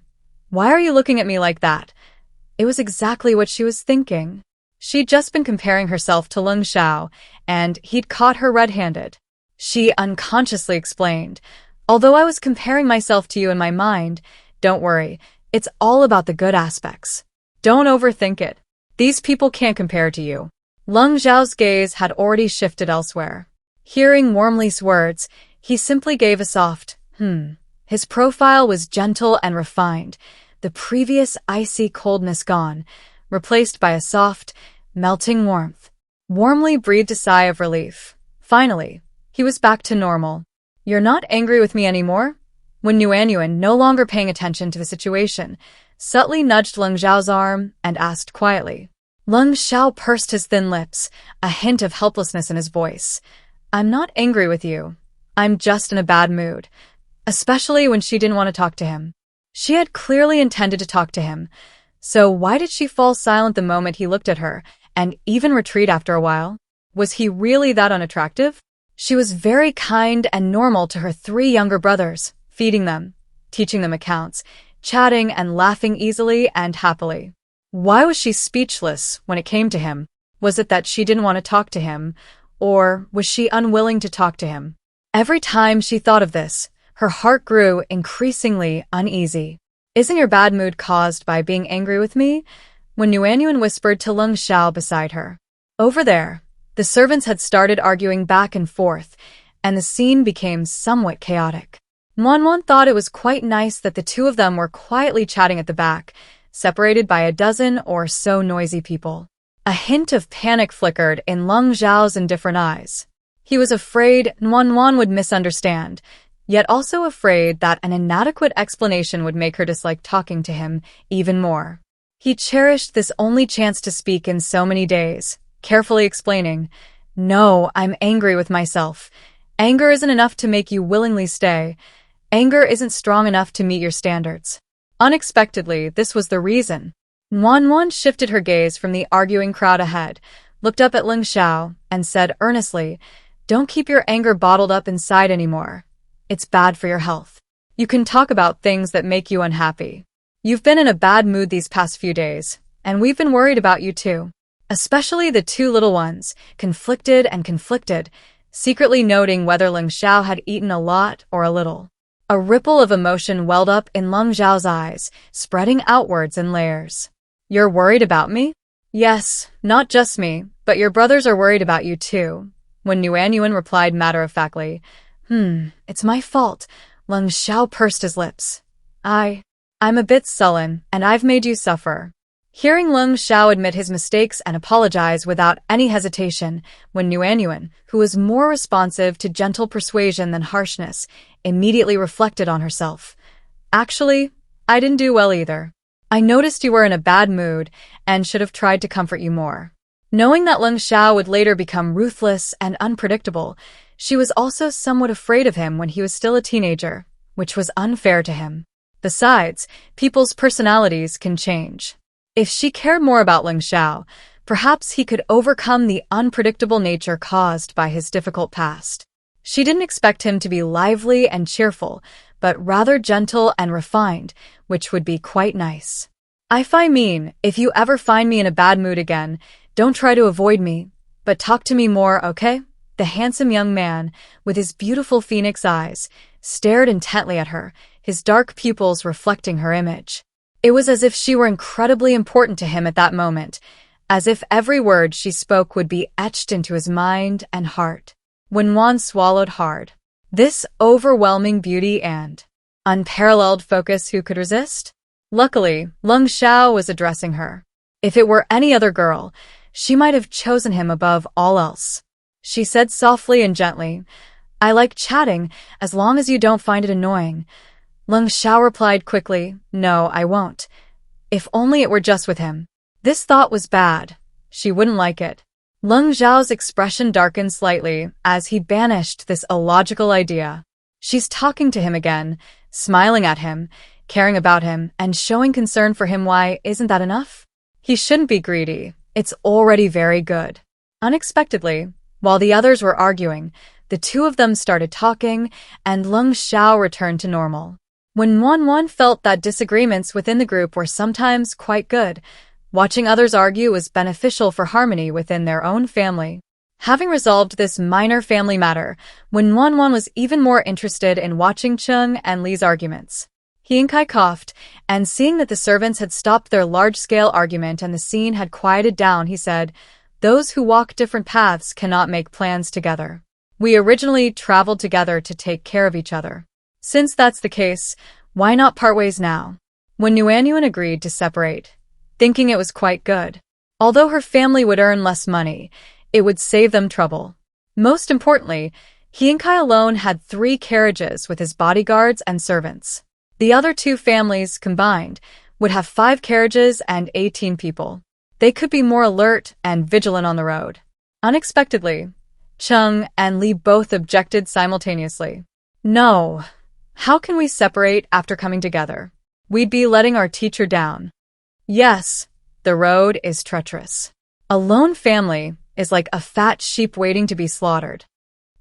Why are you looking at me like that? It was exactly what she was thinking. She'd just been comparing herself to Lung Sha, and he'd caught her red-handed. She unconsciously explained, "Although I was comparing myself to you in my mind, don't worry, it's all about the good aspects. Don't overthink it. These people can't compare to you." Lung Zhao's gaze had already shifted elsewhere. Hearing Warmly's words, he simply gave a soft, His profile was gentle and refined, the previous icy coldness gone, replaced by a soft, melting warmth. Warmly breathed a sigh of relief. Finally, he was back to normal. "You're not angry with me anymore?" When Nuanyuan, no longer paying attention to the situation, subtly nudged Lung Zhao's arm and asked quietly. Lung Sha pursed his thin lips, a hint of helplessness in his voice. "I'm not angry with you. I'm just in a bad mood." Especially when she didn't want to talk to him. She had clearly intended to talk to him, so why did she fall silent the moment he looked at her, and even retreat after a while? Was he really that unattractive? She was very kind and normal to her 3 younger brothers, feeding them, teaching them accounts, chatting and laughing easily and happily. Why was she speechless when it came to him? Was it that she didn't want to talk to him, or was she unwilling to talk to him? Every time she thought of this, her heart grew increasingly uneasy. "Isn't your bad mood caused by being angry with me?" When Nuanyuan whispered to Lung Sha beside her. Over there, the servants had started arguing back and forth, and the scene became somewhat chaotic. Manhwa thought it was quite nice that the two of them were quietly chatting at the back, separated by a dozen or so noisy people. A hint of panic flickered in Lung Zhao's indifferent eyes. He was afraid Manhwa would misunderstand, yet also afraid that an inadequate explanation would make her dislike talking to him even more. He cherished this only chance to speak in so many days, carefully explaining, "No, I'm angry with myself. Anger isn't enough to make you willingly stay. Anger isn't strong enough to meet your standards." Unexpectedly, this was the reason. Manhwa shifted her gaze from the arguing crowd ahead, looked up at Lung Sha, and said earnestly, "Don't keep your anger bottled up inside anymore. It's bad for your health. You can talk about things that make you unhappy. You've been in a bad mood these past few days, and we've been worried about you too. Especially the 2 little ones, conflicted, secretly noting whether Lung Sha had eaten a lot or a little." A ripple of emotion welled up in Lung Zhao's eyes, spreading outwards in layers. "You're worried about me?" "Yes, not just me, but your brothers are worried about you too." When Nuanyuan replied matter-of-factly, "It's my fault," Lung Sha pursed his lips. I'm a bit sullen, and I've made you suffer." Hearing Lung Sha admit his mistakes and apologize without any hesitation, when Nuanyuan, who was more responsive to gentle persuasion than harshness, immediately reflected on herself. "Actually, I didn't do well either. I noticed you were in a bad mood and should have tried to comfort you more." Knowing that Lung Sha would later become ruthless and unpredictable, she was also somewhat afraid of him when he was still a teenager, which was unfair to him. Besides, people's personalities can change. If she cared more about Lung Sha, perhaps he could overcome the unpredictable nature caused by his difficult past. She didn't expect him to be lively and cheerful, but rather gentle and refined, which would be quite nice. I mean, if you ever find me in a bad mood again, don't try to avoid me, but talk to me more, okay? The handsome young man, with his beautiful phoenix eyes, stared intently at her, his dark pupils reflecting her image. It was as if she were incredibly important to him at that moment, as if every word she spoke would be etched into his mind and heart. Wenwan swallowed hard. This overwhelming beauty and unparalleled focus, who could resist? Luckily, Lung Sha was addressing her. If it were any other girl, she might have chosen him above all else. She said softly and gently, "I like chatting, as long as you don't find it annoying." Lung Sha replied quickly, "No, I won't. If only it were just with him." This thought was bad. She wouldn't like it. Lung Zhao's expression darkened slightly as he banished this illogical idea. She's talking to him again, smiling at him, caring about him, and showing concern for him. Why isn't that enough? He shouldn't be greedy. It's already very good. Unexpectedly, while the others were arguing, the two of them started talking, and Lung Sha returned to normal. When Wan felt that disagreements within the group were sometimes quite good, watching others argue was beneficial for harmony within their own family. Having resolved this minor family matter, when Wan was even more interested in watching Chung and Li's arguments. He and Kai coughed, and seeing that the servants had stopped their large-scale argument and the scene had quieted down, he said, "Those who walk different paths cannot make plans together. We originally traveled together to take care of each other. Since that's the case, why not part ways now?" When Nuanyuan agreed to separate, thinking it was quite good. Although her family would earn less money, it would save them trouble. Most importantly, he and Kai alone had 3 carriages with his bodyguards and servants. The other 2 families, combined, would have 5 carriages and 18 people. They could be more alert and vigilant on the road. Unexpectedly, Chung and Li both objected simultaneously. "No. How can we separate after coming together? We'd be letting our teacher down." "Yes, the road is treacherous. A lone family is like a fat sheep waiting to be slaughtered."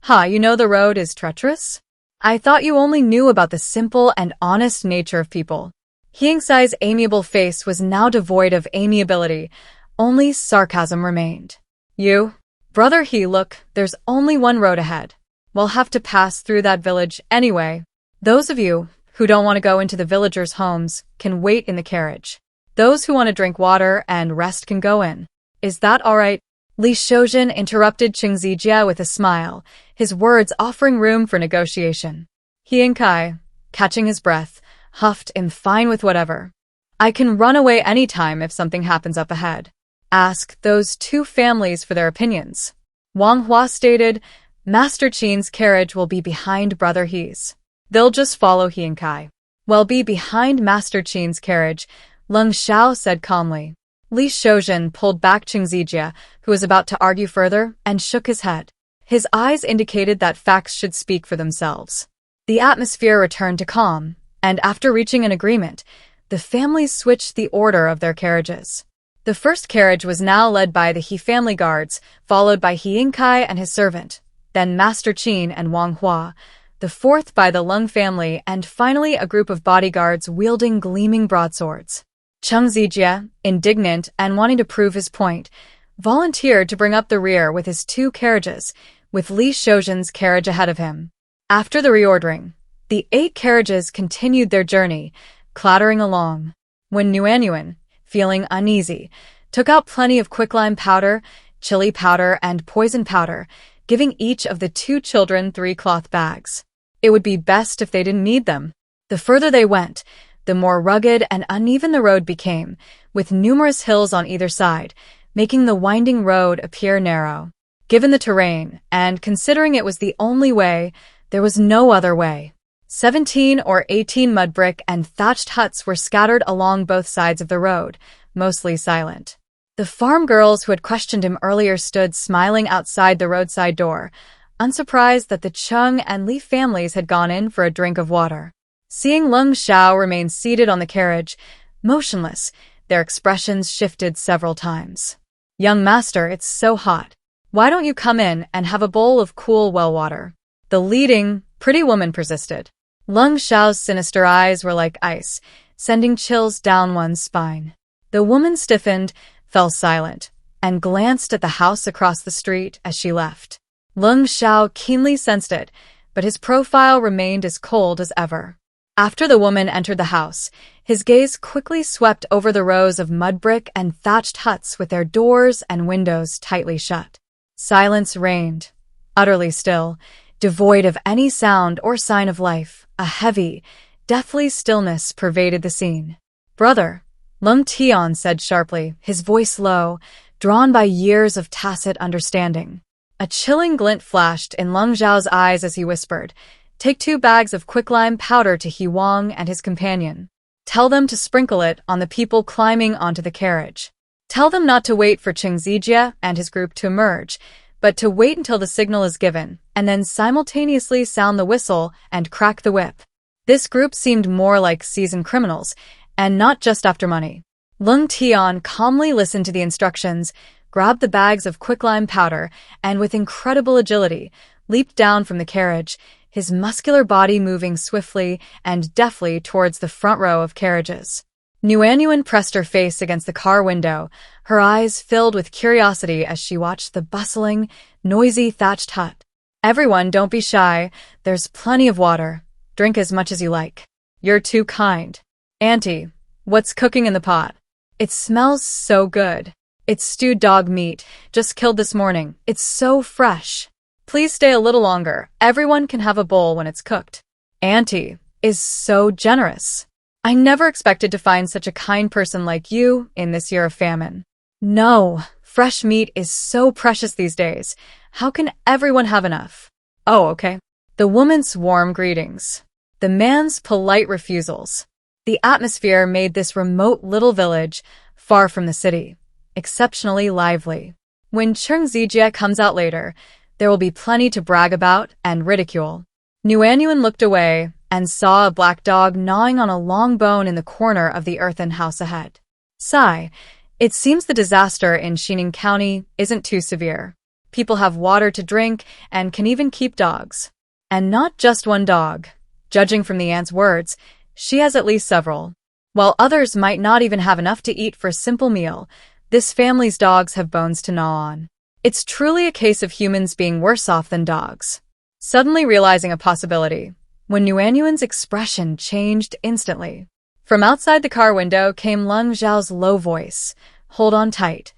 "Ha, you know the road is treacherous? I thought you only knew about the simple and honest nature of people." Hiengsai's amiable face was now devoid of amiability, only sarcasm remained. "You? Brother He, look, there's only one road ahead. We'll have to pass through that village anyway. Those of you who don't want to go into the villagers' homes can wait in the carriage. Those who want to drink water and rest can go in. Is that all right?" Li Shoujin interrupted Qing Zijia with a smile, his words offering room for negotiation. He and Kai, catching his breath, huffed, "I'm fine with whatever. I can run away any time if something happens up ahead. Ask those 2 families for their opinions." Wang Hua stated, "Master Qin's carriage will be behind Brother He's. They'll just follow he and Kai." "Well, be behind Master Qin's carriage," Lung Sha said calmly. Li Shoujin pulled back Qing Zijia, who was about to argue further, and shook his head. His eyes indicated that facts should speak for themselves. The atmosphere returned to calm, and after reaching an agreement, the families switched the order of their carriages. The first carriage was now led by the He family guards, followed by He Yingkai and his servant, then Master Qin and Wang Hua, the fourth by the Lung family, and finally a group of bodyguards wielding gleaming broadswords. Qing Zijia, indignant and wanting to prove his point, volunteered to bring up the rear with his 2 carriages, with Li Shoujin's carriage ahead of him. After the reordering, the 8 carriages continued their journey, clattering along. When Nuanyuan, feeling uneasy, took out plenty of quicklime powder, chili powder, and poison powder, giving each of the 2 children 3 cloth bags. It would be best if they didn't need them. The further they went, the more rugged and uneven the road became, with numerous hills on either side, making the winding road appear narrow. Given the terrain, and considering it was the only way, there was no other way. 17 or 18 mud brick and thatched huts were scattered along both sides of the road, mostly silent. The farm girls who had questioned him earlier stood smiling outside the roadside door, unsurprised that the Chung and Li families had gone in for a drink of water. Seeing Lung Sha remain seated on the carriage, motionless, their expressions shifted several times. "Young master, it's so hot. Why don't you come in and have a bowl of cool well water?" The leading, pretty woman persisted. Lung Shao's sinister eyes were like ice, sending chills down one's spine. The woman stiffened, fell silent, and glanced at the house across the street as she left. Lung Shao keenly sensed it, but his profile remained as cold as ever. After the woman entered the house, his gaze quickly swept over the rows of mud brick and thatched huts with their doors and windows tightly shut. Silence reigned, utterly still, devoid of any sound or sign of life. A heavy, deathly stillness pervaded the scene. "Brother," Lung Tian said sharply, his voice low, drawn by years of tacit understanding. A chilling glint flashed in Lung Zhao's eyes as he whispered, "Take 2 bags of quicklime powder to He Wang and his companion. Tell them to sprinkle it on the people climbing onto the carriage. Tell them not to wait for Cheng Zijie and his group to emerge, but to wait until the signal is given, and then simultaneously sound the whistle and crack the whip." This group seemed more like seasoned criminals, and not just after money. Lung Tian calmly listened to the instructions, grabbed the bags of quicklime powder, and with incredible agility, leaped down from the carriage, his muscular body moving swiftly and deftly towards the front row of carriages. Nuanyuan pressed her face against the car window, her eyes filled with curiosity as she watched the bustling, noisy thatched hut. "Everyone, don't be shy. There's plenty of water. Drink as much as you like." "You're too kind. Auntie, what's cooking in the pot?" "It smells so good. It's stewed dog meat, just killed this morning. It's so fresh. Please stay a little longer. Everyone can have a bowl when it's cooked." "Auntie is so generous. I never expected to find such a kind person like you in this year of famine." "No, fresh meat is so precious these days. How can everyone have enough?" "Oh, okay." The woman's warm greetings. The man's polite refusals. The atmosphere made this remote little village, far from the city, exceptionally lively. When Cheng Zijie comes out later, there will be plenty to brag about and ridicule. Nuanyuan looked away and saw a black dog gnawing on a long bone in the corner of the earthen house ahead. Sigh, it seems the disaster in Xining County isn't too severe. People have water to drink and can even keep dogs. And not just one dog. Judging from the aunt's words, she has at least several. While others might not even have enough to eat for a simple meal, this family's dogs have bones to gnaw on. It's truly a case of humans being worse off than dogs. Suddenly realizing a possibility, when Nuanyuan's expression changed instantly. From outside the car window came Lung Zhao's low voice. "Hold on tight.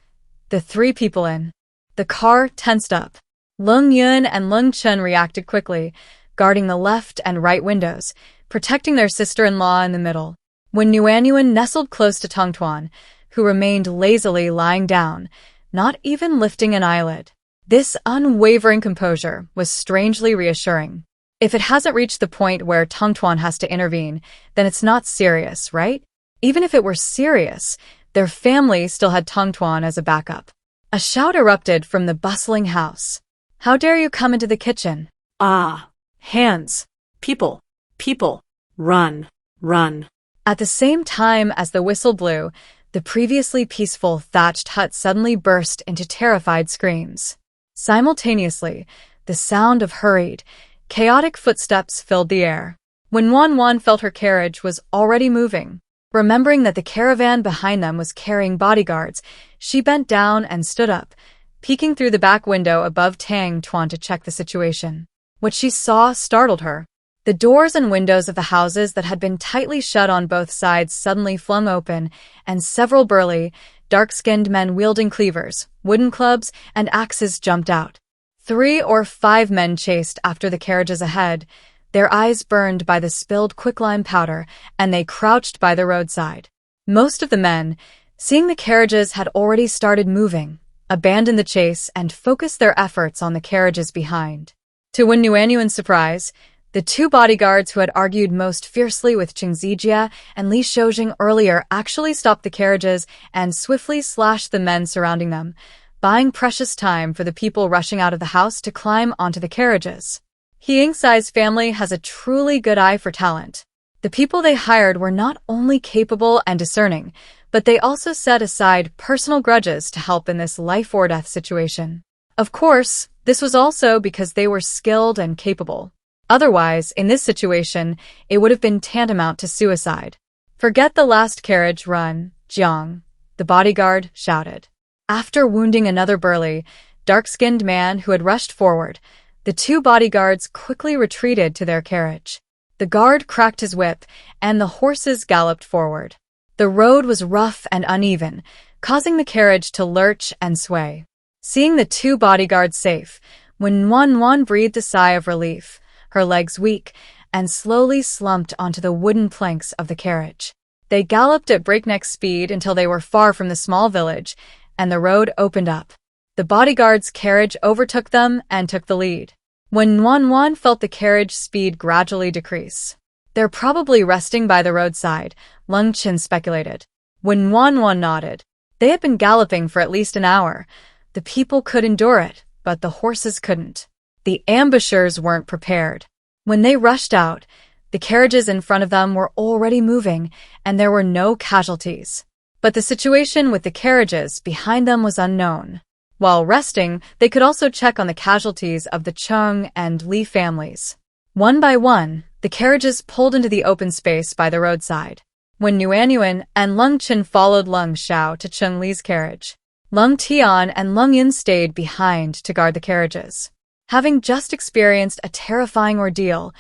The 3 people in." The car tensed up. Lung Yun and Lung Chen reacted quickly, guarding the left and right windows, protecting their sister-in-law in the middle. When Nuanyuan nestled close to Tongtuan, who remained lazily lying down, not even lifting an eyelid. This unwavering composure was strangely reassuring. If it hasn't reached the point where Tongtuan has to intervene, then it's not serious, right? Even if it were serious, their family still had Tongtuan as a backup. A shout erupted from the bustling house. "How dare you come into the kitchen?" "Ah, hands. People, people, run, run." At the same time as the whistle blew, the previously peaceful thatched hut suddenly burst into terrified screams. Simultaneously, the sound of hurried, chaotic footsteps filled the air. When Wan Wan felt her carriage was already moving, remembering that the caravan behind them was carrying bodyguards, she bent down and stood up, peeking through the back window above Tang Tuan to check the situation. What she saw startled her. The doors and windows of the houses that had been tightly shut on both sides suddenly flung open, and several burly, dark-skinned men wielding cleavers, wooden clubs, and axes jumped out. 3 or 5 men chased after the carriages ahead, their eyes burned by the spilled quicklime powder, and they crouched by the roadside. Most of the men, seeing the carriages had already started moving, abandoned the chase and focused their efforts on the carriages behind. To Wen Nuanyuan's surprise, the 2 bodyguards who had argued most fiercely with Cheng Zijie and Li Shoujing earlier actually stopped the carriages and swiftly slashed the men surrounding them, buying precious time for the people rushing out of the house to climb onto the carriages. He Yingxai's family has a truly good eye for talent. The people they hired were not only capable and discerning, but they also set aside personal grudges to help in this life-or-death situation. Of course, this was also because they were skilled and capable. Otherwise, in this situation, it would have been tantamount to suicide. "Forget the last carriage run, Jiang," the bodyguard shouted. After wounding another burly, dark-skinned man who had rushed forward, the two bodyguards quickly retreated to their carriage. The guard cracked his whip, and the horses galloped forward. The road was rough and uneven, causing the carriage to lurch and sway. Seeing the two bodyguards safe, Wen breathed a sigh of relief, her legs weak, and slowly slumped onto the wooden planks of the carriage. They galloped at breakneck speed until they were far from the small village, and the road opened up. The bodyguard's carriage overtook them and took the lead. When Wan felt the carriage speed gradually decrease. "They're probably resting by the roadside," Lung Sha speculated. When Wan nodded. They had been galloping for at least an hour. The people could endure it, but the horses couldn't. The ambushers weren't prepared. When they rushed out, the carriages in front of them were already moving, and there were no casualties. But the situation with the carriages behind them was unknown. While resting, they could also check on the casualties of the Chung and Li families. One by one, the carriages pulled into the open space by the roadside. When Nuanyuan and Lung Sha followed Lung Sha to Chung Li's carriage, Lung Tian and Lung Yin stayed behind to guard the carriages. Having just experienced a terrifying ordeal,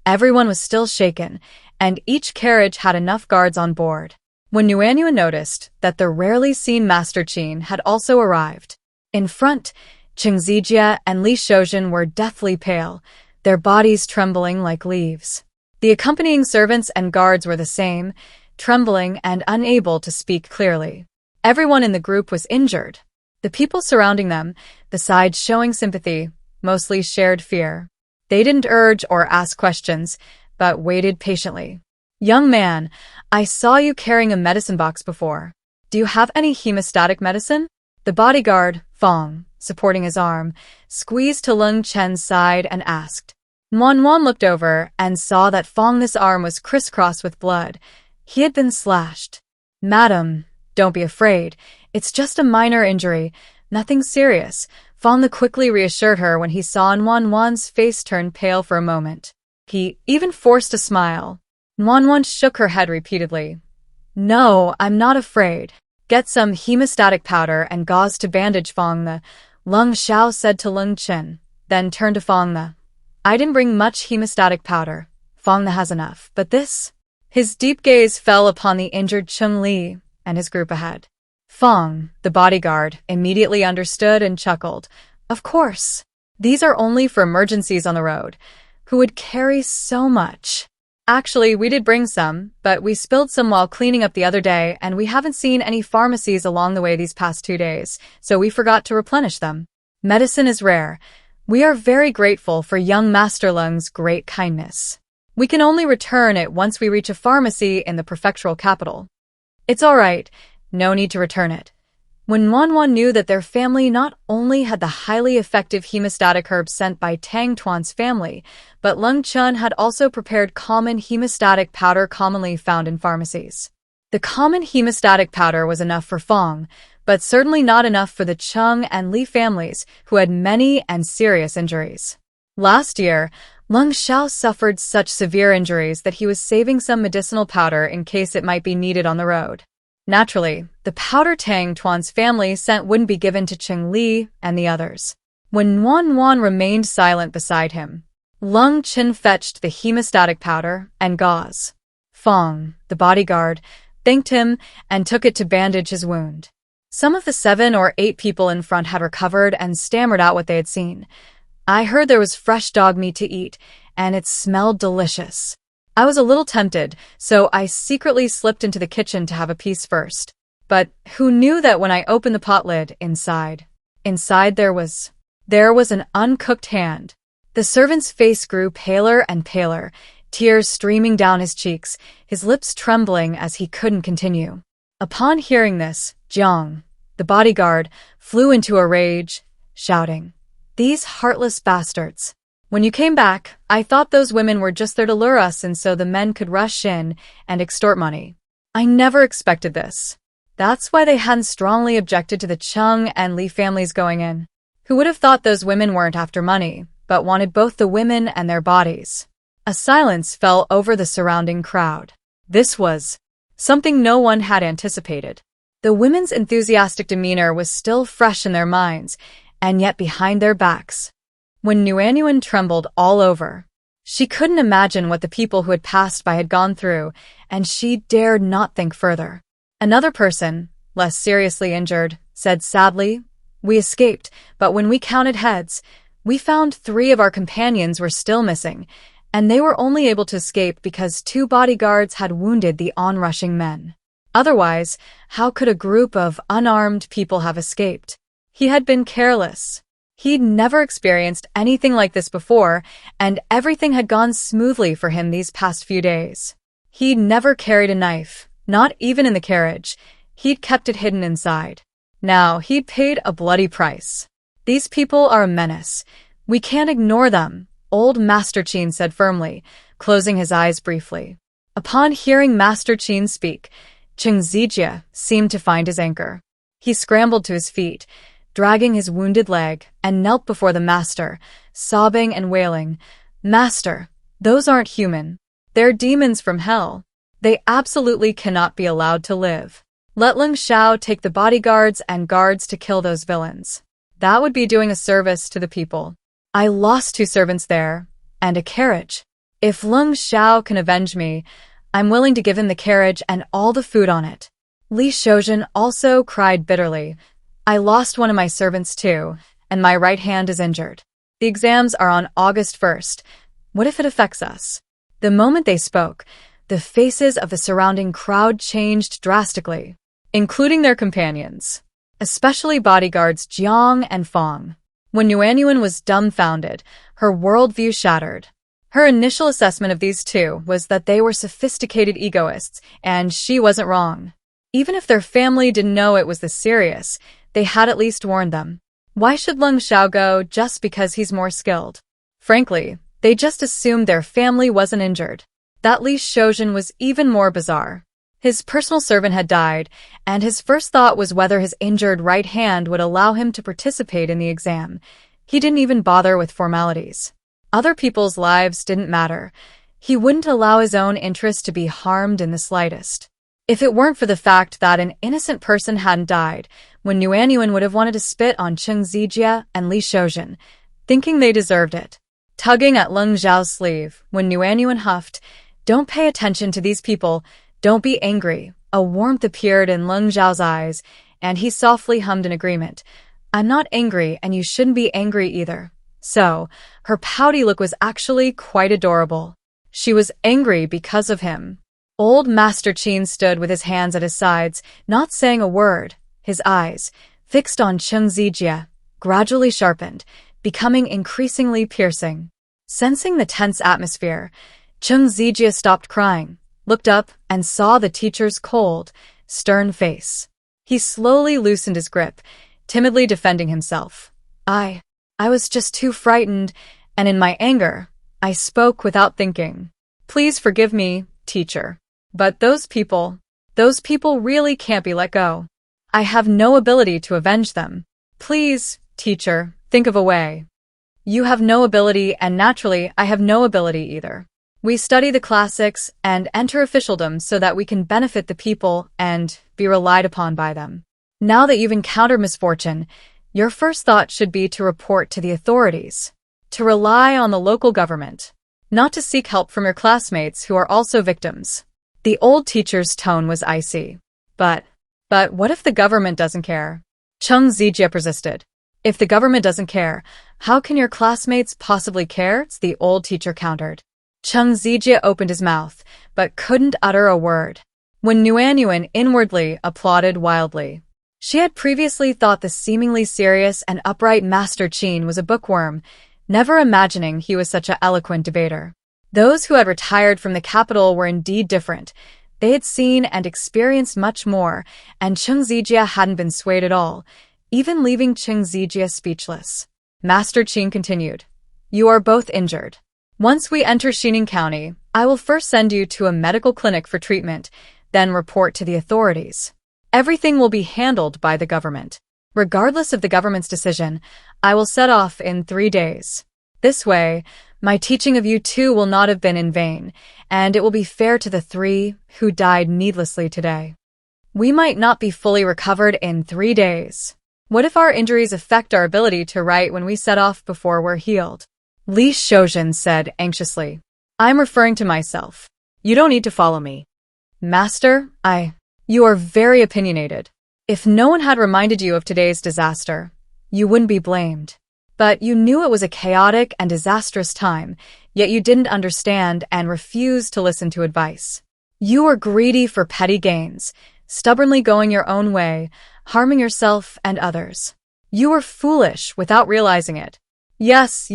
everyone was still shaken, and each carriage had enough guards on board. When Nuanyuan noticed that the rarely seen Master Qin had also arrived. In front, Cheng Zijia and Li Shoujin were deathly pale, their bodies trembling like leaves. The accompanying servants and guards were the same, trembling and unable to speak clearly. Everyone in the group was injured. The people surrounding them, besides showing sympathy, mostly shared fear. They didn't urge or ask questions, but waited patiently. "Young man, I saw you carrying a medicine box before. Do you have any hemostatic medicine?" The bodyguard, Fong, supporting his arm, squeezed to Lung Chen's side and asked. Wan looked over and saw that Fong's arm was crisscrossed with blood. He had been slashed. "Madam, don't be afraid. It's just a minor injury. Nothing serious," Fong quickly reassured her when he saw Wan's face turn pale for a moment. He even forced a smile. Wan shook her head repeatedly. "No, I'm not afraid. Get some hemostatic powder and gauze to bandage Fong," Lung Sha said to Lung Chen, then turned to Fong. "I didn't bring much hemostatic powder. Fong has enough, but this?" His deep gaze fell upon the injured Chung Li and his group ahead. Fong, the bodyguard, immediately understood and chuckled. "Of course. These are only for emergencies on the road. Who would carry so much? Actually, we did bring some, but we spilled some while cleaning up the other day, and we haven't seen any pharmacies along the way these past 2 days, so we forgot to replenish them. Medicine is rare. We are very grateful for young Master Lung's great kindness. We can only return it once we reach a pharmacy in the prefectural capital." "It's all right. No need to return it." When Wan knew that their family not only had the highly effective hemostatic herbs sent by Tang Tuan's family, but Lung Chun had also prepared common hemostatic powder commonly found in pharmacies. The common hemostatic powder was enough for Fong, but certainly not enough for the Chung and Li families, who had many and serious injuries. Last year, Lung Sha suffered such severe injuries that he was saving some medicinal powder in case it might be needed on the road. Naturally, the powder Tang Tuan's family sent wouldn't be given to Cheng Li and the others. When Wan remained silent beside him, Lung Chen fetched the hemostatic powder and gauze. Fong, the bodyguard, thanked him and took it to bandage his wound. Some of the 7 or 8 people in front had recovered and stammered out what they had seen. "I heard there was fresh dog meat to eat, and it smelled delicious. I was a little tempted, so I secretly slipped into the kitchen to have a piece first. But who knew that when I opened the pot lid, inside there was an uncooked hand." The servant's face grew paler and paler, tears streaming down his cheeks, his lips trembling as he couldn't continue. Upon hearing this, Jiang, the bodyguard, flew into a rage, shouting, "These heartless bastards! When you came back, I thought those women were just there to lure us and so the men could rush in and extort money. I never expected this. That's why they hadn't strongly objected to the Chung and Li families going in. Who would have thought those women weren't after money, but wanted both the women and their bodies? A silence fell over the surrounding crowd. This was something no one had anticipated. The women's enthusiastic demeanor was still fresh in their minds, and yet behind their backs. When Nuanyuan trembled all over, she couldn't imagine what the people who had passed by had gone through, and she dared not think further. Another person, less seriously injured, said sadly, "We escaped, but when we counted heads, we found 3 of our companions were still missing, and they were only able to escape because 2 bodyguards had wounded the onrushing men. Otherwise, how could a group of unarmed people have escaped?" He had been careless. He'd never experienced anything like this before, and everything had gone smoothly for him these past few days. He'd never carried a knife, not even in the carriage. He'd kept it hidden inside. Now he'd paid a bloody price. "These people are a menace. We can't ignore them," old Master Qin said firmly, closing his eyes briefly. Upon hearing Master Qin speak, Cheng Zijie seemed to find his anchor. He scrambled to his feet, dragging his wounded leg, and knelt before the master, sobbing and wailing, "Master, those aren't human. They're demons from hell. They absolutely cannot be allowed to live. Let Lung Sha take the bodyguards and guards to kill those villains. That would be doing a service to the people. I lost 2 servants there, and a carriage. If Lung Sha can avenge me, I'm willing to give him the carriage and all the food on it." Li Shoujin also cried bitterly, "I lost one of my servants too, and my right hand is injured. The exams are on August 1st. What if it affects us?" The moment they spoke, the faces of the surrounding crowd changed drastically, including their companions, especially bodyguards Jiang and Fong. When Nuanyuan was dumbfounded, her worldview shattered. Her initial assessment of these 2 was that they were sophisticated egoists, and she wasn't wrong. Even if their family didn't know it was this serious, they had at least warned them. Why should Lung Sha go just because he's more skilled? Frankly, they just assumed their family wasn't injured. That Li Shoujin was even more bizarre. His personal servant had died, and his first thought was whether his injured right hand would allow him to participate in the exam. He didn't even bother with formalities. Other people's lives didn't matter. He wouldn't allow his own interest to be harmed in the slightest. If it weren't for the fact that an innocent person hadn't died, when Nuanyuan would have wanted to spit on Cheng Zijie and Li Shoujin, thinking they deserved it. Tugging at Lung Zhao's sleeve, when Nuanyuan huffed, "Don't pay attention to these people. Don't be angry." A warmth appeared in Lung Zhao's eyes, and he softly hummed in agreement. "I'm not angry, and you shouldn't be angry either." So, her pouty look was actually quite adorable. She was angry because of him. Old Master Qin stood with his hands at his sides, not saying a word. His eyes, fixed on Cheng Zijie, gradually sharpened, becoming increasingly piercing. Sensing the tense atmosphere, Cheng Zijie stopped crying, looked up, and saw the teacher's cold, stern face. He slowly loosened his grip, timidly defending himself. I was just too frightened, and in my anger, I spoke without thinking. Please forgive me, teacher. But those people really can't be let go. I have no ability to avenge them. Please, teacher, think of a way. You have no ability, and naturally, I have no ability either. We study the classics and enter officialdom so that we can benefit the people and be relied upon by them. Now that you've encountered misfortune, your first thought should be to report to the authorities, to rely on the local government, not to seek help from your classmates who are also victims." The old teacher's tone was icy. But what if the government doesn't care? Cheng Zijie persisted. "If the government doesn't care, how can your classmates possibly care?" the old teacher countered. Cheng Zijie opened his mouth, but couldn't utter a word. When Nuanyuan inwardly applauded wildly. She had previously thought the seemingly serious and upright Master Qin was a bookworm, never imagining he was such an eloquent debater. Those who had retired from the capital were indeed different. They had seen and experienced much more, and Cheng Zijie hadn't been swayed at all, even leaving Cheng Zijie speechless. Master Qin continued, "You are both injured. Once we enter Xining County, I will first send you to a medical clinic for treatment, then report to the authorities. Everything will be handled by the government. Regardless of the government's decision, I will set off in 3 days. This way, my teaching of you two will not have been in vain, and it will be fair to the 3 who died needlessly today. We might not be fully recovered in 3 days. What if our injuries affect our ability to write when we set off before we're healed? Li Shoujin said anxiously. I'm referring to myself. You don't need to follow me. Master, You are very opinionated. If no one had reminded you of today's disaster, you wouldn't be blamed. But you knew it was a chaotic and disastrous time, yet you didn't understand and refused to listen to advice. You were greedy for petty gains, stubbornly going your own way, harming yourself and others. You were foolish without realizing it. Yes,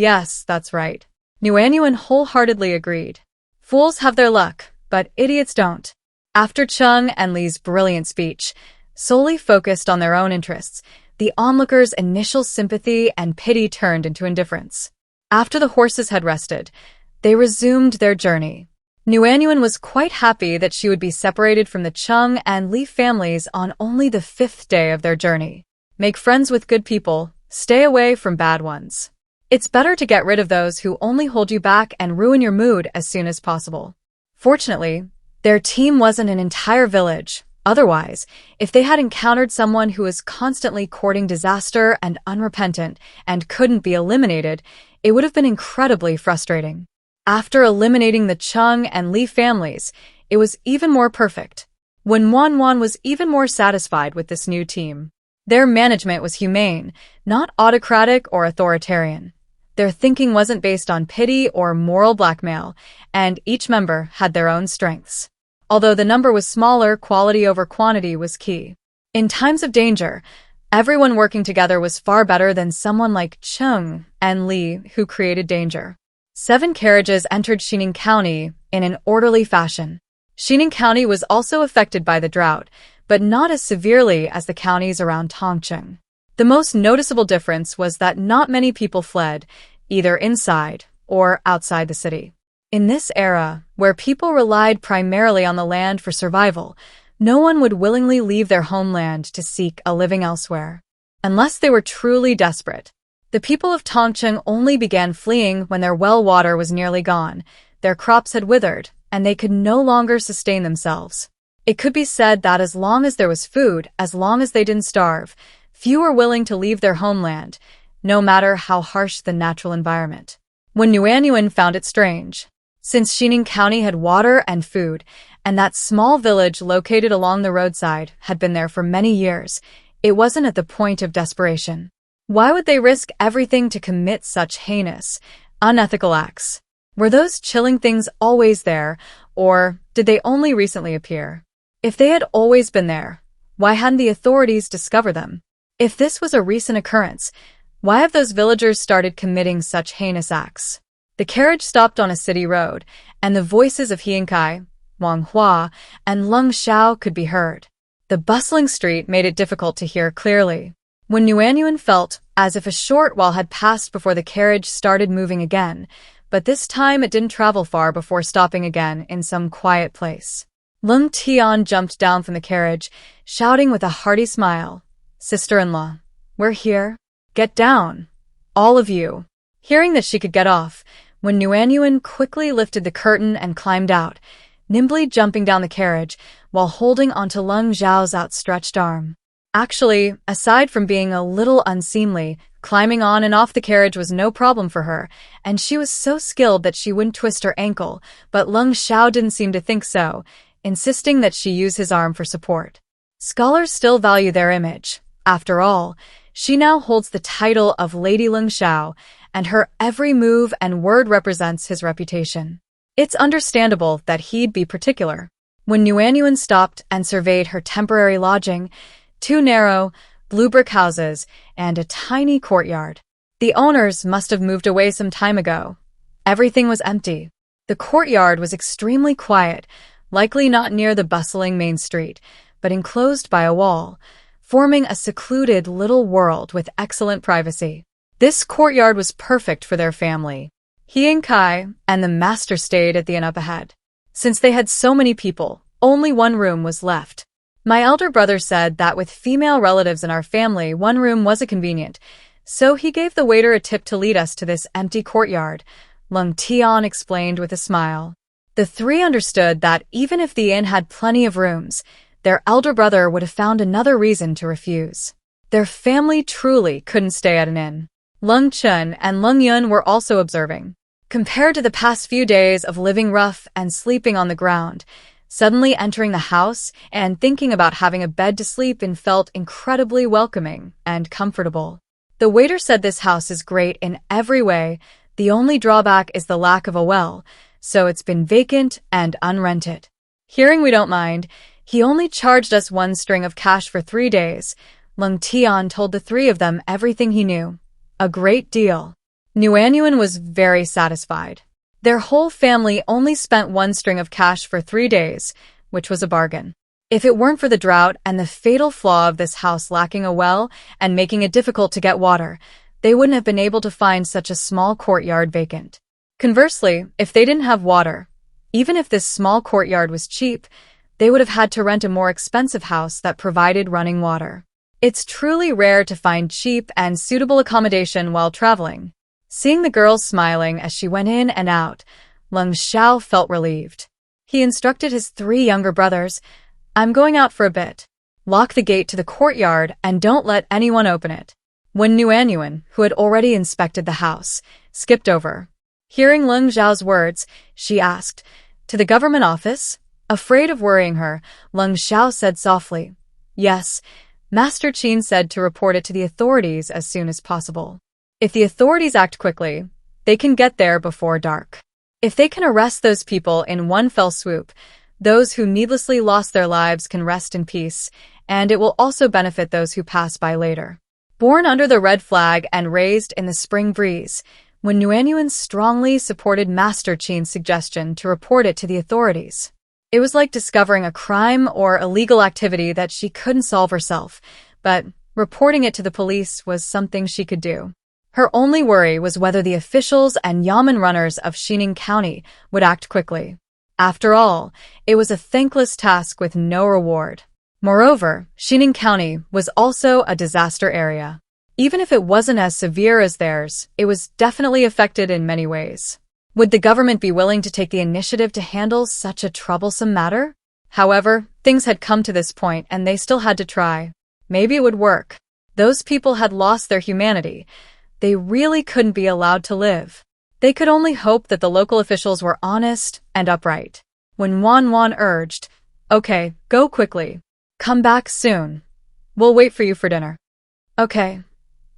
that's right. Nuanyuan wholeheartedly agreed. Fools have their luck, but idiots don't. After Chung and Li's brilliant speech, solely focused on their own interests, the onlookers' initial sympathy and pity turned into indifference. After the horses had rested, they resumed their journey. Nuanyuan was quite happy that she would be separated from the Chung and Li families on only the 5th day of their journey. Make friends with good people, stay away from bad ones. It's better to get rid of those who only hold you back and ruin your mood as soon as possible. Fortunately, their team wasn't an entire village. Otherwise, if they had encountered someone who was constantly courting disaster and unrepentant and couldn't be eliminated, it would have been incredibly frustrating. After eliminating the Chung and Li families, it was even more perfect. Wen Wanwan was even more satisfied with this new team. Their management was humane, not autocratic or authoritarian. Their thinking wasn't based on pity or moral blackmail, and each member had their own strengths. Although the number was smaller, quality over quantity was key. In times of danger, everyone working together was far better than someone like Chung and Li who created danger. 7 carriages entered Xining County in an orderly fashion. Xining County was also affected by the drought, but not as severely as the counties around Tongcheng. The most noticeable difference was that not many people fled, either inside or outside the city. In this era, where people relied primarily on the land for survival, no one would willingly leave their homeland to seek a living elsewhere. Unless they were truly desperate. The people of Tongcheng only began fleeing when their well water was nearly gone, their crops had withered, and they could no longer sustain themselves. It could be said that as long as there was food, as long as they didn't starve, few were willing to leave their homeland, no matter how harsh the natural environment. When Nuanyuan found it strange, since Xining County had water and food, and that small village located along the roadside had been there for many years, it wasn't at the point of desperation. Why would they risk everything to commit such heinous, unethical acts? Were those chilling things always there, or did they only recently appear? If they had always been there, why hadn't the authorities discovered them? If this was a recent occurrence, why have those villagers started committing such heinous acts? The carriage stopped on a city road, and the voices of Hiankai, Manhwa, and Lung Sha could be heard. The bustling street made it difficult to hear clearly. When Nuanyuan felt as if a short while had passed before the carriage started moving again, but this time it didn't travel far before stopping again in some quiet place. Lung Tian jumped down from the carriage, shouting with a hearty smile, "Sister-in-law, we're here. Get down. All of you." Hearing that she could get off, when Nuanyuan quickly lifted the curtain and climbed out, nimbly jumping down the carriage while holding onto Lung Zhao's outstretched arm. Actually, aside from being a little unseemly, climbing on and off the carriage was no problem for her, and she was so skilled that she wouldn't twist her ankle, but Lung Sha didn't seem to think so, insisting that she use his arm for support. Scholars still value their image. After all, she now holds the title of Lady Lung Sha, and her every move and word represents his reputation. It's understandable that he'd be particular. When Nuanyuan stopped and surveyed her temporary lodging, 2 narrow, blue brick houses, and a tiny courtyard. The owners must have moved away some time ago. Everything was empty. The courtyard was extremely quiet, likely not near the bustling main street, but enclosed by a wall, forming a secluded little world with excellent privacy. This courtyard was perfect for their family. He and Kai and the master stayed at the inn up ahead. Since they had so many people, only one room was left. My elder brother said that with female relatives in our family, one room wasn't convenient, so he gave the waiter a tip to lead us to this empty courtyard, Lung Tian explained with a smile. The three understood that even if the inn had plenty of rooms, their elder brother would have found another reason to refuse. Their family truly couldn't stay at an inn. Lung Chun and Lung Yun were also observing. Compared to the past few days of living rough and sleeping on the ground, suddenly entering the house and thinking about having a bed to sleep in felt incredibly welcoming and comfortable. The waiter said this house is great in every way. The only drawback is the lack of a well, so it's been vacant and unrented. Hearing we don't mind, he only charged us one string of cash for 3 days. Lung Tian told the three of them everything he knew. A great deal. Nuanyuan was very satisfied. Their whole family only spent one string of cash for 3 days, which was a bargain. If it weren't for the drought and the fatal flaw of this house lacking a well and making it difficult to get water, they wouldn't have been able to find such a small courtyard vacant. Conversely, if they didn't have water, even if this small courtyard was cheap, they would have had to rent a more expensive house that provided running water. It's truly rare to find cheap and suitable accommodation while traveling. Seeing the girls smiling as she went in and out, Lung Sha felt relieved. He instructed his 3 younger brothers, "I'm going out for a bit. Lock the gate to the courtyard and don't let anyone open it." When Nuanyuan, who had already inspected the house, skipped over. Hearing Lung Zhao's words, she asked, "To the government office?" Afraid of worrying her, Lung Sha said softly, "Yes, Master Qin said to report it to the authorities as soon as possible. If the authorities act quickly, they can get there before dark. If they can arrest those people in one fell swoop, those who needlessly lost their lives can rest in peace, and it will also benefit those who pass by later." Born under the red flag and raised in the spring breeze, when Nuanyuan strongly supported Master Qin's suggestion to report it to the authorities. It was like discovering a crime or illegal activity that she couldn't solve herself, but reporting it to the police was something she could do. Her only worry was whether the officials and yamen runners of Xining County would act quickly. After all, it was a thankless task with no reward. Moreover, Xining County was also a disaster area. Even if it wasn't as severe as theirs, it was definitely affected in many ways. Would the government be willing to take the initiative to handle such a troublesome matter? However, things had come to this point and they still had to try. Maybe it would work. Those people had lost their humanity. They really couldn't be allowed to live. They could only hope that the local officials were honest and upright. When Wan urged, "Okay, go quickly. Come back soon. We'll wait for you for dinner." "Okay."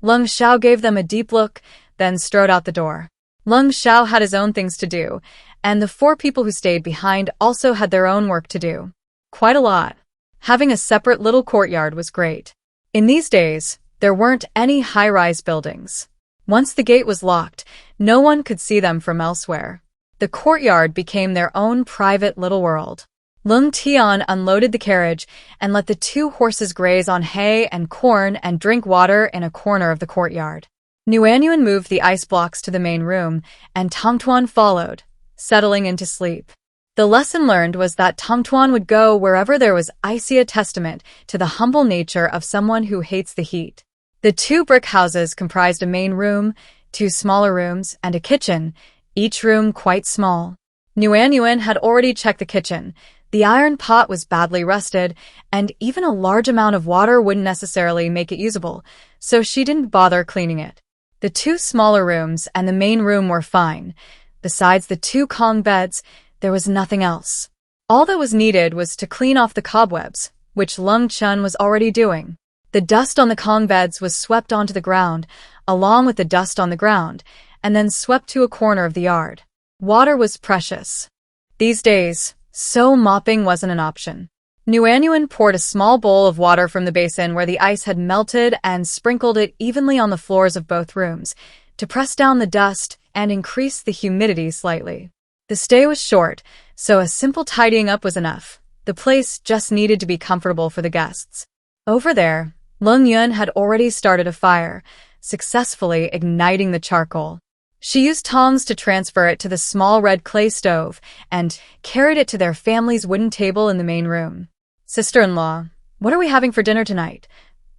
Lung Shao gave them a deep look, then strode out the door. Lung Shao had his own things to do, and the 4 people who stayed behind also had their own work to do. Quite a lot. Having a separate little courtyard was great. In these days, there weren't any high-rise buildings. Once the gate was locked, no one could see them from elsewhere. The courtyard became their own private little world. Lung Tian unloaded the carriage and let the 2 horses graze on hay and corn and drink water in a corner of the courtyard. Nuanyuan moved the ice blocks to the main room, and Tongtuan followed, settling into sleep. The lesson learned was that Tongtuan would go wherever there was icy, a testament to the humble nature of someone who hates the heat. The 2 brick houses comprised a main room, 2 smaller rooms, and a kitchen, each room quite small. Nuanyuan had already checked the kitchen. The iron pot was badly rusted, and even a large amount of water wouldn't necessarily make it usable, so she didn't bother cleaning it. The 2 smaller rooms and the main room were fine. Besides the 2 Kong beds, there was nothing else. All that was needed was to clean off the cobwebs, which Lung Chun was already doing. The dust on the Kong beds was swept onto the ground, along with the dust on the ground, and then swept to a corner of the yard. Water was precious. These days, so mopping wasn't an option. Nuanyuan poured a small bowl of water from the basin where the ice had melted and sprinkled it evenly on the floors of both rooms, to press down the dust and increase the humidity slightly. The stay was short, so a simple tidying up was enough. The place just needed to be comfortable for the guests. Over there, Lung Yun had already started a fire, successfully igniting the charcoal. She used tongs to transfer it to the small red clay stove and carried it to their family's wooden table in the main room. "Sister-in-law, what are we having for dinner tonight?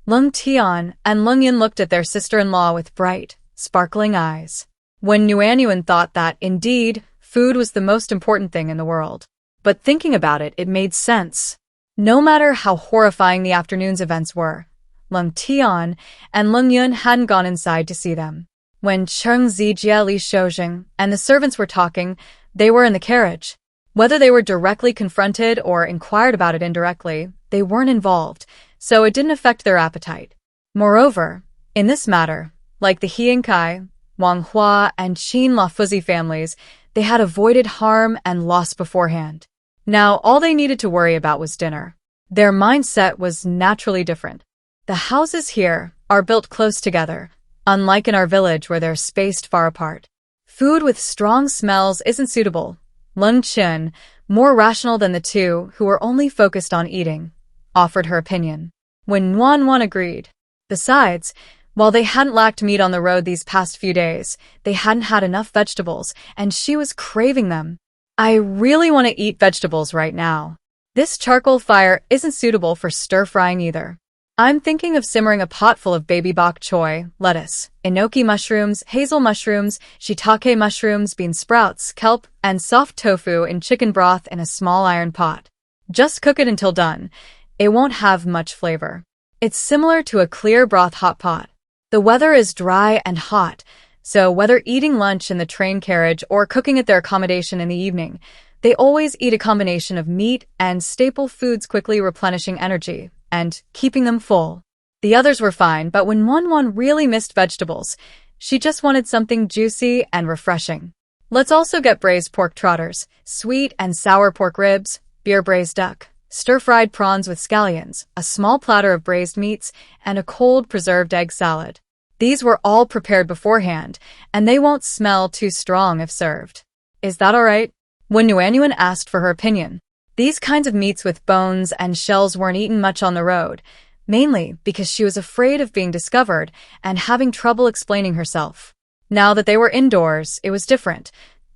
Lung Tian and Lung Yin looked at their sister-in-law with bright, sparkling eyes. When Nuanyuan thought that, indeed, food was the most important thing in the world. But thinking about it, it made sense. No matter how horrifying the afternoon's events were, Lung Tian and Lung Yun hadn't gone inside to see them. When Cheng Zijia Li Shoujing and the servants were talking, they were in the carriage. Whether they were directly confronted or inquired about it indirectly, they weren't involved, so it didn't affect their appetite. Moreover, in this matter, like the Hiankai, Wang Hua, and Qin Lafuzi families, they had avoided harm and loss beforehand. Now, all they needed to worry about was dinner. Their mindset was naturally different. The houses here are built close together, unlike in our village where they're spaced far apart. Food with strong smells isn't suitable. Lung Chun, more rational than the two who were only focused on eating, offered her opinion. When Nuan agreed. Besides, while they hadn't lacked meat on the road these past few days, they hadn't had enough vegetables, and she was craving them. I really want to eat vegetables right now. This charcoal fire isn't suitable for stir-frying either. I'm thinking of simmering a pot full of baby bok choy, lettuce, enoki mushrooms, hazel mushrooms, shiitake mushrooms, bean sprouts, kelp, and soft tofu in chicken broth in a small iron pot. Just cook it until done. It won't have much flavor. It's similar to a clear broth hot pot. The weather is dry and hot, so whether eating lunch in the train carriage or cooking at their accommodation in the evening, they always eat a combination of meat and staple foods, quickly replenishing energy and keeping them full. The others were fine, but when Won really missed vegetables, she just wanted something juicy and refreshing. Let's also get braised pork trotters, sweet and sour pork ribs, beer braised duck, stir-fried prawns with scallions, a small platter of braised meats, and a cold preserved egg salad. These were all prepared beforehand, and they won't smell too strong if served. Is that all right? When Nuanyuan asked for her opinion, these kinds of meats with bones and shells weren't eaten much on the road, mainly because she was afraid of being discovered and having trouble explaining herself. Now that they were indoors, it was different.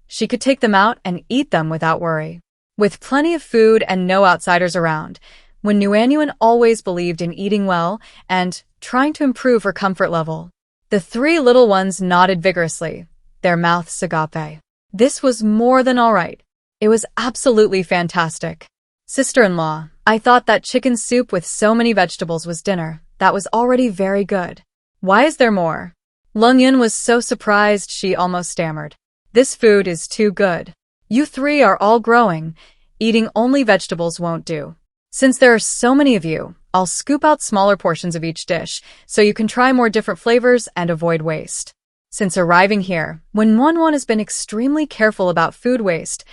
She could take them out and eat them without worry. With plenty of food and no outsiders around, when Nuanyuan always believed in eating well and trying to improve her comfort level. The three little ones nodded vigorously, their mouths agape. This was more than all right. It was absolutely fantastic. Sister-in-law, I thought that chicken soup with so many vegetables was dinner. That was already very good. Why is there more? Lung Yun was so surprised she almost stammered. This food is too good. You three are all growing. Eating only vegetables won't do. Since there are so many of you, I'll scoop out smaller portions of each dish so you can try more different flavors and avoid waste. Since arriving here, when Won has been extremely careful about food waste,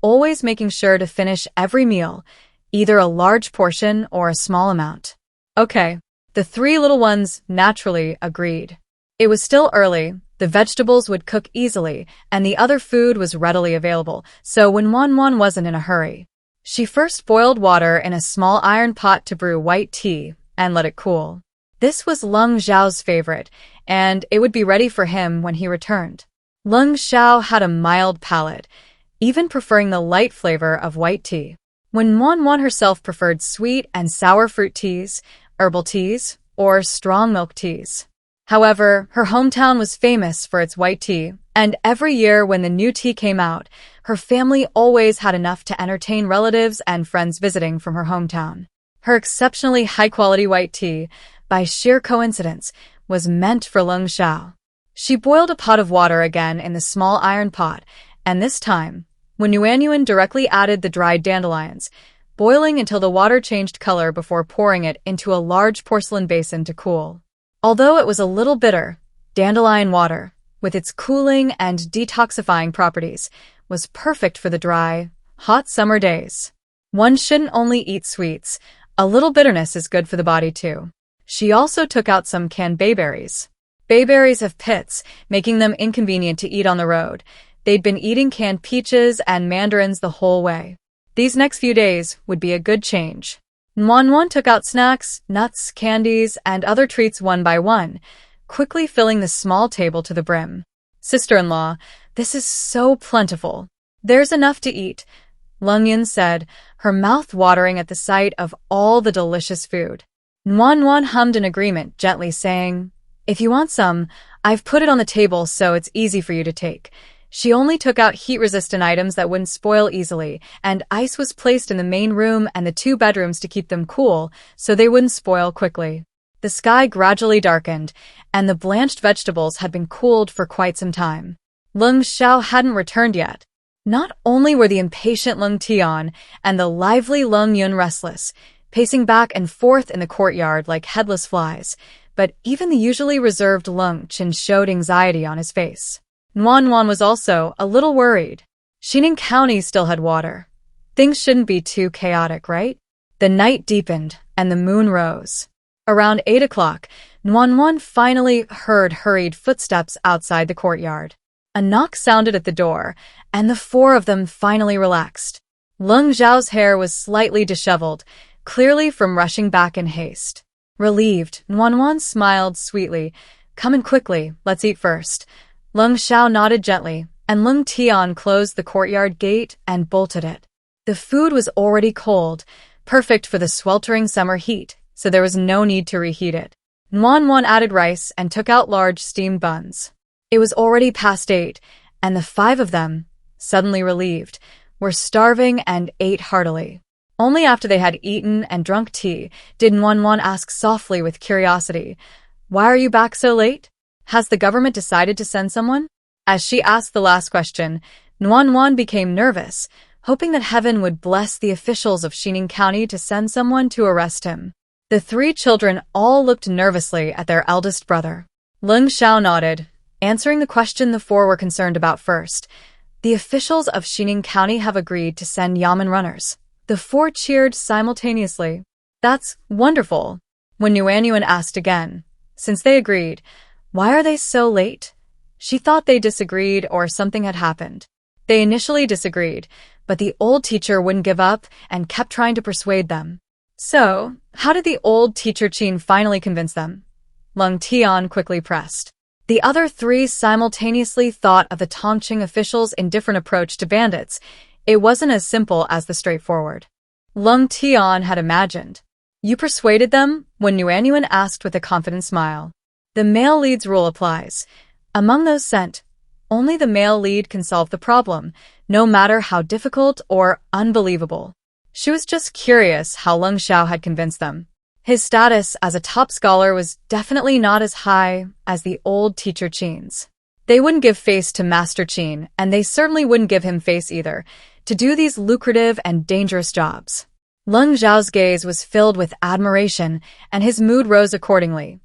always making sure to finish every meal, either a large portion or a small amount. Okay, the three little ones naturally agreed. It was still early, the vegetables would cook easily, and the other food was readily available, so when Won wasn't in a hurry, she first boiled water in a small iron pot to brew white tea and let it cool. This was Lung Zhao's favorite, and it would be ready for him when he returned. Lung Sha had a mild palate, even preferring the light flavor of white tea. When Won herself preferred sweet and sour fruit teas, herbal teas, or strong milk teas. However, her hometown was famous for its white tea, and every year when the new tea came out, her family always had enough to entertain relatives and friends visiting from her hometown. Her exceptionally high-quality white tea, by sheer coincidence, was meant for Lung Sha. She boiled a pot of water again in the small iron pot, and this time, when Nuanyuan directly added the dried dandelions, boiling until the water changed color before pouring it into a large porcelain basin to cool. Although it was a little bitter, dandelion water, with its cooling and detoxifying properties, was perfect for the dry, hot summer days. One shouldn't only eat sweets. A little bitterness is good for the body too. She also took out some canned bayberries. Bayberries have pits, making them inconvenient to eat on the road. They'd been eating canned peaches and mandarins the whole way. These next few days would be a good change. Won took out snacks, nuts, candies, and other treats one by one, quickly filling the small table to the brim. Sister-in-law, this is so plentiful. There's enough to eat. Lung Yun said, her mouth watering at the sight of all the delicious food. Nuan hummed in agreement, gently saying, "If you want some, I've put it on the table so it's easy for you to take." She only took out heat-resistant items that wouldn't spoil easily, and ice was placed in the main room and the 2 bedrooms to keep them cool so they wouldn't spoil quickly. The sky gradually darkened, and the blanched vegetables had been cooled for quite some time. Lung Sha hadn't returned yet. Not only were the impatient Lung Tian and the lively Lung Yun restless, pacing back and forth in the courtyard like headless flies, but even the usually reserved Lung Chin showed anxiety on his face. Nuan was also a little worried. Xining County still had water. Things shouldn't be too chaotic, right? The night deepened, and the moon rose. Around 8 o'clock, Nuan finally heard hurried footsteps outside the courtyard. A knock sounded at the door, and the 4 of them finally relaxed. Lung Zhao's hair was slightly disheveled, clearly from rushing back in haste. Relieved, Nuan smiled sweetly. "Come in quickly, let's eat first." Lung Sha nodded gently, and Lung Tian closed the courtyard gate and bolted it. The food was already cold, perfect for the sweltering summer heat, so there was no need to reheat it. Nuan added rice and took out large steamed buns. It was already past 8, and the 5 of them, suddenly relieved, were starving and ate heartily. Only after they had eaten and drunk tea did Nuan ask softly with curiosity, "Why are you back so late? Has the government decided to send someone?" As she asked the last question, Nuan became nervous, hoping that heaven would bless the officials of Xining County to send someone to arrest him. The 3 children all looked nervously at their eldest brother. Lung Sha nodded, answering the question the 4 were concerned about first. "The officials of Xining County have agreed to send yamen runners." The 4 cheered simultaneously. "That's wonderful." When Nuan asked again, since they agreed, "Why are they so late?" She thought they disagreed or something had happened. They initially disagreed, but the old teacher wouldn't give up and kept trying to persuade them. "So, how did the old teacher Qin finally convince them?" Lung Tian quickly pressed. The other 3 simultaneously thought of the Tongqing officials' indifferent approach to bandits. It wasn't as simple as the straightforward Lung Tian had imagined. "You persuaded them?" when Nuan asked with a confident smile. "The male lead's rule applies. Among those sent, only the male lead can solve the problem, no matter how difficult or unbelievable." She was just curious how Lung Sha had convinced them. His status as a top scholar was definitely not as high as the old teacher Qin's. They wouldn't give face to Master Qin, and they certainly wouldn't give him face either, to do these lucrative and dangerous jobs. Lung Zhao's gaze was filled with admiration, and his mood rose accordingly.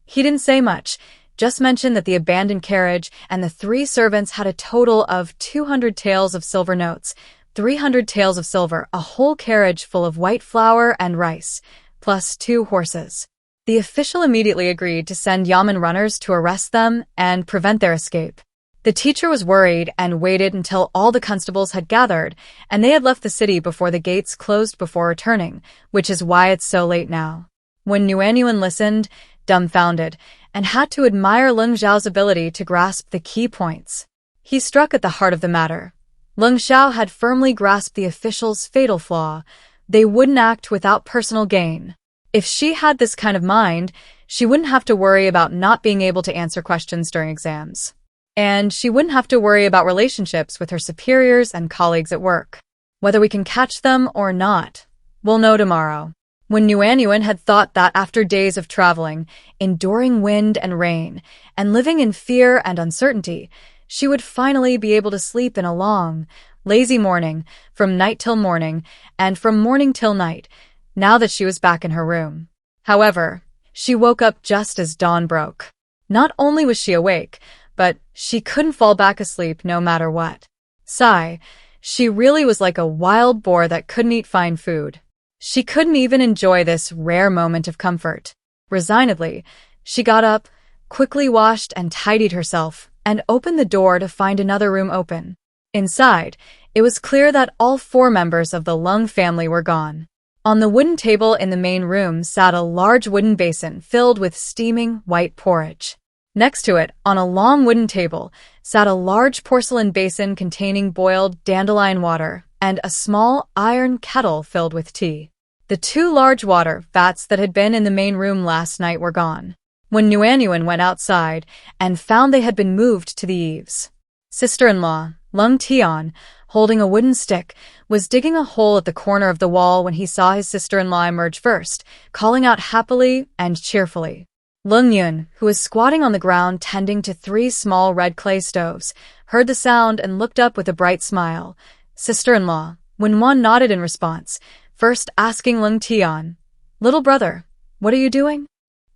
He didn't say much, just mentioned that the abandoned carriage and the 3 servants had a total of 200 taels of silver notes, 300 taels of silver, a whole carriage full of white flour and rice, plus 2 horses. The official immediately agreed to send yamen runners to arrest them and prevent their escape. The teacher was worried and waited until all the constables had gathered, and they had left the city before the gates closed before returning, which is why it's so late now. When Nuan listened, dumbfounded, and had to admire Lung Zhao's ability to grasp the key points. He struck at the heart of the matter. Lung Sha had firmly grasped the official's fatal flaw. They wouldn't act without personal gain. If she had this kind of mind, she wouldn't have to worry about not being able to answer questions during exams. And she wouldn't have to worry about relationships with her superiors and colleagues at work. Whether we can catch them or not, we'll know tomorrow. When Nuan had thought that after days of traveling, enduring wind and rain, and living in fear and uncertainty, she would finally be able to sleep in a long, lazy morning, from night till morning, and from morning till night, now that she was back in her room. However, she woke up just as dawn broke. Not only was she awake, but she couldn't fall back asleep no matter what. Sigh, she really was like a wild boar that couldn't eat fine food. She couldn't even enjoy this rare moment of comfort. Resignedly, she got up, quickly washed and tidied herself, and opened the door to find another room open. Inside, it was clear that all 4 members of the Lung family were gone. On the wooden table in the main room sat a large wooden basin filled with steaming white porridge. Next to it, on a long wooden table, sat a large porcelain basin containing boiled dandelion water and a small iron kettle filled with tea. The 2 large water vats that had been in the main room last night were gone. When Nuanyuan went outside and found they had been moved to the eaves. Sister-in-law, Lung Tian, holding a wooden stick, was digging a hole at the corner of the wall when he saw his sister-in-law emerge first, calling out happily and cheerfully. Lung Yun, who was squatting on the ground tending to 3 small red clay stoves, heard the sound and looked up with a bright smile. Sister-in-law, Wen Wan nodded in response, first asking Lung Tian, "Little brother, what are you doing?"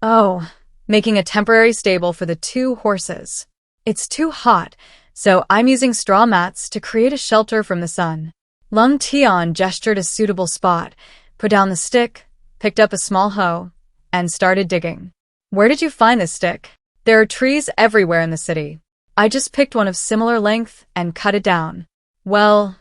"Oh, making a temporary stable for the 2 horses. It's too hot, so I'm using straw mats to create a shelter from the sun." Lung Tian gestured a suitable spot, put down the stick, picked up a small hoe, and started digging. "Where did you find this stick?" "There are trees everywhere in the city. I just picked one of similar length and cut it down." "Well,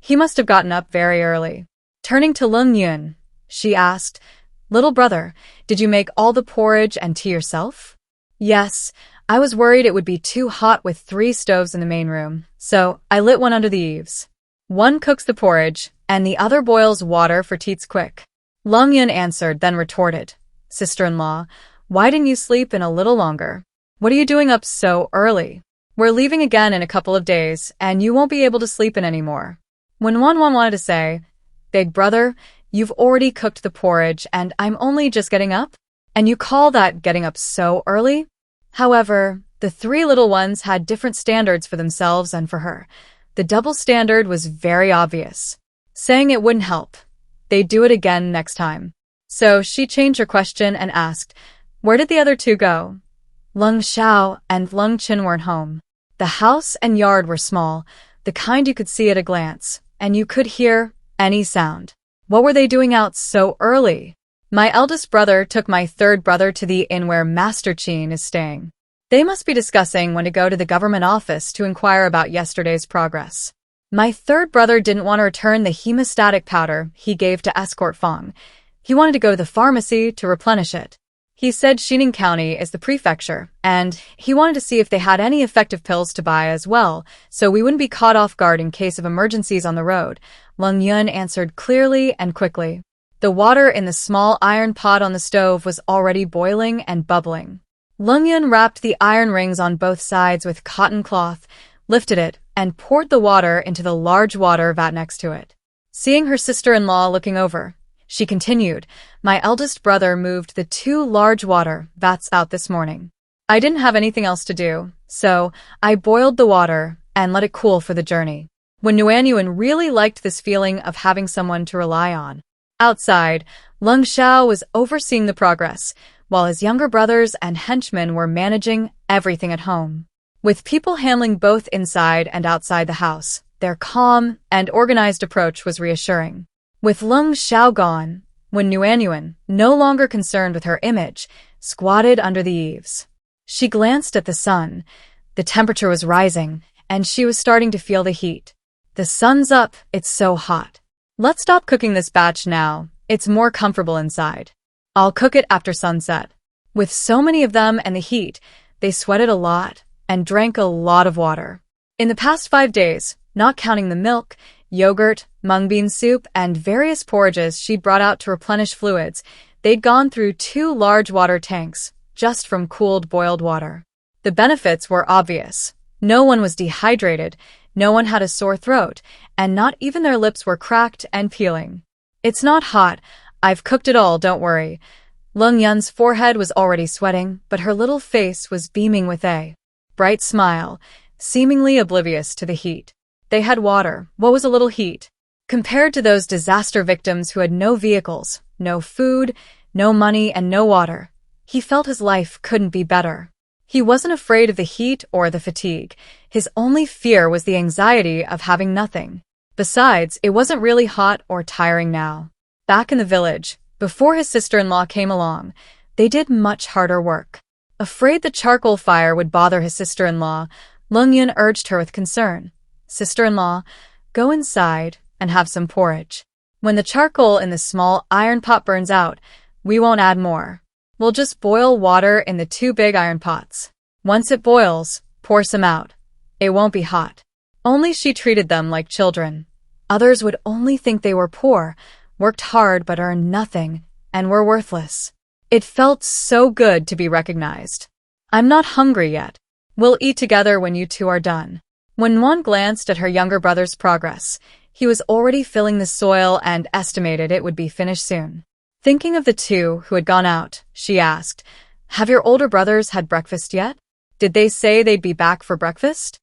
he must have gotten up very early." Turning to Lung Yun, she asked, "Little brother, did you make all the porridge and tea yourself?" "Yes, I was worried it would be too hot with 3 stoves in the main room, so I lit one under the eaves. One cooks the porridge, and the other boils water for teats quick." Lung Yun answered, then retorted, "Sister-in-law, why didn't you sleep in a little longer? What are you doing up so early? We're leaving again in a couple of days, and you won't be able to sleep in anymore." When Wan wanted to say, "Big brother, you've already cooked the porridge and I'm only just getting up? And you call that getting up so early?" However, the 3 little ones had different standards for themselves and for her. The double standard was very obvious. Saying it wouldn't help. They'd do it again next time. So she changed her question and asked, "Where did the other 2 go?" Lung Sha and Lung Qin weren't home. The house and yard were small, the kind you could see at a glance, and you could hear any sound. What were they doing out so early? "My eldest brother took my 3rd brother to the inn where Master Qin is staying. They must be discussing when to go to the government office to inquire about yesterday's progress. My 3rd brother didn't want to return the hemostatic powder he gave to escort Fong. He wanted to go to the pharmacy to replenish it. He said Xining County is the prefecture, and he wanted to see if they had any effective pills to buy as well, so we wouldn't be caught off guard in case of emergencies on the road." Lung Yun answered clearly and quickly. The water in the small iron pot on the stove was already boiling and bubbling. Lung Yun wrapped the iron rings on both sides with cotton cloth, lifted it, and poured the water into the large water vat next to it. Seeing her sister-in-law looking over, she continued, "My eldest brother moved the 2 large water vats out this morning. I didn't have anything else to do, so I boiled the water and let it cool for the journey." When Nuanyuan really liked this feeling of having someone to rely on. Outside, Lung Sha was overseeing the progress, while his younger brothers and henchmen were managing everything at home. With people handling both inside and outside the house, their calm and organized approach was reassuring. With Lung Sha gone, when Nuanyuan, no longer concerned with her image, squatted under the eaves. She glanced at the sun. The temperature was rising, and she was starting to feel the heat. "The sun's up, it's so hot. Let's stop cooking this batch now, it's more comfortable inside. I'll cook it after sunset." With so many of them and the heat, they sweated a lot and drank a lot of water. In the past 5 days, not counting the milk, yogurt, mung bean soup, and various porridges she'd brought out to replenish fluids, they'd gone through 2 large water tanks, just from cooled boiled water. The benefits were obvious. No one was dehydrated, no one had a sore throat, and not even their lips were cracked and peeling. "It's not hot. I've cooked it all, don't worry." Lung Yun's forehead was already sweating, but her little face was beaming with a bright smile, seemingly oblivious to the heat. They had water. What was a little heat? Compared to those disaster victims who had no vehicles, no food, no money, and no water, he felt his life couldn't be better. He wasn't afraid of the heat or the fatigue. His only fear was the anxiety of having nothing. Besides, it wasn't really hot or tiring now. Back in the village, before his sister-in-law came along, they did much harder work. Afraid the charcoal fire would bother his sister-in-law, Lung Yun urged her with concern. "Sister-in-law, go inside and have some porridge. When the charcoal in the small iron pot burns out, we won't add more. We'll just boil water in the 2 big iron pots. Once it boils, pour some out. It won't be hot." Only she treated them like children. Others would only think they were poor, worked hard but earned nothing, and were worthless. It felt so good to be recognized. I'm not hungry yet. We'll eat together when you two are done. When one glanced at her younger brother's progress, he was already filling the soil and estimated it would be finished soon. Thinking of the two who had gone out, she asked, "Have your older brothers had breakfast yet? Did they say they'd be back for breakfast?"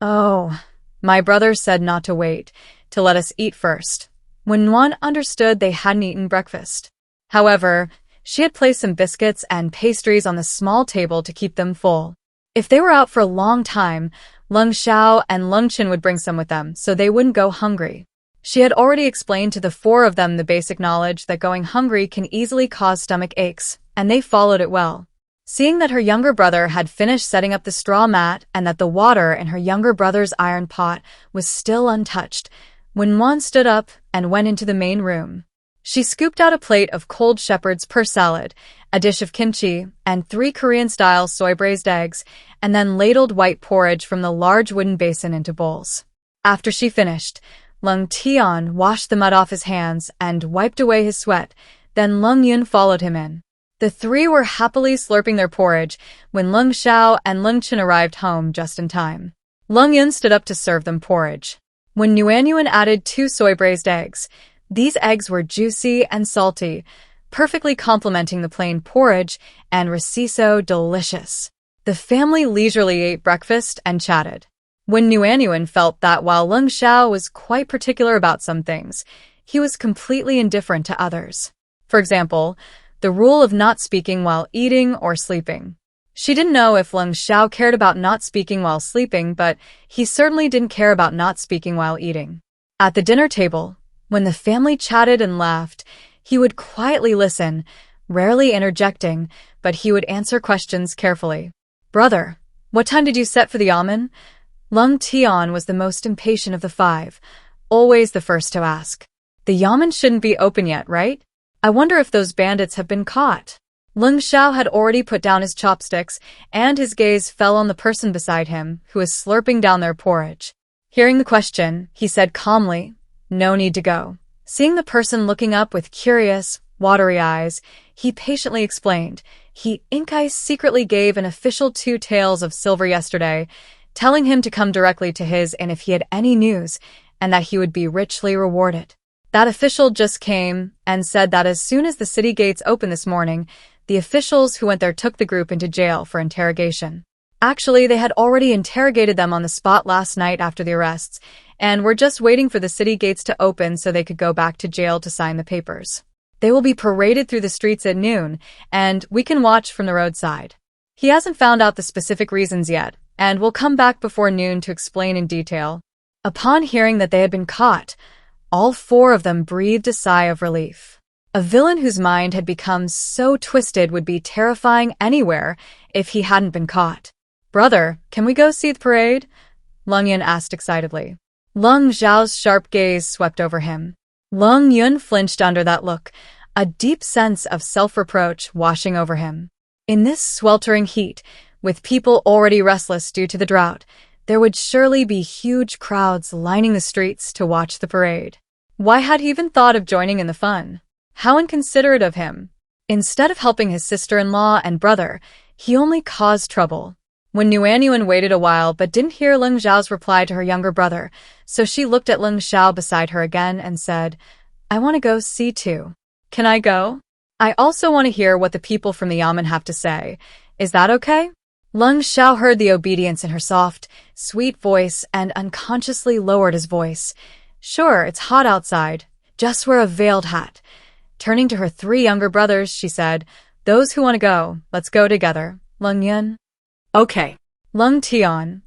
"Oh, my brother said not to wait, to let us eat first," when one understood they hadn't eaten breakfast. However, she had placed some biscuits and pastries on the small table to keep them full. If they were out for a long time, Lung Sha and Lung Chen would bring some with them so they wouldn't go hungry. She had already explained to the four of them the basic knowledge that going hungry can easily cause stomach aches, and they followed it well. Seeing that her younger brother had finished setting up the straw mat and that the water in her younger brother's iron pot was still untouched, when Wan stood up and went into the main room. She scooped out a plate of cold shepherd's purse salad, a dish of kimchi, and 3 Korean-style soy-braised eggs, and then ladled white porridge from the large wooden basin into bowls. After she finished, Lung Tian washed the mud off his hands and wiped away his sweat, then Lung Yun followed him in. The 3 were happily slurping their porridge when Lung Shao and Lung Chen arrived home just in time. Lung Yun stood up to serve them porridge. When Yuan added 2 soy-braised eggs, these eggs were juicy and salty, perfectly complementing the plain porridge and reciso delicious. The family leisurely ate breakfast and chatted. When Yuan felt that while Lung Shao was quite particular about some things, he was completely indifferent to others. For example, the rule of not speaking while eating or sleeping. She didn't know if Lung Shao cared about not speaking while sleeping, but he certainly didn't care about not speaking while eating. At the dinner table, when the family chatted and laughed, he would quietly listen, rarely interjecting, but he would answer questions carefully. "Brother, what time did you set for the yamen?" Lung Tian was the most impatient of the 5, always the first to ask. "The yamen shouldn't be open yet, right? I wonder if those bandits have been caught." Lung Shao had already put down his chopsticks, and his gaze fell on the person beside him, who was slurping down their porridge. Hearing the question, he said calmly, "No need to go." Seeing the person looking up with curious, watery eyes, he patiently explained, "I secretly gave an official 2 taels of silver yesterday, telling him to come directly to his and if he had any news, and that he would be richly rewarded. That official just came and said that as soon as the city gates opened this morning, the officials who went there took the group into jail for interrogation. Actually, they had already interrogated them on the spot last night after the arrests, and were just waiting for the city gates to open so they could go back to jail to sign the papers. They will be paraded through the streets at noon, and we can watch from the roadside. He hasn't found out the specific reasons yet, and will come back before noon to explain in detail." Upon hearing that they had been caught, all 4 of them breathed a sigh of relief. A villain whose mind had become so twisted would be terrifying anywhere if he hadn't been caught. "Brother, can we go see the parade?" Lung Yun asked excitedly. Lung Zhao's sharp gaze swept over him. Lung Yun flinched under that look, a deep sense of self-reproach washing over him. In this sweltering heat, with people already restless due to the drought, there would surely be huge crowds lining the streets to watch the parade. Why had he even thought of joining in the fun? How inconsiderate of him. Instead of helping his sister-in-law and brother, he only caused trouble. When Yuan waited a while but didn't hear Lung Zhao's reply to her younger brother, so she looked at Lung Shao beside her again and said, "I want to go see too. Can I go? I also want to hear what the people from the yamen have to say. Is that okay?" Lung Shao heard the obedience in her soft, sweet voice and unconsciously lowered his voice. "Sure, it's hot outside. Just wear a veiled hat." Turning to her 3 younger brothers, she said, "Those who want to go, let's go together. Lung Yun?" "Okay." Lung Tian?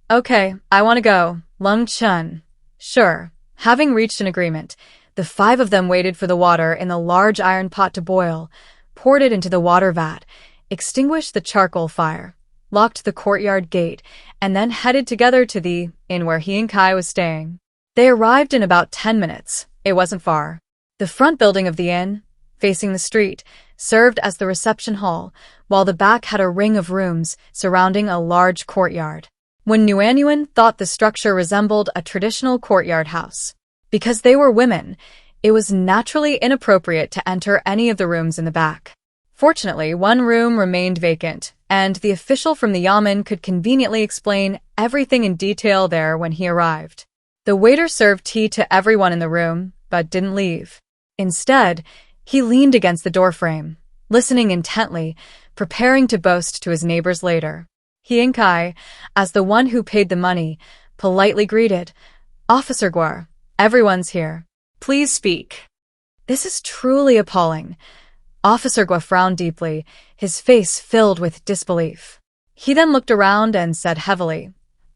"Okay, I want to go." Lung Chen? "Sure." Having reached an agreement, the 5 of them waited for the water in the large iron pot to boil, poured it into the water vat, extinguished the charcoal fire, locked the courtyard gate, and then headed together to the inn where he and Kai was staying. They arrived in about 10 minutes. It wasn't far. The front building of the inn, facing the street, served as the reception hall, while the back had a ring of rooms surrounding a large courtyard. When Yuan thought the structure resembled a traditional courtyard house. Because they were women, it was naturally inappropriate to enter any of the rooms in the back. Fortunately, one room remained vacant, and the official from the yamen could conveniently explain everything in detail there when he arrived. The waiter served tea to everyone in the room, but didn't leave. Instead, he leaned against the doorframe, listening intently, preparing to boast to his neighbors later. He Inkai, as the one who paid the money, politely greeted, "Officer Guar, everyone's here. Please speak." This is truly appalling. Officer Guo frowned deeply, his face filled with disbelief. He then looked around and said heavily,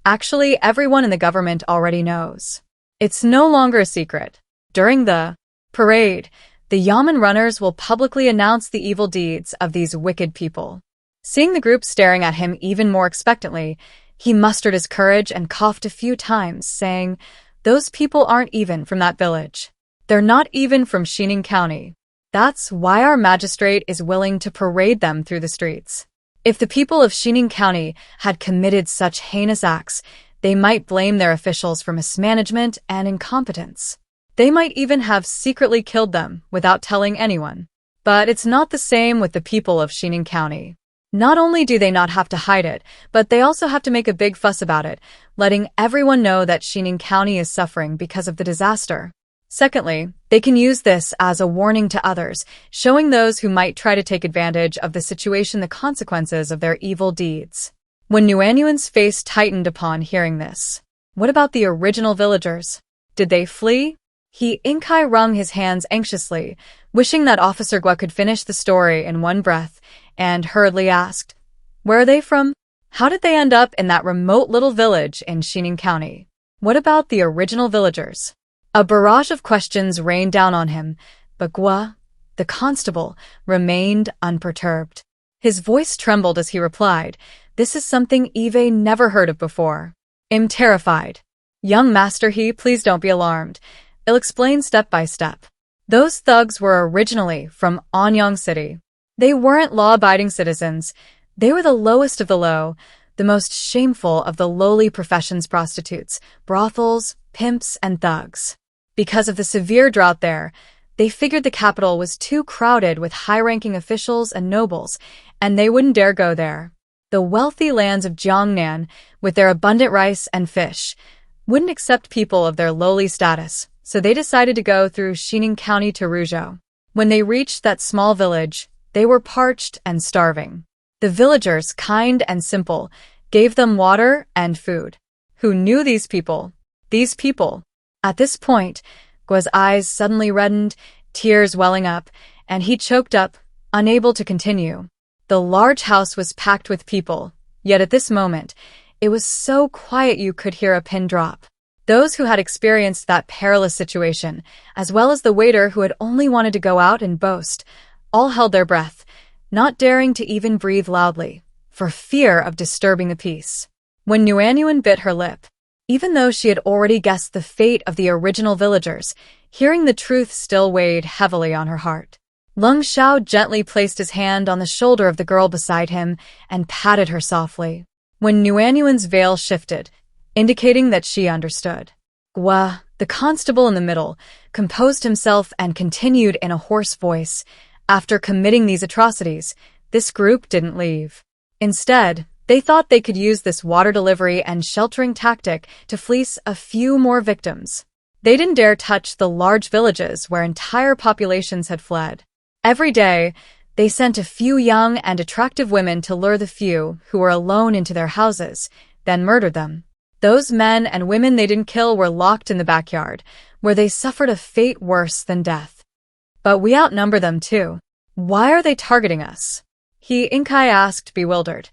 "Actually, everyone in the government already knows. It's no longer a secret. During the parade, the yamen runners will publicly announce the evil deeds of these wicked people." Seeing the group staring at him even more expectantly, he mustered his courage and coughed a few times, saying, "Those people aren't even from that village. They're not even from Xining County. That's why our magistrate is willing to parade them through the streets. If the people of Xining County had committed such heinous acts, they might blame their officials for mismanagement and incompetence. They might even have secretly killed them without telling anyone. But it's not the same with the people of Xining County. Not only do they not have to hide it, but they also have to make a big fuss about it, letting everyone know that Xining County is suffering because of the disaster. Secondly, they can use this as a warning to others, showing those who might try to take advantage of the situation the consequences of their evil deeds." When Nuanyuan's face tightened upon hearing this. What about the original villagers? Did they flee? He Inkai wrung his hands anxiously, wishing that Officer Guo could finish the story in one breath, and hurriedly asked, "Where are they from? How did they end up in that remote little village in Xining County? What about the original villagers?" A barrage of questions rained down on him, but Guo, the constable, remained unperturbed. His voice trembled as he replied, "This is something Eve never heard of before. I'm terrified. Young Master He, please don't be alarmed. I'll explain step by step. Those thugs were originally from Anyang City. They weren't law-abiding citizens. They were the lowest of the low, the most shameful of the lowly professions: prostitutes, brothels, pimps, and thugs. Because of the severe drought there, they figured the capital was too crowded with high-ranking officials and nobles, and they wouldn't dare go there. The wealthy lands of Jiangnan, with their abundant rice and fish, wouldn't accept people of their lowly status, so they decided to go through Xining County to Rujo. When they reached that small village, they were parched and starving. The villagers, kind and simple, gave them water and food. Who knew these people? These people. At this point, Guo's eyes suddenly reddened, tears welling up, and he choked up, unable to continue. The large house was packed with people, yet at this moment, it was so quiet you could hear a pin drop. Those who had experienced that perilous situation, as well as the waiter who had only wanted to go out and boast, all held their breath, not daring to even breathe loudly, for fear of disturbing the peace. When Nuanyuan bit her lip, even though she had already guessed the fate of the original villagers, hearing the truth still weighed heavily on her heart. Lung Sha gently placed his hand on the shoulder of the girl beside him and patted her softly. When Nuanyuan's veil shifted, indicating that she understood. Guo, the constable in the middle, composed himself and continued in a hoarse voice, "After committing these atrocities, this group didn't leave. Instead, they thought they could use this water delivery and sheltering tactic to fleece a few more victims. They didn't dare touch the large villages where entire populations had fled. Every day, they sent a few young and attractive women to lure the few who were alone into their houses, then murdered them. Those men and women they didn't kill were locked in the backyard, where they suffered a fate worse than death. But we outnumber them too. Why are they targeting us?" He Inkai asked, bewildered.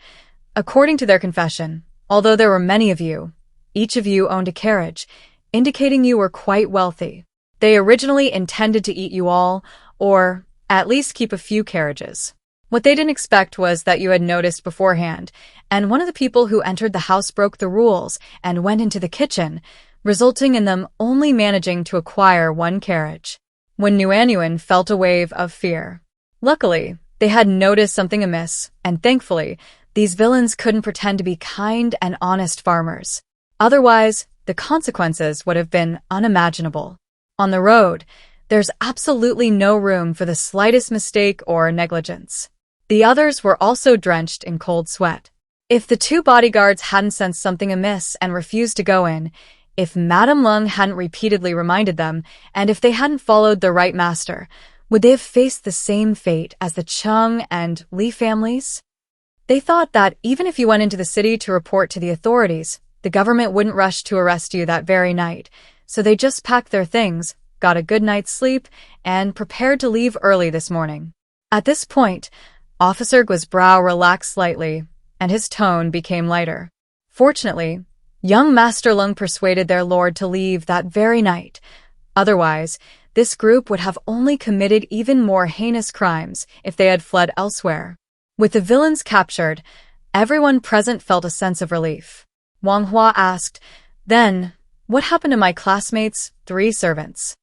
"According to their confession, although there were many of you, each of you owned a carriage, indicating you were quite wealthy. They originally intended to eat you all, or at least keep a few carriages. What they didn't expect was that you had noticed beforehand, and one of the people who entered the house broke the rules and went into the kitchen, resulting in them only managing to acquire one carriage." When Nuanyuan felt a wave of fear. Luckily, they had noticed something amiss, and thankfully, these villains couldn't pretend to be kind and honest farmers. Otherwise, the consequences would have been unimaginable. On the road, there's absolutely no room for the slightest mistake or negligence. The others were also drenched in cold sweat. If the two bodyguards hadn't sensed something amiss and refused to go in, if Madame Lung hadn't repeatedly reminded them, and if they hadn't followed the right master, would they have faced the same fate as the Chung and Li families? They thought that even if you went into the city to report to the authorities, the government wouldn't rush to arrest you that very night, so they just packed their things, got a good night's sleep, and prepared to leave early this morning. At this point, Officer Gua's brow relaxed slightly, and his tone became lighter. Fortunately, young Master Lung persuaded their lord to leave that very night. Otherwise, this group would have only committed even more heinous crimes if they had fled elsewhere. With the villains captured, everyone present felt a sense of relief. Wang Hua asked, "Then, what happened to my classmates' 3 servants?"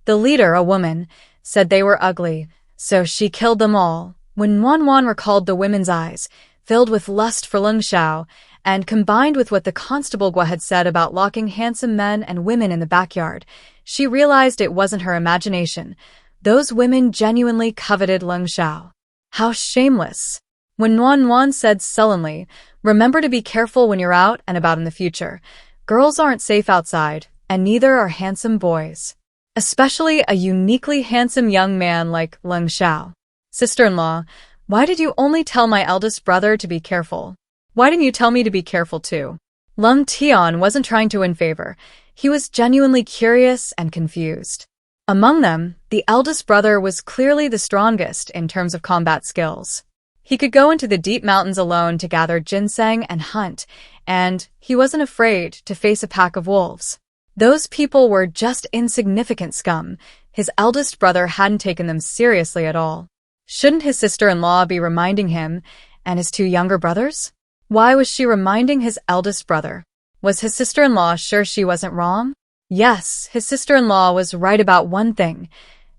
The leader, a woman, said they were ugly, so she killed them all. When Wan recalled the women's eyes, filled with lust for Lung Sha, and combined with what the constable Gua had said about locking handsome men and women in the backyard, she realized it wasn't her imagination. Those women genuinely coveted Lung Sha. How shameless. When Wan said sullenly, "Remember to be careful when you're out and about in the future. Girls aren't safe outside, and neither are handsome boys. Especially a uniquely handsome young man like Lung Sha. Sister-in-law, why did you only tell my eldest brother to be careful? Why didn't you tell me to be careful too?" Lung Tian wasn't trying to win favor. He was genuinely curious and confused. Among them, the eldest brother was clearly the strongest in terms of combat skills. He could go into the deep mountains alone to gather ginseng and hunt, and he wasn't afraid to face a pack of wolves. Those people were just insignificant scum. His eldest brother hadn't taken them seriously at all. Shouldn't his sister-in-law be reminding him and his 2 younger brothers? Why was she reminding his eldest brother? Was his sister-in-law sure she wasn't wrong? Yes, his sister-in-law was right about one thing.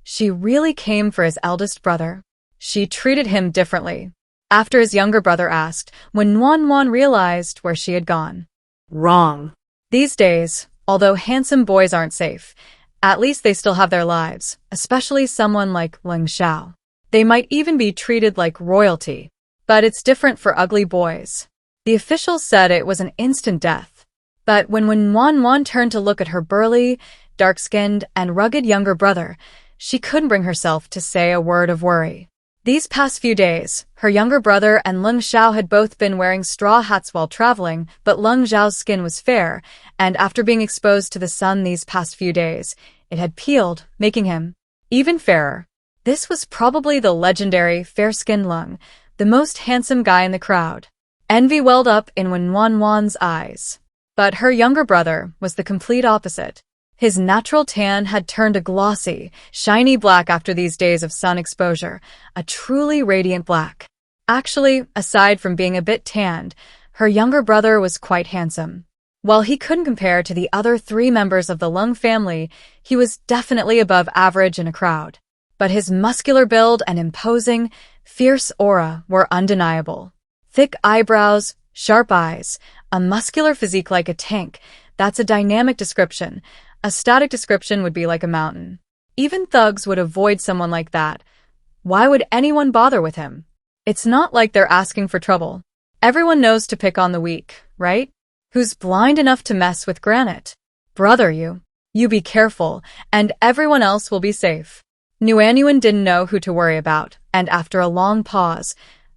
She really came for his eldest brother. She treated him differently. After his younger brother asked, when Wan realized where she had gone. Wrong. These days, although handsome boys aren't safe, at least they still have their lives, especially someone like Lung Sha. They might even be treated like royalty. But it's different for ugly boys. The officials said it was an instant death. But when Wan turned to look at her burly, dark-skinned, and rugged younger brother, she couldn't bring herself to say a word of worry. These past few days, her younger brother and Lung Xiao had both been wearing straw hats while traveling, but Lung Xiao's skin was fair, and after being exposed to the sun these past few days, it had peeled, making him even fairer. This was probably the legendary fair-skinned Lung, the most handsome guy in the crowd. Envy welled up in Wan's eyes. But her younger brother was the complete opposite. His natural tan had turned a glossy, shiny black after these days of sun exposure, a truly radiant black. Actually, aside from being a bit tanned, her younger brother was quite handsome. While he couldn't compare to the other 3 members of the Lung family, he was definitely above average in a crowd. But his muscular build and imposing, fierce aura were undeniable. Thick eyebrows, sharp eyes, a muscular physique like a tank. That's a dynamic description. A static description would be like a mountain. Even thugs would avoid someone like that. Why would anyone bother with him? It's not like they're asking for trouble. Everyone knows to pick on the weak, right? Who's blind enough to mess with granite? Brother, you be careful, and everyone else will be safe. Nuanyuan didn't know who to worry about, and after a long pause,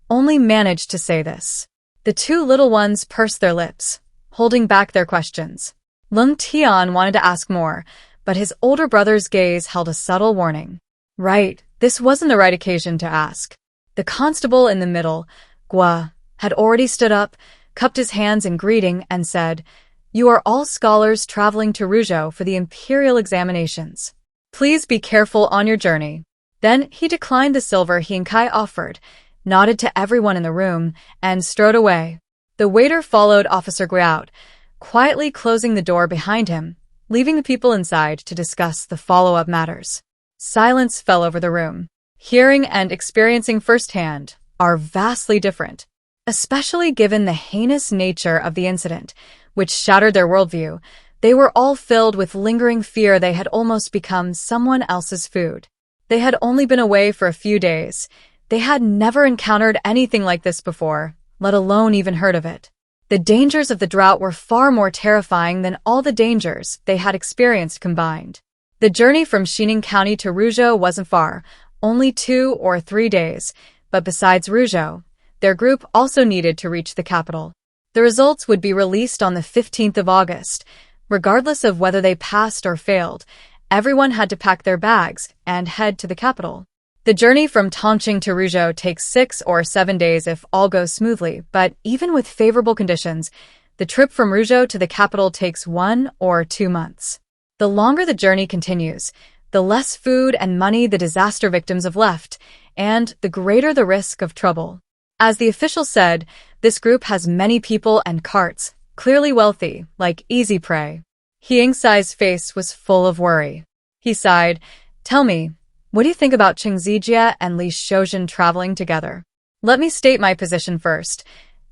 only managed to say this. The 2 little ones pursed their lips, holding back their questions. Lung Tian wanted to ask more, but his older brother's gaze held a subtle warning. Right, this wasn't the right occasion to ask. The constable in the middle, Gua, had already stood up, cupped his hands in greeting, and said, "You are all scholars traveling to Rujo for the imperial examinations. Please be careful on your journey." Then he declined the silver he and Kai offered, nodded to everyone in the room, and strode away. The waiter followed Officer Gui out, quietly closing the door behind him, leaving the people inside to discuss the follow-up matters. Silence fell over the room. Hearing and experiencing firsthand are vastly different, especially given the heinous nature of the incident, which shattered their worldview. They were all filled with lingering fear they had almost become someone else's food. They had only been away for a few days. They had never encountered anything like this before, let alone even heard of it. The dangers of the drought were far more terrifying than all the dangers they had experienced combined. The journey from Xining County to Rujo wasn't far, only 2 or 3 days, but besides Rujo, their group also needed to reach the capital. The results would be released on the 15th of August. Regardless of whether they passed or failed, everyone had to pack their bags and head to the capital. The journey from Tongqing to Rujo takes 6 or 7 days if all goes smoothly, but even with favorable conditions, the trip from Rujo to the capital takes 1 or 2 months. The longer the journey continues, the less food and money the disaster victims have left, and the greater the risk of trouble. As the official said, this group has many people and carts, clearly wealthy, like easy prey. He Yingxi's face was full of worry. He sighed, "Tell me, what do you think about Qing Zijie and Li Shoujin traveling together?" Let me state my position first.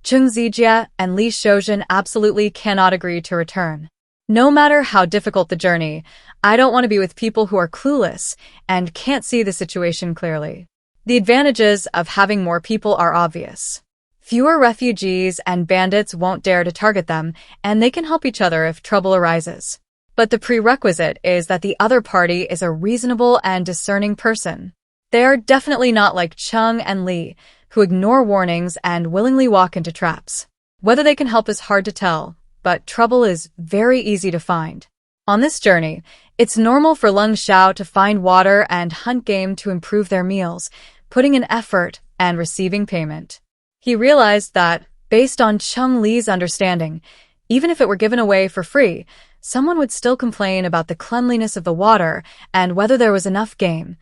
Qing Zijie and Li Shoujin absolutely cannot agree to return. No matter how difficult the journey, I don't want to be with people who are clueless and can't see the situation clearly. The advantages of having more people are obvious. Fewer refugees and bandits won't dare to target them, and they can help each other if trouble arises. But the prerequisite is that the other party is a reasonable and discerning person. They are definitely not like Cheng and Li, who ignore warnings and willingly walk into traps. Whether they can help is hard to tell, but trouble is very easy to find. On this journey, it's normal for Lung Sha to find water and hunt game to improve their meals, putting in effort and receiving payment. He realized that, based on Cheng Li's understanding, even if it were given away for free, someone would still complain about the cleanliness of the water and whether there was enough game.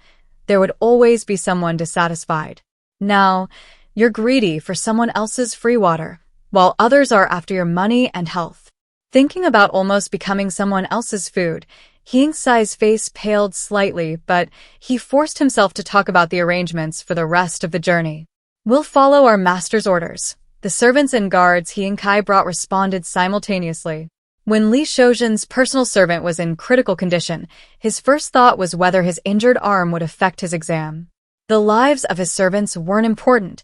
There would always be someone dissatisfied. Now, you're greedy for someone else's free water, while others are after your money and health. Thinking about almost becoming someone else's food, Yingxi's face paled slightly, but he forced himself to talk about the arrangements for the rest of the journey. "We'll follow our master's orders." The servants and guards Yingxi brought responded simultaneously. When Li Shoujin's personal servant was in critical condition, his first thought was whether his injured arm would affect his exam. The lives of his servants weren't important.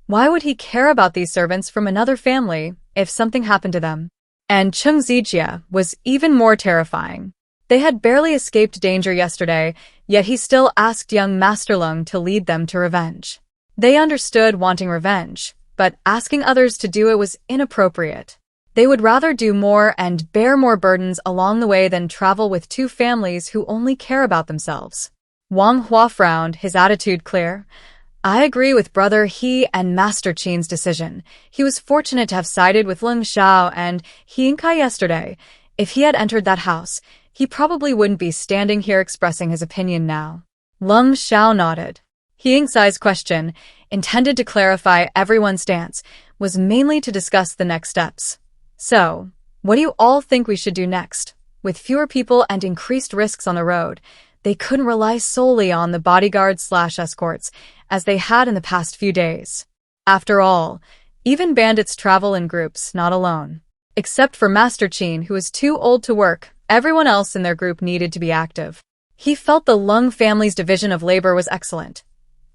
Why would he care about these servants from another family if something happened to them? And Qing Zijie was even more terrifying. They had barely escaped danger yesterday, yet he still asked young Master Lung to lead them to revenge. They understood wanting revenge, but asking others to do it was inappropriate. They would rather do more and bear more burdens along the way than travel with 2 families who only care about themselves. Wang Hua frowned, his attitude clear. "I agree with Brother He and Master Qin's decision. He was fortunate to have sided with Lung Sha and Yingxi yesterday. If he had entered that house, he probably wouldn't be standing here expressing his opinion now." Lung Sha nodded. Yingxi's question, intended to clarify everyone's stance, was mainly to discuss the next steps. "So, what do you all think we should do next?" With fewer people and increased risks on the road, they couldn't rely solely on the bodyguards/escorts, as they had in the past few days. After all, even bandits travel in groups, not alone. Except for Master Qin, who was too old to work, everyone else in their group needed to be active. He felt the Lung family's division of labor was excellent.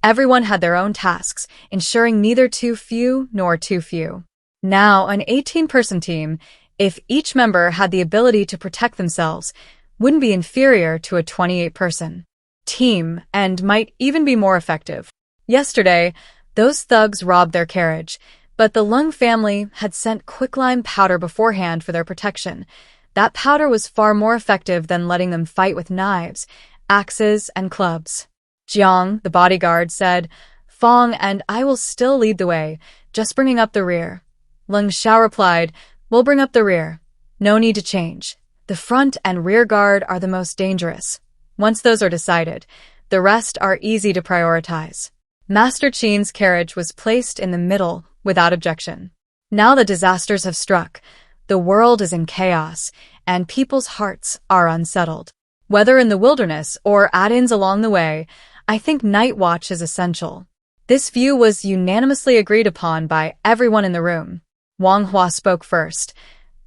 Everyone had their own tasks, ensuring neither too few nor too few. Now, an 18-person team, if each member had the ability to protect themselves, wouldn't be inferior to a 28-person team and might even be more effective. Yesterday, those thugs robbed their carriage, but the Lung family had sent quicklime powder beforehand for their protection. That powder was far more effective than letting them fight with knives, axes, and clubs. Jiang, the bodyguard, said, "Fong and I will still lead the way, just bringing up the rear." Lung Sha replied, "We'll bring up the rear. No need to change. The front and rear guard are the most dangerous. Once those are decided, the rest are easy to prioritize." Master Qin's carriage was placed in the middle without objection. Now the disasters have struck. The world is in chaos, and people's hearts are unsettled. Whether in the wilderness or at-ins along the way, I think night watch is essential. This view was unanimously agreed upon by everyone in the room. Wang Hua spoke first.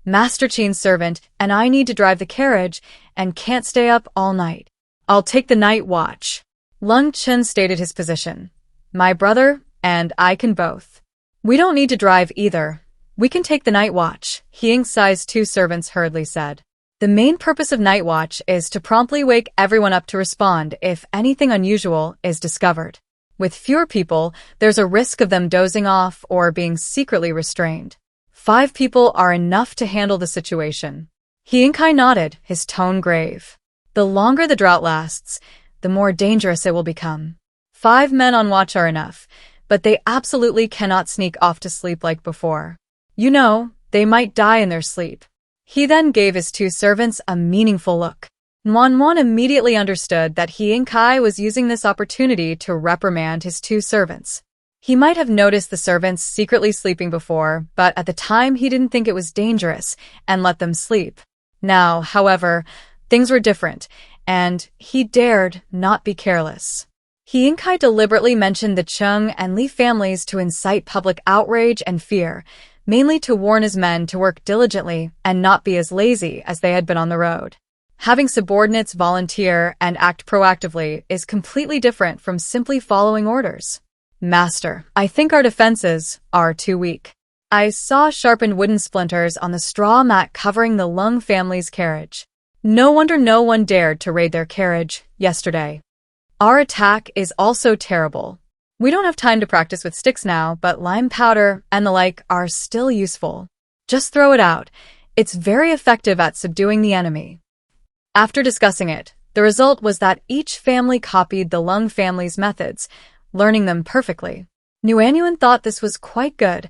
Master Qin's servant, and I need to drive the carriage and can't stay up all night. I'll take the night watch. Lung Sha stated his position. My brother and I can both. We don't need to drive either. We can take the night watch, He Ying's two servants hurriedly said. The main purpose of night watch is to promptly wake everyone up to respond if anything unusual is discovered. With fewer people, there's a risk of them dozing off or being secretly restrained. 5 people are enough to handle the situation. He Ying nodded, his tone grave. The longer the drought lasts, the more dangerous it will become. 5 men on watch are enough, but they absolutely cannot sneak off to sleep like before. You know, they might die in their sleep. He then gave his 2 servants a meaningful look. Manhwa immediately understood that He Ying was using this opportunity to reprimand his 2 servants. He might have noticed the servants secretly sleeping before, but at the time he didn't think it was dangerous and let them sleep. Now, however, things were different, and he dared not be careless. He Ying deliberately mentioned the Chung and Li families to incite public outrage and fear, mainly to warn his men to work diligently and not be as lazy as they had been on the road. Having subordinates volunteer and act proactively is completely different from simply following orders. Master, I think our defenses are too weak. I saw sharpened wooden splinters on the straw mat covering the Lung family's carriage. No wonder no one dared to raid their carriage yesterday. Our attack is also terrible. We don't have time to practice with sticks now, but lime powder and the like are still useful. Just throw it out. It's very effective at subduing the enemy. After discussing it, the result was that each family copied the Lung family's methods, learning them perfectly. Nuanyuan thought this was quite good.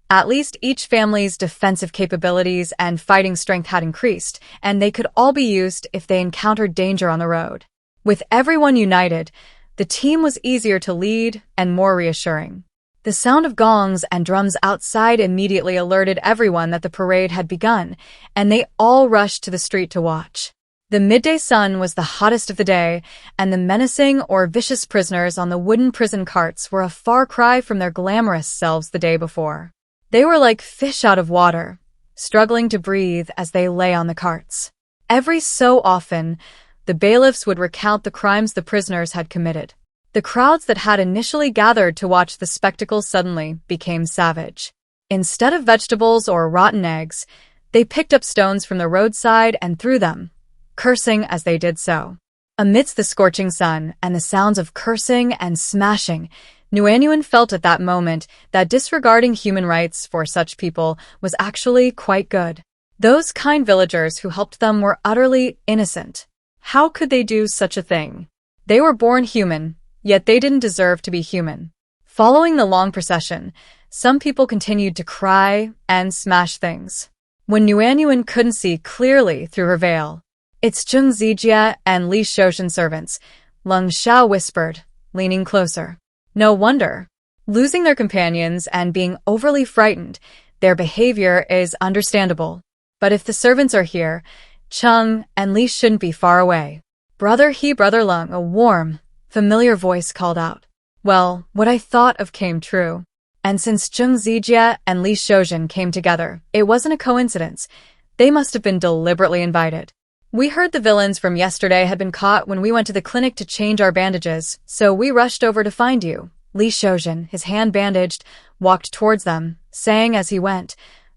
At least each family's defensive capabilities and fighting strength had increased, and they could all be used if they encountered danger on the road. With everyone united, the team was easier to lead and more reassuring. The sound of gongs and drums outside immediately alerted everyone that the parade had begun, and they all rushed to the street to watch. The midday sun was the hottest of the day, and the menacing or vicious prisoners on the wooden prison carts were a far cry from their glamorous selves the day before. They were like fish out of water, struggling to breathe as they lay on the carts. Every so often, the bailiffs would recount the crimes the prisoners had committed. The crowds that had initially gathered to watch the spectacle suddenly became savage. Instead of vegetables or rotten eggs, they picked up stones from the roadside and threw them, cursing as they did so. Amidst the scorching sun and the sounds of cursing and smashing, Nuanyuan felt at that moment that disregarding human rights for such people was actually quite good. Those kind villagers who helped them were utterly innocent. How could they do such a thing? They were born human, yet they didn't deserve to be human. Following the long procession, some people continued to cry and smash things. When Nuanyuan couldn't see clearly through her veil, "It's Zheng Zijie and Li Shouxin servants," Lung Sha whispered, leaning closer. No wonder. Losing their companions and being overly frightened, their behavior is understandable. But if the servants are here, Chung and Li shouldn't be far away. Brother Lung, a warm, familiar voice called out. Well, what I thought of came true. And since Zheng Zijie and Li Shouxin came together, it wasn't a coincidence. They must have been deliberately invited. We heard the villains from yesterday had been caught when we went to the clinic to change our bandages, so we rushed over to find you. Li Shouxin, his hand bandaged, walked towards them, saying as he went,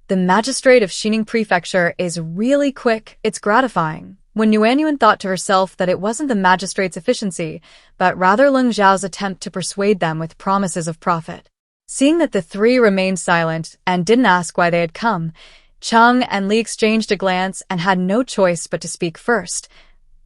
"The magistrate of Xining Prefecture is really quick, it's gratifying." When Nuanyuan thought to herself that it wasn't the magistrate's efficiency, but rather Lung Zhao's attempt to persuade them with promises of profit. Seeing that the 3 remained silent and didn't ask why they had come, Chung and Li exchanged a glance and had no choice but to speak first.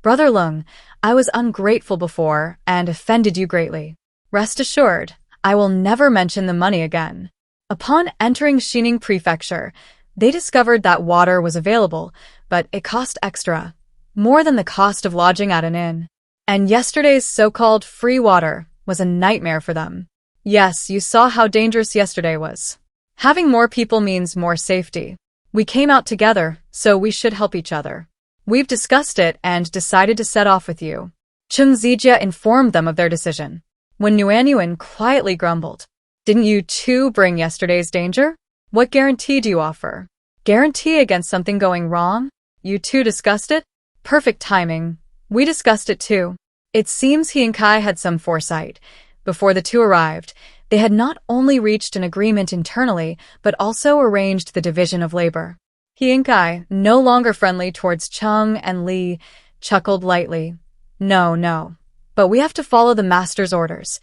"Brother Lung, I was ungrateful before and offended you greatly. Rest assured, I will never mention the money again." Upon entering Xining Prefecture, they discovered that water was available, but it cost extra, more than the cost of lodging at an inn. And yesterday's so-called free water was a nightmare for them. Yes, you saw how dangerous yesterday was. Having more people means more safety. We came out together, so we should help each other. We've discussed it and decided to set off with you. Zheng Zijie informed them of their decision. When Nuanyuan quietly grumbled, "Didn't you too bring yesterday's danger? What guarantee do you offer?" Guarantee against something going wrong? You two discussed it? Perfect timing. We discussed it too. It seems he and Kai had some foresight. Before the two arrived, they had not only reached an agreement internally, but also arranged the division of labor. He and Kai, no longer friendly towards Chung and Lee, chuckled lightly. No. But we have to follow the master's orders.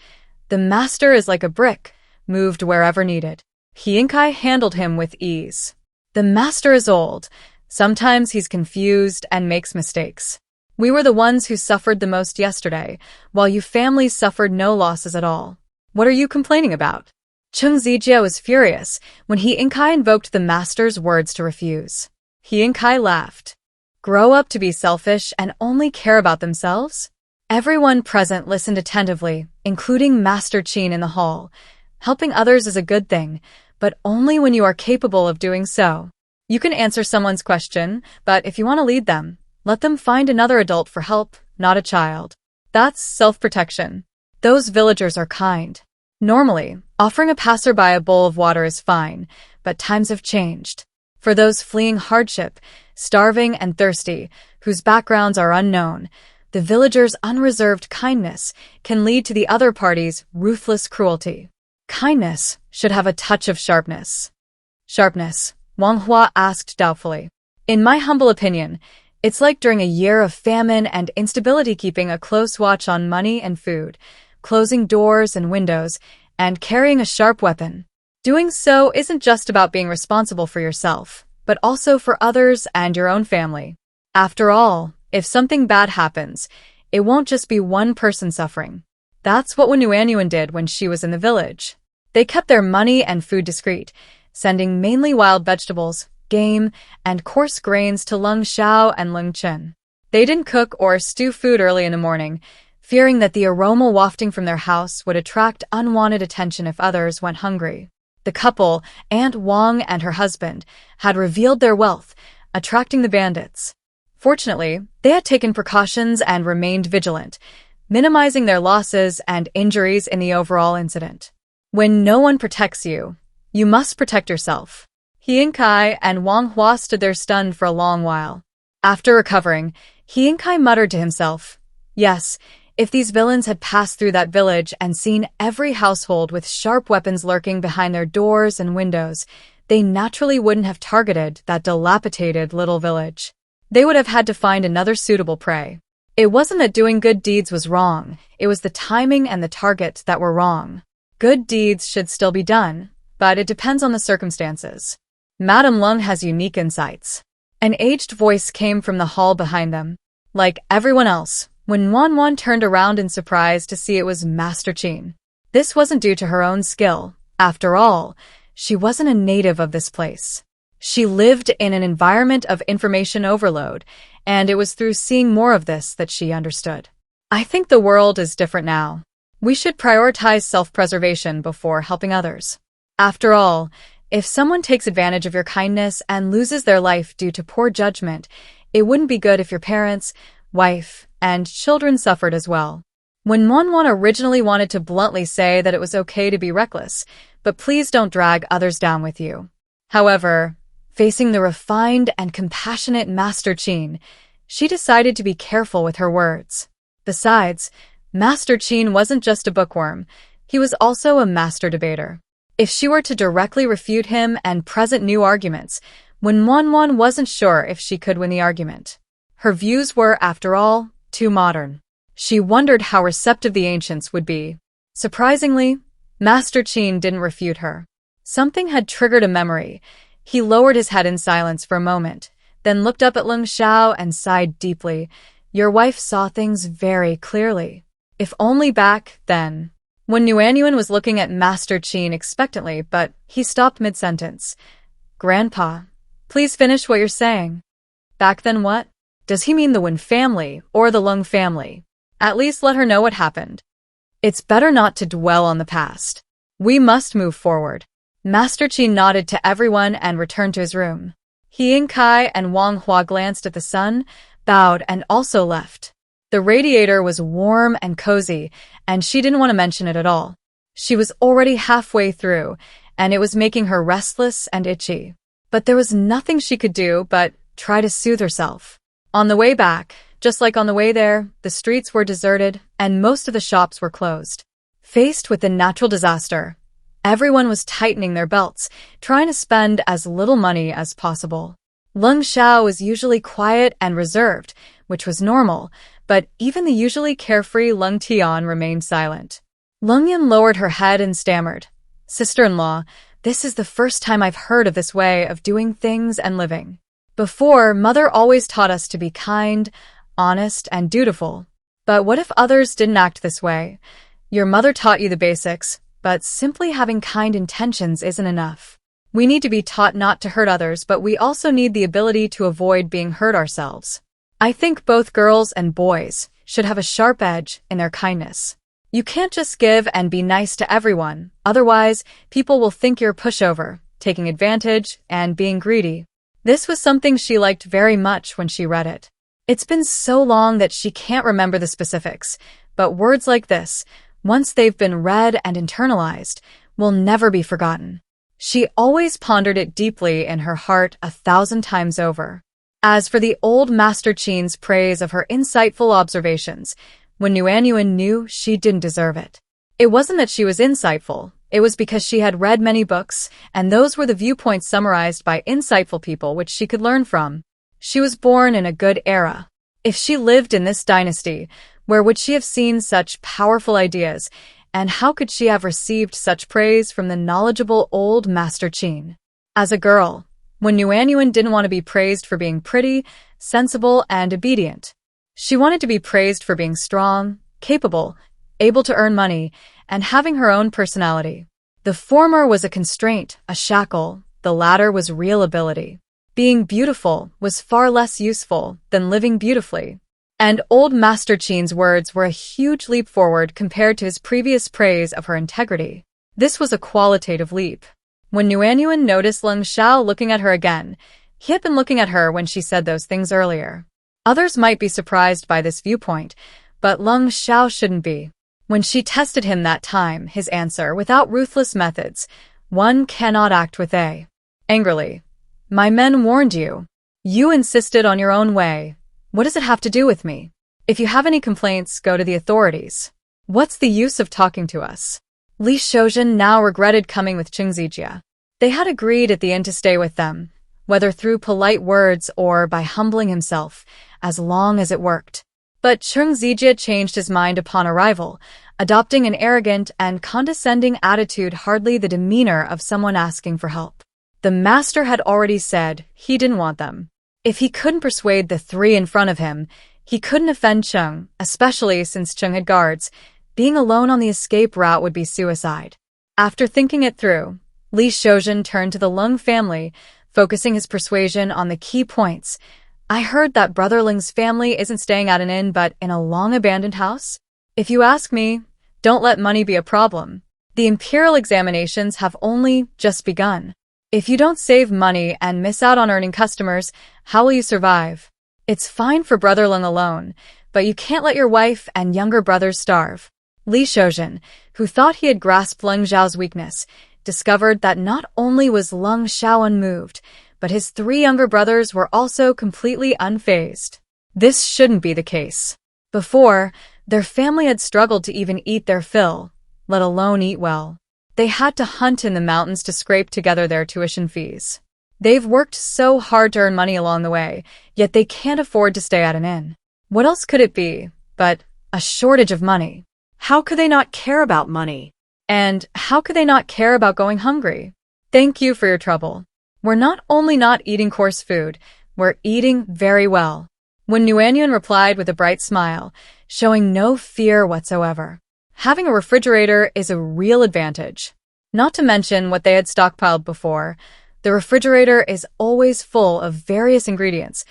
The master is like a brick, moved wherever needed. He and Kai handled him with ease. The master is old. Sometimes he's confused and makes mistakes. We were the ones who suffered the most yesterday, while you families suffered no losses at all. What are you complaining about? Chung Zijia was furious when he and Kai invoked the master's words to refuse. He and Kai laughed. Grow up to be selfish and only care about themselves? Everyone present listened attentively, including Master Qin in the hall. Helping others is a good thing, but only when you are capable of doing so. You can answer someone's question, but if you want to lead them, let them find another adult for help, not a child. That's self-protection. Those villagers are kind. Normally, offering a passerby a bowl of water is fine, but times have changed. For those fleeing hardship, starving and thirsty, whose backgrounds are unknown, the villagers' unreserved kindness can lead to the other party's ruthless cruelty. Kindness should have a touch of sharpness. Sharpness, Wang Hua asked doubtfully. In my humble opinion, it's like during a year of famine and instability keeping a close watch on money and food, closing doors and windows, and carrying a sharp weapon. Doing so isn't just about being responsible for yourself, but also for others and your own family. After all, if something bad happens, it won't just be one person suffering. That's what Yuan did when she was in the village. They kept their money and food discreet, sending mainly wild vegetables, game, and coarse grains to Lung Sha and Lung Chen. They didn't cook or stew food early in the morning, fearing that the aroma wafting from their house would attract unwanted attention if others went hungry. The couple, Aunt Wang and her husband, had revealed their wealth, attracting the bandits. Fortunately, they had taken precautions and remained vigilant, minimizing their losses and injuries in the overall incident. When no one protects you, you must protect yourself. He and Kai and Wang Hua stood there stunned for a long while. After recovering, he and Kai muttered to himself, yes, if these villains had passed through that village and seen every household with sharp weapons lurking behind their doors and windows, they naturally wouldn't have targeted that dilapidated little village. They would have had to find another suitable prey. It wasn't that doing good deeds was wrong, it was the timing and the target that were wrong. Good deeds should still be done, but it depends on the circumstances. Madame Lung has unique insights. An aged voice came from the hall behind them. Like everyone else, when Wan turned around in surprise to see it was Master Qin. This wasn't due to her own skill. After all, she wasn't a native of this place. She lived in an environment of information overload, and it was through seeing more of this that she understood. I think the world is different now. We should prioritize self-preservation before helping others. After all, if someone takes advantage of your kindness and loses their life due to poor judgment, it wouldn't be good if your parents, wife, and children suffered as well. When Wan originally wanted to bluntly say that it was okay to be reckless, but please don't drag others down with you. However, facing the refined and compassionate Master Qin, she decided to be careful with her words. Besides, Master Qin wasn't just a bookworm, he was also a master debater. If she were to directly refute him and present new arguments, when Wan wasn't sure if she could win the argument. Her views were, after all, too modern. She wondered how receptive the ancients would be. Surprisingly, Master Qin didn't refute her. Something had triggered a memory. He lowered his head in silence for a moment, then looked up at Lung Sha and sighed deeply. Your wife saw things very clearly. If only back then. When Yuan was looking at Master Qin expectantly, but he stopped mid-sentence. Grandpa, please finish what you're saying. Back then what? Does he mean the Wen family or the Lung family? At least let her know what happened. It's better not to dwell on the past. We must move forward. Master Qin nodded to everyone and returned to his room. He and Kai and Wang Hua glanced at the sun, bowed, and also left. The radiator was warm and cozy, and she didn't want to mention it at all. She was already halfway through, and it was making her restless and itchy. But there was nothing she could do but try to soothe herself. On the way back, just like on the way there, the streets were deserted and most of the shops were closed. Faced with the natural disaster, everyone was tightening their belts, trying to spend as little money as possible. Lung Sha was usually quiet and reserved, which was normal, but even the usually carefree Lung Tian remained silent. Lung Yan lowered her head and stammered, "Sister-in-law, this is the first time I've heard of this way of doing things and living. Before, Mother always taught us to be kind, honest, and dutiful. But what if others didn't act this way? Your mother taught you the basics, but simply having kind intentions isn't enough. We need to be taught not to hurt others, but we also need the ability to avoid being hurt ourselves. I think both girls and boys should have a sharp edge in their kindness. You can't just give and be nice to everyone, otherwise people will think you're a pushover, taking advantage, and being greedy." This was something she liked very much when she read it. It's been so long that she can't remember the specifics, but words like this, once they've been read and internalized, will never be forgotten. She always pondered it deeply in her heart 1,000 times over. As for the old Master Qin's praise of her insightful observations, when Nuanyuan knew she didn't deserve it. It wasn't that she was insightful, it was because she had read many books, and those were the viewpoints summarized by insightful people which she could learn from. She was born in a good era. If she lived in this dynasty, where would she have seen such powerful ideas, and how could she have received such praise from the knowledgeable old Master Qin? As a girl, when Nuanyuan didn't want to be praised for being pretty, sensible, and obedient. She wanted to be praised for being strong, capable, able to earn money, and having her own personality. The former was a constraint, a shackle, the latter was real ability. Being beautiful was far less useful than living beautifully. And old Master Qin's words were a huge leap forward compared to his previous praise of her integrity. This was a qualitative leap. When Nuanyuan noticed Lung Sha looking at her again, he had been looking at her when she said those things earlier. Others might be surprised by this viewpoint, but Lung Sha shouldn't be. When she tested him that time, his answer, without ruthless methods, "One cannot act with a." Angrily, "My men warned you. You insisted on your own way. What does it have to do with me? If you have any complaints, go to the authorities. What's the use of talking to us?" Li Shoujin now regretted coming with Cheng Zijia. They had agreed at the end to stay with them, whether through polite words or by humbling himself, as long as it worked. But Cheng Zijia changed his mind upon arrival, adopting an arrogant and condescending attitude, hardly the demeanor of someone asking for help. The master had already said he didn't want them. If he couldn't persuade the three in front of him, he couldn't offend Cheng, especially since Cheng had guards. Being alone on the escape route would be suicide. After thinking it through, Li Shoujin turned to the Lung family, focusing his persuasion on the key points. "I heard that Brother Ling's family isn't staying at an inn but in a long-abandoned house. If you ask me, don't let money be a problem. The imperial examinations have only just begun. If you don't save money and miss out on earning customers, how will you survive? It's fine for Brother Lung alone, but you can't let your wife and younger brothers starve." Li Shoujin, who thought he had grasped Lung Zhao's weakness, discovered that not only was Lung Sha unmoved, but his three younger brothers were also completely unfazed. This shouldn't be the case. Before, their family had struggled to even eat their fill, let alone eat well. They had to hunt in the mountains to scrape together their tuition fees. They've worked so hard to earn money along the way, yet they can't afford to stay at an inn. What else could it be but a shortage of money? How could they not care about money? And how could they not care about going hungry? Thank you for your trouble. We're not only not eating coarse food, we're eating very well. When Nuanyuan replied with a bright smile, showing no fear whatsoever. Having a refrigerator is a real advantage. Not to mention what they had stockpiled before, the refrigerator is always full of various ingredients,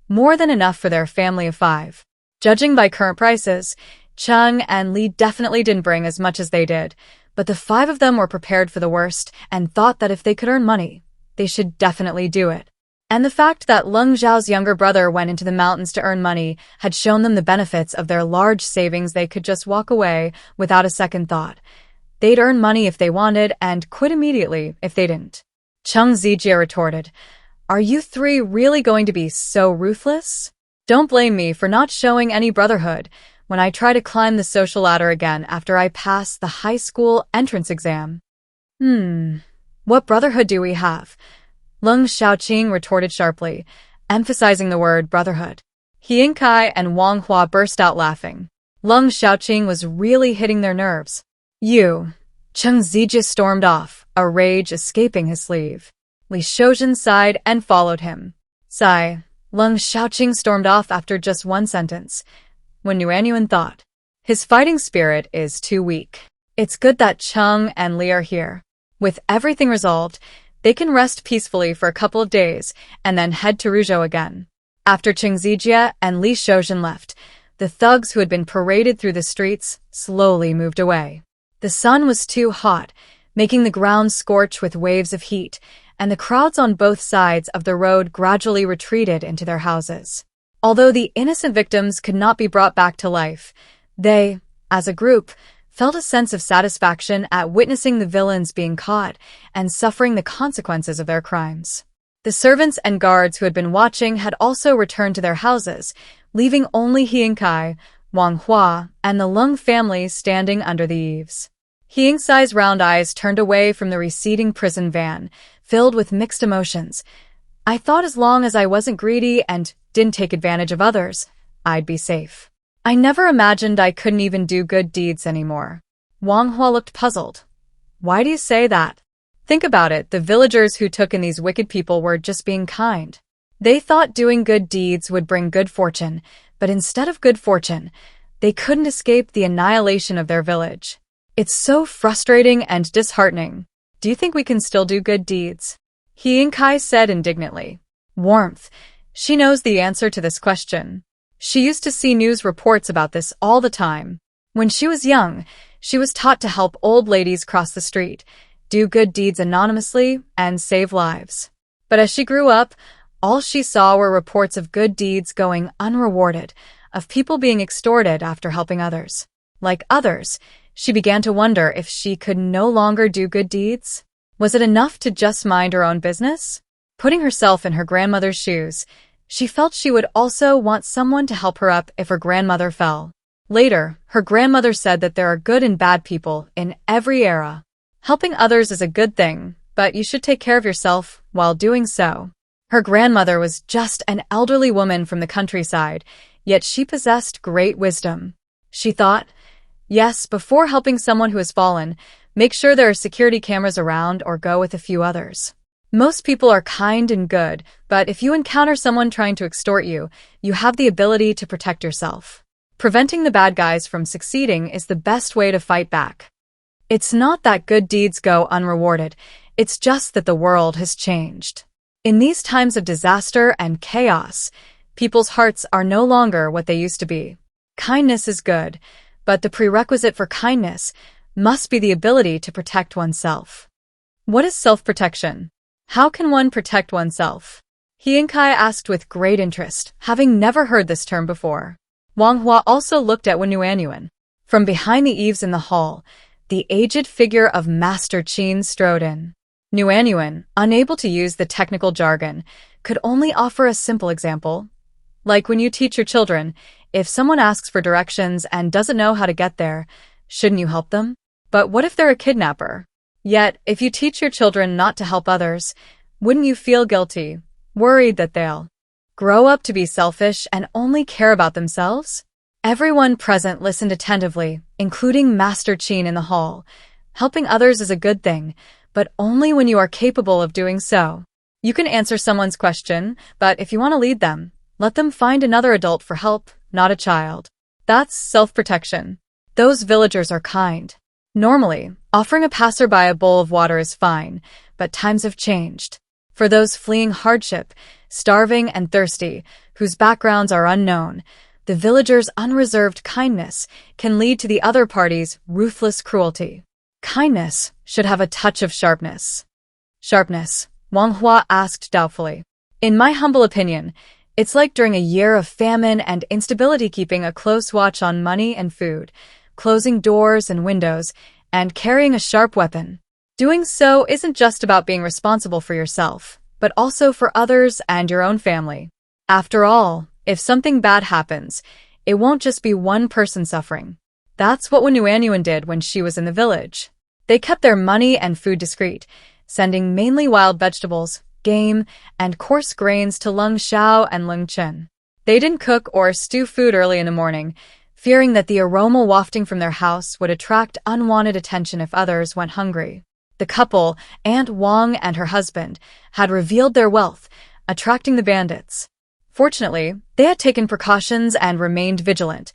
more than enough for their family of 5. Judging by current prices, Cheng and Li definitely didn't bring as much as they did, but the 5 of them were prepared for the worst and thought that if they could earn money, they should definitely do it. And the fact that Lung Zhao's younger brother went into the mountains to earn money had shown them the benefits of their large savings. They could just walk away without a second thought. They'd earn money if they wanted and quit immediately if they didn't. Chung Zijie retorted. Are you three really going to be so ruthless? Don't blame me for not showing any brotherhood when I try to climb the social ladder again after I pass the high school entrance exam. What brotherhood do we have? Lung Sha retorted sharply, emphasizing the word brotherhood. He Yingkai and Wang Hua burst out laughing. Lung Shaoqing was really hitting their nerves. You. Chung Zijie stormed off, a rage escaping his sleeve. Li Shoujin sighed and followed him. Sigh. Lung Shaoqing stormed off after just one sentence. When Nuanyuan thought, his fighting spirit is too weak. It's good that Chung and Li are here. With everything resolved, they can rest peacefully for a couple of days and then head to Rujo again. After Chung Zijie and Li Shoujin left, the thugs who had been paraded through the streets slowly moved away. The sun was too hot, making the ground scorch with waves of heat, and the crowds on both sides of the road gradually retreated into their houses. Although the innocent victims could not be brought back to life, they, as a group, felt a sense of satisfaction at witnessing the villains being caught and suffering the consequences of their crimes. The servants and guards who had been watching had also returned to their houses, leaving only He Yingkai, Wang Hua, and the Lung family standing under the eaves. He Yingkai's round eyes turned away from the receding prison van, filled with mixed emotions. I thought as long as I wasn't greedy and didn't take advantage of others, I'd be safe. I never imagined I couldn't even do good deeds anymore. Wang Hua looked puzzled. Why do you say that? Think about it, the villagers who took in these wicked people were just being kind. They thought doing good deeds would bring good fortune, but instead of good fortune, they couldn't escape the annihilation of their village. It's so frustrating and disheartening. Do you think we can still do good deeds? He Yingkai said indignantly. Warmth. She knows the answer to this question. She used to see news reports about this all the time. When she was young, she was taught to help old ladies cross the street, do good deeds anonymously, and save lives. But as she grew up, all she saw were reports of good deeds going unrewarded, of people being extorted after helping others. Like others, she began to wonder if she could no longer do good deeds. Was it enough to just mind her own business? Putting herself in her grandmother's shoes, she felt she would also want someone to help her up if her grandmother fell. Later, her grandmother said that there are good and bad people in every era. Helping others is a good thing, but you should take care of yourself while doing so. Her grandmother was just an elderly woman from the countryside, yet she possessed great wisdom. She thought, yes, before helping someone who has fallen, make sure there are security cameras around or go with a few others. Most people are kind and good, but if you encounter someone trying to extort you, you have the ability to protect yourself. Preventing the bad guys from succeeding is the best way to fight back. It's not that good deeds go unrewarded, it's just that the world has changed. In these times of disaster and chaos, people's hearts are no longer what they used to be. Kindness is good, but the prerequisite for kindness must be the ability to protect oneself. What is self-protection? How can one protect oneself? He Yingkai asked with great interest, having never heard this term before. Wang Hua also looked at Wen Nuanyuan. From behind the eaves in the hall, the aged figure of Master Qin strode in. Nuanyuan, unable to use the technical jargon, could only offer a simple example. Like when you teach your children, if someone asks for directions and doesn't know how to get there, shouldn't you help them? But what if they're a kidnapper? Yet, if you teach your children not to help others, wouldn't you feel guilty, worried that they'll grow up to be selfish and only care about themselves? Everyone present listened attentively, including Master Qin in the hall. Helping others is a good thing, but only when you are capable of doing so. You can answer someone's question, but if you want to lead them, let them find another adult for help, not a child. That's self-protection. Those villagers are kind. Normally, offering a passerby a bowl of water is fine, but times have changed. For those fleeing hardship, starving and thirsty, whose backgrounds are unknown, the villagers' unreserved kindness can lead to the other party's ruthless cruelty. Kindness should have a touch of sharpness. Sharpness, Wang Hua asked doubtfully. In my humble opinion, it's like during a year of famine and instability keeping a close watch on money and food, closing doors and windows, and carrying a sharp weapon. Doing so isn't just about being responsible for yourself, but also for others and your own family. After all, if something bad happens, it won't just be one person suffering. That's what Wanuanyuan did when she was in the village. They kept their money and food discreet, sending mainly wild vegetables, game, and coarse grains to Lung Sha and Lung Chen. They didn't cook or stew food early in the morning, fearing that the aroma wafting from their house would attract unwanted attention if others went hungry. The couple, Aunt Wang and her husband, had revealed their wealth, attracting the bandits. Fortunately, they had taken precautions and remained vigilant,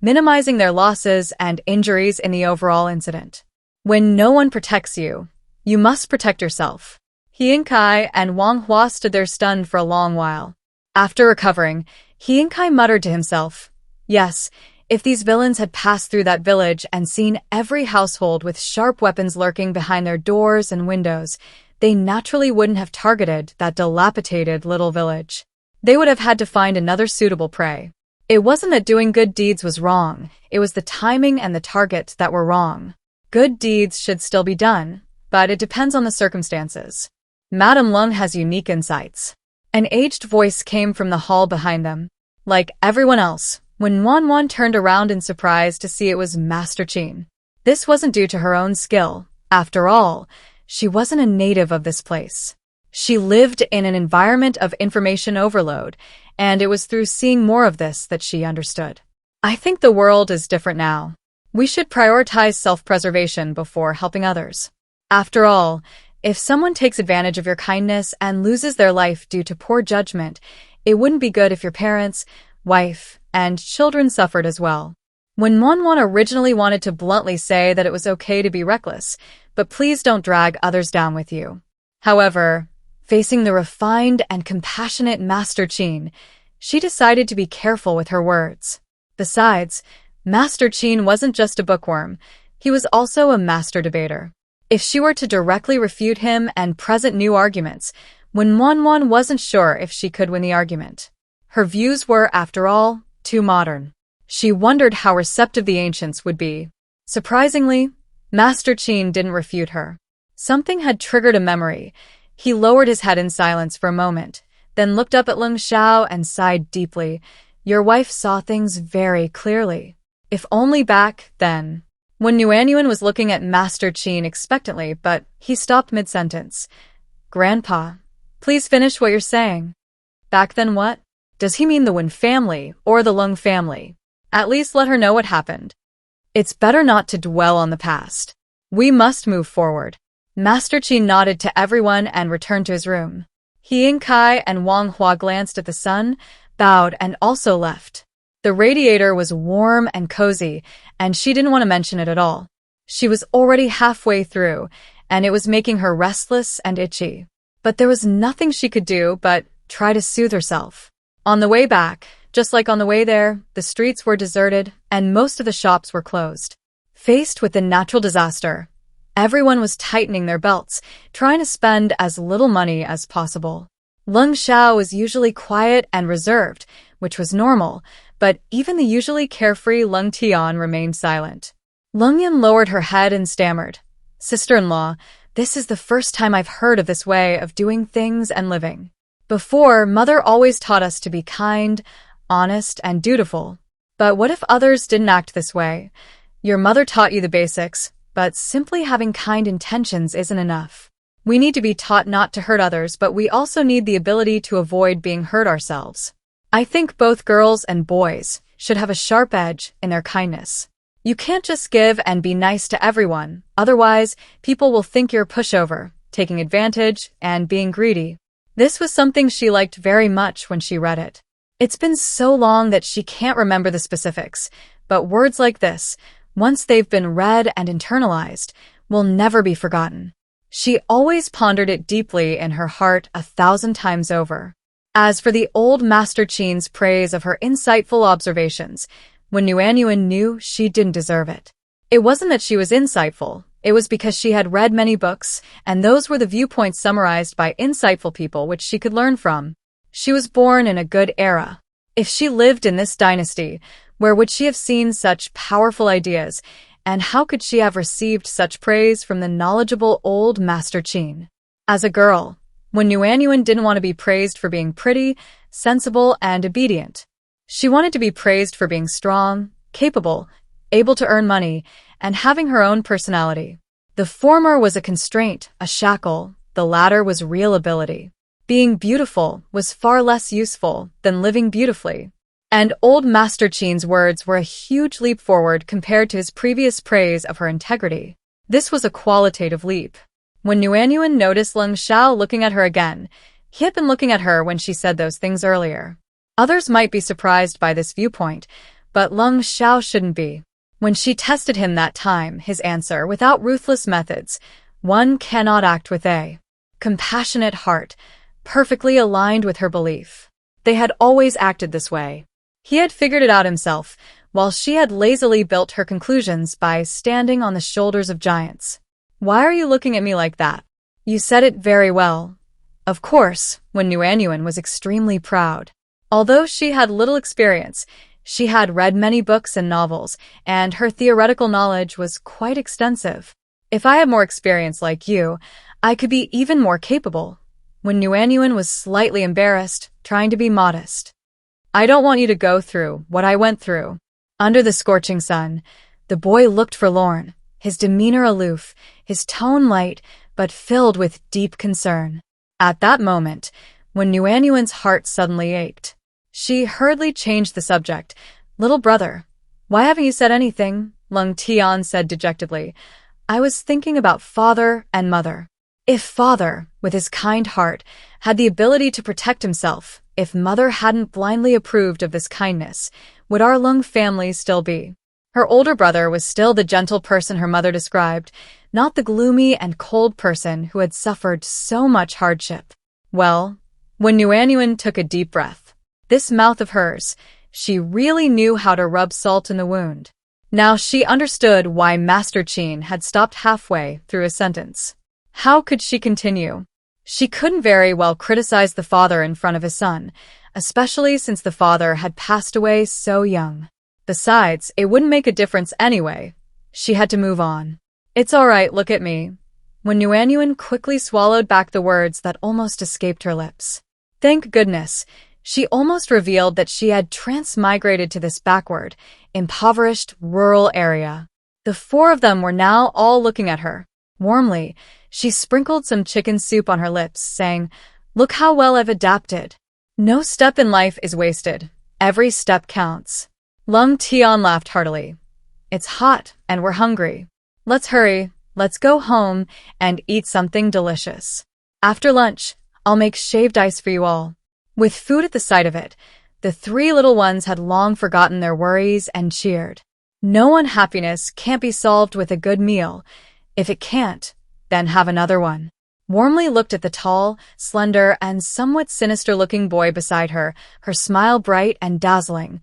minimizing their losses and injuries in the overall incident. When no one protects you, you must protect yourself. He Yingkai and Wang Hua stood there stunned for a long while. After recovering, He Yingkai muttered to himself, "Yes, if these villains had passed through that village and seen every household with sharp weapons lurking behind their doors and windows, they naturally wouldn't have targeted that dilapidated little village. They would have had to find another suitable prey." It wasn't that doing good deeds was wrong, it was the timing and the target that were wrong. Good deeds should still be done, but it depends on the circumstances. Madame Lung has unique insights. An aged voice came from the hall behind them. Like everyone else, when Wan turned around in surprise to see it was Master Qin. This wasn't due to her own skill. After all, she wasn't a native of this place. She lived in an environment of information overload, and it was through seeing more of this that she understood. I think the world is different now. We should prioritize self-preservation before helping others. After all, if someone takes advantage of your kindness and loses their life due to poor judgment, it wouldn't be good if your parents, wife, and children suffered as well. When Monwan originally wanted to bluntly say that it was okay to be reckless, but please don't drag others down with you. However, facing the refined and compassionate Master Qin, she decided to be careful with her words. Besides, Master Qin wasn't just a bookworm, he was also a master debater. If she were to directly refute him and present new arguments, when Monwan wasn't sure if she could win the argument. Her views were, after all, too modern. She wondered how receptive the ancients would be. Surprisingly, Master Qin didn't refute her. Something had triggered a memory. He lowered his head in silence for a moment, then looked up at Lung Sha and sighed deeply. Your wife saw things very clearly. If only back then. When Nuanyuan was looking at Master Qin expectantly, but he stopped mid-sentence. Grandpa, please finish what you're saying. Back then what? Does he mean the Wen family or the Lung family? At least let her know what happened. It's better not to dwell on the past. We must move forward. Master Qin nodded to everyone and returned to his room. He Yingkai and Wang Hua glanced at the sun, bowed, and also left. The radiator was warm and cozy, and she didn't want to mention it at all. She was already halfway through, and it was making her restless and itchy. But there was nothing she could do but try to soothe herself. On the way back, just like on the way there, the streets were deserted, and most of the shops were closed. Faced with the natural disaster, everyone was tightening their belts, trying to spend as little money as possible. Lung Sha was usually quiet and reserved, which was normal, but even the usually carefree Lung Tian remained silent. Lung Yan lowered her head and stammered, "Sister-in-law, this is the first time I've heard of this way of doing things and living. Before, Mother always taught us to be kind, honest, and dutiful. But what if others didn't act this way? Your mother taught you the basics, but simply having kind intentions isn't enough. We need to be taught not to hurt others, but we also need the ability to avoid being hurt ourselves. I think both girls and boys should have a sharp edge in their kindness. You can't just give and be nice to everyone, otherwise people will think you're a pushover, taking advantage, and being greedy." This was something she liked very much when she read it. It's been so long that she can't remember the specifics, but words like this, once they've been read and internalized, will never be forgotten. She always pondered it deeply in her heart 1,000 times over. As for the old Master Qin's praise of her insightful observations, when Nuanyuan knew she didn't deserve it. It wasn't that she was insightful, it was because she had read many books, and those were the viewpoints summarized by insightful people which she could learn from. She was born in a good era. If she lived in this dynasty, where would she have seen such powerful ideas, and how could she have received such praise from the knowledgeable old Master Qin? As a girl, when Yuanyuan didn't want to be praised for being pretty, sensible, and obedient. She wanted to be praised for being strong, capable, able to earn money, and having her own personality. The former was a constraint, a shackle. The latter was real ability. Being beautiful was far less useful than living beautifully. And old Master Qin's words were a huge leap forward compared to his previous praise of her integrity. This was a qualitative leap. When Yuanyuan noticed Lung Sha looking at her again, he had been looking at her when she said those things earlier. Others might be surprised by this viewpoint, but Lung Sha shouldn't be. When she tested him that time, his answer, without ruthless methods, one cannot act with a compassionate heart, perfectly aligned with her belief. They had always acted this way. He had figured it out himself, while she had lazily built her conclusions by standing on the shoulders of giants. Why are you looking at me like that? You said it very well. Of course, when Yuanyuan was extremely proud. Although she had little experience, she had read many books and novels, and her theoretical knowledge was quite extensive. If I had more experience like you, I could be even more capable. When Yuanyuan was slightly embarrassed, trying to be modest. I don't want you to go through what I went through. Under the scorching sun, the boy looked forlorn, his demeanor aloof, his tone light, but filled with deep concern. At that moment, when Yuanyuan's heart suddenly ached, she hurriedly changed the subject. Little brother, why haven't you said anything? Lung Tian said dejectedly. I was thinking about father and mother. If father, with his kind heart, had the ability to protect himself, if mother hadn't blindly approved of this kindness, would our Lung family still be? Her older brother was still the gentle person her mother described, not the gloomy and cold person who had suffered so much hardship. Well, when Yuanyuan took a deep breath, this mouth of hers, she really knew how to rub salt in the wound. Now she understood why Master Qin had stopped halfway through a sentence. How could she continue? She couldn't very well criticize the father in front of his son, especially since the father had passed away so young. Besides, it wouldn't make a difference anyway. She had to move on. It's all right, look at me. When Yuanyuan quickly swallowed back the words that almost escaped her lips. Thank goodness, she almost revealed that she had transmigrated to this backward, impoverished, rural area. The four of them were now all looking at her. Warmly, she sprinkled some chicken soup on her lips, saying, Look how well I've adapted. No step in life is wasted. Every step counts. Lung Tian laughed heartily. It's hot, and we're hungry. Let's hurry, let's go home and eat something delicious. After lunch, I'll make shaved ice for you all. With food at the sight of it, the three little ones had long forgotten their worries and cheered. No unhappiness can't be solved with a good meal. If it can't, then have another one. Warmly looked at the tall, slender, and somewhat sinister-looking boy beside her, her smile bright and dazzling.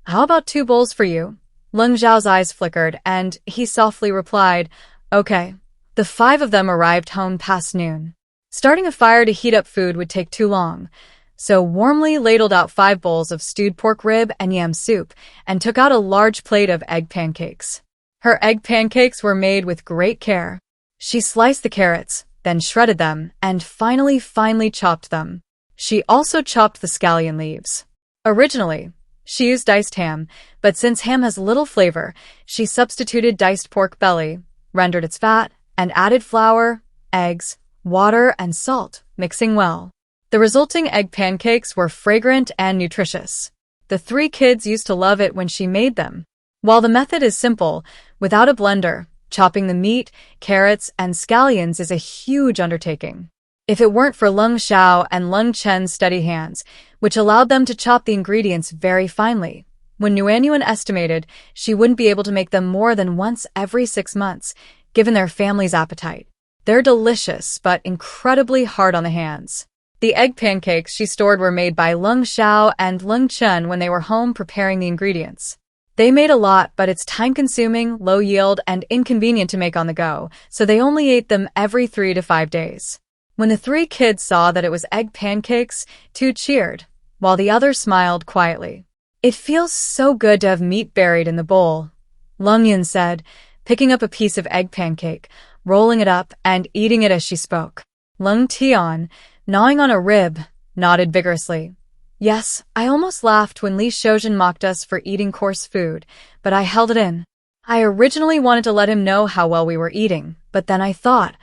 How about 2 bowls for you? Lung Zhao's eyes flickered, and he softly replied, Okay. The 5 of them arrived home past noon. Starting a fire to heat up food would take too long, so warmly ladled out 5 bowls of stewed pork rib and yam soup, and took out a large plate of egg pancakes. Her egg pancakes were made with great care. She sliced the carrots, then shredded them, and finally finely chopped them. She also chopped the scallion leaves. Originally, she used diced ham, but since ham has little flavor, she substituted diced pork belly, rendered its fat, and added flour, eggs, water, and salt, mixing well. The resulting egg pancakes were fragrant and nutritious. The 3 kids used to love it when she made them. While the method is simple, without a blender, chopping the meat, carrots, and scallions is a huge undertaking. If it weren't for Lung Sha and Lung Chen's steady hands, which allowed them to chop the ingredients very finely, when Yuanyuan estimated she wouldn't be able to make them more than once every 6 months, given their family's appetite. They're delicious, but incredibly hard on the hands. The egg pancakes she stored were made by Lung Sha and Lung Chen when they were home preparing the ingredients. They made a lot, but it's time-consuming, low-yield, and inconvenient to make on the go, so they only ate them every 3 to 5 days. When the 3 kids saw that it was egg pancakes, 2 cheered, while the other smiled quietly. It feels so good to have meat buried in the bowl, Lung Yun said. picking up a piece of egg pancake, rolling it up, and eating it as she spoke. Lung Tian, gnawing on a rib, nodded vigorously. Yes, I almost laughed when Li Shoujin mocked us for eating coarse food, but I held it in. I originally wanted to let him know how well we were eating, but then I thought,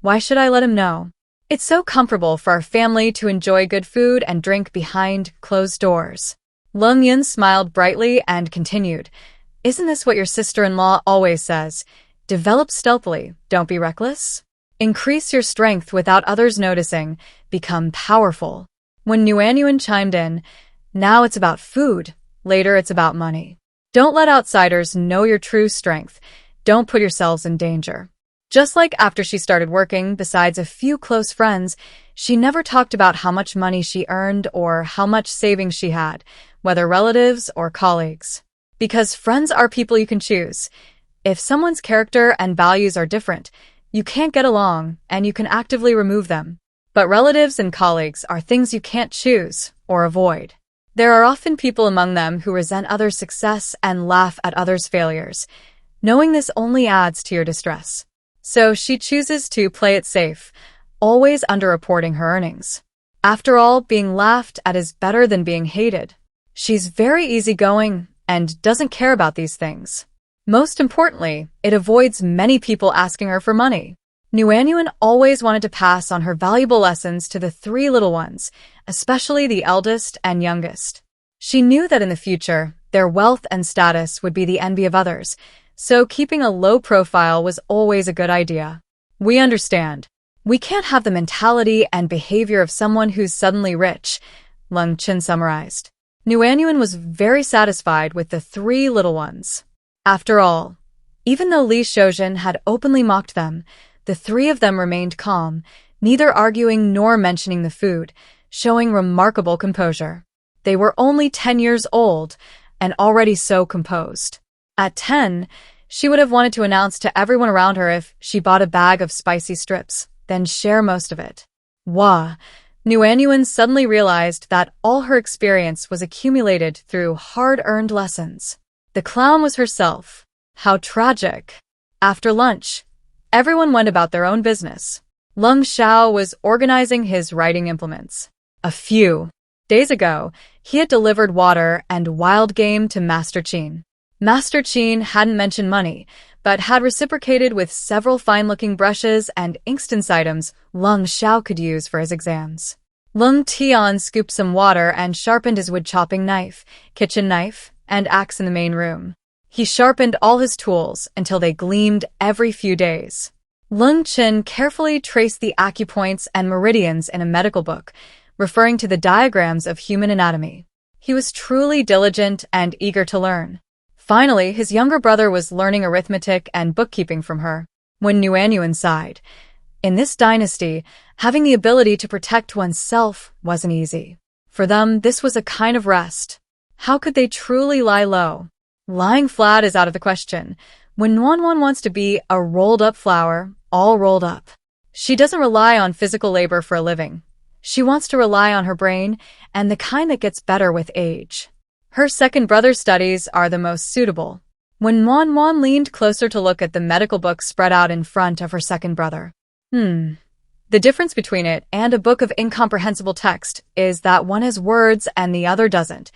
why should I let him know? It's so comfortable for our family to enjoy good food and drink behind closed doors. Lung Yun smiled brightly and continued, Isn't this what your sister-in-law always says? Develop stealthily, don't be reckless. Increase your strength without others noticing, become powerful. When Nuanyuan chimed in, now it's about food, later it's about money. Don't let outsiders know your true strength. Don't put yourselves in danger. Just like after she started working, besides a few close friends, she never talked about how much money she earned or how much savings she had, whether relatives or colleagues. Because friends are people you can choose. If someone's character and values are different, you can't get along and you can actively remove them. But relatives and colleagues are things you can't choose or avoid. There are often people among them who resent others' success and laugh at others' failures. Knowing this only adds to your distress. So she chooses to play it safe, always underreporting her earnings. After all, being laughed at is better than being hated. She's very easygoing and doesn't care about these things. Most importantly, it avoids many people asking her for money. Nuanyuan always wanted to pass on her valuable lessons to the three little ones, especially the eldest and youngest. She knew that in the future, their wealth and status would be the envy of others, so keeping a low profile was always a good idea. We understand. We can't have the mentality and behavior of someone who's suddenly rich, Lung Chin summarized. Nuanyuan was very satisfied with the three little ones. After all, even though Li Shoujin had openly mocked them, the three of them remained calm, neither arguing nor mentioning the food, showing remarkable composure. They were only 10 years old and already so composed. At 10, she would have wanted to announce to everyone around her if she bought a bag of spicy strips, then share most of it. Wah! Nuanyuan suddenly realized that all her experience was accumulated through hard-earned lessons. The clown was herself. How tragic. After lunch, everyone went about their own business. Lung Sha was organizing his writing implements. A few days ago, he had delivered water and wild game to Master Qin. Master Qin hadn't mentioned money, but had reciprocated with several fine-looking brushes and instance items Lung Sha could use for his exams. Lung Tian scooped some water and sharpened his wood-chopping knife, kitchen knife, and axe in the main room. He sharpened all his tools until they gleamed every few days. Lung Chin carefully traced the acupoints and meridians in a medical book, referring to the diagrams of human anatomy. He was truly diligent and eager to learn. Finally, his younger brother was learning arithmetic and bookkeeping from her. When Nuanyuan sighed, in this dynasty, having the ability to protect oneself wasn't easy. For them, this was a kind of rest. How could they truly lie low? Lying flat is out of the question. When Nuanyuan wants to be a rolled-up flower, all rolled up. She doesn't rely on physical labor for a living. She wants to rely on her brain, and the kind that gets better with age. Her second brother's studies are the most suitable. When Nuanyuan leaned closer to look at the medical book spread out in front of her second brother. The difference between it and a book of incomprehensible text is that one has words and the other doesn't.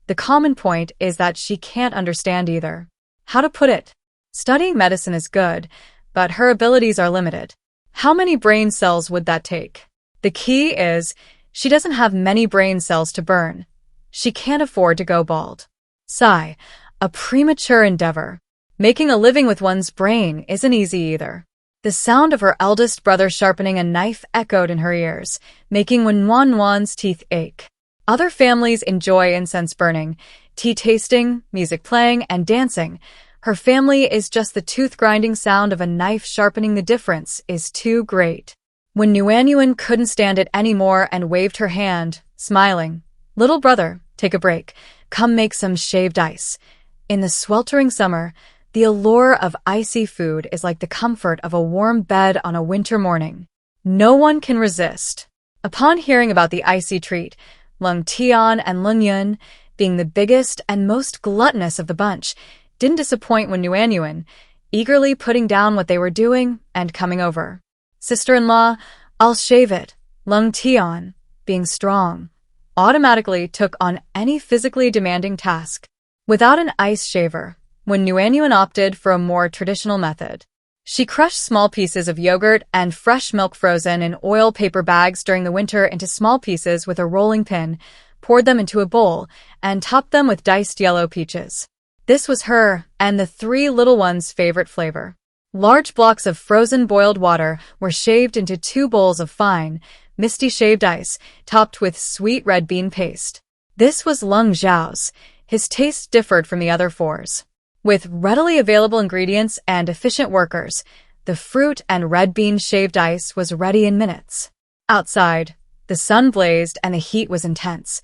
The common point is that she can't understand either. How to put it? Studying medicine is good, but her abilities are limited. How many brain cells would that take? The key is, she doesn't have many brain cells to burn. She can't afford to go bald. Sigh, a premature endeavor. Making a living with one's brain isn't easy either. The sound of her eldest brother sharpening a knife echoed in her ears, making Nuanyuan's teeth ache. Other families enjoy incense burning, tea tasting, music playing, and dancing. Her family is just the tooth-grinding sound of a knife sharpening. The difference is too great. When Nuanyuan couldn't stand it anymore and waved her hand, smiling, "Little brother, take a break. Come make some shaved ice." In the sweltering summer, the allure of icy food is like the comfort of a warm bed on a winter morning. No one can resist. Upon hearing about the icy treat, Lung Tian and Lung Yun, being the biggest and most gluttonous of the bunch, didn't disappoint when Nuanyuan, eagerly putting down what they were doing and coming over. Sister-in-law, I'll shave it. Lung Tian, being strong, automatically took on any physically demanding task. Without an ice shaver, when Nuanyuan opted for a more traditional method, she crushed small pieces of yogurt and fresh milk frozen in oil paper bags during the winter into small pieces with a rolling pin, poured them into a bowl, and topped them with diced yellow peaches. This was her and the three little ones' favorite flavor. Large blocks of frozen boiled water were shaved into 2 bowls of fine, misty shaved ice, topped with sweet red bean paste. This was Lung Zhao's. His taste differed from the other 4's. With readily available ingredients and efficient workers, the fruit and red bean shaved ice was ready in minutes. Outside, the sun blazed and the heat was intense.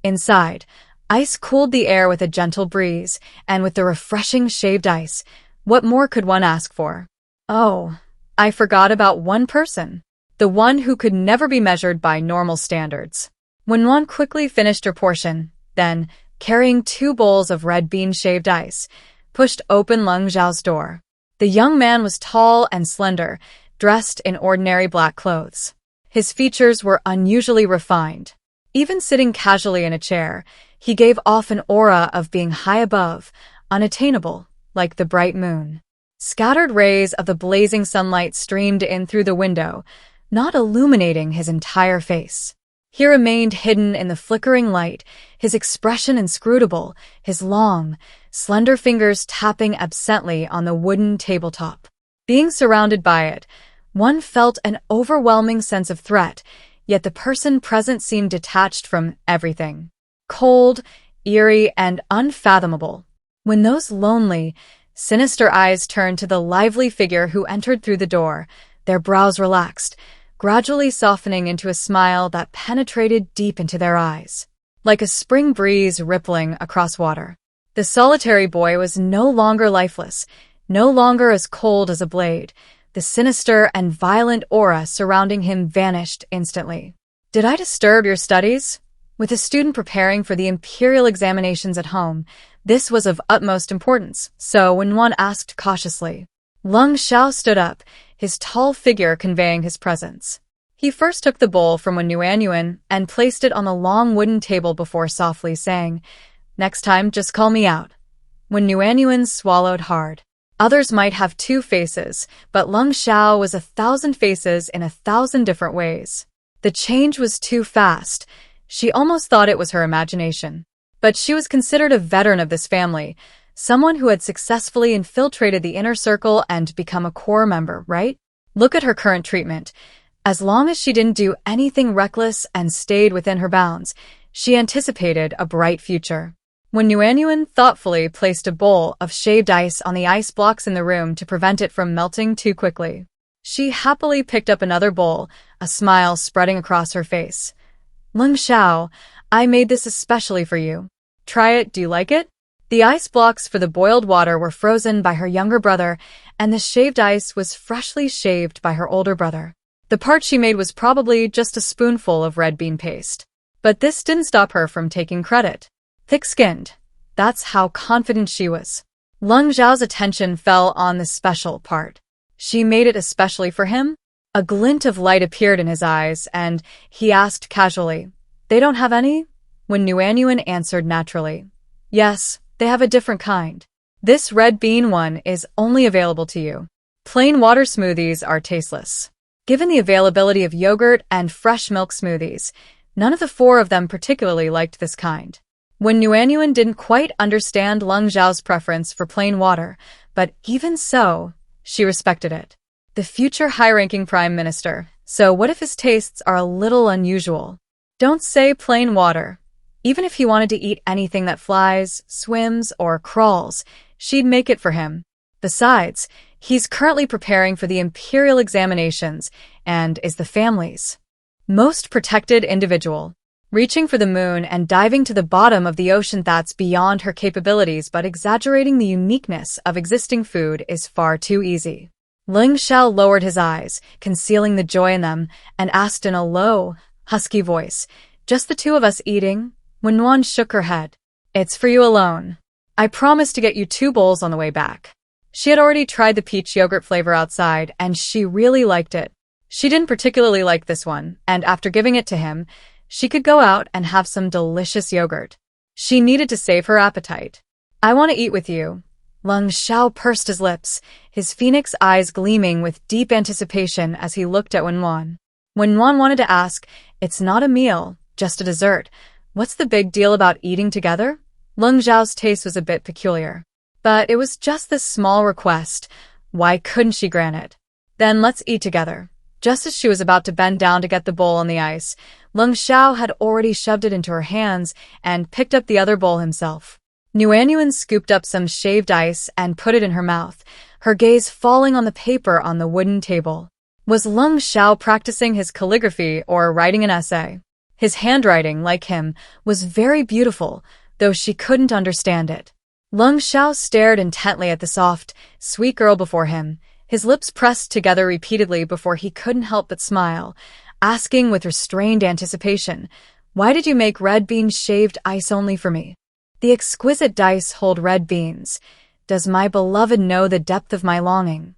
Inside, ice cooled the air with a gentle breeze, and with the refreshing shaved ice, what more could one ask for? Oh, I forgot about one person. The one who could never be measured by normal standards. When one quickly finished her portion, then, carrying 2 bowls of red bean shaved ice, pushed open Lung Zhao's door. The young man was tall and slender, dressed in ordinary black clothes. His features were unusually refined. Even sitting casually in a chair, he gave off an aura of being high above, unattainable, like the bright moon. Scattered rays of the blazing sunlight streamed in through the window, not illuminating his entire face. He remained hidden in the flickering light, his expression inscrutable, his long, slender fingers tapping absently on the wooden tabletop. Being surrounded by it, one felt an overwhelming sense of threat, yet the person present seemed detached from everything. Cold, eerie, and unfathomable. When those lonely, sinister eyes turned to the lively figure who entered through the door, their brows relaxed, gradually softening into a smile that penetrated deep into their eyes, like a spring breeze rippling across water. The solitary boy was no longer lifeless, no longer as cold as a blade. The sinister and violent aura surrounding him vanished instantly. Did I disturb your studies? With a student preparing for the imperial examinations at home, this was of utmost importance, so when one asked cautiously, Lung Sha stood up, his tall figure conveying his presence. He first took the bowl from Nuanyuan and placed it on the long wooden table before softly saying, Next time, just call me out. When Nuanyuan swallowed hard. Others might have 2 faces, but Lung Sha was 1,000 faces in 1,000 different ways. The change was too fast. She almost thought it was her imagination. But she was considered a veteran of this family, someone who had successfully infiltrated the inner circle and become a core member, right? Look at her current treatment. As long as she didn't do anything reckless and stayed within her bounds, she anticipated a bright future. When Nuanyuan thoughtfully placed a bowl of shaved ice on the ice blocks in the room to prevent it from melting too quickly, she happily picked up another bowl, a smile spreading across her face. Lung Sha, I made this especially for you. Try it, do you like it? The ice blocks for the boiled water were frozen by her younger brother, and the shaved ice was freshly shaved by her older brother. The part she made was probably just a spoonful of red bean paste. But this didn't stop her from taking credit. Thick-skinned. That's how confident she was. Lung Zhao's attention fell on the special part. She made it especially for him? A glint of light appeared in his eyes, and he asked casually, They don't have any? When Nuanyuan answered naturally, Yes, they have a different kind. This red bean one is only available to you. Plain water smoothies are tasteless. Given the availability of yogurt and fresh milk smoothies, none of the 4 of them particularly liked this kind. When Nuanyuan didn't quite understand Lung Zhao's preference for plain water, but even so, she respected it. The future high-ranking prime minister, so what if his tastes are a little unusual? Don't say plain water. Even if he wanted to eat anything that flies, swims, or crawls, she'd make it for him. Besides, he's currently preparing for the imperial examinations and is the family's most protected individual. Reaching for the moon and diving to the bottom of the ocean that's beyond her capabilities but exaggerating the uniqueness of existing food is far too easy. Lung Sha lowered his eyes, concealing the joy in them, and asked in a low, husky voice, Just the 2 of us eating? When Nuan shook her head. It's for you alone. I promise to get you 2 bowls on the way back. She had already tried the peach yogurt flavor outside, and she really liked it. She didn't particularly like this one, and after giving it to him, she could go out and have some delicious yogurt. She needed to save her appetite. I want to eat with you. Lung Sha pursed his lips, his phoenix eyes gleaming with deep anticipation as he looked at Wenwan. Wenwan wanted to ask, "It's not a meal, just a dessert. What's the big deal about eating together?" Lung Zhao's taste was a bit peculiar. But it was just this small request. Why couldn't she grant it? "Then let's eat together." Just as she was about to bend down to get the bowl on the ice, Lung Sha had already shoved it into her hands and picked up the other bowl himself. Nguyen scooped up some shaved ice and put it in her mouth, her gaze falling on the paper on the wooden table. Was Lung Sha practicing his calligraphy or writing an essay? His handwriting, like him, was very beautiful, though she couldn't understand it. Lung Sha stared intently at the soft, sweet girl before him, his lips pressed together repeatedly before he couldn't help but smile, asking with restrained anticipation, "Why did you make red bean shaved ice only for me? The exquisite dice hold red beans. Does my beloved know the depth of my longing?"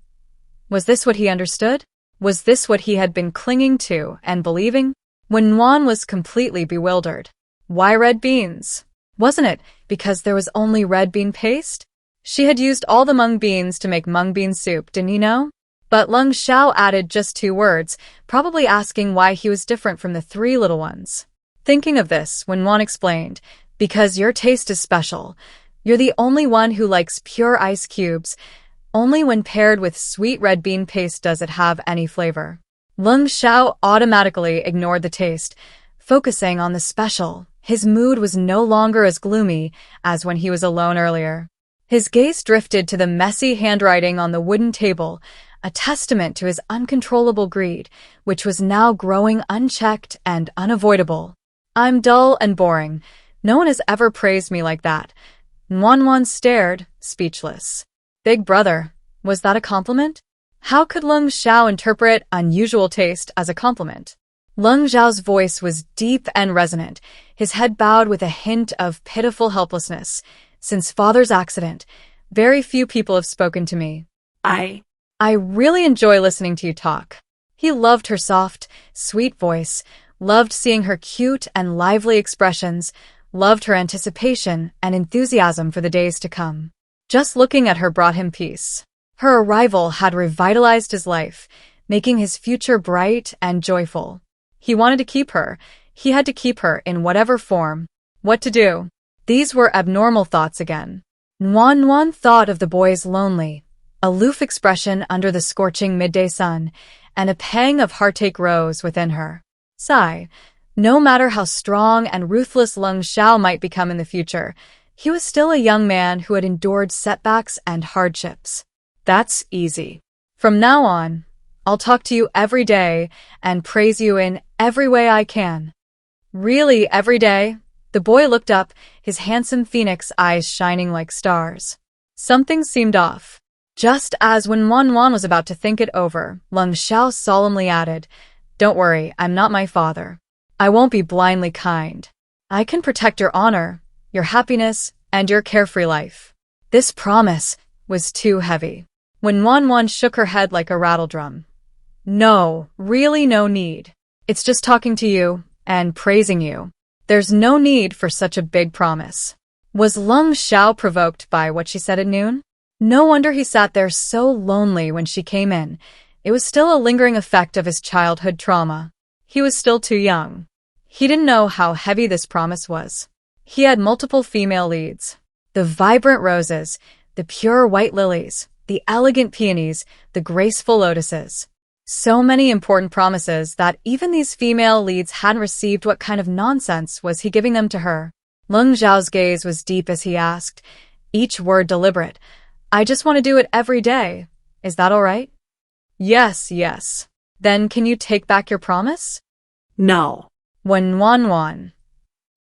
Was this what he understood? Was this what he had been clinging to and believing? Wenwan was completely bewildered. Why red beans? Wasn't it because there was only red bean paste? She had used all the mung beans to make mung bean soup, didn't he know? But Lung Sha added just 2 words, probably asking why he was different from the 3 little ones. Thinking of this, Wenwan explained, "Because your taste is special. You're the only one who likes pure ice cubes. Only when paired with sweet red bean paste does it have any flavor." Lung Sha automatically ignored the taste, focusing on the special. His mood was no longer as gloomy as when he was alone earlier. His gaze drifted to the messy handwriting on the wooden table, a testament to his uncontrollable greed, which was now growing unchecked and unavoidable. "I'm dull and boring. No one has ever praised me like that." Nguyen stared, speechless. Big brother, was that a compliment? How could Lung Sha interpret unusual taste as a compliment? Lung Zhao's voice was deep and resonant, his head bowed with a hint of pitiful helplessness. "Since father's accident, very few people have spoken to me. I really enjoy listening to you talk." He loved her soft, sweet voice, loved seeing her cute and lively expressions, loved her anticipation and enthusiasm for the days to come. Just looking at her brought him peace. Her arrival had revitalized his life, making his future bright and joyful. He wanted to keep her. He had to keep her in whatever form. What to do? These were abnormal thoughts again. Nguyen thought of the boy's lonely, aloof expression under the scorching midday sun, and a pang of heartache rose within her. Sigh. No matter how strong and ruthless Lung Sha might become in the future, he was still a young man who had endured setbacks and hardships. That's easy. From now on, I'll talk to you every day and praise you in every way I can. Really, every day? The boy looked up, his handsome phoenix eyes shining like stars. Something seemed off. Just as when Wenwan was about to think it over, Lung Sha solemnly added, "Don't worry, I'm not my father. I won't be blindly kind. I can protect your honor, your happiness, and your carefree life." This promise was too heavy. When Wenwan shook her head like a rattledrum. "No, really no need. It's just talking to you and praising you. There's no need for such a big promise." Was Lung Sha provoked by what she said at noon? No wonder he sat there so lonely when she came in. It was still a lingering effect of his childhood trauma. He was still too young. He didn't know how heavy this promise was. He had multiple female leads. The vibrant roses, the pure white lilies, the elegant peonies, the graceful lotuses. So many important promises that even these female leads hadn't received. What kind of nonsense was he giving them to her? Lung Zhao's gaze was deep as he asked, each word deliberate. "I just want to do it every day. Is that all right?" Yes. Then can you take back your promise?" No. Wenwan.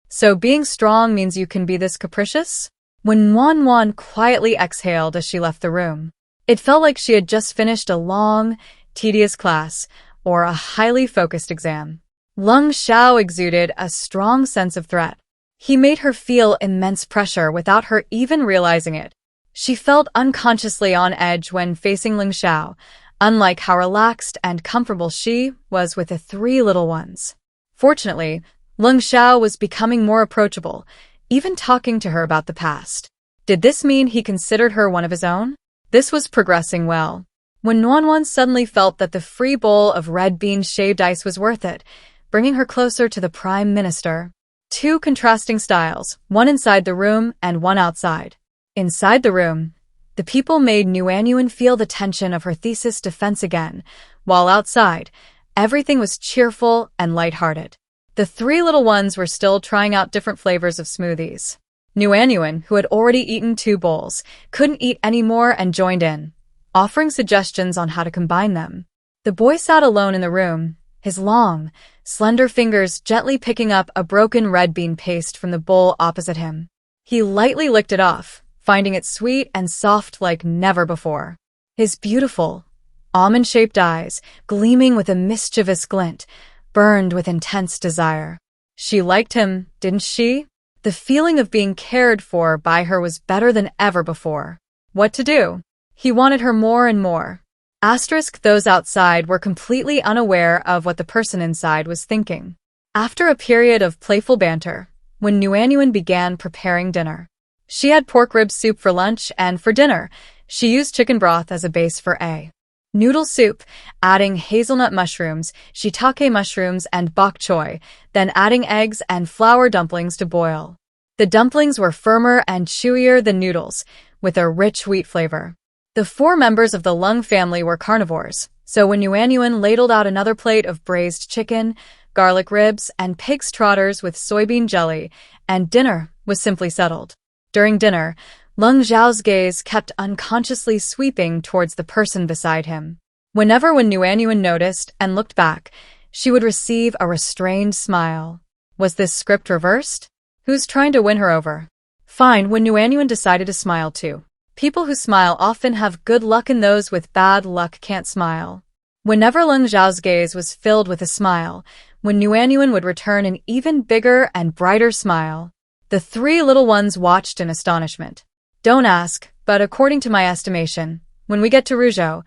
"So being strong means you can be this capricious?" Wenwan quietly exhaled as she left the room. It felt like she had just finished a long, tedious class or a highly focused exam. Lung Sha exuded a strong sense of threat. He made her feel immense pressure without her even realizing it. She felt unconsciously on edge when facing Lung Sha, unlike how relaxed and comfortable she was with the three little ones. Fortunately, Lung Sha was becoming more approachable, even talking to her about the past. Did this mean he considered her one of his own? This was progressing well. When Nuanwan suddenly felt that the free bowl of red bean shaved ice was worth it, bringing her closer to the Prime Minister. Two contrasting styles, one inside the room and one outside. Inside the room, the people made Nuanwan feel the tension of her thesis defense again, while outside, everything was cheerful and lighthearted. The three little ones were still trying out different flavors of smoothies. Nuanwan, who had already eaten 2 bowls, couldn't eat any more and joined in, offering suggestions on how to combine them. The boy sat alone in the room, his long, slender fingers gently picking up a broken red bean paste from the bowl opposite him. He lightly licked it off, finding it sweet and soft like never before. His beautiful, almond-shaped eyes, gleaming with a mischievous glint, burned with intense desire. She liked him, didn't she? The feeling of being cared for by her was better than ever before. What to do? He wanted her more and more. Those outside were completely unaware of what the person inside was thinking. After a period of playful banter, when Nuanwan began preparing dinner. She had pork rib soup for lunch, and for dinner, she used chicken broth as a base for a noodle soup, adding hazelnut mushrooms, shiitake mushrooms, and bok choy, then adding eggs and flour dumplings to boil. The dumplings were firmer and chewier than noodles, with a rich wheat flavor. The 4 members of the Lung family were carnivores, so when Nuanwan ladled out another plate of braised chicken, garlic ribs, and pig's trotters with soybean jelly, and dinner was simply settled. During dinner, Lung Zhao's gaze kept unconsciously sweeping towards the person beside him. When Nuanwan noticed and looked back, she would receive a restrained smile. Was this script reversed? Who's trying to win her over? Fine, when Nuanwan decided to smile too. People who smile often have good luck and those with bad luck can't smile. Whenever Lung Zhao's gaze was filled with a smile, when Nuanwan would return an even bigger and brighter smile. The 3 little ones watched in astonishment. Don't ask, but according to my estimation, when we get to Rujo,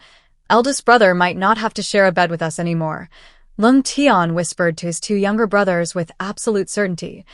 eldest brother might not have to share a bed with us anymore. Lung Tian whispered to his 2 younger brothers with absolute certainty.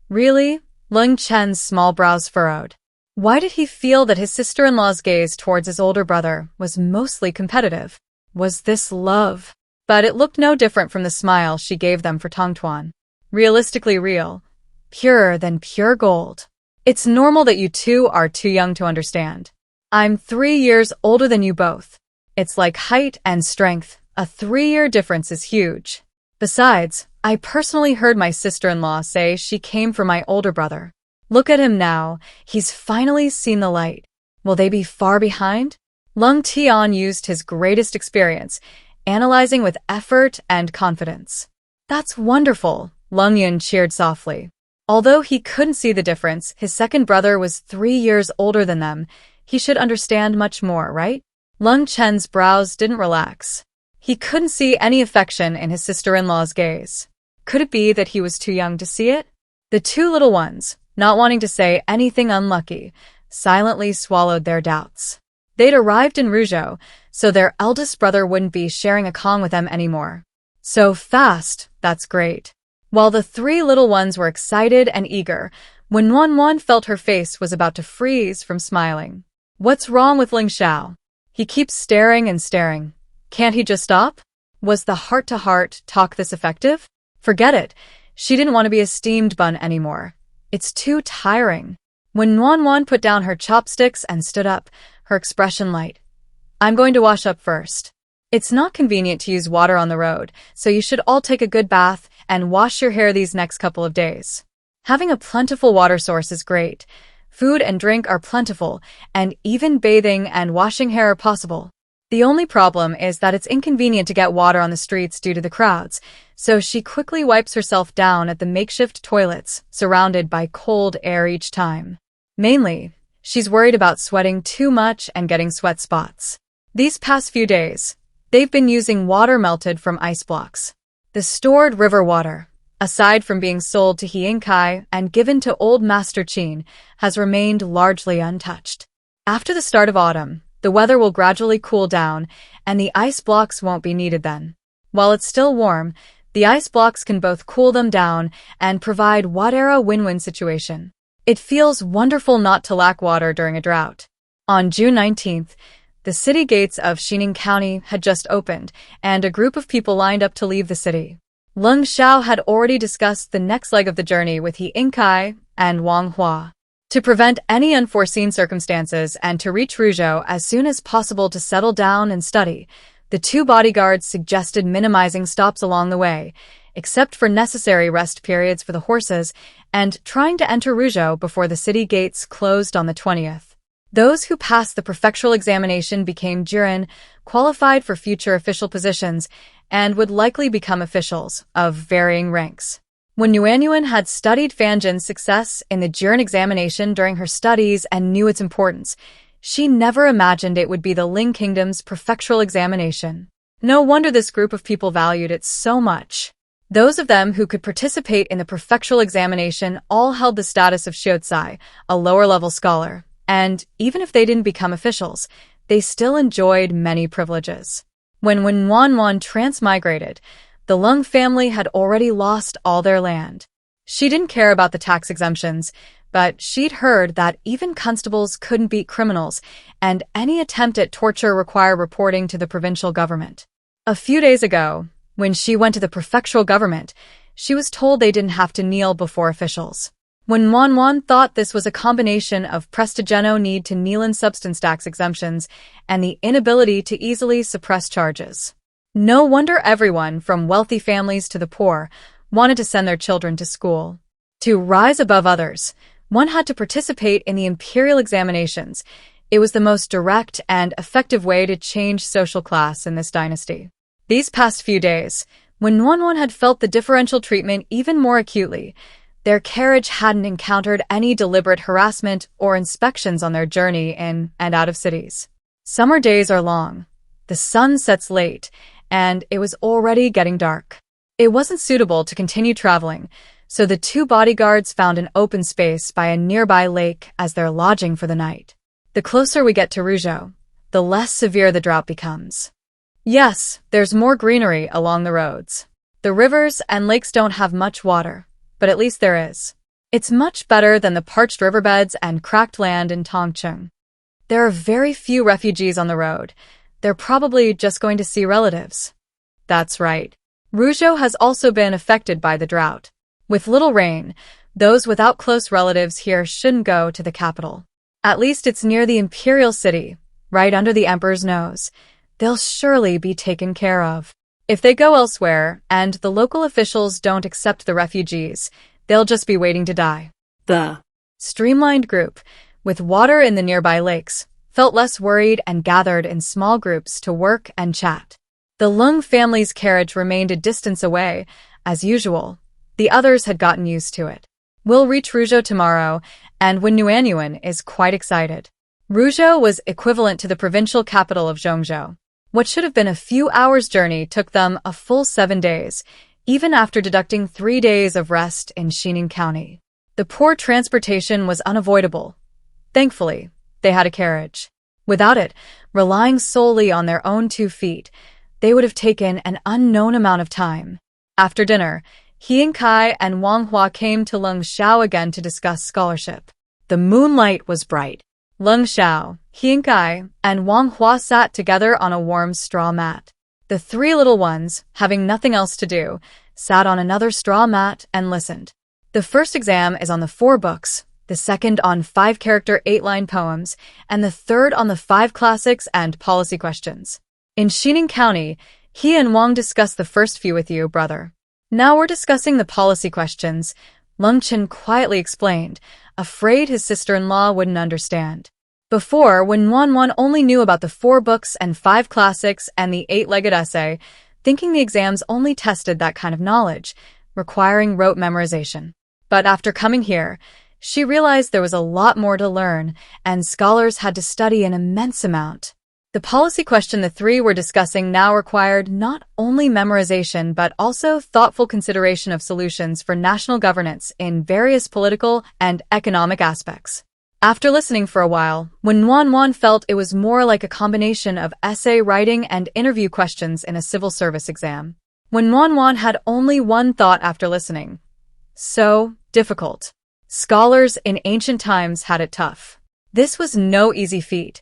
Really? Lung Chen's small brows furrowed. Why did he feel that his sister-in-law's gaze towards his older brother was mostly competitive? Was this love? But it looked no different from the smile she gave them for Tongtuan. Realistically real. Purer than pure gold. It's normal that you 2 are too young to understand. I'm 3 years older than you both. It's like height and strength. A 3-year difference is huge. Besides, I personally heard my sister-in-law say she came for my older brother. Look at him now. He's finally seen the light. Will they be far behind? Lung Tian used his greatest experience, analyzing with effort and confidence. That's wonderful, Lung Yun cheered softly. Although he couldn't see the difference, his second brother was 3 years older than them. He should understand much more, right? Lung Chen's brows didn't relax. He couldn't see any affection in his sister-in-law's gaze. Could it be that he was too young to see it? The 2 little ones, not wanting to say anything unlucky, silently swallowed their doubts. They'd arrived in Rujo, so their eldest brother wouldn't be sharing a Kong with them anymore. So fast, that's great. While the 3 little ones were excited and eager, when Nuanwan felt her face was about to freeze from smiling. What's wrong with Lung Sha? He keeps staring and staring. Can't he just stop? Was the heart-to-heart talk this effective? Forget it. She didn't want to be a steamed bun anymore. It's too tiring. When Nuanwan put down her chopsticks and stood up, her expression light. I'm going to wash up first. It's not convenient to use water on the road, so you should all take a good bath and wash your hair these next couple of days. Having a plentiful water source is great. Food and drink are plentiful, and even bathing and washing hair are possible. The only problem is that it's inconvenient to get water on the streets due to the crowds, so she quickly wipes herself down at the makeshift toilets, surrounded by cold air each time. Mainly, she's worried about sweating too much and getting sweat spots. These past few days, they've been using water melted from ice blocks. The stored river water, aside from being sold to Hiankai and given to old Master Qin, has remained largely untouched. After the start of autumn, the weather will gradually cool down, and the ice blocks won't be needed then. While it's still warm, the ice blocks can both cool them down and provide a win-win situation. It feels wonderful not to lack water during a drought. On June 19th, the city gates of Xining County had just opened, and a group of people lined up to leave the city. Lung Sha had already discussed the next leg of the journey with He Inkai and Wang Hua. To prevent any unforeseen circumstances and to reach Rujo as soon as possible to settle down and study, the two bodyguards suggested minimizing stops along the way, except for necessary rest periods for the horses, and trying to enter Rujo before the city gates closed on the 20th. Those who passed the prefectural examination became jiren, qualified for future official positions, and would likely become officials of varying ranks. When Yuanyuan had studied Fanjin's success in the jiren examination during her studies and knew its importance, she never imagined it would be the Ling Kingdom's prefectural examination. No wonder this group of people valued it so much. Those of them who could participate in the prefectural examination all held the status of Shiozai, a lower-level scholar, and even if they didn't become officials, they still enjoyed many privileges. When Wanwan transmigrated, the Lung family had already lost all their land. She didn't care about the tax exemptions, but she'd heard that even constables couldn't beat criminals, and any attempt at torture required reporting to the provincial government. A few days ago, when she went to the prefectural government, she was told they didn't have to kneel before officials. When Wanwan thought this was a combination of prestigeno need to kneel in substance tax exemptions and the inability to easily suppress charges. No wonder everyone, from wealthy families to the poor, wanted to send their children to school. To rise above others, one had to participate in the imperial examinations. It was the most direct and effective way to change social class in this dynasty. These past few days, when Wanwan had felt the differential treatment even more acutely, their carriage hadn't encountered any deliberate harassment or inspections on their journey in and out of cities. Summer days are long, the sun sets late, and it was already getting dark. It wasn't suitable to continue traveling, so the two bodyguards found an open space by a nearby lake as their lodging for the night. The closer we get to Rujo, the less severe the drought becomes. Yes, there's more greenery along the roads. The rivers and lakes don't have much water, but at least there is. It's much better than the parched riverbeds and cracked land in Tongcheng. There are very few refugees on the road. They're probably just going to see relatives. That's right. Rujo has also been affected by the drought. With little rain, those without close relatives here shouldn't go to the capital. At least it's near the imperial city, right under the emperor's nose. They'll surely be taken care of. If they go elsewhere and the local officials don't accept the refugees, they'll just be waiting to die. The streamlined group, with water in the nearby lakes, felt less worried and gathered in small groups to work and chat. The Lung family's carriage remained a distance away, as usual. The others had gotten used to it. We'll reach Rujo tomorrow, and Yuanyuan is quite excited. Rujo was equivalent to the provincial capital of Zhongzhou. What should have been a few hours' journey took them a full 7 days, even after deducting 3 days of rest in Xining County. The poor transportation was unavoidable. Thankfully, they had a carriage. Without it, relying solely on their own 2 feet, they would have taken an unknown amount of time. After dinner, He Inkai and Wang Hua came to Lung Sha again to discuss scholarship. The moonlight was bright. Lung Sha, He Inkai, and Wang Hua sat together on a warm straw mat. The 3 little ones, having nothing else to do, sat on another straw mat and listened. The first exam is on the 4 books, the second on 5-character 8-line poems, and the third on the 5 classics and policy questions. In Xining County, he and Wang discussed the first few with you, brother. Now we're discussing the policy questions, Lung Chen quietly explained, afraid his sister-in-law wouldn't understand. Before, when Wanwan only knew about the 4 books and 5 classics and the 8-legged essay, thinking the exams only tested that kind of knowledge, requiring rote memorization. But after coming here, she realized there was a lot more to learn, and scholars had to study an immense amount. The policy question the 3 were discussing now required not only memorization but also thoughtful consideration of solutions for national governance in various political and economic aspects. After listening for a while, Wan felt it was more like a combination of essay writing and interview questions in a civil service exam. Wan had only one thought after listening. So difficult. Scholars in ancient times had it tough. This was no easy feat.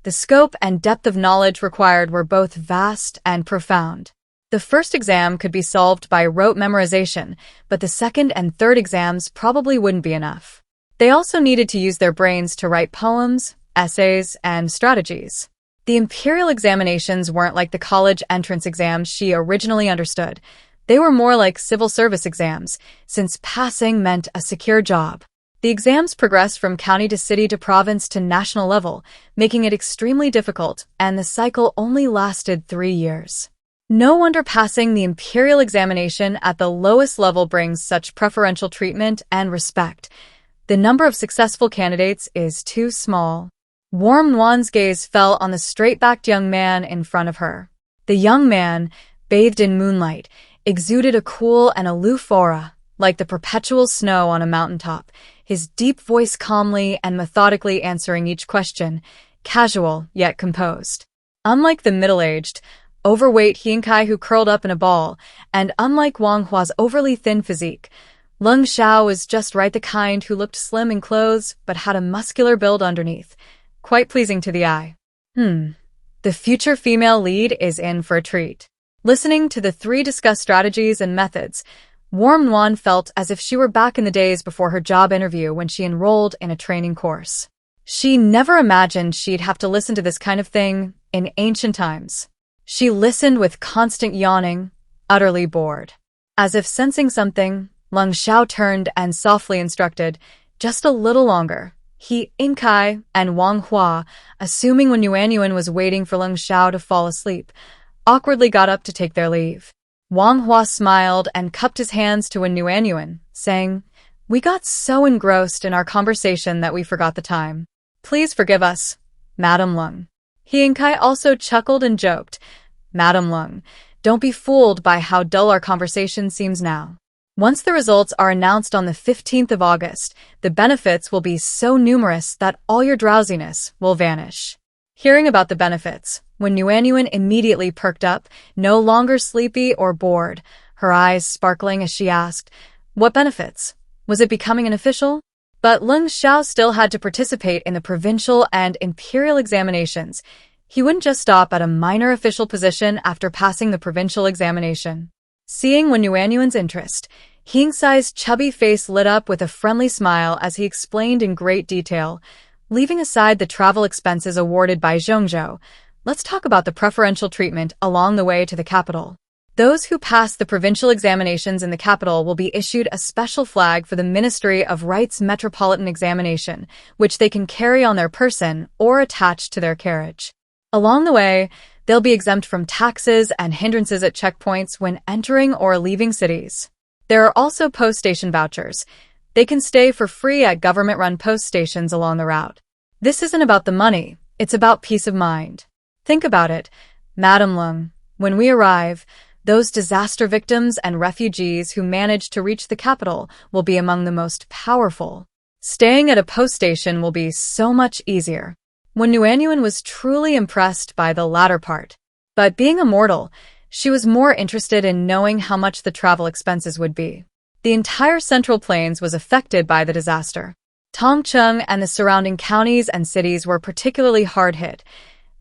The scope and depth of knowledge required were both vast and profound. The first exam could be solved by rote memorization, but the second and third exams probably wouldn't be enough. They also needed to use their brains to write poems, essays, and strategies. The imperial examinations weren't like the college entrance exams she originally understood. They were more like civil service exams, since passing meant a secure job. The exams progressed from county to city to province to national level, making it extremely difficult, and the cycle only lasted 3 years. No wonder passing the imperial examination at the lowest level brings such preferential treatment and respect. The number of successful candidates is too small. Wan's gaze fell on the straight-backed young man in front of her. The young man, bathed in moonlight, exuded a cool and aloof aura, like the perpetual snow on a mountaintop, his deep voice calmly and methodically answering each question, casual yet composed. Unlike the middle-aged, overweight Hiankai who curled up in a ball, and unlike Wang Hua's overly thin physique, Lung Sha was just right the kind who looked slim in clothes but had a muscular build underneath, quite pleasing to the eye. The future female lead is in for a treat. Listening to the three discuss strategies and methods, Wan felt as if she were back in the days before her job interview when she enrolled in a training course. She never imagined she'd have to listen to this kind of thing in ancient times. She listened with constant yawning, utterly bored. As if sensing something, Lung Sha turned and softly instructed, just a little longer. He, Inkai, and Wang Hua, assuming when Yuanyuan was waiting for Lung Sha to fall asleep, awkwardly got up to take their leave. Wang Hua smiled and cupped his hands to Yuanyuan, saying, "We got so engrossed in our conversation that we forgot the time. Please forgive us, Madam Lung." He and Kai also chuckled and joked, "Madam Lung, don't be fooled by how dull our conversation seems now. Once the results are announced on the 15th of August, the benefits will be so numerous that all your drowsiness will vanish." Hearing about the benefits, when Yuanyuan immediately perked up, no longer sleepy or bored, her eyes sparkling as she asked, "What benefits? Was it becoming an official?" But Lung Sha still had to participate in the provincial and imperial examinations. He wouldn't just stop at a minor official position after passing the provincial examination. Seeing Wen Yuanyuan's interest, Hingsai's chubby face lit up with a friendly smile as he explained in great detail, leaving aside the travel expenses awarded by Zhongzhou. Let's talk about the preferential treatment along the way to the capital. Those who pass the provincial examinations in the capital will be issued a special flag for the Ministry of Rights Metropolitan Examination, which they can carry on their person or attach to their carriage. Along the way, they'll be exempt from taxes and hindrances at checkpoints when entering or leaving cities. There are also post station vouchers. They can stay for free at government-run post stations along the route. This isn't about the money, it's about peace of mind. Think about it, Madam Lung. When we arrive, those disaster victims and refugees who managed to reach the capital will be among the most powerful. Staying at a post station will be so much easier. When Yuanyuan was truly impressed by the latter part. But being a mortal, she was more interested in knowing how much the travel expenses would be. The entire Central Plains was affected by the disaster. Tongcheng and the surrounding counties and cities were particularly hard hit.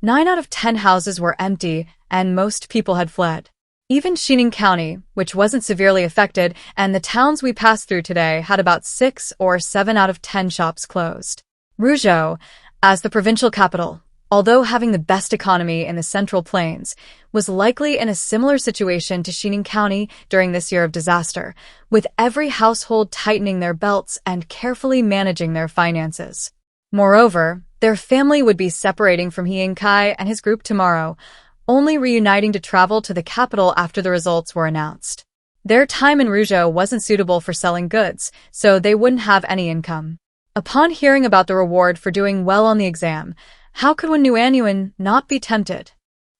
9 out of 10 houses were empty, and most people had fled. Even Xining County, which wasn't severely affected, and the towns we passed through today had about 6 or 7 out of 10 shops closed. Rujo, as the provincial capital, although having the best economy in the Central Plains, was likely in a similar situation to Xining County during this year of disaster, with every household tightening their belts and carefully managing their finances. Moreover, their family would be separating from He Kai and his group tomorrow, only reuniting to travel to the capital after the results were announced. Their time in Rujo wasn't suitable for selling goods, so they wouldn't have any income. Upon hearing about the reward for doing well on the exam, how could Wen Yuanyuan not be tempted?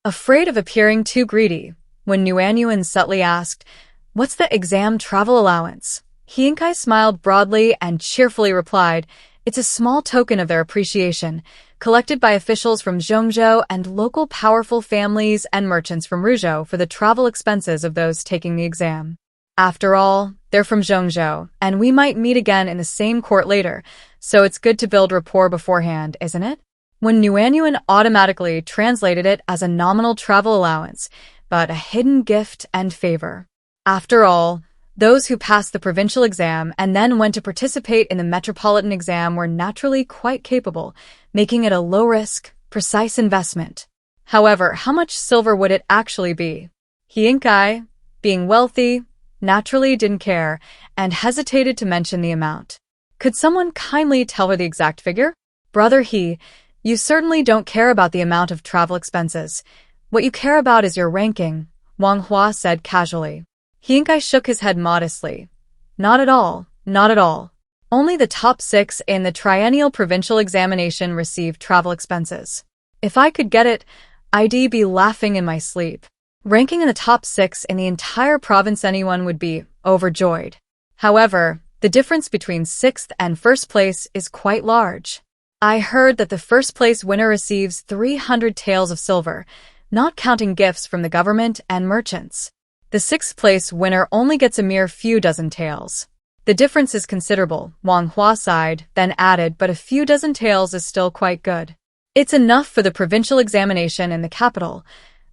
Afraid of appearing too greedy, Wen Yuanyuan subtly asked, "What's the exam travel allowance?" He Kai smiled broadly and cheerfully replied, It's a small token of their appreciation, collected by officials from Zhongzhou and local powerful families and merchants from Rujo for the travel expenses of those taking the exam. After all, they're from Zhongzhou, and we might meet again in the same court later, so it's good to build rapport beforehand, isn't it? When Nuanyuan automatically translated it as a nominal travel allowance, but a hidden gift and favor. After all, those who passed the provincial exam and then went to participate in the metropolitan exam were naturally quite capable, making it a low-risk, precise investment. However, how much silver would it actually be? He, being wealthy, naturally didn't care and hesitated to mention the amount. Could someone kindly tell her the exact figure? Brother He, you certainly don't care about the amount of travel expenses. What you care about is your ranking, Wang Hua said casually. He shook his head modestly. Not at all, not at all. Only the top 6 in the triennial provincial examination receive travel expenses. If I could get it, I'd be laughing in my sleep. Ranking in the top 6 in the entire province, anyone would be overjoyed. However, the difference between 6th and 1st place is quite large. I heard that the 1st place winner receives 300 taels of silver, not counting gifts from the government and merchants. The 6th place winner only gets a mere few dozen taels. The difference is considerable, Wang Hua sighed, then added, but a few dozen taels is still quite good. It's enough for the provincial examination in the capital.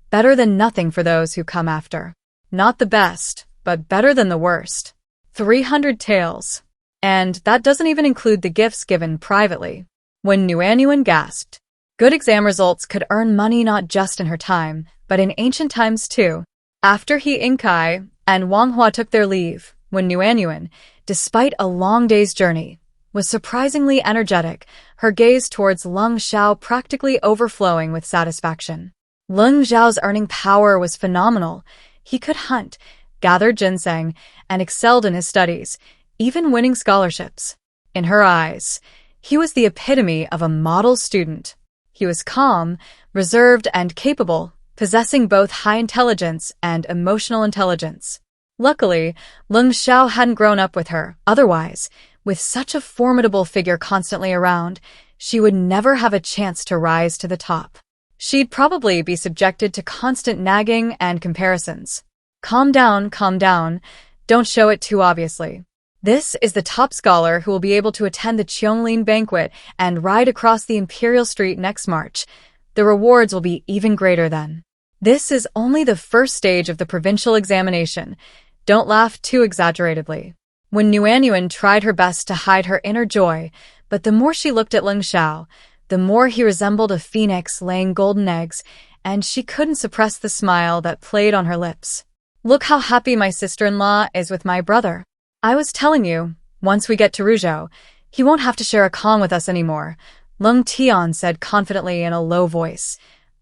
Better than nothing for those who come after. Not the best, but better than the worst. 300 taels. And that doesn't even include the gifts given privately. When Nuanyuan gasped. Good exam results could earn money not just in her time, but in ancient times too. After He Inkai and Wang Hua took their leave, when Nuanyuan, despite a long day's journey, was surprisingly energetic, her gaze towards Lung Sha practically overflowing with satisfaction. Lung Zhao's earning power was phenomenal. He could hunt, gather ginseng, and excelled in his studies, even winning scholarships. In her eyes, he was the epitome of a model student. He was calm, reserved, and capable, possessing both high intelligence and emotional intelligence. Luckily, Lung Sha hadn't grown up with her. Otherwise, with such a formidable figure constantly around, she would never have a chance to rise to the top. She'd probably be subjected to constant nagging and comparisons. Calm down, don't show it too obviously. This is the top scholar who will be able to attend the Qianglin banquet and ride across the Imperial Street next March. The rewards will be even greater then. This is only the first stage of the provincial examination. Don't laugh too exaggeratedly. When Nuanyuan tried her best to hide her inner joy, but the more she looked at Lung Sha, the more he resembled a phoenix laying golden eggs, and she couldn't suppress the smile that played on her lips. Look how happy my sister-in-law is with my brother. I was telling you, once we get to Rujo, he won't have to share a Kong with us anymore, Lung Tian said confidently in a low voice.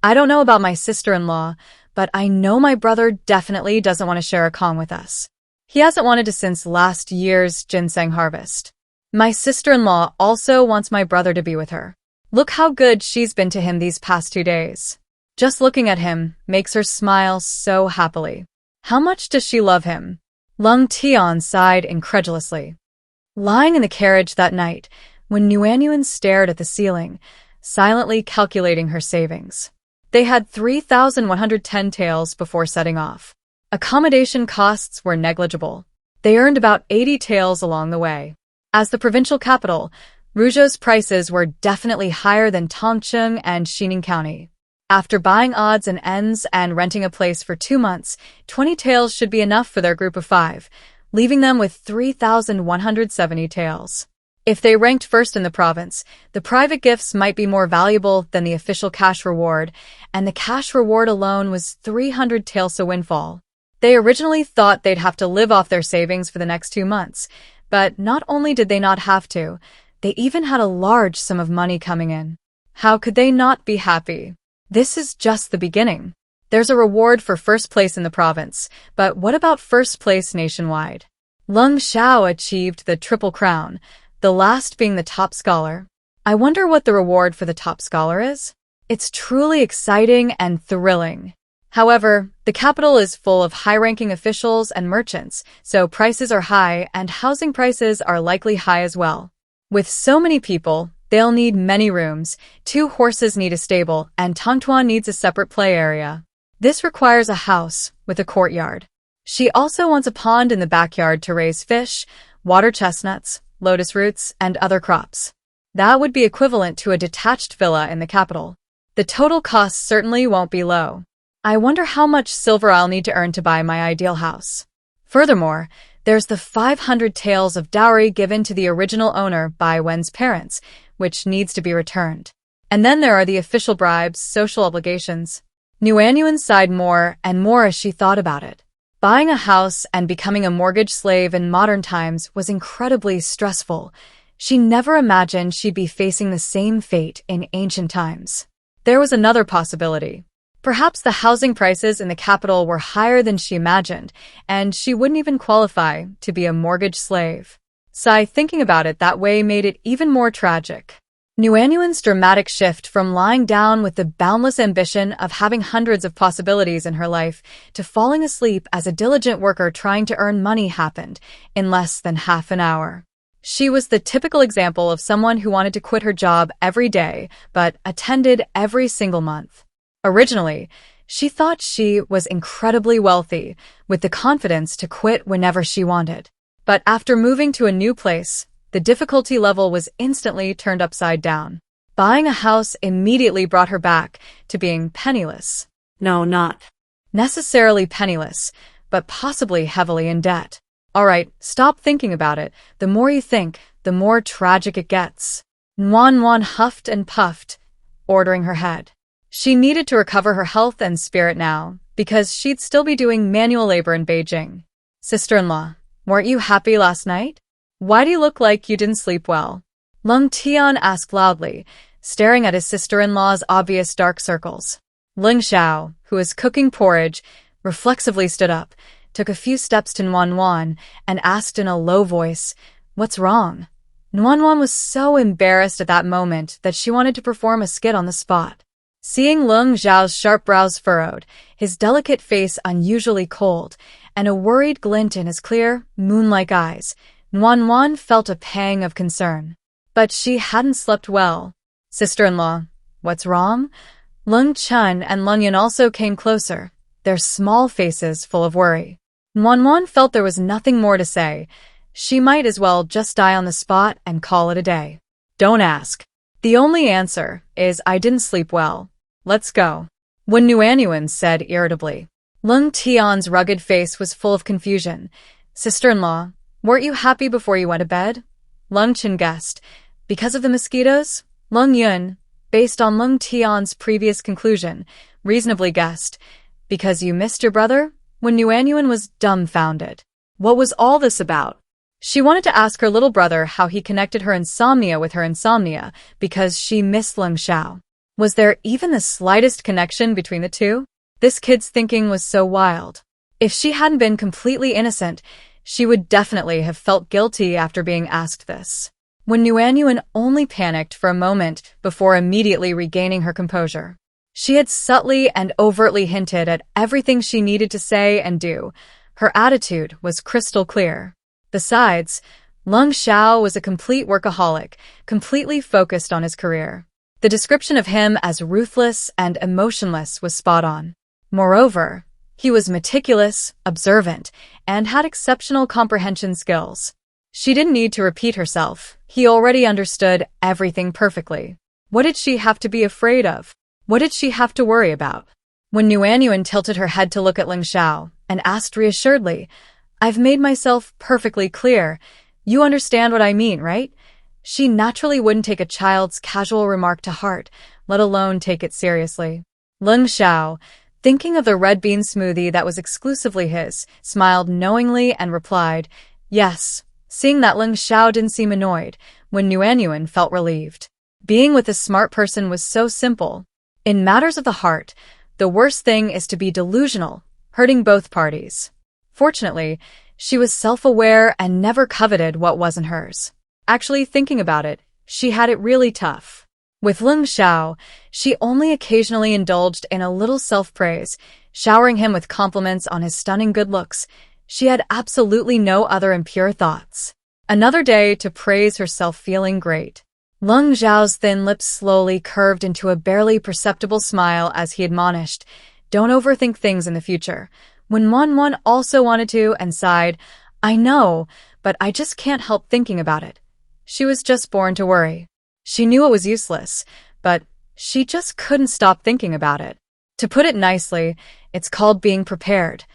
I don't know about my sister-in-law, but I know my brother definitely doesn't want to share a Kong with us. He hasn't wanted to since last year's ginseng harvest. My sister-in-law also wants my brother to be with her. Look how good she's been to him these past 2 days. Just looking at him makes her smile so happily. How much does she love him? Lung Tian sighed incredulously. Lying in the carriage that night, when Nuanyuan stared at the ceiling, silently calculating her savings. They had 3,110 taels before setting off. Accommodation costs were negligible. They earned about 80 taels along the way. As the provincial capital, Rujo's prices were definitely higher than Tongcheng and Xining County. After buying odds and ends and renting a place for 2 months, 20 taels should be enough for their group of 5, leaving them with 3,170 taels. If they ranked first in the province, the private gifts might be more valuable than the official cash reward, and the cash reward alone was 300 taels a windfall. They originally thought they'd have to live off their savings for the next 2 months, but not only did they not have to, they even had a large sum of money coming in. How could they not be happy? This is just the beginning. There's a reward for first place in the province, but what about first place nationwide? Lung Sha achieved the Triple Crown, the last being the top scholar. I wonder what the reward for the top scholar is? It's truly exciting and thrilling. However, the capital is full of high-ranking officials and merchants, so prices are high and housing prices are likely high as well. With so many people, they'll need many rooms, 2 horses need a stable, and Tangtuan needs a separate play area. This requires a house with a courtyard. She also wants a pond in the backyard to raise fish, water chestnuts, lotus roots, and other crops. That would be equivalent to a detached villa in the capital. The total cost certainly won't be low. I wonder how much silver I'll need to earn to buy my ideal house. Furthermore, there's the 500 taels of dowry given to the original owner by Wen's parents, which needs to be returned. And then there are the official bribes, social obligations. Nuanyuan sighed more and more as she thought about it. Buying a house and becoming a mortgage slave in modern times was incredibly stressful. She never imagined she'd be facing the same fate in ancient times. There was another possibility. Perhaps the housing prices in the capital were higher than she imagined, and she wouldn't even qualify to be a mortgage slave. Thinking about it that way made it even more tragic. Nuanyuan's dramatic shift from lying down with the boundless ambition of having hundreds of possibilities in her life to falling asleep as a diligent worker trying to earn money happened in less than half an hour. She was the typical example of someone who wanted to quit her job every day, but attended every single month. Originally, she thought she was incredibly wealthy, with the confidence to quit whenever she wanted. But after moving to a new place, the difficulty level was instantly turned upside down. Buying a house immediately brought her back to being penniless. No, not Necessarily penniless, but possibly heavily in debt. All right, stop thinking about it. The more you think, the more tragic it gets. Nuan huffed and puffed, ordering her head. She needed to recover her health and spirit now, because she'd still be doing manual labor in Beijing. Sister-in-law, weren't you happy last night? Why do you look like you didn't sleep well? Lung Tian asked loudly, staring at his sister-in-law's obvious dark circles. Lung Sha, who was cooking porridge, reflexively stood up, took a few steps to Nuan, and asked in a low voice, "What's wrong?" Nuan was so embarrassed at that moment that she wanted to perform a skit on the spot. Seeing Lung Zhao's sharp brows furrowed, his delicate face unusually cold, and a worried glint in his clear, moon-like eyes, Nuan felt a pang of concern. But she hadn't slept well. Sister-in-law, what's wrong? Lung Chun and Lung Yun also came closer, their small faces full of worry. Nuan felt there was nothing more to say. She might as well just die on the spot and call it a day. Don't ask. The only answer is I didn't sleep well. Let's go. When Nuanyuan said irritably. Lung Tian's rugged face was full of confusion. Sister-in-law, weren't you happy before you went to bed? Lung Chen guessed. Because of the mosquitoes? Lung Yun, based on Lung Tian's previous conclusion, reasonably guessed. Because you missed your brother? When Nuanyuan was dumbfounded. What was all this about? She wanted to ask her little brother how he connected her insomnia with her insomnia because she missed Lung Sha. Was there even the slightest connection between the two? This kid's thinking was so wild. If she hadn't been completely innocent, she would definitely have felt guilty after being asked this. When Nuanyuan only panicked for a moment before immediately regaining her composure. She had subtly and overtly hinted at everything she needed to say and do. Her attitude was crystal clear. Besides, Lung Sha was a complete workaholic, completely focused on his career. The description of him as ruthless and emotionless was spot on. Moreover, he was meticulous, observant, and had exceptional comprehension skills. She didn't need to repeat herself. He already understood everything perfectly. What did she have to be afraid of? What did she have to worry about? When Nuanyuan tilted her head to look at Lung Sha and asked reassuredly, I've made myself perfectly clear. You understand what I mean, right? She naturally wouldn't take a child's casual remark to heart, let alone take it seriously. Lung Sha, thinking of the red bean smoothie that was exclusively his, smiled knowingly and replied, yes, seeing that Lung Sha didn't seem annoyed, when Nuanyuan felt relieved. Being with a smart person was so simple. In matters of the heart, the worst thing is to be delusional, hurting both parties. Fortunately, she was self-aware and never coveted what wasn't hers. Actually, thinking about it, she had it really tough. With Lung Sha, she only occasionally indulged in a little self-praise, showering him with compliments on his stunning good looks. She had absolutely no other impure thoughts. Another day to praise herself feeling great. Lung Zhao's thin lips slowly curved into a barely perceptible smile as he admonished, "Don't overthink things in the future." When Wan also wanted to and sighed, "I know, but I just can't help thinking about it." She was just born to worry. She knew it was useless, but she just couldn't stop thinking about it. To put it nicely, it's called being prepared.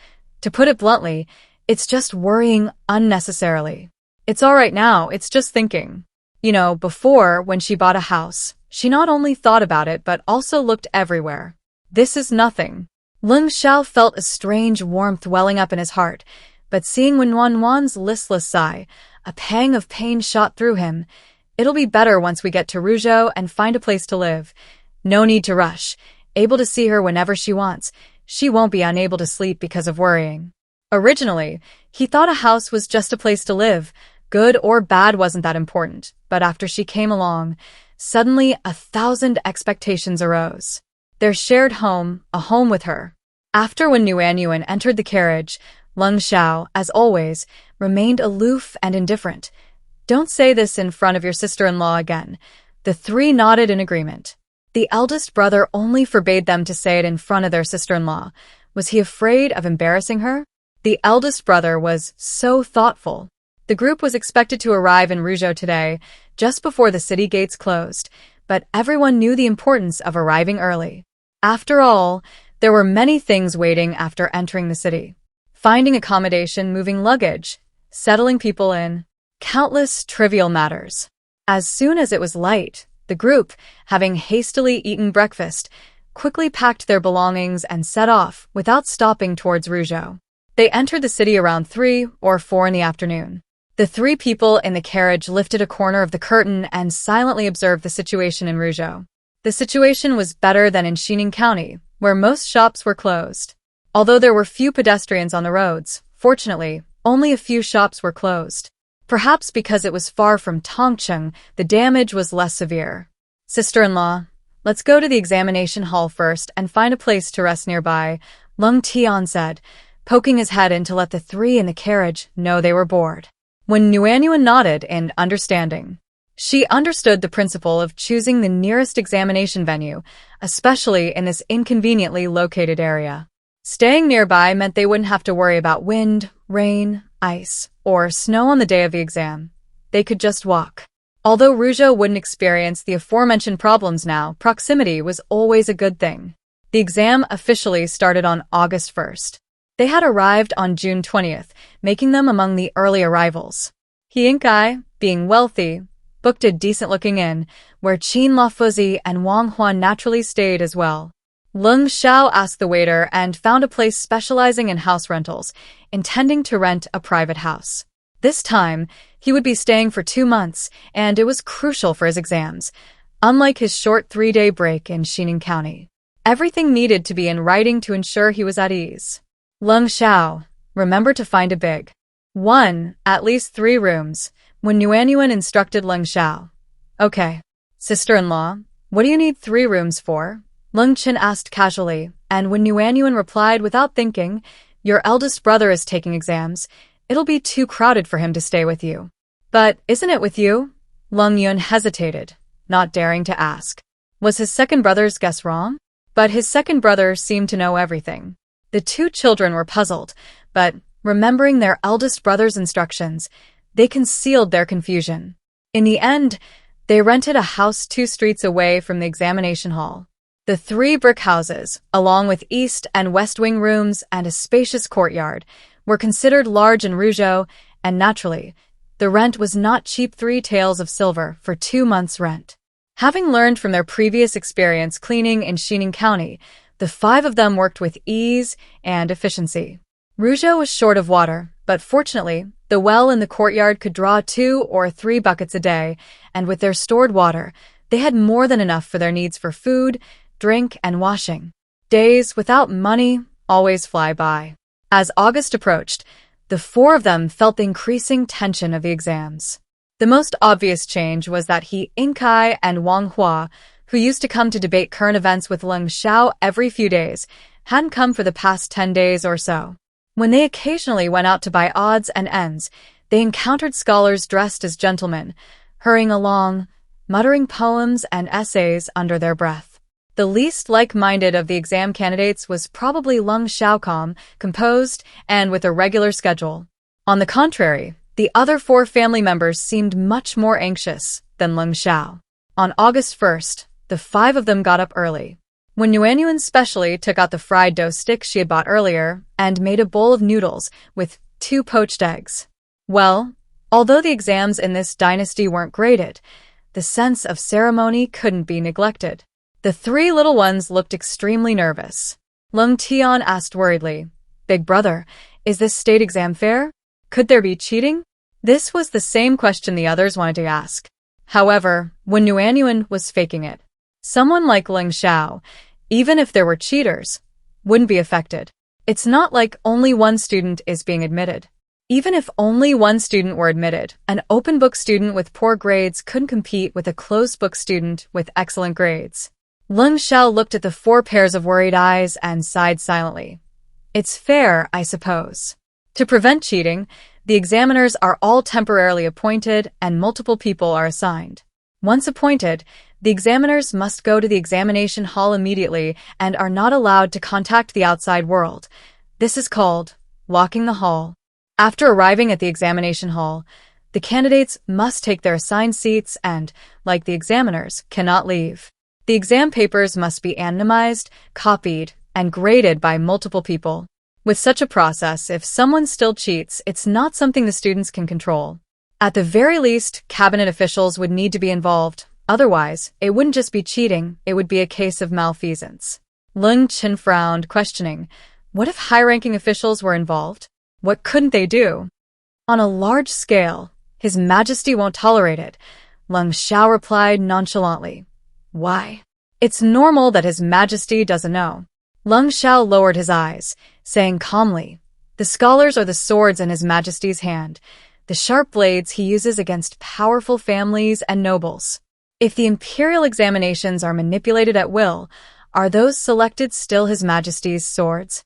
To put it bluntly, it's just worrying unnecessarily. It's all right now, it's just thinking. Before, when she bought a house, she not only thought about it but also looked everywhere. This is nothing. Lung Sha felt a strange warmth welling up in his heart, but seeing Wan's listless sigh, a pang of pain shot through him. It'll be better once we get to Rujo and find a place to live. No need to rush. Able to see her whenever she wants. She won't be unable to sleep because of worrying. Originally, he thought a house was just a place to live. Good or bad wasn't that important, but after she came along, suddenly 1,000 expectations arose. Their shared home, a home with her. After when Yuan entered the carriage, Lung Sha, as always, remained aloof and indifferent. "Don't say this in front of your sister-in-law again." The three nodded in agreement. The eldest brother only forbade them to say it in front of their sister-in-law. Was he afraid of embarrassing her? The eldest brother was so thoughtful. The group was expected to arrive in Rujo today, just before the city gates closed, but everyone knew the importance of arriving early. After all, there were many things waiting after entering the city. Finding accommodation, moving luggage, settling people in, countless trivial matters. As soon as it was light, the group, having hastily eaten breakfast, quickly packed their belongings and set off without stopping towards Rujo. They entered the city around 3 or 4 in the afternoon. The three people in the carriage lifted a corner of the curtain and silently observed the situation in Rujo. The situation was better than in Xining County, where most shops were closed. Although there were few pedestrians on the roads, fortunately, only a few shops were closed. Perhaps because it was far from Tongcheng, the damage was less severe. "Sister-in-law, let's go to the examination hall first and find a place to rest nearby," Lung Tian said, poking his head in to let the three in the carriage know they were bored. When Yuan nodded in understanding, she understood the principle of choosing the nearest examination venue, especially in this inconveniently located area. Staying nearby meant they wouldn't have to worry about wind, rain, ice, or snow on the day of the exam. They could just walk. Although Rujo wouldn't experience the aforementioned problems now, proximity was always a good thing. The exam officially started on August 1st. They had arrived on June 20th, making them among the early arrivals. He Inkai, being wealthy, booked a decent-looking inn, where Qin Lafuzi and Wang Huan naturally stayed as well. Lung Sha asked the waiter and found a place specializing in house rentals, intending to rent a private house. This time, he would be staying for 2 months, and it was crucial for his exams, unlike his short 3-day break in Xining County. Everything needed to be in writing to ensure he was at ease. "Lung Sha, remember to find a big one, at least 3 rooms," when Yuan instructed Lung Sha. "Okay. Sister-in-law, what do you need 3 rooms for?" Lung Chen asked casually, and when Yuan replied without thinking, "Your eldest brother is taking exams. It'll be too crowded for him to stay with you." "But isn't it with you?" Lung Yun hesitated, not daring to ask. Was his second brother's guess wrong? But his second brother seemed to know everything. The 2 children were puzzled, but, remembering their eldest brother's instructions, they concealed their confusion. In the end, they rented a house 2 streets away from the examination hall. The 3 brick houses, along with east and west wing rooms and a spacious courtyard, were considered large in Rujo, and naturally, the rent was not cheap. 3 taels of silver for 2 months' rent. Having learned from their previous experience cleaning in Xining County, the 5 of them worked with ease and efficiency. Rujo was short of water, but fortunately, the well in the courtyard could draw 2 or 3 buckets a day, and with their stored water, they had more than enough for their needs for food, drink, and washing. Days without money always fly by. As August approached, the 4 of them felt the increasing tension of the exams. The most obvious change was that He Inkai and Wang Hua, who used to come to debate current events with Lung Sha every few days, hadn't come for the past 10 days or so. When they occasionally went out to buy odds and ends, They encountered scholars dressed as gentlemen, hurrying along, muttering poems and essays under their breath. The least like-minded of the exam candidates was probably Lung Sha, calm, composed, and with a regular schedule. On the contrary, the other 4 family members seemed much more anxious than Lung Sha. On August 1st, the 5 of them got up early. When Yuanyuan specially took out the fried dough sticks she had bought earlier and made a bowl of noodles with 2 poached eggs. Well, although the exams in this dynasty weren't graded, the sense of ceremony couldn't be neglected. The 3 little ones looked extremely nervous. Lung Tian asked worriedly, "Big brother, is this state exam fair? Could there be cheating?" This was the same question the others wanted to ask. However, when Yuanyuan was faking it, someone like Lung Sha, even if there were cheaters, wouldn't be affected. It's not like only one student is being admitted. Even if only one student were admitted, an open book student with poor grades couldn't compete with a closed book student with excellent grades. Lung Sha looked at the 4 pairs of worried eyes and sighed silently. It's fair, I suppose. To prevent cheating, the examiners are all temporarily appointed and multiple people are assigned. Once appointed, the examiners must go to the examination hall immediately and are not allowed to contact the outside world. This is called locking the hall. After arriving at the examination hall, the candidates must take their assigned seats and, like the examiners, cannot leave. The exam papers must be anonymized, copied, and graded by multiple people. With such a process, if someone still cheats, it's not something the students can control. At the very least, cabinet officials would need to be involved. Otherwise, it wouldn't just be cheating, it would be a case of malfeasance. Lung Chen frowned, questioning, what if high-ranking officials were involved? What couldn't they do? On a large scale, His Majesty won't tolerate it, Lung Sha replied nonchalantly. Why? It's normal that His Majesty doesn't know. Lung Sha lowered his eyes, saying calmly, the scholars are the swords in His Majesty's hand, the sharp blades he uses against powerful families and nobles. If the imperial examinations are manipulated at will, are those selected still His Majesty's swords?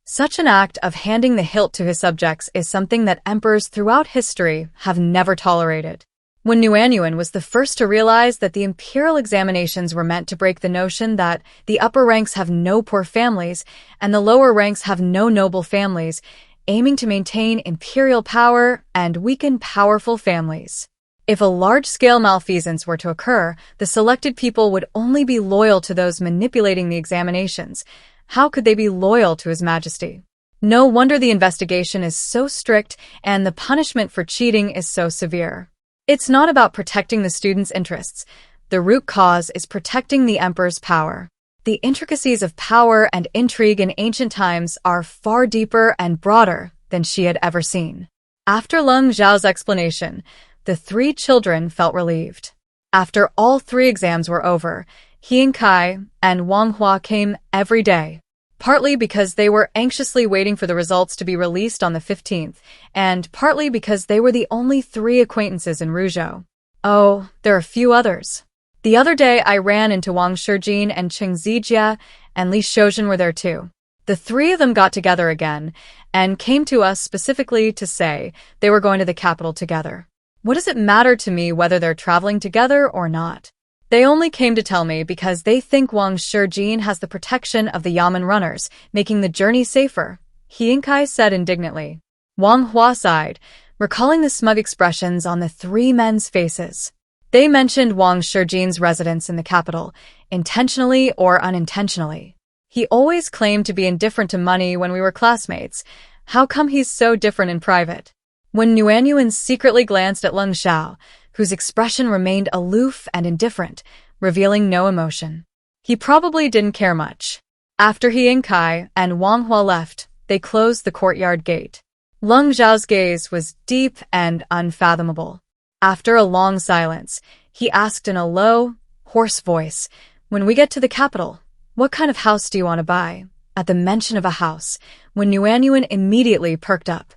Such an act of handing the hilt to his subjects is something that emperors throughout history have never tolerated. When Yuanyuan was the first to realize that the imperial examinations were meant to break the notion that the upper ranks have no poor families and the lower ranks have no noble families, aiming to maintain imperial power and weaken powerful families. If a large-scale malfeasance were to occur, the selected people would only be loyal to those manipulating the examinations. How could they be loyal to His Majesty? No wonder the investigation is so strict and the punishment for cheating is so severe. It's not about protecting the students' interests. The root cause is protecting the emperor's power. The intricacies of power and intrigue in ancient times are far deeper and broader than she had ever seen. After Lung Zhao's explanation, the 3 children felt relieved. After all 3 exams were over, He and Kai and Wang Hua came every day, partly because they were anxiously waiting for the results to be released on the 15th, and partly because they were the only 3 acquaintances in Rujo. Oh, there are a few others. The other day I ran into Wang Shijin and Cheng Zijia, and Li Shoujin were there too. The 3 of them got together again and came to us specifically to say they were going to the capital together. What does it matter to me whether they're traveling together or not? They only came to tell me because they think Wang Shijin has the protection of the Yamen runners, making the journey safer, He and Kai said indignantly. Wang Hua sighed, recalling the smug expressions on the 3 men's faces. They mentioned Wang Shijin's residence in the capital, intentionally or unintentionally. He always claimed to be indifferent to money when we were classmates. How come he's so different in private? When Yuanyuan secretly glanced at Lung Sha, whose expression remained aloof and indifferent, revealing no emotion. He probably didn't care much. After He and Kai and Wang Hua left, they closed the courtyard gate. Lung Zhao's gaze was deep and unfathomable. After a long silence, he asked in a low, hoarse voice, when we get to the capital, what kind of house do you want to buy? At the mention of a house, when Yuanyuan immediately perked up.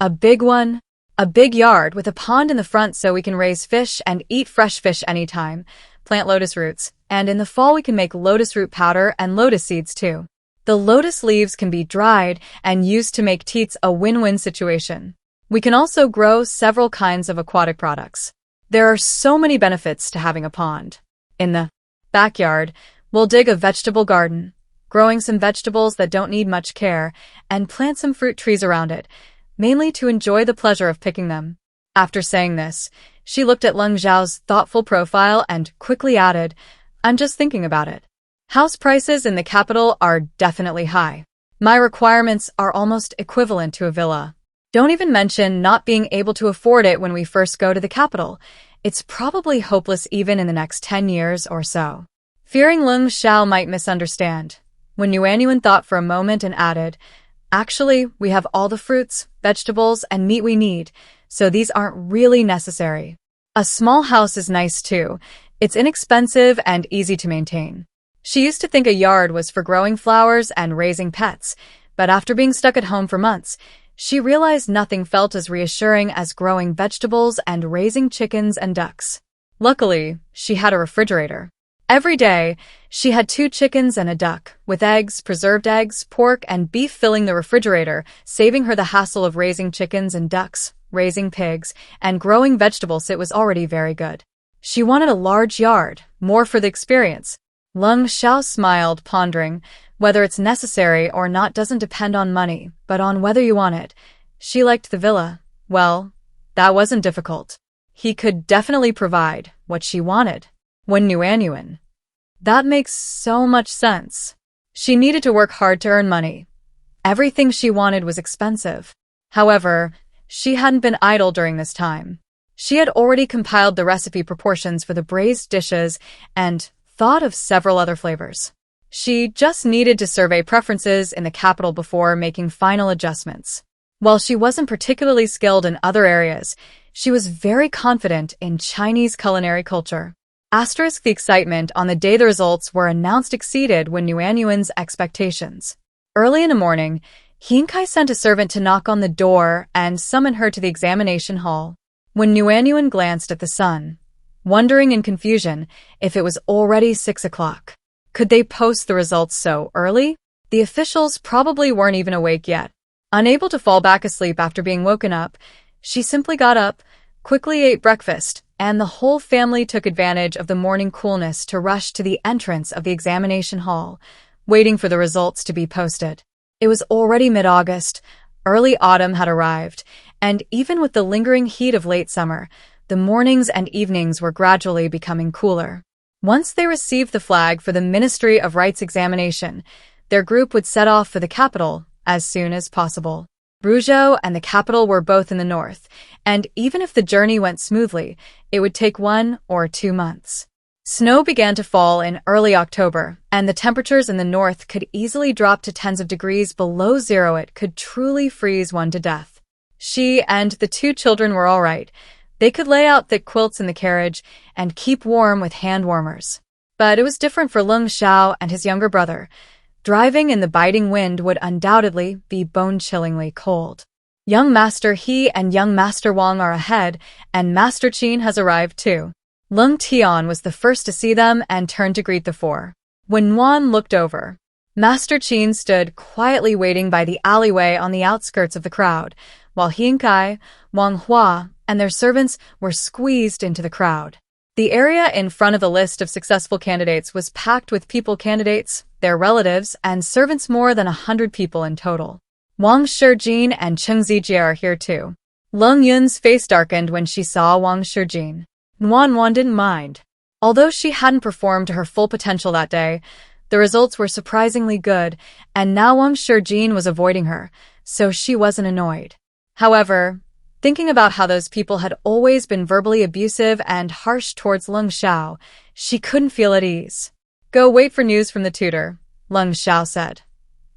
A big one? A big yard with a pond in the front so we can raise fish and eat fresh fish anytime, plant lotus roots, and in the fall we can make lotus root powder and lotus seeds too. The lotus leaves can be dried and used to make teats, a win-win situation. We can also grow several kinds of aquatic products. There are so many benefits to having a pond. In the backyard, we'll dig a vegetable garden, growing some vegetables that don't need much care, and plant some fruit trees around it, mainly to enjoy the pleasure of picking them. After saying this, she looked at Lung Zhao's thoughtful profile and quickly added, "I'm just thinking about it. House prices in the capital are definitely high. My requirements are almost equivalent to a villa. Don't even mention not being able to afford it when we first go to the capital. It's probably hopeless even in the next 10 years or so." Fearing Lung Sha might misunderstand, when Yuanyuan thought for a moment and added, "Actually, we have all the fruits, vegetables, and meat we need, so these aren't really necessary. A small house is nice too. It's inexpensive and easy to maintain." She used to think a yard was for growing flowers and raising pets, but after being stuck at home for months, she realized nothing felt as reassuring as growing vegetables and raising chickens and ducks. Luckily, she had a refrigerator. Every day, she had 2 chickens and a duck, with eggs, preserved eggs, pork, and beef filling the refrigerator, saving her the hassle of raising chickens and ducks, raising pigs, and growing vegetables. It was already very good. She wanted a large yard, more for the experience. Lung Sha smiled, pondering, whether it's necessary or not doesn't depend on money, but on whether you want it. She liked the villa. Well, that wasn't difficult. He could definitely provide what she wanted. When Yuanyuan. That makes so much sense. She needed to work hard to earn money. Everything she wanted was expensive. However, she hadn't been idle during this time. She had already compiled the recipe proportions for the braised dishes and thought of several other flavors. She just needed to survey preferences in the capital before making final adjustments. While she wasn't particularly skilled in other areas, she was very confident in Chinese culinary culture. Asterisk the excitement on the day the results were announced exceeded when Yuanyuan's expectations. Early in the morning, Hinkai sent a servant to knock on the door and summon her to the examination hall. When Yuanyuan glanced at the sun, wondering in confusion if it was already 6 o'clock. Could they post the results so early? The officials probably weren't even awake yet. Unable to fall back asleep after being woken up, she simply got up, quickly ate breakfast, and the whole family took advantage of the morning coolness to rush to the entrance of the examination hall, waiting for the results to be posted. It was already mid-August, early autumn had arrived, and even with the lingering heat of late summer, the mornings and evenings were gradually becoming cooler. Once they received the flag for the Ministry of Rights examination, their group would set off for the capital as soon as possible. Rujo and the capital were both in the north, and even if the journey went smoothly, it would take 1 or 2 months. Snow began to fall in early October, and the temperatures in the north could easily drop to tens of degrees below zero. It could truly freeze one to death. She and the 2 children were all right. They could lay out thick quilts in the carriage and keep warm with hand warmers. But it was different for Lung Sha and his younger brother. Driving in the biting wind would undoubtedly be bone-chillingly cold. Young Master He and young Master Wang are ahead, and Master Qin has arrived too. Lung Tian was the first to see them and turned to greet the 4. When Wan looked over, Master Qin stood quietly waiting by the alleyway on the outskirts of the crowd, while Hinkai, Wang Hua, and their servants were squeezed into the crowd. The area in front of the list of successful candidates was packed with candidates, their relatives, and servants, more than 100 people in total. Wang Shijin and Cheng Zijie are here too. Lung Yun's face darkened when she saw Wang Shijin. Wan didn't mind. Although she hadn't performed to her full potential that day, the results were surprisingly good, and now Wang Shijin was avoiding her, so she wasn't annoyed. However, thinking about how those people had always been verbally abusive and harsh towards Lung Sha, she couldn't feel at ease. "Go wait for news from the tutor," Lung Sha said.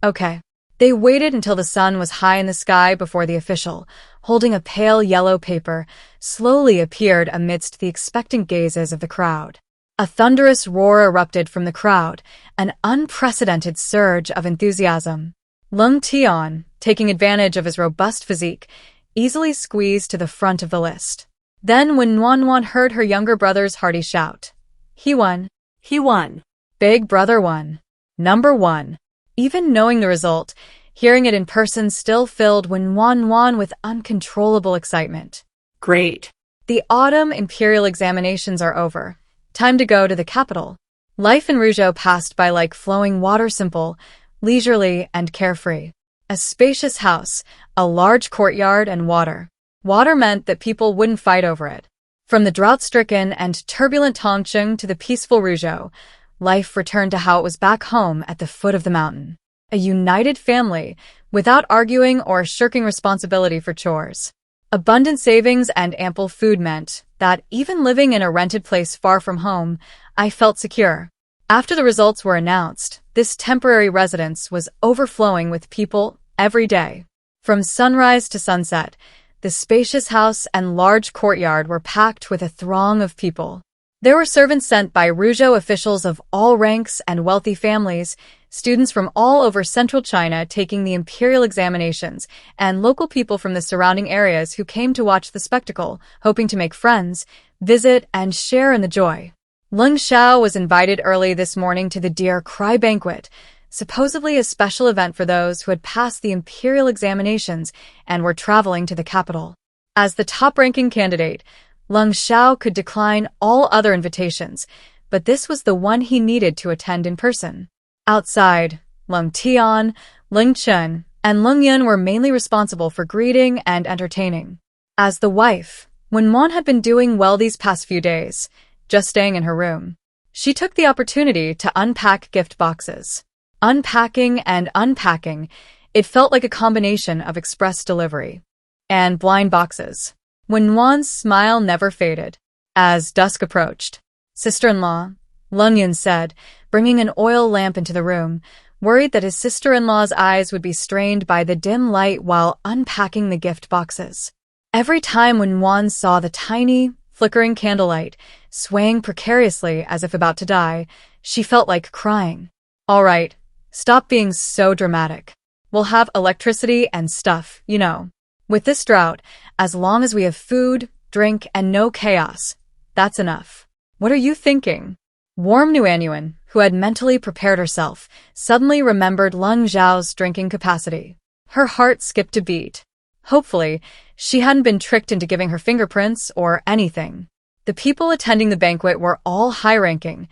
"Okay." They waited until the sun was high in the sky before the official, holding a pale yellow paper, slowly appeared amidst the expectant gazes of the crowd. A thunderous roar erupted from the crowd, an unprecedented surge of enthusiasm. Lung Tian, taking advantage of his robust physique, easily squeezed to the front of the list. Then when Wan heard her younger brother's hearty shout, "He won! He won! Big brother won! Number 1!" Even knowing the result, Hearing it in person still filled Wen with uncontrollable excitement. Great. The autumn imperial examinations are over. Time to go to the capital. Life in Rujo passed by like flowing water, simple, leisurely, and carefree. A spacious house, a large courtyard, and water. Water meant that people wouldn't fight over it. From the drought-stricken and turbulent Tongcheng to the peaceful Rujo, life returned to how it was back home at the foot of the mountain. A united family, without arguing or shirking responsibility for chores. Abundant savings and ample food meant that, even living in a rented place far from home, I felt secure. After the results were announced, this temporary residence was overflowing with people every day. From sunrise to sunset, the spacious house and large courtyard were packed with a throng of people. There were servants sent by Rujo officials of all ranks and wealthy families, students from all over central China taking the imperial examinations, and local people from the surrounding areas who came to watch the spectacle, hoping to make friends, visit, and share in the joy. Lung Sha was invited early this morning to the Deer Cry banquet, supposedly a special event for those who had passed the imperial examinations and were traveling to the capital. As the top-ranking candidate, Lung Sha could decline all other invitations, but this was the one he needed to attend in person. Outside, Lung Tian, Lung Chen, and Lung Yun were mainly responsible for greeting and entertaining. As the wife, Wen had been doing well these past few days, just staying in her room. She took the opportunity to unpack gift boxes. Unpacking and unpacking, it felt like a combination of express delivery and blind boxes. Wenwan's smile never faded. As dusk approached, "Sister-in-law," Lung Yun said, bringing an oil lamp into the room, worried that his sister-in-law's eyes would be strained by the dim light while unpacking the gift boxes. Every time Wenwan saw the tiny, flickering candlelight, swaying precariously as if about to die, she felt like crying. "All right, stop being so dramatic. We'll have electricity and stuff, you know. With this drought, as long as we have food, drink, and no chaos, that's enough. What are you thinking?" Warm Nuanyuan, who had mentally prepared herself, suddenly remembered Lung Zhao's drinking capacity. Her heart skipped a beat. Hopefully, she hadn't been tricked into giving her fingerprints or anything. The people attending the banquet were all high-ranking.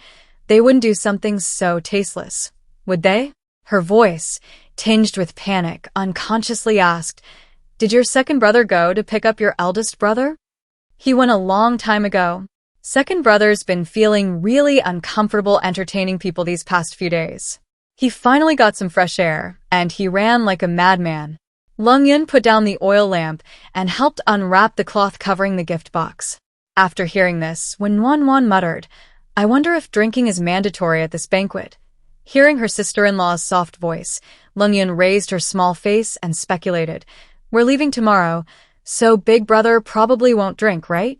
They wouldn't do something so tasteless, would they? Her voice, tinged with panic, unconsciously asked, "Did your second brother go to pick up your eldest brother?" "He went a long time ago. Second brother's been feeling really uncomfortable entertaining people these past few days. He finally got some fresh air, and he ran like a madman." Lung Yun put down the oil lamp and helped unwrap the cloth covering the gift box. After hearing this, Wen muttered, "I wonder if drinking is mandatory at this banquet." Hearing her sister-in-law's soft voice, Lung Yun raised her small face and speculated, "We're leaving tomorrow, so Big Brother probably won't drink, right?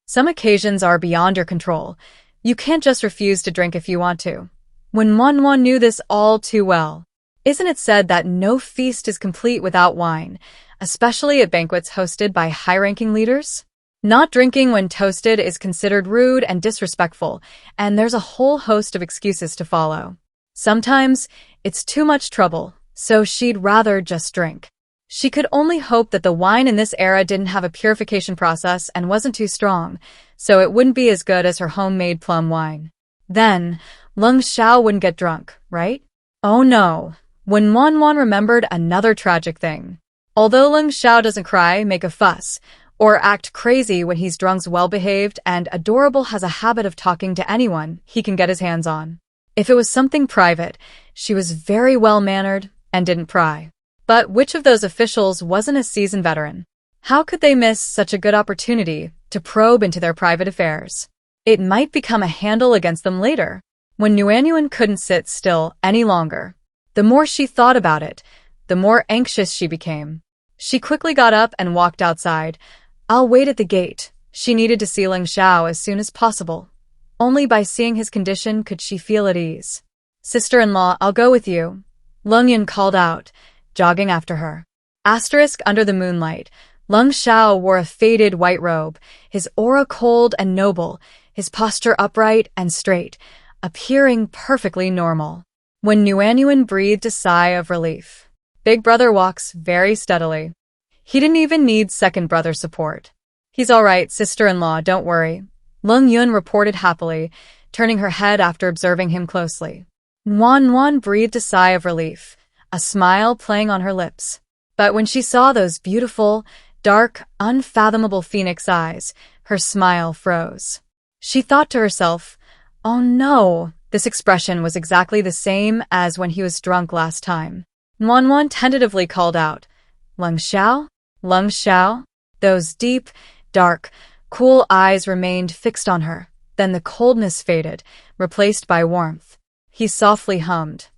Some occasions are beyond your control. You can't just refuse to drink if you want to." Wen knew this all too well. Isn't it said that no feast is complete without wine, especially at banquets hosted by high-ranking leaders? Not drinking when toasted is considered rude and disrespectful, and there's a whole host of excuses to follow. Sometimes, it's too much trouble, so she'd rather just drink. She could only hope that the wine in this era didn't have a purification process and wasn't too strong, so it wouldn't be as good as her homemade plum wine. Then, Lung Sha wouldn't get drunk, right? Oh no. When Wen remembered another tragic thing. Although Lung Sha doesn't cry, make a fuss, or act crazy when he's drunk's well-behaved and adorable, has a habit of talking to anyone he can get his hands on. If it was something private, she was very well-mannered and didn't pry. But which of those officials wasn't a seasoned veteran? How could they miss such a good opportunity to probe into their private affairs? It might become a handle against them later. When Nuanyuan couldn't sit still any longer, the more she thought about it, the more anxious she became. She quickly got up and walked outside. "I'll wait at the gate." She needed to see Lung Sha as soon as possible. Only by seeing his condition could she feel at ease. "Sister-in-law, I'll go with you," Lung Yun called out, jogging after her. Under the moonlight, Lung Sha wore a faded white robe, his aura cold and noble, his posture upright and straight, appearing perfectly normal. When Nuanyuan breathed a sigh of relief. Big brother walks very steadily. He didn't even need second brother support. He's all right, sister-in-law, don't worry. Lung Yun reported happily, turning her head after observing him closely. Nuan breathed a sigh of relief, a smile playing on her lips. But when she saw those beautiful, dark, unfathomable phoenix eyes, her smile froze. She thought to herself, oh no, this expression was exactly the same as when he was drunk last time. Nuan tentatively called out, Lung Sha? Lung Sha? Those deep, dark, cool eyes remained fixed on her. Then the coldness faded, replaced by warmth. He softly hummed.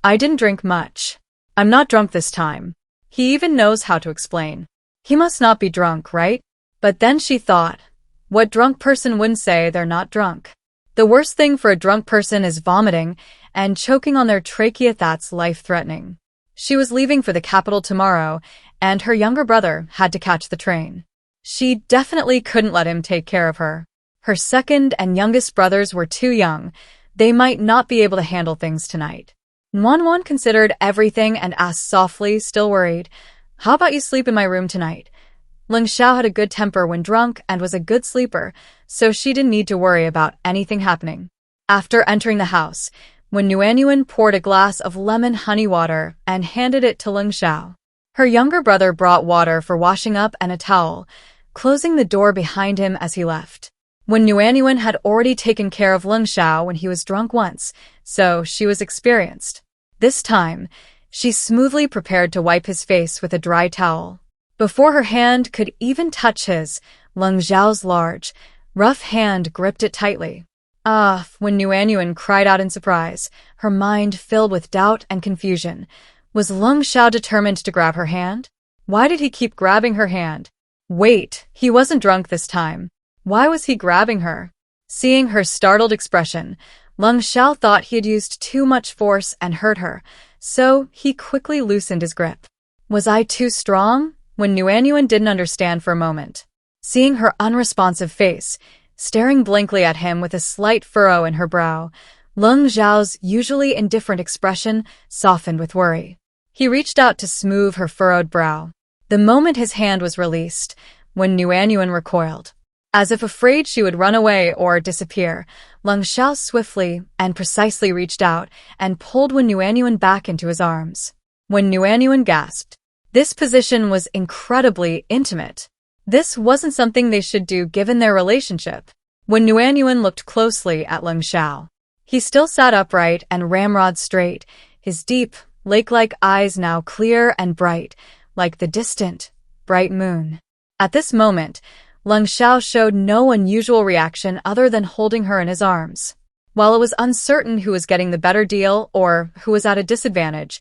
I didn't drink much. I'm not drunk this time. He even knows how to explain. He must not be drunk, right? But then she thought, what drunk person wouldn't say they're not drunk? The worst thing for a drunk person is vomiting, and choking on their trachea, that's life-threatening. She was leaving for the capital tomorrow, and her younger brother had to catch the train. She definitely couldn't let him take care of her. Her second and youngest brothers were too young. They might not be able to handle things tonight. Nuan considered everything and asked softly, still worried, how about you sleep in my room tonight? Lung Sha had a good temper when drunk and was a good sleeper, so she didn't need to worry about anything happening. After entering the house, when Nuan poured a glass of lemon honey water and handed it to Lung Sha. Her younger brother brought water for washing up and a towel, closing the door behind him as he left. When Nuan had already taken care of Lung Sha when he was drunk once, so she was experienced. This time, she smoothly prepared to wipe his face with a dry towel. Before her hand could even touch his, Lung Zhao's large, rough hand gripped it tightly. When Nuan cried out in surprise, her mind filled with doubt and confusion. Was Lung Sha determined to grab her hand? Why did he keep grabbing her hand? Wait, he wasn't drunk this time. Why was he grabbing her? Seeing her startled expression, Lung Sha thought he had used too much force and hurt her, so he quickly loosened his grip. Was I too strong? When Nuan didn't understand for a moment. Seeing her unresponsive face, staring blankly at him with a slight furrow in her brow, Lung Zhao's usually indifferent expression softened with worry. He reached out to smooth her furrowed brow. The moment his hand was released, when Nuan recoiled. As if afraid she would run away or disappear, Lung Sha swiftly and precisely reached out and pulled Nuan back into his arms. When Nuan gasped, this position was incredibly intimate. This wasn't something they should do given their relationship. When Nuan looked closely at Lung Sha, he still sat upright and ramrod straight, his deep, lake-like eyes now clear and bright, like the distant, bright moon. At this moment, Lung Sha showed no unusual reaction other than holding her in his arms. While it was uncertain who was getting the better deal or who was at a disadvantage,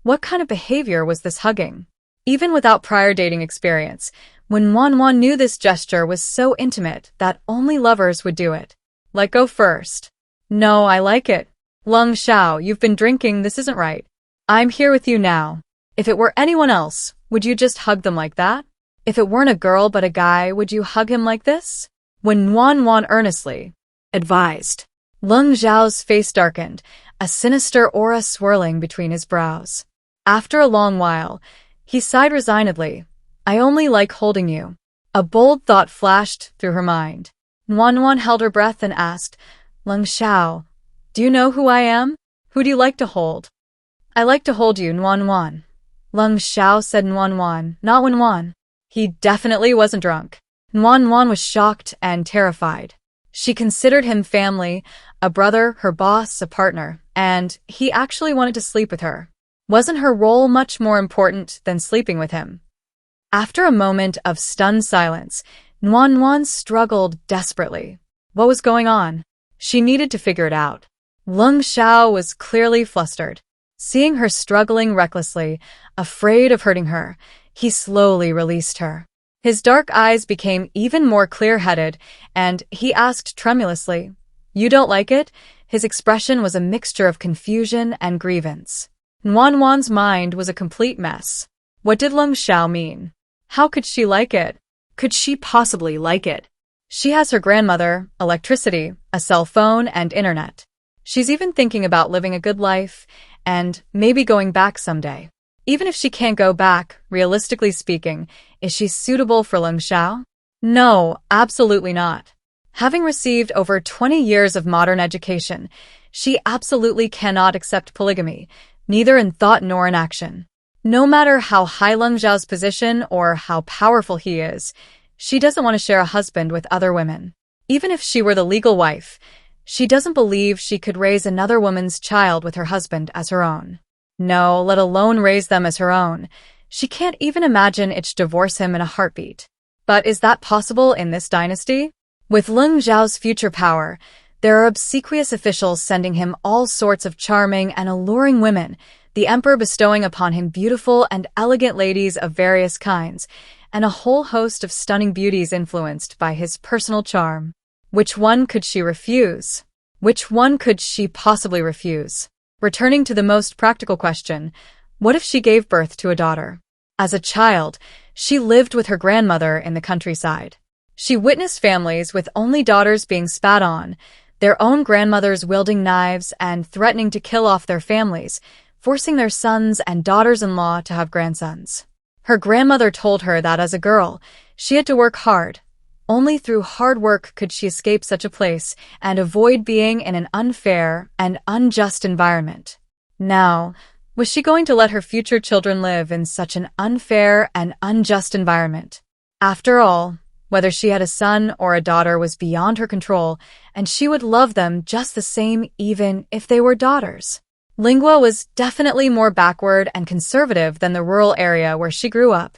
what kind of behavior was this hugging? Even without prior dating experience, when Nuan knew this gesture was so intimate that only lovers would do it. Let go first. No, I like it. Lung Sha, you've been drinking, this isn't right. I'm here with you now. If it were anyone else, would you just hug them like that? If it weren't a girl but a guy, would you hug him like this? When Nuan earnestly advised, Lung Zhao's face darkened, a sinister aura swirling between his brows. After a long while, he sighed resignedly. I only like holding you. A bold thought flashed through her mind. Nuan held her breath and asked, Lung Sha, do you know who I am? Who do you like to hold? I like to hold you, Nuan. Lung Sha said Nuan, not Wan. He definitely wasn't drunk. Nuan was shocked and terrified. She considered him family, a brother, her boss, a partner, and he actually wanted to sleep with her. Wasn't her role much more important than sleeping with him? After a moment of stunned silence, Nuan struggled desperately. What was going on? She needed to figure it out. Lung Sha was clearly flustered. Seeing her struggling recklessly, afraid of hurting her, he slowly released her. His dark eyes became even more clear-headed, and he asked tremulously, You don't like it? His expression was a mixture of confusion and grievance. Nuan's mind was a complete mess. What did Lung Sha mean? How could she like it? Could she possibly like it? She has her grandmother, electricity, a cell phone, and internet. She's even thinking about living a good life, and maybe going back someday. Even if she can't go back, realistically speaking, is she suitable for Lung Sha? No, absolutely not. Having received over 20 years of modern education, she absolutely cannot accept polygamy, neither in thought nor in action. No matter how high Lung Zhao's position or how powerful he is, she doesn't want to share a husband with other women. Even if she were the legal wife, she doesn't believe she could raise another woman's child with her husband as her own. No, let alone raise them as her own. She can't even imagine it should divorce him in a heartbeat. But is that possible in this dynasty? With Lung Zhao's future power, there are obsequious officials sending him all sorts of charming and alluring women, the emperor bestowing upon him beautiful and elegant ladies of various kinds, and a whole host of stunning beauties influenced by his personal charm. Which one could she refuse? Which one could she possibly refuse? Returning to the most practical question, what if she gave birth to a daughter? As a child, she lived with her grandmother in the countryside. She witnessed families with only daughters being spat on, their own grandmothers wielding knives and threatening to kill off their families, forcing their sons and daughters-in-law to have grandsons. Her grandmother told her that as a girl, she had to work hard. Only through hard work could she escape such a place and avoid being in an unfair and unjust environment. Now, was she going to let her future children live in such an unfair and unjust environment? After all, whether she had a son or a daughter was beyond her control, and she would love them just the same even if they were daughters. Lingua was definitely more backward and conservative than the rural area where she grew up.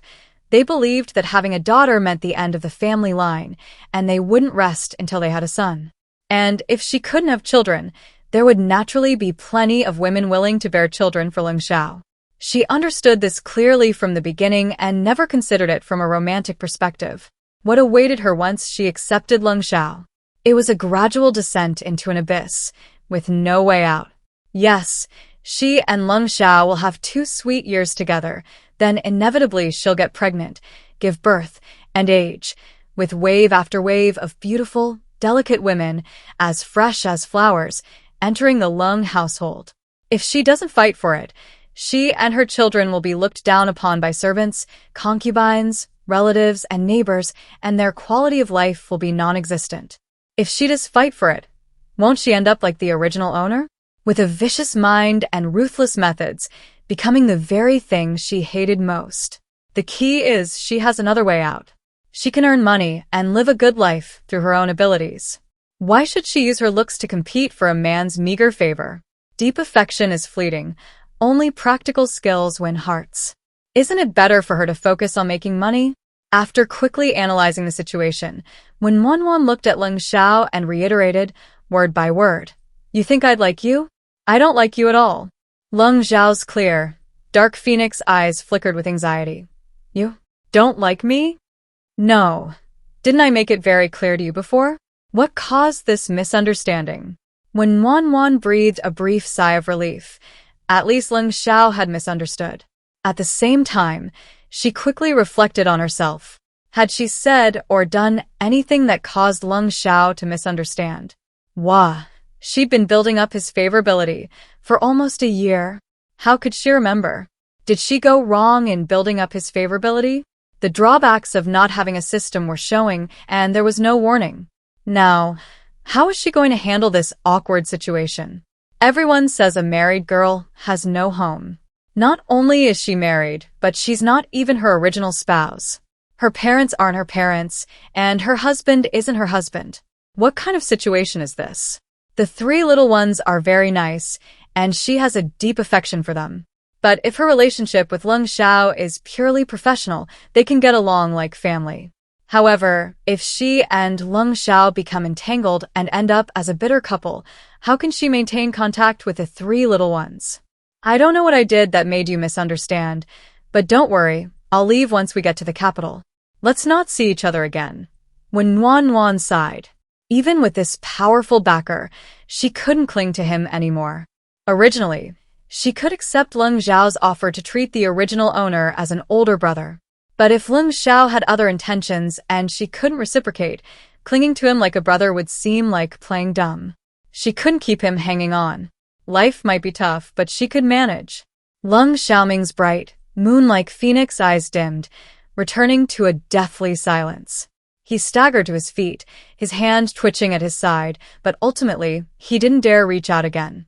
They believed that having a daughter meant the end of the family line, and they wouldn't rest until they had a son. And if she couldn't have children, there would naturally be plenty of women willing to bear children for Lung Sha. She understood this clearly from the beginning and never considered it from a romantic perspective. What awaited her once she accepted Lung Sha? It was a gradual descent into an abyss, with no way out. Yes, she and Lung Sha will have 2 sweet years together, then inevitably she'll get pregnant, give birth, and age, with wave after wave of beautiful, delicate women, as fresh as flowers, entering the Lung household. If she doesn't fight for it, she and her children will be looked down upon by servants, concubines, relatives, and neighbors, and their quality of life will be non-existent. If she does fight for it, won't she end up like the original owner? With a vicious mind and ruthless methods, becoming the very thing she hated most. The key is she has another way out. She can earn money and live a good life through her own abilities. Why should she use her looks to compete for a man's meager favor? Deep affection is fleeting. Only practical skills win hearts. Isn't it better for her to focus on making money? After quickly analyzing the situation, when Wanwan looked at Lung Sha and reiterated, word by word, "You think I'd like you? I don't like you at all." Lung Zhao's clear, dark phoenix eyes flickered with anxiety. "You don't like me?" "No. Didn't I make it very clear to you before? What caused this misunderstanding?" When Wanwan breathed a brief sigh of relief, at least Lung Sha had misunderstood. At the same time, she quickly reflected on herself. Had she said or done anything that caused Lung Sha to misunderstand? Wah! She'd been building up his favorability for almost a year. How could she remember? Did she go wrong in building up his favorability? The drawbacks of not having a system were showing, and there was no warning. Now, how is she going to handle this awkward situation? Everyone says a married girl has no home. Not only is she married, but she's not even her original spouse. Her parents aren't her parents, and her husband isn't her husband. What kind of situation is this? The 3 little ones are very nice, and she has a deep affection for them. But if her relationship with Lung Sha is purely professional, they can get along like family. However, if she and Lung Sha become entangled and end up as a bitter couple, how can she maintain contact with the 3 little ones? I don't know what I did that made you misunderstand, but don't worry, I'll leave once we get to the capital. Let's not see each other again. When Wanwan sighed, even with this powerful backer, she couldn't cling to him anymore. Originally, she could accept Lung Zhao's offer to treat the original owner as an older brother. But if Lung Sha had other intentions and she couldn't reciprocate, clinging to him like a brother would seem like playing dumb. She couldn't keep him hanging on. Life might be tough, but she could manage. Lung Xiaoming's bright, Moon-like phoenix eyes dimmed, returning to a deathly silence. He staggered to his feet, his hand twitching at his side, but ultimately, he didn't dare reach out again.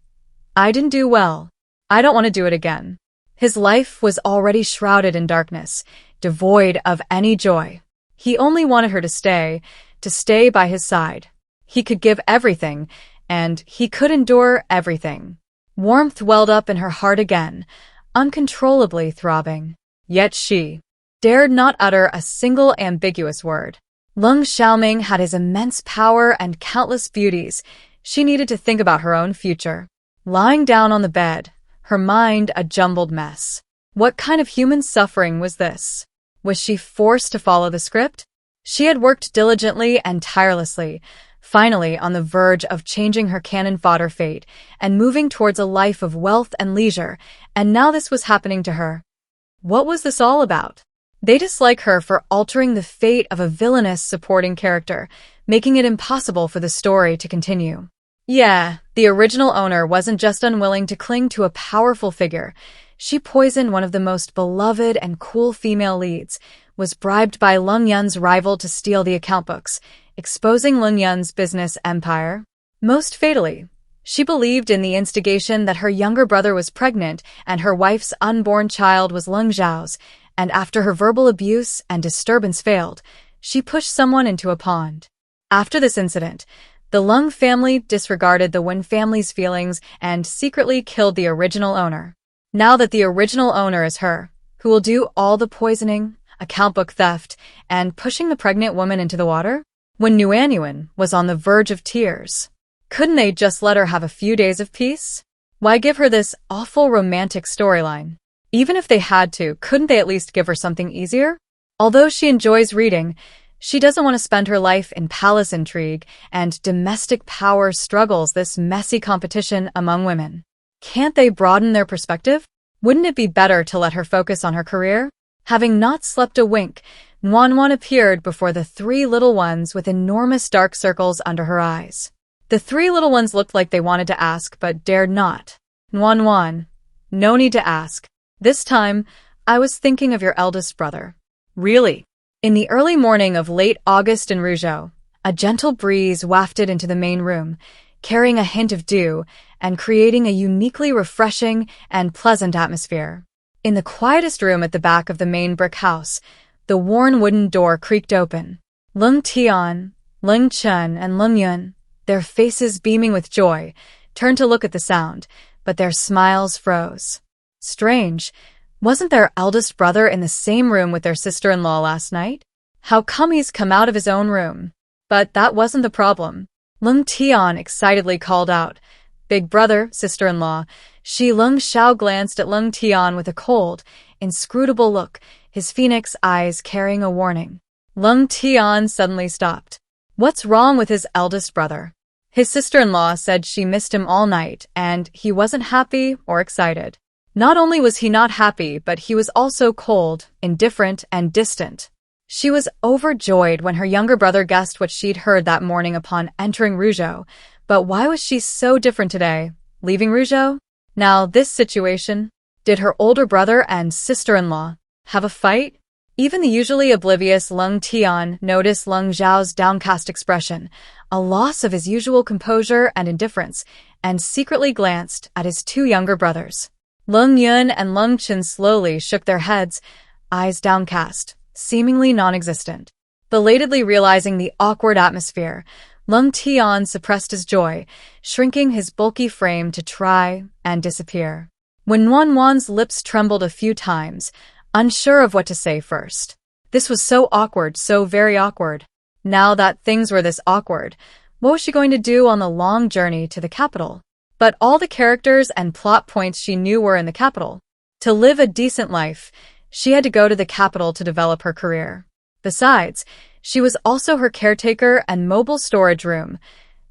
I didn't do well. I don't want to do it again. His life was already shrouded in darkness, devoid of any joy. He only wanted her to stay by his side. He could give everything, and he could endure everything. Warmth welled up in her heart again, uncontrollably throbbing. Yet she dared not utter a single ambiguous word. Lung Sha had his immense power and countless beauties. She needed to think about her own future. Lying down on the bed, her mind a jumbled mess. What kind of human suffering was this? Was she forced to follow the script? She had worked diligently and tirelessly, finally on the verge of changing her cannon fodder fate and moving towards a life of wealth and leisure, and now this was happening to her. What was this all about? They dislike her for altering the fate of a villainous supporting character, making it impossible for the story to continue. Yeah, the original owner wasn't just unwilling to cling to a powerful figure. She poisoned one of the most beloved and cool female leads, was bribed by Lung Yun's rival to steal the account books, exposing Lung Yun's business empire. Most fatally, she believed in the instigation that her younger brother was pregnant and her wife's unborn child was Lung Zhao's, and after her verbal abuse and disturbance failed, she pushed someone into a pond. After this incident, the Lung family disregarded the Wen family's feelings and secretly killed the original owner. Now that the original owner is her, who will do all the poisoning, account book theft, and pushing the pregnant woman into the water? When Nuanyuan was on the verge of tears, couldn't they just let her have a few days of peace? Why give her this awful romantic storyline? Even if they had to, couldn't they at least give her something easier? Although she enjoys reading, she doesn't want to spend her life in palace intrigue and domestic power struggles, this messy competition among women. Can't they broaden their perspective? Wouldn't it be better to let her focus on her career? Having not slept a wink, Nuanyuan appeared before the three little ones with enormous dark circles under her eyes. The three little ones looked like they wanted to ask but dared not. Nuanyuan, no need to ask. This time, I was thinking of your eldest brother. Really? In the early morning of late August in Rujo, a gentle breeze wafted into the main room, carrying a hint of dew and creating a uniquely refreshing and pleasant atmosphere. In the quietest room at the back of the main brick house, the worn wooden door creaked open. Lung Tian, Lung Chen, and Lung Yun, their faces beaming with joy, turned to look at the sound, but their smiles froze. Strange. Wasn't their eldest brother in the same room with their sister-in-law last night? How come he's come out of his own room? But that wasn't the problem. Lung Tian excitedly called out, "Big brother, sister-in-law." Lung Sha glanced at Lung Tian with a cold, inscrutable look, his phoenix eyes carrying a warning. Lung Tian suddenly stopped. What's wrong with his eldest brother? His sister-in-law said she missed him all night, and he wasn't happy or excited. Not only was he not happy, but he was also cold, indifferent, and distant. She was overjoyed when her younger brother guessed what she'd heard that morning upon entering Rujo. But why was she so different today, leaving Rujo? Now, this situation, did her older brother and sister-in-law have a fight? Even the usually oblivious Lung Tian noticed Lung Zhao's downcast expression, a loss of his usual composure and indifference, and secretly glanced at his two younger brothers. Lung Yun and Lung Chen slowly shook their heads, eyes downcast, seemingly non-existent. Belatedly realizing the awkward atmosphere, Lung Tian suppressed his joy, shrinking his bulky frame to try and disappear. When Nuanyuan's lips trembled a few times, unsure of what to say first. This was so awkward, so very awkward. Now that things were this awkward, what was she going to do on the long journey to the capital? But all the characters and plot points she knew were in the capital. To live a decent life, she had to go to the capital to develop her career. Besides, she was also her caretaker and mobile storage room.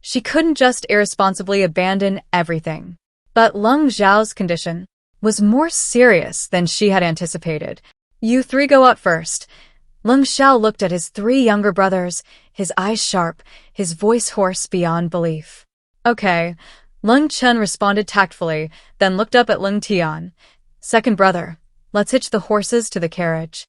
She couldn't just irresponsibly abandon everything. But Lung Zhao's condition was more serious than she had anticipated. You three go out first. Lung Sha looked at his three younger brothers, his eyes sharp, his voice hoarse beyond belief. Okay. Lung Chen responded tactfully, then looked up at Lung Tian. Second brother. Let's hitch the horses to the carriage.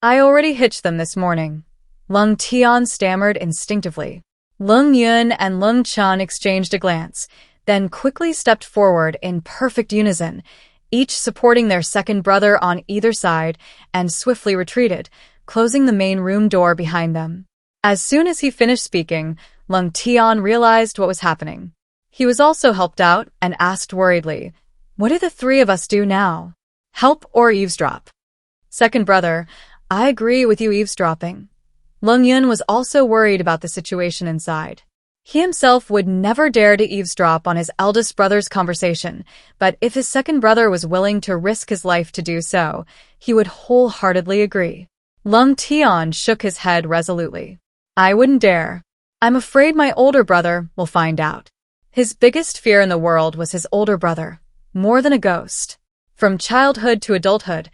I already hitched them this morning. Lung Tian stammered instinctively. Lung Yun and Lung Chan exchanged a glance, then quickly stepped forward in perfect unison, each supporting their second brother on either side, and swiftly retreated, closing the main room door behind them. As soon as he finished speaking, Lung Tian realized what was happening. He was also helped out and asked worriedly, "What do the three of us do now? Help or eavesdrop?" "Second brother, I agree with you eavesdropping." Lung Yun was also worried about the situation inside. He himself would never dare to eavesdrop on his eldest brother's conversation, but if his second brother was willing to risk his life to do so, he would wholeheartedly agree. Lung Tian shook his head resolutely. "I wouldn't dare. I'm afraid my older brother will find out." His biggest fear in the world was his older brother, more than a ghost. From childhood to adulthood,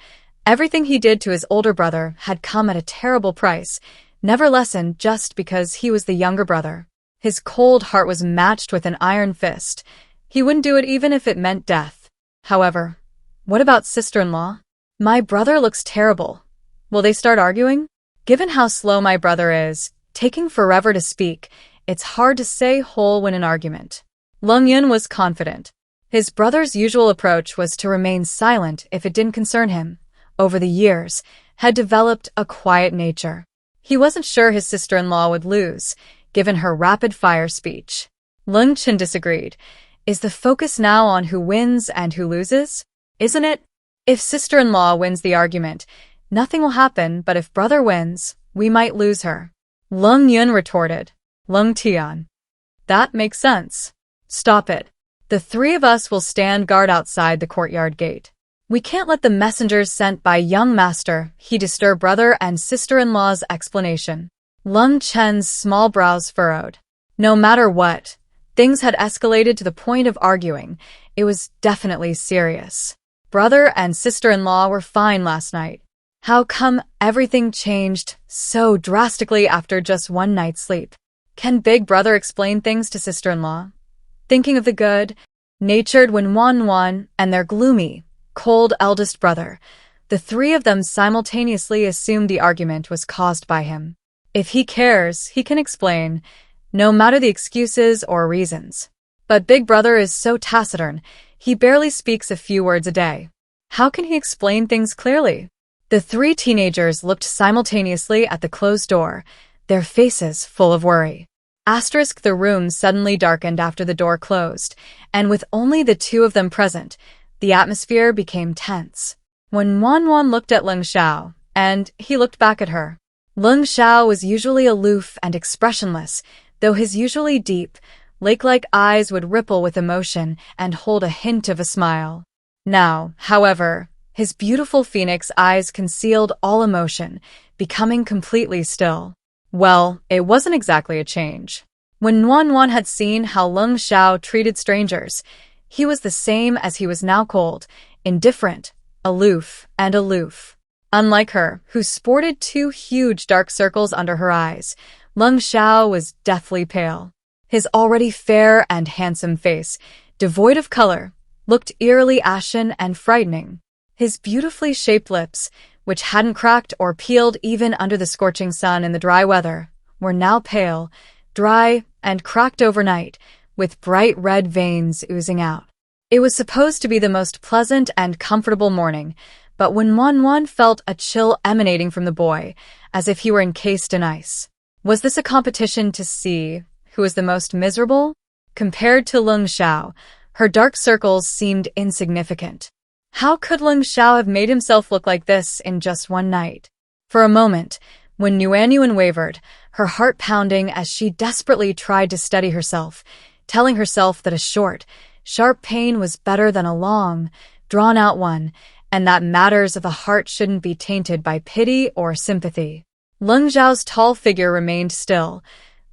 everything he did to his older brother had come at a terrible price, never lessened just because he was the younger brother. His cold heart was matched with an iron fist. He wouldn't do it even if it meant death. However, what about sister-in-law? "My brother looks terrible. Will they start arguing?" Given how slow my brother is, taking forever to speak, it's hard to say whole win an argument. Lung Yun was confident. His brother's usual approach was to remain silent if it didn't concern him. Over the years, had developed a quiet nature. He wasn't sure his sister-in-law would lose, given her rapid-fire speech. Lung Chen disagreed. Is the focus now on who wins and who loses? Isn't it? If sister-in-law wins the argument, nothing will happen, but if brother wins, we might lose her. Lung Yun retorted. Lung Tian. That makes sense. Stop it. The three of us will stand guard outside the courtyard gate. We can't let the messengers sent by young master he disturb brother and sister-in-law's explanation. Lung Chen's small brows furrowed. No matter what, things had escalated to the point of arguing. It was definitely serious. Brother and sister-in-law were fine last night. How come everything changed so drastically after just one night's sleep? Can big brother explain things to sister-in-law? Thinking of the good-natured Wan and their gloomy, cold eldest brother, the three of them simultaneously assumed the argument was caused by him. If he cares, he can explain, no matter the excuses or reasons. But big brother is so taciturn, he barely speaks a few words a day. How can he explain things clearly? The three teenagers looked simultaneously at the closed door, their faces full of worry. The room suddenly darkened after the door closed, and with only the two of them present, the atmosphere became tense. When Wan looked at Lung Sha, and he looked back at her. Lung Sha was usually aloof and expressionless, though his usually deep, lake-like eyes would ripple with emotion and hold a hint of a smile. Now, however, his beautiful phoenix eyes concealed all emotion, becoming completely still. Well, it wasn't exactly a change. When Wan had seen how Lung Sha treated strangers, he was the same as he was now, cold, indifferent, aloof. Unlike her, who sported two huge dark circles under her eyes, Lung Sha was deathly pale. His already fair and handsome face, devoid of color, looked eerily ashen and frightening. His beautifully shaped lips, which hadn't cracked or peeled even under the scorching sun in the dry weather, were now pale, dry, and cracked overnight, with bright red veins oozing out. It was supposed to be the most pleasant and comfortable morning, but when Wan felt a chill emanating from the boy, as if he were encased in ice. Was this a competition to see who was the most miserable? Compared to Lung Sha, her dark circles seemed insignificant. How could Lung Sha have made himself look like this in just one night? For a moment, when Yuan wavered, her heart pounding as she desperately tried to steady herself, telling herself that a short, sharp pain was better than a long, drawn-out one, and that matters of the heart shouldn't be tainted by pity or sympathy. Lung Zhao's tall figure remained still,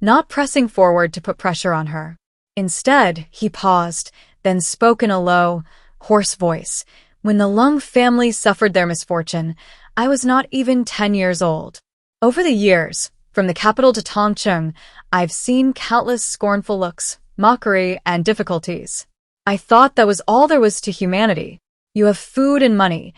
not pressing forward to put pressure on her. Instead, he paused, then spoke in a low, hoarse voice. When the Lung family suffered their misfortune, I was not even 10 years old. Over the years, from the capital to Tongcheng, I've seen countless scornful looks, mockery, and difficulties. I thought that was all there was to humanity. You have food and money.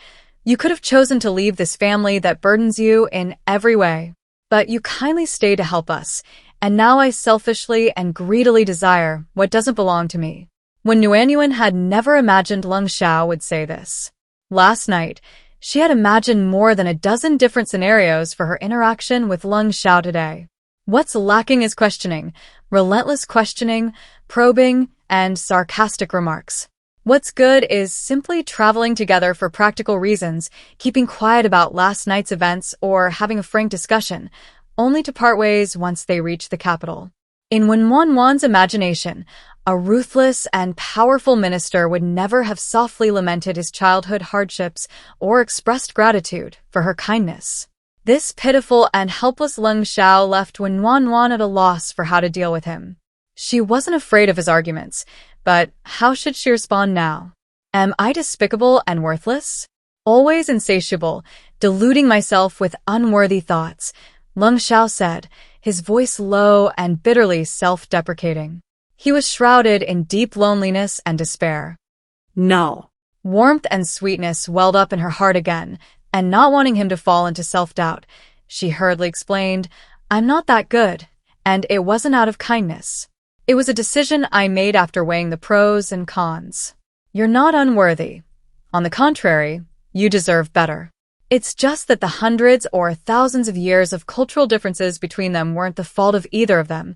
You could have chosen to leave this family that burdens you in every way. But you kindly stay to help us, and now I selfishly and greedily desire what doesn't belong to me. When Nguyen had never imagined Lung Sha would say this. Last night, she had imagined more than a dozen different scenarios for her interaction with Lung Sha today. What's lacking is questioning, relentless questioning, probing, and sarcastic remarks. What's good is simply traveling together for practical reasons, keeping quiet about last night's events or having a frank discussion, only to part ways once they reach the capital. In Wenwanwan's imagination, a ruthless and powerful minister would never have softly lamented his childhood hardships or expressed gratitude for her kindness. This pitiful and helpless Lung Sha left Wenwanwan at a loss for how to deal with him. She wasn't afraid of his arguments, but how should she respond now? Am I despicable and worthless? Always insatiable, deluding myself with unworthy thoughts, Lung Sha said, his voice low and bitterly self-deprecating. He was shrouded in deep loneliness and despair. No. Warmth and sweetness welled up in her heart again, and not wanting him to fall into self-doubt, she hurriedly explained, I'm not that good, and it wasn't out of kindness. It was a decision I made after weighing the pros and cons. You're not unworthy. On the contrary, you deserve better. It's just that the hundreds or thousands of years of cultural differences between them weren't the fault of either of them.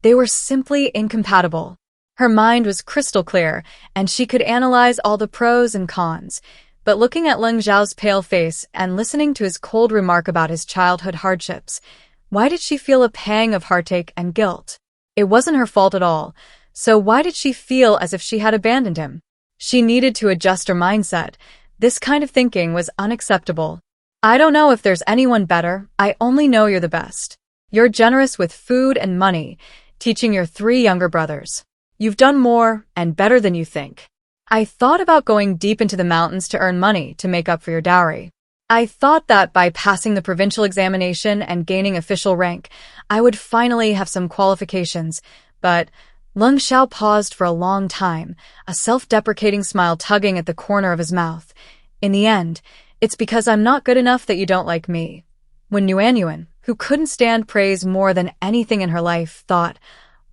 They were simply incompatible. Her mind was crystal clear, and she could analyze all the pros and cons. But looking at Lung Zhao's pale face and listening to his cold remark about his childhood hardships, why did she feel a pang of heartache and guilt? It wasn't her fault at all, so why did she feel as if she had abandoned him? She needed to adjust her mindset. This kind of thinking was unacceptable. I don't know if there's anyone better, I only know you're the best. You're generous with food and money, teaching your 3 younger brothers. You've done more and better than you think. I thought about going deep into the mountains to earn money to make up for your dowry. I thought that by passing the provincial examination and gaining official rank, I would finally have some qualifications, but Lung Sha paused for a long time, a self-deprecating smile tugging at the corner of his mouth. In the end, it's because I'm not good enough that you don't like me. When Nguyen, who couldn't stand praise more than anything in her life, thought,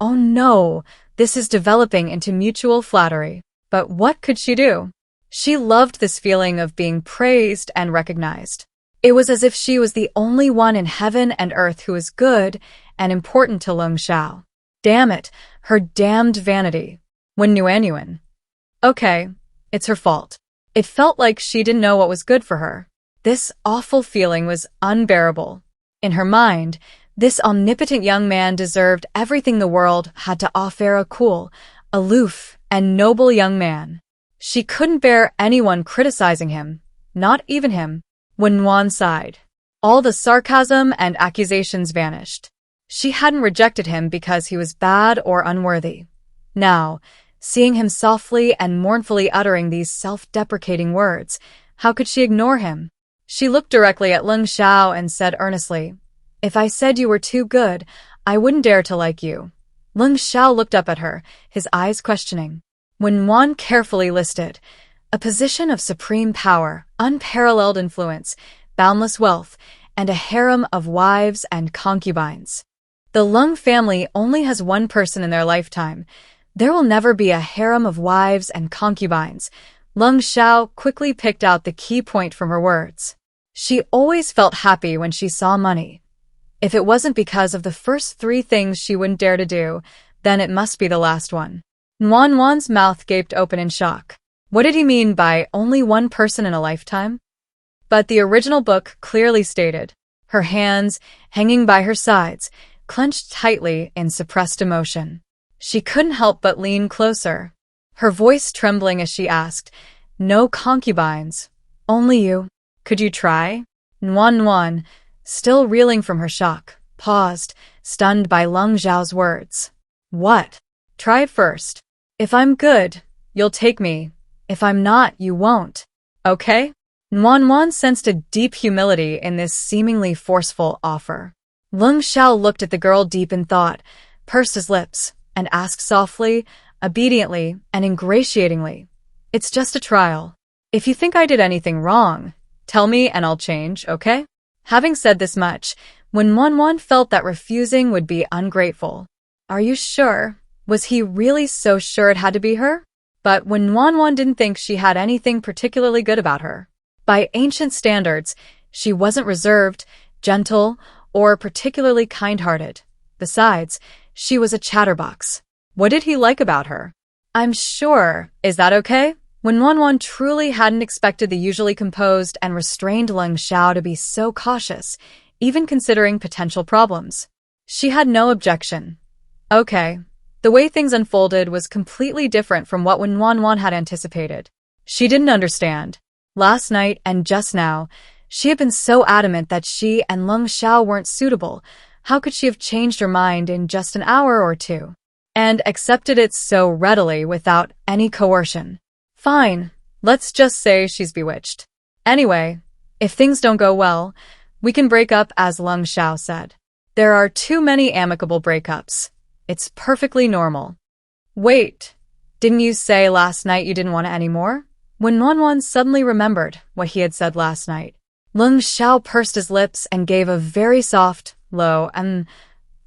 oh no, this is developing into mutual flattery. But what could she do? She loved this feeling of being praised and recognized. It was as if she was the only one in heaven and earth who was good and important to Lung Sha. Damn it, her damned vanity. When Nguyen. Okay, it's her fault. It felt like she didn't know what was good for her. This awful feeling was unbearable. In her mind, this omnipotent young man deserved everything the world had to offer, a cool, aloof, and noble young man. She couldn't bear anyone criticizing him, not even him. When Nguyen sighed, all the sarcasm and accusations vanished. She hadn't rejected him because he was bad or unworthy. Now, seeing him softly and mournfully uttering these self-deprecating words, how could she ignore him? She looked directly at Lung Sha and said earnestly, if I said you were too good, I wouldn't dare to like you. Lung Sha looked up at her, his eyes questioning. When Nguyen carefully listed, a position of supreme power, unparalleled influence, boundless wealth, and a harem of wives and concubines. The Lung family only has one person in their lifetime. There will never be a harem of wives and concubines. Lung Sha quickly picked out the key point from her words. She always felt happy when she saw money. If it wasn't because of the first 3 things she wouldn't dare to do, then it must be the last one. Nguyen's mouth gaped open in shock. What did he mean by only one person in a lifetime? But the original book clearly stated, her hands, hanging by her sides, clenched tightly in suppressed emotion. She couldn't help but lean closer, her voice trembling as she asked, no concubines, only you. Could you try? Nguyen, still reeling from her shock, paused, stunned by Lung Zhao's words. What? Try first. If I'm good, you'll take me. If I'm not, you won't. Okay? Nguyen sensed a deep humility in this seemingly forceful offer. Lung Sha looked at the girl deep in thought, pursed his lips, and asked softly, obediently, and ingratiatingly, it's just a trial. If you think I did anything wrong, Tell me and I'll change, okay? Having said this much, when Wanwan felt that refusing would be ungrateful. Are you sure? Was he really so sure it had to be her? But when Wanwan didn't think she had anything particularly good about her. By ancient standards, she wasn't reserved, gentle, or particularly kind-hearted. Besides, she was a chatterbox. What did he like about her? I'm sure. Is that okay? When Wanwan truly hadn't expected the usually composed and restrained Lung Sha to be so cautious, even considering potential problems. She had no objection. Okay. The way things unfolded was completely different from what Wanwan had anticipated. She didn't understand. Last night and just now, she had been so adamant that she and Lung Sha weren't suitable. How could she have changed her mind in just an hour or two? And accepted it so readily without any coercion. Fine, let's just say she's bewitched. Anyway, if things don't go well, we can break up, as Lung Sha said. There are too many amicable breakups. It's perfectly normal. Wait, didn't you say last night you didn't want it anymore? When Wanwan suddenly remembered what he had said last night, Lung Sha pursed his lips and gave a very soft, low,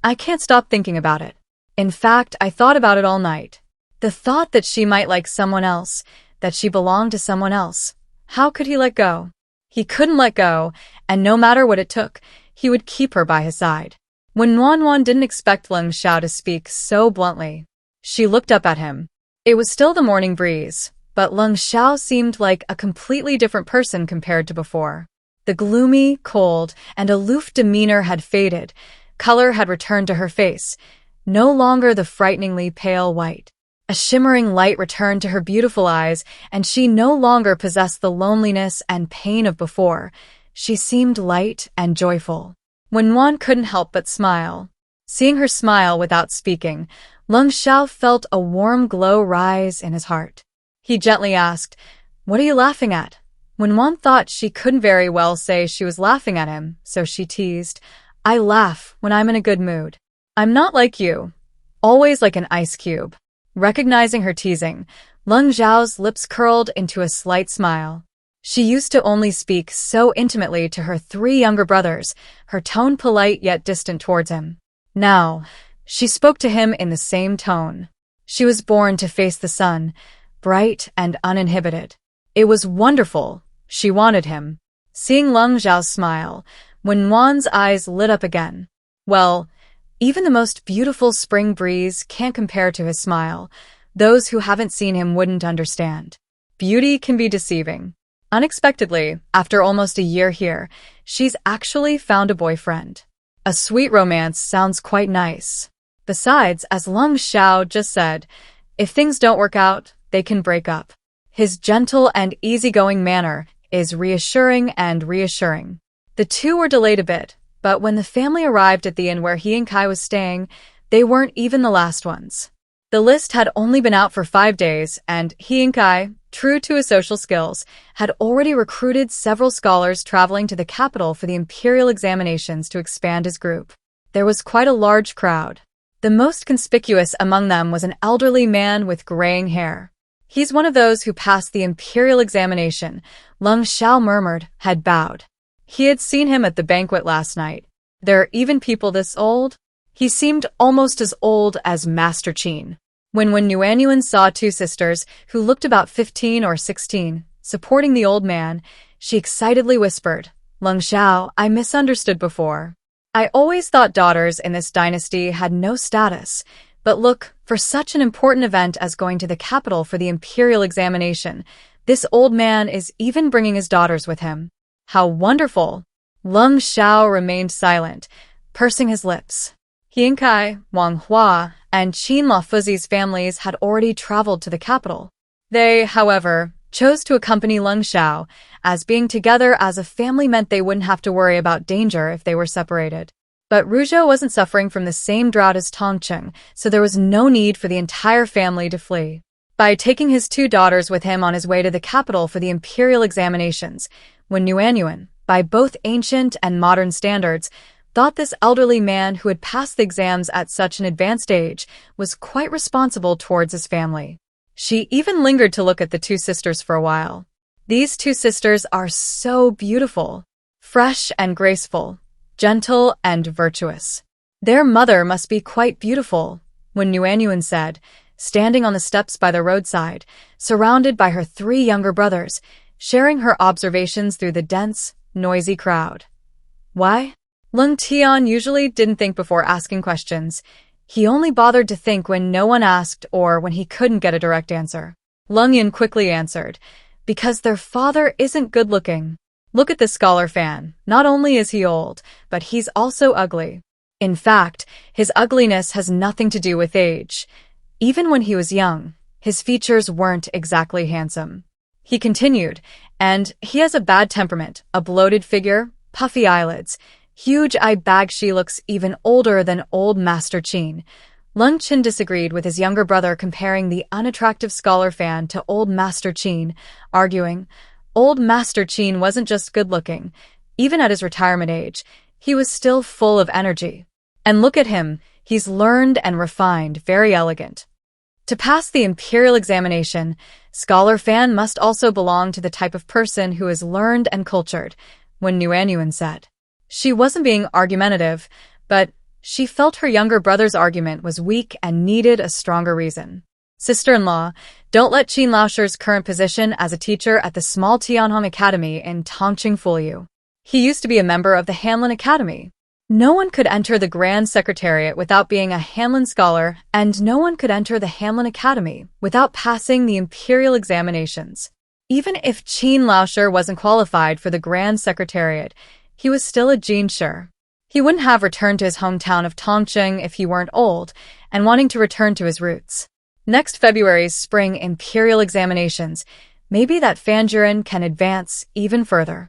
I can't stop thinking about it. In fact, I thought about it all night. The thought that she might like someone else, that she belonged to someone else. How could he let go? He couldn't let go, and no matter what it took, he would keep her by his side. When Wanwan didn't expect Lung Sha to speak so bluntly, she looked up at him. It was still the morning breeze, but Lung Sha seemed like a completely different person compared to before. The gloomy, cold, and aloof demeanor had faded. Color had returned to her face, no longer the frighteningly pale white. A shimmering light returned to her beautiful eyes, and she no longer possessed the loneliness and pain of before. She seemed light and joyful. When Wan couldn't help but smile. Seeing her smile without speaking, Lung Sha felt a warm glow rise in his heart. He gently asked, "What are you laughing at?" When Wan thought she couldn't very well say she was laughing at him, so she teased, "I laugh when I'm in a good mood. I'm not like you, always like an ice cube." Recognizing her teasing, Lung Zhao's lips curled into a slight smile. She used to only speak so intimately to her 3 younger brothers, her tone polite yet distant towards him. Now, she spoke to him in the same tone. She was born to face the sun, bright and uninhibited. It was wonderful. She wanted him. Seeing Lung Zhao's smile, when Wan's eyes lit up again. Well, even the most beautiful spring breeze can't compare to his smile. Those who haven't seen him wouldn't understand. Beauty can be deceiving. Unexpectedly, after almost a year here, she's actually found a boyfriend. A sweet romance sounds quite nice. Besides, as Lung Sha just said, if things don't work out, they can break up. His gentle and easygoing manner is reassuring and reassuring. The two were delayed a bit, but when the family arrived at the inn where he and Kai was staying, they weren't even the last ones. The list had only been out for 5 days, and he and Kai, true to his social skills, had already recruited several scholars traveling to the capital for the imperial examinations to expand his group. There was quite a large crowd. The most conspicuous among them was an elderly man with graying hair. He's one of those who passed the imperial examination, Lung Sha murmured, had bowed. He had seen him at the banquet last night. There are even people this old? He seemed almost as old as Master Qin. When Yuanyuan saw 2 sisters, who looked about 15 or 16, supporting the old man, she excitedly whispered, "Lung Sha, I misunderstood before. I always thought daughters in this dynasty had no status. But look, for such an important event as going to the capital for the imperial examination, this old man is even bringing his daughters with him. How wonderful!" Lung Sha remained silent, pursing his lips. He and Kai, Wang Hua, and Qin Lafuzi's families had already traveled to the capital. They, however, chose to accompany Lung Sha, as being together as a family meant they wouldn't have to worry about danger if they were separated. But Rujo wasn't suffering from the same drought as Tongcheng, so there was no need for the entire family to flee. By taking his 2 daughters with him on his way to the capital for the imperial examinations, when Yuanyuan, by both ancient and modern standards, thought this elderly man who had passed the exams at such an advanced age was quite responsible towards his family. She even lingered to look at the 2 sisters for a while. These two sisters are so beautiful, fresh and graceful, gentle and virtuous. Their mother must be quite beautiful, Wen Nuanyuan said, standing on the steps by the roadside, surrounded by her three younger brothers, sharing her observations through the dense, noisy crowd. Why? Lung Tian usually didn't think before asking questions. He only bothered to think when no one asked or when he couldn't get a direct answer. Lung Yin quickly answered, because their father isn't good-looking. Look at this scholar fan. Not only is he old, but he's also ugly. In fact, his ugliness has nothing to do with age. Even when he was young, his features weren't exactly handsome. He continued, and he has a bad temperament, a bloated figure, puffy eyelids, huge eye bag. She looks even older than old Master Qin. Lung Qin disagreed with his younger brother, comparing the unattractive scholar fan to old Master Qin, arguing, old Master Qin wasn't just good-looking. Even at his retirement age, he was still full of energy. And look at him, he's learned and refined, very elegant. To pass the imperial examination, Scholar Fan must also belong to the type of person who is learned and cultured, Wen Nuanyuan said. She wasn't being argumentative, but she felt her younger brother's argument was weak and needed a stronger reason. Sister-in-law, don't let Qin Laosher's current position as a teacher at the small Tianhong Academy in Tongqing fool you. He used to be a member of the Hanlin Academy. No one could enter the Grand Secretariat without being a Hanlin scholar, and no one could enter the Hanlin Academy without passing the imperial examinations. Even if Qin Laosher wasn't qualified for the Grand Secretariat, he was still a Jinsher. He wouldn't have returned to his hometown of Tongqing if he weren't old and wanting to return to his roots. Next February's spring imperial examinations, maybe that Fanjuran can advance even further.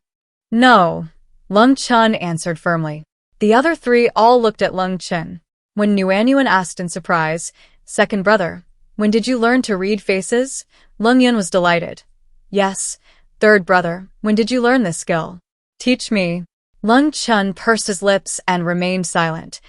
No, Lung Chun answered firmly. The other three all looked at Lung Chen. When Nuanyuan asked in surprise, second brother, when did you learn to read faces? Lung Yun was delighted. Yes, third brother, when did you learn this skill? Teach me. Lung Chun pursed his lips and remained silent.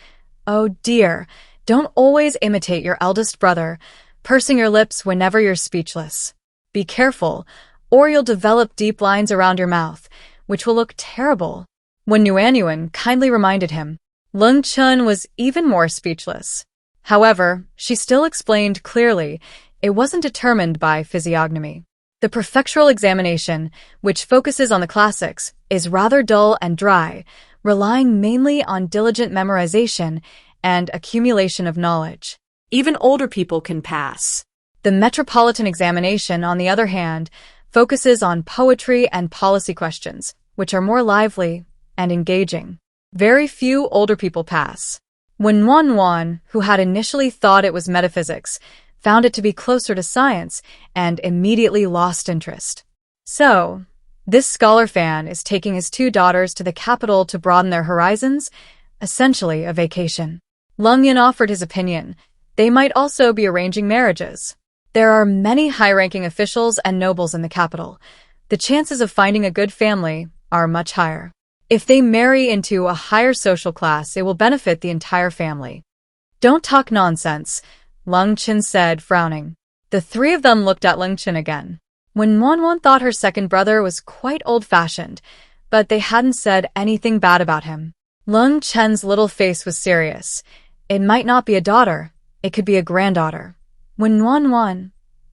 Oh dear, don't always imitate your eldest brother, pursing your lips whenever you're speechless. Be careful, or you'll develop deep lines around your mouth, which will look terrible. When Nuanyuan kindly reminded him, Lung Chun was even more speechless. However, she still explained clearly it wasn't determined by physiognomy. The prefectural examination, which focuses on the classics, is rather dull and dry, relying mainly on diligent memorization and accumulation of knowledge. Even older people can pass. The metropolitan examination, on the other hand, focuses on poetry and policy questions, which are more lively and engaging. Very few older people pass. When Wan, who had initially thought it was metaphysics, found it to be closer to science and immediately lost interest. So, this scholar fan is taking his two daughters to the capital to broaden their horizons, essentially a vacation. Lung Yin offered his opinion. They might also be arranging marriages. There are many high-ranking officials and nobles in the capital. The chances of finding a good family are much higher. If they marry into a higher social class, it will benefit the entire family. Don't talk nonsense, Lung Chen said, frowning. The three of them looked at Lung Chen again. When Wan thought her second brother was quite old-fashioned, but they hadn't said anything bad about him. Lung Chen's little face was serious. It might not be a daughter. It could be a granddaughter. When Wan...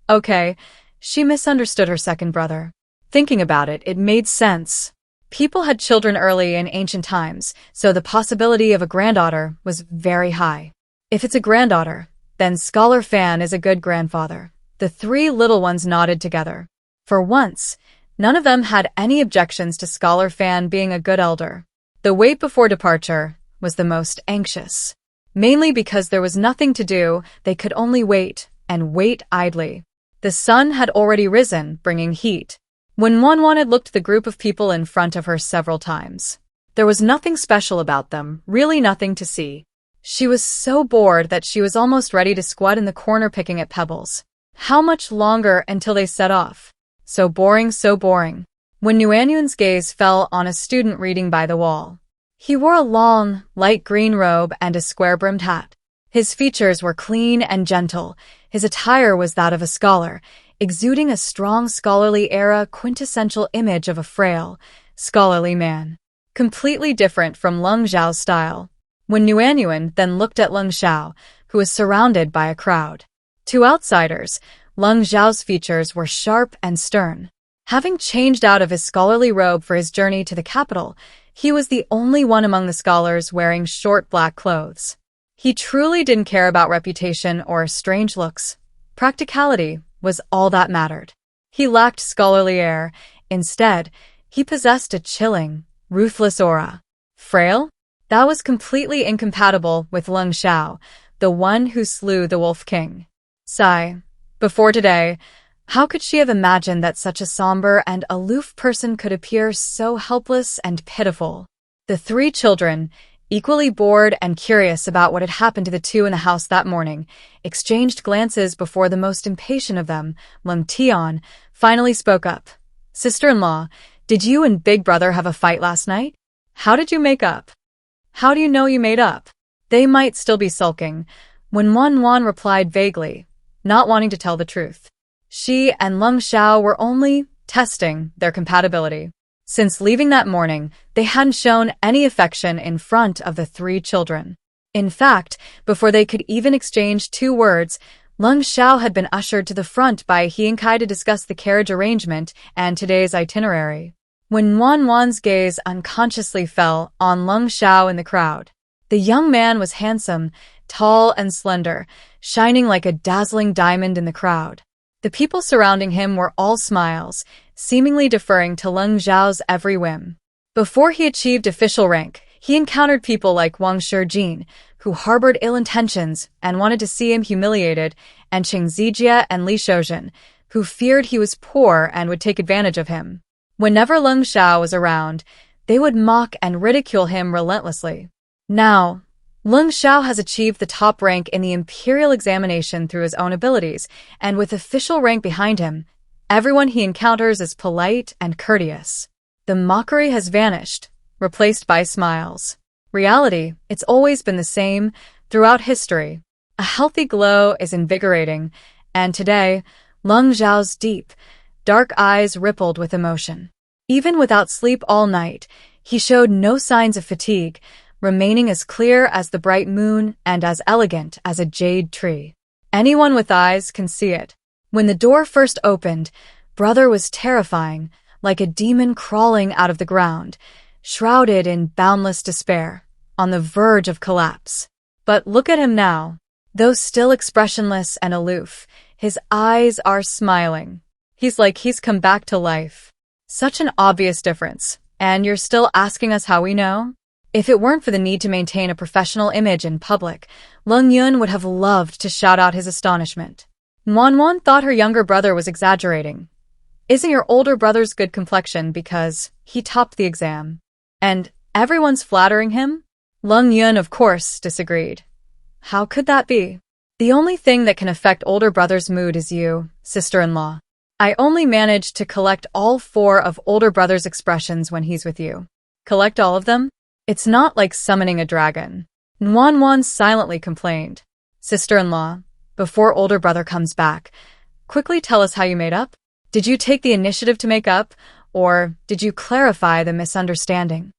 Okay, she misunderstood her second brother. Thinking about it, it made sense. People had children early in ancient times, so the possibility of a granddaughter was very high. If it's a granddaughter, then Scholar Fan is a good grandfather. The three little ones nodded together. For once, none of them had any objections to Scholar Fan being a good elder. The wait before departure was the most anxious. Mainly because there was nothing to do, they could only wait, and wait idly. The sun had already risen, bringing heat. When Wan had looked at the group of people in front of her several times. There was nothing special about them, really nothing to see. She was so bored that she was almost ready to squat in the corner picking at pebbles. How much longer until they set off? So boring, so boring. When Nuanyuan's gaze fell on a student reading by the wall. He wore a long, light green robe and a square-brimmed hat. His features were clean and gentle. His attire was that of a scholar, exuding a strong scholarly era quintessential image of a frail, scholarly man. Completely different from Lung Zhao's style. When Yuanyuan then looked at Lung Sha, who was surrounded by a crowd. To outsiders, Lung Zhao's features were sharp and stern. Having changed out of his scholarly robe for his journey to the capital, he was the only one among the scholars wearing short black clothes. He truly didn't care about reputation or strange looks. Practicality was all that mattered. He lacked scholarly air. Instead, he possessed a chilling, ruthless aura. Frail? That was completely incompatible with Lung Shao, the one who slew the Wolf King. Sigh. Before today, how could she have imagined that such a somber and aloof person could appear so helpless and pitiful? The three children, equally bored and curious about what had happened to the two in the house that morning, exchanged glances before the most impatient of them, Lung Tian, finally spoke up. Sister-in-law, did you and Big Brother have a fight last night? How did you make up? How do you know you made up? They might still be sulking, when Wan replied vaguely, not wanting to tell the truth. She and Lung Shao were only testing their compatibility. Since leaving that morning, they hadn't shown any affection in front of the three children. In fact, before they could even exchange two words, Lung Shao had been ushered to the front by He and Kai to discuss the carriage arrangement and today's itinerary. When Wan's gaze unconsciously fell on Lung Shao in the crowd, the young man was handsome, tall and slender, shining like a dazzling diamond in the crowd. The people surrounding him were all smiles, seemingly deferring to Lung Zhao's every whim. Before he achieved official rank, he encountered people like Wang Shijin, who harbored ill intentions and wanted to see him humiliated, and Qing Zijie and Li Shoujin, who feared he was poor and would take advantage of him. Whenever Lung Shao was around, they would mock and ridicule him relentlessly. Now, Lung Shao has achieved the top rank in the imperial examination through his own abilities, and with official rank behind him, everyone he encounters is polite and courteous. The mockery has vanished, replaced by smiles. Reality, it's always been the same throughout history. A healthy glow is invigorating, and today, Lung Zhao's deep, dark eyes rippled with emotion. Even without sleep all night, he showed no signs of fatigue, remaining as clear as the bright moon and as elegant as a jade tree. Anyone with eyes can see it. When the door first opened, Brother was terrifying, like a demon crawling out of the ground, shrouded in boundless despair, on the verge of collapse. But look at him now. Though still expressionless and aloof, his eyes are smiling. He's like he's come back to life. Such an obvious difference. And you're still asking us how we know? If it weren't for the need to maintain a professional image in public, Lung Yun would have loved to shout out his astonishment. Wan thought her younger brother was exaggerating. Isn't your older brother's good complexion because he topped the exam? And everyone's flattering him? Lung Yun, of course, disagreed. How could that be? The only thing that can affect older brother's mood is you, sister-in-law. I only managed to collect all 4 of older brother's expressions when he's with you. Collect all of them? It's not like summoning a dragon. Wan silently complained. Sister-in-law, before older brother comes back, quickly tell us how you made up? Did you take the initiative to make up, or did you clarify the misunderstanding?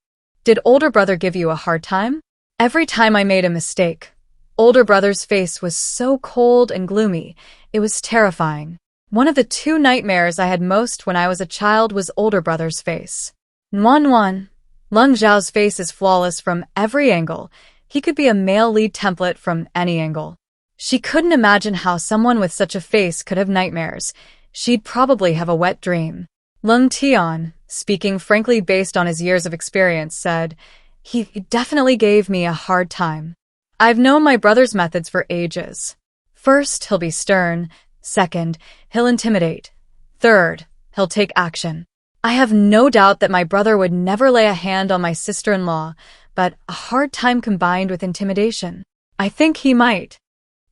Did older brother give you a hard time? Every time I made a mistake, older brother's face was so cold and gloomy, it was terrifying. One of the 2 nightmares I had most when I was a child was older brother's face. Wan. Lung Zhao's face is flawless from every angle. He could be a male lead template from any angle. She couldn't imagine how someone with such a face could have nightmares. She'd probably have a wet dream. Lung Tian, speaking frankly based on his years of experience, said, He definitely gave me a hard time. I've known my brother's methods for ages. First, he'll be stern. Second, he'll intimidate. Third, he'll take action. I have no doubt that my brother would never lay a hand on my sister-in-law, but a hard time combined with intimidation. I think he might.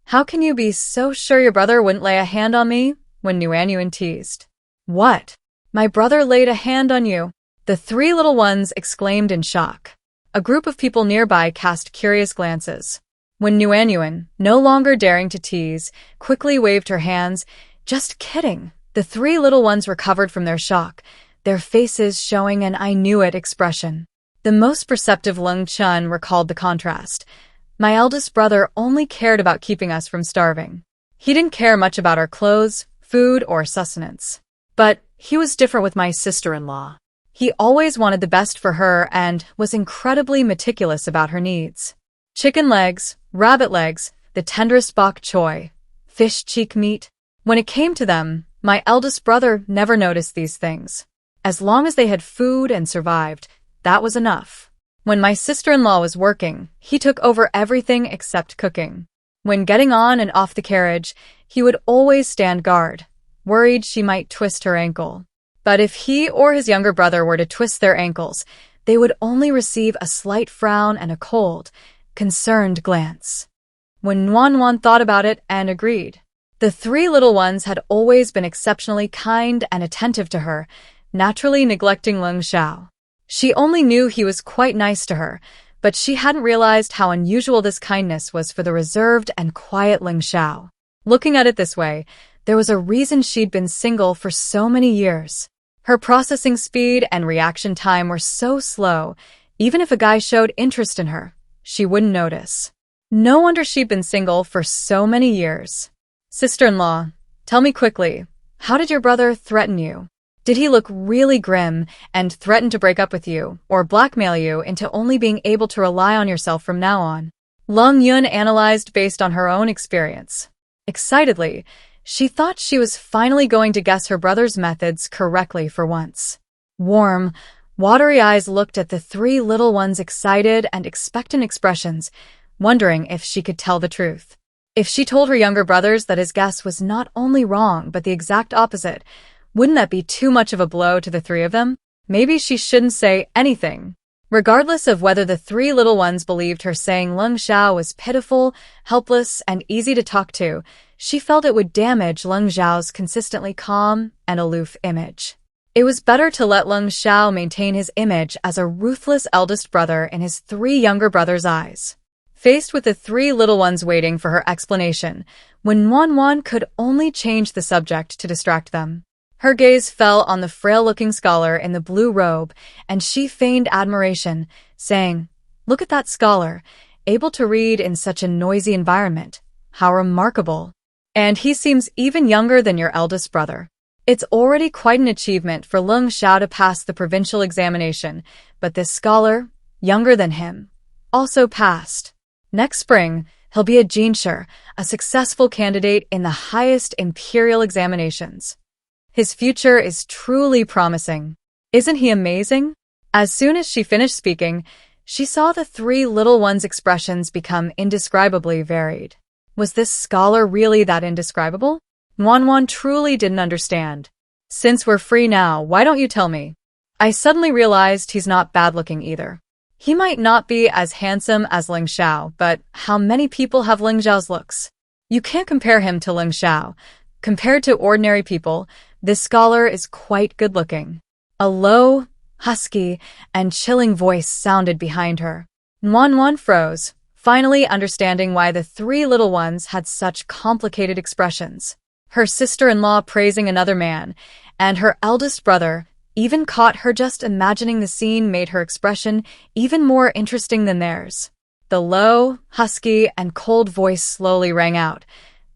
How can you be so sure your brother wouldn't lay a hand on me? When Yuanyuan teased. What? My brother laid a hand on you? The 3 little ones exclaimed in shock. A group of people nearby cast curious glances. When Yuanyuan, no longer daring to tease, quickly waved her hands. Just kidding. The three little ones recovered from their shock, their faces showing an "I knew it" expression. The most perceptive Lung Sha recalled the contrast. My eldest brother only cared about keeping us from starving. He didn't care much about our clothes, food, or sustenance. But he was different with my sister-in-law. He always wanted the best for her and was incredibly meticulous about her needs. Chicken legs, rabbit legs, the tenderest bok choy, fish cheek meat. When it came to them, my eldest brother never noticed these things. As long as they had food and survived, that was enough. When my sister-in-law was working, he took over everything except cooking. When getting on and off the carriage, he would always stand guard, worried she might twist her ankle. But if he or his younger brother were to twist their ankles, they would only receive a slight frown and a cold, concerned glance. When Wan thought about it and agreed. The three little ones had always been exceptionally kind and attentive to her, naturally neglecting Lung Sha. She only knew he was quite nice to her, but she hadn't realized how unusual this kindness was for the reserved and quiet Lung Sha. Looking at it this way, there was a reason she'd been single for so many years. Her processing speed and reaction time were so slow, even if a guy showed interest in her, she wouldn't notice. No wonder she'd been single for so many years. Sister-in-law, tell me quickly, how did your brother threaten you? Did he look really grim and threaten to break up with you or blackmail you into only being able to rely on yourself from now on? Lung Yun analyzed based on her own experience. Excitedly, she thought she was finally going to guess her brother's methods correctly for once. Warm, watery eyes looked at the three little ones' excited and expectant expressions, wondering if she could tell the truth. If she told her younger brothers that his guess was not only wrong but the exact opposite, wouldn't that be too much of a blow to the three of them? Maybe she shouldn't say anything. Regardless of whether the three little ones believed her saying Lung Sha was pitiful, helpless, and easy to talk to, she felt it would damage Lung Xiao's consistently calm and aloof image. It was better to let Lung Sha maintain his image as a ruthless eldest brother in his three younger brothers' eyes. Faced with the three little ones waiting for her explanation, when Wan could only change the subject to distract them. Her gaze fell on the frail-looking scholar in the blue robe, and she feigned admiration, saying, "Look at that scholar, able to read in such a noisy environment. How remarkable. And he seems even younger than your eldest brother." It's already quite an achievement for Lung Sha to pass the provincial examination, but this scholar, younger than him, also passed. Next spring, he'll be a jinshi, a successful candidate in the highest imperial examinations. His future is truly promising. Isn't he amazing? As soon as she finished speaking, she saw the three little ones' expressions become indescribably varied. Was this scholar really that indescribable? Wan truly didn't understand. Since we're free now, why don't you tell me? I suddenly realized he's not bad-looking either. He might not be as handsome as Lung Sha, but how many people have Lung Xiao's looks? You can't compare him to Lung Sha. Compared to ordinary people, this scholar is quite good-looking. A low, husky, and chilling voice sounded behind her. Wan froze, finally understanding why the three little ones had such complicated expressions. Her sister-in-law praising another man, and her eldest brother even caught her just imagining the scene made her expression even more interesting than theirs. The low, husky, and cold voice slowly rang out.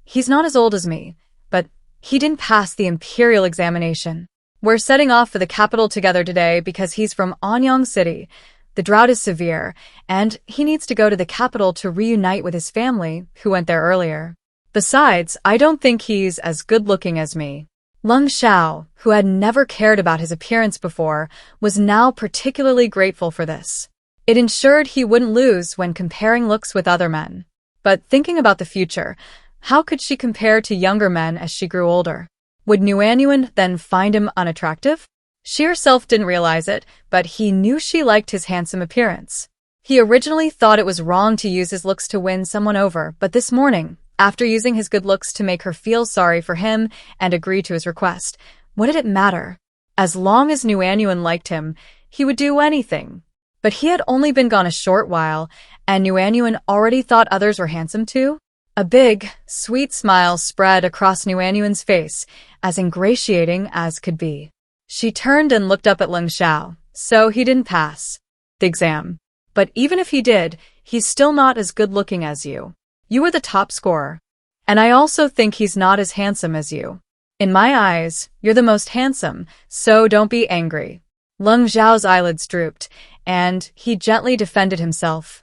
He's not as old as me, but he didn't pass the imperial examination. We're setting off for the capital together today because he's from Anyang City. The drought is severe, and he needs to go to the capital to reunite with his family, who went there earlier. Besides, I don't think he's as good-looking as me. Lung Sha, who had never cared about his appearance before, was now particularly grateful for this. It ensured he wouldn't lose when comparing looks with other men. But thinking about the future, how could she compare to younger men as she grew older? Would Nuanyuan then find him unattractive? She herself didn't realize it, but he knew she liked his handsome appearance. He originally thought it was wrong to use his looks to win someone over, but this morning, after using his good looks to make her feel sorry for him and agree to his request, what did it matter? As long as Nuanyuan liked him, he would do anything. But he had only been gone a short while, and Nuanyuan already thought others were handsome too? A big, sweet smile spread across Nuanyuan's face, as ingratiating as could be. She turned and looked up at Lung Sha, so he didn't pass the exam. But even if he did, he's still not as good-looking as you. You were the top scorer. And I also think he's not as handsome as you. In my eyes, you're the most handsome, so don't be angry. Lung Zhao's eyelids drooped, and he gently defended himself.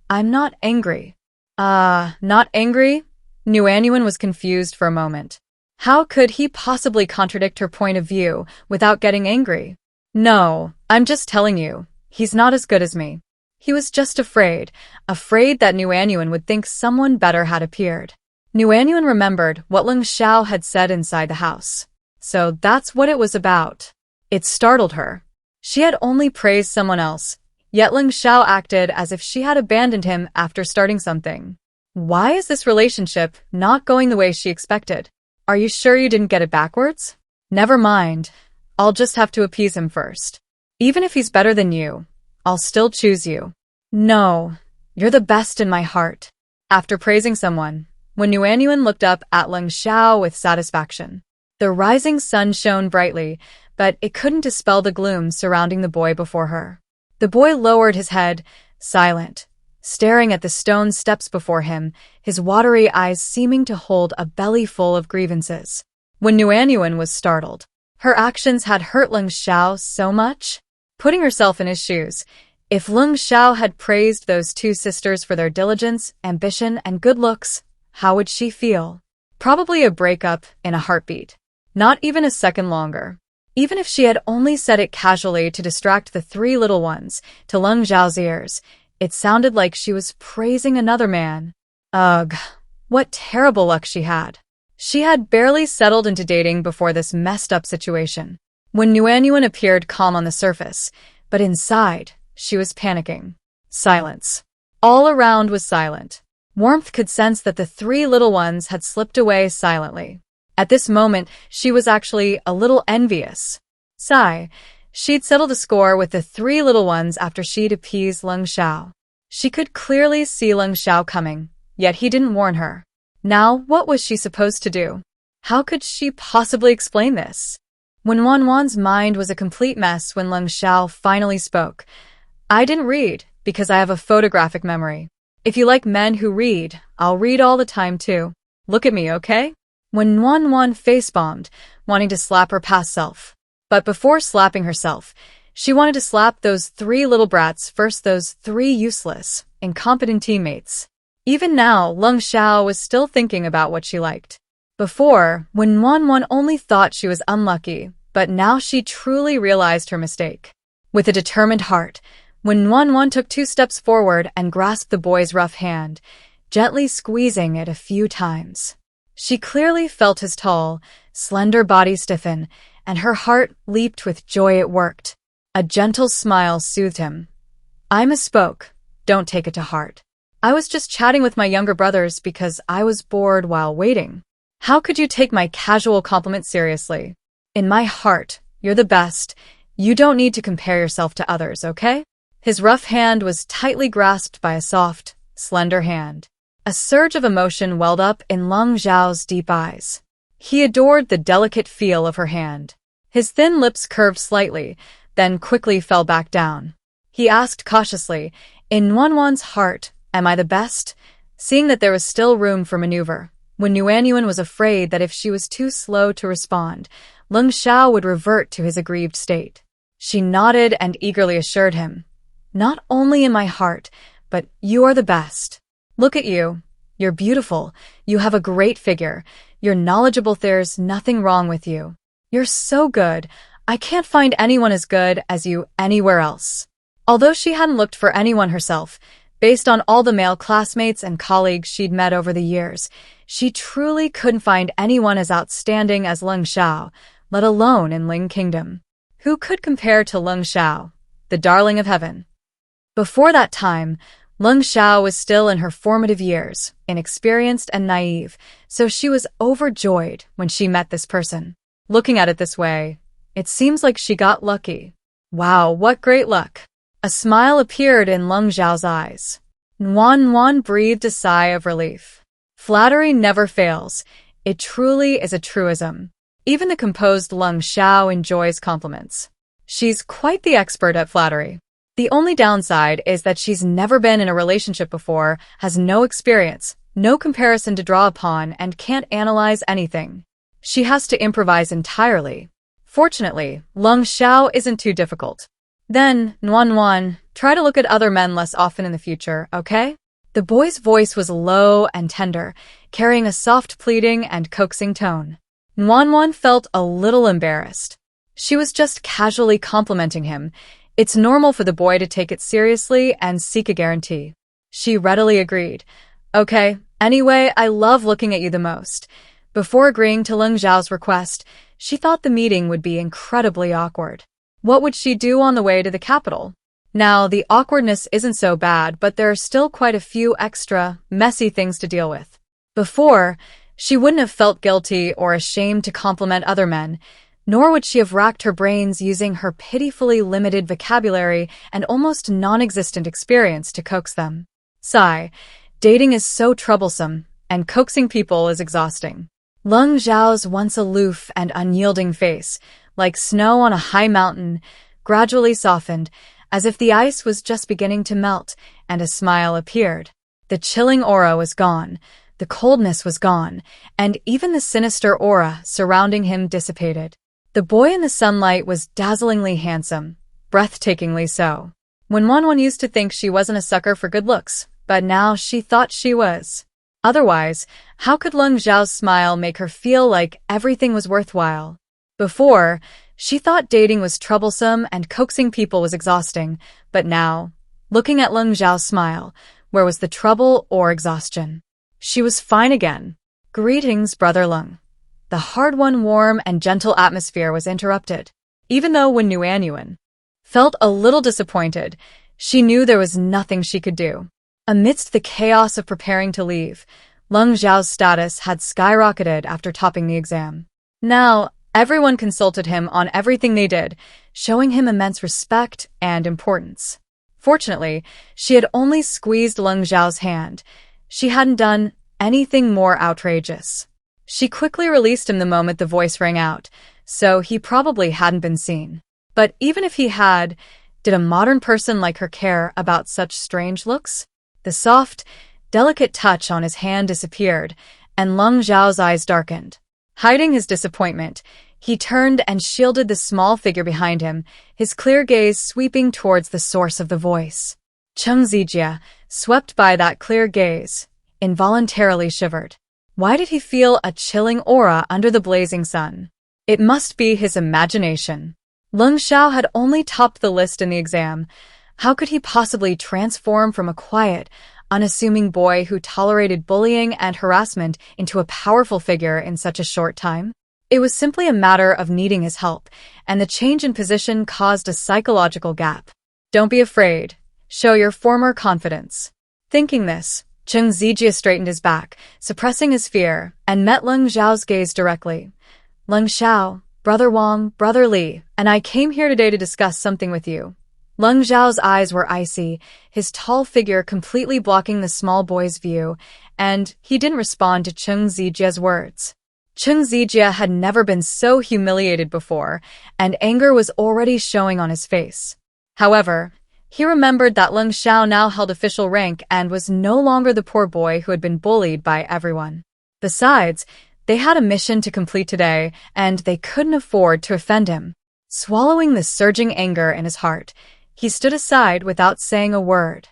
I'm not angry. Not angry? Nuanyuan was confused for a moment. How could he possibly contradict her point of view without getting angry? No, I'm just telling you, he's not as good as me. He was just afraid that Nuanyuan would think someone better had appeared. Nuanyuan remembered what Lung Sha had said inside the house. So that's what it was about. It startled her. She had only praised someone else, yet Lung Sha acted as if she had abandoned him after starting something. Why is this relationship not going the way she expected? Are you sure you didn't get it backwards? Never mind. I'll just have to appease him first. Even if he's better than you, I'll still choose you. No, you're the best in my heart. After praising someone, when Nuanyuan looked up at Lung Sha with satisfaction, the rising sun shone brightly, but it couldn't dispel the gloom surrounding the boy before her. The boy lowered his head, silent, staring at the stone steps before him, his watery eyes seeming to hold a belly full of grievances. When Nuanyuan was startled, her actions had hurt Lung Sha so much. Putting herself in his shoes, if Lung Sha had praised those two sisters for their diligence, ambition, and good looks, how would she feel? Probably a breakup in a heartbeat. Not even a second longer. Even if she had only said it casually to distract the three little ones, to Lung Zhao's ears, it sounded like she was praising another man. Ugh, what terrible luck she had. She had barely settled into dating before this messed up situation. When Nuanyuan appeared calm on the surface, but inside, she was panicking. Silence. All around was silent. Warmth could sense that the three little ones had slipped away silently. At this moment, she was actually a little envious. Sigh. She'd settled the score with the three little ones after she'd appeased Lung Sha. She could clearly see Lung Sha coming, yet he didn't warn her. Now, what was she supposed to do? How could she possibly explain this? When Wanwan's mind was a complete mess when Lung Sha finally spoke. I didn't read, because I have a photographic memory. If you like men who read, I'll read all the time too. Look at me, okay? When Wanwan face-bombed, wanting to slap her past self. But before slapping herself, she wanted to slap those three little brats first, those three useless, incompetent teammates. Even now, Lung Sha was still thinking about what she liked. Before, when Wanwan only thought she was unlucky, but now she truly realized her mistake. With a determined heart, when Wanwan took 2 steps forward and grasped the boy's rough hand, gently squeezing it a few times. She clearly felt his tall, slender body stiffen, and her heart leaped with joy. It worked. A gentle smile soothed him. I misspoke. Don't take it to heart. I was just chatting with my younger brothers because I was bored while waiting. How could you take my casual compliment seriously? In my heart, you're the best. You don't need to compare yourself to others, okay? His rough hand was tightly grasped by a soft, slender hand. A surge of emotion welled up in Lung Zhao's deep eyes. He adored the delicate feel of her hand. His thin lips curved slightly, then quickly fell back down. He asked cautiously, in Wanwan's heart, am I the best? Seeing that there was still room for maneuver. When Nuanyuan was afraid that if she was too slow to respond, Lung Sha would revert to his aggrieved state. She nodded and eagerly assured him, not only in my heart, but you are the best. Look at you. You're beautiful. You have a great figure. You're knowledgeable. There's nothing wrong with you. You're so good. I can't find anyone as good as you anywhere else. Although she hadn't looked for anyone herself, based on all the male classmates and colleagues she'd met over the years, she truly couldn't find anyone as outstanding as Lung Sha, let alone in Ling Kingdom. Who could compare to Lung Sha, the darling of heaven? Before that time, Lung Sha was still in her formative years, inexperienced and naive, so she was overjoyed when she met this person. Looking at it this way, it seems like she got lucky. Wow, what great luck! A smile appeared in Lung Zhao's eyes. Wan breathed a sigh of relief. Flattery never fails. It truly is a truism. Even the composed Lung Sha enjoys compliments. She's quite the expert at flattery. The only downside is that she's never been in a relationship before, has no experience, no comparison to draw upon, and can't analyze anything. She has to improvise entirely. Fortunately, Lung Sha isn't too difficult. Then, Nuan, try to look at other men less often in the future, okay? The boy's voice was low and tender, carrying a soft pleading and coaxing tone. Nuan felt a little embarrassed. She was just casually complimenting him. It's normal for the boy to take it seriously and seek a guarantee. She readily agreed. Okay, anyway, I love looking at you the most. Before agreeing to Lung Zhao's request, she thought the meeting would be incredibly awkward. What would she do on the way to the capital? Now, the awkwardness isn't so bad, but there are still quite a few extra, messy things to deal with. Before, she wouldn't have felt guilty or ashamed to compliment other men, nor would she have racked her brains using her pitifully limited vocabulary and almost non-existent experience to coax them. Sigh, dating is so troublesome, and coaxing people is exhausting. Lung Zhao's once aloof and unyielding face, like snow on a high mountain, gradually softened, as if the ice was just beginning to melt, and a smile appeared. The chilling aura was gone, the coldness was gone, and even the sinister aura surrounding him dissipated. The boy in the sunlight was dazzlingly handsome, breathtakingly so. When Wanwan used to think she wasn't a sucker for good looks, but now she thought she was. Otherwise, how could Lung Zhao's smile make her feel like everything was worthwhile? Before, she thought dating was troublesome and coaxing people was exhausting, but now, looking at Lung Zhao's smile, where was the trouble or exhaustion? She was fine again. Greetings, Brother Lung. The hard-won warm and gentle atmosphere was interrupted. Even though Wen Nuanyuan felt a little disappointed, she knew there was nothing she could do. Amidst the chaos of preparing to leave, Lung Zhao's status had skyrocketed after topping the exam. Now, everyone consulted him on everything they did, showing him immense respect and importance. Fortunately, she had only squeezed Lung Zhao's hand. She hadn't done anything more outrageous. She quickly released him the moment the voice rang out, so he probably hadn't been seen. But even if he had, did a modern person like her care about such strange looks? The soft, delicate touch on his hand disappeared, and Lung Zhao's eyes darkened. Hiding his disappointment, he turned and shielded the small figure behind him, his clear gaze sweeping towards the source of the voice. Cheng Zijia, swept by that clear gaze, involuntarily shivered. Why did he feel a chilling aura under the blazing sun? It must be his imagination. Lung Sha had only topped the list in the exam. How could he possibly transform from a quiet, unassuming boy who tolerated bullying and harassment into a powerful figure in such a short time? It was simply a matter of needing his help, and the change in position caused a psychological gap. Don't be afraid. Show your former confidence. Thinking this, Cheng Zijia straightened his back, suppressing his fear, and met Lung Zhao's gaze directly. Lung Shao, Brother Wang, Brother Li, and I came here today to discuss something with you. Lung Zhao's eyes were icy, his tall figure completely blocking the small boy's view, and he didn't respond to Cheng Zijia's words. Cheng Zijia had never been so humiliated before, and anger was already showing on his face. However, he remembered that Lung Shao now held official rank and was no longer the poor boy who had been bullied by everyone. Besides, they had a mission to complete today, and they couldn't afford to offend him. Swallowing the surging anger in his heart, he stood aside without saying a word.